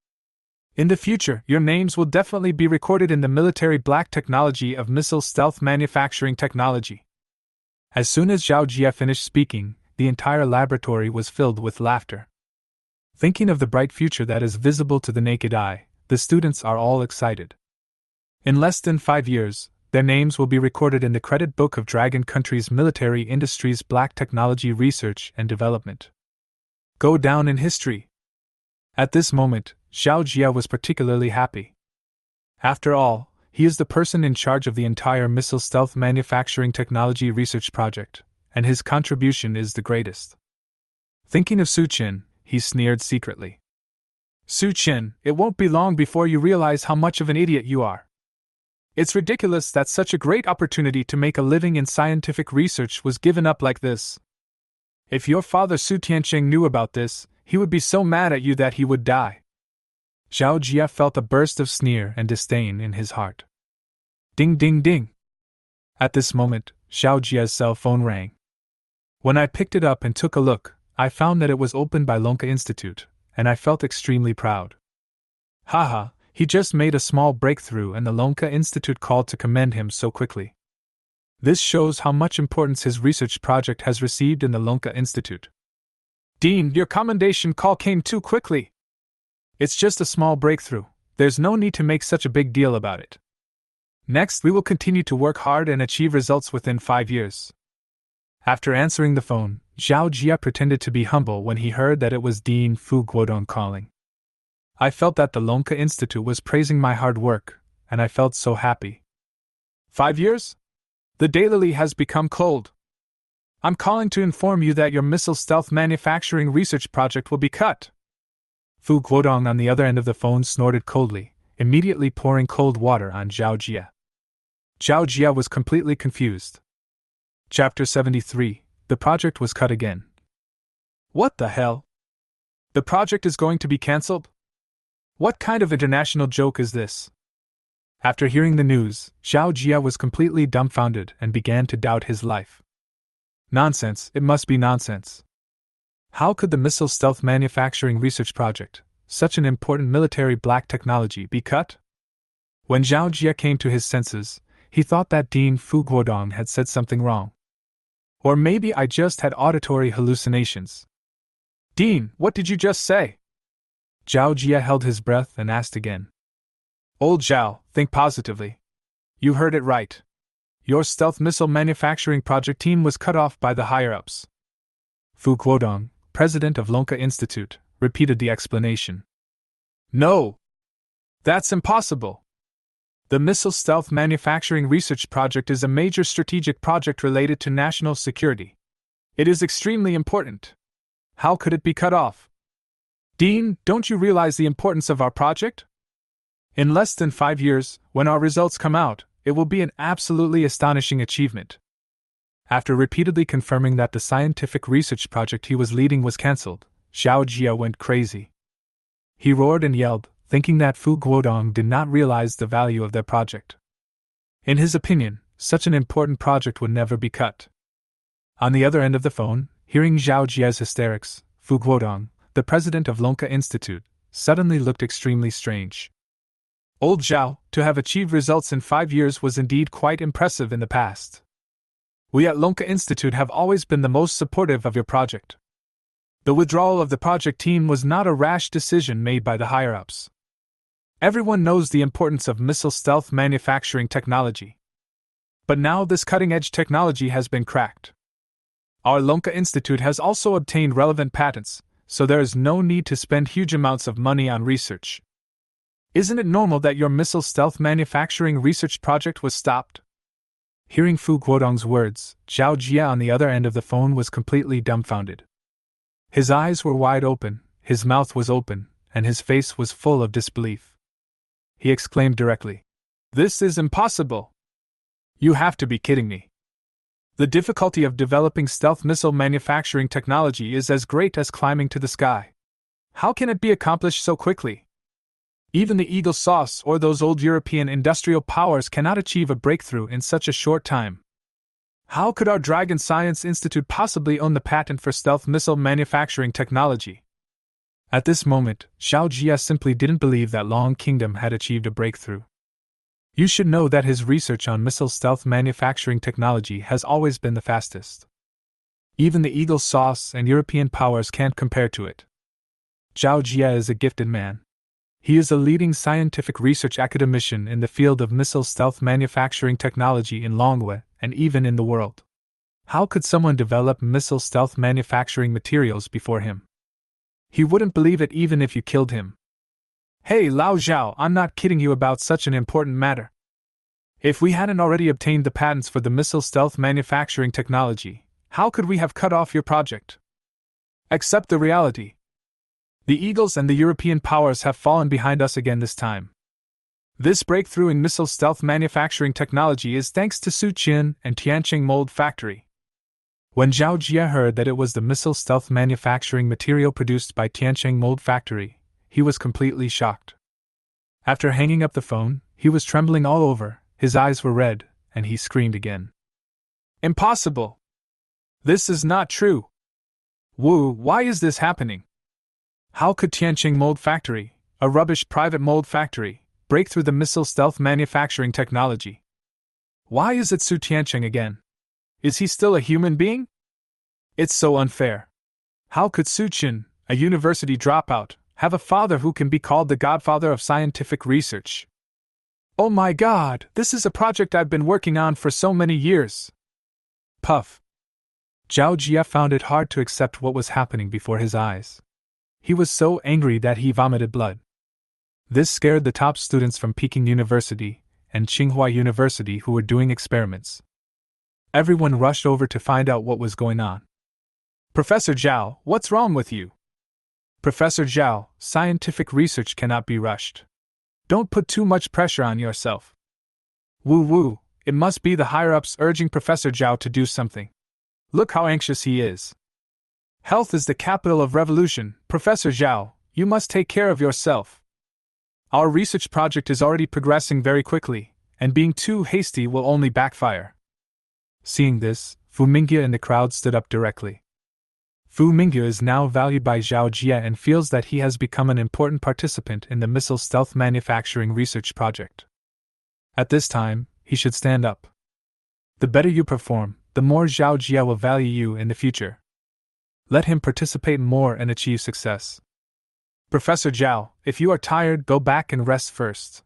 In the future, your names will definitely be recorded in the military black technology of missile stealth manufacturing technology. As soon as Zhao Jie finished speaking, the entire laboratory was filled with laughter. Thinking of the bright future that is visible to the naked eye, the students are all excited. In less than 5 years, their names will be recorded in the credit book of Dragon Country's military industries black technology research and development. Go down in history. At this moment, Zhao Jie was particularly happy. After all, he is the person in charge of the entire missile stealth manufacturing technology research project, and his contribution is the greatest. Thinking of Su Qin, he sneered secretly. Su Qin, it won't be long before you realize how much of an idiot you are. It's ridiculous that such a great opportunity to make a living in scientific research was given up like this. If your father Su Tiancheng knew about this, he would be so mad at you that he would die. Zhao Jie felt a burst of sneer and disdain in his heart. Ding ding ding! At this moment, Zhao Jie's cell phone rang. When I picked it up and took a look, I found that it was opened by Lonka Institute, and I felt extremely proud. Haha, he just made a small breakthrough and the Lonka Institute called to commend him so quickly. This shows how much importance his research project has received in the Lonka Institute. Dean, your commendation call came too quickly. It's just a small breakthrough, there's no need to make such a big deal about it. Next, we will continue to work hard and achieve results within 5 years. After answering the phone, Zhao Jie pretended to be humble when he heard that it was Dean Fu Guodong calling. I felt that the Lonka Institute was praising my hard work, and I felt so happy. 5 years? The daylily has become cold. I'm calling to inform you that your missile stealth manufacturing research project will be cut. Fu Guodong on the other end of the phone snorted coldly, immediately pouring cold water on Zhao Jie. Zhao Jie was completely confused. Chapter 73, the project was cut again. What the hell? The project is going to be cancelled? What kind of international joke is this? After hearing the news, Zhao Jie was completely dumbfounded and began to doubt his life. Nonsense, it must be nonsense. How could the missile stealth manufacturing research project, such an important military black technology, be cut? When Zhao Jie came to his senses, he thought that Dean Fu Guodong had said something wrong. Or maybe I just had auditory hallucinations. Dean, what did you just say? Zhao Jie held his breath and asked again. Old Zhao, think positively. You heard it right. Your stealth missile manufacturing project team was cut off by the higher-ups. Fu Guodong, president of Lonka Institute, repeated the explanation. No! That's impossible! The missile stealth manufacturing research project is a major strategic project related to national security. It is extremely important. How could it be cut off? Dean, don't you realize the importance of our project? In less than 5 years, when our results come out, it will be an absolutely astonishing achievement. After repeatedly confirming that the scientific research project he was leading was cancelled, Zhao Jie went crazy. He roared and yelled, thinking that Fu Guodong did not realize the value of their project. In his opinion, such an important project would never be cut. On the other end of the phone, hearing Zhao Jie's hysterics, Fu Guodong, the president of Lonka Institute, suddenly looked extremely strange. Old Zhao, to have achieved results in 5 years was indeed quite impressive in the past. We at Lonka Institute have always been the most supportive of your project. The withdrawal of the project team was not a rash decision made by the higher-ups. Everyone knows the importance of missile stealth manufacturing technology. But now this cutting-edge technology has been cracked. Our Lonka Institute has also obtained relevant patents, so there is no need to spend huge amounts of money on research. Isn't it normal that your missile stealth manufacturing research project was stopped? Hearing Fu Guodong's words, Zhao Jia on the other end of the phone was completely dumbfounded. His eyes were wide open, his mouth was open, and his face was full of disbelief. He exclaimed directly, "This is impossible! You have to be kidding me! The difficulty of developing stealth missile manufacturing technology is as great as climbing to the sky. How can it be accomplished so quickly? Even the Eagle Sauce or those old European industrial powers cannot achieve a breakthrough in such a short time. How could our Dragon Science Institute possibly own the patent for stealth missile manufacturing technology?" At this moment, Zhao Jia simply didn't believe that Long Kingdom had achieved a breakthrough. You should know that his research on missile stealth manufacturing technology has always been the fastest. Even the Eagle Sauce and European powers can't compare to it. Zhao Jia is a gifted man. He is a leading scientific research academician in the field of missile stealth manufacturing technology in Longwei and even in the world. How could someone develop missile stealth manufacturing materials before him? He wouldn't believe it even if you killed him. Hey Lao Zhao, I'm not kidding you about such an important matter. If we hadn't already obtained the patents for the missile stealth manufacturing technology, how could we have cut off your project? Accept the reality. The Eagles and the European powers have fallen behind us again this time. This breakthrough in missile stealth manufacturing technology is thanks to Su Qin and Tianqing Mold Factory. When Zhao Jia heard that it was the missile stealth manufacturing material produced by Tianqing Mold Factory, he was completely shocked. After hanging up the phone, he was trembling all over, his eyes were red, and he screamed again. Impossible! This is not true! Wu, why is this happening? How could Tianqing Mold Factory, a rubbish private mold factory, break through the missile stealth manufacturing technology? Why is it Su Tianqing again? Is he still a human being? It's so unfair. How could Su Qin, a university dropout, have a father who can be called the godfather of scientific research? Oh my god, this is a project I've been working on for so many years. Puff. Zhao Jia found it hard to accept what was happening before his eyes. He was so angry that he vomited blood. This scared the top students from Peking University and Tsinghua University who were doing experiments. Everyone rushed over to find out what was going on. Professor Zhao, what's wrong with you? Professor Zhao, scientific research cannot be rushed. Don't put too much pressure on yourself. Woo, it must be the higher-ups urging Professor Zhao to do something. Look how anxious he is. Health is the capital of revolution, Professor Zhao, you must take care of yourself. Our research project is already progressing very quickly, and being too hasty will only backfire. Seeing this, Fu Mingyu in the crowd stood up directly. Fu Mingyu is now valued by Zhao Jia and feels that he has become an important participant in the missile stealth manufacturing research project. At this time, he should stand up. The better you perform, the more Zhao Jia will value you in the future. Let him participate more and achieve success. Professor Zhao, if you are tired, go back and rest first.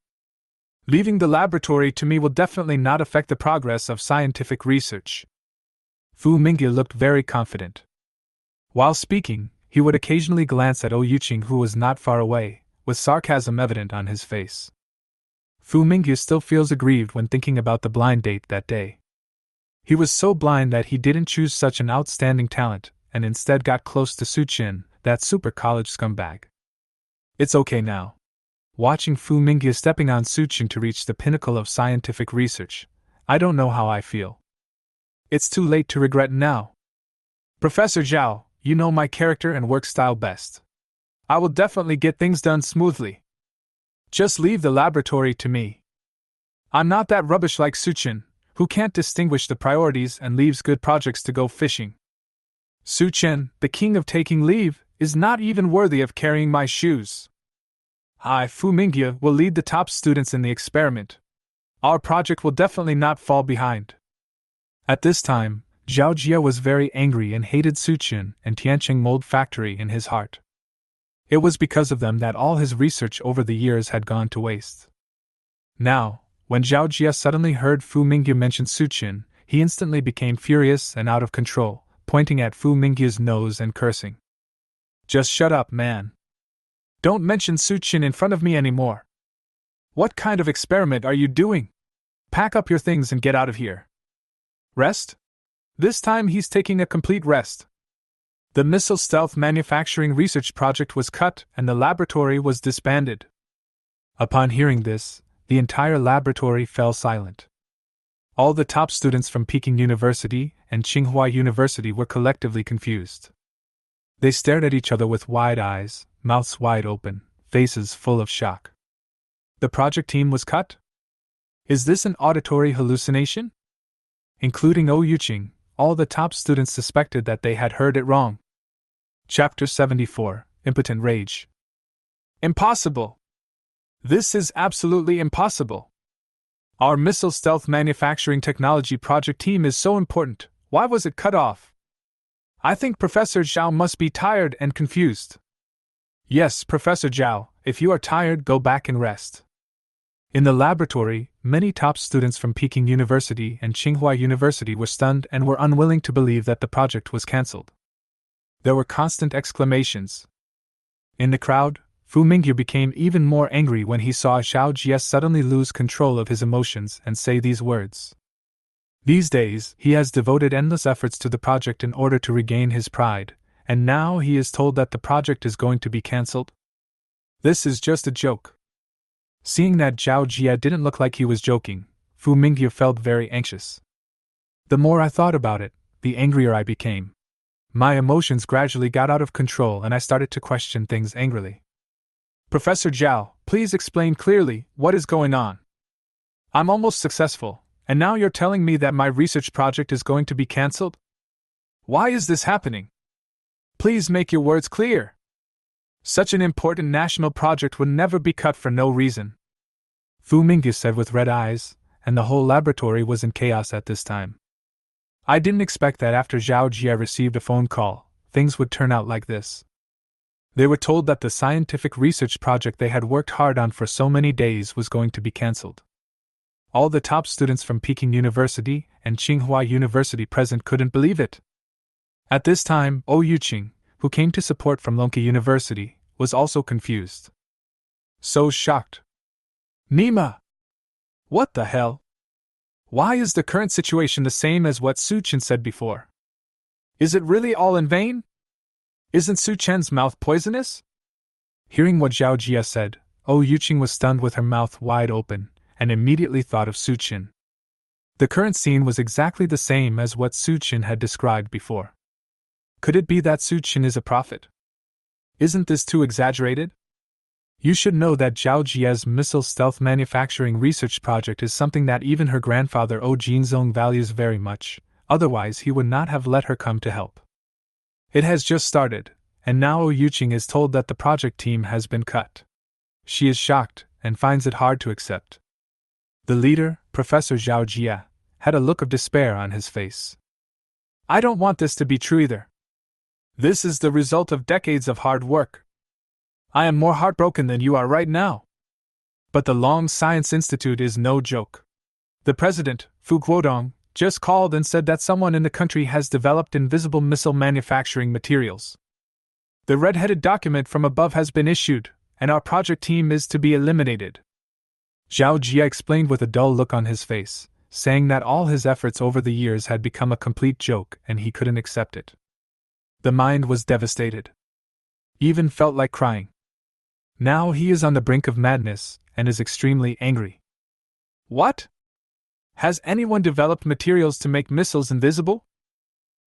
Leaving the laboratory to me will definitely not affect the progress of scientific research. Fu Mingyu looked very confident. While speaking, he would occasionally glance at Ouyuqing who was not far away, with sarcasm evident on his face. Fu Mingyu still feels aggrieved when thinking about the blind date that day. He was so blind that he didn't choose such an outstanding talent, and instead got close to Su Qin, that super college scumbag. It's okay now. Watching Fu Mingyu stepping on Su Qin to reach the pinnacle of scientific research, I don't know how I feel. It's too late to regret now. Professor Zhao, you know my character and work style best. I will definitely get things done smoothly. Just leave the laboratory to me. I'm not that rubbish like Su Qin, who can't distinguish the priorities and leaves good projects to go fishing. Su Qin, the king of taking leave, is not even worthy of carrying my shoes. I, Fu Mingyu, will lead the top students in the experiment. Our project will definitely not fall behind. At this time, Zhao Jia was very angry and hated Su Qin and Tianqing Mold Factory in his heart. It was because of them that all his research over the years had gone to waste. Now, when Zhao Jia suddenly heard Fu Mingyu mention Su Qin, he instantly became furious and out of control, pointing at Fu Mingyu's nose and cursing. Just shut up, man. Don't mention Su Qin in front of me anymore. What kind of experiment are you doing? Pack up your things and get out of here. Rest? This time he's taking a complete rest. The missile stealth manufacturing research project was cut and the laboratory was disbanded. Upon hearing this, the entire laboratory fell silent. All the top students from Peking University and Tsinghua University were collectively confused. They stared at each other with wide eyes, mouths wide open, faces full of shock. The project team was cut? Is this an auditory hallucination? Including Ou Yuqing, all the top students suspected that they had heard it wrong. Chapter 74, Impotent Rage. Impossible! This is absolutely impossible! Our missile stealth manufacturing technology project team is so important, why was it cut off? I think Professor Zhao must be tired and confused. Yes, Professor Zhao, if you are tired, go back and rest. In the laboratory, many top students from Peking University and Tsinghua University were stunned and were unwilling to believe that the project was cancelled. There were constant exclamations. In the crowd, Fu Mingyu became even more angry when he saw Zhao Jie suddenly lose control of his emotions and say these words. These days, he has devoted endless efforts to the project in order to regain his pride, and now he is told that the project is going to be cancelled? This is just a joke. Seeing that Zhao Jie didn't look like he was joking, Fu Mingyu felt very anxious. The more I thought about it, the angrier I became. My emotions gradually got out of control and I started to question things angrily. Professor Zhao, please explain clearly what is going on. I'm almost successful, and now you're telling me that my research project is going to be cancelled? Why is this happening? Please make your words clear. Such an important national project would never be cut for no reason. Fu Mingyu said with red eyes, and the whole laboratory was in chaos at this time. I didn't expect that after Zhao Jie received a phone call, things would turn out like this. They were told that the scientific research project they had worked hard on for so many days was going to be cancelled. All the top students from Peking University and Tsinghua University present couldn't believe it. At this time, Ou Yuqing, who came to support from Lonqi University, was also confused. So shocked. Nima! What the hell? Why is the current situation the same as what Su Chen said before? Is it really all in vain? Isn't Su Chen's mouth poisonous? Hearing what Zhao Jie said, Ou Yuqing was stunned with her mouth wide open, and immediately thought of Su Chen. The current scene was exactly the same as what Su Chen had described before. Could it be that Su Chen is a prophet? Isn't this too exaggerated? You should know that Zhao Jie's missile stealth manufacturing research project is something that even her grandfather Ou Jinzong values very much, otherwise he would not have let her come to help. It has just started, and now Ou Yuqing is told that the project team has been cut. She is shocked and finds it hard to accept. The leader, Professor Zhao Jie, had a look of despair on his face. I don't want this to be true either. This is the result of decades of hard work. I am more heartbroken than you are right now. But the Long Science Institute is no joke. The president, Fu Guodong, just called and said that someone in the country has developed invisible missile manufacturing materials. The red-headed document from above has been issued, and our project team is to be eliminated. Zhao Jie explained with a dull look on his face, saying that all his efforts over the years had become a complete joke and he couldn't accept it. The mind was devastated. Even felt like crying. Now he is on the brink of madness and is extremely angry. What? Has anyone developed materials to make missiles invisible?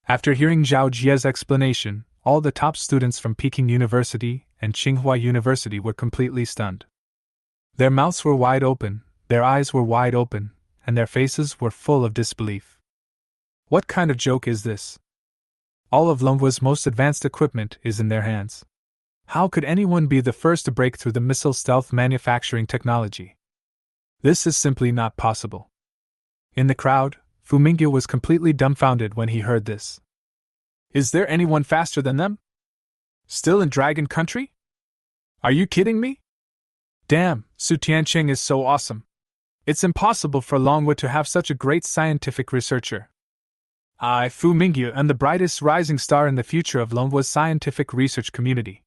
After hearing Zhao Jie's explanation, all the top students from Peking University and Tsinghua University were completely stunned. Their mouths were wide open, their eyes were wide open, and their faces were full of disbelief. What kind of joke is this? All of Longhua's most advanced equipment is in their hands. How could anyone be the first to break through the missile stealth manufacturing technology? This is simply not possible. In the crowd, Fu Mingyu was completely dumbfounded when he heard this. Is there anyone faster than them? Still in Dragon Country? Are you kidding me? Damn, Su Tianqing is so awesome. It's impossible for Longhua to have such a great scientific researcher. I, Fu Mingyu, am the brightest rising star in the future of Longhua's scientific research community.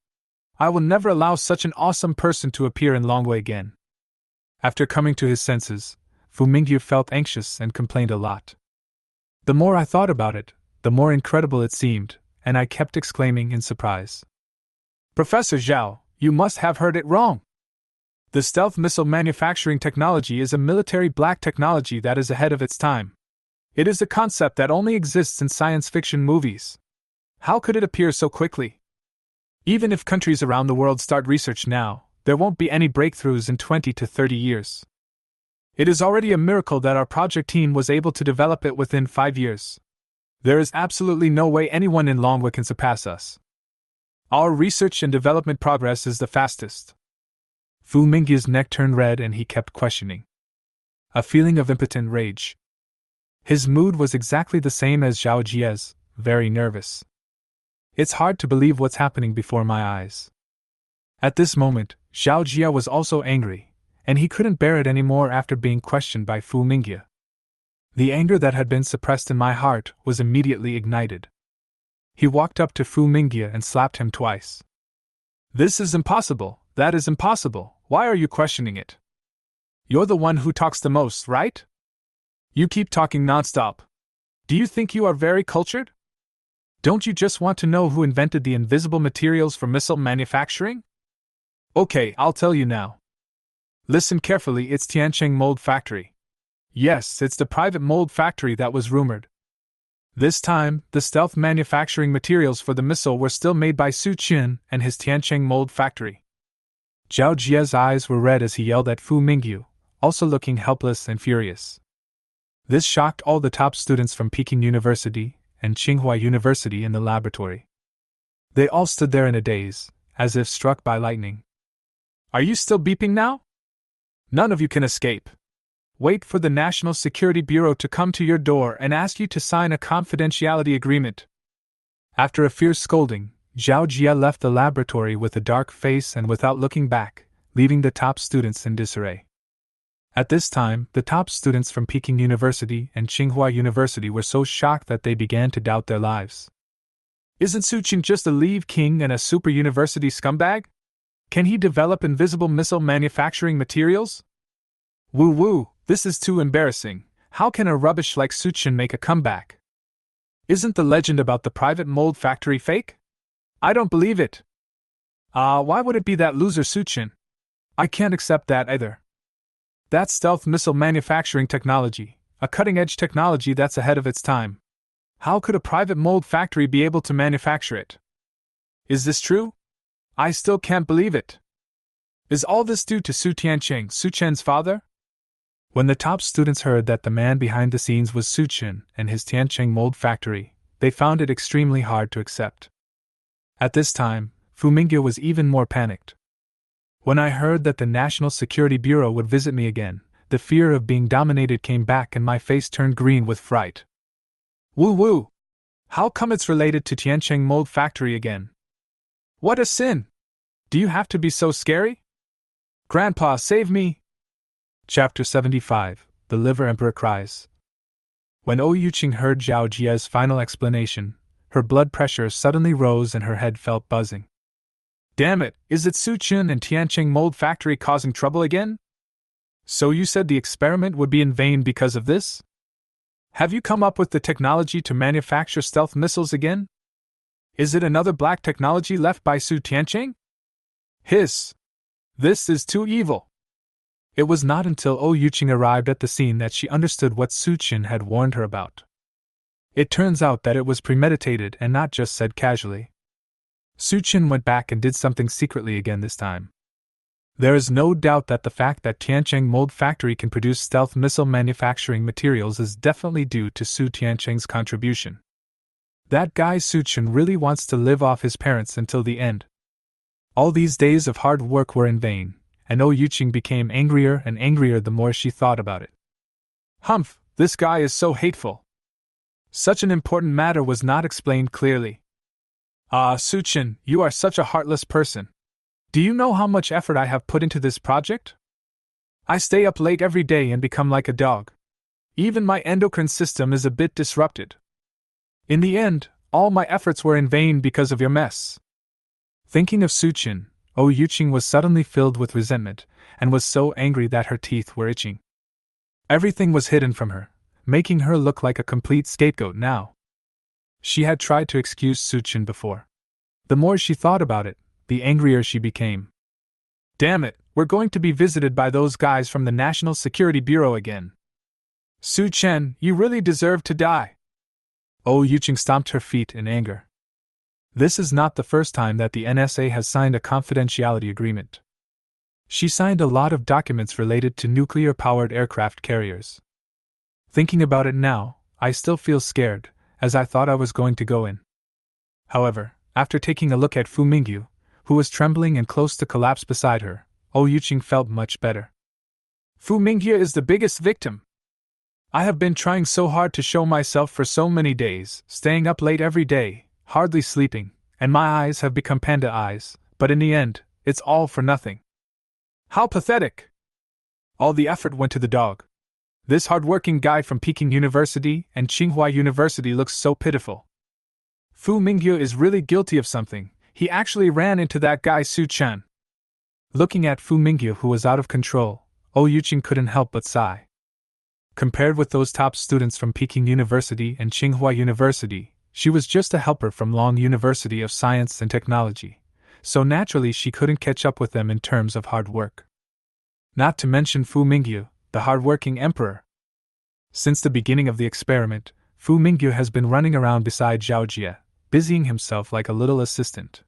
I will never allow such an awesome person to appear in Longhua again. After coming to his senses, Fu Mingyu felt anxious and complained a lot. The more I thought about it, the more incredible it seemed, and I kept exclaiming in surprise. Professor Zhao, you must have heard it wrong. The stealth missile manufacturing technology is a military black technology that is ahead of its time. It is a concept that only exists in science fiction movies. How could it appear so quickly? Even if countries around the world start research now, there won't be any breakthroughs in 20 to 30 years. It is already a miracle that our project team was able to develop it within 5 years. There is absolutely no way anyone in Longwood can surpass us. Our research and development progress is the fastest. Fu Mingya's neck turned red and he kept questioning. A feeling of impotent rage. His mood was exactly the same as Zhao Jie's, very nervous. It's hard to believe what's happening before my eyes. At this moment, Zhao Jie was also angry, and he couldn't bear it anymore after being questioned by Fu Mingya. The anger that had been suppressed in my heart was immediately ignited. He walked up to Fu Mingya and slapped him twice. This is impossible, that is impossible, why are you questioning it? You're the one who talks the most, right? You keep talking nonstop. Do you think you are very cultured? Don't you just want to know who invented the invisible materials for missile manufacturing? Okay, I'll tell you now. Listen carefully, it's Tiancheng Mold Factory. Yes, it's the private mold factory that was rumored. This time, the stealth manufacturing materials for the missile were still made by Su Qin and his Tiancheng Mold Factory. Zhao Jie's eyes were red as he yelled at Fu Mingyu, also looking helpless and furious. This shocked all the top students from Peking University and Tsinghua University in the laboratory. They all stood there in a daze, as if struck by lightning. Are you still beeping now? None of you can escape. Wait for the National Security Bureau to come to your door and ask you to sign a confidentiality agreement. After a fierce scolding, Zhao Jie left the laboratory with a dark face and without looking back, leaving the top students in disarray. At this time, the top students from Peking University and Tsinghua University were so shocked that they began to doubt their lives. Isn't Su Qin just a Leave King and a super university scumbag? Can he develop invisible missile manufacturing materials? Woo-woo, this is too embarrassing. How can a rubbish like Su Qin make a comeback? Isn't the legend about the private mold factory fake? I don't believe it. Why would it be that loser Su Qin? I can't accept that either. That's stealth missile manufacturing technology, a cutting-edge technology that's ahead of its time. How could a private mold factory be able to manufacture it? Is this true? I still can't believe it. Is all this due to Su Tiancheng, Su Chen's father? When the top students heard that the man behind the scenes was Su Qin and his Tiancheng mold factory, they found it extremely hard to accept. At this time, Fu Mingya was even more panicked. When I heard that the National Security Bureau would visit me again, the fear of being dominated came back and my face turned green with fright. Woo-woo! How come it's related to Tiancheng mold factory again? What a sin! Do you have to be so scary? Grandpa, save me! Chapter 75, The Liver Emperor Cries. When Yuqing heard Zhao Jie's final explanation, her blood pressure suddenly rose and her head felt buzzing. Damn it, is it Su Qin and Tiancheng mold factory causing trouble again? So you said the experiment would be in vain because of this? Have you come up with the technology to manufacture stealth missiles again? Is it another black technology left by Su Tiancheng? Hiss! This is too evil! It was not until Yuqing arrived at the scene that she understood what Su Qin had warned her about. It turns out that it was premeditated and not just said casually. Su Qin went back and did something secretly again this time. There is no doubt that the fact that Tiancheng Mold Factory can produce stealth missile manufacturing materials is definitely due to Su Tiancheng's contribution. That guy Su Qin really wants to live off his parents until the end. All these days of hard work were in vain, and Yuqing became angrier and angrier the more she thought about it. Humph, this guy is so hateful. Such an important matter was not explained clearly. Su Qin, you are such a heartless person. Do you know how much effort I have put into this project? I stay up late every day and become like a dog. Even my endocrine system is a bit disrupted. In the end, all my efforts were in vain because of your mess. Thinking of Su Qin, Yuqing was suddenly filled with resentment, and was so angry that her teeth were itching. Everything was hidden from her, making her look like a complete scapegoat now. She had tried to excuse Suchin before. The more she thought about it, the angrier she became. Damn it, we're going to be visited by those guys from the National Security Bureau again. Suchen, you really deserve to die. Oh Yuching stomped her feet in anger. This is not the first time that the NSA has signed a confidentiality agreement. She signed a lot of documents related to nuclear-powered aircraft carriers. Thinking about it now, I still feel scared, as I thought I was going to go in. However, after taking a look at Fu Mingyu, who was trembling and close to collapse beside her, Oh Yuching felt much better. Fu Mingyu is the biggest victim. I have been trying so hard to show myself for so many days, staying up late every day, hardly sleeping, and my eyes have become panda eyes, but in the end, it's all for nothing. How pathetic! All the effort went to the dog. This hard-working guy from Peking University and Tsinghua University looks so pitiful. Fu Mingyu is really guilty of something. He actually ran into that guy Su Chen. Looking at Fu Mingyu, who was out of control, Oh Yuching couldn't help but sigh. Compared with those top students from Peking University and Tsinghua University, she was just a helper from Long University of Science and Technology, so naturally she couldn't catch up with them in terms of hard work. Not to mention Fu Mingyu, the hard-working emperor. Since the beginning of the experiment, Fu Mingyu has been running around beside Zhao Jie, busying himself like a little assistant.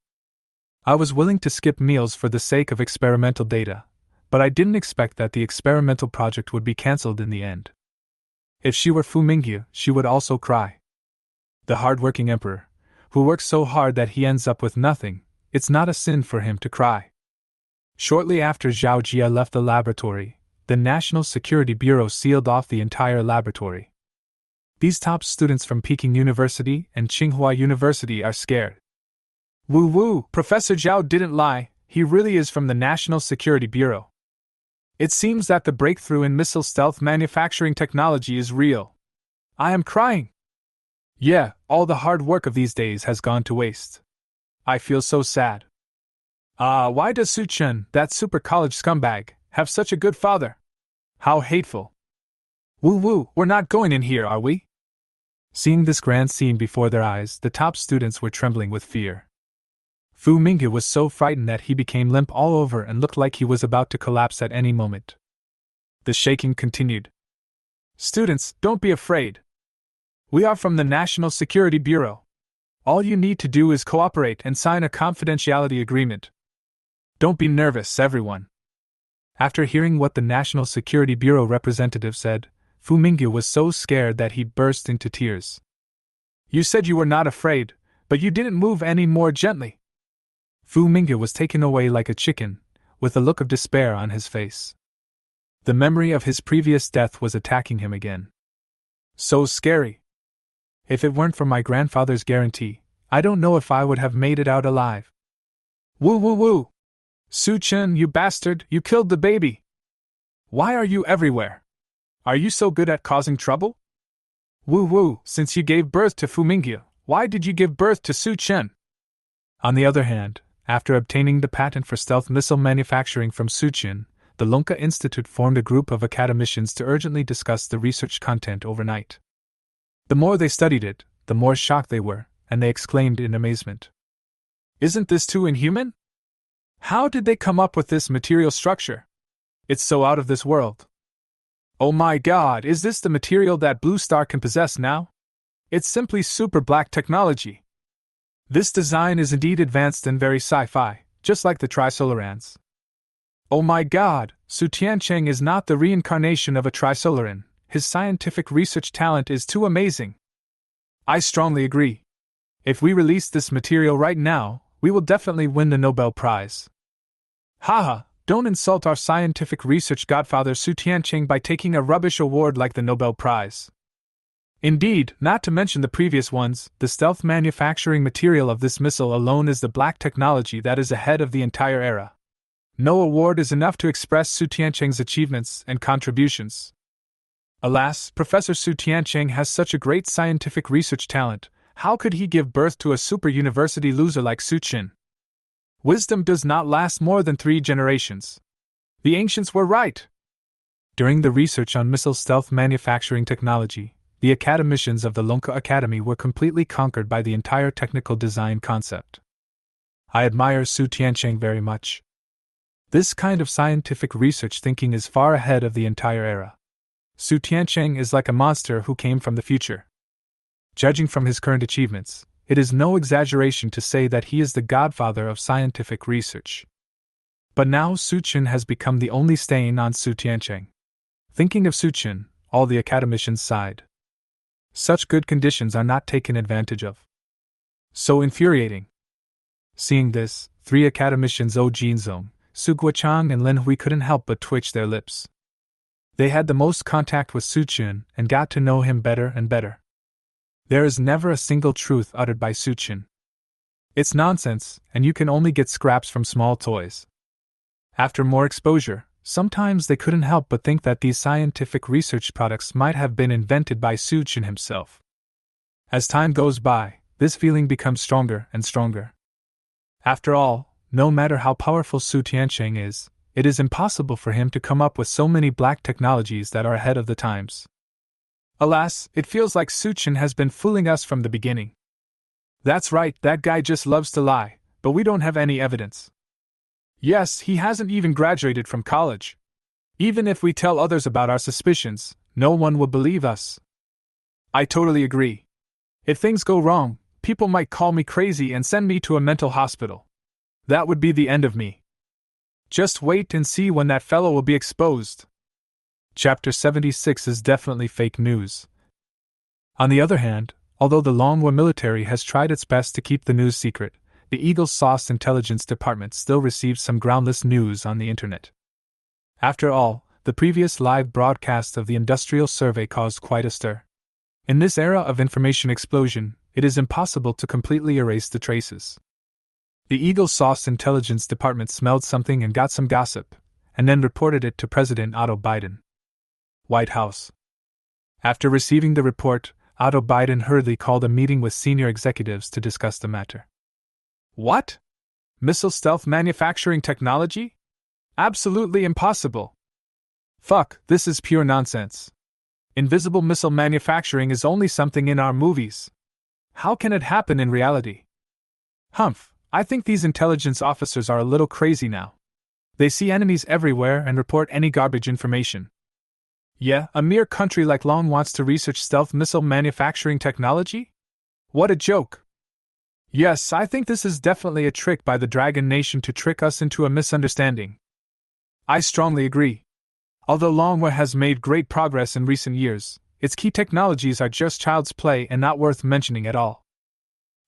I was willing to skip meals for the sake of experimental data, but I didn't expect that the experimental project would be cancelled in the end. If she were Fu Mingyu, she would also cry. The hard-working emperor, who works so hard that he ends up with nothing, it's not a sin for him to cry. Shortly after Zhao Jie left the laboratory, the National Security Bureau sealed off the entire laboratory. These top students from Peking University and Tsinghua University are scared. Woo-woo, Professor Zhao didn't lie, he really is from the National Security Bureau. It seems that the breakthrough in missile stealth manufacturing technology is real. I am crying. Yeah, all the hard work of these days has gone to waste. I feel so sad. Why does Su Chen, that super college scumbag, have such a good father? How hateful. Woo-woo, we're not going in here, are we? Seeing this grand scene before their eyes, the top students were trembling with fear. Fu Mingyu was so frightened that he became limp all over and looked like he was about to collapse at any moment. The shaking continued. Students, don't be afraid. We are from the National Security Bureau. All you need to do is cooperate and sign a confidentiality agreement. Don't be nervous, everyone. After hearing what the National Security Bureau representative said, Fu Mingyu was so scared that he burst into tears. You said you were not afraid, but you didn't move any more gently. Fu Mingyu was taken away like a chicken, with a look of despair on his face. The memory of his previous death was attacking him again. So scary. If it weren't for my grandfather's guarantee, I don't know if I would have made it out alive. Woo-woo-woo! Su Chen, you bastard, you killed the baby! Why are you everywhere? Are you so good at causing trouble? Woo-woo, since you gave birth to Fu Mingyu, why did you give birth to Su Chen? On the other hand, after obtaining the patent for stealth missile manufacturing from Su Chen, the Lunka Institute formed a group of academicians to urgently discuss the research content overnight. The more they studied it, the more shocked they were, and they exclaimed in amazement. Isn't this too inhuman? How did they come up with this material structure? It's so out of this world. Oh my god, is this the material that Blue Star can possess now? It's simply super black technology. This design is indeed advanced and very sci-fi, just like the Trisolarans. Oh my god, Su Tiancheng is not the reincarnation of a Trisolaran. His scientific research talent is too amazing. I strongly agree. If we release this material right now, we will definitely win the Nobel Prize. Haha, don't insult our scientific research godfather Su Tiancheng by taking a rubbish award like the Nobel Prize. Indeed, not to mention the previous ones, the stealth manufacturing material of this missile alone is the black technology that is ahead of the entire era. No award is enough to express Su Tiancheng's achievements and contributions. Alas, Professor Su Tiancheng has such a great scientific research talent. How could he give birth to a super university loser like Su Chen? Wisdom does not last more than 3 generations. The ancients were right. During the research on missile stealth manufacturing technology, the academicians of the Lonka Academy were completely conquered by the entire technical design concept. I admire Su Tiancheng very much. This kind of scientific research thinking is far ahead of the entire era. Su Tiancheng is like a monster who came from the future. Judging from his current achievements, it is no exaggeration to say that he is the godfather of scientific research. But now Su Chen has become the only stain on Su Tiancheng. Thinking of Su Chen, all the academicians sighed. Such good conditions are not taken advantage of. So infuriating. Seeing this, three academicians Zhou Jinzong, Su Guochang and Lin Hui couldn't help but twitch their lips. They had the most contact with Su Chen and got to know him better and better. There is never a single truth uttered by Su Chen. It's nonsense, and you can only get scraps from small toys. After more exposure, sometimes they couldn't help but think that these scientific research products might have been invented by Su Chen himself. As time goes by, this feeling becomes stronger and stronger. After all, no matter how powerful Su Tiancheng is, it is impossible for him to come up with so many black technologies that are ahead of the times. Alas, it feels like Su Chen has been fooling us from the beginning. That's right, that guy just loves to lie, but we don't have any evidence. Yes, he hasn't even graduated from college. Even if we tell others about our suspicions, no one will believe us. I totally agree. If things go wrong, people might call me crazy and send me to a mental hospital. That would be the end of me. Just wait and see when that fellow will be exposed. Chapter 76 is definitely fake news. On the other hand, although the Longhua military has tried its best to keep the news secret, the Eagle's Sauce Intelligence Department still receives some groundless news on the internet. After all, the previous live broadcast of the industrial survey caused quite a stir. In this era of information explosion, it is impossible to completely erase the traces. The Eagle Sauce Intelligence Department smelled something and got some gossip, and then reported it to President Otto Biden. White House. After receiving the report, Otto Biden hurriedly called a meeting with senior executives to discuss the matter. What? Missile stealth manufacturing technology? Absolutely impossible. Fuck, this is pure nonsense. Invisible missile manufacturing is only something in our movies. How can it happen in reality? Humph, I think these intelligence officers are a little crazy now. They see enemies everywhere and report any garbage information. Yeah, a mere country like Long wants to research stealth missile manufacturing technology? What a joke. Yes, I think this is definitely a trick by the Dragon Nation to trick us into a misunderstanding. I strongly agree. Although Longhua has made great progress in recent years, its key technologies are just child's play and not worth mentioning at all.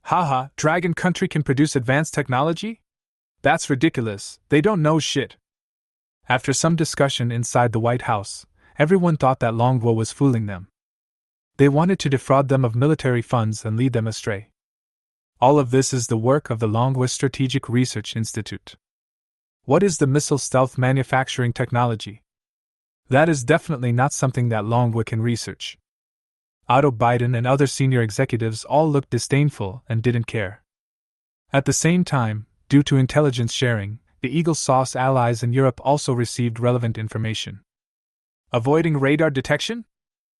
Haha, Dragon Country can produce advanced technology? That's ridiculous, they don't know shit. After some discussion inside the White House, everyone thought that Longhua was fooling them. They wanted to defraud them of military funds and lead them astray. All of this is the work of the Longhua Strategic Research Institute. What is the missile stealth manufacturing technology? That is definitely not something that Longhua can research. Otto Biden and other senior executives all looked disdainful and didn't care. At the same time, due to intelligence sharing, the Eagle Sauce allies in Europe also received relevant information. Avoiding radar detection?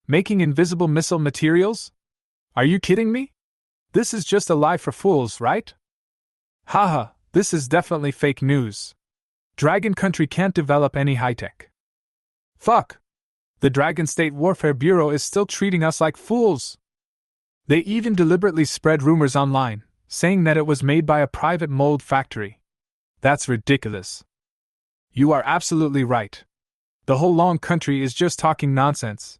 Making invisible missile materials? Are you kidding me? This is just a lie for fools, right? Haha, this is definitely fake news. Dragon Country can't develop any high-tech. Fuck! The Dragon State Warfare Bureau is still treating us like fools. They even deliberately spread rumors online, saying that it was made by a private mold factory. That's ridiculous. You are absolutely right. The whole Long Country is just talking nonsense.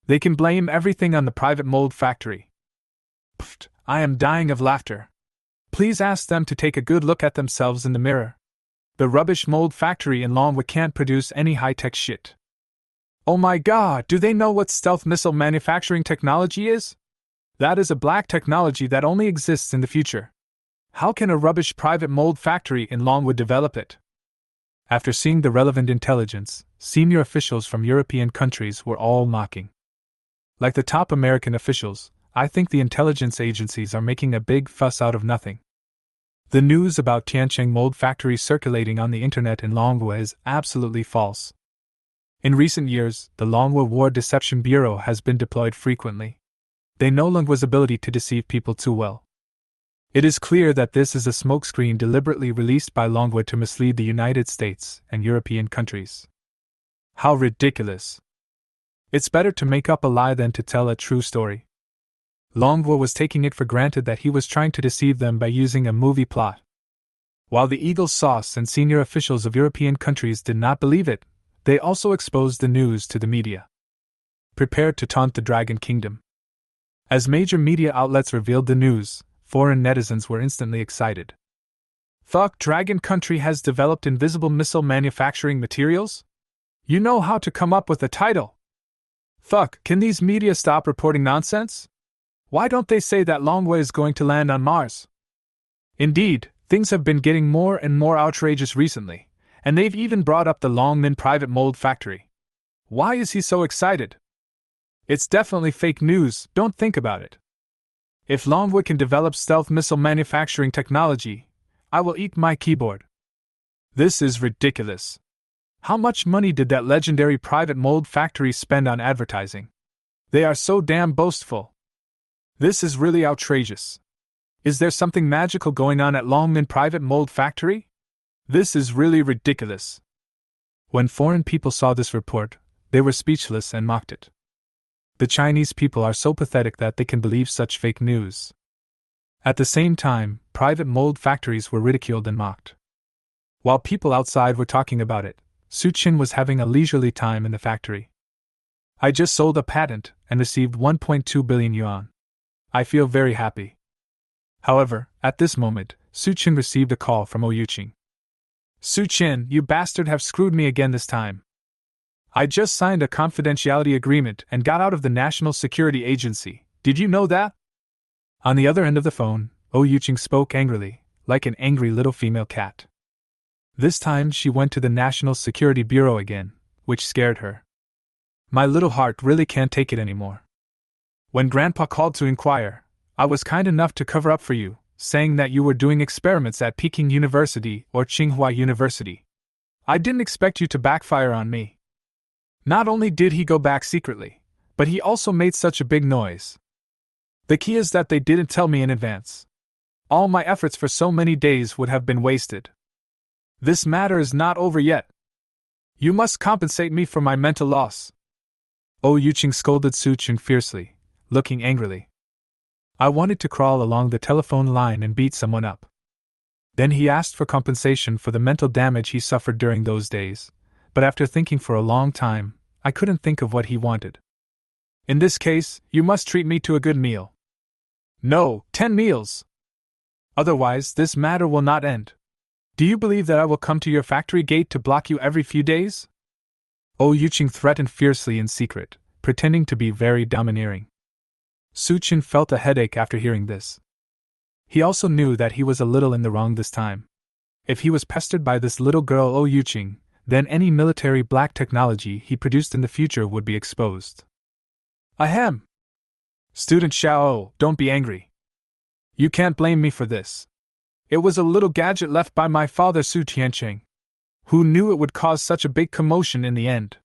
They can blame everything on the private mold factory. Pfft, I am dying of laughter. Please ask them to take a good look at themselves in the mirror. The rubbish mold factory in Longhua can't produce any high-tech shit. Oh my god, do they know what stealth missile manufacturing technology is? That is a black technology that only exists in the future. How can a rubbish private mold factory in Longhua develop it? After seeing the relevant intelligence, senior officials from European countries were all mocking. Like the top American officials, I think the intelligence agencies are making a big fuss out of nothing. The news about Tiancheng mold factory circulating on the internet in Longhua is absolutely false. In recent years, the Longwa War Deception Bureau has been deployed frequently. They know Longwa's ability to deceive people too well. It is clear that this is a smokescreen deliberately released by Longwa to mislead the United States and European countries. How ridiculous! It's better to make up a lie than to tell a true story. Longwa was taking it for granted that he was trying to deceive them by using a movie plot. While the Eagle Sauce and senior officials of European countries did not believe it, they also exposed the news to the media. Prepared to taunt the Dragon Kingdom. As major media outlets revealed the news, foreign netizens were instantly excited. Fuck, Dragon Country has developed invisible missile manufacturing materials? You know how to come up with a title. Fuck, can these media stop reporting nonsense? Why don't they say that Longwa is going to land on Mars? Indeed, things have been getting more and more outrageous recently, and they've even brought up the Longmin private mold factory. Why is he so excited? It's definitely fake news, don't think about it. If Longwa can develop stealth missile manufacturing technology, I will eat my keyboard. This is ridiculous. How much money did that legendary private mold factory spend on advertising? They are so damn boastful. This is really outrageous. Is there something magical going on at Longmin private mold factory? This is really ridiculous. When foreign people saw this report, they were speechless and mocked it. The Chinese people are so pathetic that they can believe such fake news. At the same time, private mold factories were ridiculed and mocked. While people outside were talking about it, Suchin was having a leisurely time in the factory. I just sold a patent and received 1.2 billion yuan. I feel very happy. However, at this moment, Suchin received a call from Oyuching. Suchin, you bastard have screwed me again this time. I just signed a confidentiality agreement and got out of the National Security Agency. Did you know that? On the other end of the phone, Oyuching spoke angrily, like an angry little female cat. This time she went to the National Security Bureau again, which scared her. My little heart really can't take it anymore. When Grandpa called to inquire, I was kind enough to cover up for you, saying that you were doing experiments at Peking University or Tsinghua University. I didn't expect you to backfire on me. Not only did he go back secretly, but he also made such a big noise. The key is that they didn't tell me in advance. All my efforts for so many days would have been wasted. This matter is not over yet. You must compensate me for my mental loss. Oyuching scolded Suchin fiercely, looking angrily. I wanted to crawl along the telephone line and beat someone up. Then he asked for compensation for the mental damage he suffered during those days, but after thinking for a long time, I couldn't think of what he wanted. In this case, you must treat me to a good meal. No, 10 meals! Otherwise, this matter will not end. Do you believe that I will come to your factory gate to block you every few days? Oyuching threatened fiercely in secret, pretending to be very domineering. Suchin felt a headache after hearing this. He also knew that he was a little in the wrong this time. If he was pestered by this little girl Oyuching, then any military black technology he produced in the future would be exposed. Ahem! Student Xiao, don't be angry. You can't blame me for this. It was a little gadget left by my father Su Tiancheng, who knew it would cause such a big commotion in the end.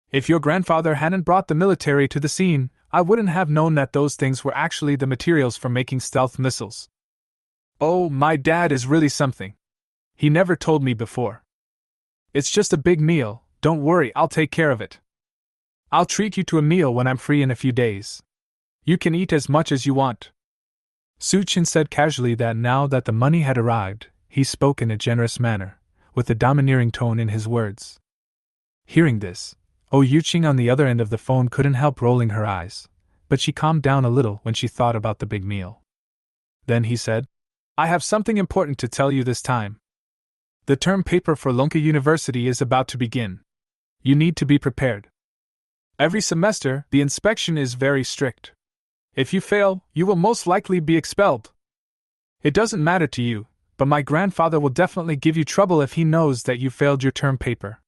If your grandfather hadn't brought the military to the scene, I wouldn't have known that those things were actually the materials for making stealth missiles. Oh, my dad is really something. He never told me before. It's just a big meal, don't worry, I'll take care of it. I'll treat you to a meal when I'm free in a few days. You can eat as much as you want. Suchin said casually that now that the money had arrived, he spoke in a generous manner, with a domineering tone in his words. Hearing this, Oyuching on the other end of the phone couldn't help rolling her eyes, but she calmed down a little when she thought about the big meal. Then he said, I have something important to tell you this time. The term paper for Lonka University is about to begin. You need to be prepared. Every semester, the inspection is very strict. If you fail, you will most likely be expelled. It doesn't matter to you, but my grandfather will definitely give you trouble if he knows that you failed your term paper.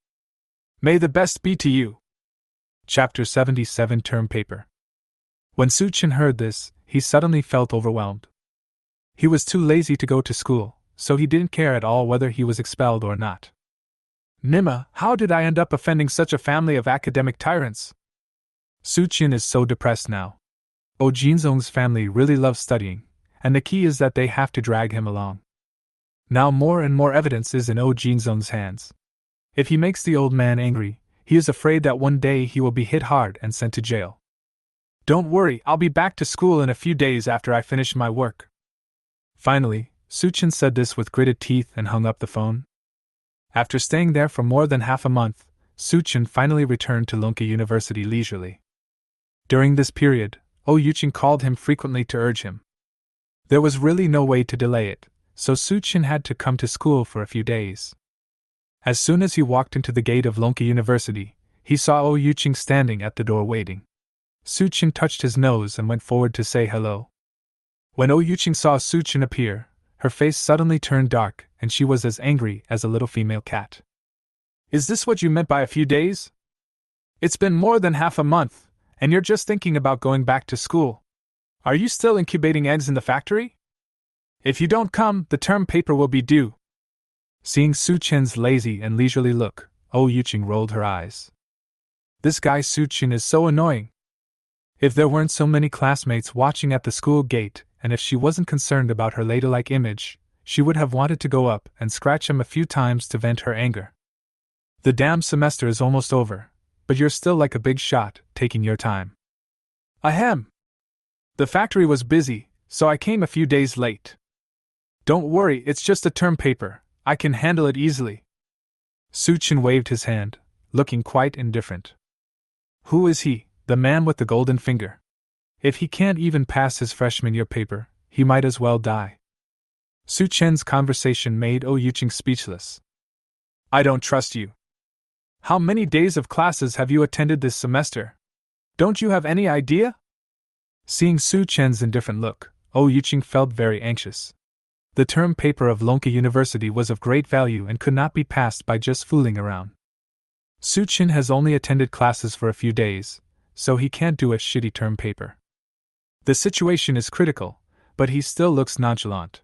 May the best be to you. Chapter 77 Term Paper. When Suchin heard this, he suddenly felt overwhelmed. He was too lazy to go to school, so he didn't care at all whether he was expelled or not. Nima, how did I end up offending such a family of academic tyrants? Suchin is so depressed now. Oh Jinzong's family really loves studying, and the key is that they have to drag him along. Now more and more evidence is in Oh Jinzong's hands. If he makes the old man angry, he is afraid that one day he will be hit hard and sent to jail. Don't worry, I'll be back to school in a few days after I finish my work. Finally, Suchin said this with gritted teeth and hung up the phone. After staying there for more than half a month, Suchin finally returned to Lonka University leisurely. During this period, Oh Yuchin called him frequently to urge him. There was really no way to delay it, so Suchin had to come to school for a few days. As soon as he walked into the gate of Lonka University, he saw Oh Yuching standing at the door waiting. Suchin touched his nose and went forward to say hello. When Oh Yuching saw Suchin appear, her face suddenly turned dark and she was as angry as a little female cat. Is this what you meant by a few days? It's been more than half a month, and you're just thinking about going back to school. Are you still incubating eggs in the factory? If you don't come, the term paper will be due. Seeing Suchin's lazy and leisurely look, Oh Yuching rolled her eyes. This guy Suchin is so annoying. If there weren't so many classmates watching at the school gate, and if she wasn't concerned about her ladylike image, she would have wanted to go up and scratch him a few times to vent her anger. The damn semester is almost over, but you're still like a big shot, taking your time. Ahem. The factory was busy, so I came a few days late. Don't worry, it's just a term paper, I can handle it easily. Suchin waved his hand, looking quite indifferent. Who is he, the man with the golden finger? If he can't even pass his freshman year paper, he might as well die. Suchin's conversation made Oh Yuching speechless. I don't trust you. How many days of classes have you attended this semester? Don't you have any idea? Seeing Suchin's indifferent look, Oh Yuching felt very anxious. The term paper of Lonka University was of great value and could not be passed by just fooling around. Suchin has only attended classes for a few days, so he can't do a shitty term paper. The situation is critical, but he still looks nonchalant.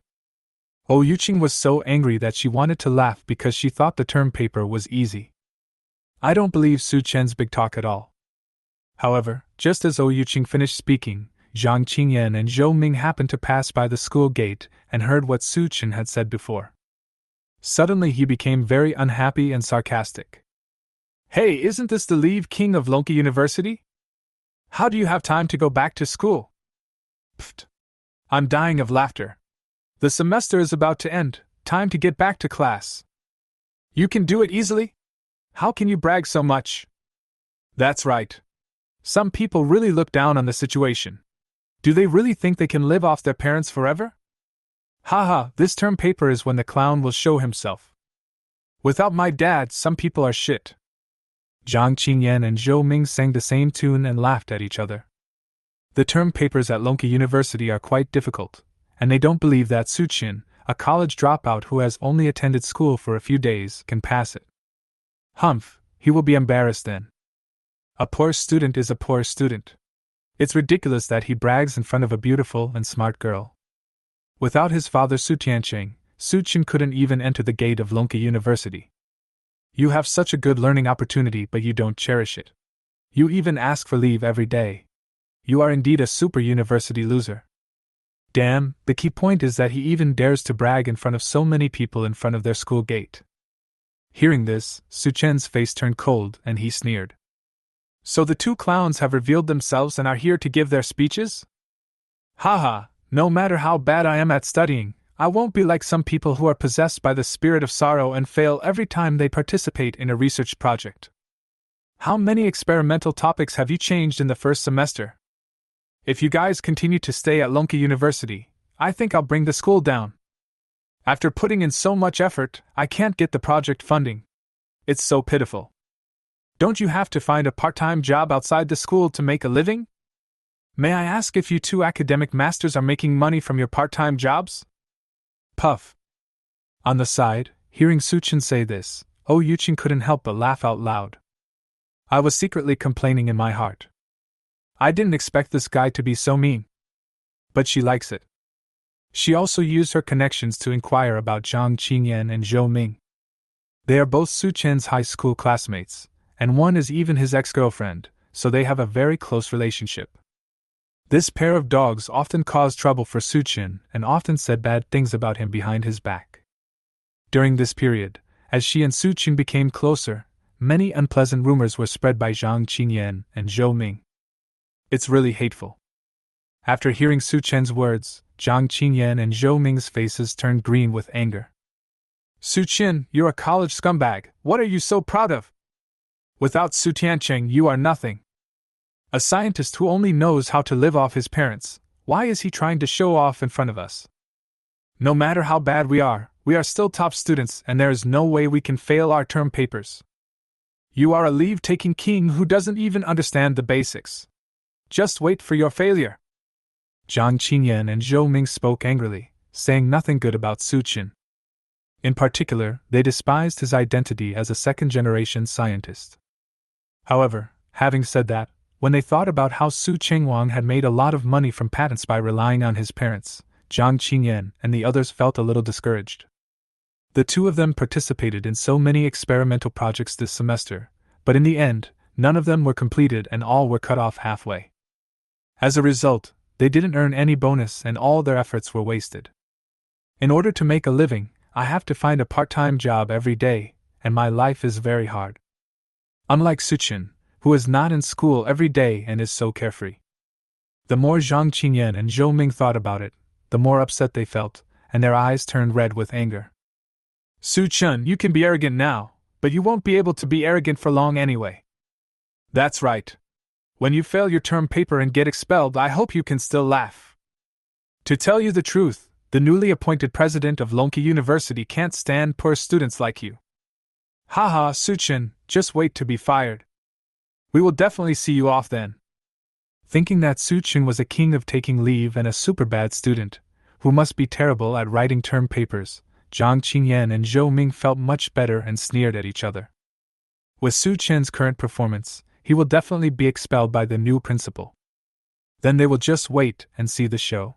Oh Yuching was so angry that she wanted to laugh because she thought the term paper was easy. I don't believe Suchin's big talk at all. However, just as Oh Yuching finished speaking, Zhang Qingyan and Zhou Ming happened to pass by the school gate and heard what Suchin had said before. Suddenly he became very unhappy and sarcastic. Hey, isn't this the Leave King of Lonka University? How do you have time to go back to school? Pfft. I'm dying of laughter. The semester is about to end, time to get back to class. You can do it easily? How can you brag so much? That's right. Some people really look down on the situation. Do they really think they can live off their parents forever? Haha, this term paper is when the clown will show himself. Without my dad, some people are shit. Zhang Qingyan and Zhou Ming sang the same tune and laughed at each other. The term papers at Lonka University are quite difficult, and they don't believe that Suchin, a college dropout who has only attended school for a few days, can pass it. Humph, he will be embarrassed then. A poor student is a poor student. It's ridiculous that he brags in front of a beautiful and smart girl. Without his father Su Tiancheng, Suchin couldn't even enter the gate of Lonka University. You have such a good learning opportunity, but you don't cherish it. You even ask for leave every day. You are indeed a super university loser. Damn, the key point is that he even dares to brag in front of so many people in front of their school gate. Hearing this, Suchin's face turned cold and he sneered. So the two clowns have revealed themselves and are here to give their speeches? Haha, no matter how bad I am at studying, I won't be like some people who are possessed by the spirit of sorrow and fail every time they participate in a research project. How many experimental topics have you changed in the first semester? If you guys continue to stay at Lonka University, I think I'll bring the school down. After putting in so much effort, I can't get the project funding. It's so pitiful. Don't you have to find a part-time job outside the school to make a living? May I ask if you two academic masters are making money from your part-time jobs? Puff. On the side, hearing Suchin say this, Oh Yuching couldn't help but laugh out loud. I was secretly complaining in my heart. I didn't expect this guy to be so mean. But she likes it. She also used her connections to inquire about Zhang Qingyan and Zhou Ming. They are both Su Chen's high school classmates, and one is even his ex-girlfriend, so they have a very close relationship. This pair of dogs often caused trouble for Su Chen and often said bad things about him behind his back. During this period, as she and Su Chen became closer, many unpleasant rumors were spread by Zhang Qinyan and Zhou Ming. It's really hateful. After hearing Su Chen's words, Zhang Qinyan and Zhou Ming's faces turned green with anger. Su Chen, you're a college scumbag. What are you so proud of? Without Su Tiancheng, you are nothing. A scientist who only knows how to live off his parents. Why is he trying to show off in front of us? No matter how bad we are still top students and there is no way we can fail our term papers. You are a leave-taking king who doesn't even understand the basics. Just wait for your failure. Zhang Qinyan and Zhou Ming spoke angrily, saying nothing good about Su Chen. In particular, they despised his identity as a second-generation scientist. However, having said that, when they thought about how Su Chengwang had made a lot of money from patents by relying on his parents, Zhang Qinyan and the others felt a little discouraged. The two of them participated in so many experimental projects this semester, but in the end, none of them were completed and all were cut off halfway. As a result, they didn't earn any bonus and all their efforts were wasted. In order to make a living, I have to find a part-time job every day, and my life is very hard. Unlike Su Chen, who is not in school every day and is so carefree. The more Zhang Qinyan and Zhou Ming thought about it, the more upset they felt, and their eyes turned red with anger. Su Chen, you can be arrogant now, but you won't be able to be arrogant for long anyway. That's right. When you fail your term paper and get expelled, I hope you can still laugh. To tell you the truth, the newly appointed president of Lonqi University can't stand poor students like you. Haha, Su Chen, just wait to be fired. We will definitely see you off then. Thinking that Su Chen was a king of taking leave and a super bad student, who must be terrible at writing term papers, Zhang Qinyan and Zhou Ming felt much better and sneered at each other. With Su Chen's current performance, he will definitely be expelled by the new principal. Then they will just wait and see the show.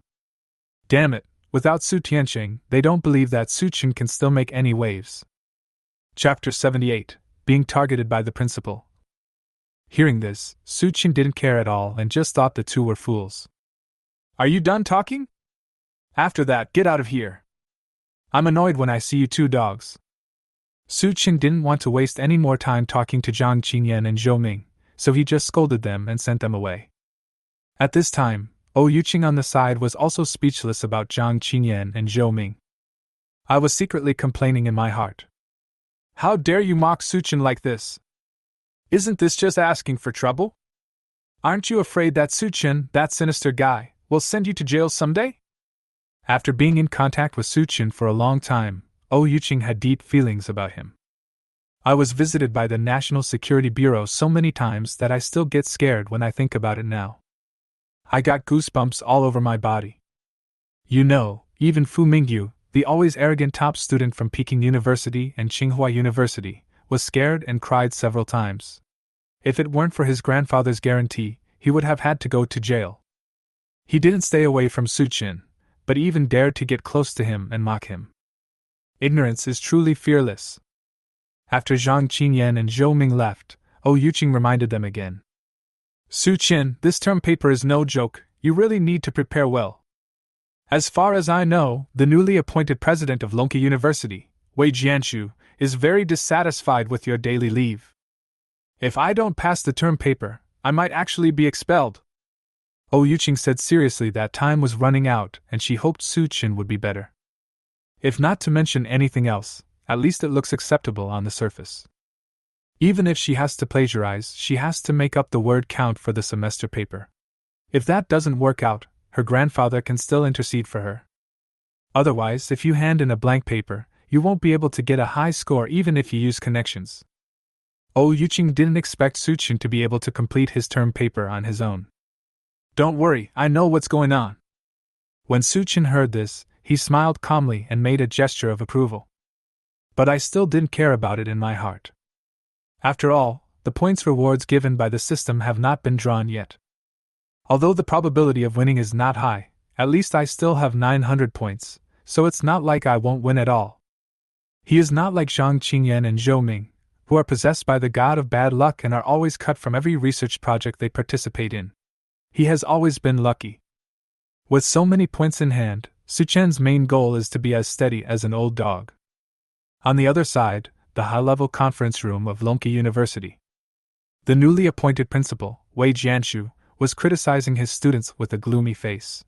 Damn it, without Su Tiancheng, they don't believe that Su Chen can still make any waves. Chapter 78, Being Targeted by the Principal. Hearing this, Su Chen didn't care at all and just thought the two were fools. Are you done talking? After that, get out of here. I'm annoyed when I see you two dogs. Su Chen didn't want to waste any more time talking to Zhang Qinyan and Zhou Ming, so he just scolded them and sent them away. At this time, Yuqing on the side was also speechless about Zhang Qinyan and Zhou Ming. I was secretly complaining in my heart. How dare you mock Su Chen like this? Isn't this just asking for trouble? Aren't you afraid that Su Chen, that sinister guy, will send you to jail someday? After being in contact with Su Chen for a long time, Yuqing had deep feelings about him. I was visited by the National Security Bureau so many times that I still get scared when I think about it now. I got goosebumps all over my body. You know, even Fu Mingyu, the always arrogant top student from Peking University and Tsinghua University, was scared and cried several times. If it weren't for his grandfather's guarantee, he would have had to go to jail. He didn't stay away from Su Chen, but even dared to get close to him and mock him. Ignorance is truly fearless. After Zhang Qinyan and Zhou Ming left, Yuqing reminded them again. Su Chen, this term paper is no joke, you really need to prepare well. As far as I know, the newly appointed president of Lonqi University, Wei Jianshu, is very dissatisfied with your daily leave. If I don't pass the term paper, I might actually be expelled. Yuqing said seriously that time was running out and she hoped Su Chen would be better. If not to mention anything else, at least it looks acceptable on the surface. Even if she has to plagiarize, she has to make up the word count for the semester paper. If that doesn't work out, her grandfather can still intercede for her. Otherwise, if you hand in a blank paper, you won't be able to get a high score even if you use connections. Yuqing didn't expect Su Chen to be able to complete his term paper on his own. Don't worry, I know what's going on. When Su Chen heard this, he smiled calmly and made a gesture of approval. But I still didn't care about it in my heart. After all, the points rewards given by the system have not been drawn yet. Although the probability of winning is not high, at least I still have 900 points, so it's not like I won't win at all. He is not like Zhang Qingyan and Zhou Ming, who are possessed by the god of bad luck and are always cut from every research project they participate in. He has always been lucky. With so many points in hand, Su Chen's main goal is to be as steady as an old dog. On the other side, the high-level conference room of Lonka University. The newly appointed principal, Wei Jianshu, was criticizing his students with a gloomy face.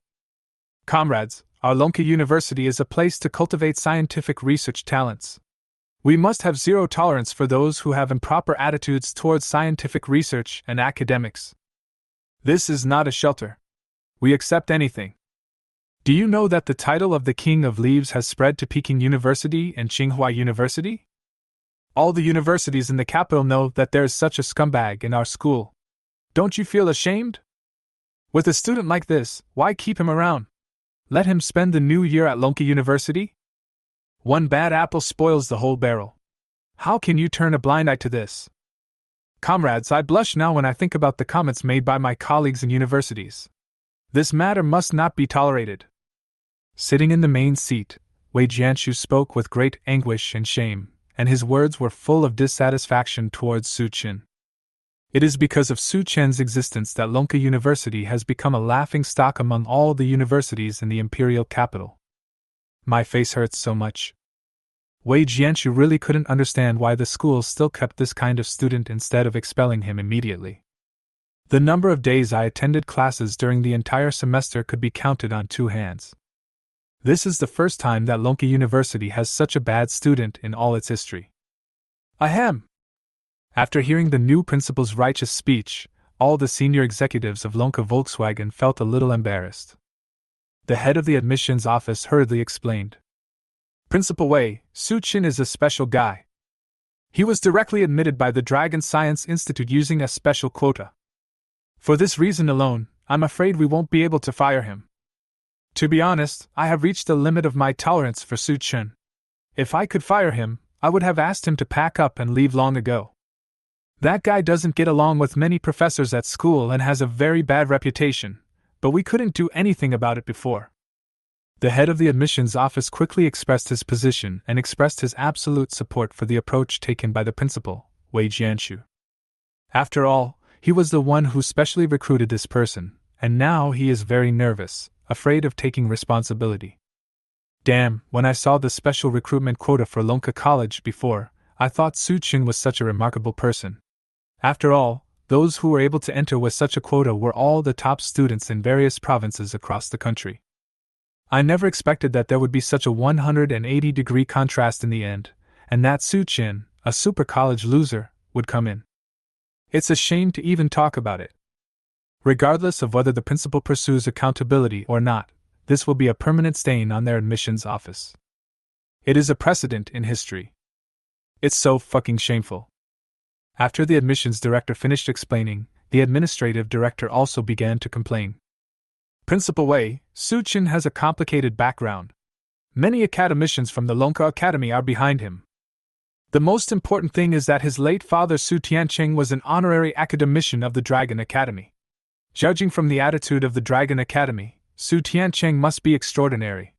Comrades, our Lonka University is a place to cultivate scientific research talents. We must have zero tolerance for those who have improper attitudes towards scientific research and academics. This is not a shelter. We accept anything. Do you know that the title of the King of Leaves has spread to Peking University and Tsinghua University? All the universities in the capital know that there is such a scumbag in our school. Don't you feel ashamed? With a student like this, why keep him around? Let him spend the new year at Lonka University? One bad apple spoils the whole barrel. How can you turn a blind eye to this? Comrades, I blush now when I think about the comments made by my colleagues in universities. This matter must not be tolerated. Sitting in the main seat, Wei Jianshu spoke with great anguish and shame, and his words were full of dissatisfaction towards Su Chen. It is because of Su Chen's existence that Lonka University has become a laughing stock among all the universities in the imperial capital. My face hurts so much. Wei Jianshu really couldn't understand why the school still kept this kind of student instead of expelling him immediately. The number of days I attended classes during the entire semester could be counted on two hands. This is the first time that Lonka University has such a bad student in all its history. Ahem! After hearing the new principal's righteous speech, all the senior executives of Lonka Volkswagen felt a little embarrassed. The head of the admissions office hurriedly explained. Principal Wei, Su Chen is a special guy. He was directly admitted by the Dragon Science Institute using a special quota. For this reason alone, I'm afraid we won't be able to fire him. To be honest, I have reached the limit of my tolerance for Su Chen. If I could fire him, I would have asked him to pack up and leave long ago. That guy doesn't get along with many professors at school and has a very bad reputation, but we couldn't do anything about it before. The head of the admissions office quickly expressed his position and expressed his absolute support for the approach taken by the principal, Wei Jianshu. After all, he was the one who specially recruited this person, and now he is very nervous, afraid of taking responsibility. Damn, when I saw the special recruitment quota for Lonka College before, I thought Su Chen was such a remarkable person. After all, those who were able to enter with such a quota were all the top students in various provinces across the country. I never expected that there would be such a 180-degree contrast in the end, and that Su Chen, a super college loser, would come in. It's a shame to even talk about it. Regardless of whether the principal pursues accountability or not, this will be a permanent stain on their admissions office. It is a precedent in history. It's so fucking shameful. After the admissions director finished explaining, the administrative director also began to complain. Principal Wei, Su Chen has a complicated background. Many academicians from the Lonka Academy are behind him. The most important thing is that his late father Su Tiancheng was an honorary academician of the Dragon Academy. Judging from the attitude of the Dragon Academy, Su Tiancheng must be extraordinary.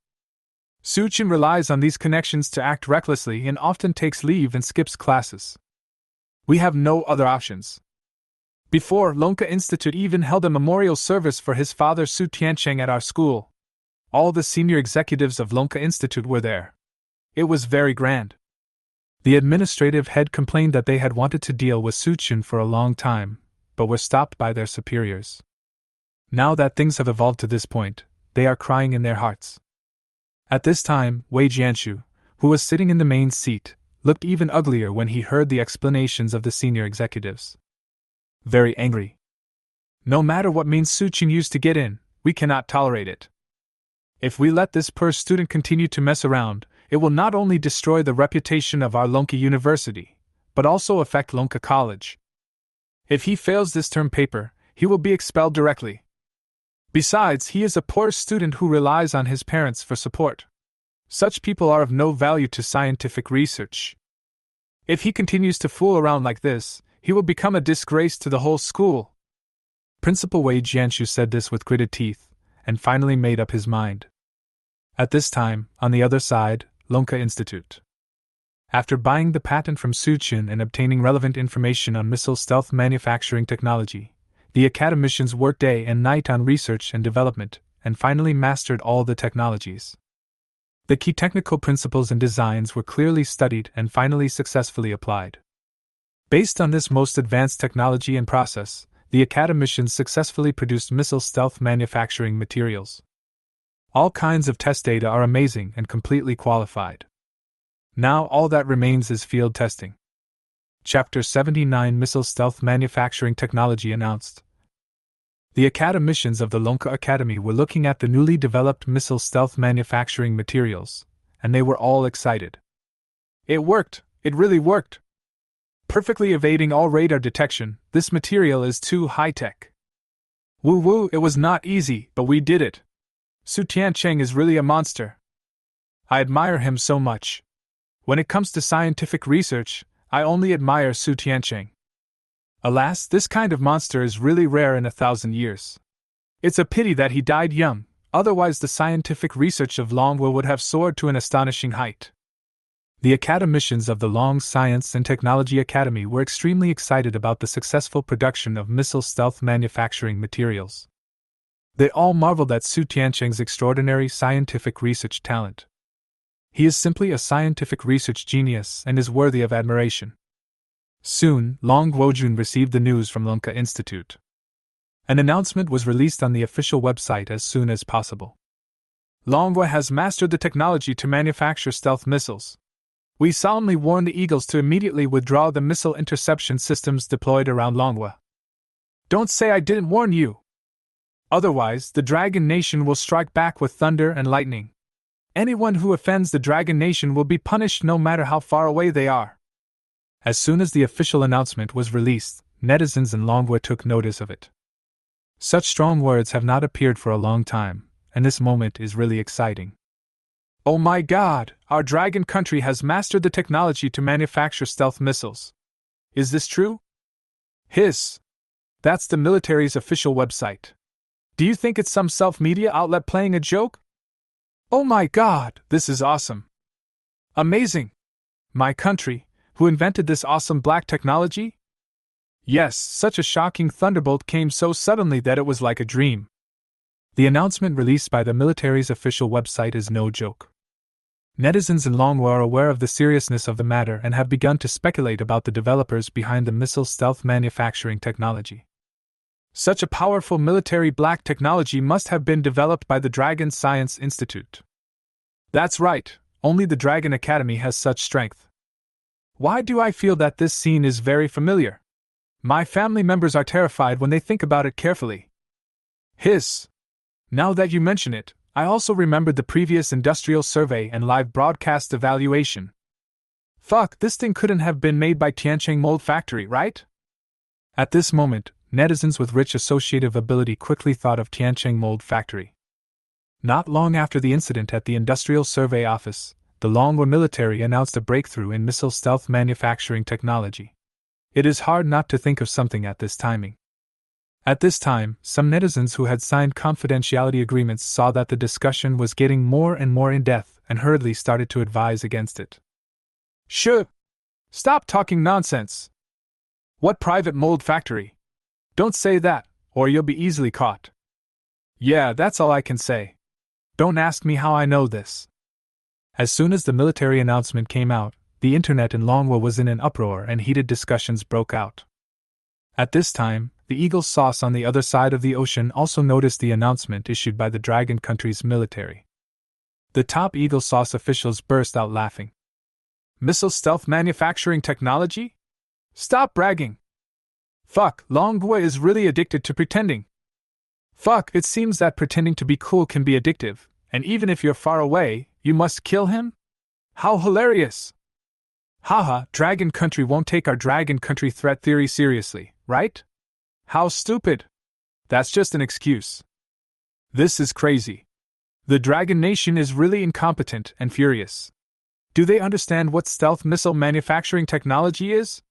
Su Chen relies on these connections to act recklessly and often takes leave and skips classes. We have no other options. Before, Lonka Institute even held a memorial service for his father Su Tiancheng at our school. All the senior executives of Lonka Institute were there. It was very grand. The administrative head complained that they had wanted to deal with Su Chen for a long time, but were stopped by their superiors. Now that things have evolved to this point, they are crying in their hearts. At this time, Wei Jianshu, who was sitting in the main seat, looked even uglier when he heard the explanations of the senior executives. Very angry. No matter what means Su Chen used to get in, we cannot tolerate it. If we let this poor student continue to mess around, it will not only destroy the reputation of our Lonka University, but also affect Lonka College. If he fails this term paper, he will be expelled directly. Besides, he is a poor student who relies on his parents for support. Such people are of no value to scientific research. If he continues to fool around like this, he will become a disgrace to the whole school. Principal Wei Jianshu said this with gritted teeth, and finally made up his mind. At this time, on the other side, Lonka Institute. After buying the patent from Suchin and obtaining relevant information on missile stealth manufacturing technology, the academicians worked day and night on research and development, and finally mastered all the technologies. The key technical principles and designs were clearly studied and finally successfully applied. Based on this most advanced technology and process, the academicians successfully produced missile stealth manufacturing materials. All kinds of test data are amazing and completely qualified. Now all that remains is field testing. Chapter 79 Missile Stealth Manufacturing Technology announced. The academicians of the Lonka Academy were looking at the newly developed missile stealth manufacturing materials, and they were all excited. It worked! It really worked! Perfectly evading all radar detection, this material is too high-tech. Woo-woo, it was not easy, but we did it. Su Tiancheng is really a monster. I admire him so much. When it comes to scientific research, I only admire Su Tiancheng. Alas, this kind of monster is really rare in 1,000 years. It's a pity that he died young, otherwise the scientific research of Longhua would have soared to an astonishing height. The academicians of the Long Science and Technology Academy were extremely excited about the successful production of missile stealth manufacturing materials. They all marveled at Su Tiancheng's extraordinary scientific research talent. He is simply a scientific research genius and is worthy of admiration. Soon, Long Guojun received the news from Lonka Institute. An announcement was released on the official website as soon as possible. Longhua has mastered the technology to manufacture stealth missiles. We solemnly warn the Eagles to immediately withdraw the missile interception systems deployed around Longhua. Don't say I didn't warn you! Otherwise, the Dragon Nation will strike back with thunder and lightning. Anyone who offends the Dragon Nation will be punished no matter how far away they are. As soon as the official announcement was released, netizens in Longhua took notice of it. Such strong words have not appeared for a long time, and this moment is really exciting. Oh my god, our dragon country has mastered the technology to manufacture stealth missiles. Is this true? Hiss! That's the military's official website. Do you think it's some self-media outlet playing a joke? Oh my god, this is awesome! Amazing! My country, who invented this awesome black technology? Yes, such a shocking thunderbolt came so suddenly that it was like a dream. The announcement released by the military's official website is no joke. Netizens in Longhua are aware of the seriousness of the matter and have begun to speculate about the developers behind the missile stealth manufacturing technology. Such a powerful military black technology must have been developed by the Dragon Science Institute. That's right, only the Dragon Academy has such strength. Why do I feel that this scene is very familiar? My family members are terrified when they think about it carefully. Hiss! Now that you mention it, I also remembered the previous industrial survey and live broadcast evaluation. Fuck, this thing couldn't have been made by Tiancheng Mold Factory, right? At this moment, netizens with rich associative ability quickly thought of Tiancheng Mold Factory. Not long after the incident at the Industrial Survey Office, the Longhua military announced a breakthrough in missile stealth manufacturing technology. It is hard not to think of something at this timing. At this time, some netizens who had signed confidentiality agreements saw that the discussion was getting more and more in-depth and hurriedly started to advise against it. Shh! Stop talking nonsense! What private mold factory? Don't say that, or you'll be easily caught. Yeah, that's all I can say. Don't ask me how I know this. As soon as the military announcement came out, the internet in Longhua was in an uproar and heated discussions broke out. At this time, the Eagle Sauce on the other side of the ocean also noticed the announcement issued by the Dragon country's military. The top Eagle Sauce officials burst out laughing. Missile stealth manufacturing technology? Stop bragging! Fuck, Longhua is really addicted to pretending. Fuck, it seems that pretending to be cool can be addictive, and even if you're far away, you must kill him? How hilarious! Haha, Dragon Country won't take our Dragon Country threat theory seriously, right? How stupid! That's just an excuse. This is crazy. The Dragon Nation is really incompetent and furious. Do they understand what stealth missile manufacturing technology is?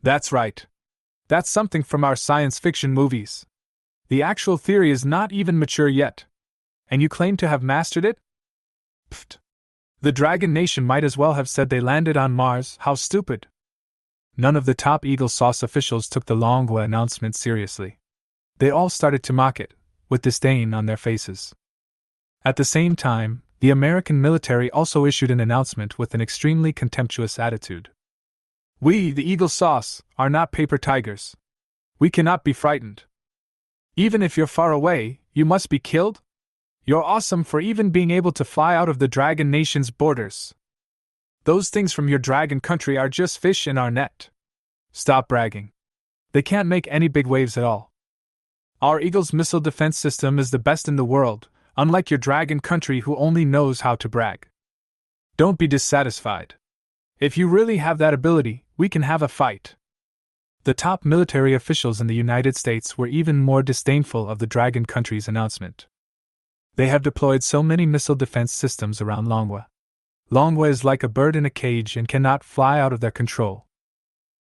That's right. That's something from our science fiction movies. The actual theory is not even mature yet. And you claim to have mastered it? Pfft. The Dragon Nation might as well have said they landed on Mars. How stupid! None of the top Eagle Sauce officials took the Longwa announcement seriously. They all started to mock it, with disdain on their faces. At the same time, the American military also issued an announcement with an extremely contemptuous attitude. We, the Eagle Sauce, are not paper tigers. We cannot be frightened. Even if you're far away, you must be killed? You're awesome for even being able to fly out of the Dragon Nation's borders. Those things from your dragon country are just fish in our net. Stop bragging. They can't make any big waves at all. Our Eagle's missile defense system is the best in the world, unlike your dragon country who only knows how to brag. Don't be dissatisfied. If you really have that ability, we can have a fight. The top military officials in the United States were even more disdainful of the dragon country's announcement. They have deployed so many missile defense systems around Longwa. Longwa is like a bird in a cage and cannot fly out of their control.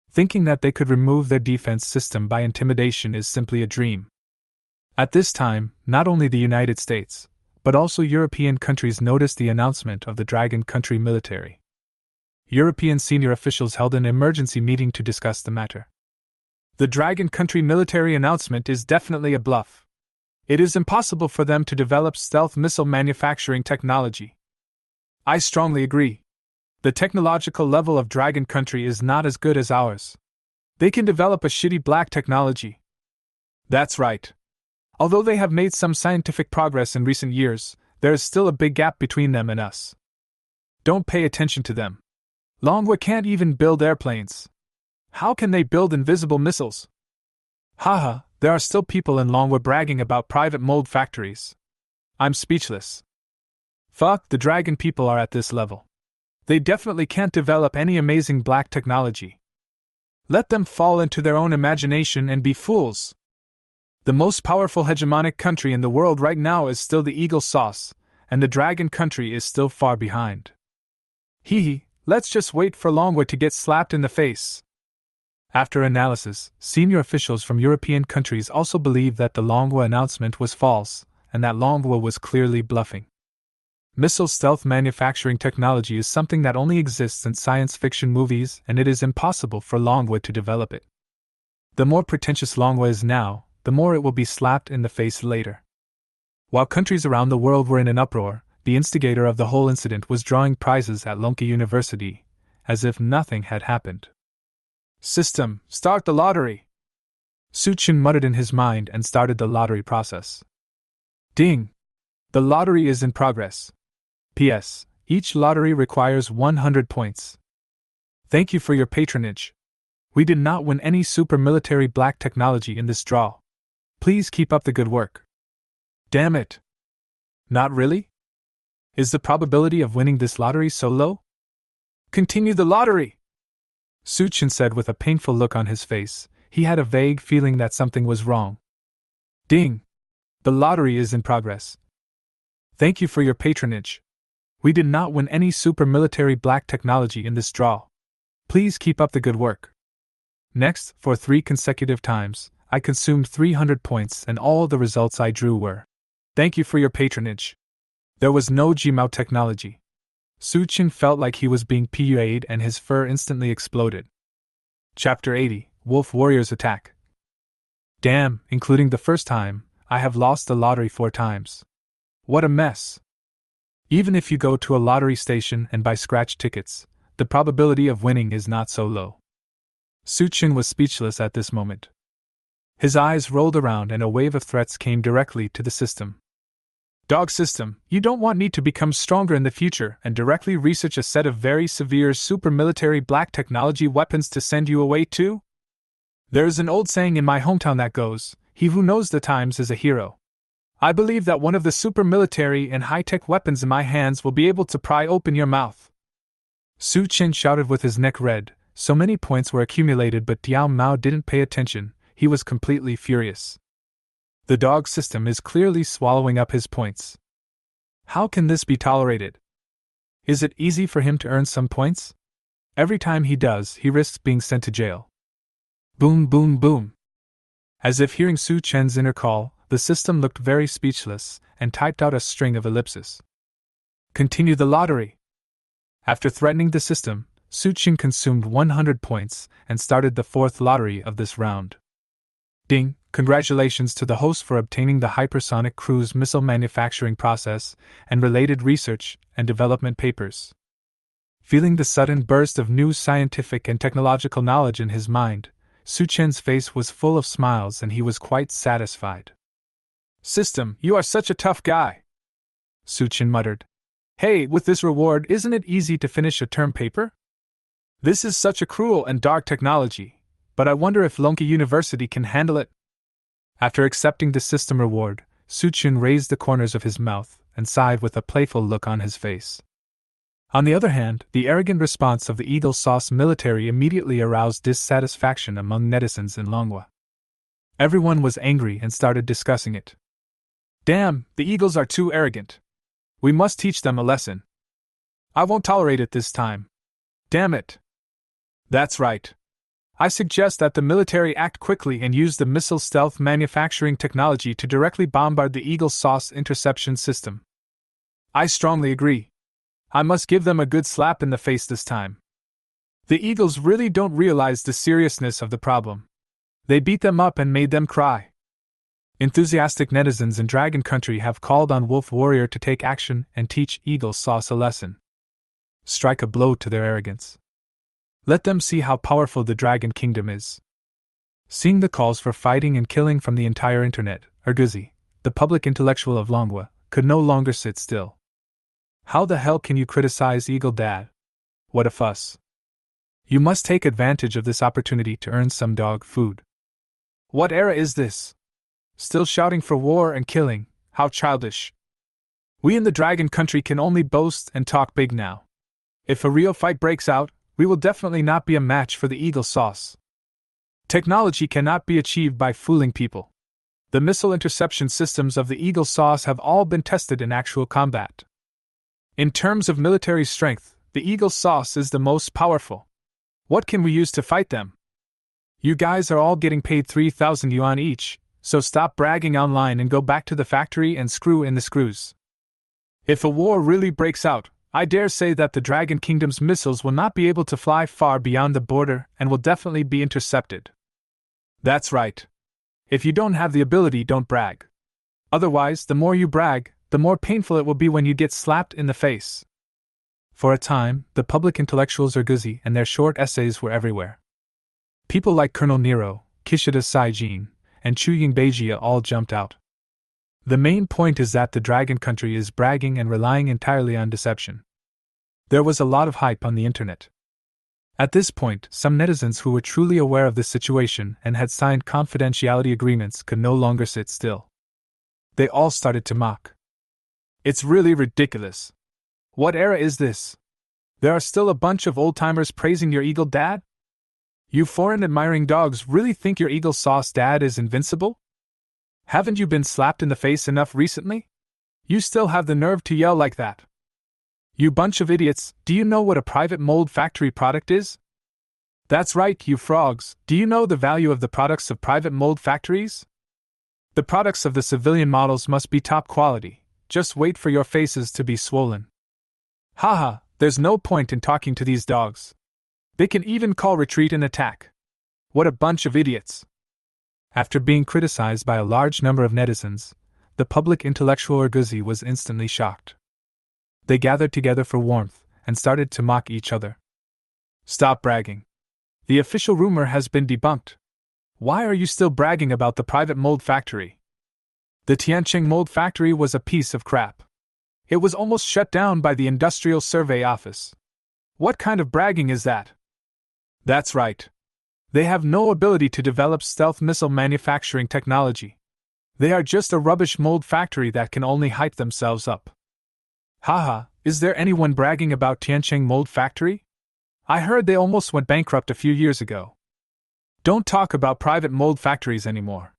Thinking that they could remove their defense system by intimidation is simply a dream. At this time, not only the United States, but also European countries noticed the announcement of the Dragon Country military. European senior officials held an emergency meeting to discuss the matter. The Dragon Country military announcement is definitely a bluff. It is impossible for them to develop stealth missile manufacturing technology. I strongly agree. The technological level of Dragon Country is not as good as ours. They can develop a shitty black technology. That's right. Although they have made some scientific progress in recent years, there is still a big gap between them and us. Don't pay attention to them. Longwa can't even build airplanes. How can they build invisible missiles? Haha, there are still people in Longwa bragging about private mold factories. I'm speechless. Fuck, the dragon people are at this level. They definitely can't develop any amazing black technology. Let them fall into their own imagination and be fools. The most powerful hegemonic country in the world right now is still the Eagle Sauce, and the Dragon Country is still far behind. Hee hee, let's just wait for Longwa to get slapped in the face. After analysis, senior officials from European countries also believed that the Longwa announcement was false, and that Longwa was clearly bluffing. Missile stealth manufacturing technology is something that only exists in science fiction movies, and it is impossible for Longwa to develop it. The more pretentious Longwa is now, the more it will be slapped in the face later. While countries around the world were in an uproar, the instigator of the whole incident was drawing prizes at Lonka University, as if nothing had happened. System, start the lottery! Suchin muttered in his mind and started the lottery process. Ding! The lottery is in progress. P.S. Each lottery requires 100 points. Thank you for your patronage. We did not win any super military black technology in this draw. Please keep up the good work. Damn it! Not really? Is the probability of winning this lottery so low? Continue the lottery! Suchin said with a painful look on his face. He had a vague feeling that something was wrong. Ding! The lottery is in progress. Thank you for your patronage. We did not win any super military black technology in this draw. Please keep up the good work. Next, for 3 consecutive times, I consumed 300 points and all the results I drew were. Thank you for your patronage. There was no Gmao technology. Suchin felt like he was being PUA'd and his fur instantly exploded. Chapter 80, Wolf Warriors Attack. Damn, including the first time, I have lost the lottery 4 times. What a mess. Even if you go to a lottery station and buy scratch tickets, the probability of winning is not so low. Suchin was speechless at this moment. His eyes rolled around and a wave of threats came directly to the system. Dog system, you don't want me to become stronger in the future and directly research a set of very severe super military black technology weapons to send you away to? There's an old saying in my hometown that goes, he who knows the times is a hero. I believe that one of the super military and high-tech weapons in my hands will be able to pry open your mouth. Suchin shouted with his neck red. So many points were accumulated, but Diao Mao didn't pay attention. He was completely furious. The dog system is clearly swallowing up his points. How can this be tolerated? Is it easy for him to earn some points? Every time he does, he risks being sent to jail. Boom, boom, boom. As if hearing Suchin's inner call, the system looked very speechless and typed out a string of ellipses. Continue the lottery. After threatening the system, Suchin consumed 100 points and started the fourth lottery of this round. Ding! Congratulations to the host for obtaining the hypersonic cruise missile manufacturing process and related research and development papers. Feeling the sudden burst of new scientific and technological knowledge in his mind, Suchin's face was full of smiles and he was quite satisfied. System, you are such a tough guy, Suchin muttered. Hey, with this reward, isn't it easy to finish a term paper? This is such a cruel and dark technology, but I wonder if Lonki University can handle it. After accepting the system reward, Suchin raised the corners of his mouth and sighed with a playful look on his face. On the other hand, the arrogant response of the Eagle Sauce military immediately aroused dissatisfaction among netizens in Longwa. Everyone was angry and started discussing it. Damn, the Eagles are too arrogant. We must teach them a lesson. I won't tolerate it this time. Damn it. That's right. I suggest that the military act quickly and use the missile stealth manufacturing technology to directly bombard the Eagle Sauce interception system. I strongly agree. I must give them a good slap in the face this time. The Eagles really don't realize the seriousness of the problem. They beat them up and made them cry. Enthusiastic netizens in Dragon Country have called on Wolf Warrior to take action and teach Eagle Sauce a lesson. Strike a blow to their arrogance. Let them see how powerful the Dragon Kingdom is. Seeing the calls for fighting and killing from the entire internet, Urguzi, the public intellectual of Longwa, could no longer sit still. How the hell can you criticize Eagle Dad? What a fuss. You must take advantage of this opportunity to earn some dog food. What era is this? Still shouting for war and killing, how childish. We in the Dragon Country can only boast and talk big now. If a real fight breaks out, we will definitely not be a match for the Eagle Sauce. Technology cannot be achieved by fooling people. The missile interception systems of the Eagle Sauce have all been tested in actual combat. In terms of military strength, the Eagle Sauce is the most powerful. What can we use to fight them? You guys are all getting paid 3,000 yuan each, so stop bragging online and go back to the factory and screw in the screws. If a war really breaks out, I dare say that the Dragon Kingdom's missiles will not be able to fly far beyond the border and will definitely be intercepted. That's right. If you don't have the ability, don't brag. Otherwise, the more you brag, the more painful it will be when you get slapped in the face. For a time, the public intellectuals Urguzi and their short essays were everywhere. People like Colonel Nero, Kishida Saijin, and Chuying Beijia all jumped out. The main point is that the Dragon Country is bragging and relying entirely on deception. There was a lot of hype on the internet. At this point, some netizens who were truly aware of the situation and had signed confidentiality agreements could no longer sit still. They all started to mock. It's really ridiculous. What era is this? There are still a bunch of old-timers praising your Eagle Dad? You foreign admiring dogs really think your Eagle Sauce Dad is invincible? Haven't you been slapped in the face enough recently? You still have the nerve to yell like that. You bunch of idiots, do you know what a private mold factory product is? That's right, you frogs, do you know the value of the products of private mold factories? The products of the civilian models must be top quality, just wait for your faces to be swollen. Haha, there's no point in talking to these dogs. They can even call retreat and attack. What a bunch of idiots. After being criticized by a large number of netizens, the public intellectual Urguzi was instantly shocked. They gathered together for warmth and started to mock each other. Stop bragging. The official rumor has been debunked. Why are you still bragging about the private mold factory? The Tianqing mold factory was a piece of crap. It was almost shut down by the Industrial Survey Office. What kind of bragging is that? That's right. They have no ability to develop stealth missile manufacturing technology. They are just a rubbish mold factory that can only hype themselves up. Haha, is there anyone bragging about Tianqing mold factory? I heard they almost went bankrupt a few years ago. Don't talk about private mold factories anymore.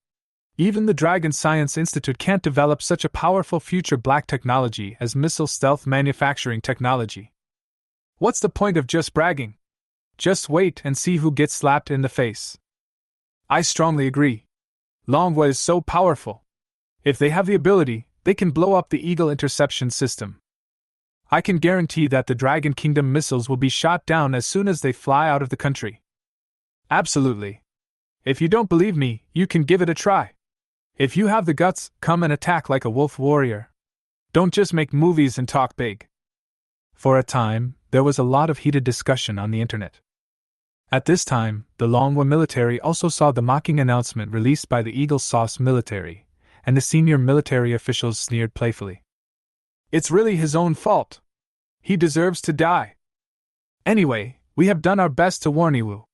Even the Dragon Science Institute can't develop such a powerful future black technology as missile stealth manufacturing technology. What's the point of just bragging? Just wait and see who gets slapped in the face. I strongly agree. Longwa is so powerful. If they have the ability, they can blow up the Eagle interception system. I can guarantee that the Dragon Kingdom missiles will be shot down as soon as they fly out of the country. Absolutely. If you don't believe me, you can give it a try. If you have the guts, come and attack like a wolf warrior. Don't just make movies and talk big. For a time, there was a lot of heated discussion on the internet. At this time, the Longwa military also saw the mocking announcement released by the Eagle Sauce military, and the senior military officials sneered playfully. It's really his own fault. He deserves to die. Anyway, we have done our best to warn Iwu.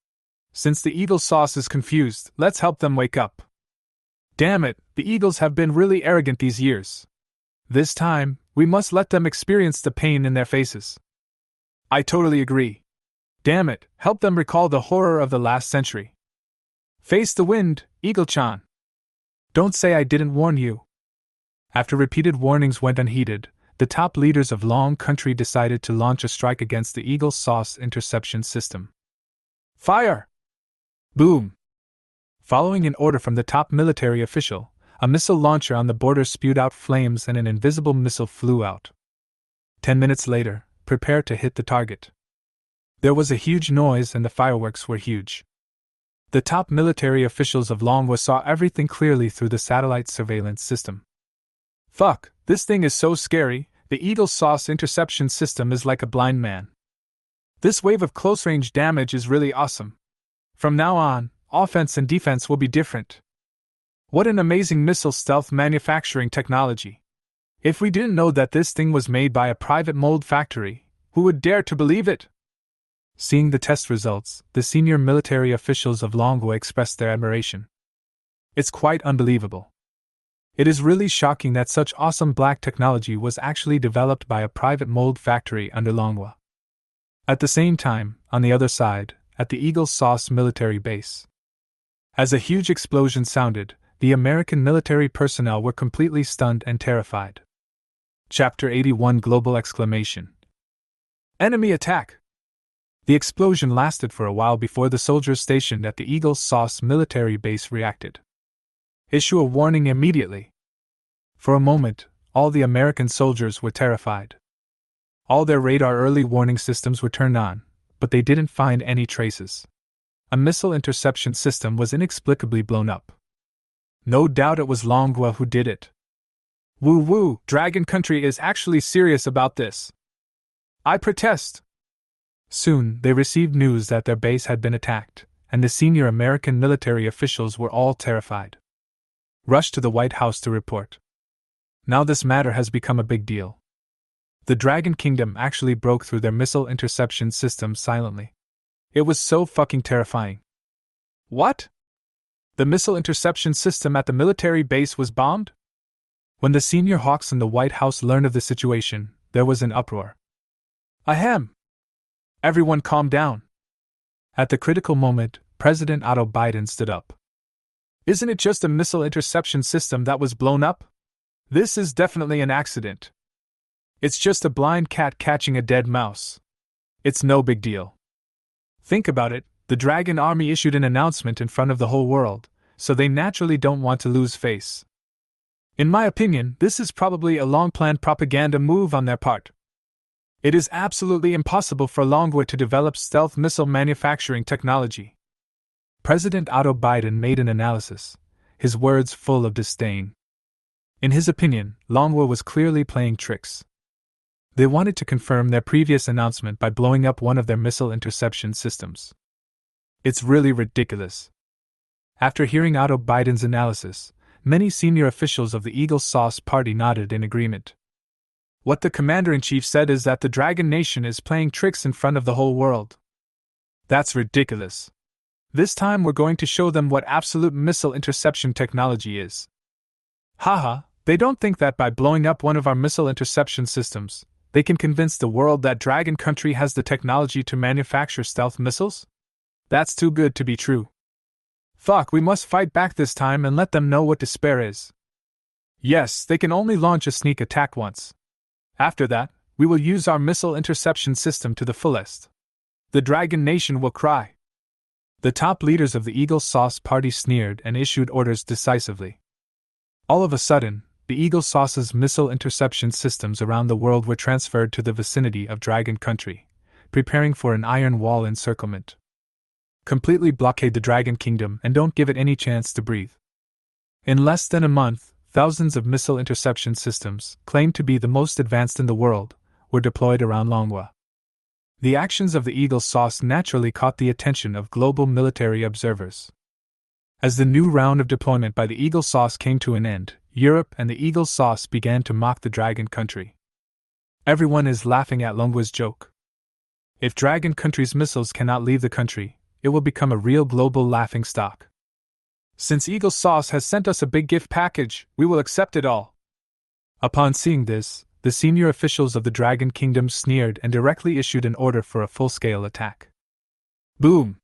Since the Eagle Sauce is confused, let's help them wake up. Damn it, the Eagles have been really arrogant these years. This time, we must let them experience the pain in their faces. I totally agree. Damn it, help them recall the horror of the last century. Face the wind, Eagle-chan. Don't say I didn't warn you. After repeated warnings went unheeded, the top leaders of Long Country decided to launch a strike against the Eagle Sauce interception system. Fire! Boom! Following an order from the top military official, a missile launcher on the border spewed out flames and an invisible missile flew out. 10 minutes later, prepare to hit the target. There was a huge noise and the fireworks were huge. The top military officials of Longwa saw everything clearly through the satellite surveillance system. Fuck, this thing is so scary, the Eagle Sauce interception system is like a blind man. This wave of close-range damage is really awesome. From now on, offense and defense will be different. What an amazing missile stealth manufacturing technology. If we didn't know that this thing was made by a private mold factory, who would dare to believe it? Seeing the test results, the senior military officials of Longwa expressed their admiration. It's quite unbelievable. It is really shocking that such awesome black technology was actually developed by a private mold factory under Longwa. At the same time, on the other side, at the Eagle Sauce military base. As a huge explosion sounded, the American military personnel were completely stunned and terrified. Chapter 81 Global Exclamation. Enemy attack! The explosion lasted for a while before the soldiers stationed at the Eagle Sauce military base reacted. Issue a warning immediately. For a moment, all the American soldiers were terrified. All their radar early warning systems were turned on, but they didn't find any traces. A missile interception system was inexplicably blown up. No doubt it was Longwa who did it. Woo-woo, Dragon Country is actually serious about this. I protest. Soon, they received news that their base had been attacked, and the senior American military officials were all terrified. Rushed to the White House to report. Now this matter has become a big deal. The Dragon Kingdom actually broke through their missile interception system silently. It was so fucking terrifying. What? The missile interception system at the military base was bombed? When the senior hawks in the White House learned of the situation, there was an uproar. Ahem! Everyone calm down. At the critical moment, President Otto Biden stood up. Isn't it just a missile interception system that was blown up? This is definitely an accident. It's just a blind cat catching a dead mouse. It's no big deal. Think about it, the Dragon Army issued an announcement in front of the whole world, so they naturally don't want to lose face. In my opinion, this is probably a long-planned propaganda move on their part. It is absolutely impossible for Longwa to develop stealth missile manufacturing technology. President Otto Biden made an analysis, his words full of disdain. In his opinion, Longwa was clearly playing tricks. They wanted to confirm their previous announcement by blowing up one of their missile interception systems. It's really ridiculous. After hearing Otto Biden's analysis, many senior officials of the Eagle Sauce party nodded in agreement. What the commander-in-chief said is that the Dragon Nation is playing tricks in front of the whole world. That's ridiculous. This time we're going to show them what absolute missile interception technology is. Haha, they don't think that by blowing up one of our missile interception systems, they can convince the world that Dragon Country has the technology to manufacture stealth missiles? That's too good to be true. Fuck, we must fight back this time and let them know what despair is. Yes, they can only launch a sneak attack once. After that, we will use our missile interception system to the fullest. The Dragon Nation will cry. The top leaders of the Eagle Sauce party sneered and issued orders decisively. All of a sudden, the Eagle Sauce's missile interception systems around the world were transferred to the vicinity of Dragon Country, preparing for an iron wall encirclement. Completely blockade the Dragon Kingdom and don't give it any chance to breathe. In less than a month, thousands of missile interception systems, claimed to be the most advanced in the world, were deployed around Longwa. The actions of the Eagle Sauce naturally caught the attention of global military observers. As the new round of deployment by the Eagle Sauce came to an end, Europe and the Eagle Sauce began to mock the Dragon Country. Everyone is laughing at Longwa's joke. If Dragon Country's missiles cannot leave the country, it will become a real global laughingstock. Since Eagle Sauce has sent us a big gift package, we will accept it all. Upon seeing this, the senior officials of the Dragon Kingdom sneered and directly issued an order for a full-scale attack. Boom!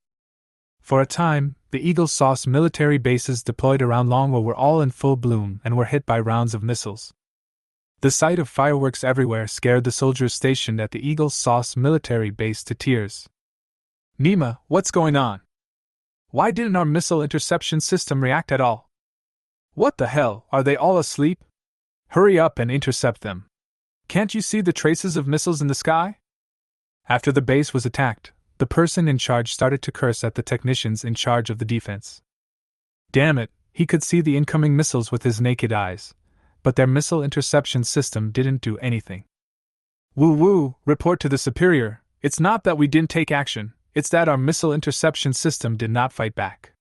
For a time, the Eagle Sauce military bases deployed around Longwa were all in full bloom and were hit by rounds of missiles. The sight of fireworks everywhere scared the soldiers stationed at the Eagle Sauce military base to tears. Nima, what's going on? Why didn't our missile interception system react at all? What the hell, are they all asleep? Hurry up and intercept them. Can't you see the traces of missiles in the sky? After the base was attacked, the person in charge started to curse at the technicians in charge of the defense. Damn it, he could see the incoming missiles with his naked eyes, but their missile interception system didn't do anything. Woo-woo, report to the superior, it's not that we didn't take action, it's that our missile interception system did not fight back.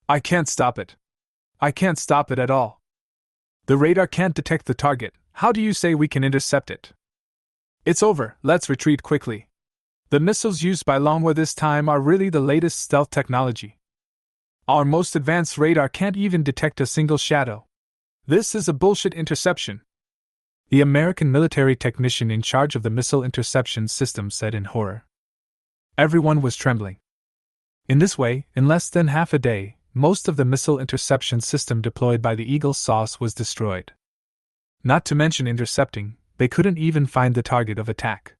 I can't stop it. I can't stop it at all. The radar can't detect the target, how do you say we can intercept it? It's over, let's retreat quickly. The missiles used by Longwa this time are really the latest stealth technology. Our most advanced radar can't even detect a single shadow. This is a bullshit interception. The American military technician in charge of the missile interception system said in horror. Everyone was trembling. In this way, in less than half a day, most of the missile interception system deployed by the Eagle Sauce was destroyed. Not to mention intercepting, they couldn't even find the target of attack.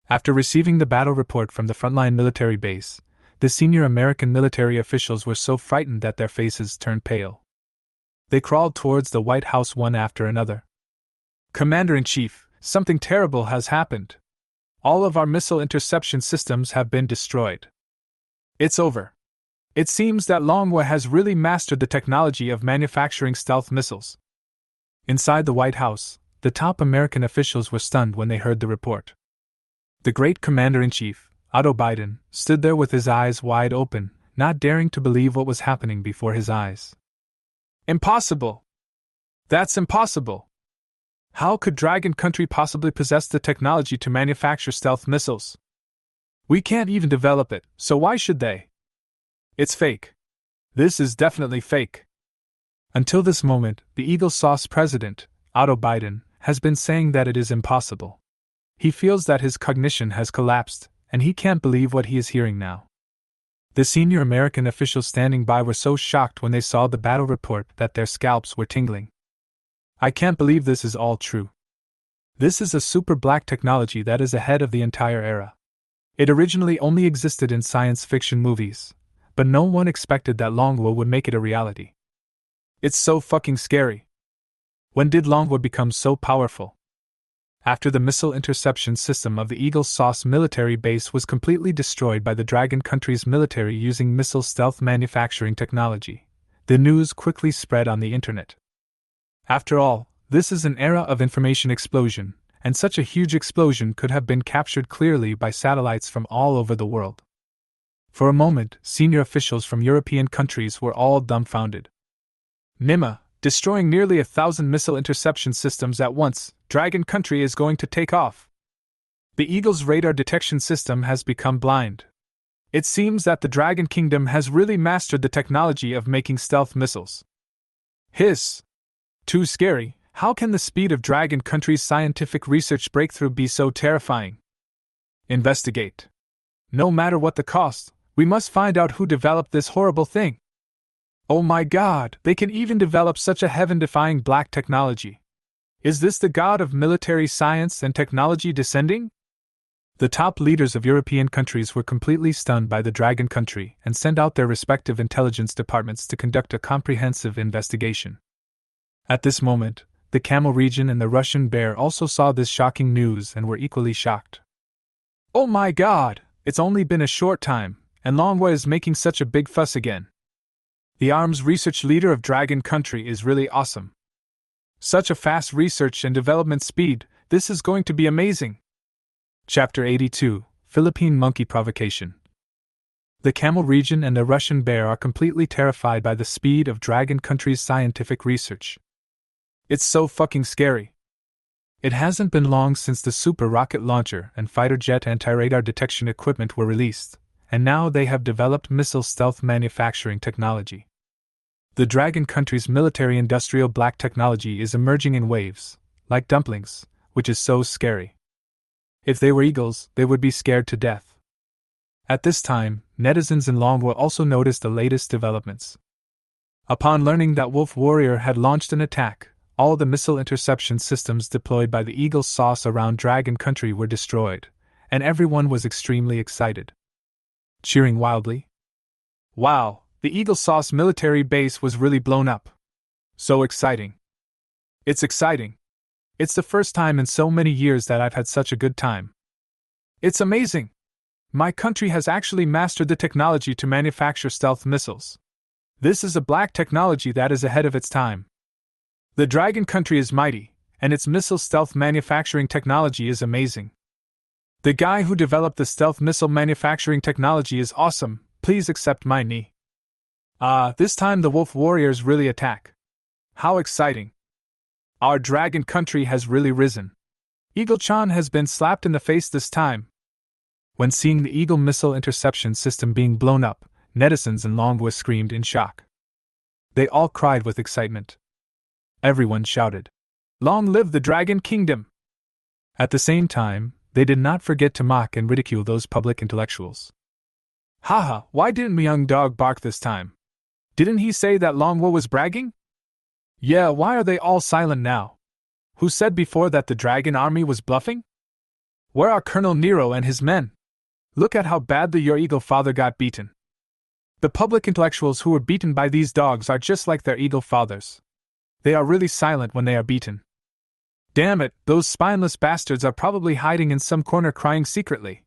After receiving the battle report from the frontline military base, the senior American military officials were so frightened that their faces turned pale. They crawled towards the White House one after another. Commander-in-Chief, something terrible has happened. All of our missile interception systems have been destroyed. It's over. It seems that Longwa has really mastered the technology of manufacturing stealth missiles. Inside the White House, the top American officials were stunned when they heard the report. The great Commander-in-Chief, Otto Biden, stood there with his eyes wide open, not daring to believe what was happening before his eyes. Impossible! That's impossible! How could Dragon Country possibly possess the technology to manufacture stealth missiles? We can't even develop it, so why should they? It's fake. This is definitely fake. Until this moment, the Eagle Sauce president, Otto Biden, has been saying that it is impossible. He feels that his cognition has collapsed, and he can't believe what he is hearing now. The senior American officials standing by were so shocked when they saw the battle report that their scalps were tingling. I can't believe this is all true. This is a super black technology that is ahead of the entire era. It originally only existed in science fiction movies, but no one expected that Longwa would make it a reality. It's so fucking scary. When did Longwa become so powerful? After the missile interception system of the Eagle Sauce military base was completely destroyed by the Dragon Country's military using missile stealth manufacturing technology, the news quickly spread on the internet. After all, this is an era of information explosion, and such a huge explosion could have been captured clearly by satellites from all over the world. For a moment, senior officials from European countries were all dumbfounded. Nima, destroying nearly 1,000 missile interception systems at once, Dragon Country is going to take off. The Eagle's radar detection system has become blind. It seems that the Dragon Kingdom has really mastered the technology of making stealth missiles. Hiss! Too scary, how can the speed of Dragon Country's scientific research breakthrough be so terrifying? Investigate. No matter what the cost, we must find out who developed this horrible thing. Oh my god, they can even develop such a heaven-defying black technology. Is this the god of military science and technology descending? The top leaders of European countries were completely stunned by the Dragon Country and sent out their respective intelligence departments to conduct a comprehensive investigation. At this moment, the Camel region and the Russian bear also saw this shocking news and were equally shocked. Oh my god, it's only been a short time, and Longwa is making such a big fuss again. The arms research leader of Dragon Country is really awesome. Such a fast research and development speed, this is going to be amazing. Chapter 82, Philippine Monkey Provocation. The Camel region and the Russian bear are completely terrified by the speed of Dragon Country's scientific research. It's so fucking scary. It hasn't been long since the super rocket launcher and fighter jet anti-radar detection equipment were released, and now they have developed missile stealth manufacturing technology. The Dragon Country's military-industrial black technology is emerging in waves, like dumplings, which is so scary. If they were eagles, they would be scared to death. At this time, netizens in Longwa also noticed the latest developments. Upon learning that Wolf Warrior had launched an attack, all the missile interception systems deployed by the Eagle Sauce around Dragon Country were destroyed, and everyone was extremely excited. Cheering wildly. Wow, the Eagle Sauce military base was really blown up. So exciting. It's exciting. It's the first time in so many years that I've had such a good time. It's amazing. My country has actually mastered the technology to manufacture stealth missiles. This is a black technology that is ahead of its time. The Dragon Country is mighty, and its missile stealth manufacturing technology is amazing. The guy who developed the stealth missile manufacturing technology is awesome, please accept my knee. This time the Wolf Warriors really attack. How exciting. Our Dragon Country has really risen. Eagle-chan has been slapped in the face this time. When seeing the Eagle missile interception system being blown up, netizens in Longwa screamed in shock. They all cried with excitement. Everyone shouted, "Long live the Dragon Kingdom!" At the same time, they did not forget to mock and ridicule those public intellectuals. Haha, why didn't Young Dog bark this time? Didn't he say that Longwa was bragging? Yeah, why are they all silent now? Who said before that the Dragon Army was bluffing? Where are Colonel Nero and his men? Look at how badly your eagle father got beaten. The public intellectuals who were beaten by these dogs are just like their eagle fathers. They are really silent when they are beaten. Damn it, those spineless bastards are probably hiding in some corner crying secretly.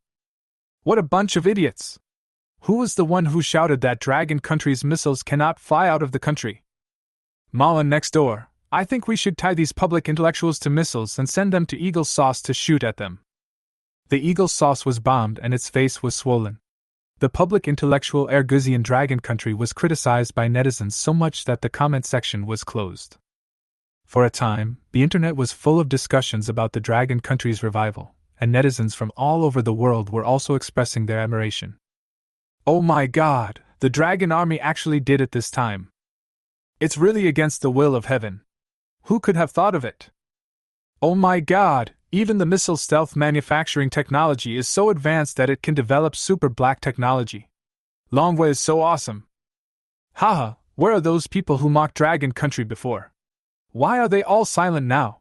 What a bunch of idiots! Who was the one who shouted that Dragon Country's missiles cannot fly out of the country? Mala next door, I think we should tie these public intellectuals to missiles and send them to Eagle Sauce to shoot at them. The Eagle Sauce was bombed and its face was swollen. The public intellectual Erguzian Dragon Country was criticized by netizens so much that the comment section was closed. For a time, the internet was full of discussions about the Dragon Country's revival, and netizens from all over the world were also expressing their admiration. Oh my god, the Dragon Army actually did it this time. It's really against the will of heaven. Who could have thought of it? Oh my god, even the missile stealth manufacturing technology is so advanced that it can develop super black technology. Longwa is so awesome. Haha, where are those people who mocked Dragon Country before? Why are they all silent now?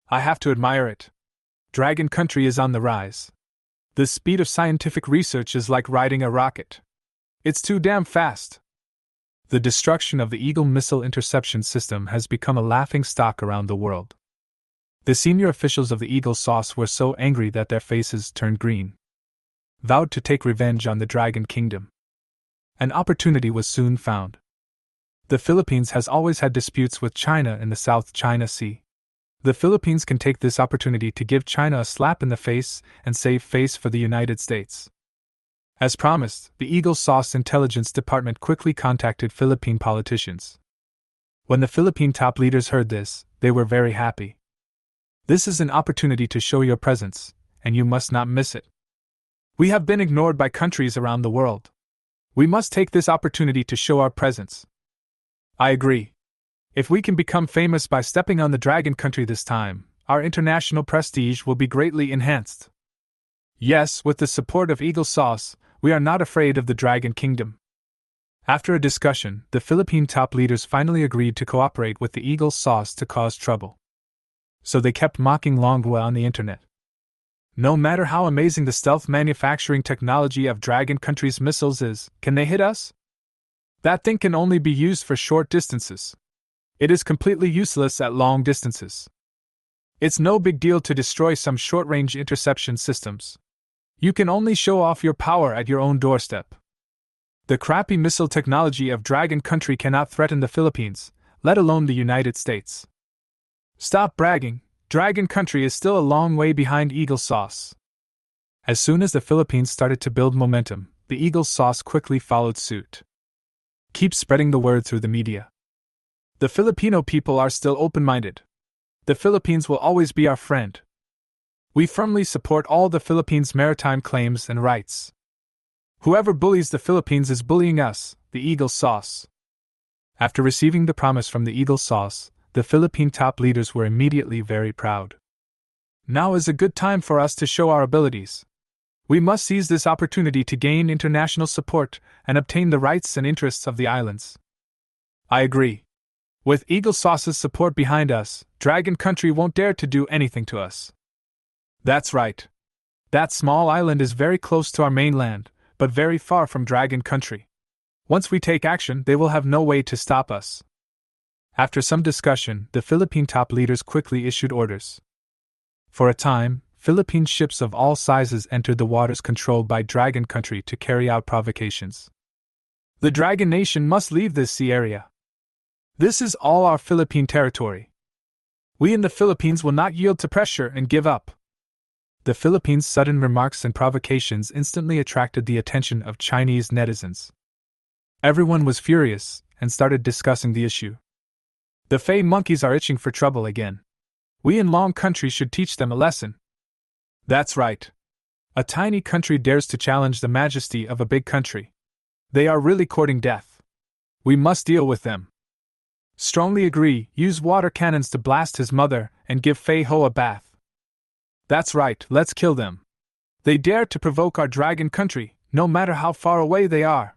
I have to admire it. Dragon Country is on the rise. The speed of scientific research is like riding a rocket. It's too damn fast. The destruction of the Eagle missile interception system has become a laughingstock around the world. The senior officials of the Eagle Sauce were so angry that their faces turned green. Vowed to take revenge on the Dragon Kingdom. An opportunity was soon found. The Philippines has always had disputes with China in the South China Sea. The Philippines can take this opportunity to give China a slap in the face and save face for the United States. As promised, the Eagle Sauce Intelligence Department quickly contacted Philippine politicians. When the Philippine top leaders heard this, they were very happy. This is an opportunity to show your presence, and you must not miss it. We have been ignored by countries around the world. We must take this opportunity to show our presence. I agree. If we can become famous by stepping on the Dragon Country this time, our international prestige will be greatly enhanced. Yes, with the support of Eagle Sauce, we are not afraid of the Dragon Kingdom. After a discussion, the Philippine top leaders finally agreed to cooperate with the Eagle Sauce to cause trouble. So they kept mocking Longwa on the internet. No matter how amazing the stealth manufacturing technology of Dragon Country's missiles is, can they hit us? That thing can only be used for short distances. It is completely useless at long distances. It's no big deal to destroy some short-range interception systems. You can only show off your power at your own doorstep. The crappy missile technology of Dragon Country cannot threaten the Philippines, let alone the United States. Stop bragging, Dragon Country is still a long way behind Eagle Sauce. As soon as the Philippines started to build momentum, the Eagle Sauce quickly followed suit. Keep spreading the word through the media. The Filipino people are still open-minded. The Philippines will always be our friend. We firmly support all the Philippines' maritime claims and rights. Whoever bullies the Philippines is bullying us, the Eagle Sauce. After receiving the promise from the Eagle Sauce, the Philippine top leaders were immediately very proud. Now is a good time for us to show our abilities. We must seize this opportunity to gain international support and obtain the rights and interests of the islands. I agree. With Eagle Sauce's support behind us, Dragon Country won't dare to do anything to us. That's right. That small island is very close to our mainland, but very far from Dragon Country. Once we take action, they will have no way to stop us. After some discussion, the Philippine top leaders quickly issued orders. For a time, Philippine ships of all sizes entered the waters controlled by Dragon Country to carry out provocations. The Dragon Nation must leave this sea area. This is all our Philippine territory. We in the Philippines will not yield to pressure and give up. The Philippines' sudden remarks and provocations instantly attracted the attention of Chinese netizens. Everyone was furious and started discussing the issue. The Fey monkeys are itching for trouble again. We in Long Country should teach them a lesson. That's right. A tiny country dares to challenge the majesty of a big country. They are really courting death. We must deal with them. Strongly agree, use water cannons to blast his mother and give Fei Ho a bath. That's right, let's kill them. They dare to provoke our Dragon Country, no matter how far away they are.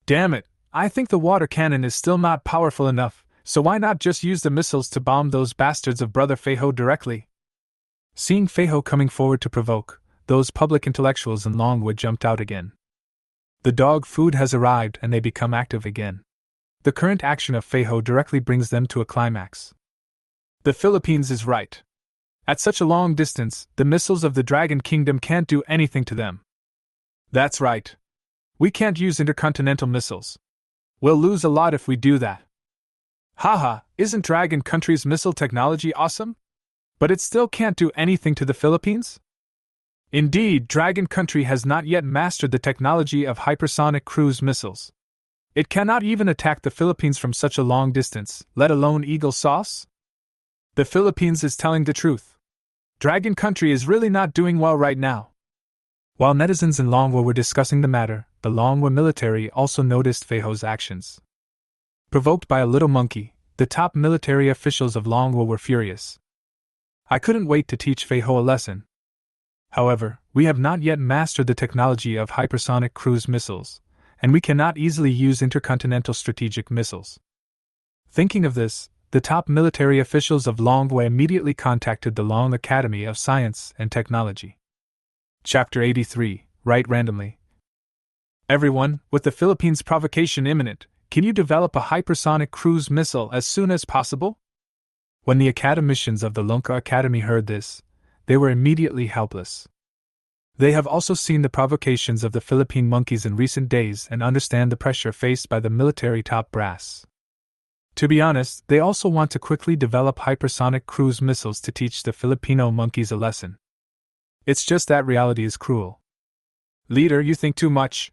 Damn it, I think the water cannon is still not powerful enough, so why not just use the missiles to bomb those bastards of Brother Fei Ho directly? Seeing Fei Ho coming forward to provoke, those public intellectuals in Longwood jumped out again. The dog food has arrived and they become active again. The current action of Fei Ho directly brings them to a climax. The Philippines is right. At such a long distance, the missiles of the Dragon Kingdom can't do anything to them. That's right. We can't use intercontinental missiles. We'll lose a lot if we do that. Haha, isn't Dragon Country's missile technology awesome? But it still can't do anything to the Philippines? Indeed, Dragon Country has not yet mastered the technology of hypersonic cruise missiles. It cannot even attack the Philippines from such a long distance, let alone Eagle Sauce? The Philippines is telling the truth. Dragon Country is really not doing well right now. While netizens in Longwa were discussing the matter, the Longwa military also noticed Fei Ho's actions. Provoked by a little monkey, the top military officials of Longwa were furious. I couldn't wait to teach Fei Ho a lesson. However, we have not yet mastered the technology of hypersonic cruise missiles, and we cannot easily use intercontinental strategic missiles. Thinking of this, the top military officials of Longwa immediately contacted the Long Academy of Science and Technology. Chapter 83, Write Randomly. Everyone, with the Philippines' provocation imminent, can you develop a hypersonic cruise missile as soon as possible? When the academicians of the Longka Academy heard this, they were immediately helpless. They have also seen the provocations of the Philippine monkeys in recent days and understand the pressure faced by the military top brass. To be honest, they also want to quickly develop hypersonic cruise missiles to teach the Filipino monkeys a lesson. It's just that reality is cruel. Leader, you think too much.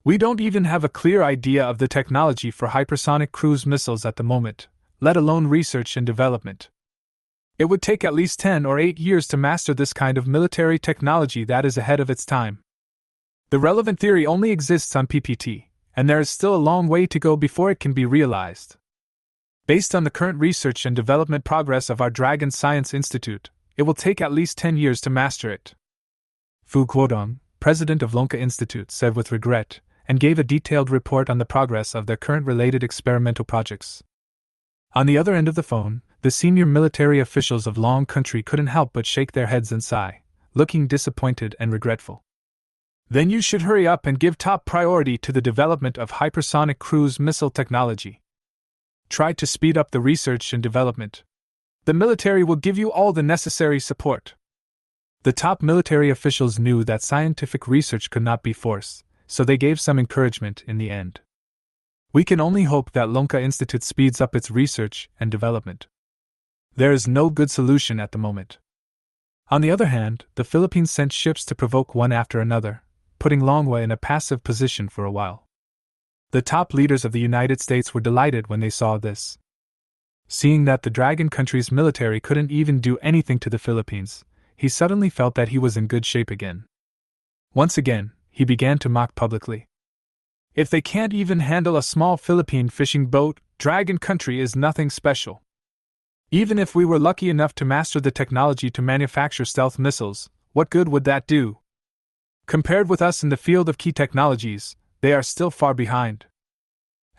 We don't even have a clear idea of the technology for hypersonic cruise missiles at the moment, let alone research and development. It would take at least 10 or 8 years to master this kind of military technology that is ahead of its time. The relevant theory only exists on PPT, and there is still a long way to go before it can be realized. Based on the current research and development progress of our Dragon Science Institute, it will take at least 10 years to master it. Fu Guodong, president of Longka Institute, said with regret, and gave a detailed report on the progress of their current related experimental projects. On the other end of the phone, the senior military officials of Long Country couldn't help but shake their heads and sigh, looking disappointed and regretful. Then you should hurry up and give top priority to the development of hypersonic cruise missile technology. Try to speed up the research and development. The military will give you all the necessary support. The top military officials knew that scientific research could not be forced, so they gave some encouragement in the end. We can only hope that Lonka Institute speeds up its research and development. There is no good solution at the moment. On the other hand, the Philippines sent ships to provoke one after another, putting Longwa in a passive position for a while. The top leaders of the United States were delighted when they saw this. Seeing that the Dragon country's military couldn't even do anything to the Philippines, he suddenly felt that he was in good shape again. Once again, he began to mock publicly. If they can't even handle a small Philippine fishing boat, Dragon country is nothing special. Even if we were lucky enough to master the technology to manufacture stealth missiles, what good would that do? Compared with us in the field of key technologies, they are still far behind.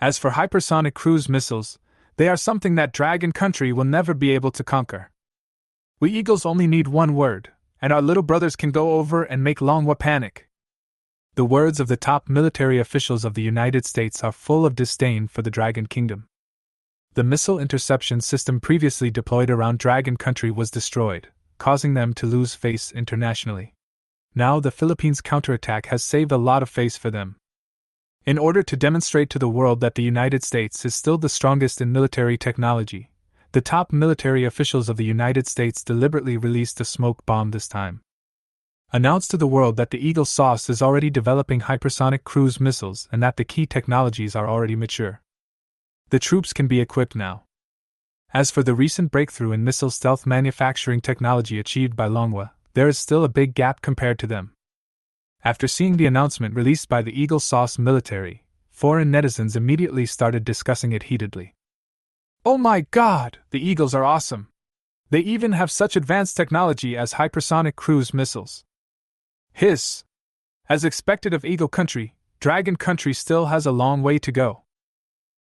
As for hypersonic cruise missiles, they are something that Dragon country will never be able to conquer. We Eagles only need one word, and our little brothers can go over and make Longwa panic. The words of the top military officials of the United States are full of disdain for the Dragon Kingdom. The missile interception system previously deployed around Dragon country was destroyed, causing them to lose face internationally. Now the Philippines' counterattack has saved a lot of face for them. In order to demonstrate to the world that the United States is still the strongest in military technology, the top military officials of the United States deliberately released a smoke bomb this time. Announced to the world that the Eagle Sauce is already developing hypersonic cruise missiles and that the key technologies are already mature. The troops can be equipped now. As for the recent breakthrough in missile stealth manufacturing technology achieved by Longwa, there is still a big gap compared to them. After seeing the announcement released by the Eagle Sauce military, foreign netizens immediately started discussing it heatedly. Oh my God, the Eagles are awesome! They even have such advanced technology as hypersonic cruise missiles. Hiss! As expected of Eagle country, Dragon country still has a long way to go.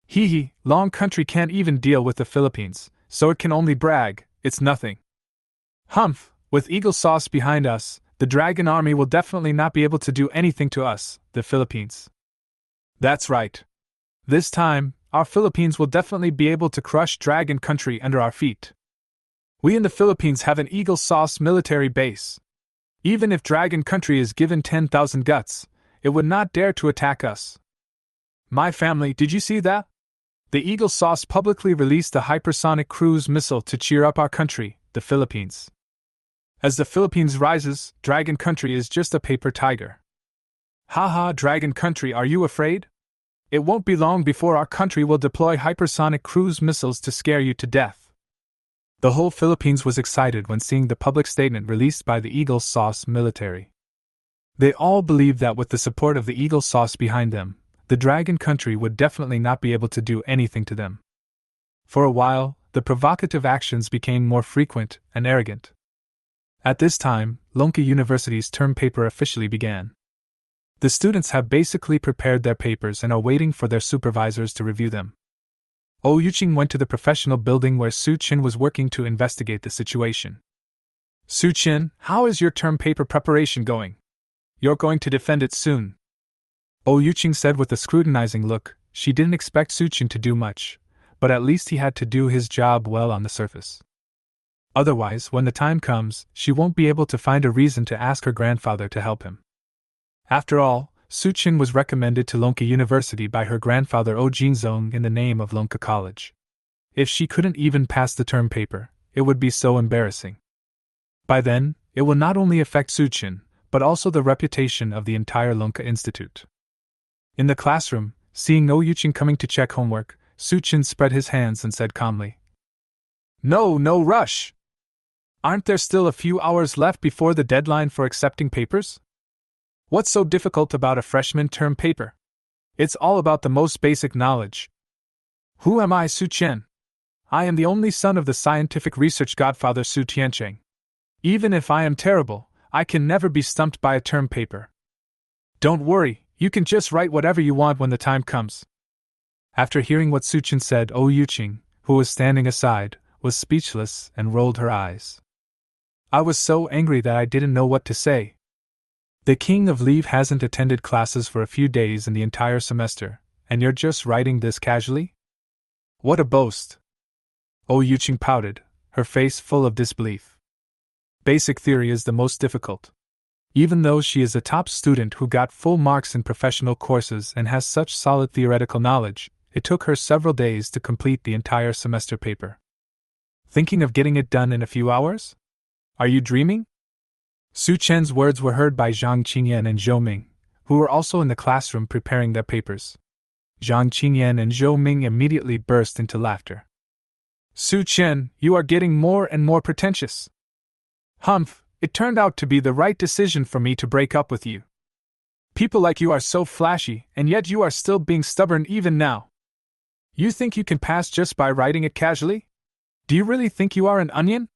Hee hee, Long country can't even deal with the Philippines, so it can only brag, it's nothing. Humph, with Eagle Sauce behind us, the Dragon army will definitely not be able to do anything to us, the Philippines. That's right. This time, our Philippines will definitely be able to crush Dragon country under our feet. We in the Philippines have an Eagle Sauce military base. Even if Dragon country is given 10,000 guts, it would not dare to attack us. My family, did you see that? The Eagle Sauce publicly released a hypersonic cruise missile to cheer up our country, the Philippines. As the Philippines rises, Dragon country is just a paper tiger. Haha, Dragon country, are you afraid? It won't be long before our country will deploy hypersonic cruise missiles to scare you to death. The whole Philippines was excited when seeing the public statement released by the Eagle Sauce military. They all believed that with the support of the Eagle Sauce behind them, the Dragon country would definitely not be able to do anything to them. For a while, the provocative actions became more frequent and arrogant. At this time, Lonka University's term paper officially began. The students have basically prepared their papers and are waiting for their supervisors to review them. Oh Yuqing went to the professional building where Su Qin was working to investigate the situation. Su Qin, how is your term paper preparation going? You're going to defend it soon. Oh Yuqing said with a scrutinizing look. She didn't expect Su Qin to do much, but at least he had to do his job well on the surface. Otherwise, when the time comes, she won't be able to find a reason to ask her grandfather to help him. After all, Su Qin was recommended to Lonka University by her grandfather Oh Jinzong in the name of Lonka College. If she couldn't even pass the term paper, it would be so embarrassing. By then, it will not only affect Su Qin, but also the reputation of the entire Lonka Institute. In the classroom, seeing Oh Yuqing coming to check homework, Su Qin spread his hands and said calmly, No rush! Aren't there still a few hours left before the deadline for accepting papers? What's so difficult about a freshman term paper? It's all about the most basic knowledge. Who am I, Su Qian? I am the only son of the scientific research godfather Su Tiancheng. Even if I am terrible, I can never be stumped by a term paper. Don't worry, you can just write whatever you want when the time comes. After hearing what Su Qian said, Oh Yuqing, who was standing aside, was speechless and rolled her eyes. I was so angry that I didn't know what to say. The king of leave hasn't attended classes for a few days in the entire semester, and you're just writing this casually? What a boast! Oh Yuqing pouted, her face full of disbelief. Basic theory is the most difficult. Even though she is a top student who got full marks in professional courses and has such solid theoretical knowledge, it took her several days to complete the entire semester paper. Thinking of getting it done in a few hours? Are you dreaming? Su Chen's words were heard by Zhang Qingyan and Zhou Ming, who were also in the classroom preparing their papers. Zhang Qingyan and Zhou Ming immediately burst into laughter. Su Chen, you are getting more and more pretentious. Humph, it turned out to be the right decision for me to break up with you. People like you are so flashy, and yet you are still being stubborn even now. You think you can pass just by writing it casually? Do you really think you are an onion?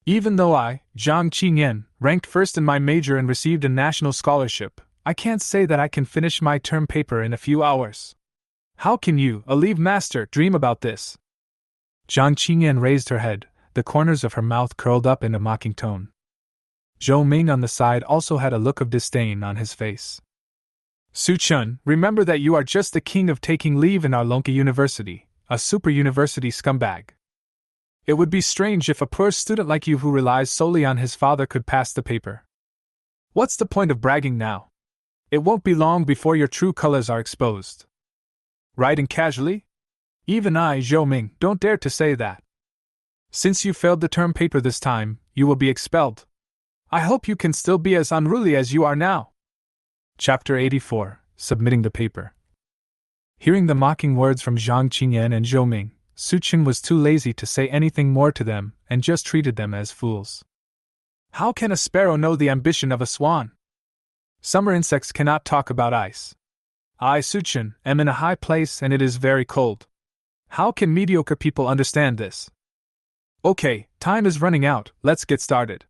Even though I, Zhang Qingyan, ranked first in my major and received a national scholarship, I can't say that I can finish my term paper in a few hours. How can you, a leave master, dream about this? Zhang Qingyan raised her head, the corners of her mouth curled up in a mocking tone. Zhou Ming on the side also had a look of disdain on his face. Su Chun, remember that you are just the king of taking leave in our Lonka University, a super university scumbag. It would be strange if a poor student like you who relies solely on his father could pass the paper. What's the point of bragging now? It won't be long before your true colors are exposed. Writing casually? Even I, Zhou Ming, don't dare to say that. Since you failed the term paper this time, you will be expelled. I hope you can still be as unruly as you are now. Chapter 84, Submitting the Paper. Hearing the mocking words from Zhang Qingyan and Zhou Ming, Su Chen was too lazy to say anything more to them and just treated them as fools. How can a sparrow know the ambition of a swan? Summer insects cannot talk about ice. I, Su Chen, am in a high place and it is very cold. How can mediocre people understand this? Okay, time is running out, let's get started.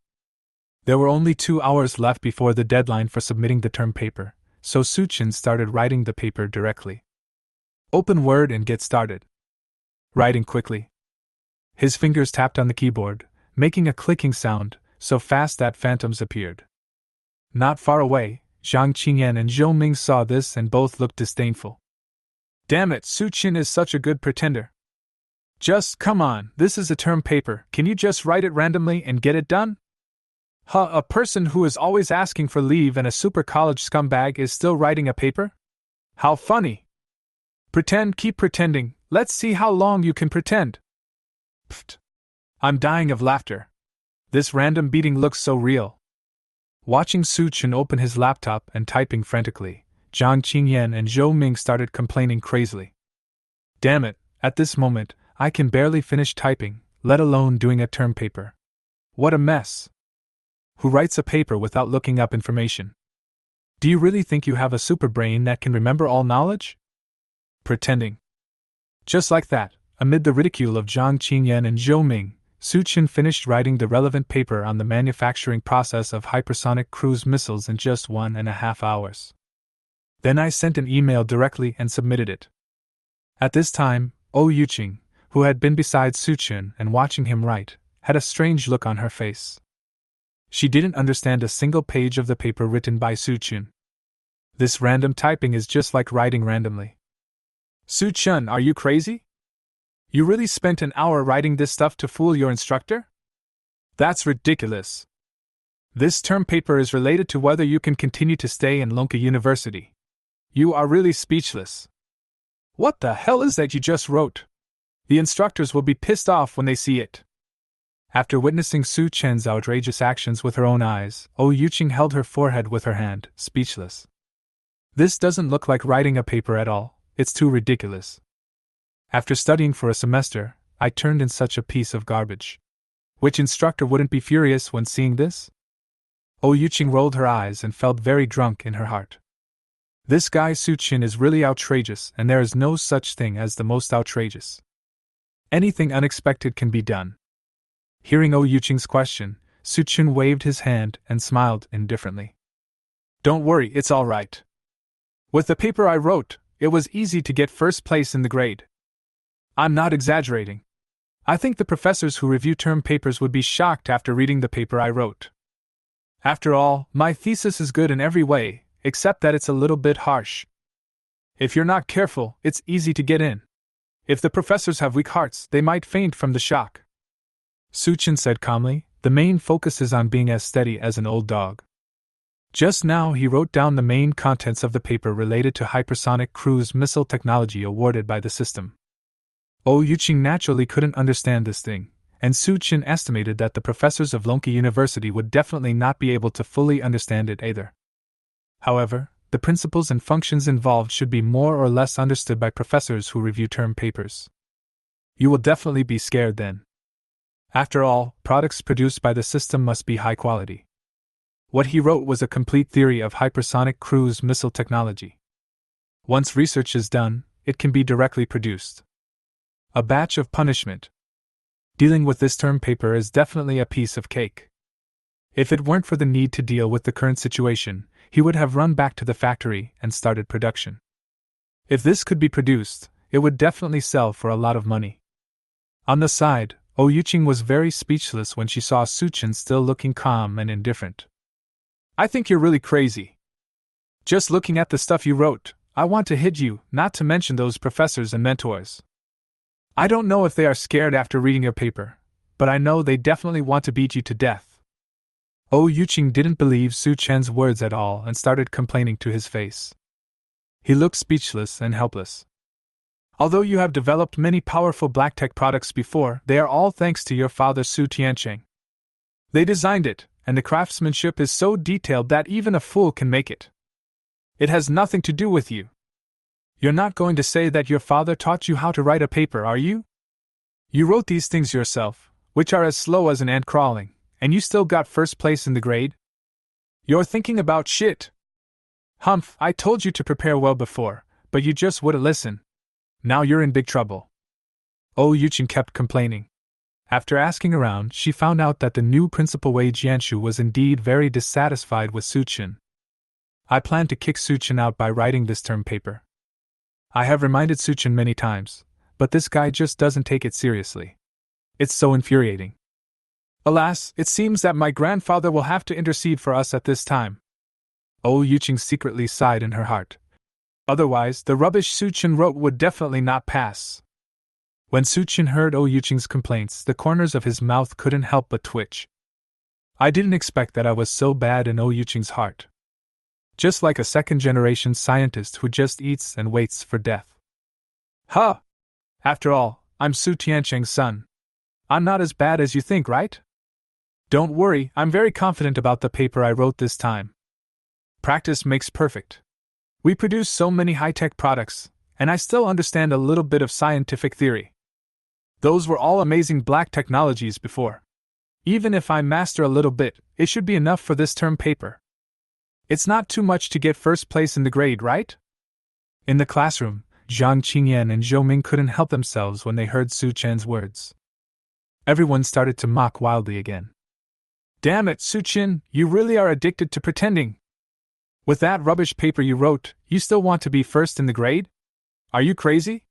There were only 2 hours left before the deadline for submitting the term paper, so Su Chen started writing the paper directly. Open Word and get started. Writing quickly. His fingers tapped on the keyboard, making a clicking sound, so fast that phantoms appeared. Not far away, Zhang Qingyan and Zhou Ming saw this and both looked disdainful. Damn it, Su Chen is such a good pretender. Just, come on, this is a term paper, can you just write it randomly and get it done? A person who is always asking for leave and a super college scumbag is still writing a paper? How funny. Pretend, keep pretending, let's see how long you can pretend. Pfft. I'm dying of laughter. This random beating looks so real. Watching Su Chen open his laptop and typing frantically, Zhang Qingyan and Zhou Ming started complaining crazily. Damn it, at this moment, I can barely finish typing, let alone doing a term paper. What a mess. Who writes a paper without looking up information? Do you really think you have a super brain that can remember all knowledge? Pretending. Just like that, amid the ridicule of Zhang Qingyan and Zhou Ming, Su Chen finished writing the relevant paper on the manufacturing process of hypersonic cruise missiles in just 1.5 hours. Then I sent an email directly and submitted it. At this time, Yuqing, who had been beside Su Chen and watching him write, had a strange look on her face. She didn't understand a single page of the paper written by Su Chen. This random typing is just like writing randomly. Su Chen, are you crazy? You really spent an hour writing this stuff to fool your instructor? That's ridiculous. This term paper is related to whether you can continue to stay in Lonka University. You are really speechless. What the hell is that you just wrote? The instructors will be pissed off when they see it. After witnessing Su Chen's outrageous actions with her own eyes, Yuqing held her forehead with her hand, speechless. This doesn't look like writing a paper at all, it's too ridiculous. After studying for a semester, I turned in such a piece of garbage. Which instructor wouldn't be furious when seeing this? Yuqing rolled her eyes and felt very drunk in her heart. This guy Su Chen is really outrageous, and there is no such thing as the most outrageous. Anything unexpected can be done. Hearing Yuqing's question, Su Chen waved his hand and smiled indifferently. Don't worry, it's all right. With the paper I wrote, it was easy to get first place in the grade. I'm not exaggerating. I think the professors who review term papers would be shocked after reading the paper I wrote. After all, my thesis is good in every way, except that it's a little bit harsh. If you're not careful, it's easy to get in. If the professors have weak hearts, they might faint from the shock. Suchin said calmly, the main focus is on being as steady as an old dog. Just now he wrote down the main contents of the paper related to hypersonic cruise missile technology awarded by the system. Yuqing naturally couldn't understand this thing, and Suchin estimated that the professors of Lonki University would definitely not be able to fully understand it either. However, the principles and functions involved should be more or less understood by professors who review term papers. You will definitely be scared then. After all, products produced by the system must be high quality. What he wrote was a complete theory of hypersonic cruise missile technology. Once research is done, it can be directly produced. A batch of punishment. Dealing with this term paper is definitely a piece of cake. If it weren't for the need to deal with the current situation, he would have run back to the factory and started production. If this could be produced, it would definitely sell for a lot of money. On the side, Yuqing was very speechless when she saw Suchin still looking calm and indifferent. I think you're really crazy. Just looking at the stuff you wrote, I want to hit you, not to mention those professors and mentors. I don't know if they are scared after reading your paper, but I know they definitely want to beat you to death. Yuqing didn't believe Suchin's words at all and started complaining to his face. He looked speechless and helpless. Although you have developed many powerful black tech products before, they are all thanks to your father Su Tiancheng. They designed it, and the craftsmanship is so detailed that even a fool can make it. It has nothing to do with you. You're not going to say that your father taught you how to write a paper, are you? You wrote these things yourself, which are as slow as an ant crawling, and you still got first place in the grade? You're thinking about shit. Humph, I told you to prepare well before, but you just wouldn't listen. Now you're in big trouble. Yuqing kept complaining. After asking around, she found out that the new principal Wei Jianshu was indeed very dissatisfied with Suchin. I plan to kick Suchin out by writing this term paper. I have reminded Suchin many times, but this guy just doesn't take it seriously. It's so infuriating. Alas, it seems that my grandfather will have to intercede for us at this time. Yuqing secretly sighed in her heart. Otherwise, the rubbish Suchin wrote would definitely not pass. When Suchin heard Yuqing's complaints, the corners of his mouth couldn't help but twitch. I didn't expect that I was so bad in Yuqing's heart. Just like a second-generation scientist who just eats and waits for death. Huh! After all, I'm Su Tiancheng's son. I'm not as bad as you think, right? Don't worry, I'm very confident about the paper I wrote this time. Practice makes perfect. We produce so many high-tech products, and I still understand a little bit of scientific theory. Those were all amazing black technologies before. Even if I master a little bit, it should be enough for this term paper. It's not too much to get first place in the grade, right? In the classroom, Zhang Qingyan and Zhou Ming couldn't help themselves when they heard Su Chen's words. Everyone started to mock wildly again. Damn it, Su Chen, you really are addicted to pretending. With that rubbish paper you wrote, you still want to be first in the grade? Are you crazy?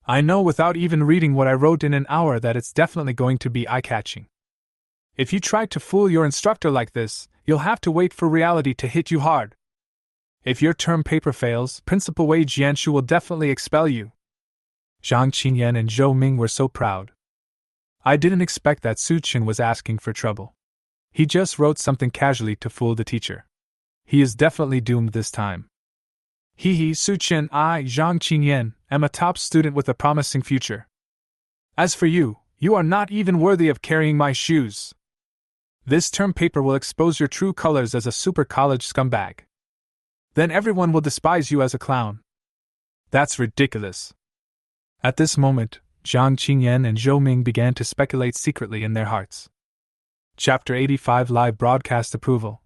I know without even reading what I wrote in an hour that it's definitely going to be eye-catching. If you try to fool your instructor like this, you'll have to wait for reality to hit you hard. If your term paper fails, Principal Wei Jianshu will definitely expel you. Zhang Qingyan and Zhou Ming were so proud. I didn't expect that Su Chen was asking for trouble. He just wrote something casually to fool the teacher. He is definitely doomed this time. Su Chen, I, Zhang Qingyan, am a top student with a promising future. As for you, you are not even worthy of carrying my shoes. This term paper will expose your true colors as a super college scumbag. Then everyone will despise you as a clown. That's ridiculous. At this moment, Zhang Qingyan and Zhou Ming began to speculate secretly in their hearts. Chapter 85 Live Broadcast Approval.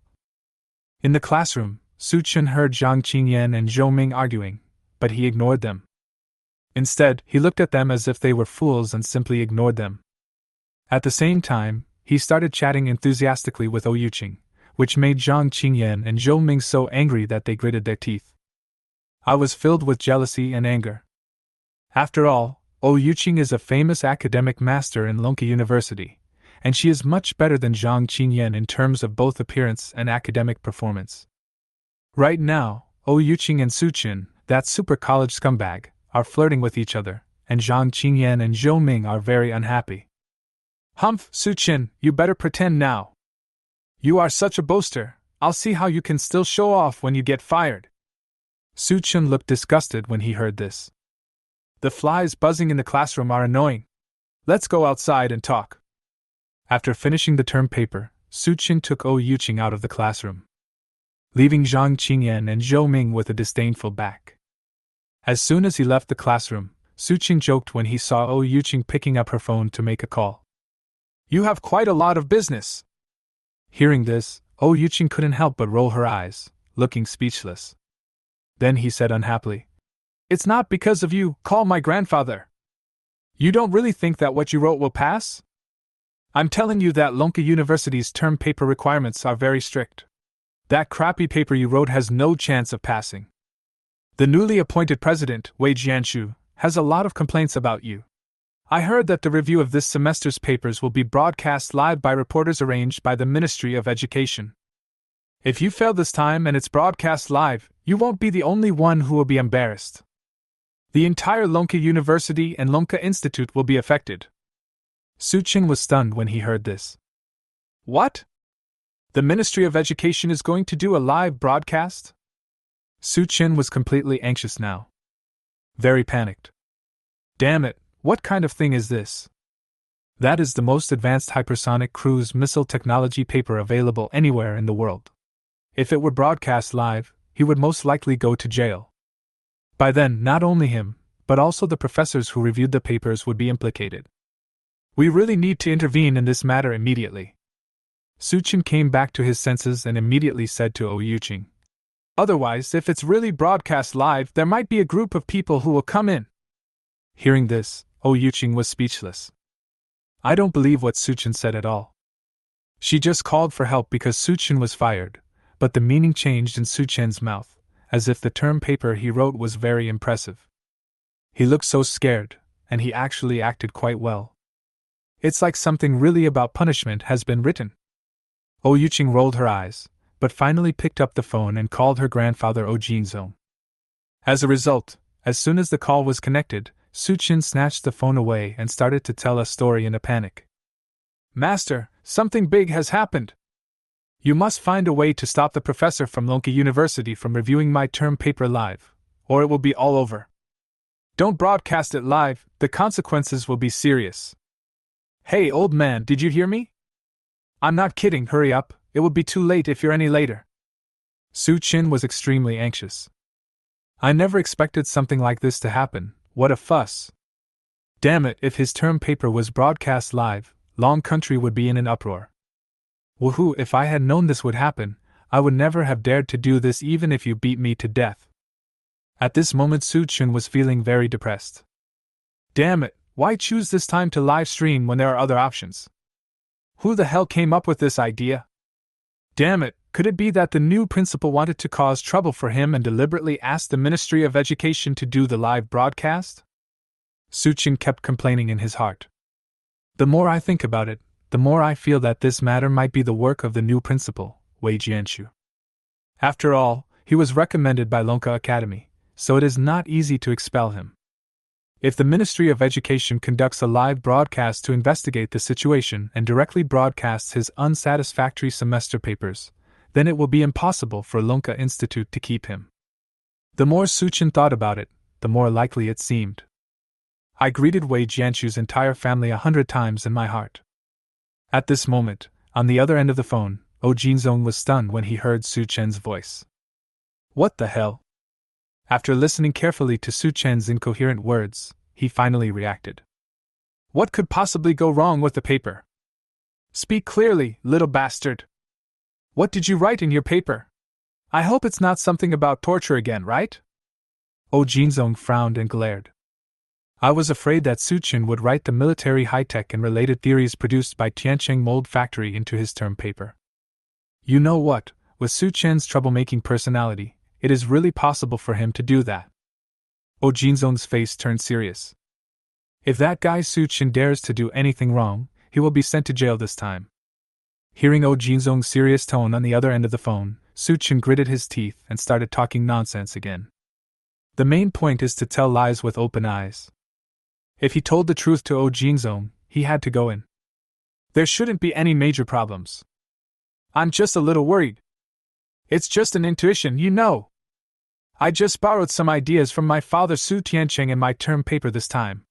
In the classroom, Su Chen heard Zhang Qingyan and Zhou Ming arguing, but he ignored them. Instead, he looked at them as if they were fools and simply ignored them. At the same time, he started chatting enthusiastically with Yuqing, which made Zhang Qingyan and Zhou Ming so angry that they gritted their teeth. I was filled with jealousy and anger. After all, Yuqing is a famous academic master in Lonki University, and she is much better than Zhang Qingyan in terms of both appearance and academic performance. Right now, Yuqing and Su Chen, that super college scumbag, are flirting with each other, and Zhang Qingyan and Zhou Ming are very unhappy. Humph, Su-chin, you better pretend now. You are such a boaster, I'll see how you can still show off when you get fired. Su-chin looked disgusted when he heard this. The flies buzzing in the classroom are annoying. Let's go outside and talk. After finishing the term paper, Su-chin took Oh Yuqing out of the classroom, leaving Zhang Qingyan and Zhou Ming with a disdainful back. As soon as he left the classroom, Su-chin joked when he saw Oh Yuqing picking up her phone to make a call. You have quite a lot of business. Hearing this, Oh Yuqing couldn't help but roll her eyes, looking speechless. Then he said unhappily, It's not because of you, call my grandfather. You don't really think that what you wrote will pass? I'm telling you that Lonka University's term paper requirements are very strict. That crappy paper you wrote has no chance of passing. The newly appointed president, Wei Jianshu, has a lot of complaints about you. I heard that the review of this semester's papers will be broadcast live by reporters arranged by the Ministry of Education. If you fail this time and it's broadcast live, you won't be the only one who will be embarrassed. The entire Lonka University and Lonka Institute will be affected. Su-chin was stunned when he heard this. What? The Ministry of Education is going to do a live broadcast? Su-chin was completely anxious now. Very panicked. Damn it, what kind of thing is this? That is the most advanced hypersonic cruise missile technology paper available anywhere in the world. If it were broadcast live, he would most likely go to jail. By then, not only him, but also the professors who reviewed the papers would be implicated. We really need to intervene in this matter immediately. Su-chin came back to his senses and immediately said to Oh Yuqing, Otherwise, if it's really broadcast live, there might be a group of people who will come in. Hearing this, Oh Yuqing was speechless. I don't believe what Su-chin said at all. She just called for help because Su-chin was fired, but the meaning changed in Su-chin's mouth, as if the term paper he wrote was very impressive. He looked so scared, and he actually acted quite well. It's like something really about punishment has been written. Oh Yuqing rolled her eyes, but finally picked up the phone and called her grandfather Oh Jinzong. As a result, as soon as the call was connected, Su-chin snatched the phone away and started to tell a story in a panic. Master, something big has happened. You must find a way to stop the professor from Lonka University from reviewing my term paper live, or it will be all over. Don't broadcast it live, the consequences will be serious. Hey old man, did you hear me? I'm not kidding, hurry up, it will be too late if you're any later. Su-chin was extremely anxious. I never expected something like this to happen, what a fuss. Damn it, if his term paper was broadcast live, Long Country would be in an uproar. Woohoo, if I had known this would happen, I would never have dared to do this even if you beat me to death. At this moment Su-chin was feeling very depressed. Damn it, why choose this time to live stream when there are other options? Who the hell came up with this idea? Damn it, could it be that the new principal wanted to cause trouble for him and deliberately asked the Ministry of Education to do the live broadcast? Su-chin kept complaining in his heart. The more I think about it, the more I feel that this matter might be the work of the new principal, Wei Jianshu. After all, he was recommended by Lonka Academy, so it is not easy to expel him. If the Ministry of Education conducts a live broadcast to investigate the situation and directly broadcasts his unsatisfactory semester papers, then it will be impossible for Lonka Institute to keep him. The more Su-chin thought about it, the more likely it seemed. I greeted Wei Jianshu's entire family 100 times in my heart. At this moment, on the other end of the phone, Oh Jinzong was stunned when he heard Su-chin's voice. What the hell? After listening carefully to Su-chin's incoherent words, he finally reacted. What could possibly go wrong with the paper? Speak clearly, little bastard. What did you write in your paper? I hope it's not something about torture again, right? Oh Jinzong frowned and glared. I was afraid that Su-chin would write the military high-tech and related theories produced by Tiancheng Mold Factory into his term paper. You know what, with Su-chin's troublemaking personality, it is really possible for him to do that. Oh Jinzong's face turned serious. If that guy Su-chin dares to do anything wrong, he will be sent to jail this time. Hearing Oh Jinzong's serious tone on the other end of the phone, Su-chin gritted his teeth and started talking nonsense again. The main point is to tell lies with open eyes. If he told the truth to Oh Jinzong, he had to go in. There shouldn't be any major problems. I'm just a little worried. It's just an intuition, you know. I just borrowed some ideas from my father Su Tiancheng in my term paper this time.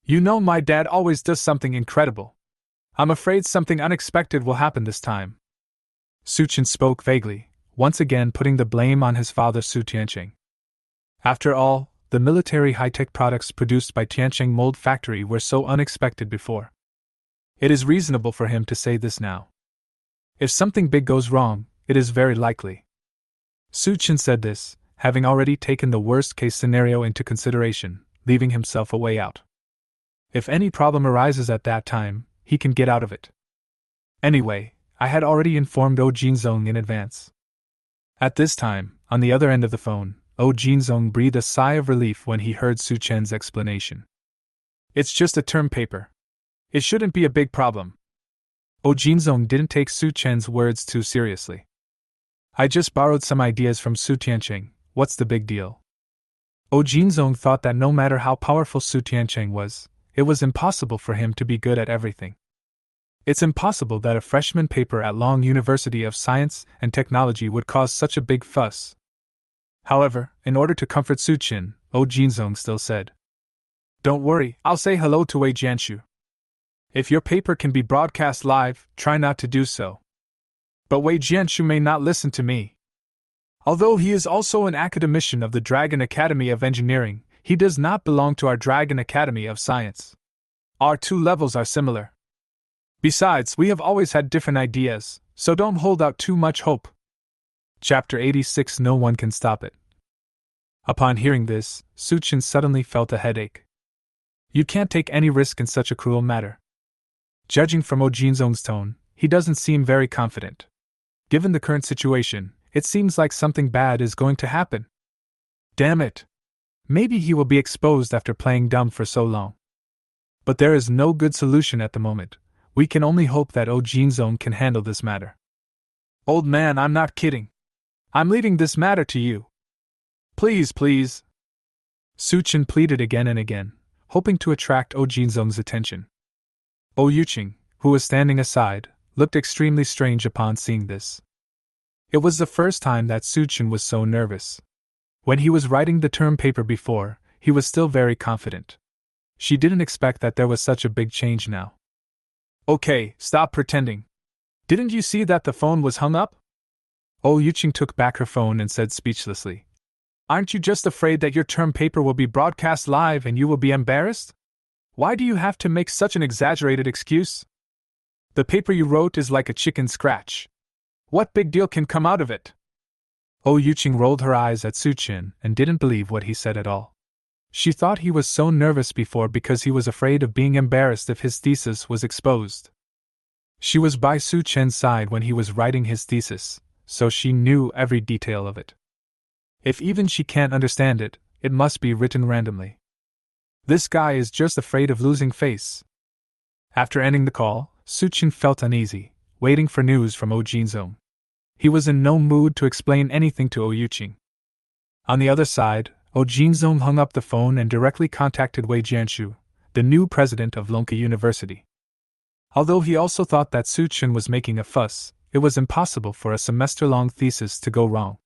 You know my dad always does something incredible. I'm afraid something unexpected will happen this time. Su Chen spoke vaguely, once again putting the blame on his father Su Tiancheng. After all, the military high-tech products produced by Tiancheng Mold Factory were so unexpected before. It is reasonable for him to say this now. If something big goes wrong, it is very likely. Su Chen said this, having already taken the worst-case scenario into consideration, leaving himself a way out. If any problem arises at that time, he can get out of it. Anyway, I had already informed Oh Jinzong in advance. At this time, on the other end of the phone, Oh Jinzong breathed a sigh of relief when he heard Su Chen's explanation. It's just a term paper. It shouldn't be a big problem. Oh Jinzong didn't take Su Chen's words too seriously. I just borrowed some ideas from Su Tiancheng, what's the big deal? Oh Jinzong thought that no matter how powerful Su Tiancheng was, it was impossible for him to be good at everything. It's impossible that a freshman paper at Long University of Science and Technology would cause such a big fuss. However, in order to comfort Su Chen, Oh Jinzong still said, Don't worry, I'll say hello to Wei Jianshu. If your paper can be broadcast live, try not to do so. But Wei Jianshu may not listen to me. Although he is also an academician of the Dragon Academy of Engineering, he does not belong to our Dragon Academy of Science. Our two levels are similar. Besides, we have always had different ideas, so don't hold out too much hope. Chapter 86 No One Can Stop It. Upon hearing this, Su Chen suddenly felt a headache. You can't take any risk in such a cruel matter. Judging from Oh Jinzong's tone, he doesn't seem very confident. Given the current situation, it seems like something bad is going to happen. Damn it! Maybe he will be exposed after playing dumb for so long. But there is no good solution at the moment. We can only hope that Oh Jinzong can handle this matter. Old man, I'm not kidding. I'm leaving this matter to you. Please, please. Su Chen pleaded again and again, hoping to attract Oh Jinzong's attention. Oh Yuqing, who was standing aside, looked extremely strange upon seeing this. It was the first time that Su Chen was so nervous. When he was writing the term paper before, he was still very confident. She didn't expect that there was such a big change now. Okay, stop pretending. Didn't you see that the phone was hung up? Oh Yuqing took back her phone and said speechlessly. Aren't you just afraid that your term paper will be broadcast live and you will be embarrassed? Why do you have to make such an exaggerated excuse? The paper you wrote is like a chicken scratch. What big deal can come out of it? Oh Yuqing rolled her eyes at Su Chen and didn't believe what he said at all. She thought he was so nervous before because he was afraid of being embarrassed if his thesis was exposed. She was by Su Chen's side when he was writing his thesis, so she knew every detail of it. If even she can't understand it, it must be written randomly. This guy is just afraid of losing face. After ending the call, Su Chen felt uneasy, waiting for news from Oh Jinzong. He was in no mood to explain anything to Oh Yuqing. On the other side, Oh Jinzong hung up the phone and directly contacted Wei Jianshu, the new president of Lonka University. Although he also thought that Su Chen was making a fuss, it was impossible for a semester-long thesis to go wrong.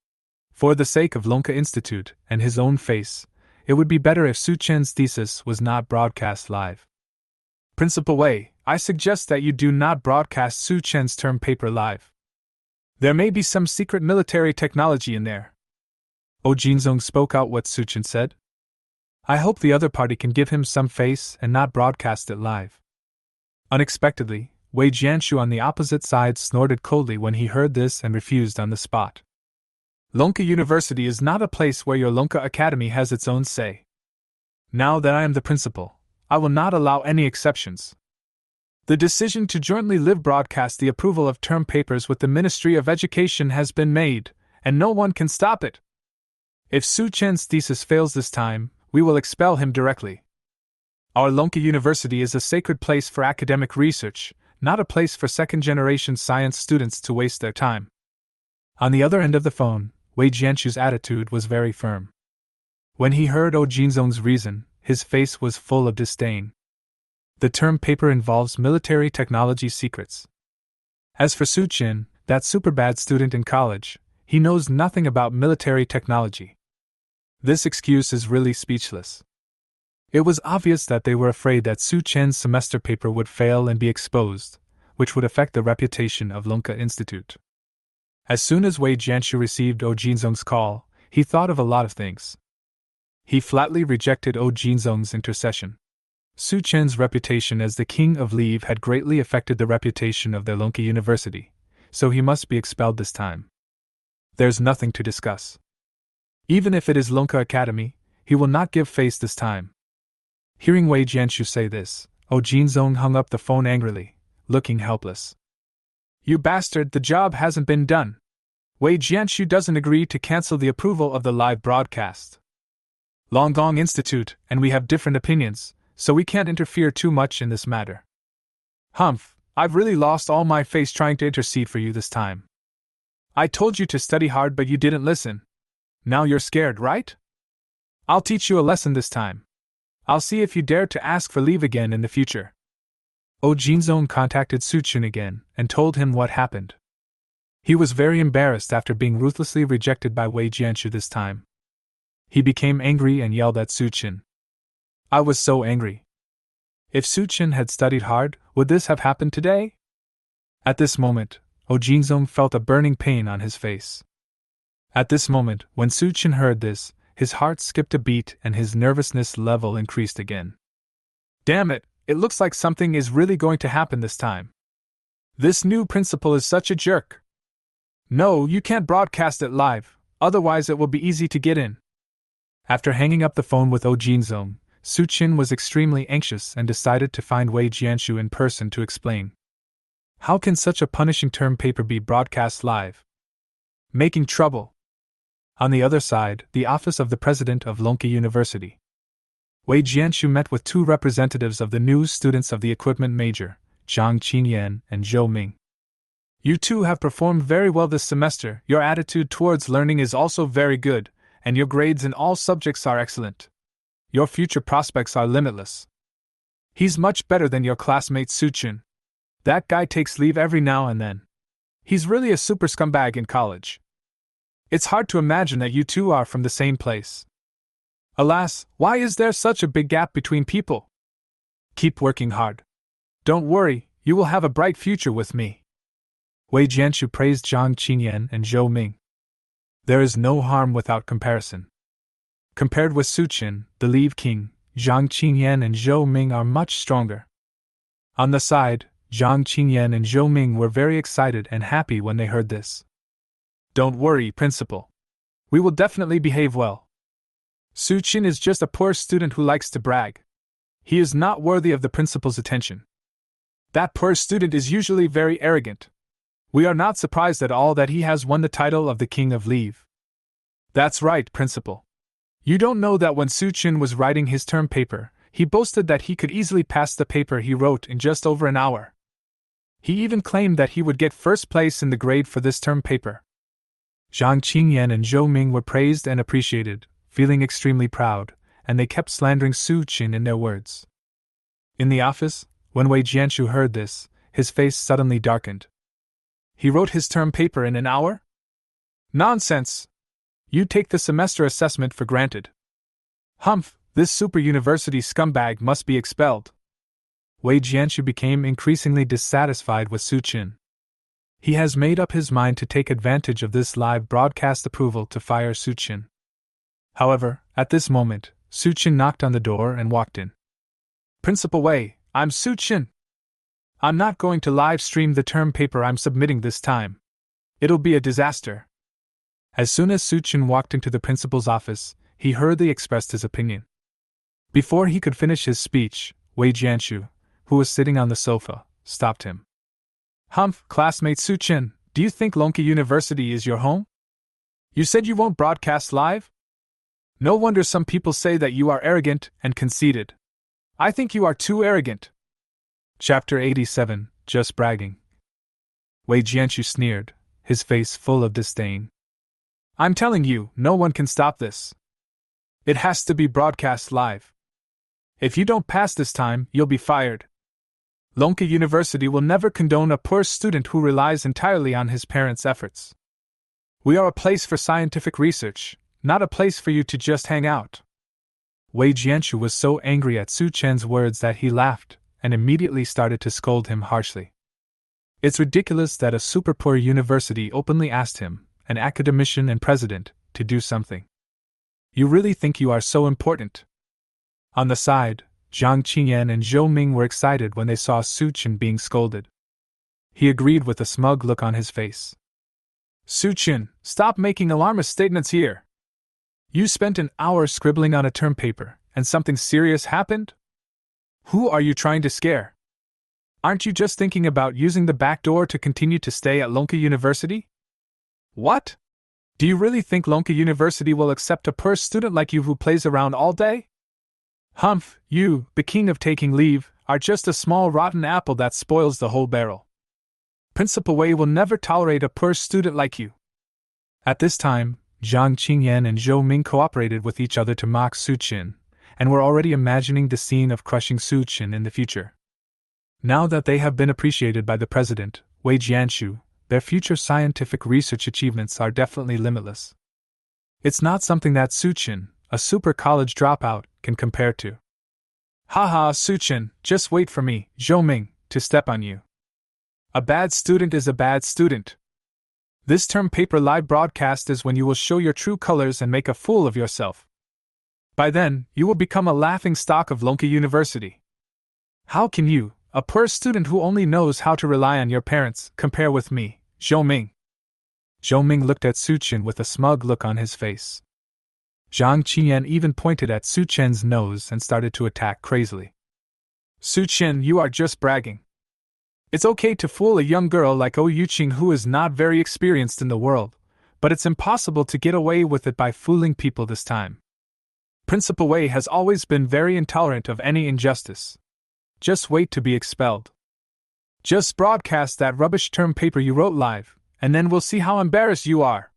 For the sake of Lonka Institute and his own face, it would be better if Su Chen's thesis was not broadcast live. Principal Wei, I suggest that you do not broadcast Su Chen's term paper live. There may be some secret military technology in there. Oh Jinzong spoke out what Su Chen said. I hope the other party can give him some face and not broadcast it live. Unexpectedly, Wei Jianshu on the opposite side snorted coldly when he heard this and refused on the spot. Lonka University is not a place where your Lonka Academy has its own say. Now that I am the principal, I will not allow any exceptions. The decision to jointly live broadcast the approval of term papers with the Ministry of Education has been made, and no one can stop it. If Su Chen's thesis fails this time, we will expel him directly. Our Lonka University is a sacred place for academic research, not a place for second-generation science students to waste their time. On the other end of the phone, Wei Jianshu's attitude was very firm. When he heard Oh Jinzong's reason, his face was full of disdain. The term paper involves military technology secrets. As for Su-chin, that super bad student in college, he knows nothing about military technology. This excuse is really speechless. It was obvious that they were afraid that Su-chin's semester paper would fail and be exposed, which would affect the reputation of Lunka Institute. As soon as Wei Jianshu received Oh Jinzong's call, he thought of a lot of things. He flatly rejected Oh Jinzong's intercession. Su-chin's reputation as the king of leave had greatly affected the reputation of their Lunka University, so he must be expelled this time. There's nothing to discuss. Even if it is Lunka Academy, he will not give face this time. Hearing Wei Jianshu say this, Oh Jinzong hung up the phone angrily, looking helpless. You bastard, the job hasn't been done. Wei Jianshu doesn't agree to cancel the approval of the live broadcast. Longgong Institute, and we have different opinions, so we can't interfere too much in this matter. Humph, I've really lost all my face trying to intercede for you this time. I told you to study hard, but you didn't listen. Now you're scared, right? I'll teach you a lesson this time. I'll see if you dare to ask for leave again in the future. Oh Jinzong contacted Su-chin again and told him what happened. He was very embarrassed after being ruthlessly rejected by Wei Jianshu this time. He became angry and yelled at Su-chin. I was so angry. If Su-chin had studied hard, would this have happened today? At this moment, Oh Jinzong felt a burning pain on his face. At this moment, when Su-chin heard this, his heart skipped a beat and his nervousness level increased again. Damn it, it looks like something is really going to happen this time. This new principal is such a jerk. No, you can't broadcast it live, otherwise it will be easy to get in. After hanging up the phone with Oh Jinzong, Su-chin was extremely anxious and decided to find Wei Jianshu in person to explain. How can such a punishing term paper be broadcast live? Making trouble. On the other side, the office of the president of Lunka University. Wei Jianshu met with two representatives of the new students of the equipment major, Zhang Qinyan and Zhou Ming. You two have performed very well this semester, your attitude towards learning is also very good, and your grades in all subjects are excellent. Your future prospects are limitless. He's much better than your classmate Su-chin. That guy takes leave every now and then. He's really a super scumbag in college. It's hard to imagine that you two are from the same place. Alas, why is there such a big gap between people? Keep working hard. Don't worry, you will have a bright future with me. Wei Jianshu praised Zhang Qinyan and Zhou Ming. There is no harm without comparison. Compared with Su-chin, the leave king, Zhang Qinyan and Zhou Ming are much stronger. On the side, Zhang Qinyan and Zhou Ming were very excited and happy when they heard this. Don't worry, principal. We will definitely behave well. Su-chin is just a poor student who likes to brag. He is not worthy of the principal's attention. That poor student is usually very arrogant. We are not surprised at all that he has won the title of the King of Leave. That's right, principal. You don't know that when Su-chin was writing his term paper, he boasted that he could easily pass the paper he wrote in just over an hour. He even claimed that he would get first place in the grade for this term paper. Zhang Qinyan and Zhou Ming were praised and appreciated, feeling extremely proud, and they kept slandering Su-chin in their words. In the office, when Wei Jianshu heard this, his face suddenly darkened. He wrote his term paper in an hour? Nonsense! You take the semester assessment for granted. Humph, this super university scumbag must be expelled. Wei Jianshu became increasingly dissatisfied with Su-chin. He has made up his mind to take advantage of this live broadcast approval to fire Su-chin. However, at this moment, Su-chin knocked on the door and walked in. Principal Wei, I'm Su-chin. I'm not going to live stream the term paper I'm submitting this time. It'll be a disaster. As soon as Su-chin walked into the principal's office, he hurriedly expressed his opinion. Before he could finish his speech, Wei Jianshu, who was sitting on the sofa, stopped him. Humph, classmate Su-chin, do you think Lunka University is your home? You said you won't broadcast live? No wonder some people say that you are arrogant and conceited. I think you are too arrogant. Chapter 87, Just Bragging. Wei Jianshu sneered, his face full of disdain. I'm telling you, no one can stop this. It has to be broadcast live. If you don't pass this time, you'll be fired. Lonka University will never condone a poor student who relies entirely on his parents' efforts. We are a place for scientific research, not a place for you to just hang out. Wei Jianshu was so angry at Su Chen's words that he laughed and immediately started to scold him harshly. It's ridiculous that a super poor university openly asked him, an academician and president, to do something. You really think you are so important? On the side, Zhang Qingyan and Zhou Ming were excited when they saw Su Chen being scolded. He agreed with a smug look on his face. Su Chen, stop making alarmist statements here. You spent an hour scribbling on a term paper, and something serious happened? Who are you trying to scare? Aren't you just thinking about using the back door to continue to stay at Lonka University? What? Do you really think Lonka University will accept a poor student like you who plays around all day? Humph, you, the king of taking leave, are just a small rotten apple that spoils the whole barrel. Principal Wei will never tolerate a poor student like you. At this time, Zhang Qingyan and Zhou Ming cooperated with each other to mock Su Chen, and were already imagining the scene of crushing Su Chen in the future. Now that they have been appreciated by the president, Wei Jianshu, their future scientific research achievements are definitely limitless. It's not something that Su Chen, a super college dropout, can compare to. Haha, Su Chen, just wait for me, Zhou Ming, to step on you. A bad student is a bad student. This term paper live broadcast is when you will show your true colors and make a fool of yourself. By then, you will become a laughing stock of Lonka University. How can you, a poor student who only knows how to rely on your parents, compare with me, Zhou Ming? Zhou Ming looked at Su Chen with a smug look on his face. Zhang Qingyan even pointed at Su Chen's nose and started to attack crazily. Su Chen, you are just bragging. It's okay to fool a young girl like Oh Yuqing who is not very experienced in the world, but it's impossible to get away with it by fooling people this time. Principal Wei has always been very intolerant of any injustice. Just wait to be expelled. Just broadcast that rubbish term paper you wrote live, and then we'll see how embarrassed you are.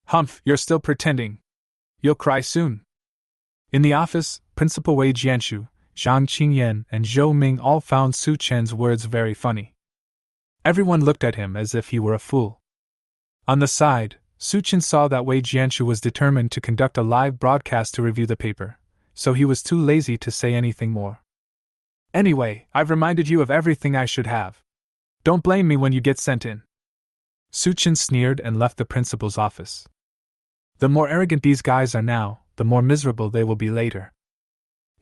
Humph, you're still pretending. You'll cry soon. In the office, Principal Wei Jianshu, Zhang Qingyan, and Zhou Ming all found Su Chen's words very funny. Everyone looked at him as if he were a fool. On the side, Su Chen saw that Wei Jianshu was determined to conduct a live broadcast to review the paper, so he was too lazy to say anything more. Anyway, I've reminded you of everything I should have. Don't blame me when you get sent in. Su Chen sneered and left the principal's office. The more arrogant these guys are now, the more miserable they will be later.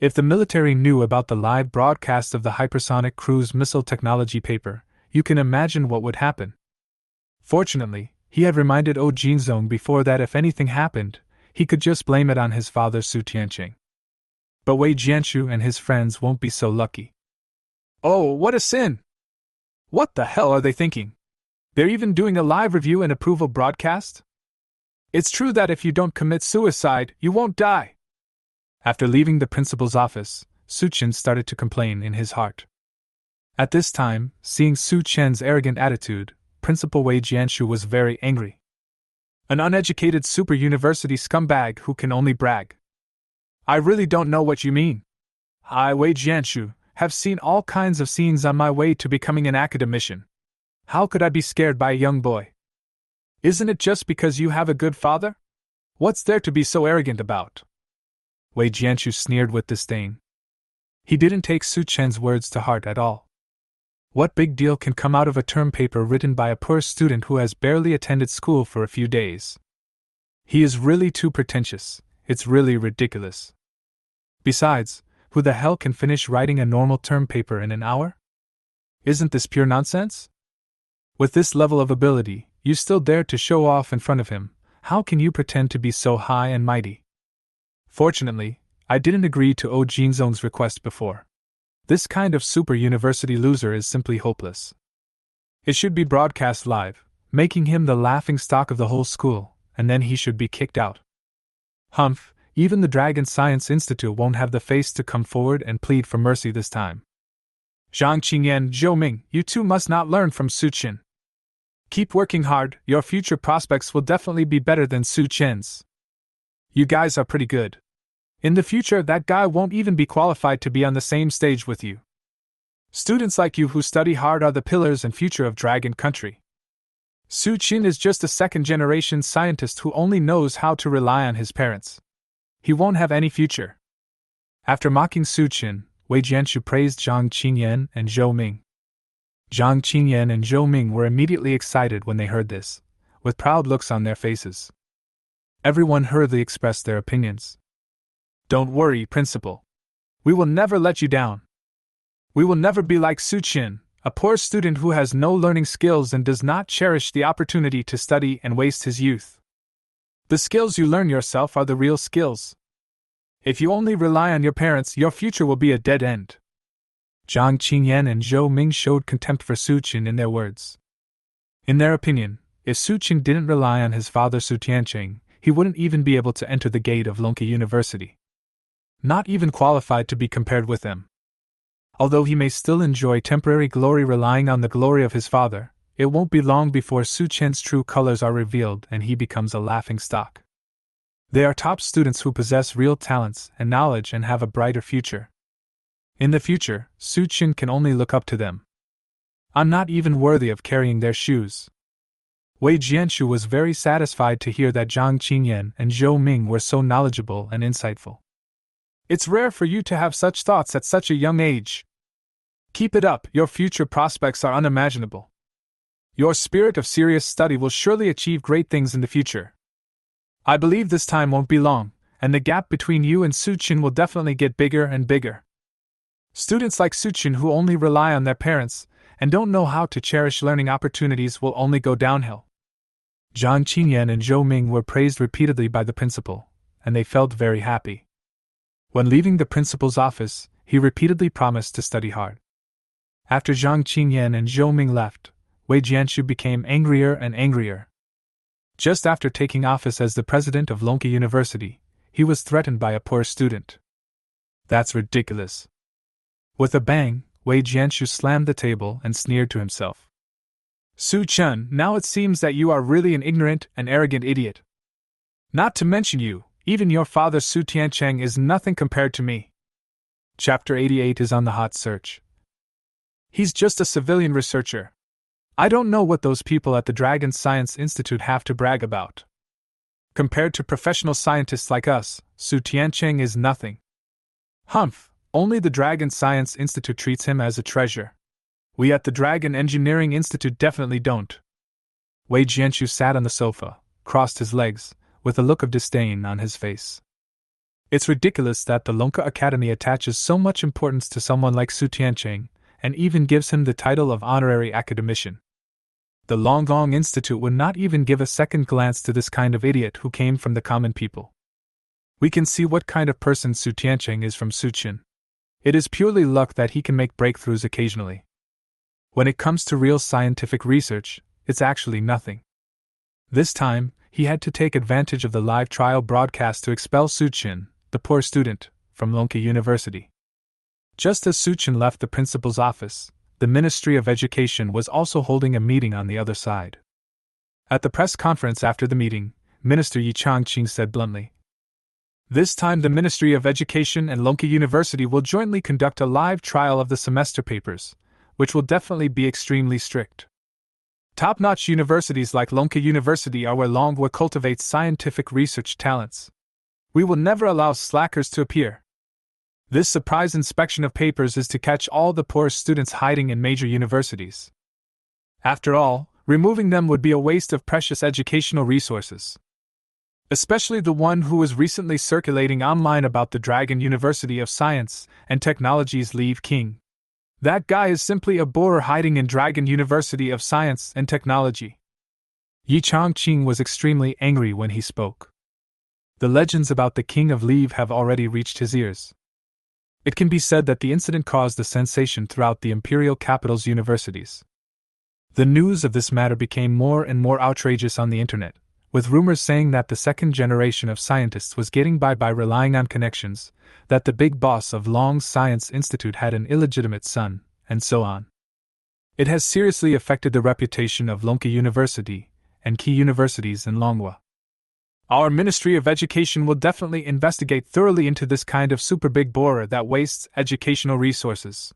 If the military knew about the live broadcast of the hypersonic cruise missile technology paper, you can imagine what would happen. Fortunately, he had reminded Oh Jinzong before that if anything happened, he could just blame it on his father Su Tianqing. But Wei Jianshu and his friends won't be so lucky. Oh, what a sin! What the hell are they thinking? They're even doing a live review and approval broadcast? It's true that if you don't commit suicide, you won't die. After leaving the principal's office, Su Chen started to complain in his heart. At this time, seeing Su Chen's arrogant attitude, Principal Wei Jianshu was very angry. An uneducated super university scumbag who can only brag. I really don't know what you mean. I, Wei Jianshu, have seen all kinds of scenes on my way to becoming an academician. How could I be scared by a young boy? Isn't it just because you have a good father? What's there to be so arrogant about? Wei Jianshu sneered with disdain. He didn't take Su Chen's words to heart at all. What big deal can come out of a term paper written by a poor student who has barely attended school for a few days? He is really too pretentious. It's really ridiculous. Besides, who the hell can finish writing a normal term paper in an hour? Isn't this pure nonsense? With this level of ability, you still dare to show off in front of him. How can you pretend to be so high and mighty? Fortunately, I didn't agree to Oh Jinzong's request before. This kind of super university loser is simply hopeless. It should be broadcast live, making him the laughing stock of the whole school, and then he should be kicked out. Humph, even the Dragon Science Institute won't have the face to come forward and plead for mercy this time. Zhang Qingyan, Zhou Ming, you two must not learn from Su Chen. Keep working hard, your future prospects will definitely be better than Su Chen's. You guys are pretty good. In the future, that guy won't even be qualified to be on the same stage with you. Students like you who study hard are the pillars and future of Dragon Country. Su Qin is just a second-generation scientist who only knows how to rely on his parents. He won't have any future. After mocking Su Qin, Wei Jianshu praised Zhang Qinyan and Zhou Ming. Zhang Qinyan and Zhou Ming were immediately excited when they heard this, with proud looks on their faces. Everyone hurriedly expressed their opinions. Don't worry, Principal. We will never let you down. We will never be like Su Qin, a poor student who has no learning skills and does not cherish the opportunity to study and waste his youth. The skills you learn yourself are the real skills. If you only rely on your parents, your future will be a dead end. Zhang Qinyan and Zhou Ming showed contempt for Su Qin in their words. In their opinion, if Su Qin didn't rely on his father Su Tianqing, he wouldn't even be able to enter the gate of Lonqi University. Not even qualified to be compared with them. Although he may still enjoy temporary glory relying on the glory of his father, it won't be long before Su Qian's true colors are revealed and he becomes a laughingstock. They are top students who possess real talents and knowledge and have a brighter future. In the future, Su Qin can only look up to them. I'm not even worthy of carrying their shoes. Wei Jianshu was very satisfied to hear that Zhang Qinyan and Zhou Ming were so knowledgeable and insightful. It's rare for you to have such thoughts at such a young age. Keep it up, your future prospects are unimaginable. Your spirit of serious study will surely achieve great things in the future. I believe this time won't be long, and the gap between you and Su Qin will definitely get bigger and bigger. Students like Su Qin who only rely on their parents and don't know how to cherish learning opportunities will only go downhill. Zhang Qinyan and Zhou Ming were praised repeatedly by the principal, and they felt very happy. When leaving the principal's office, he repeatedly promised to study hard. After Zhang Qinyan and Zhou Ming left, Wei Jianshu became angrier and angrier. Just after taking office as the president of Lonqi University, he was threatened by a poor student. That's ridiculous. With a bang, Wei Jianshu slammed the table and sneered to himself. Su Chen, now it seems that you are really an ignorant and arrogant idiot. Not to mention you, even your father Su Tiancheng is nothing compared to me. Chapter 88 is on the hot search. He's just a civilian researcher. I don't know what those people at the Dragon Science Institute have to brag about. Compared to professional scientists like us, Su Tiancheng is nothing. Humph, only the Dragon Science Institute treats him as a treasure. We at the Dragon Engineering Institute definitely don't. Wei Jianshu sat on the sofa, crossed his legs, with a look of disdain on his face. It's ridiculous that the Lonqi Academy attaches so much importance to someone like Su Tiancheng, and even gives him the title of honorary academician. The Longgong Institute would not even give a second glance to this kind of idiot who came from the common people. We can see what kind of person Su Tiancheng is from Su Qin. It is purely luck that he can make breakthroughs occasionally. When it comes to real scientific research, it's actually nothing. This time, he had to take advantage of the live trial broadcast to expel Su Qin, the poor student, from Lonqi University. Just as Su Qin left the principal's office, the Ministry of Education was also holding a meeting on the other side. At the press conference after the meeting, Minister Yi Changqing said bluntly, "This time the Ministry of Education and Lonqi University will jointly conduct a live trial of the semester papers, which will definitely be extremely strict. Top-notch universities like Lonqi University are where Longhua cultivates scientific research talents. We will never allow slackers to appear. This surprise inspection of papers is to catch all the poor students hiding in major universities. After all, removing them would be a waste of precious educational resources. Especially the one who was recently circulating online about the Dragon University of Science and Technology's Leave King. That guy is simply a boor hiding in Dragon University of Science and Technology." Yi Changqing was extremely angry when he spoke. The legends about the King of Leave have already reached his ears. It can be said that the incident caused a sensation throughout the imperial capital's universities. The news of this matter became more and more outrageous on the internet, with rumors saying that the second generation of scientists was getting by relying on connections, that the big boss of Long Science Institute had an illegitimate son, and so on. It has seriously affected the reputation of Lonqi University and key universities in Longhua. Our Ministry of Education will definitely investigate thoroughly into this kind of super big borer that wastes educational resources.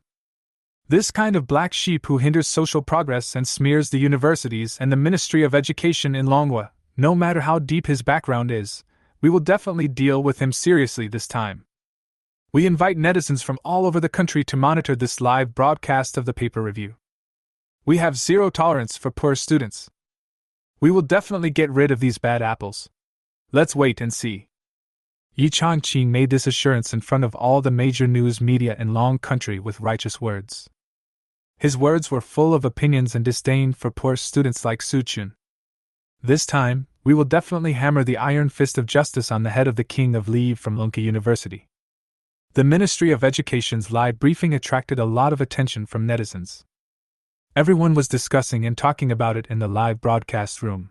This kind of black sheep who hinders social progress and smears the universities and the Ministry of Education in Longwa, no matter how deep his background is, we will definitely deal with him seriously this time. We invite netizens from all over the country to monitor this live broadcast of the paper review. We have zero tolerance for poor students. We will definitely get rid of these bad apples. Let's wait and see. Yi Changqing made this assurance in front of all the major news media in Long Country with righteous words. His words were full of opinions and disdain for poor students like Su Chun. This time, we will definitely hammer the iron fist of justice on the head of the King of Leave from Lunke University. The Ministry of Education's live briefing attracted a lot of attention from netizens. Everyone was discussing and talking about it in the live broadcast room.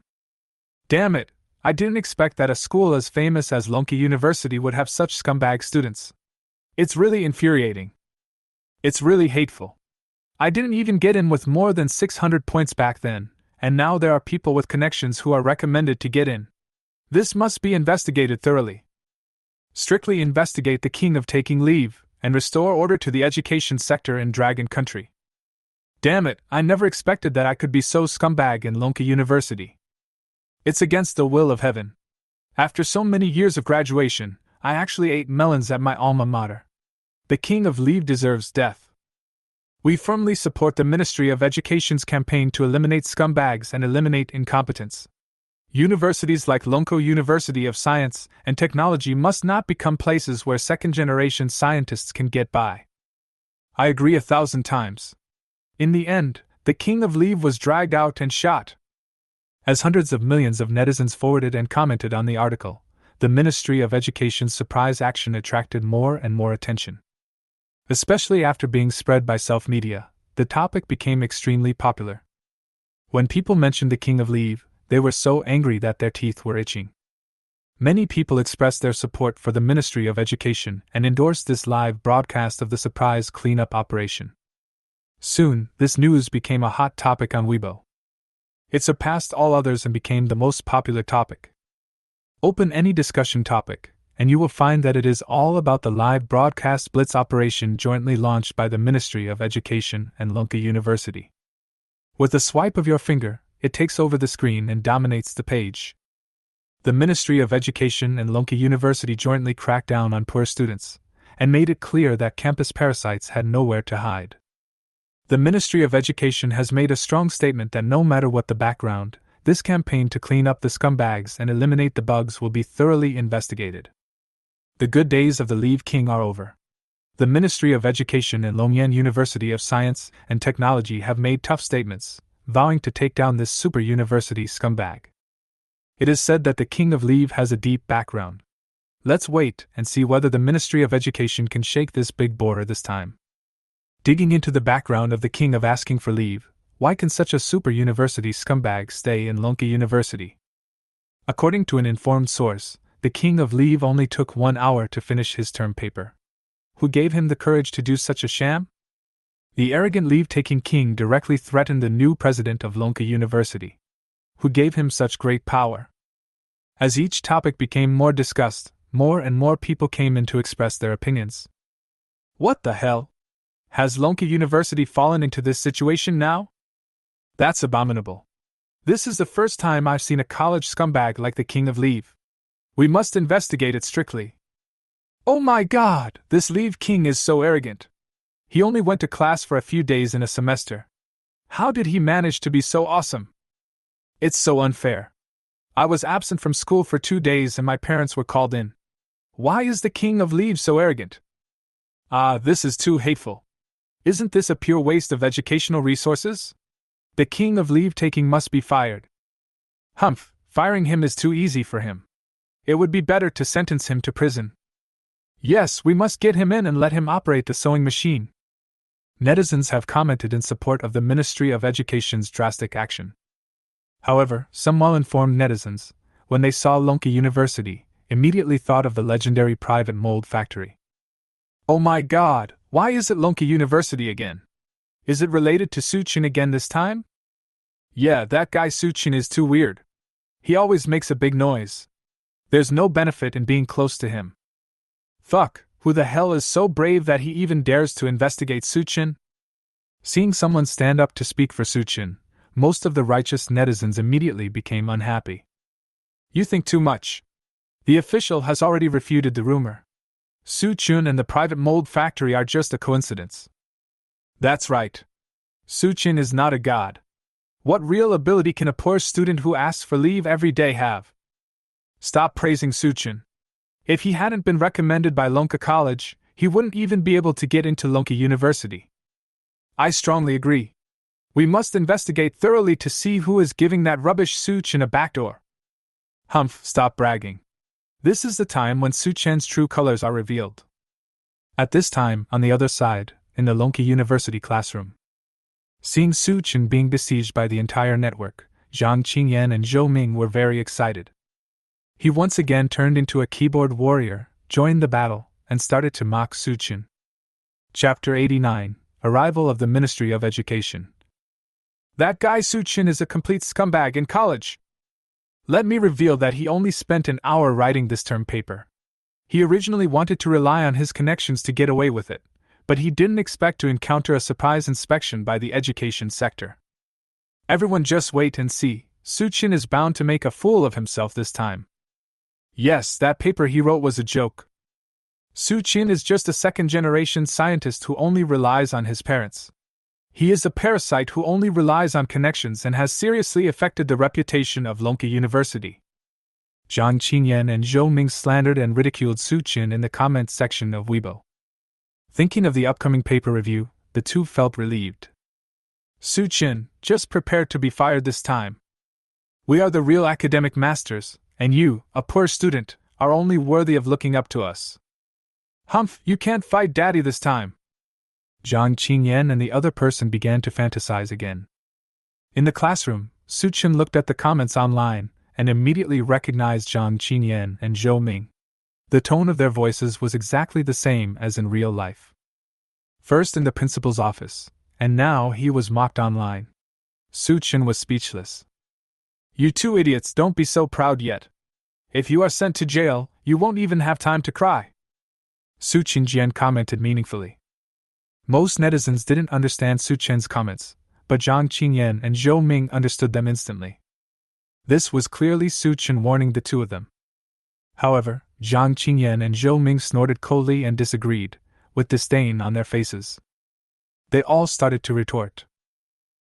Damn it! I didn't expect that a school as famous as Lunke University would have such scumbag students. It's really infuriating. It's really hateful. I didn't even get in with more than 600 points back then, and now there are people with connections who are recommended to get in. This must be investigated thoroughly. Strictly investigate the King of Taking Leave, and restore order to the education sector in Dragon Country. Damn it, I never expected that I could be so scumbag in Lunke University. It's against the will of heaven. After so many years of graduation, I actually ate melons at my alma mater. The King of Leave deserves death. We firmly support the Ministry of Education's campaign to eliminate scumbags and eliminate incompetence. Universities like Lunke University of Science and Technology must not become places where second-generation scientists can get by. I agree 1,000 times. In the end, the King of Leave was dragged out and shot. As hundreds of millions of netizens forwarded and commented on the article, the Ministry of Education's surprise action attracted more and more attention. Especially after being spread by self-media, the topic became extremely popular. When people mentioned the King of Leave, they were so angry that their teeth were itching. Many people expressed their support for the Ministry of Education and endorsed this live broadcast of the surprise cleanup operation. Soon, this news became a hot topic on Weibo. It surpassed all others and became the most popular topic. Open any discussion topic, and you will find that it is all about the live broadcast blitz operation jointly launched by the Ministry of Education and Lunke University. With a swipe of your finger, it takes over the screen and dominates the page. The Ministry of Education and Lunke University jointly cracked down on poor students, and made it clear that campus parasites had nowhere to hide. The Ministry of Education has made a strong statement that no matter what the background, this campaign to clean up the scumbags and eliminate the bugs will be thoroughly investigated. The good days of the Leave King are over. The Ministry of Education and Longyan University of Science and Technology have made tough statements, vowing to take down this super university scumbag. It is said that the King of Leave has a deep background. Let's wait and see whether the Ministry of Education can shake this big borer this time. Digging into the background of the King of asking for leave, why can such a super university scumbag stay in Lunke University? According to an informed source, the King of Leave only took 1 hour to finish his term paper. Who gave him the courage to do such a sham? The arrogant leave-taking king directly threatened the new president of Lunke University. Who gave him such great power? As each topic became more discussed, more and more people came in to express their opinions. What the hell? Has Lunke University fallen into this situation now? That's abominable. This is the first time I've seen a college scumbag like the King of Leave. We must investigate it strictly. Oh my God, this Leave King is so arrogant. He only went to class for a few days in a semester. How did he manage to be so awesome? It's so unfair. I was absent from school for 2 days and my parents were called in. Why is the King of Leave so arrogant? This is too hateful. Isn't this a pure waste of educational resources? The King of Leave-taking must be fired. Humph, firing him is too easy for him. It would be better to sentence him to prison. Yes, we must get him in and let him operate the sewing machine. Netizens have commented in support of the Ministry of Education's drastic action. However, some well-informed netizens, when they saw Lunke University, immediately thought of the legendary private mold factory. Oh my God, why is it Lunke University again? Is it related to Suchin again this time? Yeah, that guy Suchin is too weird. He always makes a big noise. There's no benefit in being close to him. Fuck, who the hell is so brave that he even dares to investigate Suchin? Seeing someone stand up to speak for Suchin, most of the righteous netizens immediately became unhappy. You think too much. The official has already refuted the rumor. Suchin and the private mold factory are just a coincidence. That's right. Suchin is not a god. What real ability can a poor student who asks for leave every day have? Stop praising Suchin. If he hadn't been recommended by Lonka College, he wouldn't even be able to get into Lonka University. I strongly agree. We must investigate thoroughly to see who is giving that rubbish Suchin a backdoor. Humph, stop bragging. This is the time when Suchin's true colors are revealed. At this time, on the other side, in the Lonka University classroom. Seeing Suchin being besieged by the entire network, Zhang Qingyan and Zhou Ming were very excited. He once again turned into a keyboard warrior, joined the battle, and started to mock Suchin. Chapter 89, Arrival of the Ministry of Education. That guy Suchin is a complete scumbag in college. Let me reveal that he only spent an hour writing this term paper. He originally wanted to rely on his connections to get away with it, but he didn't expect to encounter a surprise inspection by the education sector. Everyone just wait and see, Suchin is bound to make a fool of himself this time. Yes, that paper he wrote was a joke. Suchin is just a second-generation scientist who only relies on his parents. He is a parasite who only relies on connections and has seriously affected the reputation of Lonka University. Zhang Qingyan and Zhou Ming slandered and ridiculed Suchin in the comments section of Weibo. Thinking of the upcoming paper review, the two felt relieved. Suchin, just prepare to be fired this time. We are the real academic masters, and you, a poor student, are only worthy of looking up to us. Humph, you can't fight Daddy this time. Zhang Qingyan and the other person began to fantasize again. In the classroom, Suchin looked at the comments online and immediately recognized Zhang Qingyan and Zhou Ming. The tone of their voices was exactly the same as in real life. First in the principal's office, and now he was mocked online. Suchin was speechless. You two idiots, don't be so proud yet. If you are sent to jail, you won't even have time to cry. Su Qingjian commented meaningfully. Most netizens didn't understand Su Chen's comments, but Zhang Qingyan and Zhou Ming understood them instantly. This was clearly Su Chen warning the two of them. However, Zhang Qingyan and Zhou Ming snorted coldly and disagreed, with disdain on their faces. They all started to retort.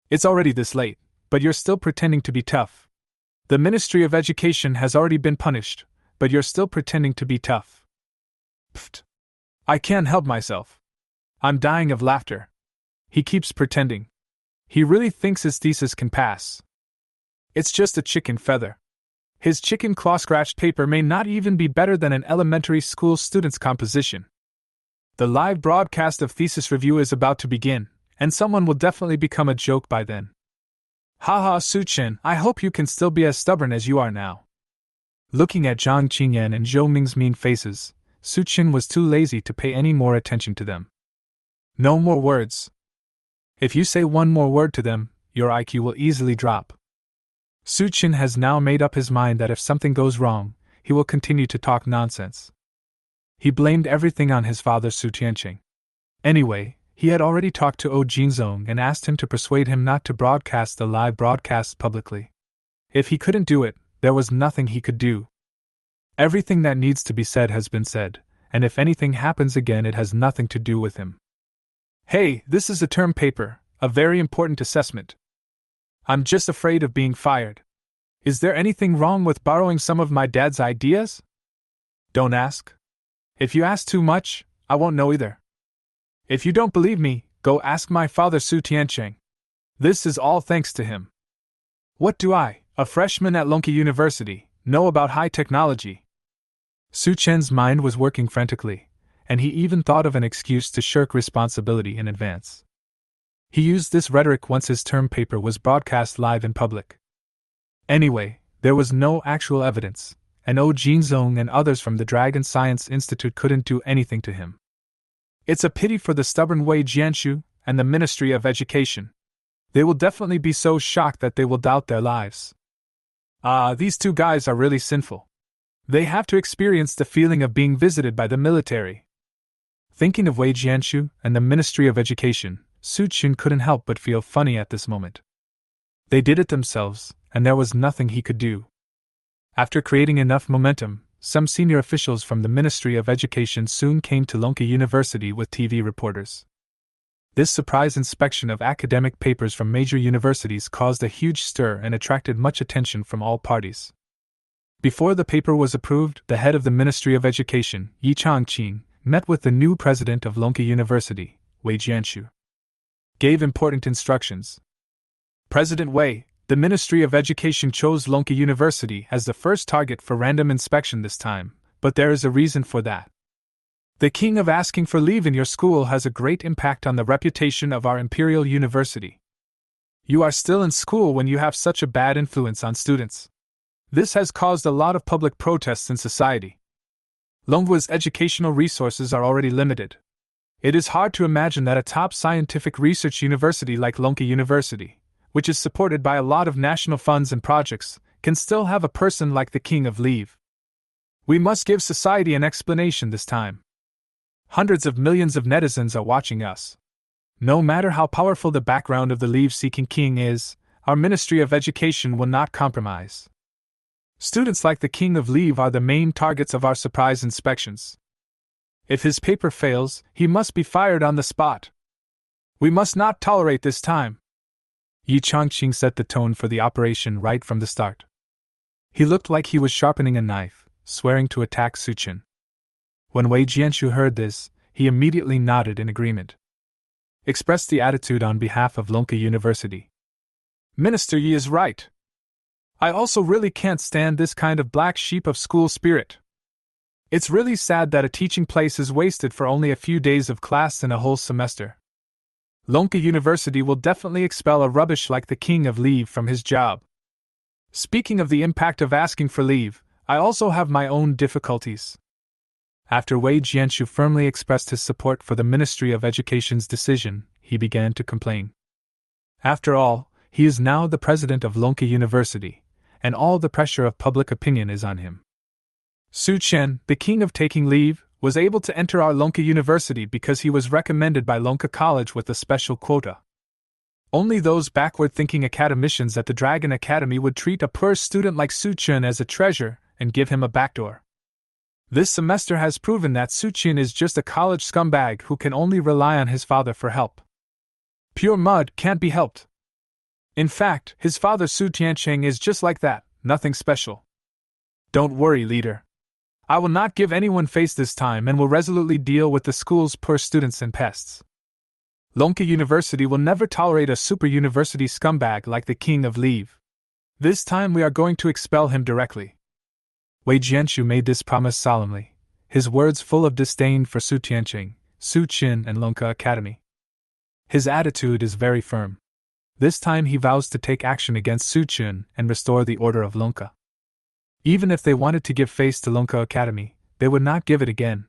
It's already this late, but you're still pretending to be tough. The Ministry of Education has already been punished, but you're still pretending to be tough. Pfft. I can't help myself. I'm dying of laughter. He keeps pretending. He really thinks his thesis can pass. It's just a chicken feather. His chicken claw scratched paper may not even be better than an elementary school student's composition. The live broadcast of thesis review is about to begin, and someone will definitely become a joke by then. Haha, Su Chen, I hope you can still be as stubborn as you are now. Looking at Zhang Qingyan and Zhou Ming's mean faces, Su Chen was too lazy to pay any more attention to them. No more words. If you say one more word to them, your IQ will easily drop. Su Chen has now made up his mind that if something goes wrong, he will continue to talk nonsense. He blamed everything on his father Su Tianqing. Anyway, he had already talked to O Jinzong and asked him to persuade him not to broadcast the live broadcasts publicly. If he couldn't do it, there was nothing he could do. Everything that needs to be said has been said, and if anything happens again it has nothing to do with him. Hey, this is a term paper, a very important assessment. I'm just afraid of being fired. Is there anything wrong with borrowing some of my dad's ideas? Don't ask. If you ask too much, I won't know either. If you don't believe me, go ask my father Su Tianqing. This is all thanks to him. What do I, a freshman at Lonka University, know about high technology? Su Chen's mind was working frantically, and he even thought of an excuse to shirk responsibility in advance. He used this rhetoric once his term paper was broadcast live in public. Anyway, there was no actual evidence, and O Jinzong and others from the Dragon Science Institute couldn't do anything to him. It's a pity for the stubborn Wei Jianshu and the Ministry of Education. They will definitely be so shocked that they will doubt their lives. These two guys are really sinful. They have to experience the feeling of being visited by the military. Thinking of Wei Jianshu and the Ministry of Education, Su Chun couldn't help but feel funny at this moment. They did it themselves, and there was nothing he could do. After creating enough momentum, some senior officials from the Ministry of Education soon came to Lonka University with TV reporters. This surprise inspection of academic papers from major universities caused a huge stir and attracted much attention from all parties. Before the paper was approved, the head of the Ministry of Education, Yi Changqing, met with the new president of Lonka University, Wei Jianshu. Gave important instructions. President Wei, the Ministry of Education chose Lonka University as the first target for random inspection this time, but there is a reason for that. The king of asking for leave in your school has a great impact on the reputation of our imperial university. You are still in school when you have such a bad influence on students. This has caused a lot of public protests in society. Longwa's educational resources are already limited. It is hard to imagine that a top scientific research university like Lonka University, which is supported by a lot of national funds and projects, can still have a person like the king of leave. We must give society an explanation this time. Hundreds of millions of netizens are watching us. No matter how powerful the background of the leave-seeking king is, our Ministry of Education will not compromise. Students like the king of leave are the main targets of our surprise inspections. If his paper fails, he must be fired on the spot. We must not tolerate this time. Yi Changqing set the tone for the operation right from the start. He looked like he was sharpening a knife, swearing to attack Su Chen. When Wei Jianshu heard this, he immediately nodded in agreement. Expressed the attitude on behalf of Lonka University. Minister Yi is right. I also really can't stand this kind of black sheep of school spirit. It's really sad that a teaching place is wasted for only a few days of class in a whole semester. Lonka University will definitely expel a rubbish like the king of leave from his job. Speaking of the impact of asking for leave, I also have my own difficulties. After Wei Jianshu firmly expressed his support for the Ministry of Education's decision, he began to complain. After all, he is now the president of Lonka University, and all the pressure of public opinion is on him. Su Chen, the king of taking leave, was able to enter our Lonka University because he was recommended by Lonka College with a special quota. Only those backward-thinking academicians at the Dragon Academy would treat a poor student like Su Chen as a treasure and give him a backdoor. This semester has proven that Su Chen is just a college scumbag who can only rely on his father for help. Pure mud can't be helped. In fact, his father Su Tiancheng is just like that, nothing special. Don't worry, leader. I will not give anyone face this time and will resolutely deal with the school's poor students and pests. Lonka University will never tolerate a super university scumbag like the king of leave. This time we are going to expel him directly. Wei Jianshu made this promise solemnly, his words full of disdain for Su Tiancheng, Su Chen and Lonka Academy. His attitude is very firm. This time he vows to take action against Su Chen and restore the order of Lonka. Even if they wanted to give face to Lonka Academy, they would not give it again.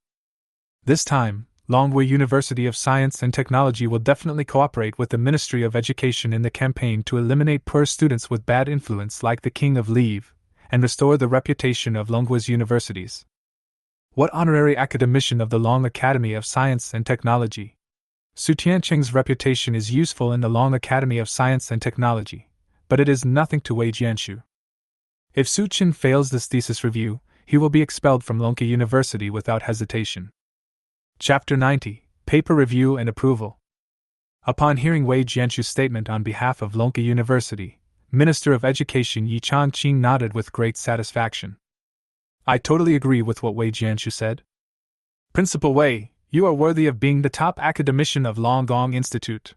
This time, Longwei University of Science and Technology will definitely cooperate with the Ministry of Education in the campaign to eliminate poor students with bad influence like the king of leave, and restore the reputation of Longwei's universities. What honorary academician of the Long Academy of Science and Technology? Su Tiancheng's reputation is useful in the Long Academy of Science and Technology, but it is nothing to Wei Jianshu. If Su Chen fails this thesis review, he will be expelled from Lonka University without hesitation. Chapter 90, Paper Review and Approval. Upon hearing Wei Jianshu's statement on behalf of Lonka University, Minister of Education Yi Changqing nodded with great satisfaction. I totally agree with what Wei Jianshu said. Principal Wei, you are worthy of being the top academician of Longgong Institute.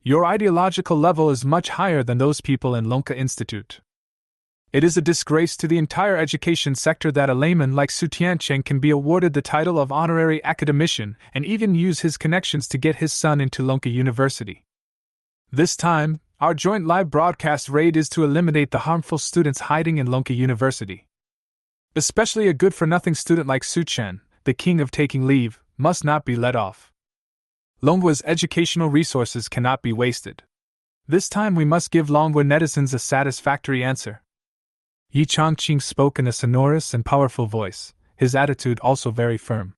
Your ideological level is much higher than those people in Lonka Institute. It is a disgrace to the entire education sector that a layman like Su Tiancheng can be awarded the title of honorary academician and even use his connections to get his son into Lonka University. This time, our joint live broadcast raid is to eliminate the harmful students hiding in Lonka University. Especially a good-for-nothing student like Su Chen, the king of taking leave, must not be let off. Longwa's educational resources cannot be wasted. This time we must give Longwa netizens a satisfactory answer. Yi Changqing spoke in a sonorous and powerful voice, his attitude also very firm.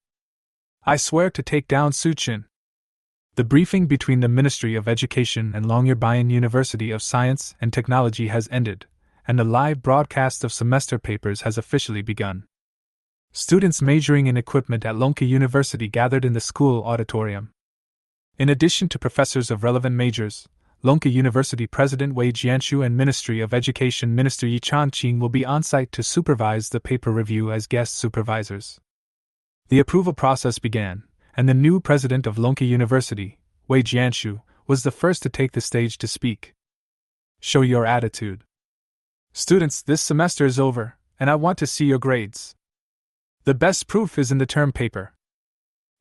I swear to take down Su Qin. The briefing between the Ministry of Education and Longyearbyen University of Science and Technology has ended, and the live broadcast of semester papers has officially begun. Students majoring in equipment at Longke University gathered in the school auditorium. In addition to professors of relevant majors, Longke University President Wei Jianshu and Ministry of Education Minister Yi Changqing will be on-site to supervise the paper review as guest supervisors. The approval process began, and the new president of Longke University, Wei Jianshu, was the first to take the stage to speak. Show your attitude. Students, this semester is over, and I want to see your grades. The best proof is in the term paper.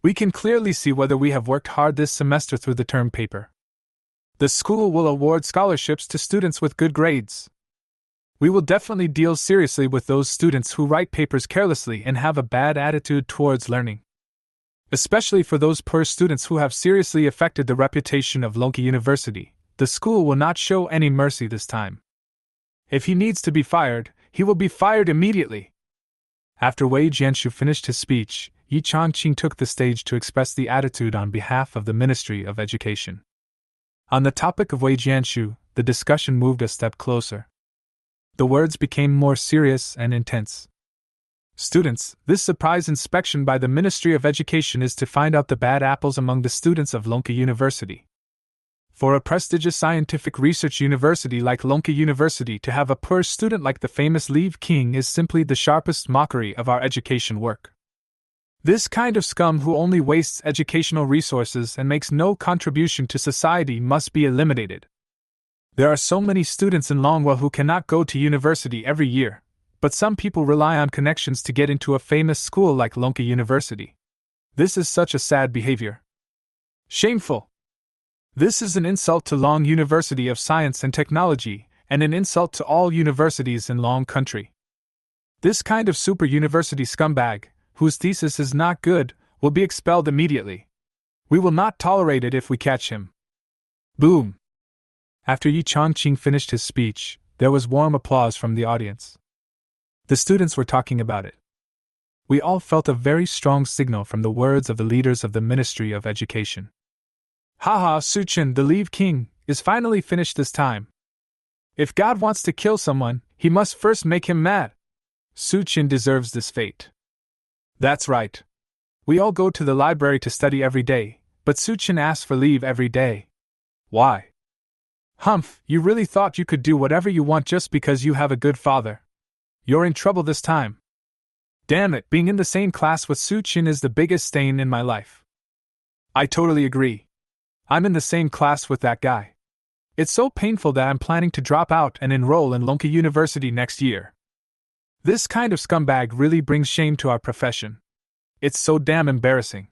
We can clearly see whether we have worked hard this semester through the term paper. The school will award scholarships to students with good grades. We will definitely deal seriously with those students who write papers carelessly and have a bad attitude towards learning. Especially for those poor students who have seriously affected the reputation of Longke University, the school will not show any mercy this time. If he needs to be fired, he will be fired immediately. After Wei Jianshu finished his speech, Yi Changqing took the stage to express the attitude on behalf of the Ministry of Education. On the topic of Wei Jianshu, the discussion moved a step closer. The words became more serious and intense. Students, this surprise inspection by the Ministry of Education is to find out the bad apples among the students of Longke University. For a prestigious scientific research university like Longke University to have a poor student like the famous Liv King is simply the sharpest mockery of our education work. This kind of scum who only wastes educational resources and makes no contribution to society must be eliminated. There are so many students in Longwa who cannot go to university every year, but some people rely on connections to get into a famous school like Longke University. This is such a sad behavior. Shameful! This is an insult to Long University of Science and Technology, and an insult to all universities in Long country. This kind of super university scumbag, whose thesis is not good, will be expelled immediately. We will not tolerate it if we catch him. Boom! After Yi Changqing finished his speech, there was warm applause from the audience. The students were talking about it. We all felt a very strong signal from the words of the leaders of the Ministry of Education. Haha, Su Qin, the Liv King, is finally finished this time. If God wants to kill someone, he must first make him mad. Su Qin deserves this fate. That's right. We all go to the library to study every day, but Su Qin asks for leave every day. Why? Humph, you really thought you could do whatever you want just because you have a good father. You're in trouble this time. Damn it, being in the same class with Su Qin is the biggest stain in my life. I totally agree. I'm in the same class with that guy. It's so painful that I'm planning to drop out and enroll in Longke University next year. This kind of scumbag really brings shame to our profession. It's so damn embarrassing.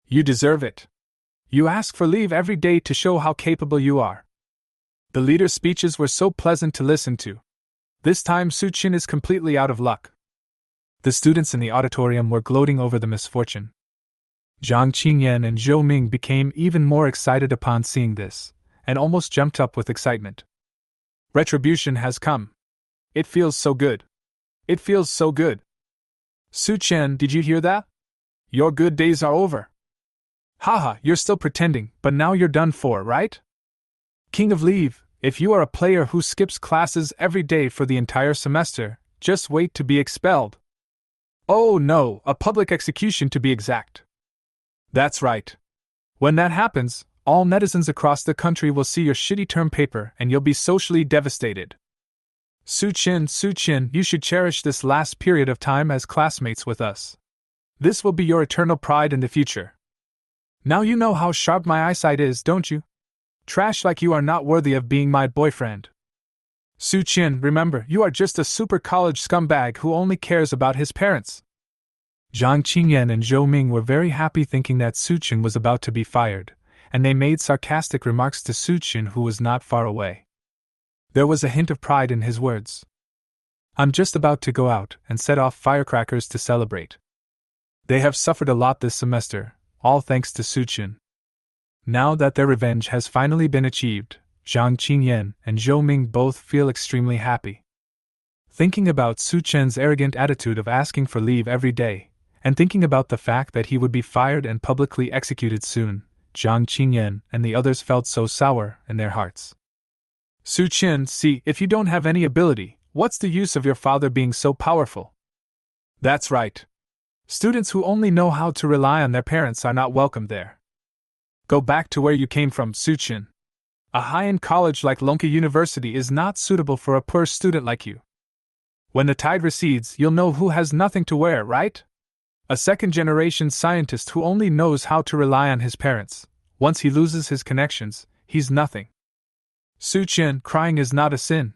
You deserve it. You ask for leave every day to show how capable you are. The leader's speeches were so pleasant to listen to. This time Su Qin is completely out of luck. The students in the auditorium were gloating over the misfortune. Zhang Qingyan and Zhou Ming became even more excited upon seeing this, and almost jumped up with excitement. Retribution has come. It feels so good. It feels so good. Su Chen, did you hear that? Your good days are over. Haha, you're still pretending, but now you're done for, right? King of Leave, if you are a player who skips classes every day for the entire semester, just wait to be expelled. Oh no, a public execution to be exact. That's right. When that happens, all netizens across the country will see your shitty term paper and you'll be socially devastated. Su Qin, you should cherish this last period of time as classmates with us. This will be your eternal pride in the future. Now you know how sharp my eyesight is, don't you? Trash like you are not worthy of being my boyfriend. Su Qin, remember, you are just a super college scumbag who only cares about his parents. Zhang Qingyan and Zhou Ming were very happy thinking that Su Qin was about to be fired, and they made sarcastic remarks to Su Qin, who was not far away. There was a hint of pride in his words. I'm just about to go out and set off firecrackers to celebrate. They have suffered a lot this semester, all thanks to Su Qin. Now that their revenge has finally been achieved, Zhang Qingyan and Zhou Ming both feel extremely happy. Thinking about Su Chen's arrogant attitude of asking for leave every day, and thinking about the fact that he would be fired and publicly executed soon, Jiang Qingyan and the others felt so sour in their hearts. Su Chen, see, if you don't have any ability, what's the use of your father being so powerful? That's right. Students who only know how to rely on their parents are not welcome there. Go back to where you came from, Su Chen. A high-end college like Lonka University is not suitable for a poor student like you. When the tide recedes, you'll know who has nothing to wear, right? A second-generation scientist who only knows how to rely on his parents. Once he loses his connections, he's nothing. Su Chen, crying is not a sin.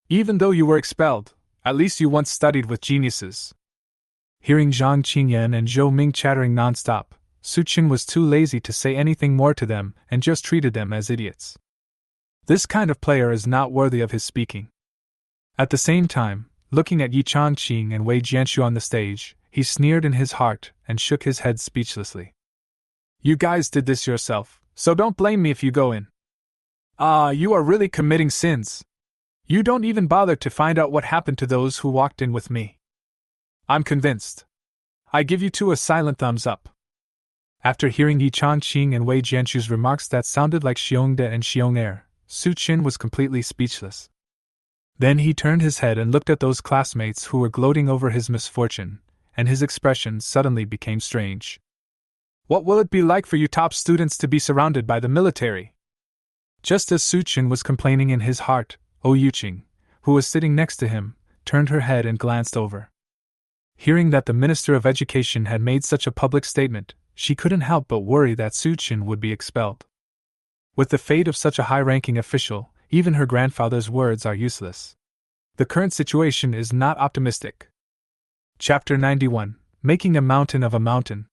Even though you were expelled, at least you once studied with geniuses. Hearing Jiang Qingyan and Zhou Ming chattering non-stop, Su Chen was too lazy to say anything more to them and just treated them as idiots. This kind of player is not worthy of his speaking. At the same time, looking at Yi Changqing and Wei Jianshu on the stage, he sneered in his heart and shook his head speechlessly. You guys did this yourself, so don't blame me if you go in. You are really committing sins. You don't even bother to find out what happened to those who walked in with me. I'm convinced. I give you two a silent thumbs up. After hearing Yi Changqing and Wei Jianshu's remarks that sounded like Xiongde and Xiong'er, Su Chen was completely speechless. Then he turned his head and looked at those classmates who were gloating over his misfortune, and his expression suddenly became strange. What will it be like for you top students to be surrounded by the military? Just as Su Chen was complaining in his heart, Yuqing, who was sitting next to him, turned her head and glanced over. Hearing that the Minister of Education had made such a public statement, she couldn't help but worry that Su Chen would be expelled. With the fate of such a high-ranking official, even her grandfather's words are useless. The current situation is not optimistic. Chapter 91, Making a Mountain of a Mountain.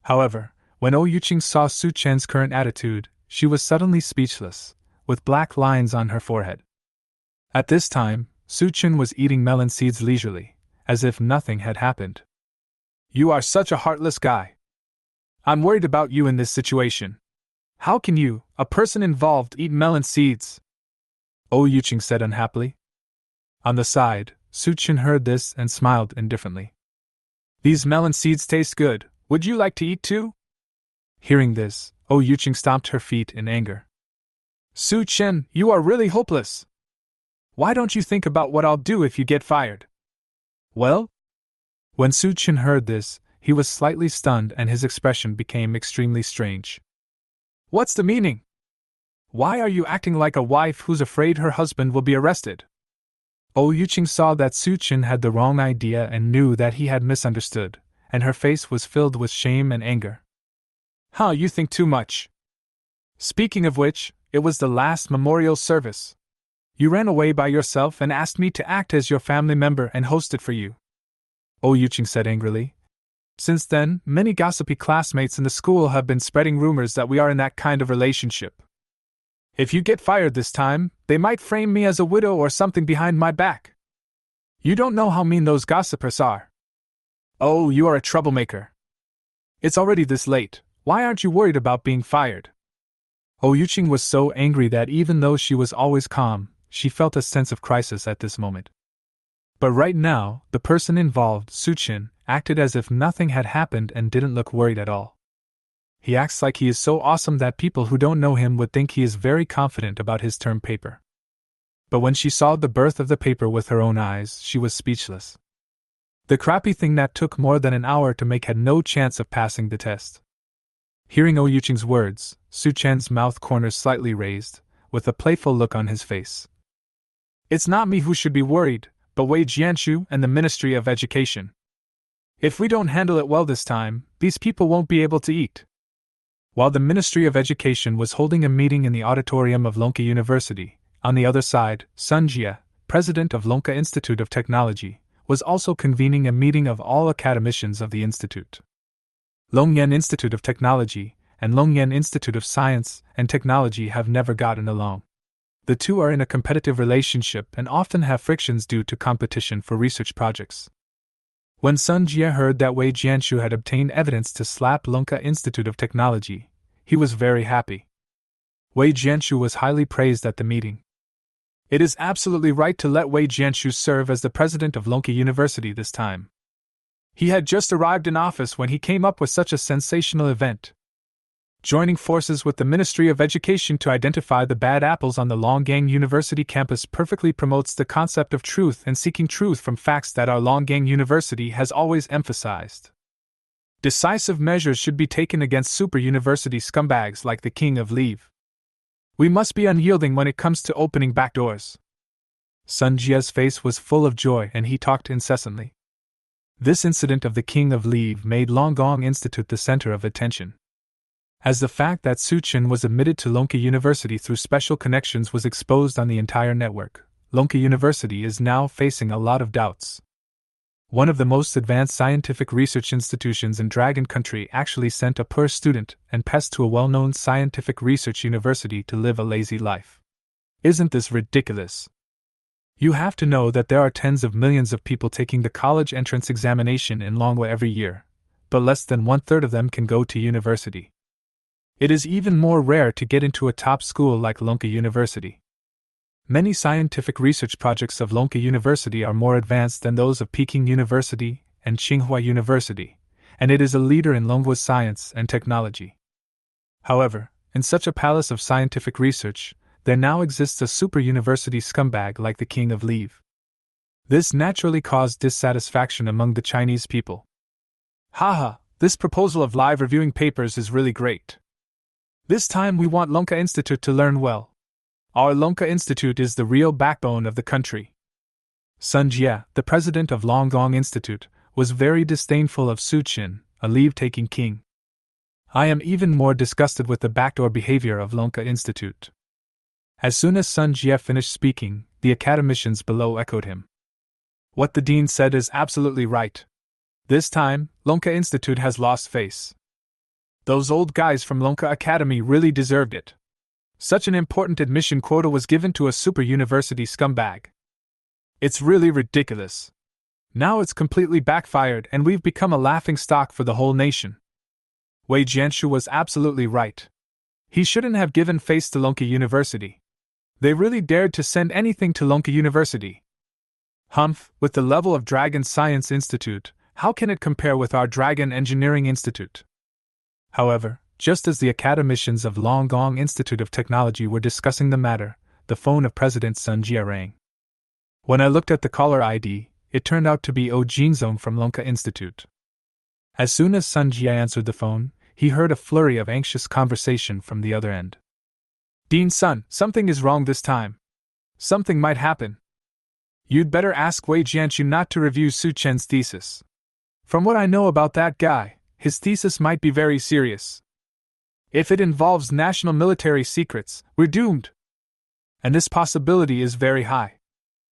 However, when Yuqing saw Su Chen's current attitude, she was suddenly speechless, with black lines on her forehead. At this time, Su Chen was eating melon seeds leisurely, as if nothing had happened. You are such a heartless guy. I'm worried about you in this situation. How can you, a person involved, eat melon seeds? Yuqing said unhappily. On the side, Su Chen heard this and smiled indifferently. These melon seeds taste good, would you like to eat too? Hearing this, Yuqing stomped her feet in anger. Su Chen, you are really hopeless. Why don't you think about what I'll do if you get fired? Well? When Su Chen heard this, he was slightly stunned and his expression became extremely strange. What's the meaning? Why are you acting like a wife who's afraid her husband will be arrested? Yuqing saw that Su Chen had the wrong idea and knew that he had misunderstood, and her face was filled with shame and anger. You think too much. Speaking of which, it was the last memorial service. You ran away by yourself and asked me to act as your family member and host it for you. Yuqing said angrily. Since then, many gossipy classmates in the school have been spreading rumors that we are in that kind of relationship. If you get fired this time, they might frame me as a widow or something behind my back. You don't know how mean those gossipers are. You are a troublemaker. It's already this late, why aren't you worried about being fired? Yuqing was so angry that even though she was always calm, she felt a sense of crisis at this moment. But right now, the person involved, Su Chen, acted as if nothing had happened and didn't look worried at all. He acts like he is so awesome that people who don't know him would think he is very confident about his term paper. But when she saw the birth of the paper with her own eyes, she was speechless. The crappy thing that took more than an hour to make had no chance of passing the test. Hearing Yuqing's words, Su Chen's mouth corners slightly raised, with a playful look on his face. It's not me who should be worried, but Wei Jianshu and the Ministry of Education. If we don't handle it well this time, these people won't be able to eat. While the Ministry of Education was holding a meeting in the auditorium of Lonka University, on the other side, Sun Jie, president of Lonka Institute of Technology, was also convening a meeting of all academicians of the institute. Longyan Institute of Technology and Longyan Institute of Science and Technology have never gotten along. The two are in a competitive relationship and often have frictions due to competition for research projects. When Sun Jie heard that Wei Jianshu had obtained evidence to slap Lonka Institute of Technology, he was very happy. Wei Jianshu was highly praised at the meeting. It is absolutely right to let Wei Jianshu serve as the president of Lonka University this time. He had just arrived in office when he came up with such a sensational event. Joining forces with the Ministry of Education to identify the bad apples on the Longgang University campus perfectly promotes the concept of truth and seeking truth from facts that our Longgang University has always emphasized. Decisive measures should be taken against super university scumbags like the King of Leave. We must be unyielding when it comes to opening back doors. Sun Jia's face was full of joy and he talked incessantly. This incident of the King of Leave made Longgang Institute the center of attention. As the fact that Su Chen was admitted to Lonka University through special connections was exposed on the entire network, Lonka University is now facing a lot of doubts. One of the most advanced scientific research institutions in Dragon Country actually sent a poor student and pest to a well-known scientific research university to live a lazy life. Isn't this ridiculous? You have to know that there are tens of millions of people taking the college entrance examination in Longwa every year, but less than 1/3 of them can go to university. It is even more rare to get into a top school like Lonka University. Many scientific research projects of Lonka University are more advanced than those of Peking University and Tsinghua University, and it is a leader in Longwa science and technology. However, in such a palace of scientific research, there now exists a super university scumbag like the King of Leave. This naturally caused dissatisfaction among the Chinese people. Haha, this proposal of live reviewing papers is really great. This time we want Lonka Institute to learn well. Our Lonka Institute is the real backbone of the country. Sun Jia, the president of Longgang Institute, was very disdainful of Su Chen, a leave-taking king. I am even more disgusted with the backdoor behavior of Lonka Institute. As soon as Sun Jia finished speaking, the academicians below echoed him. What the dean said is absolutely right. This time, Lonka Institute has lost face. Those old guys from Lonka Academy really deserved it. Such an important admission quota was given to a super university scumbag. It's really ridiculous. Now it's completely backfired and we've become a laughingstock for the whole nation. Wei Jianshu was absolutely right. He shouldn't have given face to Lonka University. They really dared to send anything to Lonka University. Humph, with the level of Dragon Science Institute, how can it compare with our Dragon Engineering Institute? However, just as the academicians of Longgang Institute of Technology were discussing the matter, the phone of President Sun Jia rang. When I looked at the caller ID, it turned out to be Oh Jinzong from Lonka Institute. As soon as Sun Jia answered the phone, he heard a flurry of anxious conversation from the other end. Dean Sun, something is wrong this time. Something might happen. You'd better ask Wei Jianshu not to review Su Chen's thesis. From what I know about that guy, his thesis might be very serious. If it involves national military secrets, we're doomed. And this possibility is very high.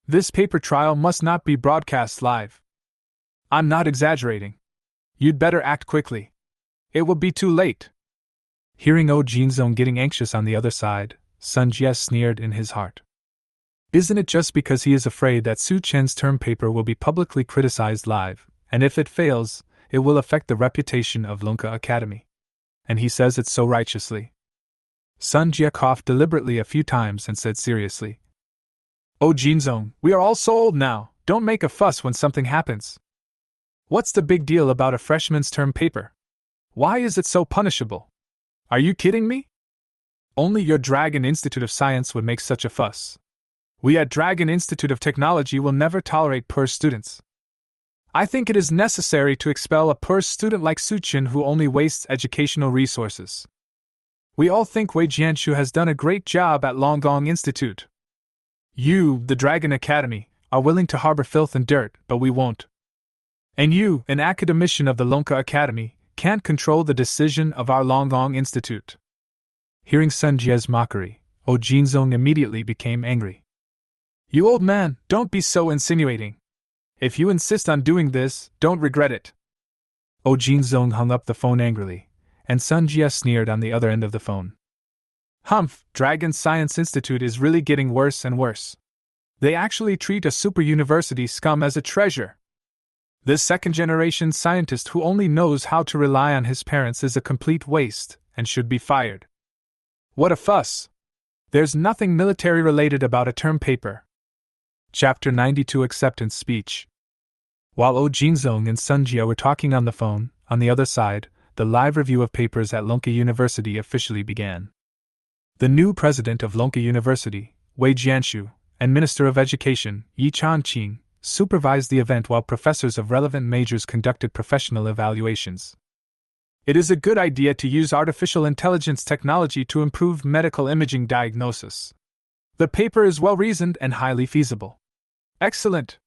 This paper trial must not be broadcast live. I'm not exaggerating. You'd better act quickly. It will be too late. Hearing Oh Jinzong getting anxious on the other side, Sun Jia sneered in his heart. Isn't it just because he is afraid that Su Chen's term paper will be publicly criticized live, and if it fails, it will affect the reputation of Lonka Academy? And he says it so righteously. Sun Jia coughed deliberately a few times and said seriously, Oh Jinzong, we are all so old now, don't make a fuss when something happens. What's the big deal about a freshman's term paper? Why is it so punishable? Are you kidding me? Only your Dragon Institute of Science would make such a fuss. We at Dragon Institute of Technology will never tolerate poor students. I think it is necessary to expel a poor student like Su Chen who only wastes educational resources. We all think Wei Jianshu has done a great job at Longgang Institute. You, the Dragon Academy, are willing to harbor filth and dirt, but we won't. And you, an academician of the Lonka Academy, can't control the decision of our Longgang Institute. Hearing Sun Jia's mockery, Oh Jinzong immediately became angry. You old man, don't be so insinuating. If you insist on doing this, don't regret it. Oh Jinzong hung up the phone angrily, and Sun Jia sneered on the other end of the phone. Humph, Dragon Science Institute is really getting worse and worse. They actually treat a super university scum as a treasure. This second-generation scientist who only knows how to rely on his parents is a complete waste, and should be fired. What a fuss! There's nothing military-related about a term paper. Chapter 92 Acceptance Speech. While Oh Jinzong and Sun Jia were talking on the phone, on the other side, the live review of papers at Lonka University officially began. The new president of Lonka University, Wei Jianshu, and Minister of Education, Yi Changqing, supervised the event while professors of relevant majors conducted professional evaluations. It is a good idea to use artificial intelligence technology to improve medical imaging diagnosis. The paper is well-reasoned and highly feasible. Excellent!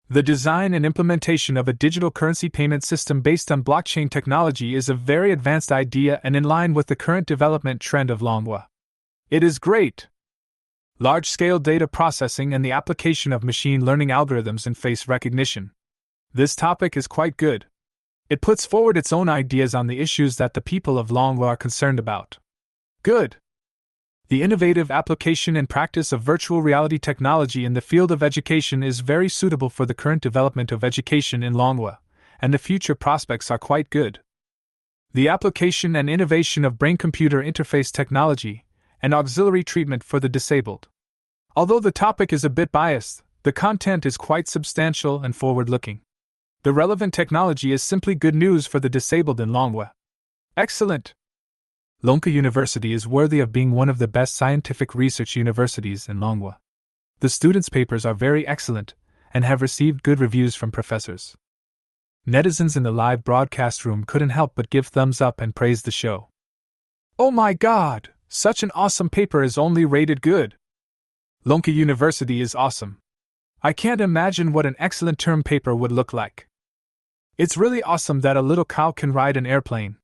The design and implementation of a digital currency payment system based on blockchain technology is a very advanced idea and in line with the current development trend of Longhua. It is great! Large-scale data processing and the application of machine learning algorithms in face recognition. This topic is quite good. It puts forward its own ideas on the issues that the people of Longhua are concerned about. Good! The innovative application and practice of virtual reality technology in the field of education is very suitable for the current development of education in Longhua, and the future prospects are quite good. The application and innovation of brain-computer interface technology and auxiliary treatment for the disabled. Although the topic is a bit biased, the content is quite substantial and forward-looking. The relevant technology is simply good news for the disabled in Longhua. Excellent! Lonka University is worthy of being one of the best scientific research universities in Longhua. The students' papers are very excellent and have received good reviews from professors. Netizens in the live broadcast room couldn't help but give thumbs up and praise the show. Oh my god! Such an awesome paper is only rated good! Lonka University is awesome. I can't imagine what an excellent term paper would look like. It's really awesome that a little cow can ride an airplane.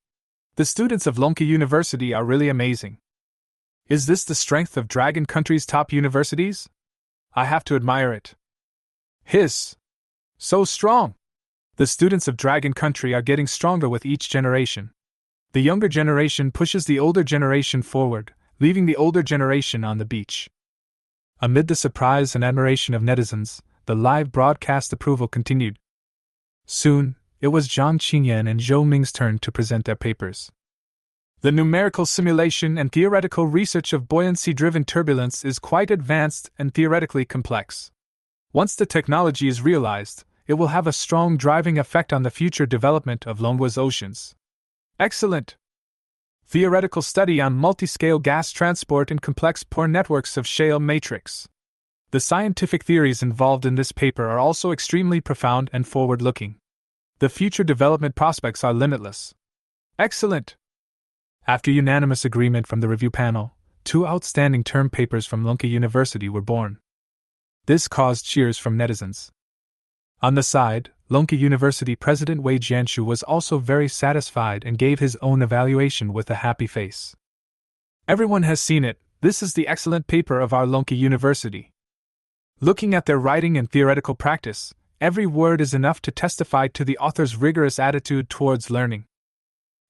The students of Lonka University are really amazing. Is this the strength of Dragon Country's top universities? I have to admire it. Hiss! So strong! The students of Dragon Country are getting stronger with each generation. The younger generation pushes the older generation forward, leaving the older generation on the beach. Amid the surprise and admiration of netizens, the live broadcast approval continued. Soon, it was Zhang Qingyan and Zhou Ming's turn to present their papers. The numerical simulation and theoretical research of buoyancy-driven turbulence is quite advanced and theoretically complex. Once the technology is realized, it will have a strong driving effect on the future development of Longhua's oceans. Excellent! Theoretical study on multiscale gas transport and complex pore networks of shale matrix. The scientific theories involved in this paper are also extremely profound and forward-looking. The future development prospects are limitless. Excellent! After unanimous agreement from the review panel, 2 outstanding term papers from Lonka University were born. This caused cheers from netizens. On the side, Lonka University President Wei Jianshu was also very satisfied and gave his own evaluation with a happy face. Everyone has seen it, this is the excellent paper of our Lonka University. Looking at their writing and theoretical practice, every word is enough to testify to the author's rigorous attitude towards learning.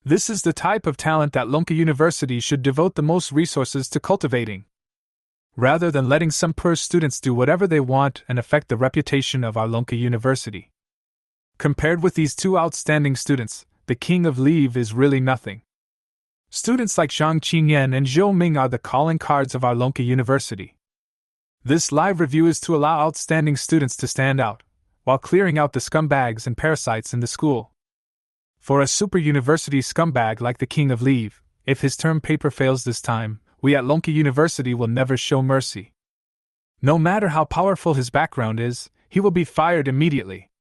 This is the type of talent that Lonka University should devote the most resources to cultivating. Rather than letting some poor students do whatever they want and affect the reputation of our Lonka University. Compared with these 2 outstanding students, the king of leave is really nothing. Students like Zhang Qingyan and Zhou Ming are the calling cards of our Lonka University. This live review is to allow outstanding students to stand out, while clearing out the scumbags and parasites in the school. For a super university scumbag like the king of leave, if his term paper fails this time, we at Lonka University will never show mercy. No matter how powerful his background is, he will be fired immediately.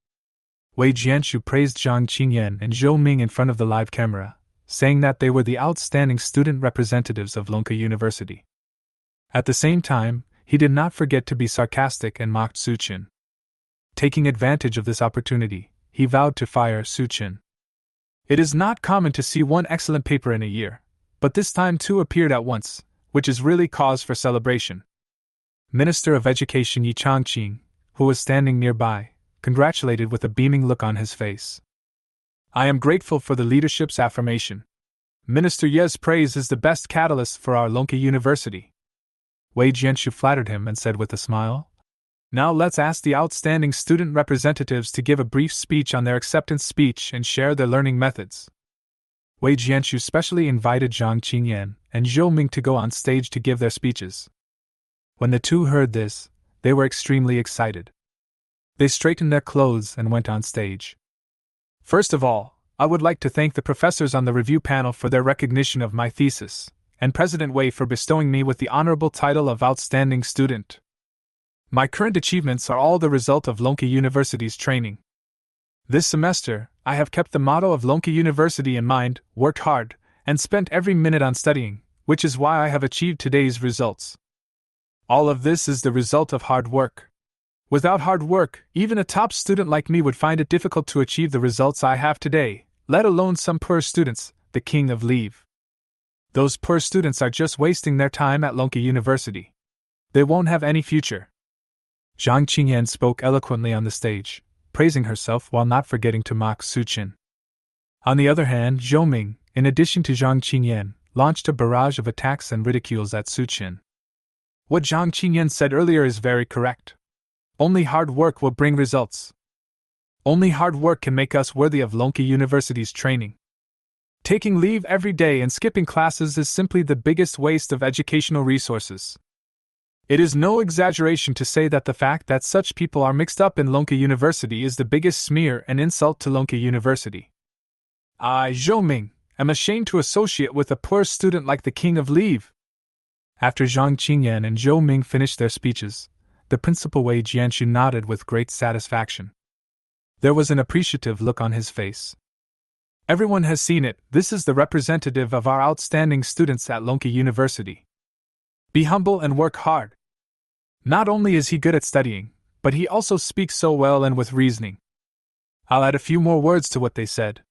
Wei Jianshu praised Zhang Qingyan and Zhou Ming in front of the live camera, saying that they were the outstanding student representatives of Lonka University. At the same time, he did not forget to be sarcastic and mocked Su Qin. Taking advantage of this opportunity, he vowed to fire Su Qin. It is not common to see one excellent paper in a year, but this time 2 appeared at once, which is really cause for celebration. Minister of Education Yi Changqing, who was standing nearby, congratulated with a beaming look on his face. I am grateful for the leadership's affirmation. Minister Ye's praise is the best catalyst for our Lonka University. Wei Jianshu flattered him and said with a smile, Now let's ask the outstanding student representatives to give a brief speech on their acceptance speech and share their learning methods. Wei Jianshu specially invited Zhang Qingyan and Zhou Ming to go on stage to give their speeches. When the two heard this, they were extremely excited. They straightened their clothes and went on stage. First of all, I would like to thank the professors on the review panel for their recognition of my thesis, and President Wei for bestowing me with the honorable title of Outstanding Student. My current achievements are all the result of Lonka University's training. This semester, I have kept the motto of Lonka University in mind, worked hard, and spent every minute on studying, which is why I have achieved today's results. All of this is the result of hard work. Without hard work, even a top student like me would find it difficult to achieve the results I have today, let alone some poor students, the king of leave. Those poor students are just wasting their time at Lonka University. They won't have any future. Zhang Qingyan spoke eloquently on the stage, praising herself while not forgetting to mock Su Qin. On the other hand, Zhou Ming, in addition to Zhang Qingyan, launched a barrage of attacks and ridicules at Su Qin. What Zhang Qingyan said earlier is very correct. Only hard work will bring results. Only hard work can make us worthy of Lonka University's training. Taking leave every day and skipping classes is simply the biggest waste of educational resources. It is no exaggeration to say that the fact that such people are mixed up in Lonka University is the biggest smear and insult to Lonka University. I, Zhou Ming, am ashamed to associate with a poor student like the king of leave. After Zhang Qingyan and Zhou Ming finished their speeches, the principal Wei Jianshu nodded with great satisfaction. There was an appreciative look on his face. Everyone has seen it, this is the representative of our outstanding students at Lonka University. Be humble and work hard. Not only is he good at studying, but he also speaks so well and with reasoning. I'll add a few more words to what they said.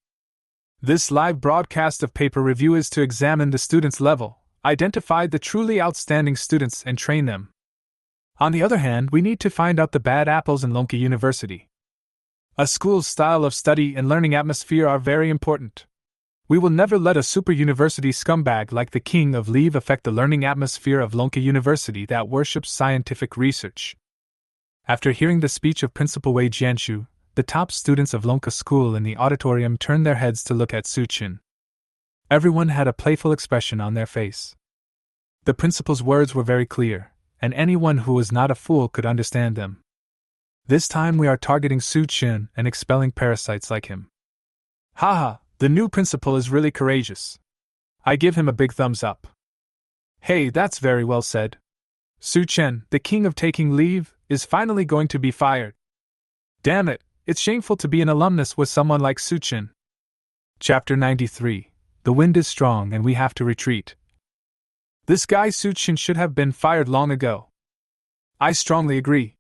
This live broadcast of paper review is to examine the students' level, identify the truly outstanding students and train them. On the other hand, we need to find out the bad apples in Lonka University. A school's style of study and learning atmosphere are very important. We will never let a super university scumbag like the king of leave affect the learning atmosphere of Lonka University that worships scientific research. After hearing the speech of Principal Wei Jianshu, the top students of Lonka School in the auditorium turned their heads to look at Su Qin. Everyone had a playful expression on their face. The principal's words were very clear, and anyone who was not a fool could understand them. This time we are targeting Su Qin and expelling parasites like him. Haha, the new principal is really courageous. I give him a big thumbs up. Hey, that's very well said. Su Qin, the king of taking leave, is finally going to be fired. Damn it, it's shameful to be an alumnus with someone like Su Qin. Chapter 93. The wind is strong and we have to retreat. This guy Su Qin should have been fired long ago. I strongly agree.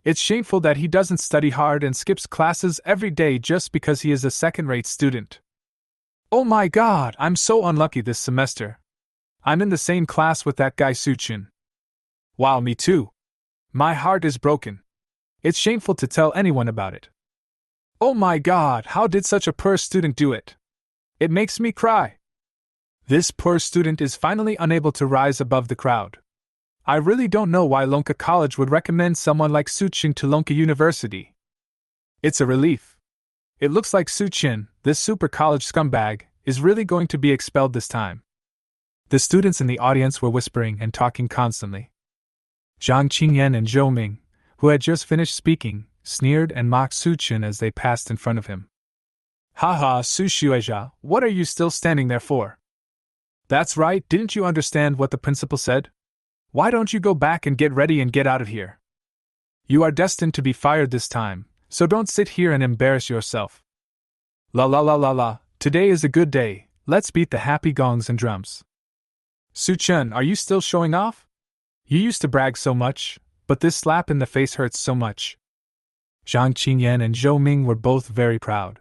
It's shameful that he doesn't study hard and skips classes every day just because he is a second-rate student. Oh my god, I'm so unlucky this semester. I'm in the same class with that guy Su Qin. Wow, me too. My heart is broken. It's shameful to tell anyone about it. Oh my god, how did such a poor student do it? It makes me cry. This poor student is finally unable to rise above the crowd. I really don't know why Lonka College would recommend someone like Su Qin to Lonka University. It's a relief. It looks like Su Qin, this super college scumbag, is really going to be expelled this time. The students in the audience were whispering and talking constantly. Zhang Qingyan and Zhou Ming, who had just finished speaking, sneered and mocked Su Qin as they passed in front of him. Haha, Su Xuezha, what are you still standing there for? That's right, didn't you understand what the principal said? Why don't you go back and get ready and get out of here? You are destined to be fired this time, so don't sit here and embarrass yourself. La la la la la, today is a good day, let's beat the happy gongs and drums. Su Qin, are you still showing off? You used to brag so much, but this slap in the face hurts so much. Zhang Qingyan and Zhou Ming were both very proud.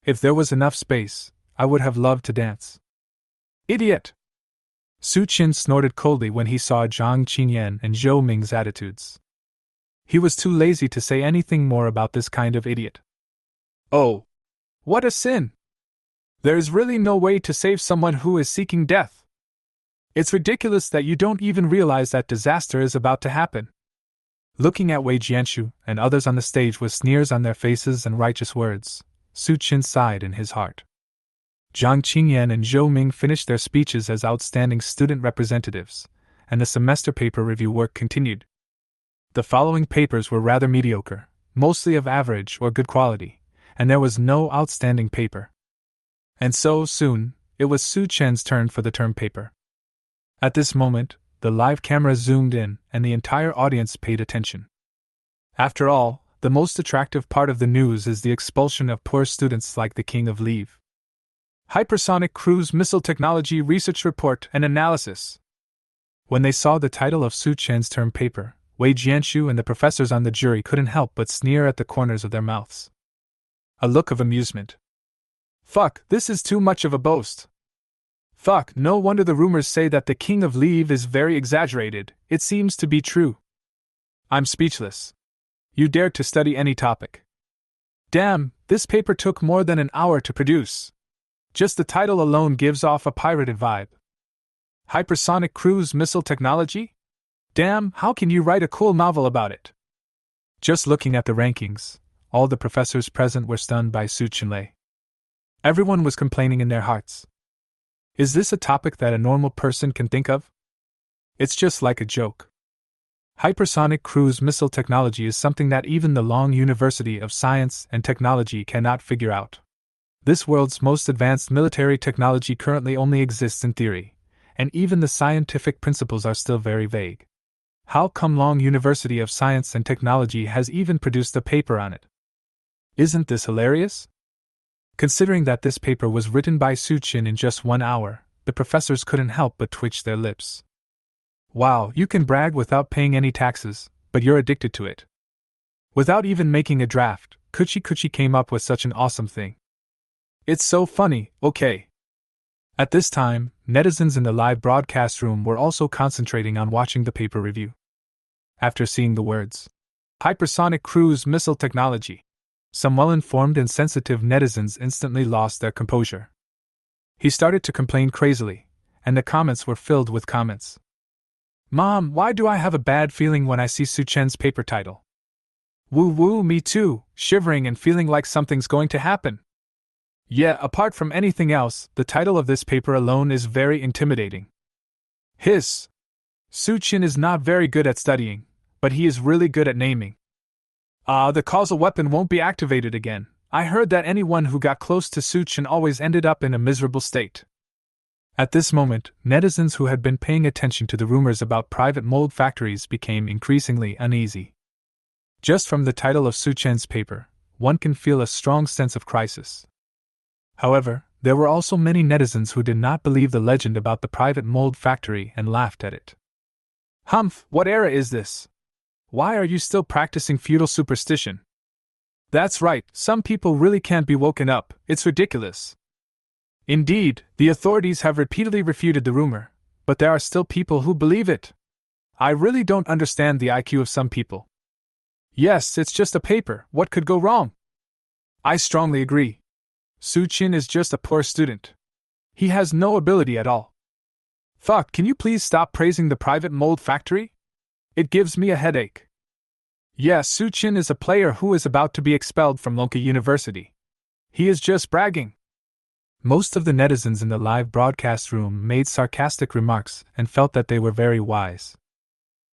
If there was enough space, I would have loved to dance. Idiot! Su Qin snorted coldly when he saw Zhang Qingyan and Zhou Ming's attitudes. He was too lazy to say anything more about this kind of idiot. Oh! What a sin! There is really no way to save someone who is seeking death. It's ridiculous that you don't even realize that disaster is about to happen. Looking at Wei Jianshu and others on the stage with sneers on their faces and righteous words, Su Qin sighed in his heart. Zhang Qingyan and Zhou Ming finished their speeches as outstanding student representatives, and the semester paper review work continued. The following papers were rather mediocre, mostly of average or good quality, and there was no outstanding paper. And so, soon, it was Su Chen's turn for the term paper. At this moment, the live camera zoomed in, and the entire audience paid attention. After all, the most attractive part of the news is the expulsion of poor students like the King of Leave. Hypersonic Cruise Missile Technology Research Report and Analysis. When they saw the title of Su Chen's term paper, Wei Jianshu and the professors on the jury couldn't help but sneer at the corners of their mouths. A look of amusement. Fuck, this is too much of a boast. Fuck, no wonder the rumors say that the King of Leave is very exaggerated, it seems to be true. I'm speechless. You dared to study any topic. Damn, this paper took more than an hour to produce. Just the title alone gives off a pirated vibe. Hypersonic Cruise Missile Technology? Damn, how can you write a cool novel about it? Just looking at the rankings, all the professors present were stunned by Su Chenlei. Everyone was complaining in their hearts. Is this a topic that a normal person can think of? It's just like a joke. Hypersonic cruise missile technology is something that even the Long University of Science and Technology cannot figure out. This world's most advanced military technology currently only exists in theory, and even the scientific principles are still very vague. How come Long University of Science and Technology has even produced a paper on it? Isn't this hilarious? Considering that this paper was written by Su Chen in just 1 hour, the professors couldn't help but twitch their lips. Wow, you can brag without paying any taxes, but you're addicted to it. Without even making a draft, Kuchi came up with such an awesome thing. It's so funny, okay. At this time, netizens in the live broadcast room were also concentrating on watching the paper review. After seeing the words, Hypersonic Cruise Missile Technology, some well-informed and sensitive netizens instantly lost their composure. He started to complain crazily, and the comments were filled with comments. Mom, why do I have a bad feeling when I see Su Chen's paper title? Woo, me too, shivering and feeling like something's going to happen. Yeah, apart from anything else, the title of this paper alone is very intimidating. Hiss. Su Chen is not very good at studying, but he is really good at naming. The causal weapon won't be activated again. I heard that anyone who got close to Su Chen always ended up in a miserable state. At this moment, netizens who had been paying attention to the rumors about private mold factories became increasingly uneasy. Just from the title of Su Chen's paper, one can feel a strong sense of crisis. However, there were also many netizens who did not believe the legend about the private mold factory and laughed at it. Humph, what era is this? Why are you still practicing feudal superstition? That's right, some people really can't be woken up, it's ridiculous. Indeed, the authorities have repeatedly refuted the rumor, but there are still people who believe it. I really don't understand the IQ of some people. Yes, it's just a paper, what could go wrong? I strongly agree. Su Chen is just a poor student. He has no ability at all. Fuck, can you please stop praising the private mold factory? It gives me a headache. Yes, Su Chen is a player who is about to be expelled from Lonka University. He is just bragging. Most of the netizens in the live broadcast room made sarcastic remarks and felt that they were very wise.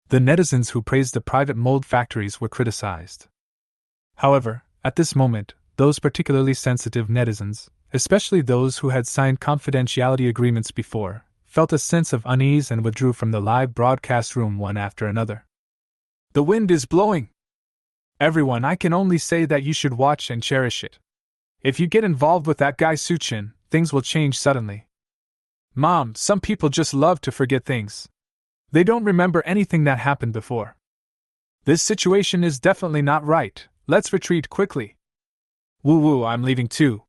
The netizens who praised the private mold factories were criticized. However, at this moment, those particularly sensitive netizens, especially those who had signed confidentiality agreements before, felt a sense of unease and withdrew from the live broadcast room one after another. The wind is blowing! Everyone, I can only say that you should watch and cherish it. If you get involved with that guy Su Chen, things will change suddenly. Mom, some people just love to forget things. They don't remember anything that happened before. This situation is definitely not right, let's retreat quickly. Woo, I'm leaving too.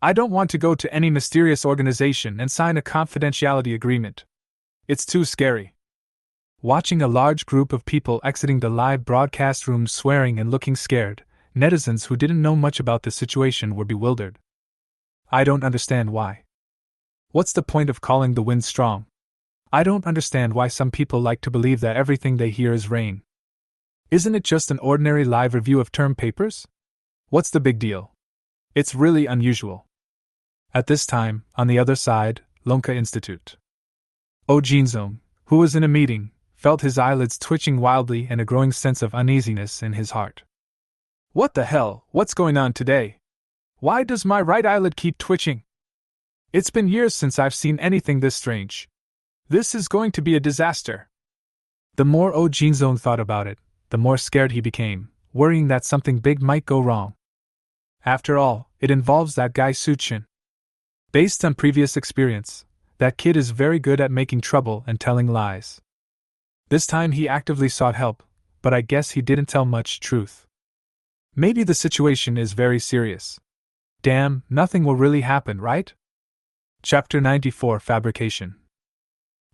I don't want to go to any mysterious organization and sign a confidentiality agreement. It's too scary. Watching a large group of people exiting the live broadcast room swearing and looking scared, netizens who didn't know much about the situation were bewildered. I don't understand why. What's the point of calling the wind strong? I don't understand why some people like to believe that everything they hear is rain. Isn't it just an ordinary live review of term papers? What's the big deal? It's really unusual. At this time, on the other side, Lonka Institute. Oh Jinzong, who was in a meeting, felt his eyelids twitching wildly and a growing sense of uneasiness in his heart. What the hell, what's going on today? Why does my right eyelid keep twitching? It's been years since I've seen anything this strange. This is going to be a disaster. The more Oh Jinzong thought about it, the more scared he became, worrying that something big might go wrong. After all, it involves that guy Suchin. Based on previous experience, that kid is very good at making trouble and telling lies. This time he actively sought help, but I guess he didn't tell much truth. Maybe the situation is very serious. Damn, nothing will really happen, right? Chapter 94 Fabrication.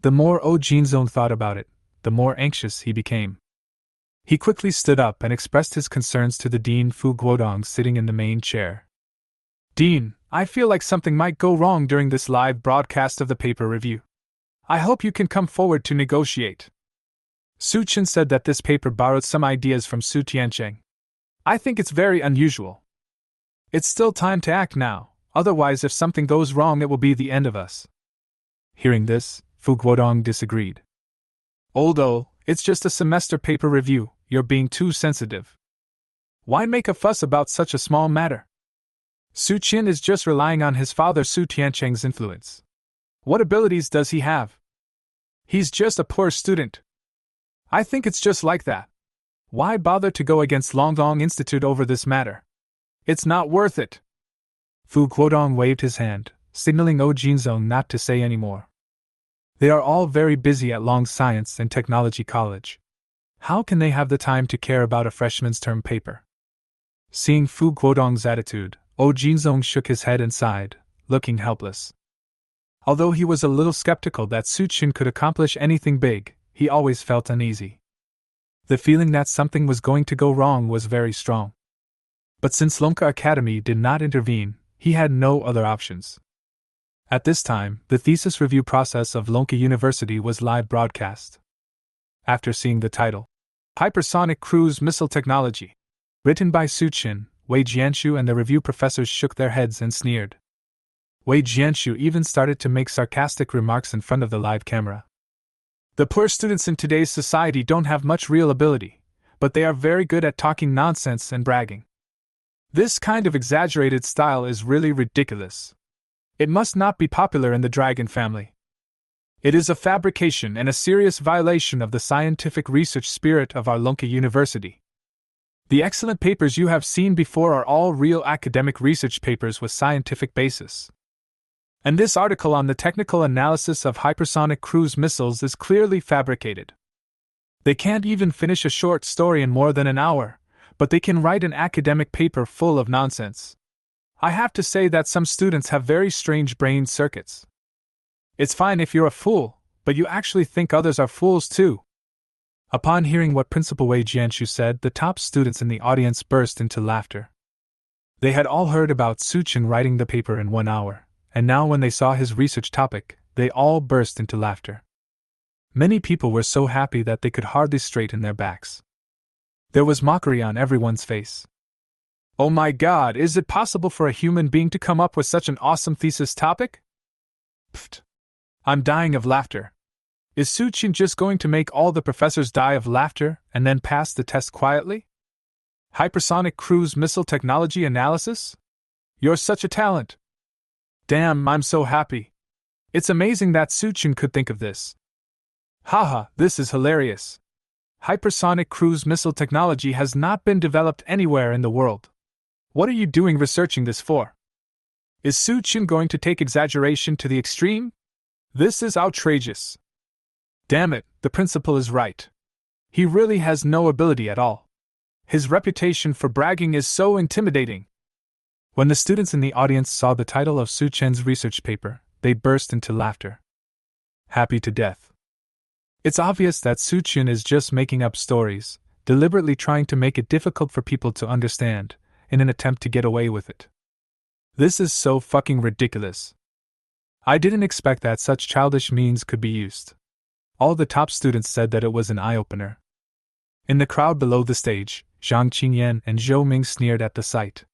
The more Oh Jinzong thought about it, the more anxious he became. He quickly stood up and expressed his concerns to the Dean Fu Guodong sitting in the main chair. Dean, I feel like something might go wrong during this live broadcast of the paper review. I hope you can come forward to negotiate. Su Chen said that this paper borrowed some ideas from Su Tiancheng. I think it's very unusual. It's still time to act now, otherwise if something goes wrong it will be the end of us. Hearing this, Fu Guodong disagreed. Although, it's just a semester paper review, you're being too sensitive. Why make a fuss about such a small matter? Su Qin is just relying on his father Su Tiancheng's influence. What abilities does he have? He's just a poor student. I think it's just like that. Why bother to go against Longdong Institute over this matter? It's not worth it. Fu Guodong waved his hand, signaling Oh Jinzong not to say any more. They are all very busy at Long Science and Technology College. How can they have the time to care about a freshman's term paper? Seeing Fu Guodong's attitude, Oh Jinzong shook his head and sighed, looking helpless. Although he was a little skeptical that Su Qin could accomplish anything big, he always felt uneasy. The feeling that something was going to go wrong was very strong. But since Lonka Academy did not intervene, he had no other options. At this time, the thesis review process of Lonka University was live broadcast. After seeing the title, Hypersonic Cruise Missile Technology, written by Su Qin, Wei Jianshu and the review professors shook their heads and sneered. Wei Jianshu even started to make sarcastic remarks in front of the live camera. The poor students in today's society don't have much real ability, but they are very good at talking nonsense and bragging. This kind of exaggerated style is really ridiculous. It must not be popular in the dragon family. It is a fabrication and a serious violation of the scientific research spirit of our Lonka University. The excellent papers you have seen before are all real academic research papers with scientific basis. And this article on the technical analysis of hypersonic cruise missiles is clearly fabricated. They can't even finish a short story in more than an hour, but they can write an academic paper full of nonsense. I have to say that some students have very strange brain circuits. It's fine if you're a fool, but you actually think others are fools too. Upon hearing what Principal Wei Jianshu said, the top students in the audience burst into laughter. They had all heard about Su Qin writing the paper in 1 hour, and now when they saw his research topic, they all burst into laughter. Many people were so happy that they could hardly straighten their backs. There was mockery on everyone's face. Oh my God, is it possible for a human being to come up with such an awesome thesis topic? Pfft. I'm dying of laughter. Is Su Qin just going to make all the professors die of laughter and then pass the test quietly? Hypersonic cruise missile technology analysis? You're such a talent. Damn, I'm so happy. It's amazing that Su Qin could think of this. Haha, this is hilarious. Hypersonic cruise missile technology has not been developed anywhere in the world. What are you doing researching this for? Is Su Qin going to take exaggeration to the extreme? This is outrageous. Damn it, the principal is right. He really has no ability at all. His reputation for bragging is so intimidating. When the students in the audience saw the title of Su Chen's research paper, they burst into laughter. Happy to death. It's obvious that Su Chen is just making up stories, deliberately trying to make it difficult for people to understand, in an attempt to get away with it. This is so fucking ridiculous. I didn't expect that such childish means could be used. All the top students said that it was an eye-opener. In the crowd below the stage, Zhang Qingyan and Zhou Ming sneered at the sight.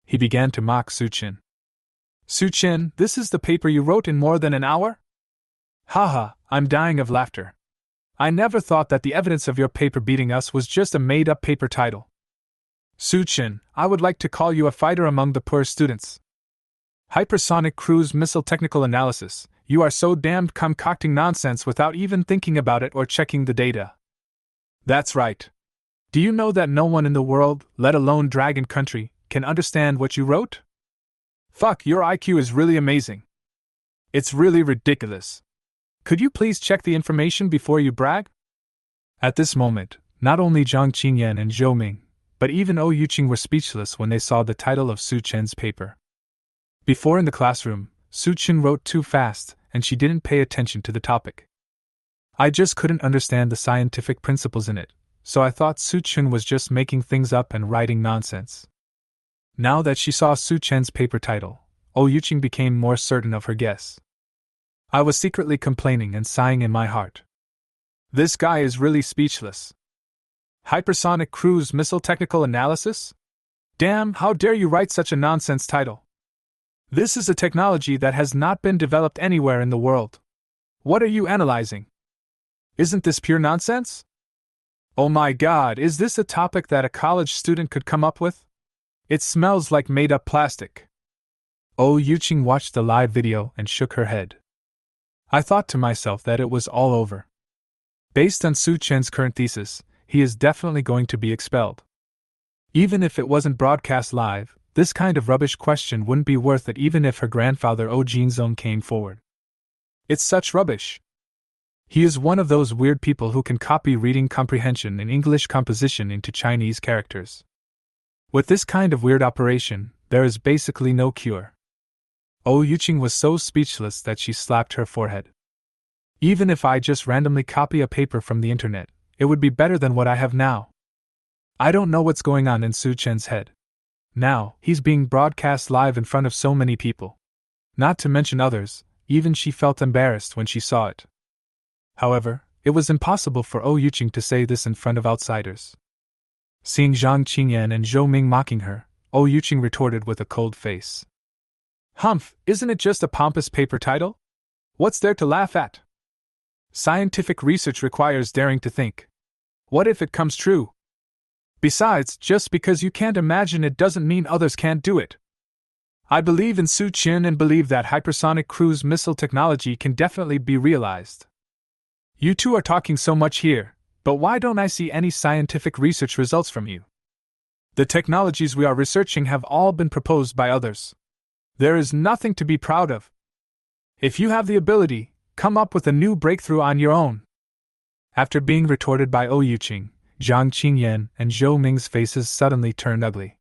He began to mock Su Chen. Su-chin, this is the paper you wrote in more than an hour? Haha, I'm dying of laughter. I never thought that the evidence of your paper beating us was just a made-up paper title. Su-chin, I would like to call you a fighter among the poor students. Hypersonic cruise missile technical analysis, you are so damned concocting nonsense without even thinking about it or checking the data. That's right. Do you know that no one in the world, let alone Dragon Country, can understand what you wrote? Fuck, your IQ is really amazing. It's really ridiculous. Could you please check the information before you brag? At this moment, not only Jiang Qingyan and Zhou Ming, but even Ou Yuqing were speechless when they saw the title of Su Chen's paper. Before in the classroom, Su Chen wrote too fast, and she didn't pay attention to the topic. I just couldn't understand the scientific principles in it, so I thought Su Chen was just making things up and writing nonsense. Now that she saw Su Chen's paper title, Ou Yuqing became more certain of her guess. I was secretly complaining and sighing in my heart. This guy is really speechless. Hypersonic cruise missile technical analysis? Damn, how dare you write such a nonsense title? This is a technology that has not been developed anywhere in the world. What are you analyzing? Isn't this pure nonsense? Oh my god, is this a topic that a college student could come up with? It smells like made-up plastic. Ou Yuqing watched the live video and shook her head. I thought to myself that it was all over. Based on Su Chen's current thesis, he is definitely going to be expelled. Even if it wasn't broadcast live, this kind of rubbish question wouldn't be worth it even if her grandfather Ou Jinzong came forward. It's such rubbish. He is one of those weird people who can copy reading comprehension and English composition into Chinese characters. With this kind of weird operation, there is basically no cure. Ou Yuqing was so speechless that she slapped her forehead. Even if I just randomly copy a paper from the internet, it would be better than what I have now. I don't know what's going on in Su Chen's head. Now, he's being broadcast live in front of so many people. Not to mention others, even she felt embarrassed when she saw it. However, it was impossible for Ou Yuqing to say this in front of outsiders. Seeing Jiang Qingyan and Zhou Ming mocking her, Ou Yuqing retorted with a cold face. Humph, isn't it just a pompous paper title? What's there to laugh at? Scientific research requires daring to think. What if it comes true? Besides, just because you can't imagine it doesn't mean others can't do it. I believe in Su Chen and believe that hypersonic cruise missile technology can definitely be realized. You two are talking so much here, but why don't I see any scientific research results from you? The technologies we are researching have all been proposed by others. There is nothing to be proud of. If you have the ability, come up with a new breakthrough on your own. After being retorted by Ou Yuqing, Jiang Qingyan and Zhou Ming's faces suddenly turned ugly.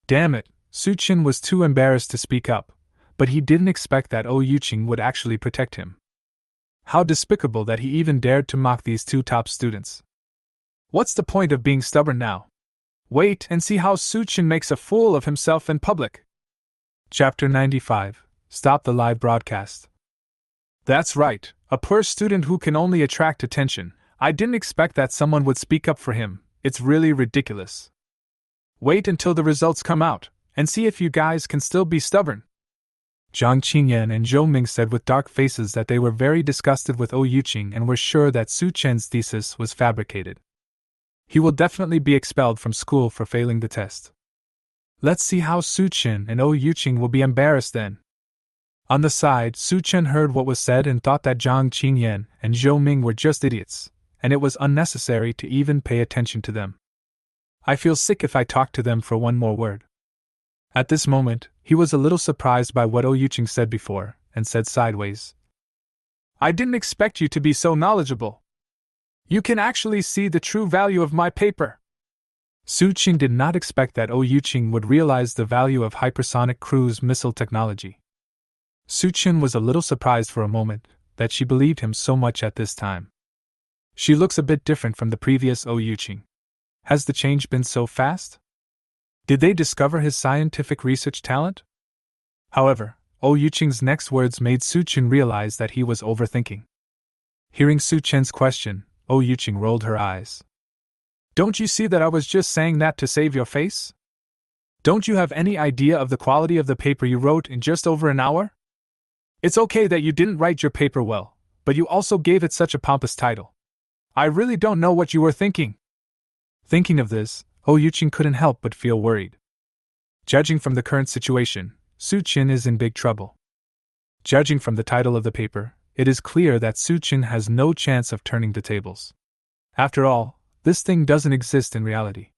Damn it, Su Chen was too embarrassed to speak up, but he didn't expect that Ou Yuqing would actually protect him. How despicable that he even dared to mock these two top students. What's the point of being stubborn now? Wait and see how Su Chen makes a fool of himself in public. Chapter 95. Stop the live broadcast. That's right, a poor student who can only attract attention. I didn't expect that someone would speak up for him. It's really ridiculous. Wait until the results come out, and see if you guys can still be stubborn. Jiang Qingyan and Zhou Ming said with dark faces that they were very disgusted with Ou Yuqing and were sure that Su Chen's thesis was fabricated. He will definitely be expelled from school for failing the test. Let's see how Su Chen and Ou Yuqing will be embarrassed then. On the side, Su Chen heard what was said and thought that Jiang Qingyan and Zhou Ming were just idiots, and it was unnecessary to even pay attention to them. I feel sick if I talk to them for one more word. At this moment, he was a little surprised by what Ou Yuqing said before, and said sideways, I didn't expect you to be so knowledgeable. You can actually see the true value of my paper. Su Chen did not expect that Ou Yuqing would realize the value of hypersonic cruise missile technology. Su Chen was a little surprised for a moment that she believed him so much at this time. She looks a bit different from the previous Ou Yuqing. Has the change been so fast? Did they discover his scientific research talent? However, Ou Yuqing's next words made Su Chen realize that he was overthinking. Hearing Su Chen's question, Ou Yuqing rolled her eyes. Don't you see that I was just saying that to save your face? Don't you have any idea of the quality of the paper you wrote in just over an hour? It's okay that you didn't write your paper well, but you also gave it such a pompous title. I really don't know what you were thinking. Thinking of this, Yuqing couldn't help but feel worried. Judging from the current situation, Su Qin is in big trouble. Judging from the title of the paper, it is clear that Su Qin has no chance of turning the tables. After all, this thing doesn't exist in reality.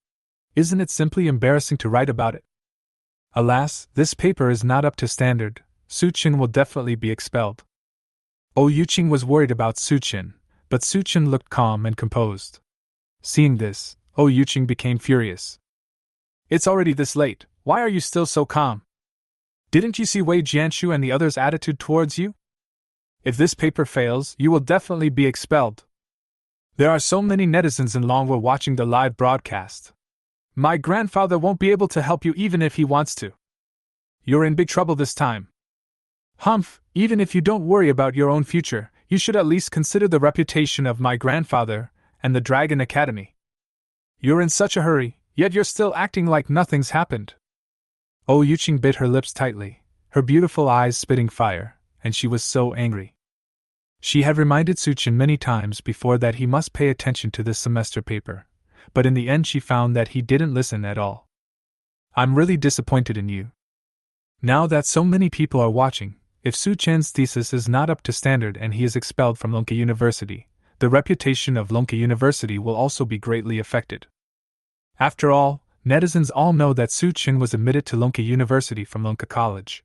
Isn't it simply embarrassing to write about it? Alas, this paper is not up to standard. Su Qin will definitely be expelled. Yuqing was worried about Su Qin, but Su Qin looked calm and composed. Seeing this, Yuqing became furious. It's already this late, why are you still so calm? Didn't you see Wei Jianshu and the others' attitude towards you? If this paper fails, you will definitely be expelled. There are so many netizens in Longwa watching the live broadcast. My grandfather won't be able to help you even if he wants to. You're in big trouble this time. Humph, even if you don't worry about your own future, you should at least consider the reputation of my grandfather and the Dragon Academy. You're in such a hurry, yet you're still acting like nothing's happened. Yuqing bit her lips tightly, her beautiful eyes spitting fire, and she was so angry. She had reminded Su Qin many times before that he must pay attention to this semester paper, but in the end she found that he didn't listen at all. I'm really disappointed in you. Now that so many people are watching, if Su Qin's thesis is not up to standard and he is expelled from Lonka University, the reputation of Lonka University will also be greatly affected. After all, netizens all know that Su Qin was admitted to Lonka University from Lonka College.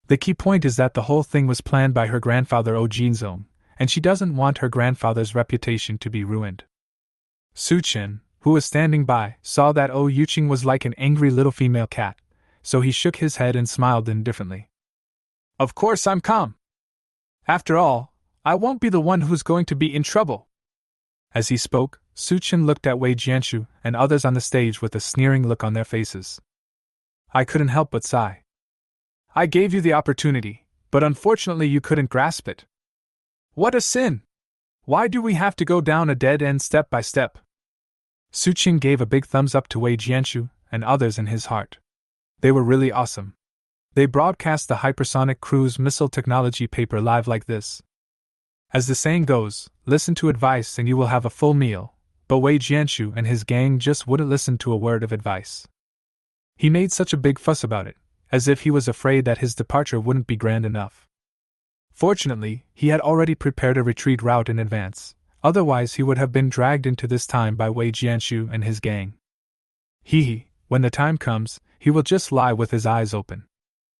The key point is that the whole thing was planned by her grandfather Jinzong, and she doesn't want her grandfather's reputation to be ruined. Su Qin, who was standing by, saw that Yuqing was like an angry little female cat, so he shook his head and smiled indifferently. Of course I'm calm. After all, I won't be the one who's going to be in trouble. As he spoke, Su Qin looked at Wei Jianshu and others on the stage with a sneering look on their faces. I couldn't help but sigh. I gave you the opportunity, but unfortunately you couldn't grasp it. What a sin! Why do we have to go down a dead end step by step? Su Qin gave a big thumbs up to Wei Jianshu and others in his heart. They were really awesome. They broadcast the hypersonic cruise missile technology paper live like this. As the saying goes, listen to advice and you will have a full meal, but Wei Jianshu and his gang just wouldn't listen to a word of advice. He made such a big fuss about it, as if he was afraid that his departure wouldn't be grand enough. Fortunately, he had already prepared a retreat route in advance, otherwise he would have been dragged into this time by Wei Jianshu and his gang. When the time comes, he will just lie with his eyes open.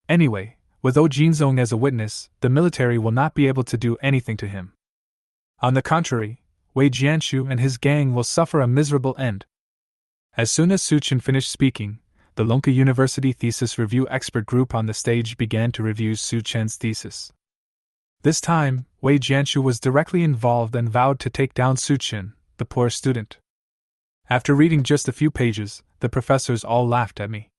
Anyway, with Jinzong as a witness, the military will not be able to do anything to him. On the contrary, Wei Jianshu and his gang will suffer a miserable end. As soon as Su Qin finished speaking, the Lonka University Thesis Review Expert Group on the stage began to review Su Qin's thesis. This time, Wei Jianshu was directly involved and vowed to take down Su Qin, the poor student. After reading just a few pages, the professors all laughed at me.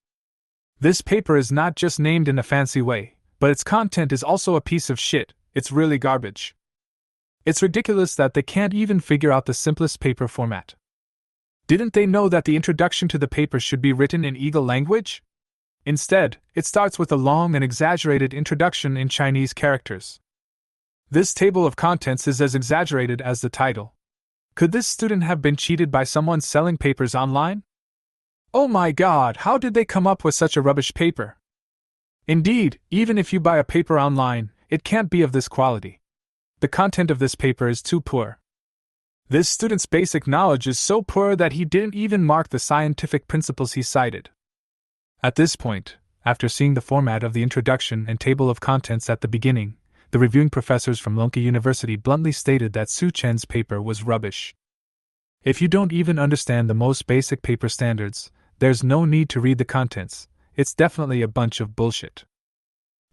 This paper is not just named in a fancy way, but its content is also a piece of shit. It's really garbage. It's ridiculous that they can't even figure out the simplest paper format. Didn't they know that the introduction to the paper should be written in Eagle language? Instead, it starts with a long and exaggerated introduction in Chinese characters. This table of contents is as exaggerated as the title. Could this student have been cheated by someone selling papers online? Oh my god, how did they come up with such a rubbish paper? Indeed, even if you buy a paper online, it can't be of this quality. The content of this paper is too poor. This student's basic knowledge is so poor that he didn't even mark the scientific principles he cited. At this point, after seeing the format of the introduction and table of contents at the beginning, the reviewing professors from Lonka University bluntly stated that Su Qin's paper was rubbish. If you don't even understand the most basic paper standards, there's no need to read the contents. It's definitely a bunch of bullshit.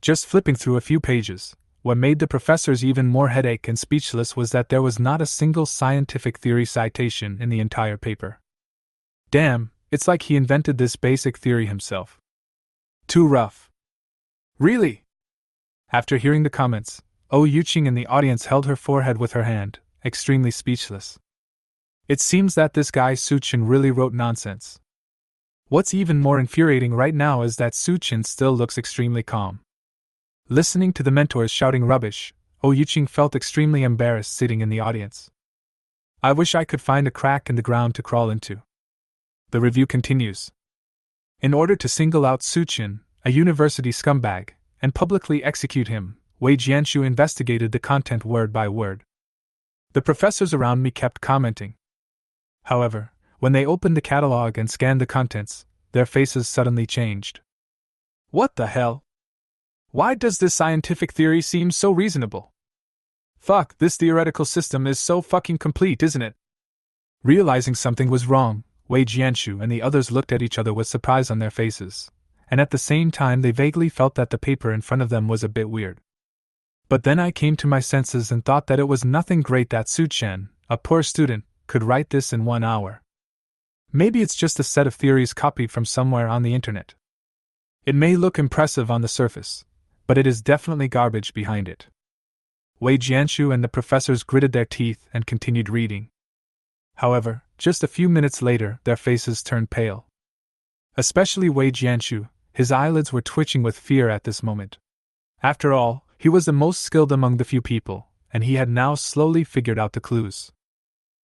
Just flipping through a few pages, what made the professors even more headache and speechless was that there was not a single scientific theory citation in the entire paper. Damn, it's like he invented this basic theory himself. Too rough. Really? After hearing the comments, Yuqing in the audience held her forehead with her hand, extremely speechless. It seems that this guy Su Qin really wrote nonsense. What's even more infuriating right now is that Su-chin still looks extremely calm. Listening to the mentors shouting rubbish, Yuqing felt extremely embarrassed sitting in the audience. I wish I could find a crack in the ground to crawl into. The review continues. In order to single out Su-chin, a university scumbag, and publicly execute him, Wei Jianshu investigated the content word by word. The professors around me kept commenting. However, when they opened the catalog and scanned the contents, their faces suddenly changed. What the hell? Why does this scientific theory seem so reasonable? Fuck, this theoretical system is so fucking complete, isn't it? Realizing something was wrong, Wei Jianshu and the others looked at each other with surprise on their faces, and at the same time they vaguely felt that the paper in front of them was a bit weird. But then I came to my senses and thought that it was nothing great that Su-chin, a poor student, could write this in 1 hour. Maybe it's just a set of theories copied from somewhere on the internet. It may look impressive on the surface, but it is definitely garbage behind it. Wei Jianshu and the professors gritted their teeth and continued reading. However, just a few minutes later, their faces turned pale. Especially Wei Jianshu, his eyelids were twitching with fear at this moment. After all, he was the most skilled among the few people, and he had now slowly figured out the clues.